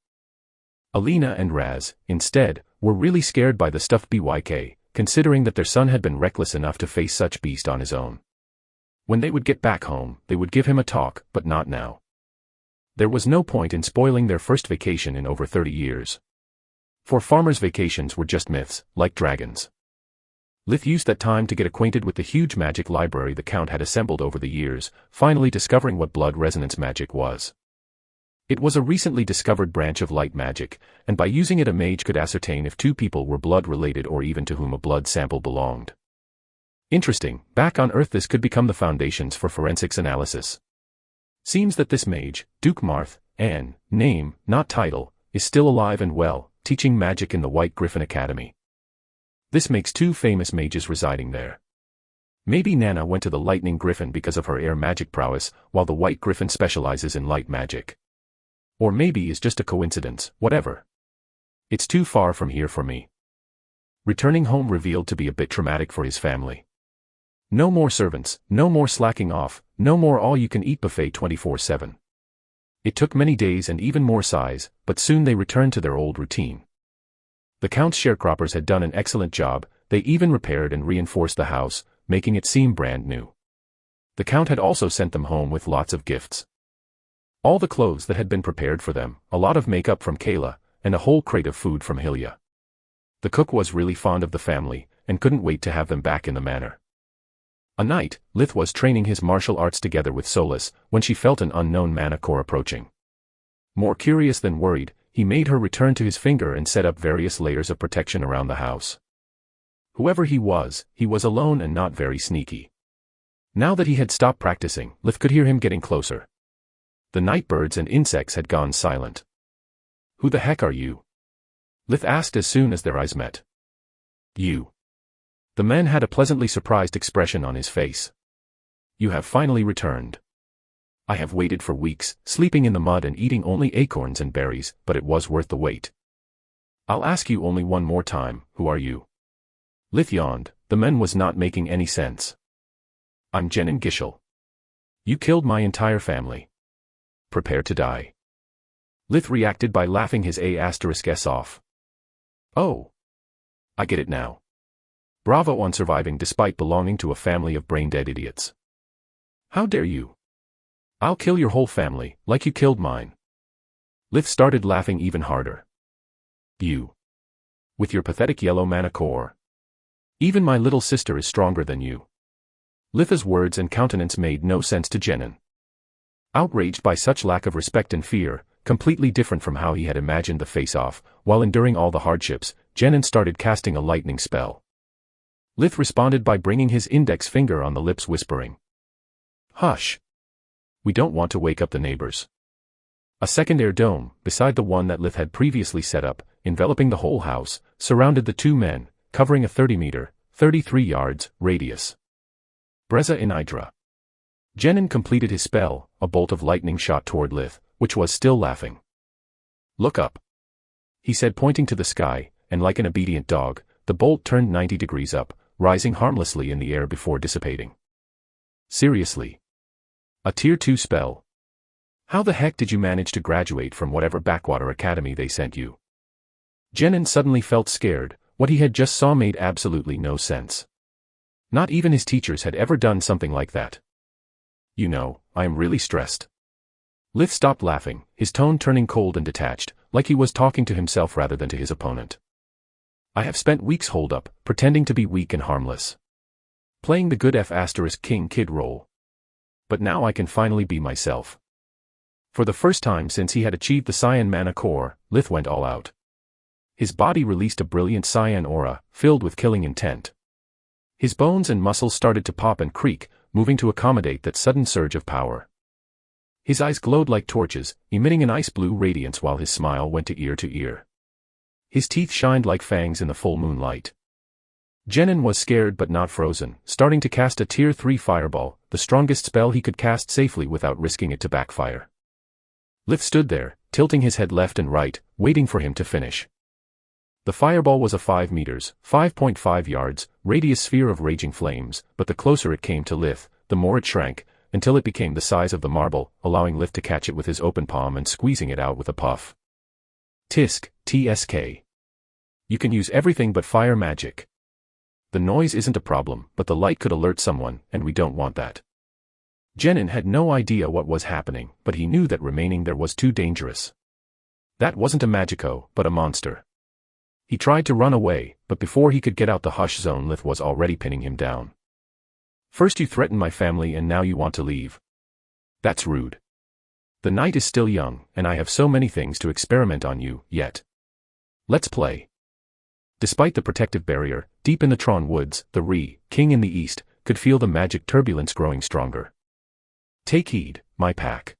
Alina and Raz, instead, were really scared by the stuffed BYK, considering that their son had been reckless enough to face such beast on his own. When they would get back home, they would give him a talk, but not now. There was no point in spoiling their first vacation in over 30 years. For farmers' vacations were just myths, like dragons. Lith used that time to get acquainted with the huge magic library the Count had assembled over the years, finally discovering what blood resonance magic was. It was a recently discovered branch of light magic, and by using it a mage could ascertain if 2 people were blood-related or even to whom a blood sample belonged. Interesting, back on Earth this could become the foundations for forensics analysis. Seems that this mage, Duke Marth, name, not title, is still alive and well, teaching magic in the White Griffin Academy. This makes 2 famous mages residing there. Maybe Nana went to the Lightning Griffin because of her air magic prowess, while the White Griffin specializes in light magic. Or maybe it's just a coincidence, whatever. It's too far from here for me. Returning home revealed to be a bit traumatic for his family. No more servants, no more slacking off, no more all-you-can-eat buffet 24/7. It took many days and even more sighs, but soon they returned to their old routine. The Count's sharecroppers had done an excellent job, they even repaired and reinforced the house, making it seem brand new. The Count had also sent them home with lots of gifts. All the clothes that had been prepared for them, a lot of makeup from Kayla, and a whole crate of food from Hilya. The cook was really fond of the family, and couldn't wait to have them back in the manor. A night, Lith was training his martial arts together with Solus, when she felt an unknown mana core approaching. More curious than worried, he made her return to his finger and set up various layers of protection around the house. Whoever he was alone and not very sneaky. Now that he had stopped practicing, Lith could hear him getting closer. The night birds and insects had gone silent. "Who the heck are you?" Lith asked as soon as their eyes met. "You." The man had a pleasantly surprised expression on his face. "You have finally returned. I have waited for weeks, sleeping in the mud and eating only acorns and berries, but it was worth the wait. I'll ask you only one more time, who are you?" Lith yawned. The man was not making any sense. "I'm Jenin Gishel. You killed my entire family. Prepare to die." Lith reacted by laughing his A*s off. "Oh. I get it now. Bravo on surviving despite belonging to a family of brain-dead idiots. How dare you? I'll kill your whole family, like you killed mine." Lith started laughing even harder. "You. With your pathetic yellow mana core. Even my little sister is stronger than you." Lith's words and countenance made no sense to Jenin. Outraged by such lack of respect and fear, completely different from how he had imagined the face-off, while enduring all the hardships, Jenin started casting a lightning spell. Lith responded by bringing his index finger on the lips, whispering, "Hush. We don't want to wake up the neighbors." A second air dome, beside the one that Lith had previously set up, enveloping the whole house, surrounded the two men, covering a 30-meter, 33 yards, radius. Breza in Hydra. Jenin completed his spell, a bolt of lightning shot toward Lith, which was still laughing. "Look up," he said, pointing to the sky, and like an obedient dog, the bolt turned 90 degrees up, rising harmlessly in the air before dissipating. "Seriously? A Tier 2 spell? How the heck did you manage to graduate from whatever backwater academy they sent you?" Jenin suddenly felt scared. What he had just saw made absolutely no sense. Not even his teachers had ever done something like that. "You know, I am really stressed." Lith stopped laughing, his tone turning cold and detached, like he was talking to himself rather than to his opponent. "I have spent weeks holed up, pretending to be weak and harmless. Playing the good F***king kid role. But now I can finally be myself." For the first time since he had achieved the Cyan Mana Core, Lith went all out. His body released a brilliant cyan aura, filled with killing intent. His bones and muscles started to pop and creak, moving to accommodate that sudden surge of power. His eyes glowed like torches, emitting an ice-blue radiance while his smile went to ear. His teeth shined like fangs in the full moonlight. Jenin was scared but not frozen, starting to cast a Tier 3 fireball, the strongest spell he could cast safely without risking it to backfire. Lith stood there, tilting his head left and right, waiting for him to finish. The fireball was a 5 meters, 5.5 yards, radius sphere of raging flames, but the closer it came to Lith, the more it shrank, until it became the size of the marble, allowing Lith to catch it with his open palm and squeezing it out with a puff. "Tisk, TSK. You can use everything but fire magic. The noise isn't a problem, but the light could alert someone, and we don't want that." Jenin had no idea what was happening, but he knew that remaining there was too dangerous. That wasn't a magico, but a monster. He tried to run away, but before he could get out the hush zone, Lith was already pinning him down. "First you threatened my family and now you want to leave. That's rude. The night is still young, and I have so many things to experiment on you, yet. Let's play." Despite the protective barrier, deep in the Tron woods, the king in the east, could feel the magic turbulence growing stronger. "Take heed, my pack.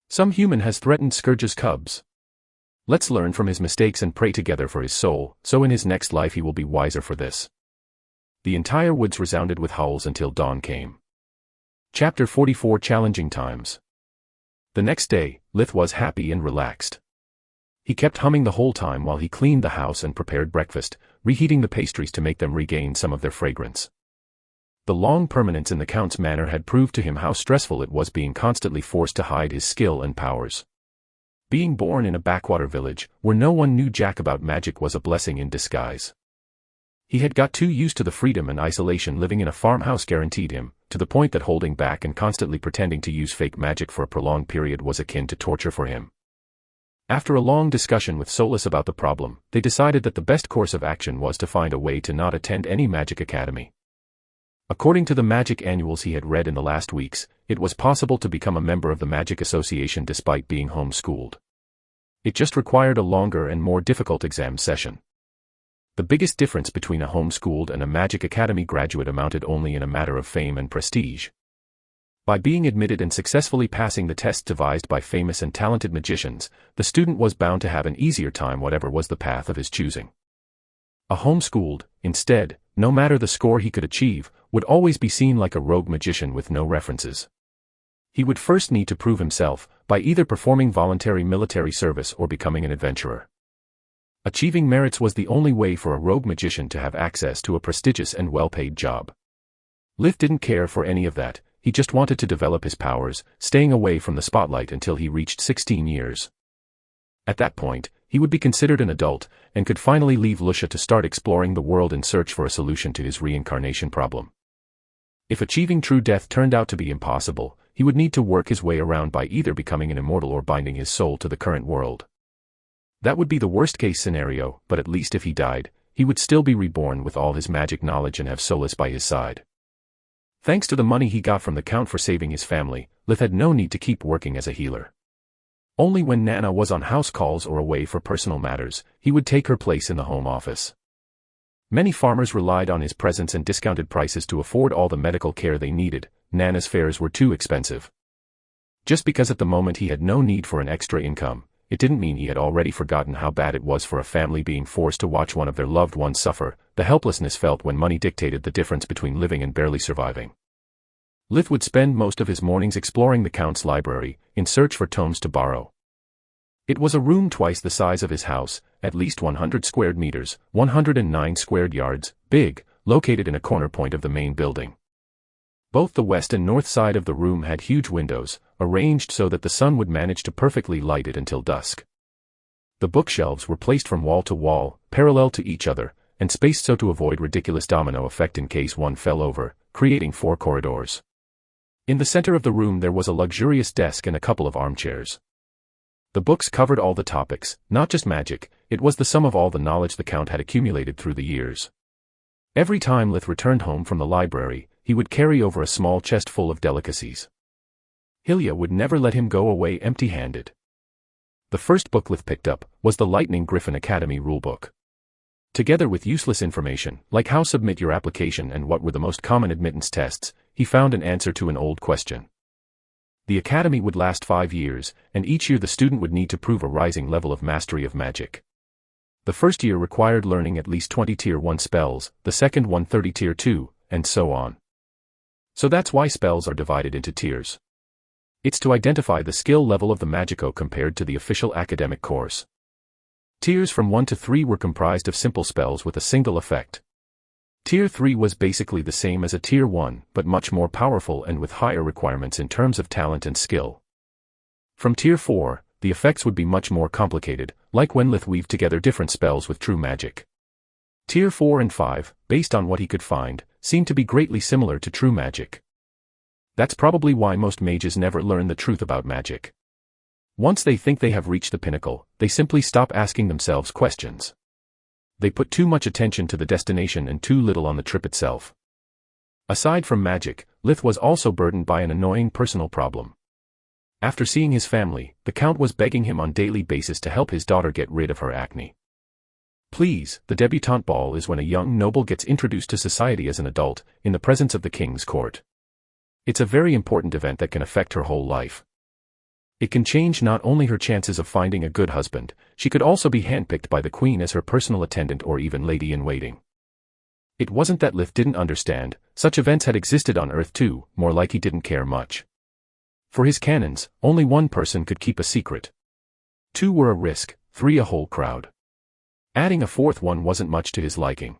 Some human has threatened Scourge's cubs. Let's learn from his mistakes and pray together for his soul, so in his next life he will be wiser for this." The entire woods resounded with howls until dawn came. Chapter 44 Challenging Times. The next day, Lith was happy and relaxed. He kept humming the whole time while he cleaned the house and prepared breakfast, reheating the pastries to make them regain some of their fragrance. The long permanence in the Count's manor had proved to him how stressful it was being constantly forced to hide his skill and powers. Being born in a backwater village, where no one knew jack about magic, was a blessing in disguise. He had got too used to the freedom and isolation living in a farmhouse guaranteed him, to the point that holding back and constantly pretending to use fake magic for a prolonged period was akin to torture for him. After a long discussion with Solus about the problem, they decided that the best course of action was to find a way to not attend any magic academy. According to the magic annuals he had read in the last weeks, it was possible to become a member of the Magic Association despite being homeschooled. It just required a longer and more difficult exam session. The biggest difference between a homeschooled and a Magic Academy graduate amounted only in a matter of fame and prestige. By being admitted and successfully passing the tests devised by famous and talented magicians, the student was bound to have an easier time whatever was the path of his choosing. A homeschooled, instead, no matter the score he could achieve, would always be seen like a rogue magician with no references. He would first need to prove himself, by either performing voluntary military service or becoming an adventurer. Achieving merits was the only way for a rogue magician to have access to a prestigious and well-paid job. Lith didn't care for any of that, he just wanted to develop his powers, staying away from the spotlight until he reached 16 years. At that point, he would be considered an adult, and could finally leave Lucia to start exploring the world in search for a solution to his reincarnation problem. If achieving true death turned out to be impossible, he would need to work his way around by either becoming an immortal or binding his soul to the current world. That would be the worst-case scenario, but at least if he died, he would still be reborn with all his magic knowledge and have Solas by his side. Thanks to the money he got from the Count for saving his family, Lith had no need to keep working as a healer. Only when Nana was on house calls or away for personal matters, he would take her place in the home office. Many farmers relied on his presence and discounted prices to afford all the medical care they needed. Nana's fares were too expensive. Just because at the moment he had no need for an extra income, it didn't mean he had already forgotten how bad it was for a family being forced to watch one of their loved ones suffer, the helplessness felt when money dictated the difference between living and barely surviving. Lith would spend most of his mornings exploring the Count's library, in search for tomes to borrow. It was a room twice the size of his house, at least 100 square meters, 109 square yards, big, located in a corner point of the main building. Both the west and north side of the room had huge windows, arranged so that the sun would manage to perfectly light it until dusk. The bookshelves were placed from wall to wall, parallel to each other, and spaced so to avoid ridiculous domino effect in case one fell over, creating 4 corridors. In the center of the room there was a luxurious desk and a couple of armchairs. The books covered all the topics, not just magic, it was the sum of all the knowledge the Count had accumulated through the years. Every time Lith returned home from the library, he would carry over a small chest full of delicacies. Hylia would never let him go away empty-handed. The first book Lith picked up was the Lightning Griffin Academy rulebook. Together with useless information, like how submit your application and what were the most common admittance tests, he found an answer to an old question. The academy would last 5 years, and each year the student would need to prove a rising level of mastery of magic. The first year required learning at least 20 Tier 1 spells, the second one 30 Tier 2, and so on. So that's why spells are divided into tiers. It's to identify the skill level of the Magico compared to the official academic course. Tiers from 1 to 3 were comprised of simple spells with a single effect. Tier 3 was basically the same as a Tier 1, but much more powerful and with higher requirements in terms of talent and skill. From Tier 4, the effects would be much more complicated, like when Lith weaved together different spells with true magic. Tier 4 and 5, based on what he could find, seemed to be greatly similar to true magic. That's probably why most mages never learn the truth about magic. Once they think they have reached the pinnacle, they simply stop asking themselves questions. They put too much attention to the destination and too little on the trip itself. Aside from magic, Lith was also burdened by an annoying personal problem. After seeing his family, the Count was begging him on a daily basis to help his daughter get rid of her acne. Please, the debutante ball is when a young noble gets introduced to society as an adult, in the presence of the king's court. It's a very important event that can affect her whole life. It can change not only her chances of finding a good husband, she could also be handpicked by the queen as her personal attendant or even lady-in-waiting. It wasn't that Lith didn't understand, such events had existed on Earth too, more like he didn't care much. For his canons, only one person could keep a secret. 2 were a risk, 3 a whole crowd. Adding a 4th one wasn't much to his liking.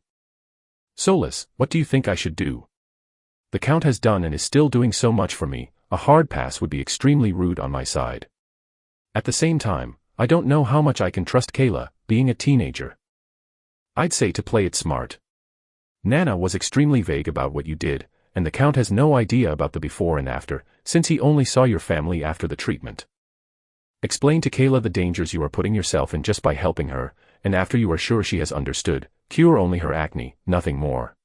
Solas, what do you think I should do? The Count has done and is still doing so much for me. A hard pass would be extremely rude on my side. At the same time, I don't know how much I can trust Kayla, being a teenager. I'd say to play it smart. Nana was extremely vague about what you did, and the Count has no idea about the before and after, since he only saw your family after the treatment. Explain to Kayla the dangers you are putting yourself in just by helping her, and after you are sure she has understood, cure only her acne, nothing more.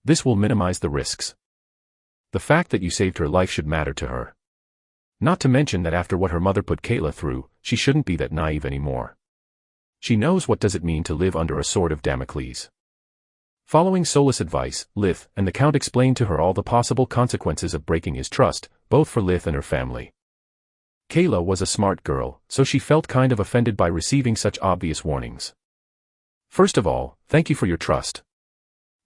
This will minimize the risks. The fact that you saved her life should matter to her. Not to mention that after what her mother put Kayla through, she shouldn't be that naive anymore. She knows what does it mean to live under a sword of Damocles. Following Solis' advice, Lith and the Count explained to her all the possible consequences of breaking his trust, both for Lith and her family. Kayla was a smart girl, so she felt kind of offended by receiving such obvious warnings. First of all, thank you for your trust.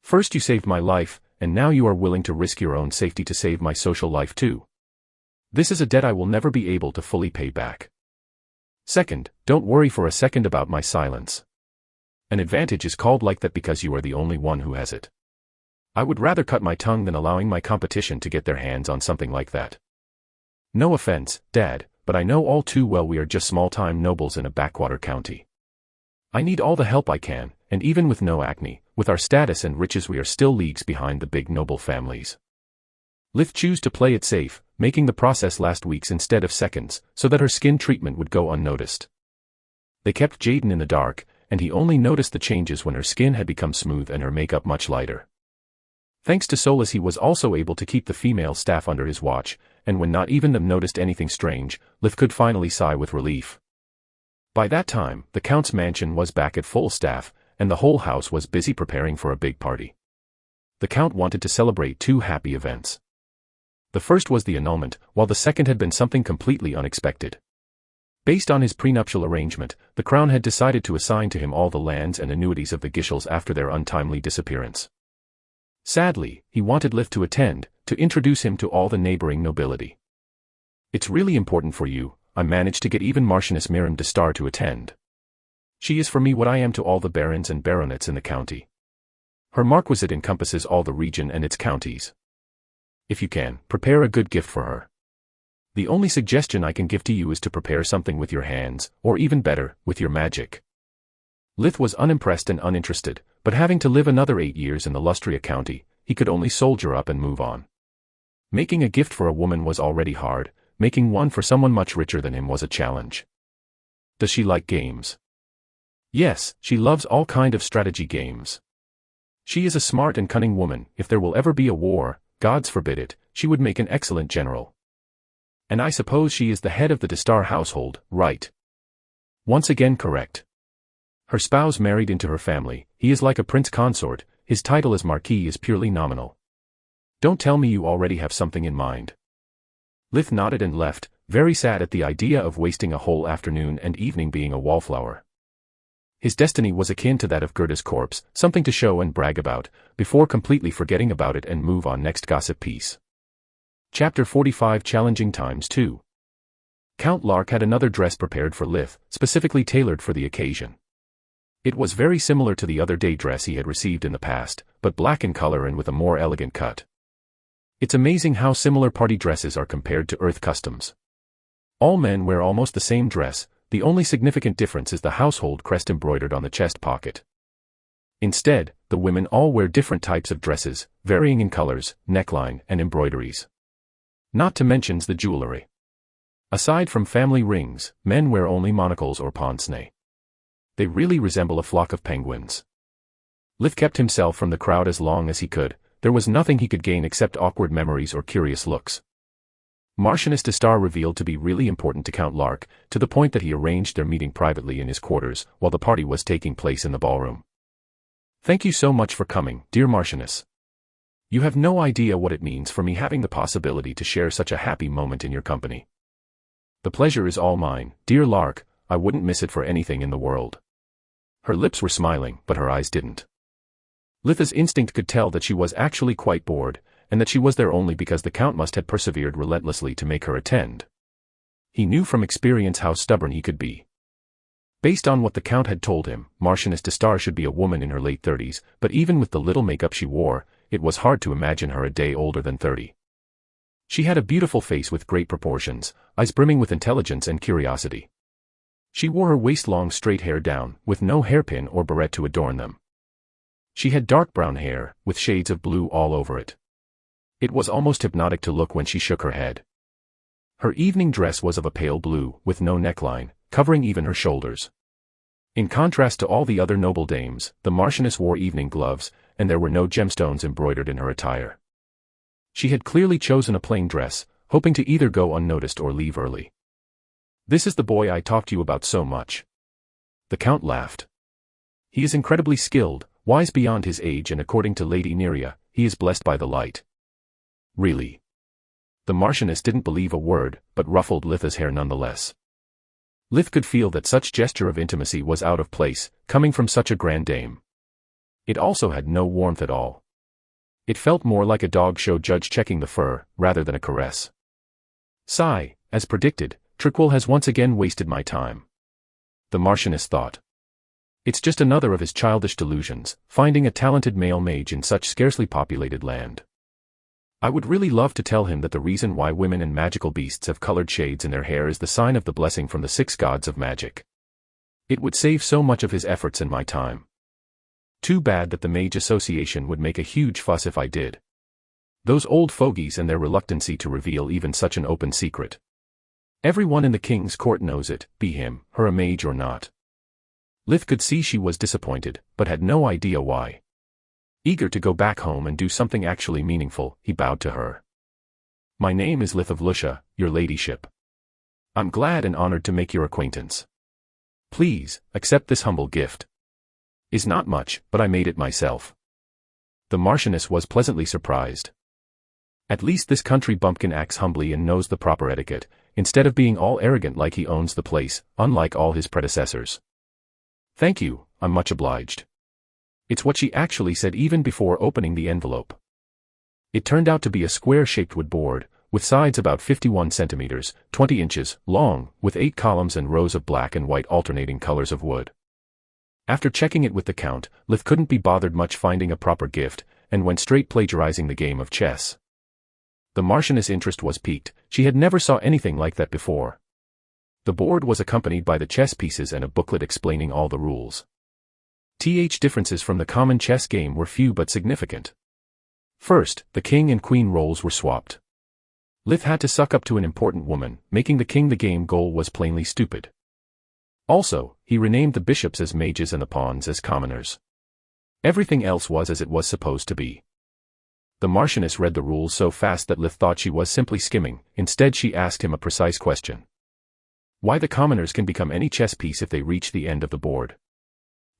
First you saved my life, and now you are willing to risk your own safety to save my social life too. This is a debt I will never be able to fully pay back. Second, don't worry for a second about my silence. An advantage is called like that because you are the only one who has it. I would rather cut my tongue than allowing my competition to get their hands on something like that. No offense, Dad, but I know all too well we are just small-time nobles in a backwater county. I need all the help I can, and even with no acne, with our status and riches we are still leagues behind the big noble families. Lith chose to play it safe, making the process last weeks instead of seconds, so that her skin treatment would go unnoticed. They kept Jaden in the dark, and he only noticed the changes when her skin had become smooth and her makeup much lighter. Thanks to Solis he was also able to keep the female staff under his watch, and when not even them noticed anything strange, Lith could finally sigh with relief. By that time, the Count's mansion was back at full staff, and the whole house was busy preparing for a big party. The Count wanted to celebrate two happy events. The first was the annulment, while the second had been something completely unexpected. Based on his prenuptial arrangement, the Crown had decided to assign to him all the lands and annuities of the Gischels after their untimely disappearance. Sadly, he wanted Lith to attend, to introduce him to all the neighboring nobility. It's really important for you, I managed to get even Marchioness Miriam de Star to attend. She is for me what I am to all the barons and baronets in the county. Her marquisate encompasses all the region and its counties. If you can, prepare a good gift for her. The only suggestion I can give to you is to prepare something with your hands, or even better, with your magic. Lith was unimpressed and uninterested, but having to live another 8 years in the Lustria County, he could only soldier up and move on. Making a gift for a woman was already hard, making one for someone much richer than him was a challenge. Does she like games? Yes, she loves all kind of strategy games. She is a smart and cunning woman. If there will ever be a war, gods forbid it, she would make an excellent general. And I suppose she is the head of the de Star household, right? Once again correct. Her spouse married into her family, he is like a prince consort, his title as Marquis is purely nominal. Don't tell me you already have something in mind. Lith nodded and left, very sad at the idea of wasting a whole afternoon and evening being a wallflower. His destiny was akin to that of Gerda's corpse, something to show and brag about, before completely forgetting about it and move on next gossip piece. Chapter 45 Challenging Times 2. Count Lark had another dress prepared for Lith, specifically tailored for the occasion. It was very similar to the other day dress he had received in the past, but black in color and with a more elegant cut. It's amazing how similar party dresses are compared to Earth customs. All men wear almost the same dress, the only significant difference is the household crest embroidered on the chest pocket. Instead, the women all wear different types of dresses, varying in colors, neckline, and embroideries. Not to mention the jewelry. Aside from family rings, men wear only monocles or pince-nez. They really resemble a flock of penguins. Lith kept himself from the crowd as long as he could. There was nothing he could gain except awkward memories or curious looks. Marchioness de Star revealed to be really important to Count Lark, to the point that he arranged their meeting privately in his quarters, while the party was taking place in the ballroom. Thank you so much for coming, dear Marchioness. You have no idea what it means for me having the possibility to share such a happy moment in your company. The pleasure is all mine, dear Lark, I wouldn't miss it for anything in the world. Her lips were smiling, but her eyes didn't. Litha's instinct could tell that she was actually quite bored, and that she was there only because the Count must have persevered relentlessly to make her attend. He knew from experience how stubborn he could be. Based on what the Count had told him, Marchioness de Star should be a woman in her late 30s, but even with the little makeup she wore, it was hard to imagine her a day older than 30. She had a beautiful face with great proportions, eyes brimming with intelligence and curiosity. She wore her waist-long straight hair down, with no hairpin or barrette to adorn them. She had dark brown hair, with shades of blue all over it. It was almost hypnotic to look when she shook her head. Her evening dress was of a pale blue, with no neckline, covering even her shoulders. In contrast to all the other noble dames, the Marchioness wore evening gloves, and there were no gemstones embroidered in her attire. She had clearly chosen a plain dress, hoping to either go unnoticed or leave early. This is the boy I talked to you about so much. The Count laughed. He is incredibly skilled, wise beyond his age, and according to Lady Neria, he is blessed by the light. Really? The Marchioness didn't believe a word, but ruffled Litha's hair nonetheless. Lith could feel that such gesture of intimacy was out of place, coming from such a grand dame. It also had no warmth at all. It felt more like a dog show judge checking the fur, rather than a caress. Sigh, as predicted, Trinquil has once again wasted my time. The Marchioness thought. It's just another of his childish delusions, finding a talented male mage in such scarcely populated land. I would really love to tell him that the reason why women and magical beasts have colored shades in their hair is the sign of the blessing from the 6 gods of magic. It would save so much of his efforts and my time. Too bad that the Mage Association would make a huge fuss if I did. Those old fogies and their reluctancy to reveal even such an open secret. Everyone in the king's court knows it, be him, her a mage or not. Lith could see she was disappointed, but had no idea why. Eager to go back home and do something actually meaningful, he bowed to her. My name is Lith of Lucia, your ladyship. I'm glad and honored to make your acquaintance. Please, accept this humble gift. Is not much, but I made it myself. The Marchioness was pleasantly surprised. At least this country bumpkin acts humbly and knows the proper etiquette, instead of being all arrogant like he owns the place, unlike all his predecessors. Thank you, I'm much obliged. It's what she actually said even before opening the envelope. It turned out to be a square-shaped wood board, with sides about 51 centimeters, 20 inches, long, with 8 columns and rows of black and white alternating colors of wood. After checking it with the Count, Lith couldn't be bothered much finding a proper gift, and went straight plagiarizing the game of chess. The Marchioness' interest was piqued. She had never saw anything like that before. The board was accompanied by the chess pieces and a booklet explaining all the rules. Differences from the common chess game were few but significant. First, the king and queen roles were swapped. Lith had to suck up to an important woman, making the king the game goal was plainly stupid. Also, he renamed the bishops as mages and the pawns as commoners. Everything else was as it was supposed to be. The Marchioness read the rules so fast that Lith thought she was simply skimming. Instead she asked him a precise question. Why the commoners can become any chess piece if they reach the end of the board.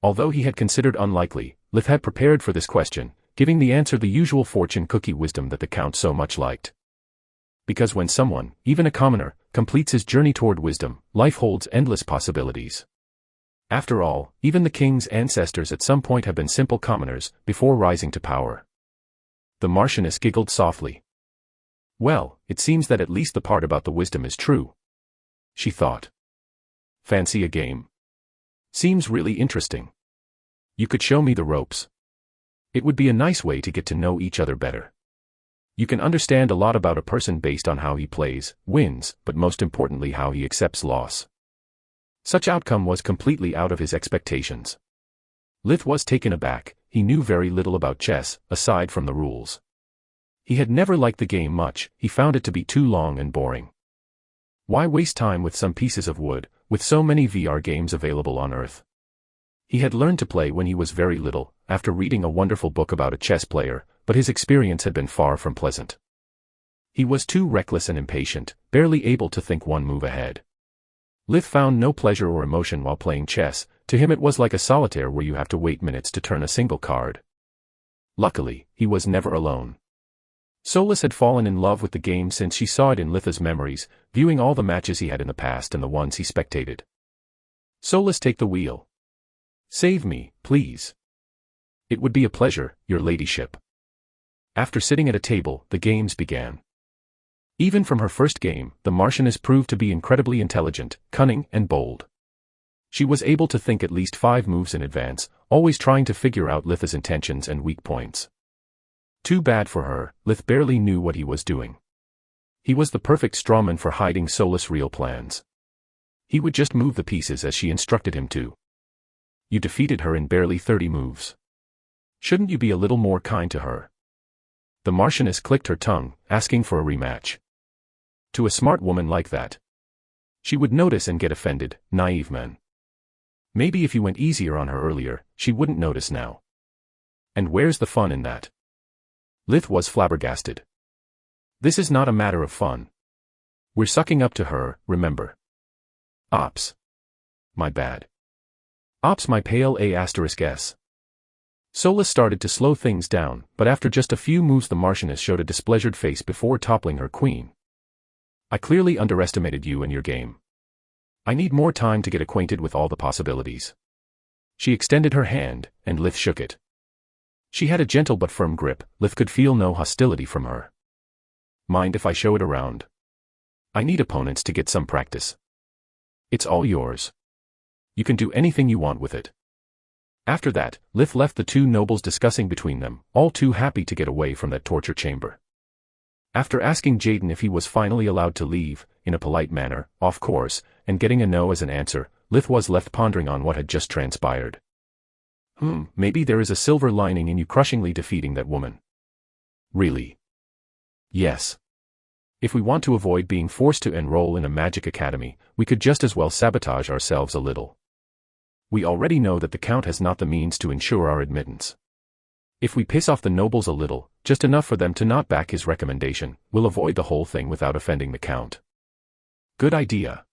Although he had considered unlikely, Lith had prepared for this question, giving the answer the usual fortune cookie wisdom that the Count so much liked. Because when someone, even a commoner, completes his journey toward wisdom, life holds endless possibilities. After all, even the king's ancestors at some point have been simple commoners, before rising to power. The Marchioness giggled softly. Well, it seems that at least the part about the wisdom is true. She thought. Fancy a game? Seems really interesting. You could show me the ropes. It would be a nice way to get to know each other better. You can understand a lot about a person based on how he plays, wins, but most importantly how he accepts loss. Such outcome was completely out of his expectations. Lith was taken aback. He knew very little about chess, aside from the rules. He had never liked the game much. He found it to be too long and boring. Why waste time with some pieces of wood, with so many VR games available on Earth? He had learned to play when he was very little, after reading a wonderful book about a chess player, but his experience had been far from pleasant. He was too reckless and impatient, barely able to think one move ahead. Lith found no pleasure or emotion while playing chess. To him it was like a solitaire where you have to wait minutes to turn a single card. Luckily, he was never alone. Solis had fallen in love with the game since she saw it in Litha's memories, viewing all the matches he had in the past and the ones he spectated. Solis, take the wheel. Save me, please. It would be a pleasure, your ladyship. After sitting at a table, the games began. Even from her first game, the Marchioness proved to be incredibly intelligent, cunning, and bold. She was able to think at least 5 moves in advance, always trying to figure out Litha's intentions and weak points. Too bad for her, Lith barely knew what he was doing. He was the perfect strawman for hiding Solis' real plans. He would just move the pieces as she instructed him to. You defeated her in barely 30 moves. Shouldn't you be a little more kind to her? The Marchioness clicked her tongue, asking for a rematch. To a smart woman like that, she would notice and get offended, naive man. Maybe if you went easier on her earlier, she wouldn't notice now. And where's the fun in that? Lith was flabbergasted. This is not a matter of fun. We're sucking up to her, remember. Ops. My bad. Ops my pale A**s. Solus started to slow things down, but after just a few moves the Marchioness showed a displeasured face before toppling her queen. I clearly underestimated you and your game. I need more time to get acquainted with all the possibilities. She extended her hand, and Lith shook it. She had a gentle but firm grip. Lith could feel no hostility from her. Mind if I show it around? I need opponents to get some practice. It's all yours. You can do anything you want with it. After that, Lith left the two nobles discussing between them, all too happy to get away from that torture chamber. After asking Jaden if he was finally allowed to leave, in a polite manner, of course, and getting a no as an answer, Lith was left pondering on what had just transpired. Maybe there is a silver lining in you crushingly defeating that woman. Really? Yes. If we want to avoid being forced to enroll in a magic academy, we could just as well sabotage ourselves a little. We already know that the Count has not the means to ensure our admittance. If we piss off the nobles a little, just enough for them to not back his recommendation, we'll avoid the whole thing without offending the Count. Good idea.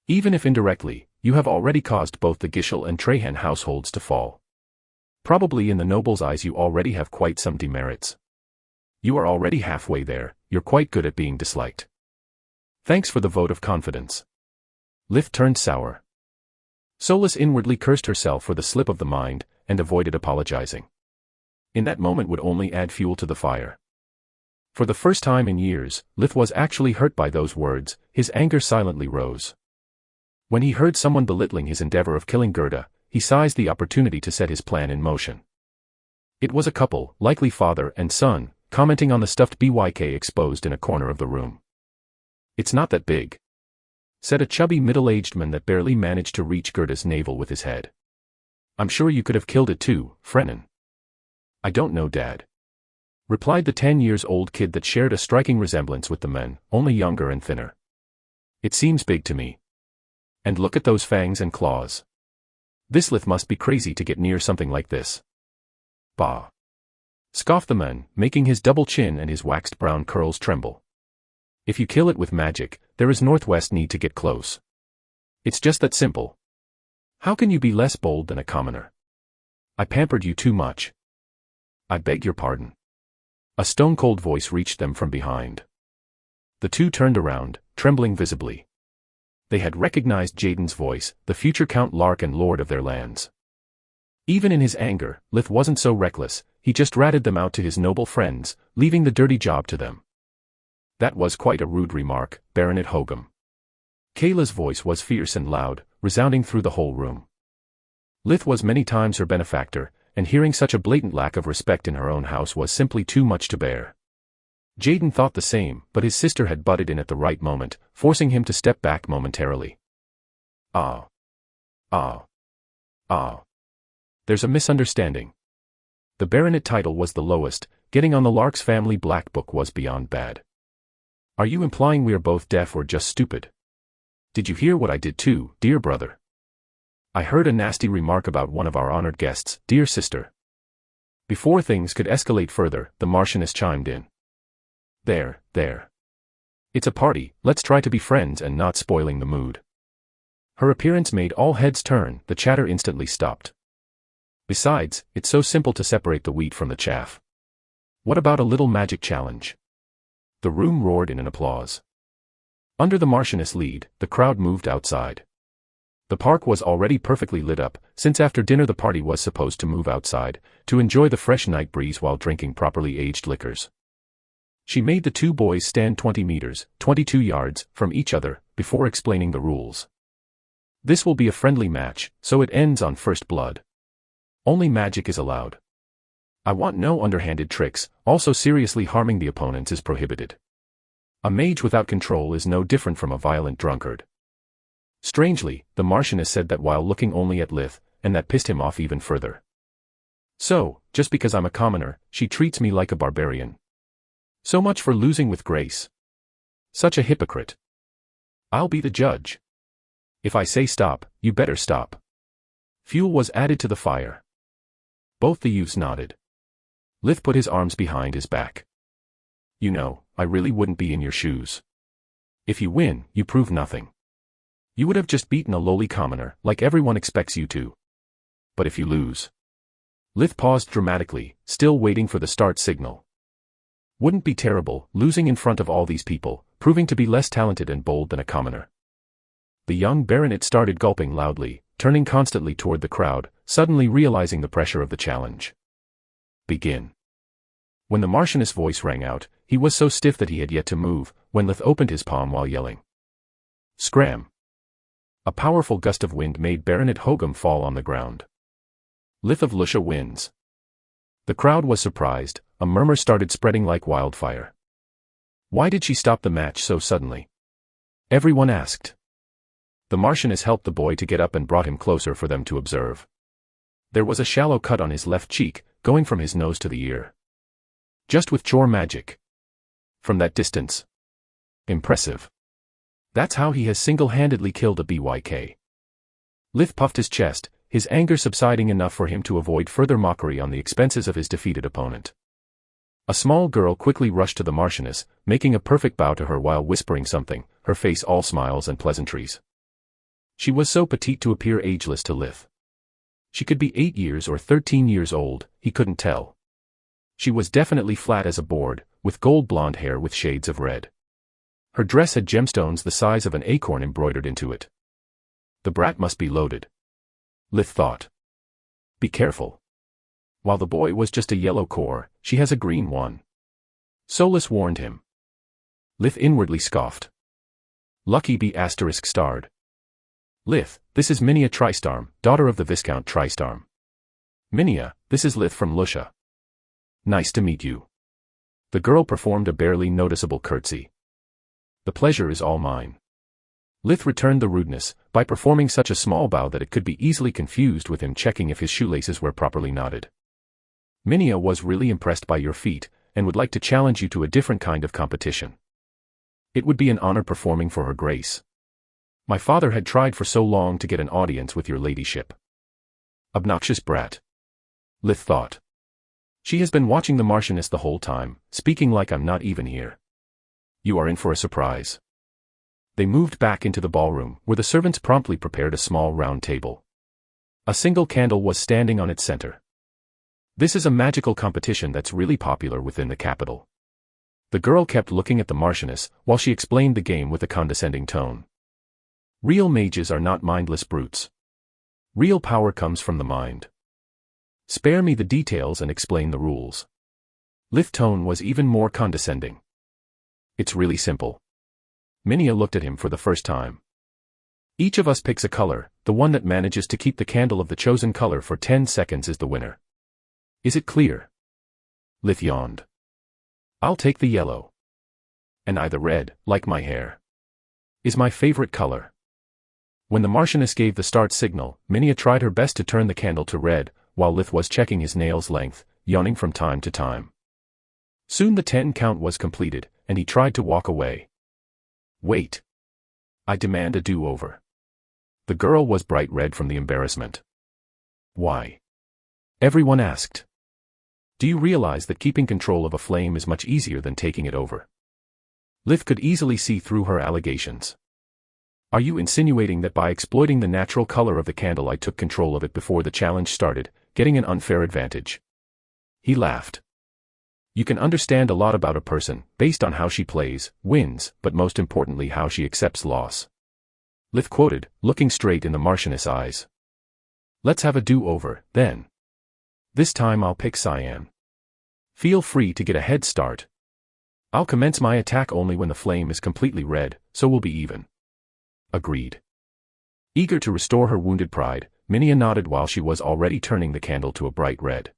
Even if indirectly, you have already caused both the Gishel and Trahan households to fall. Probably in the nobles' eyes you already have quite some demerits. You are already halfway there, you're quite good at being disliked. Thanks for the vote of confidence. Lith turned sour. Solus inwardly cursed herself for the slip of the mind, and avoided apologizing. In that moment would only add fuel to the fire. For the first time in years, Lith was actually hurt by those words. His anger silently rose. When he heard someone belittling his endeavor of killing Gerda, he seized the opportunity to set his plan in motion. It was a couple, likely father and son, commenting on the stuffed BYK exposed in a corner of the room. It's not that big, said a chubby middle-aged man that barely managed to reach Gerda's navel with his head. I'm sure you could have killed it too, Frenan. I don't know, Dad, replied the 10-years-old kid that shared a striking resemblance with the men, only younger and thinner. It seems big to me. And look at those fangs and claws. This Lith must be crazy to get near something like this. Bah! Scoffed the man, making his double chin and his waxed brown curls tremble. If you kill it with magic, there is Northwest need to get close. It's just that simple. How can you be less bold than a commoner? I pampered you too much. I beg your pardon. A stone-cold voice reached them from behind. The two turned around, trembling visibly. They had recognized Jaden's voice, the future Count Lark and Lord of their lands. Even in his anger, Lith wasn't so reckless. He just ratted them out to his noble friends, leaving the dirty job to them. That was quite a rude remark, Baronet Hogum. Kayla's voice was fierce and loud, resounding through the whole room. Lith was many times her benefactor, and hearing such a blatant lack of respect in her own house was simply too much to bear. Jaden thought the same, but his sister had butted in at the right moment, forcing him to step back momentarily. There's a misunderstanding. The baronet title was the lowest, getting on the Lark's family black book was beyond bad. Are you implying we are both deaf or just stupid? Did you hear what I did too, dear brother? I heard a nasty remark about one of our honored guests, dear sister. Before things could escalate further, the Marchioness chimed in. There. It's a party, let's try to be friends and not spoiling the mood. Her appearance made all heads turn, the chatter instantly stopped. Besides, it's so simple to separate the wheat from the chaff. What about a little magic challenge? The room roared in an applause. Under the Marchioness' lead, the crowd moved outside. The park was already perfectly lit up, since after dinner the party was supposed to move outside, to enjoy the fresh night breeze while drinking properly aged liquors. She made the two boys stand 20 meters, 22 yards, from each other, before explaining the rules. This will be a friendly match, so it ends on first blood. Only magic is allowed. I want no underhanded tricks, also seriously harming the opponents is prohibited. A mage without control is no different from a violent drunkard. Strangely, the Marchioness said that while looking only at Lith, and that pissed him off even further. So, just because I'm a commoner, she treats me like a barbarian. So much for losing with grace. Such a hypocrite. I'll be the judge. If I say stop, you better stop. Fuel was added to the fire. Both the youths nodded. Lith put his arms behind his back. You know, I really wouldn't be in your shoes. If you win, you prove nothing. You would have just beaten a lowly commoner, like everyone expects you to. But if you lose? Lith paused dramatically, still waiting for the start signal. Wouldn't be terrible, losing in front of all these people, proving to be less talented and bold than a commoner. The young baronet started gulping loudly, turning constantly toward the crowd, suddenly realizing the pressure of the challenge. Begin. When the Marchioness' voice rang out, he was so stiff that he had yet to move, when Lith opened his palm while yelling. Scram! A powerful gust of wind made Baronet Hogum fall on the ground. Lith of Lusha wins. The crowd was surprised, a murmur started spreading like wildfire. Why did she stop the match so suddenly? Everyone asked. The Marchioness helped the boy to get up and brought him closer for them to observe. There was a shallow cut on his left cheek, going from his nose to the ear. Just with chore magic. From that distance. Impressive. That's how he has single-handedly killed a BYK. Lith puffed his chest, his anger subsiding enough for him to avoid further mockery on the expenses of his defeated opponent. A small girl quickly rushed to the Marchioness, making a perfect bow to her while whispering something, her face all smiles and pleasantries. She was so petite to appear ageless to Lith. She could be 8 years or 13 years old, he couldn't tell. She was definitely flat as a board, with gold blonde hair with shades of red. Her dress had gemstones the size of an acorn embroidered into it. The brat must be loaded. Lith thought. Be careful. While the boy was just a yellow core, she has a green one. Solus warned him. Lith inwardly scoffed. Lucky be asterisk starred. Lith, this is Minia Tristarm, daughter of the Viscount Tristarm. Minia, this is Lith from Lusha. Nice to meet you. The girl performed a barely noticeable curtsy. The pleasure is all mine. Lith returned the rudeness, by performing such a small bow that it could be easily confused with him checking if his shoelaces were properly knotted. Minia was really impressed by your feat, and would like to challenge you to a different kind of competition. It would be an honor performing for her grace. My father had tried for so long to get an audience with your ladyship. Obnoxious brat. Lith thought. She has been watching the Marchioness the whole time, speaking like I'm not even here. You are in for a surprise. They moved back into the ballroom, where the servants promptly prepared a small round table. A single candle was standing on its center. This is a magical competition that's really popular within the capital. The girl kept looking at the Marchioness, while she explained the game with a condescending tone. Real mages are not mindless brutes. Real power comes from the mind. Spare me the details and explain the rules. Lith's tone was even more condescending. It's really simple. Minia looked at him for the first time. Each of us picks a color, the one that manages to keep the candle of the chosen color for 10 seconds is the winner. Is it clear? Lith yawned. I'll take the yellow. And I the red, like my hair. Is my favorite color. When the Marchioness gave the start signal, Minia tried her best to turn the candle to red, while Lith was checking his nails' length, yawning from time to time. Soon the 10 count was completed, and he tried to walk away. Wait. I demand a do-over. The girl was bright red from the embarrassment. Why? Everyone asked. Do you realize that keeping control of a flame is much easier than taking it over? Lith could easily see through her allegations. Are you insinuating that by exploiting the natural color of the candle I took control of it before the challenge started, getting an unfair advantage? He laughed. You can understand a lot about a person, based on how she plays, wins, but most importantly how she accepts loss. Lith quoted, looking straight in the Marchioness' eyes. Let's have a do-over, then. This time I'll pick cyan. Feel free to get a head start. I'll commence my attack only when the flame is completely red, so we'll be even. Agreed. Eager to restore her wounded pride, Minia nodded while she was already turning the candle to a bright red.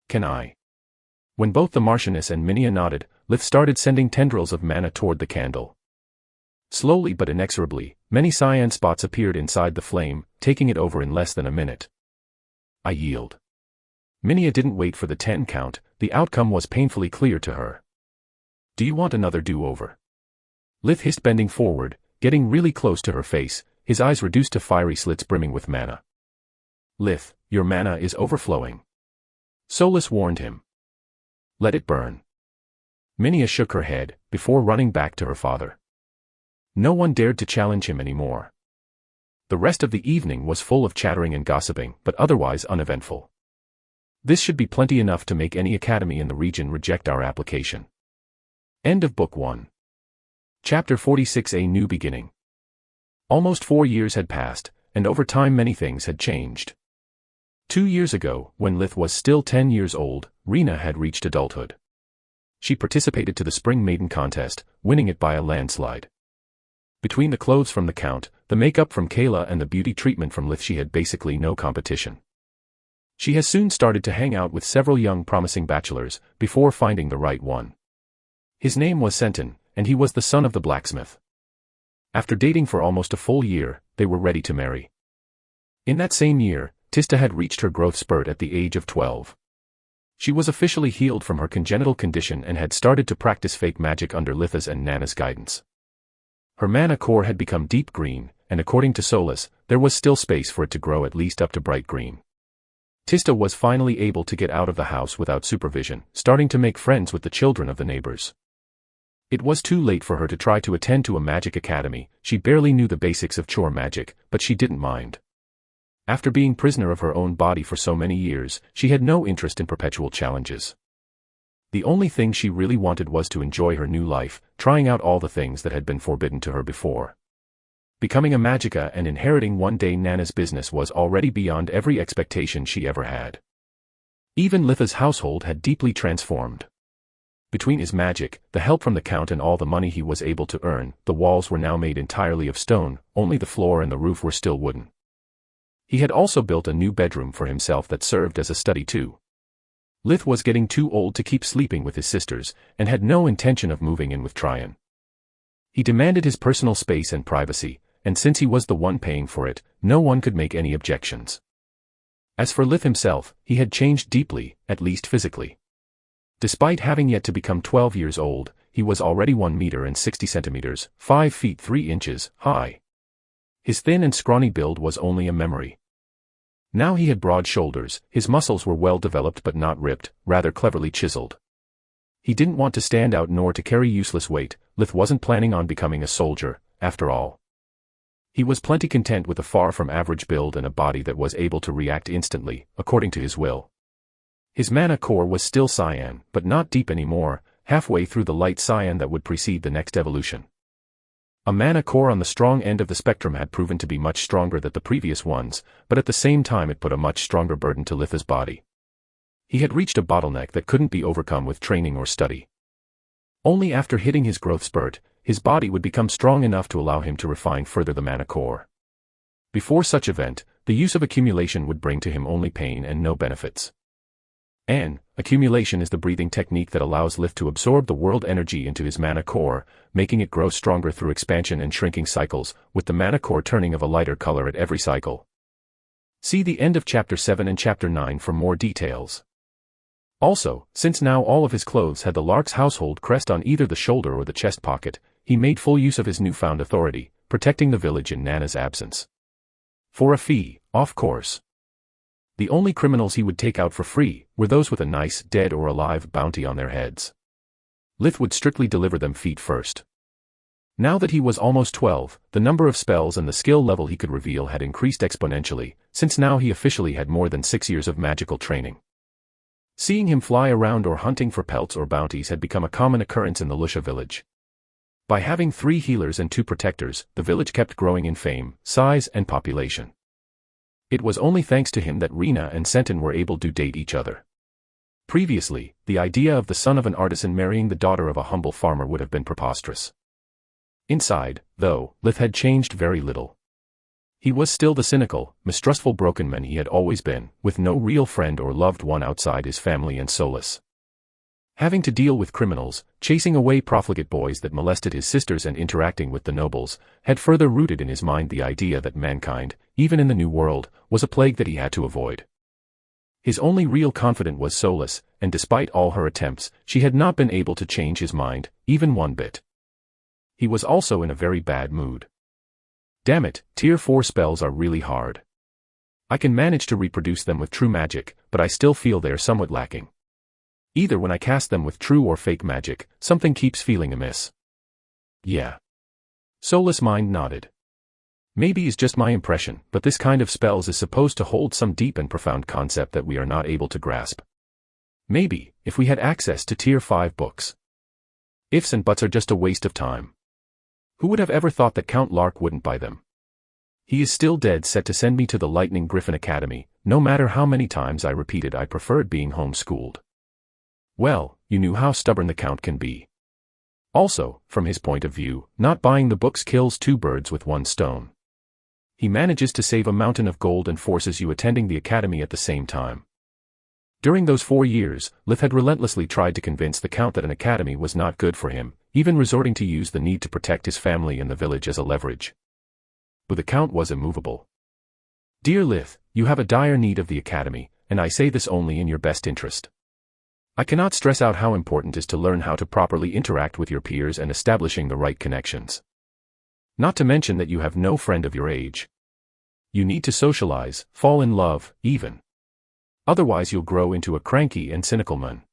Can I? When both the Marchioness and Minia nodded, Lith started sending tendrils of mana toward the candle. Slowly but inexorably, many cyan spots appeared inside the flame, taking it over in less than a minute. I yield. Minia didn't wait for the 10 count, the outcome was painfully clear to her. Do you want another do-over? Lith hissed, bending forward, getting really close to her face, his eyes reduced to fiery slits brimming with mana. Lith, your mana is overflowing. Solus warned him. Let it burn. Minia shook her head, before running back to her father. No one dared to challenge him anymore. The rest of the evening was full of chattering and gossiping, but otherwise uneventful. This should be plenty enough to make any academy in the region reject our application. End of Book 1. Chapter 46, A New Beginning. Almost 4 years had passed, and over time many things had changed. 2 years ago, when Lith was still 10 years old, Rena had reached adulthood. She participated to the Spring Maiden contest, winning it by a landslide. Between the clothes from the Count, the makeup from Kayla and the beauty treatment from Lith, she had basically no competition. She has soon started to hang out with several young promising bachelors, before finding the right one. His name was Senton, and he was the son of the blacksmith. After dating for almost a full year, they were ready to marry. In that same year, Tista had reached her growth spurt at the age of 12. She was officially healed from her congenital condition and had started to practice fake magic under Litha's and Nana's guidance. Her mana core had become deep green, and according to Solus, there was still space for it to grow at least up to bright green. Tista was finally able to get out of the house without supervision, starting to make friends with the children of the neighbors. It was too late for her to try to attend to a magic academy. She barely knew the basics of chore magic, but she didn't mind. After being prisoner of her own body for so many years, she had no interest in perpetual challenges. The only thing she really wanted was to enjoy her new life, trying out all the things that had been forbidden to her before. Becoming a magicka and inheriting one day Nana's business was already beyond every expectation she ever had. Even Litha's household had deeply transformed. Between his magic, the help from the Count and all the money he was able to earn, the walls were now made entirely of stone, only the floor and the roof were still wooden. He had also built a new bedroom for himself that served as a study too. Lith was getting too old to keep sleeping with his sisters, and had no intention of moving in with Tryon. He demanded his personal space and privacy, and since he was the one paying for it, no one could make any objections. As for Lith himself, he had changed deeply, at least physically. Despite having yet to become 12 years old, he was already 1 meter and 60 centimeters, 5 feet 3 inches, high. His thin and scrawny build was only a memory. Now he had broad shoulders, his muscles were well developed but not ripped, rather cleverly chiseled. He didn't want to stand out nor to carry useless weight. Lith wasn't planning on becoming a soldier, after all. He was plenty content with a far from average build and a body that was able to react instantly, according to his will. His mana core was still cyan, but not deep anymore, halfway through the light cyan that would precede the next evolution. A mana core on the strong end of the spectrum had proven to be much stronger than the previous ones, but at the same time it put a much stronger burden to Litha's body. He had reached a bottleneck that couldn't be overcome with training or study. Only after hitting his growth spurt, his body would become strong enough to allow him to refine further the mana core. Before such event, the use of accumulation would bring to him only pain and no benefits. Accumulation is the breathing technique that allows Lith to absorb the world energy into his mana core, making it grow stronger through expansion and shrinking cycles, with the mana core turning of a lighter color at every cycle. See the end of Chapter 7 and Chapter 9 for more details. Also, since now all of his clothes had the Lark's household crest on either the shoulder or the chest pocket, he made full use of his newfound authority, protecting the village in Nana's absence. For a fee, of course. The only criminals he would take out for free were those with a nice, dead or alive bounty on their heads. Lith would strictly deliver them feet first. Now that he was almost 12, the number of spells and the skill level he could reveal had increased exponentially, since now he officially had more than 6 years of magical training. Seeing him fly around or hunting for pelts or bounties had become a common occurrence in the Lusha village. By having 3 healers and 2 protectors, the village kept growing in fame, size and population. It was only thanks to him that Rena and Senton were able to date each other. Previously, the idea of the son of an artisan marrying the daughter of a humble farmer would have been preposterous. Inside, though, Lith had changed very little. He was still the cynical, mistrustful broken man he had always been, with no real friend or loved one outside his family and Solus. Having to deal with criminals, chasing away profligate boys that molested his sisters and interacting with the nobles, had further rooted in his mind the idea that mankind, even in the New World, was a plague that he had to avoid. His only real confidant was Solus, and despite all her attempts, she had not been able to change his mind, even one bit. He was also in a very bad mood. Damn it, Tier 4 spells are really hard. I can manage to reproduce them with true magic, but I still feel they are somewhat lacking. Either when I cast them with true or fake magic, something keeps feeling amiss. Yeah. Solus' mind nodded. Maybe it's just my impression, but this kind of spells is supposed to hold some deep and profound concept that we are not able to grasp. Maybe, if we had access to Tier 5 books. Ifs and buts are just a waste of time. Who would have ever thought that Count Lark wouldn't buy them? He is still dead set to send me to the Lightning Griffin Academy, no matter how many times I repeated I preferred being homeschooled. Well, you knew how stubborn the Count can be. Also, from his point of view, not buying the books kills two birds with one stone. He manages to save a mountain of gold and forces you attending the academy at the same time. During those 4 years, Lith had relentlessly tried to convince the Count that an academy was not good for him, even resorting to use the need to protect his family and the village as a leverage. But the Count was immovable. Dear Lith, you have a dire need of the academy, and I say this only in your best interest. I cannot stress out how important it is to learn how to properly interact with your peers and establishing the right connections. Not to mention that you have no friend of your age. You need to socialize, fall in love, even. Otherwise you'll grow into a cranky and cynical man.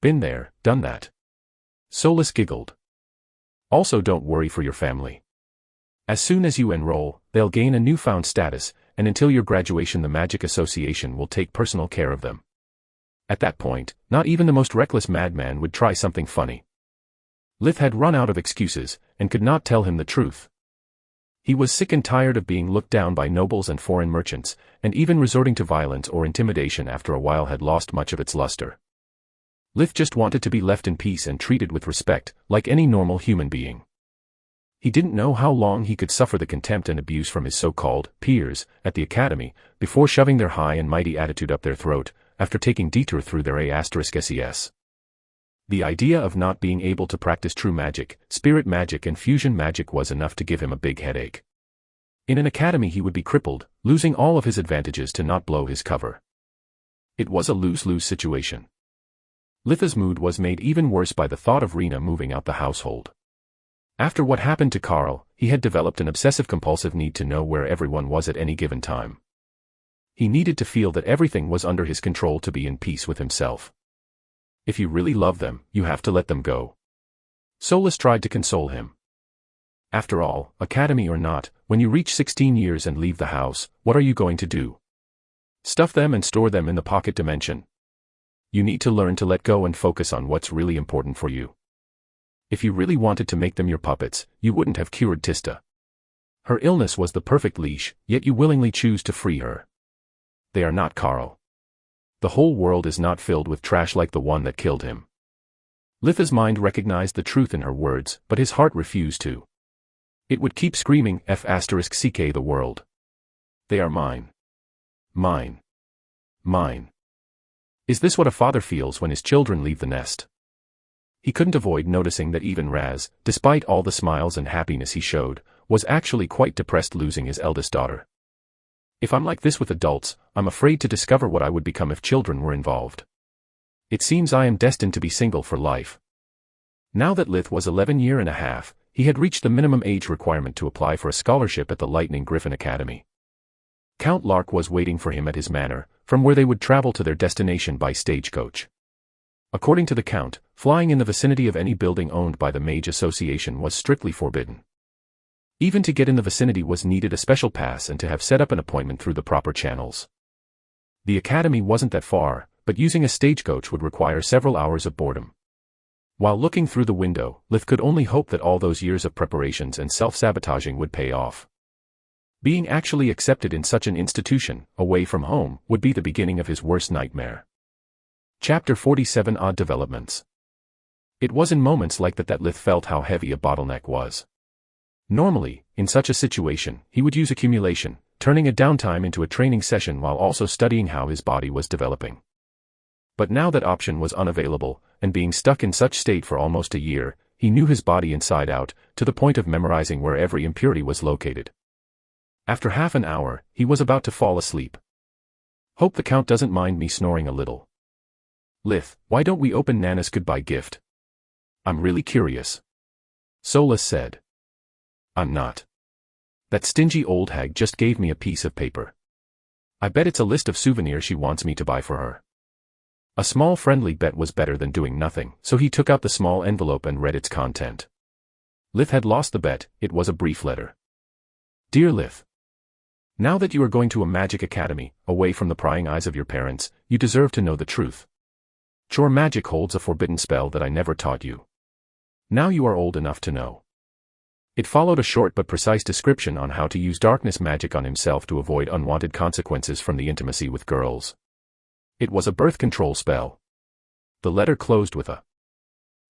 Been there, done that. Solus giggled. Also don't worry for your family. As soon as you enroll, they'll gain a newfound status, and until your graduation the Magic Association will take personal care of them. At that point, not even the most reckless madman would try something funny. Lith had run out of excuses, and could not tell him the truth. He was sick and tired of being looked down by nobles and foreign merchants, and even resorting to violence or intimidation after a while had lost much of its luster. Lith just wanted to be left in peace and treated with respect, like any normal human being. He didn't know how long he could suffer the contempt and abuse from his so-called peers at the academy, before shoving their high and mighty attitude up their throat, after taking detour through their **ses. The idea of not being able to practice true magic, spirit magic and fusion magic was enough to give him a big headache. In an academy he would be crippled, losing all of his advantages to not blow his cover. It was a lose-lose situation. Litha's mood was made even worse by the thought of Rena moving out the household. After what happened to Carl, he had developed an obsessive-compulsive need to know where everyone was at any given time. He needed to feel that everything was under his control to be in peace with himself. If you really love them, you have to let them go. Solus tried to console him. After all, academy or not, when you reach 16 years and leave the house, what are you going to do? Stuff them and store them in the pocket dimension. You need to learn to let go and focus on what's really important for you. If you really wanted to make them your puppets, you wouldn't have cured Tista. Her illness was the perfect leash, yet you willingly choose to free her. They are not Carl. The whole world is not filled with trash like the one that killed him. Litha's mind recognized the truth in her words, but his heart refused to. It would keep screaming, F***ck the world. They are mine. Mine. Mine. Is this what a father feels when his children leave the nest? He couldn't avoid noticing that even Raz, despite all the smiles and happiness he showed, was actually quite depressed losing his eldest daughter. If I'm like this with adults, I'm afraid to discover what I would become if children were involved. It seems I am destined to be single for life. Now that Lith was 11 years and a half, he had reached the minimum age requirement to apply for a scholarship at the Lightning Griffin Academy. Count Lark was waiting for him at his manor, from where they would travel to their destination by stagecoach. According to the Count, flying in the vicinity of any building owned by the Mage Association was strictly forbidden. Even to get in the vicinity was needed a special pass and to have set up an appointment through the proper channels. The academy wasn't that far, but using a stagecoach would require several hours of boredom. While looking through the window, Lith could only hope that all those years of preparations and self-sabotaging would pay off. Being actually accepted in such an institution, away from home, would be the beginning of his worst nightmare. Chapter 47 Odd Developments. It was in moments like that Lith felt how heavy a bottleneck was. Normally, in such a situation, he would use accumulation, turning a downtime into a training session while also studying how his body was developing. But now that option was unavailable, and being stuck in such state for almost a year, he knew his body inside out, to the point of memorizing where every impurity was located. After half an hour, he was about to fall asleep. Hope the Count doesn't mind me snoring a little. Lith, why don't we open Nana's goodbye gift? I'm really curious. Solus said. I'm not. That stingy old hag just gave me a piece of paper. I bet it's a list of souvenirs she wants me to buy for her. A small friendly bet was better than doing nothing, so he took out the small envelope and read its content. Lith had lost the bet. It was a brief letter. Dear Lith, now that you are going to a magic academy, away from the prying eyes of your parents, you deserve to know the truth. Your magic holds a forbidden spell that I never taught you. Now you are old enough to know. It followed a short but precise description on how to use darkness magic on himself to avoid unwanted consequences from the intimacy with girls. It was a birth control spell. The letter closed with a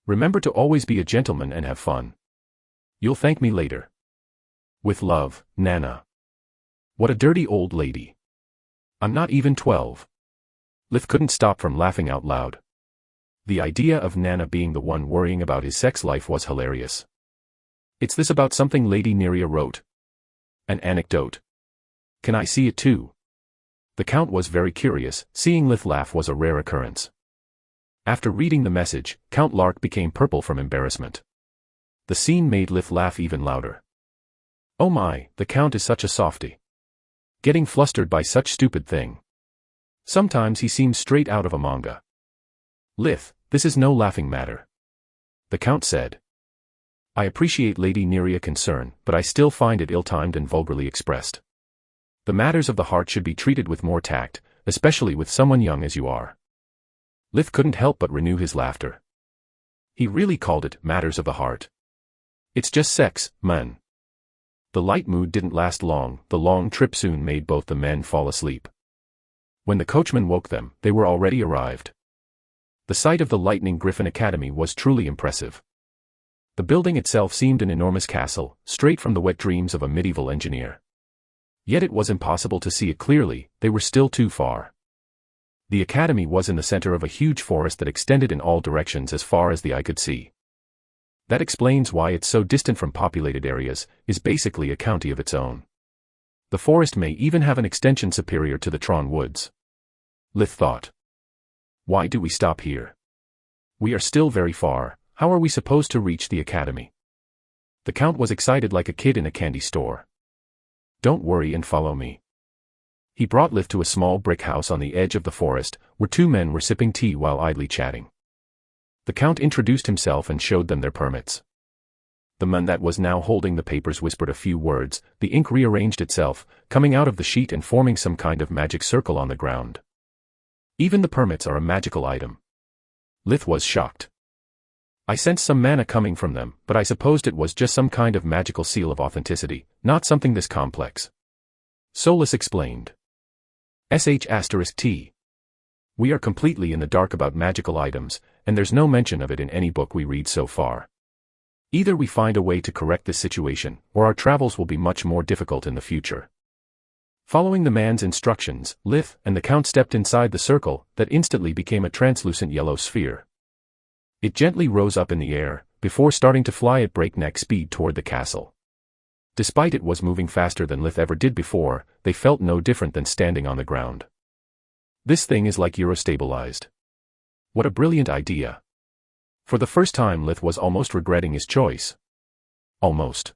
"Remember to always be a gentleman and have fun. You'll thank me later. With love, Nana." What a dirty old lady. I'm not even 12. Lith couldn't stop from laughing out loud. The idea of Nana being the one worrying about his sex life was hilarious. It's this about something Lady Neria wrote. An anecdote. Can I see it too? The Count was very curious. Seeing Lith laugh was a rare occurrence. After reading the message, Count Lark became purple from embarrassment. The scene made Lith laugh even louder. Oh my, the Count is such a softy. Getting flustered by such stupid thing. Sometimes he seems straight out of a manga. Lith, this is no laughing matter. The Count said. I appreciate Lady Neria's concern, but I still find it ill-timed and vulgarly expressed. The matters of the heart should be treated with more tact, especially with someone young as you are. Lith couldn't help but renew his laughter. He really called it matters of the heart. It's just sex, man. The light mood didn't last long. The long trip soon made both the men fall asleep. When the coachman woke them, they were already arrived. The sight of the Lightning Griffin Academy was truly impressive. The building itself seemed an enormous castle, straight from the wet dreams of a medieval engineer. Yet it was impossible to see it clearly, they were still too far. The academy was in the center of a huge forest that extended in all directions as far as the eye could see. That explains why it's so distant from populated areas, is basically a county of its own. The forest may even have an extension superior to the Tron Woods. Lith thought. Why do we stop here? We are still very far. How are we supposed to reach the academy? The Count was excited like a kid in a candy store. Don't worry and follow me. He brought Lith to a small brick house on the edge of the forest, where two men were sipping tea while idly chatting. The Count introduced himself and showed them their permits. The man that was now holding the papers whispered a few words. The ink rearranged itself, coming out of the sheet and forming some kind of magic circle on the ground. Even the permits are a magical item. Lith was shocked. I sensed some mana coming from them, but I supposed it was just some kind of magical seal of authenticity, not something this complex. Solus explained. **T. We are completely in the dark about magical items, and there's no mention of it in any book we read so far. Either we find a way to correct this situation, or our travels will be much more difficult in the future. Following the man's instructions, Lith and the Count stepped inside the circle that instantly became a translucent yellow sphere. It gently rose up in the air, before starting to fly at breakneck speed toward the castle. Despite it was moving faster than Lith ever did before, they felt no different than standing on the ground. This thing is like Eurostabilized. What a brilliant idea. For the first time Lith was almost regretting his choice. Almost.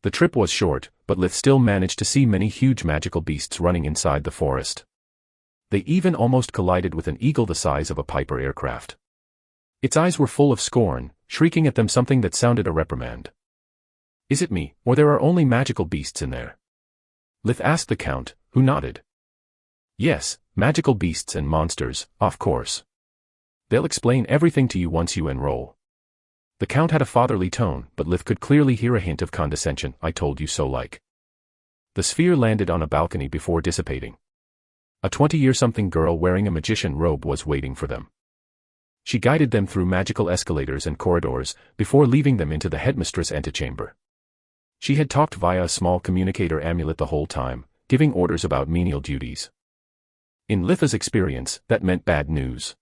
The trip was short, but Lith still managed to see many huge magical beasts running inside the forest. They even almost collided with an eagle the size of a Piper aircraft. Its eyes were full of scorn, shrieking at them something that sounded a reprimand. Is it me, or there are only magical beasts in there? Lith asked the Count, who nodded. Yes, magical beasts and monsters, of course. They'll explain everything to you once you enroll. The Count had a fatherly tone, but Lith could clearly hear a hint of condescension. I told you so like. The sphere landed on a balcony before dissipating. A 20-year-something girl wearing a magician robe was waiting for them. She guided them through magical escalators and corridors, before leaving them into the headmistress' antechamber. She had talked via a small communicator amulet the whole time, giving orders about menial duties. In Litha's experience, that meant bad news.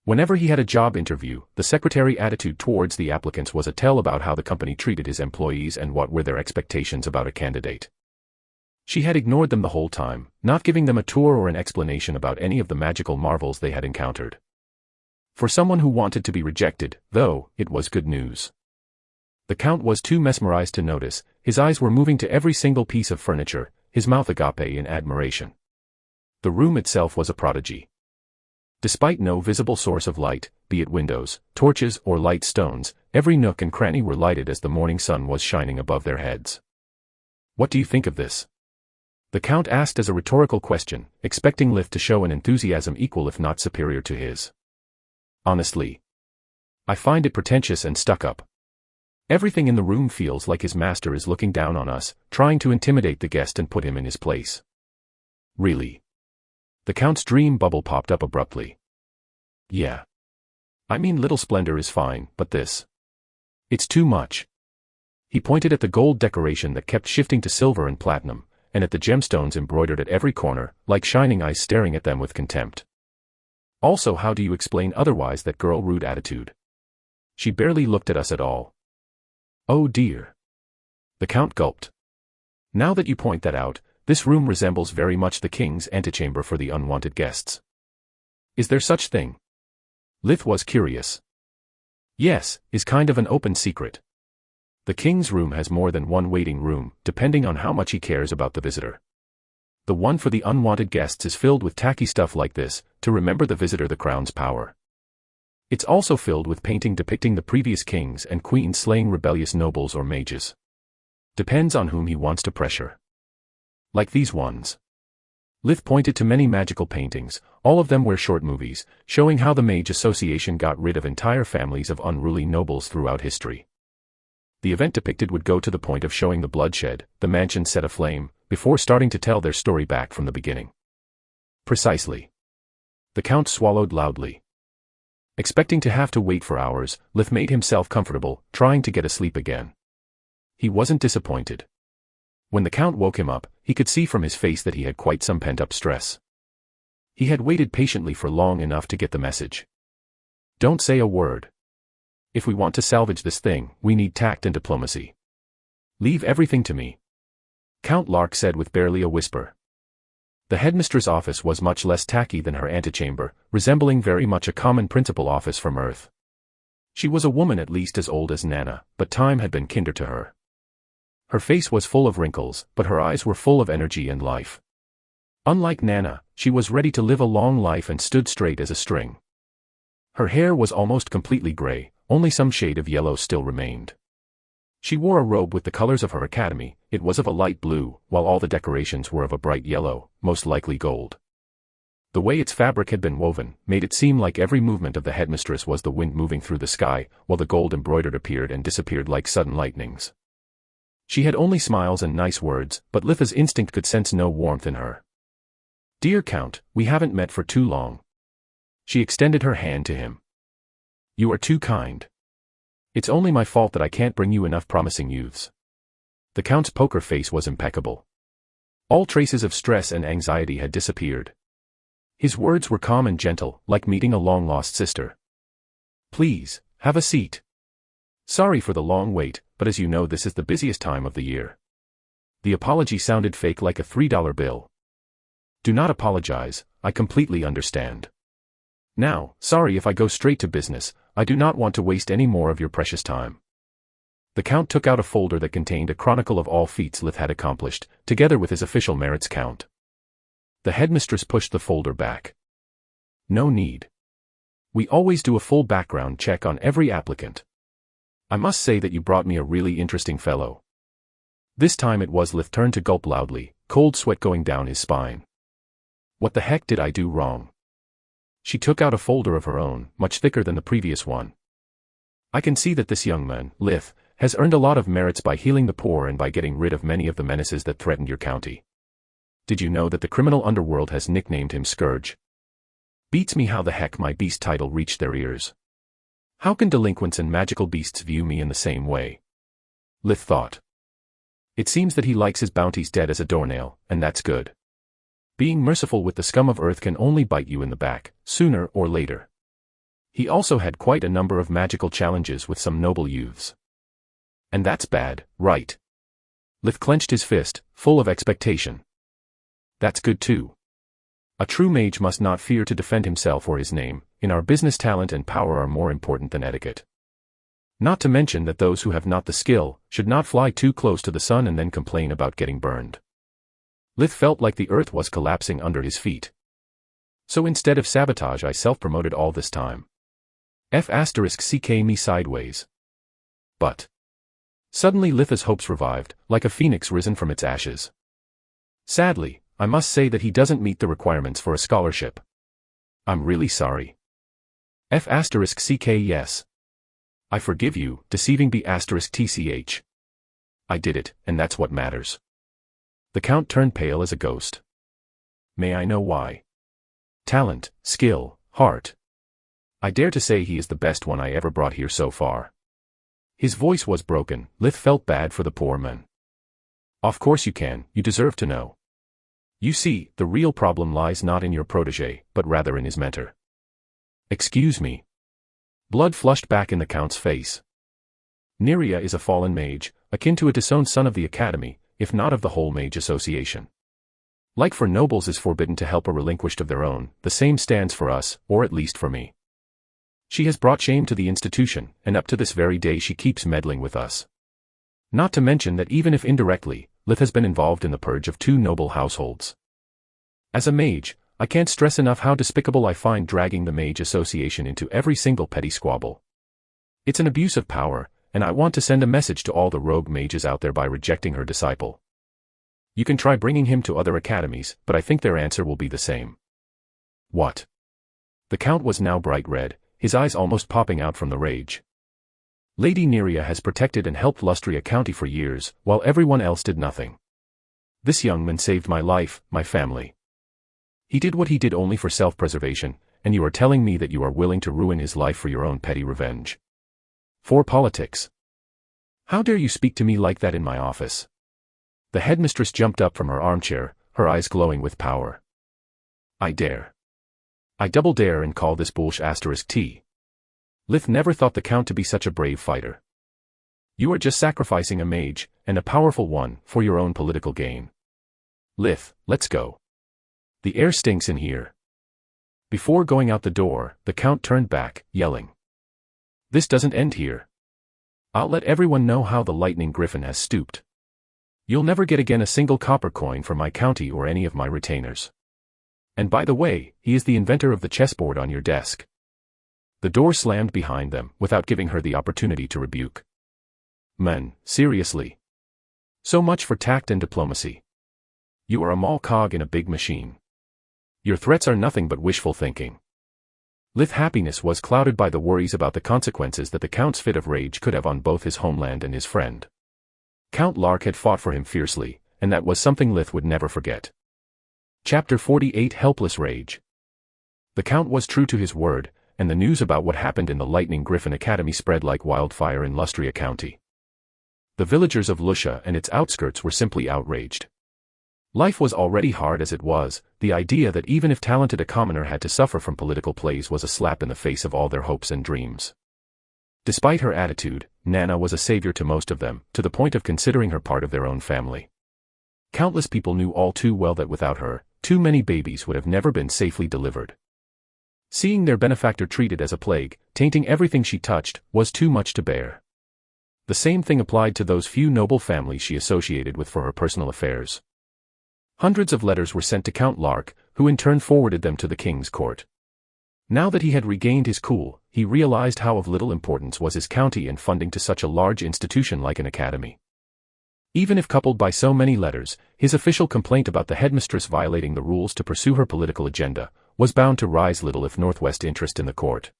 Whenever he had a job interview, the secretary's attitude towards the applicants was a tell about how the company treated his employees and what were their expectations about a candidate. She had ignored them the whole time, not giving them a tour or an explanation about any of the magical marvels they had encountered. For someone who wanted to be rejected, though, it was good news. The Count was too mesmerized to notice. His eyes were moving to every single piece of furniture, his mouth agape in admiration. The room itself was a prodigy. Despite no visible source of light, be it windows, torches, or light stones, every nook and cranny were lighted as the morning sun was shining above their heads. What do you think of this? The Count asked as a rhetorical question, expecting Lith to show an enthusiasm equal if not superior to his. Honestly, I find it pretentious and stuck up. Everything in the room feels like his master is looking down on us, trying to intimidate the guest and put him in his place. Really? The Count's dream bubble popped up abruptly. Yeah. I mean, little splendor is fine, but this. It's too much. He pointed at the gold decoration that kept shifting to silver and platinum, and at the gemstones embroidered at every corner, like shining eyes staring at them with contempt. Also, how do you explain otherwise that girl rude attitude? She barely looked at us at all. Oh dear. The Count gulped. Now that you point that out, this room resembles very much the king's antechamber for the unwanted guests. Is there such thing? Lith was curious. Yes, is kind of an open secret. The king's room has more than one waiting room, depending on how much he cares about the visitor. The one for the unwanted guests is filled with tacky stuff like this, to remember the visitor the crown's power. It's also filled with painting depicting the previous kings and queens slaying rebellious nobles or mages. Depends on whom he wants to pressure. Like these ones. Lith pointed to many magical paintings, all of them were short movies, showing how the Mage Association got rid of entire families of unruly nobles throughout history. The event depicted would go to the point of showing the bloodshed, the mansion set aflame, before starting to tell their story back from the beginning. Precisely. The Count swallowed loudly. Expecting to have to wait for hours, Lith made himself comfortable, trying to get asleep again. He wasn't disappointed. When the Count woke him up, he could see from his face that he had quite some pent-up stress. He had waited patiently for long enough to get the message. Don't say a word. If we want to salvage this thing, we need tact and diplomacy. Leave everything to me. Count Lark said with barely a whisper. The headmistress' office was much less tacky than her antechamber, resembling very much a common principal office from Earth. She was a woman at least as old as Nana, but time had been kinder to her. Her face was full of wrinkles, but her eyes were full of energy and life. Unlike Nana, she was ready to live a long life and stood straight as a string. Her hair was almost completely gray, only some shade of yellow still remained. She wore a robe with the colors of her academy. It was of a light blue, while all the decorations were of a bright yellow, most likely gold. The way its fabric had been woven made it seem like every movement of the headmistress was the wind moving through the sky, while the gold embroidered appeared and disappeared like sudden lightnings. She had only smiles and nice words, but Litha's instinct could sense no warmth in her. Dear Count, we haven't met for too long. She extended her hand to him. You are too kind. It's only my fault that I can't bring you enough promising youths. The Count's poker face was impeccable. All traces of stress and anxiety had disappeared. His words were calm and gentle, like meeting a long-lost sister. Please, have a seat. Sorry for the long wait, but as you know this is the busiest time of the year. The apology sounded fake like a $3 bill. Do not apologize, I completely understand. Now, sorry if I go straight to business, I do not want to waste any more of your precious time. The Count took out a folder that contained a chronicle of all feats Lith had accomplished, together with his official merits count. The headmistress pushed the folder back. No need. We always do a full background check on every applicant. I must say that you brought me a really interesting fellow. This time it was Lith's turn to gulp loudly, cold sweat going down his spine. What the heck did I do wrong? She took out a folder of her own, much thicker than the previous one. I can see that this young man, Lith, has earned a lot of merits by healing the poor and by getting rid of many of the menaces that threatened your county. Did you know that the criminal underworld has nicknamed him Scourge? Beats me how the heck my beast title reached their ears. How can delinquents and magical beasts view me in the same way? Lith thought. It seems that he likes his bounties dead as a doornail, and that's good. Being merciful with the scum of earth can only bite you in the back, sooner or later. He also had quite a number of magical challenges with some noble youths. And that's bad, right? Lith clenched his fist, full of expectation. That's good too. A true mage must not fear to defend himself or his name. In our business, talent and power are more important than etiquette. Not to mention that those who have not the skill should not fly too close to the sun and then complain about getting burned. Lith felt like the earth was collapsing under his feet. So instead of sabotage, I self-promoted all this time. F***ck me sideways. But Suddenly Litha's hopes revived, like a phoenix risen from its ashes. Sadly, I must say that he doesn't meet the requirements for a scholarship. I'm really sorry. F***ck yes. I forgive you, deceiving B***tch. I did it, and that's what matters. The Count turned pale as a ghost. May I know why? Talent, skill, heart. I dare to say he is the best one I ever brought here so far. His voice was broken. Lith felt bad for the poor man. Of course you can, you deserve to know. You see, the real problem lies not in your protégé, but rather in his mentor. Excuse me. Blood flushed back in the Count's face. Neria is a fallen mage, akin to a disowned son of the Academy, if not of the whole mage association. Like for nobles is forbidden to help a relinquished of their own, the same stands for us, or at least for me. She has brought shame to the institution, and up to this very day she keeps meddling with us. Not to mention that even if indirectly, Lith has been involved in the purge of 2 noble households. As a mage, I can't stress enough how despicable I find dragging the Mage Association into every single petty squabble. It's an abuse of power, and I want to send a message to all the rogue mages out there by rejecting her disciple. You can try bringing him to other academies, but I think their answer will be the same. What? The Count was now bright red, his eyes almost popping out from the rage. Lady Neria has protected and helped Lustria County for years, while everyone else did nothing. This young man saved my life, my family. He did what he did only for self-preservation, and you are telling me that you are willing to ruin his life for your own petty revenge. For politics. How dare you speak to me like that in my office? The headmistress jumped up from her armchair, her eyes glowing with power. I dare. I double dare and call this bullsh**t. Lith never thought the Count to be such a brave fighter. You are just sacrificing a mage, and a powerful one, for your own political gain. Lith, let's go. The air stinks in here. Before going out the door, the Count turned back, yelling. This doesn't end here. I'll let everyone know how the Lightning Griffin has stooped. You'll never get again a single copper coin from my county or any of my retainers. And by the way, he is the inventor of the chessboard on your desk. The door slammed behind them, without giving her the opportunity to rebuke. Man, seriously. So much for tact and diplomacy. You are a small cog in a big machine. Your threats are nothing but wishful thinking. Lith's happiness was clouded by the worries about the consequences that the Count's fit of rage could have on both his homeland and his friend. Count Lark had fought for him fiercely, and that was something Lith would never forget. Chapter 48 Helpless Rage. The Count was true to his word, and the news about what happened in the Lightning Griffin Academy spread like wildfire in Lustria County. The villagers of Luscia and its outskirts were simply outraged. Life was already hard as it was. The idea that even if talented a commoner had to suffer from political plays was a slap in the face of all their hopes and dreams. Despite her attitude, Nana was a savior to most of them, to the point of considering her part of their own family. Countless people knew all too well that without her, too many babies would have never been safely delivered. Seeing their benefactor treated as a plague, tainting everything she touched, was too much to bear. The same thing applied to those few noble families she associated with for her personal affairs. Hundreds of letters were sent to Count Lark, who in turn forwarded them to the king's court. Now that he had regained his cool, he realized how of little importance was his county and funding to such a large institution like an academy. Even if coupled by so many letters, his official complaint about the headmistress violating the rules to pursue her political agenda was bound to rise little if Northwest interest in the court.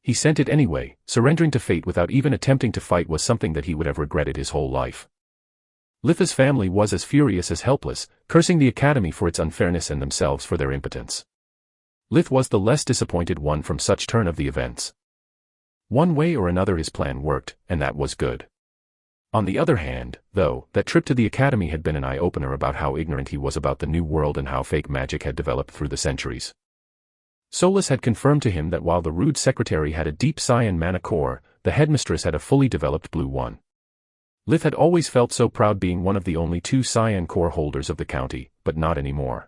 He sent it anyway. Surrendering to fate without even attempting to fight was something that he would have regretted his whole life. Litha's family was as furious as helpless, cursing the academy for its unfairness and themselves for their impotence. Lith was the less disappointed one from such turn of the events. One way or another his plan worked, and that was good. On the other hand, though, that trip to the academy had been an eye-opener about how ignorant he was about the new world and how fake magic had developed through the centuries. Solus had confirmed to him that while the rude secretary had a deep cyan mana core, the headmistress had a fully developed blue one. Lith had always felt so proud being one of the only 2 cyan core holders of the county, but not anymore.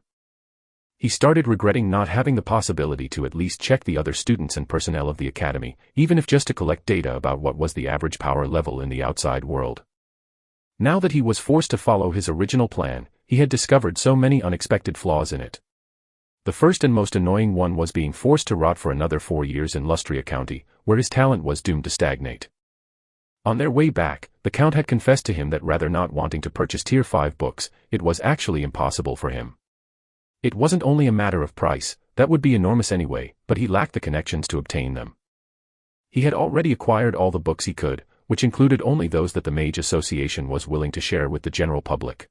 He started regretting not having the possibility to at least check the other students and personnel of the academy, even if just to collect data about what was the average power level in the outside world. Now that he was forced to follow his original plan, he had discovered so many unexpected flaws in it. The first and most annoying one was being forced to rot for another 4 years in Lustria County, where his talent was doomed to stagnate. On their way back, the Count had confessed to him that rather not wanting to purchase Tier 5 books, it was actually impossible for him. It wasn't only a matter of price, that would be enormous anyway, but he lacked the connections to obtain them. He had already acquired all the books he could, which included only those that the Mage Association was willing to share with the general public.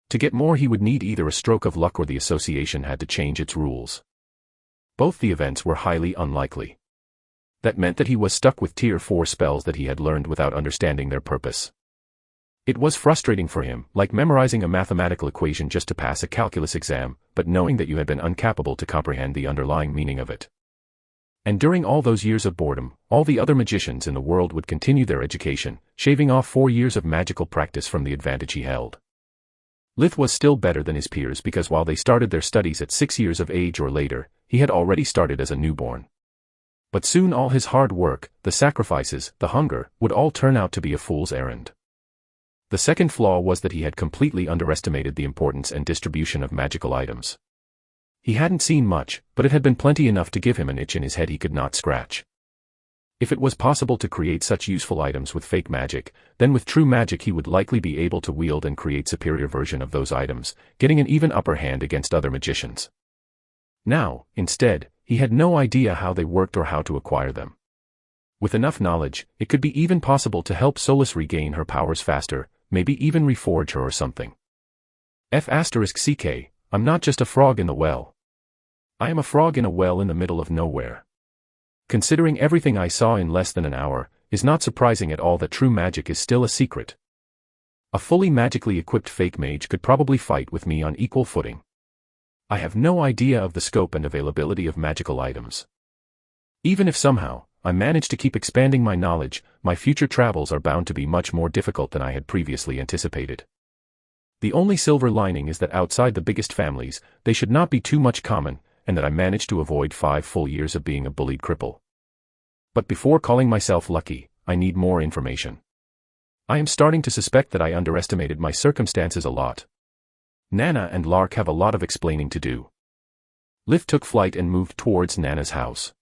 To get more he would need either a stroke of luck or the association had to change its rules. Both the events were highly unlikely. That meant that he was stuck with Tier 4 spells that he had learned without understanding their purpose. It was frustrating for him, like memorizing a mathematical equation just to pass a calculus exam, but knowing that you had been incapable to comprehend the underlying meaning of it. And during all those years of boredom, all the other magicians in the world would continue their education, shaving off 4 years of magical practice from the advantage he held. Lith was still better than his peers because while they started their studies at 6 years of age or later, he had already started as a newborn. But soon all his hard work, the sacrifices, the hunger, would all turn out to be a fool's errand. The second flaw was that he had completely underestimated the importance and distribution of magical items. He hadn't seen much, but it had been plenty enough to give him an itch in his head he could not scratch. If it was possible to create such useful items with fake magic, then with true magic he would likely be able to wield and create superior version of those items, getting an even upper hand against other magicians. Now, instead, he had no idea how they worked or how to acquire them. With enough knowledge, it could be even possible to help Solus regain her powers faster, maybe even reforge her or something. F***ck, I'm not just a frog in the well. I am a frog in a well in the middle of nowhere. Considering everything I saw in less than an hour, is not surprising at all that true magic is still a secret. A fully magically equipped fake mage could probably fight with me on equal footing. I have no idea of the scope and availability of magical items. Even if somehow, I manage to keep expanding my knowledge, my future travels are bound to be much more difficult than I had previously anticipated. The only silver lining is that outside the biggest families, they should not be too much common, and that I managed to avoid 5 full years of being a bullied cripple. But before calling myself lucky, I need more information. I am starting to suspect that I underestimated my circumstances a lot. Nana and Lark have a lot of explaining to do. Lith took flight and moved towards Nana's house.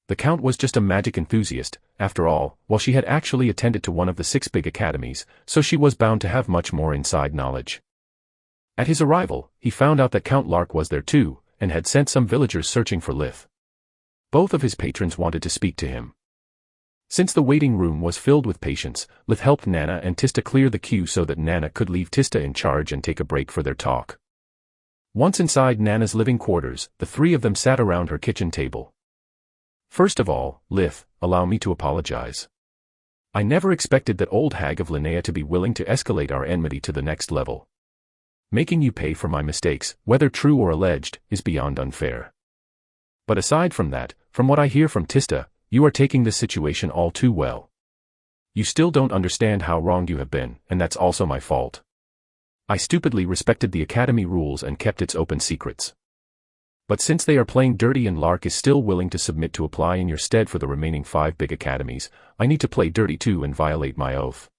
The Count was just a magic enthusiast, after all, while she had actually attended to one of the 6 big academies, so she was bound to have much more inside knowledge. At his arrival, he found out that Count Lark was there too, and had sent some villagers searching for Lith. Both of his patrons wanted to speak to him. Since the waiting room was filled with patients, Lith helped Nana and Tista clear the queue so that Nana could leave Tista in charge and take a break for their talk. Once inside Nana's living quarters, the 3 of them sat around her kitchen table. First of all, Lith, allow me to apologize. I never expected that old hag of Linnea to be willing to escalate our enmity to the next level. Making you pay for my mistakes, whether true or alleged, is beyond unfair. But aside from that, from what I hear from Tista, you are taking this situation all too well. You still don't understand how wronged you have been, and that's also my fault. I stupidly respected the academy rules and kept its open secrets. But since they are playing dirty and Lark is still willing to submit to apply in your stead for the remaining 5 big academies, I need to play dirty too and violate my oath.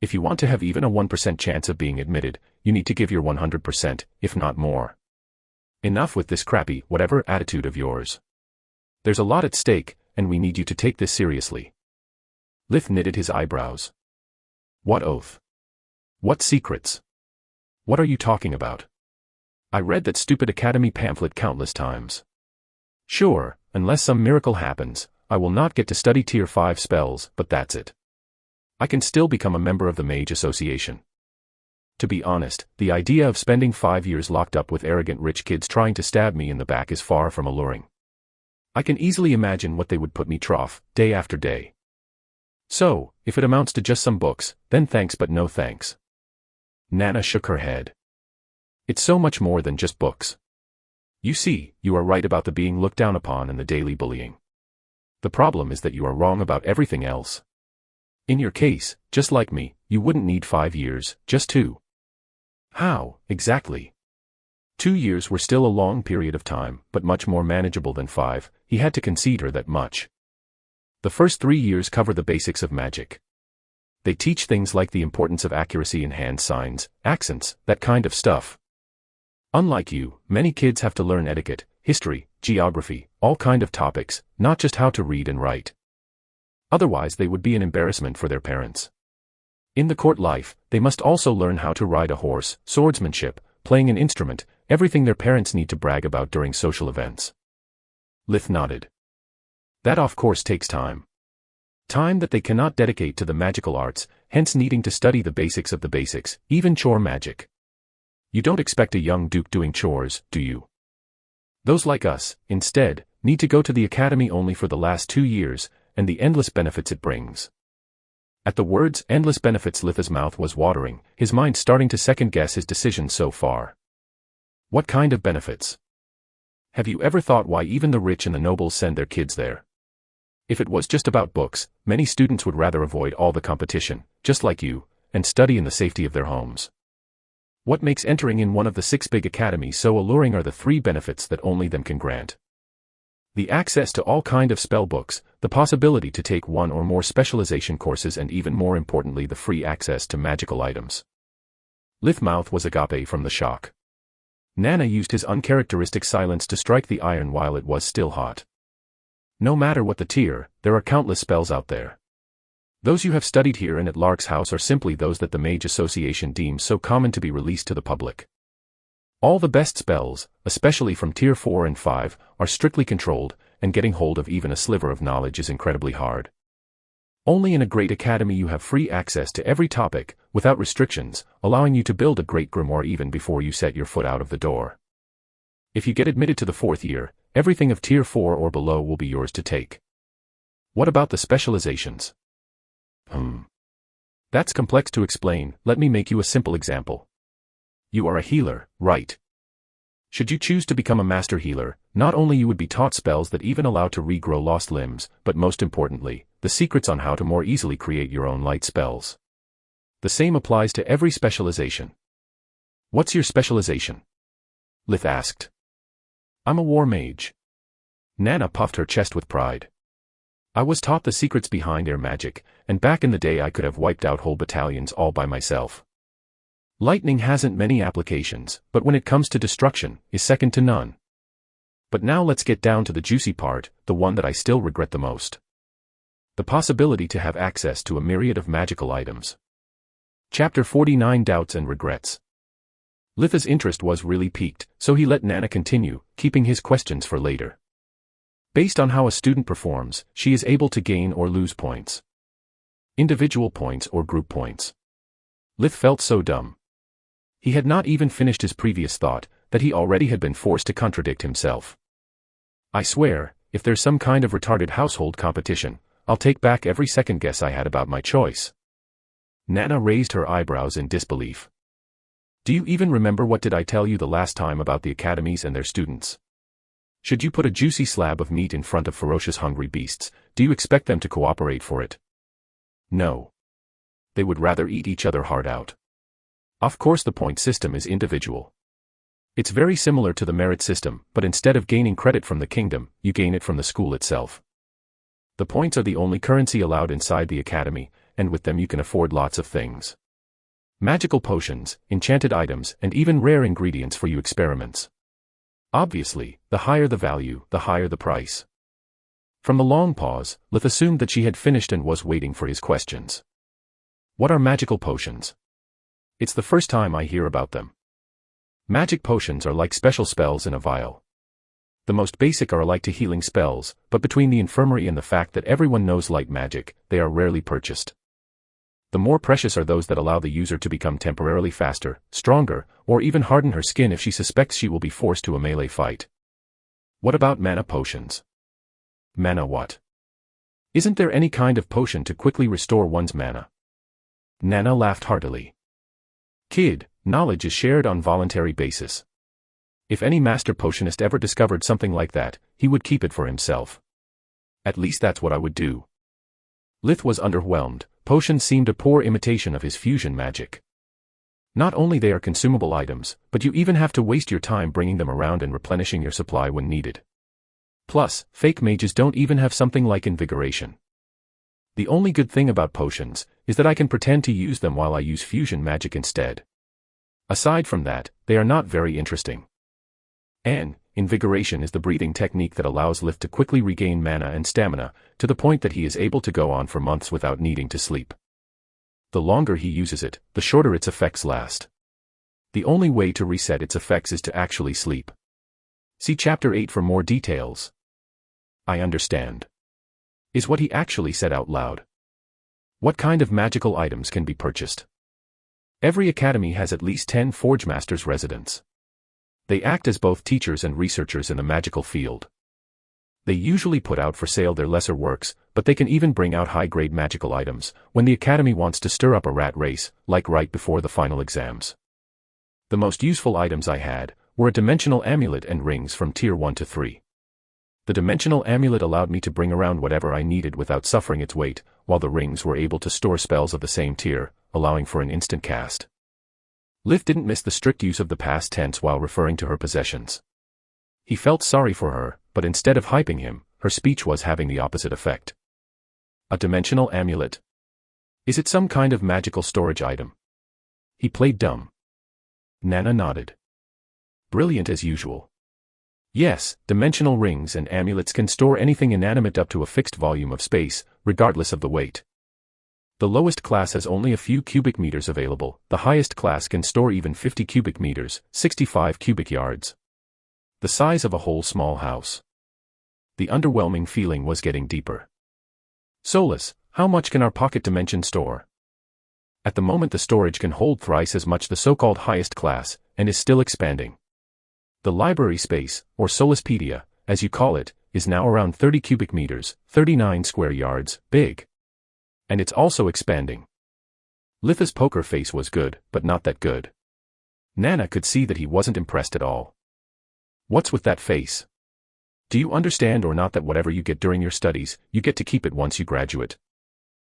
If you want to have even a 1% chance of being admitted, you need to give your 100%, if not more. Enough with this crappy, whatever attitude of yours. There's a lot at stake, and we need you to take this seriously. Lith knitted his eyebrows. What oath? What secrets? What are you talking about? I read that stupid academy pamphlet countless times. Sure, unless some miracle happens, I will not get to study Tier 5 spells, but that's it. I can still become a member of the Mage Association. To be honest, the idea of spending 5 years locked up with arrogant rich kids trying to stab me in the back is far from alluring. I can easily imagine what they would put me trough, day after day. So, if it amounts to just some books, then thanks but no thanks. Nana shook her head. It's so much more than just books. You see, you are right about the being looked down upon and the daily bullying. The problem is that you are wrong about everything else. In your case, just like me, you wouldn't need 5 years, just 2. How, exactly? 2 years were still a long period of time, but much more manageable than 5, he had to concede her that much. The first 3 years cover the basics of magic. They teach things like the importance of accuracy in hand signs, accents, that kind of stuff. Unlike you, many kids have to learn etiquette, history, geography, all kind of topics, not just how to read and write. Otherwise they would be an embarrassment for their parents. In the court life, they must also learn how to ride a horse, swordsmanship, playing an instrument, everything their parents need to brag about during social events. Lith nodded. That of course takes time. Time that they cannot dedicate to the magical arts, hence needing to study the basics of the basics, even chore magic. You don't expect a young duke doing chores, do you? Those like us, instead, need to go to the academy only for the last 2 years, and the endless benefits it brings. At the words endless benefits, Lith's mouth was watering, his mind starting to second-guess his decision so far. What kind of benefits? Have you ever thought why even the rich and the nobles send their kids there? If it was just about books, many students would rather avoid all the competition, just like you, and study in the safety of their homes. What makes entering in one of the 6 big academies so alluring are the 3 benefits that only them can grant. The access to all kind of spell books, the possibility to take 1 or more specialization courses, and even more importantly the free access to magical items. Lith's mouth was agape from the shock. Nana used his uncharacteristic silence to strike the iron while it was still hot. No matter what the tier, there are countless spells out there. Those you have studied here and at Lark's house are simply those that the Mage Association deems so common to be released to the public. All the best spells, especially from Tier 4 and 5, are strictly controlled, and getting hold of even a sliver of knowledge is incredibly hard. Only in a great academy you have free access to every topic, without restrictions, allowing you to build a great grimoire even before you set your foot out of the door. If you get admitted to the 4th year, everything of Tier 4 or below will be yours to take. What about the specializations? That's complex to explain. Let me make you a simple example. You are a healer, right? Should you choose to become a master healer, not only you would be taught spells that even allow to regrow lost limbs, but most importantly, the secrets on how to more easily create your own light spells. The same applies to every specialization. What's your specialization? Lith asked. I'm a war mage. Nana puffed her chest with pride. I was taught the secrets behind air magic, and back in the day I could have wiped out whole battalions all by myself. Lightning hasn't many applications, but when it comes to destruction, is second to none. But now let's get down to the juicy part, the one that I still regret the most. The possibility to have access to a myriad of magical items. Chapter 49 Doubts and Regrets. Lith's interest was really piqued, so he let Nana continue, keeping his questions for later. Based on how a student performs, she is able to gain or lose points. Individual points or group points. Lith felt so dumb. He had not even finished his previous thought, that he already had been forced to contradict himself. I swear, if there's some kind of retarded household competition, I'll take back every second guess I had about my choice. Nana raised her eyebrows in disbelief. Do you even remember what did I tell you the last time about the academies and their students? Should you put a juicy slab of meat in front of ferocious hungry beasts, do you expect them to cooperate for it? No. They would rather eat each other hard out. Of course the point system is individual. It's very similar to the merit system, but instead of gaining credit from the kingdom, you gain it from the school itself. The points are the only currency allowed inside the academy, and with them you can afford lots of things. Magical potions, enchanted items, and even rare ingredients for you experiments. Obviously, the higher the value, the higher the price. From the long pause, Lith assumed that she had finished and was waiting for his questions. What are magical potions? It's the first time I hear about them. Magic potions are like special spells in a vial. The most basic are alike to healing spells, but between the infirmary and the fact that everyone knows light magic, they are rarely purchased. The more precious are those that allow the user to become temporarily faster, stronger, or even harden her skin if she suspects she will be forced to a melee fight. What about mana potions? Mana what? Isn't there any kind of potion to quickly restore one's mana? Nana laughed heartily. Kid, knowledge is shared on voluntary basis. If any master potionist ever discovered something like that, he would keep it for himself. At least that's what I would do. Lith was underwhelmed. Potions seemed a poor imitation of his fusion magic. Not only they are consumable items, but you even have to waste your time bringing them around and replenishing your supply when needed. Plus, fake mages don't even have something like invigoration. The only good thing about potions is that I can pretend to use them while I use fusion magic instead. Aside from that, they are not very interesting. And, Invigoration is the breathing technique that allows Lith to quickly regain mana and stamina, to the point that he is able to go on for months without needing to sleep. The longer he uses it, the shorter its effects last. The only way to reset its effects is to actually sleep. See Chapter 8 for more details. I understand. Is what he actually said out loud. What kind of magical items can be purchased? Every academy has at least 10 Forge Masters residents. They act as both teachers and researchers in the magical field. They usually put out for sale their lesser works, but they can even bring out high-grade magical items when the academy wants to stir up a rat race, like right before the final exams. The most useful items I had were a dimensional amulet and rings from Tier 1 to 3. The dimensional amulet allowed me to bring around whatever I needed without suffering its weight, while the rings were able to store spells of the same tier, allowing for an instant cast. Lith didn't miss the strict use of the past tense while referring to her possessions. He felt sorry for her, but instead of hyping him, her speech was having the opposite effect. A dimensional amulet. Is it some kind of magical storage item? He played dumb. Nana nodded. Brilliant as usual. Yes, dimensional rings and amulets can store anything inanimate up to a fixed volume of space, regardless of the weight. The lowest class has only a few cubic meters available, the highest class can store even 50 cubic meters, 65 cubic yards. The size of a whole small house. The underwhelming feeling was getting deeper. Solus, how much can our pocket dimension store? At the moment the storage can hold thrice as much the so-called highest class, and is still expanding. The library space, or Soluspedia, as you call it, is now around 30 cubic meters, 39 square yards, big. And it's also expanding. Litha's poker face was good, but not that good. Nana could see that he wasn't impressed at all. What's with that face? Do you understand or not that whatever you get during your studies, you get to keep it once you graduate?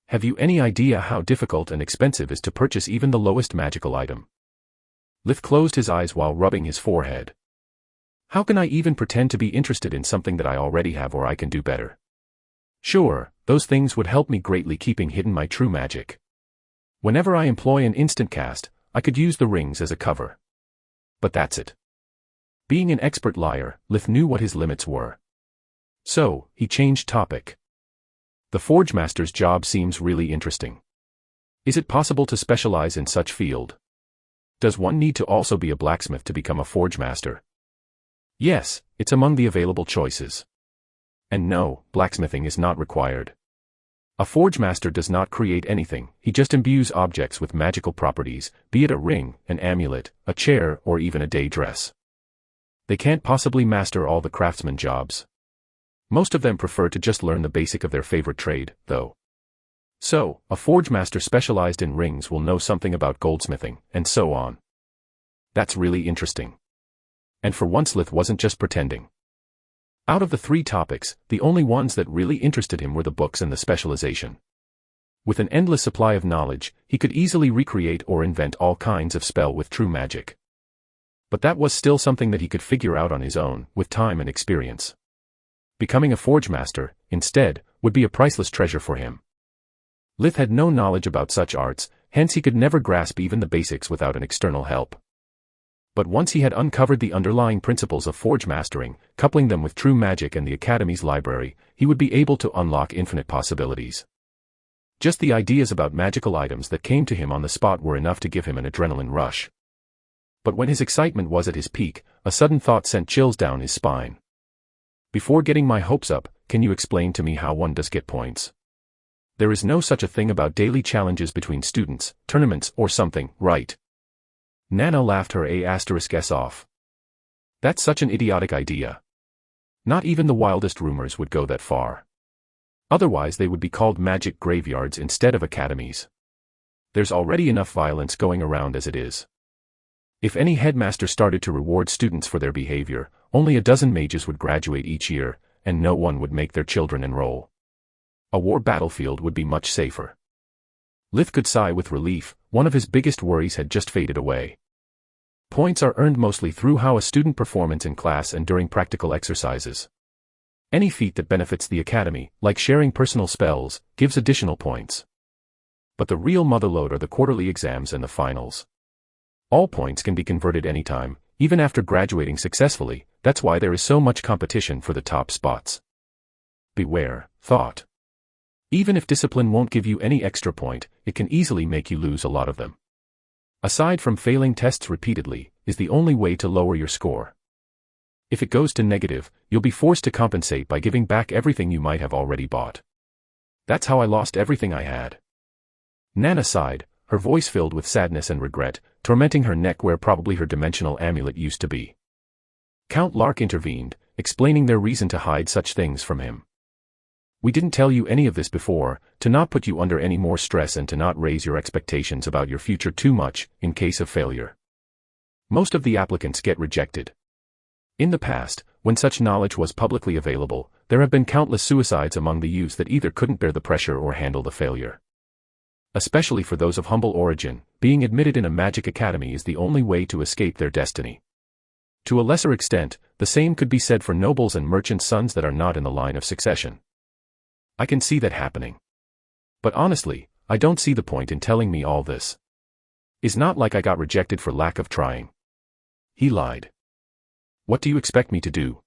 Have you any idea how difficult and expensive it is to purchase even the lowest magical item? Lith closed his eyes while rubbing his forehead. How can I even pretend to be interested in something that I already have or I can do better? Sure, those things would help me greatly keeping hidden my true magic. Whenever I employ an instant cast, I could use the rings as a cover. But that's it. Being an expert liar, Lith knew what his limits were. So, he changed topic. The Forge Master's job seems really interesting. Is it possible to specialize in such field? Does one need to also be a blacksmith to become a Forge Master? Yes, it's among the available choices. And no, blacksmithing is not required. A Forge Master does not create anything, he just imbues objects with magical properties, be it a ring, an amulet, a chair, or even a day dress. They can't possibly master all the craftsman jobs. Most of them prefer to just learn the basic of their favorite trade, though. So, a Forge Master specialized in rings will know something about goldsmithing, and so on. That's really interesting. And for once Lith wasn't just pretending. Out of the 3 topics, the only ones that really interested him were the books and the specialization. With an endless supply of knowledge, he could easily recreate or invent all kinds of spell with true magic. But that was still something that he could figure out on his own, with time and experience. Becoming a Forge Master, instead, would be a priceless treasure for him. Lith had no knowledge about such arts, hence he could never grasp even the basics without an external help. But once he had uncovered the underlying principles of forge mastering, coupling them with true magic and the Academy's library, he would be able to unlock infinite possibilities. Just the ideas about magical items that came to him on the spot were enough to give him an adrenaline rush. But when his excitement was at his peak, a sudden thought sent chills down his spine. Before getting my hopes up, can you explain to me how one does get points? There is no such a thing about daily challenges between students, tournaments, or something, right? Nana laughed her *s off. That's such an idiotic idea. Not even the wildest rumors would go that far. Otherwise they would be called magic graveyards instead of academies. There's already enough violence going around as it is. If any headmaster started to reward students for their behavior, only a dozen mages would graduate each year, and no one would make their children enroll. A war battlefield would be much safer. Lith could sigh with relief, one of his biggest worries had just faded away. Points are earned mostly through how a student performs in class and during practical exercises. Any feat that benefits the Academy, like sharing personal spells, gives additional points. But the real motherlode are the quarterly exams and the finals. All points can be converted anytime, even after graduating successfully. That's why there is so much competition for the top spots. Beware, thought. Even if discipline won't give you any extra point, it can easily make you lose a lot of them. Aside from failing tests repeatedly, is the only way to lower your score. If it goes to negative, you'll be forced to compensate by giving back everything you might have already bought. That's how I lost everything I had. Nana sighed, her voice filled with sadness and regret, tormenting her neck where probably her dimensional amulet used to be. Count Lark intervened, explaining their reason to hide such things from him. We didn't tell you any of this before, to not put you under any more stress and to not raise your expectations about your future too much, in case of failure. Most of the applicants get rejected. In the past, when such knowledge was publicly available, there have been countless suicides among the youths that either couldn't bear the pressure or handle the failure. Especially for those of humble origin, being admitted in a magic academy is the only way to escape their destiny. To a lesser extent, the same could be said for nobles and merchants' sons that are not in the line of succession. I can see that happening. But honestly, I don't see the point in telling me all this. It's not like I got rejected for lack of trying. He lied. What do you expect me to do?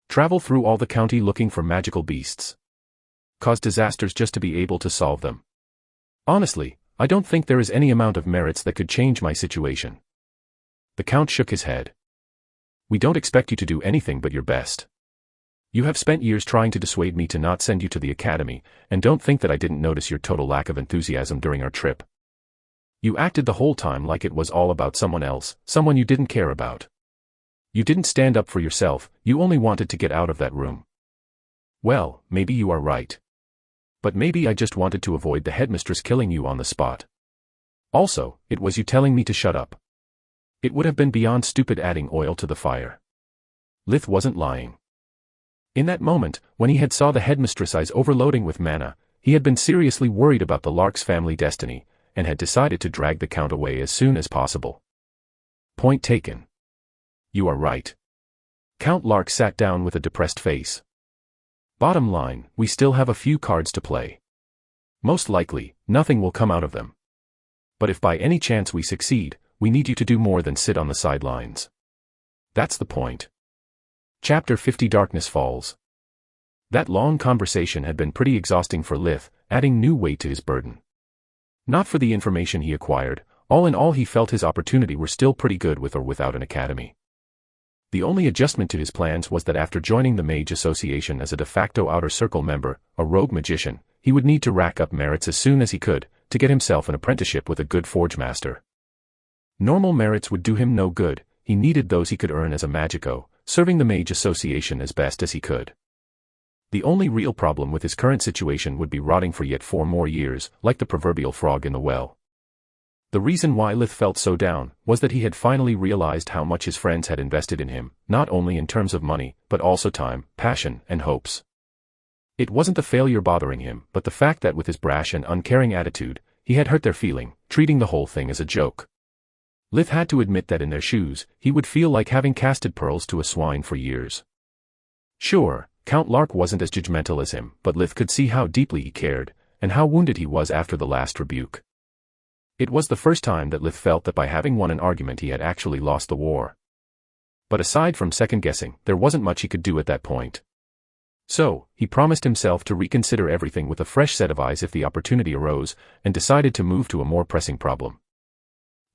Travel through all the county looking for magical beasts? Cause disasters just to be able to solve them? Honestly, I don't think there is any amount of merits that could change my situation. The Count shook his head. We don't expect you to do anything but your best. You have spent years trying to dissuade me to not send you to the academy, and don't think that I didn't notice your total lack of enthusiasm during our trip. You acted the whole time like it was all about someone else, someone you didn't care about. You didn't stand up for yourself, you only wanted to get out of that room. Well, maybe you are right. But maybe I just wanted to avoid the headmistress killing you on the spot. Also, it was you telling me to shut up. It would have been beyond stupid adding oil to the fire. Lith wasn't lying. In that moment, when he had saw the headmistress' eyes overloading with mana, he had been seriously worried about the Lark's family destiny, and had decided to drag the Count away as soon as possible. Point taken. You are right. Count Lark sat down with a depressed face. Bottom line, we still have a few cards to play. Most likely, nothing will come out of them. But if by any chance we succeed, we need you to do more than sit on the sidelines. That's the point. Chapter 50 Darkness Falls. That long conversation had been pretty exhausting for Lith, adding new weight to his burden. Not for the information he acquired, all in all he felt his opportunity were still pretty good with or without an academy. The only adjustment to his plans was that after joining the Mage Association as a de facto Outer Circle member, a rogue magician, he would need to rack up merits as soon as he could, to get himself an apprenticeship with a good forge master. Normal merits would do him no good, he needed those he could earn as a magico, serving the Mage Association as best as he could. The only real problem with his current situation would be rotting for yet 4 more years, like the proverbial frog in the well. The reason why Lith felt so down was that he had finally realized how much his friends had invested in him, not only in terms of money, but also time, passion, and hopes. It wasn't the failure bothering him, but the fact that with his brash and uncaring attitude, he had hurt their feeling, treating the whole thing as a joke. Lith had to admit that in their shoes, he would feel like having casted pearls to a swine for years. Sure, Count Lark wasn't as judgmental as him, but Lith could see how deeply he cared, and how wounded he was after the last rebuke. It was the first time that Lith felt that by having won an argument he had actually lost the war. But aside from second-guessing, there wasn't much he could do at that point. So, he promised himself to reconsider everything with a fresh set of eyes if the opportunity arose, and decided to move to a more pressing problem.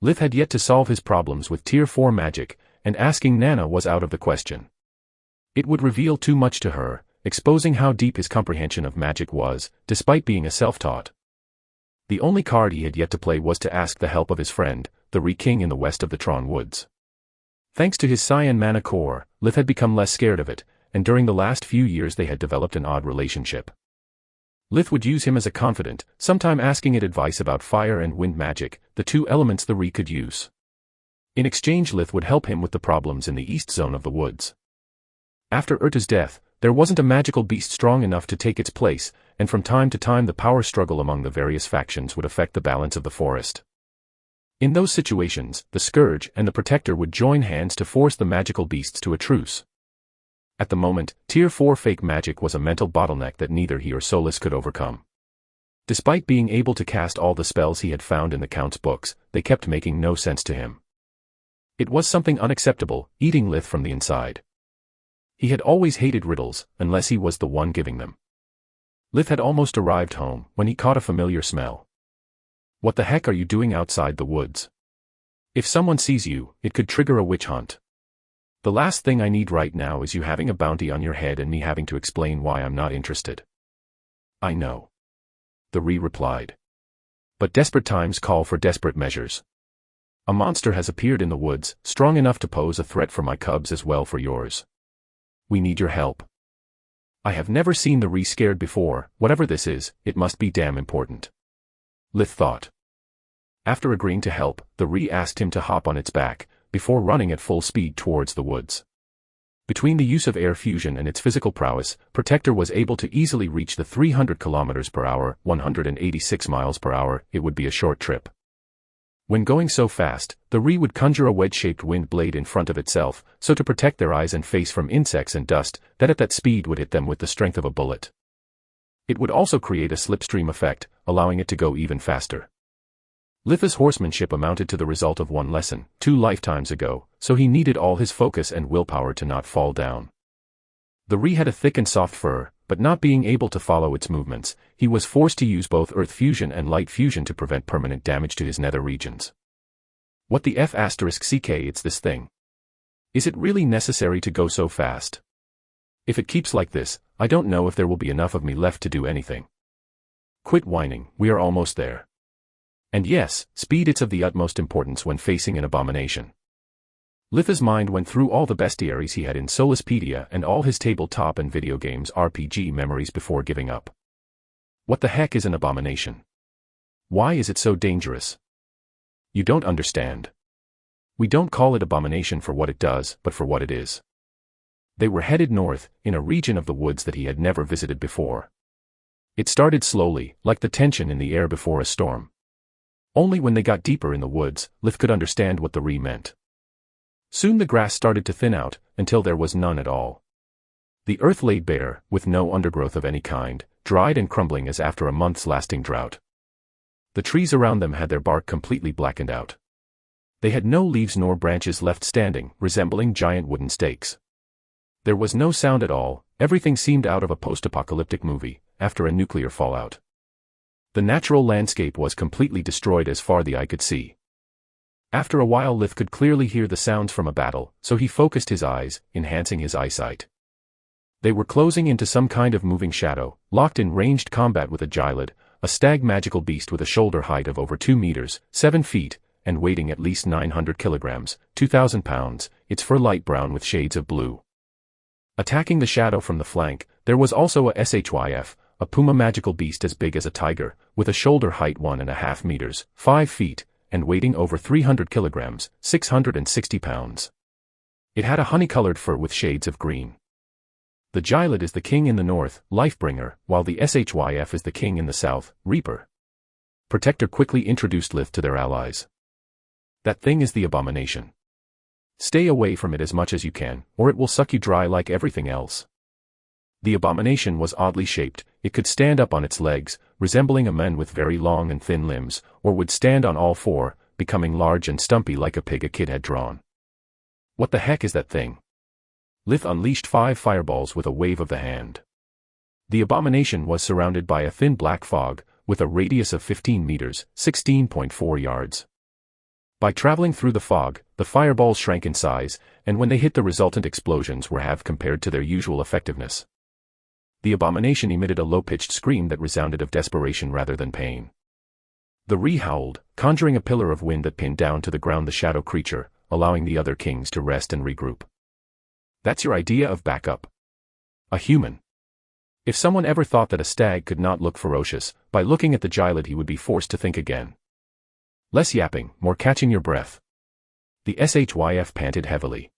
Lith had yet to solve his problems with Tier 4 magic, and asking Nana was out of the question. It would reveal too much to her, exposing how deep his comprehension of magic was, despite being a self-taught. The only card he had yet to play was to ask the help of his friend, the Re-King in the west of the Tron Woods. Thanks to his Cyan mana core, Lith had become less scared of it, and during the last few years they had developed an odd relationship. Lith would use him as a confidant, sometime asking it advice about fire and wind magic, the 2 elements the Re could use. In exchange Lith would help him with the problems in the east zone of the woods. After Urta's death, there wasn't a magical beast strong enough to take its place, and from time to time the power struggle among the various factions would affect the balance of the forest. In those situations, the Scourge and the Protector would join hands to force the magical beasts to a truce. At the moment, Tier 4 fake magic was a mental bottleneck that neither he or Solis could overcome. Despite being able to cast all the spells he had found in the Count's books, they kept making no sense to him. It was something unacceptable, eating Lith from the inside. He had always hated riddles, unless he was the one giving them. Lith had almost arrived home, when he caught a familiar smell. What the heck are you doing outside the woods? If someone sees you, it could trigger a witch hunt. The last thing I need right now is you having a bounty on your head and me having to explain why I'm not interested. I know. The Ree replied. But desperate times call for desperate measures. A monster has appeared in the woods, strong enough to pose a threat for my cubs as well for yours. We need your help. I have never seen the Ree scared before. Whatever this is, it must be damn important. Lith thought. After agreeing to help, the Ree asked him to hop on its back, before running at full speed towards the woods. Between the use of air fusion and its physical prowess, Protector was able to easily reach the 300 km per hour, 186 miles per hour. It would be a short trip. When going so fast, the Ree would conjure a wedge-shaped wind blade in front of itself, so to protect their eyes and face from insects and dust, that at that speed would hit them with the strength of a bullet. It would also create a slipstream effect, allowing it to go even faster. Lith's horsemanship amounted to the result of one lesson, 2 lifetimes ago, so he needed all his focus and willpower to not fall down. The Ree had a thick and soft fur, but not being able to follow its movements, he was forced to use both earth fusion and light fusion to prevent permanent damage to his nether regions. What the F***ck, it's this thing. Is it really necessary to go so fast? If it keeps like this, I don't know if there will be enough of me left to do anything. Quit whining, we are almost there. And yes, speed it's of the utmost importance when facing an abomination. Lith's mind went through all the bestiaries he had in Solispedia and all his tabletop and video games RPG memories before giving up. What the heck is an abomination? Why is it so dangerous? You don't understand. We don't call it abomination for what it does, but for what it is. They were headed north, in a region of the woods that he had never visited before. It started slowly, like the tension in the air before a storm. Only when they got deeper in the woods, Lith could understand what the Ree meant. Soon the grass started to thin out, until there was none at all. The earth laid bare, with no undergrowth of any kind, dried and crumbling as after a month's lasting drought. The trees around them had their bark completely blackened out. They had no leaves nor branches left standing, resembling giant wooden stakes. There was no sound at all, everything seemed out of a post-apocalyptic movie, after a nuclear fallout. The natural landscape was completely destroyed as far the eye could see. After a while Lith could clearly hear the sounds from a battle, so he focused his eyes, enhancing his eyesight. They were closing into some kind of moving shadow, locked in ranged combat with a Gylid, a stag magical beast with a shoulder height of over 2 meters, 7 feet, and weighing at least 900 kilograms, 2,000 pounds, its fur light brown with shades of blue. Attacking the shadow from the flank, there was also a SHYF, a puma magical beast as big as a tiger, with a shoulder height 1.5 meters, 5 feet, and weighing over 300 kilograms, 660 pounds. It had a honey-colored fur with shades of green. The Gylid is the king in the north, Lifebringer, while the SHYF is the king in the south, Reaper. Protector quickly introduced Lith to their allies. That thing is the abomination. Stay away from it as much as you can, or it will suck you dry like everything else. The abomination was oddly shaped. It could stand up on its legs, resembling a man with very long and thin limbs, or would stand on all 4, becoming large and stumpy like a pig a kid had drawn. What the heck is that thing? Lith unleashed 5 fireballs with a wave of the hand. The abomination was surrounded by a thin black fog, with a radius of 15 meters, 16.4 yards. By traveling through the fog, the fireballs shrank in size, and when they hit the resultant explosions were half compared to their usual effectiveness. The abomination emitted a low-pitched scream that resounded of desperation rather than pain. The Ree howled, conjuring a pillar of wind that pinned down to the ground the shadow creature, allowing the other kings to rest and regroup. That's your idea of backup? A human. If someone ever thought that a stag could not look ferocious, by looking at the Gylid he would be forced to think again. Less yapping, more catching your breath. The SHYF panted heavily.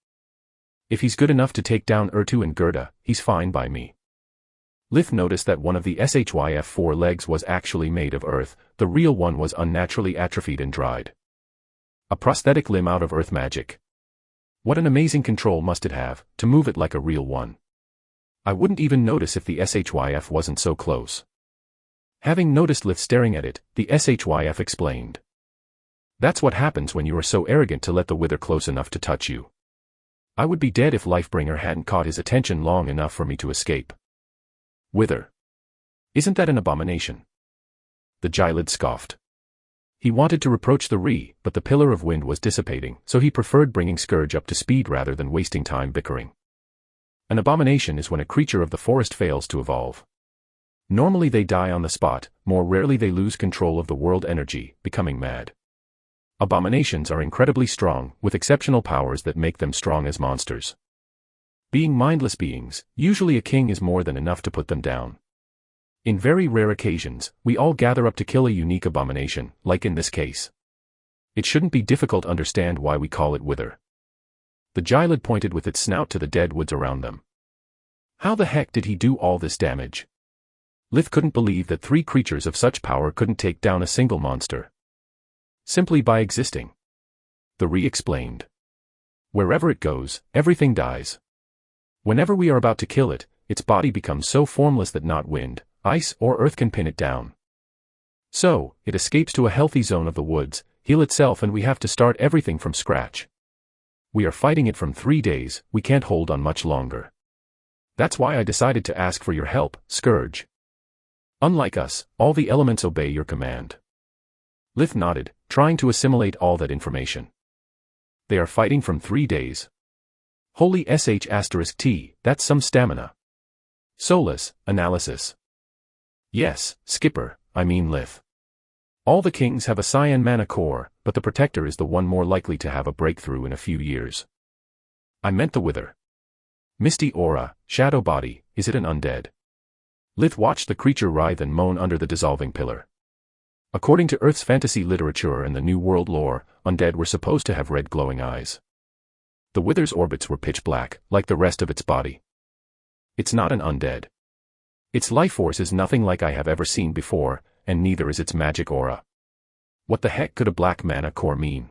If he's good enough to take down Ertu and Gerda, he's fine by me. Lith noticed that one of the SHYF 4 legs was actually made of earth, the real one was unnaturally atrophied and dried. A prosthetic limb out of earth magic. What an amazing control must it have, to move it like a real one. I wouldn't even notice if the SHYF wasn't so close. Having noticed Lith staring at it, the SHYF explained. That's what happens when you are so arrogant to let the Wither close enough to touch you. I would be dead if Lifebringer hadn't caught his attention long enough for me to escape. Wither. Isn't that an abomination? The Gilead scoffed. He wanted to reproach the Re, but the pillar of wind was dissipating, so he preferred bringing Scourge up to speed rather than wasting time bickering. An abomination is when a creature of the forest fails to evolve. Normally they die on the spot, more rarely they lose control of the world energy, becoming mad. Abominations are incredibly strong, with exceptional powers that make them strong as monsters. Being mindless beings, usually a king is more than enough to put them down. In very rare occasions, we all gather up to kill a unique abomination, like in this case. It shouldn't be difficult to understand why we call it Wither. The Gilead pointed with its snout to the dead woods around them. How the heck did he do all this damage? Lith couldn't believe that 3 creatures of such power couldn't take down a single monster. Simply by existing. The Re explained. Wherever it goes, everything dies. Whenever we are about to kill it, its body becomes so formless that not wind, ice, or earth can pin it down. So, it escapes to a healthy zone of the woods, heal itself, and we have to start everything from scratch. We are fighting it from 3 days, we can't hold on much longer. That's why I decided to ask for your help, Scourge. Unlike us, all the elements obey your command. Lith nodded, trying to assimilate all that information. They are fighting from 3 days. Holy sh*T, that's some stamina. Solus, analysis. Yes, Skipper, I mean Lith. All the kings have a cyan mana core, but the Protector is the one more likely to have a breakthrough in a few years. I meant the Wither. Misty aura, shadow body, is it an undead? Lith watched the creature writhe and moan under the dissolving pillar. According to Earth's fantasy literature and the New World lore, undead were supposed to have red glowing eyes. The Wither's orbits were pitch black, like the rest of its body. It's not an undead. Its life force is nothing like I have ever seen before, and neither is its magic aura. What the heck could a black mana core mean?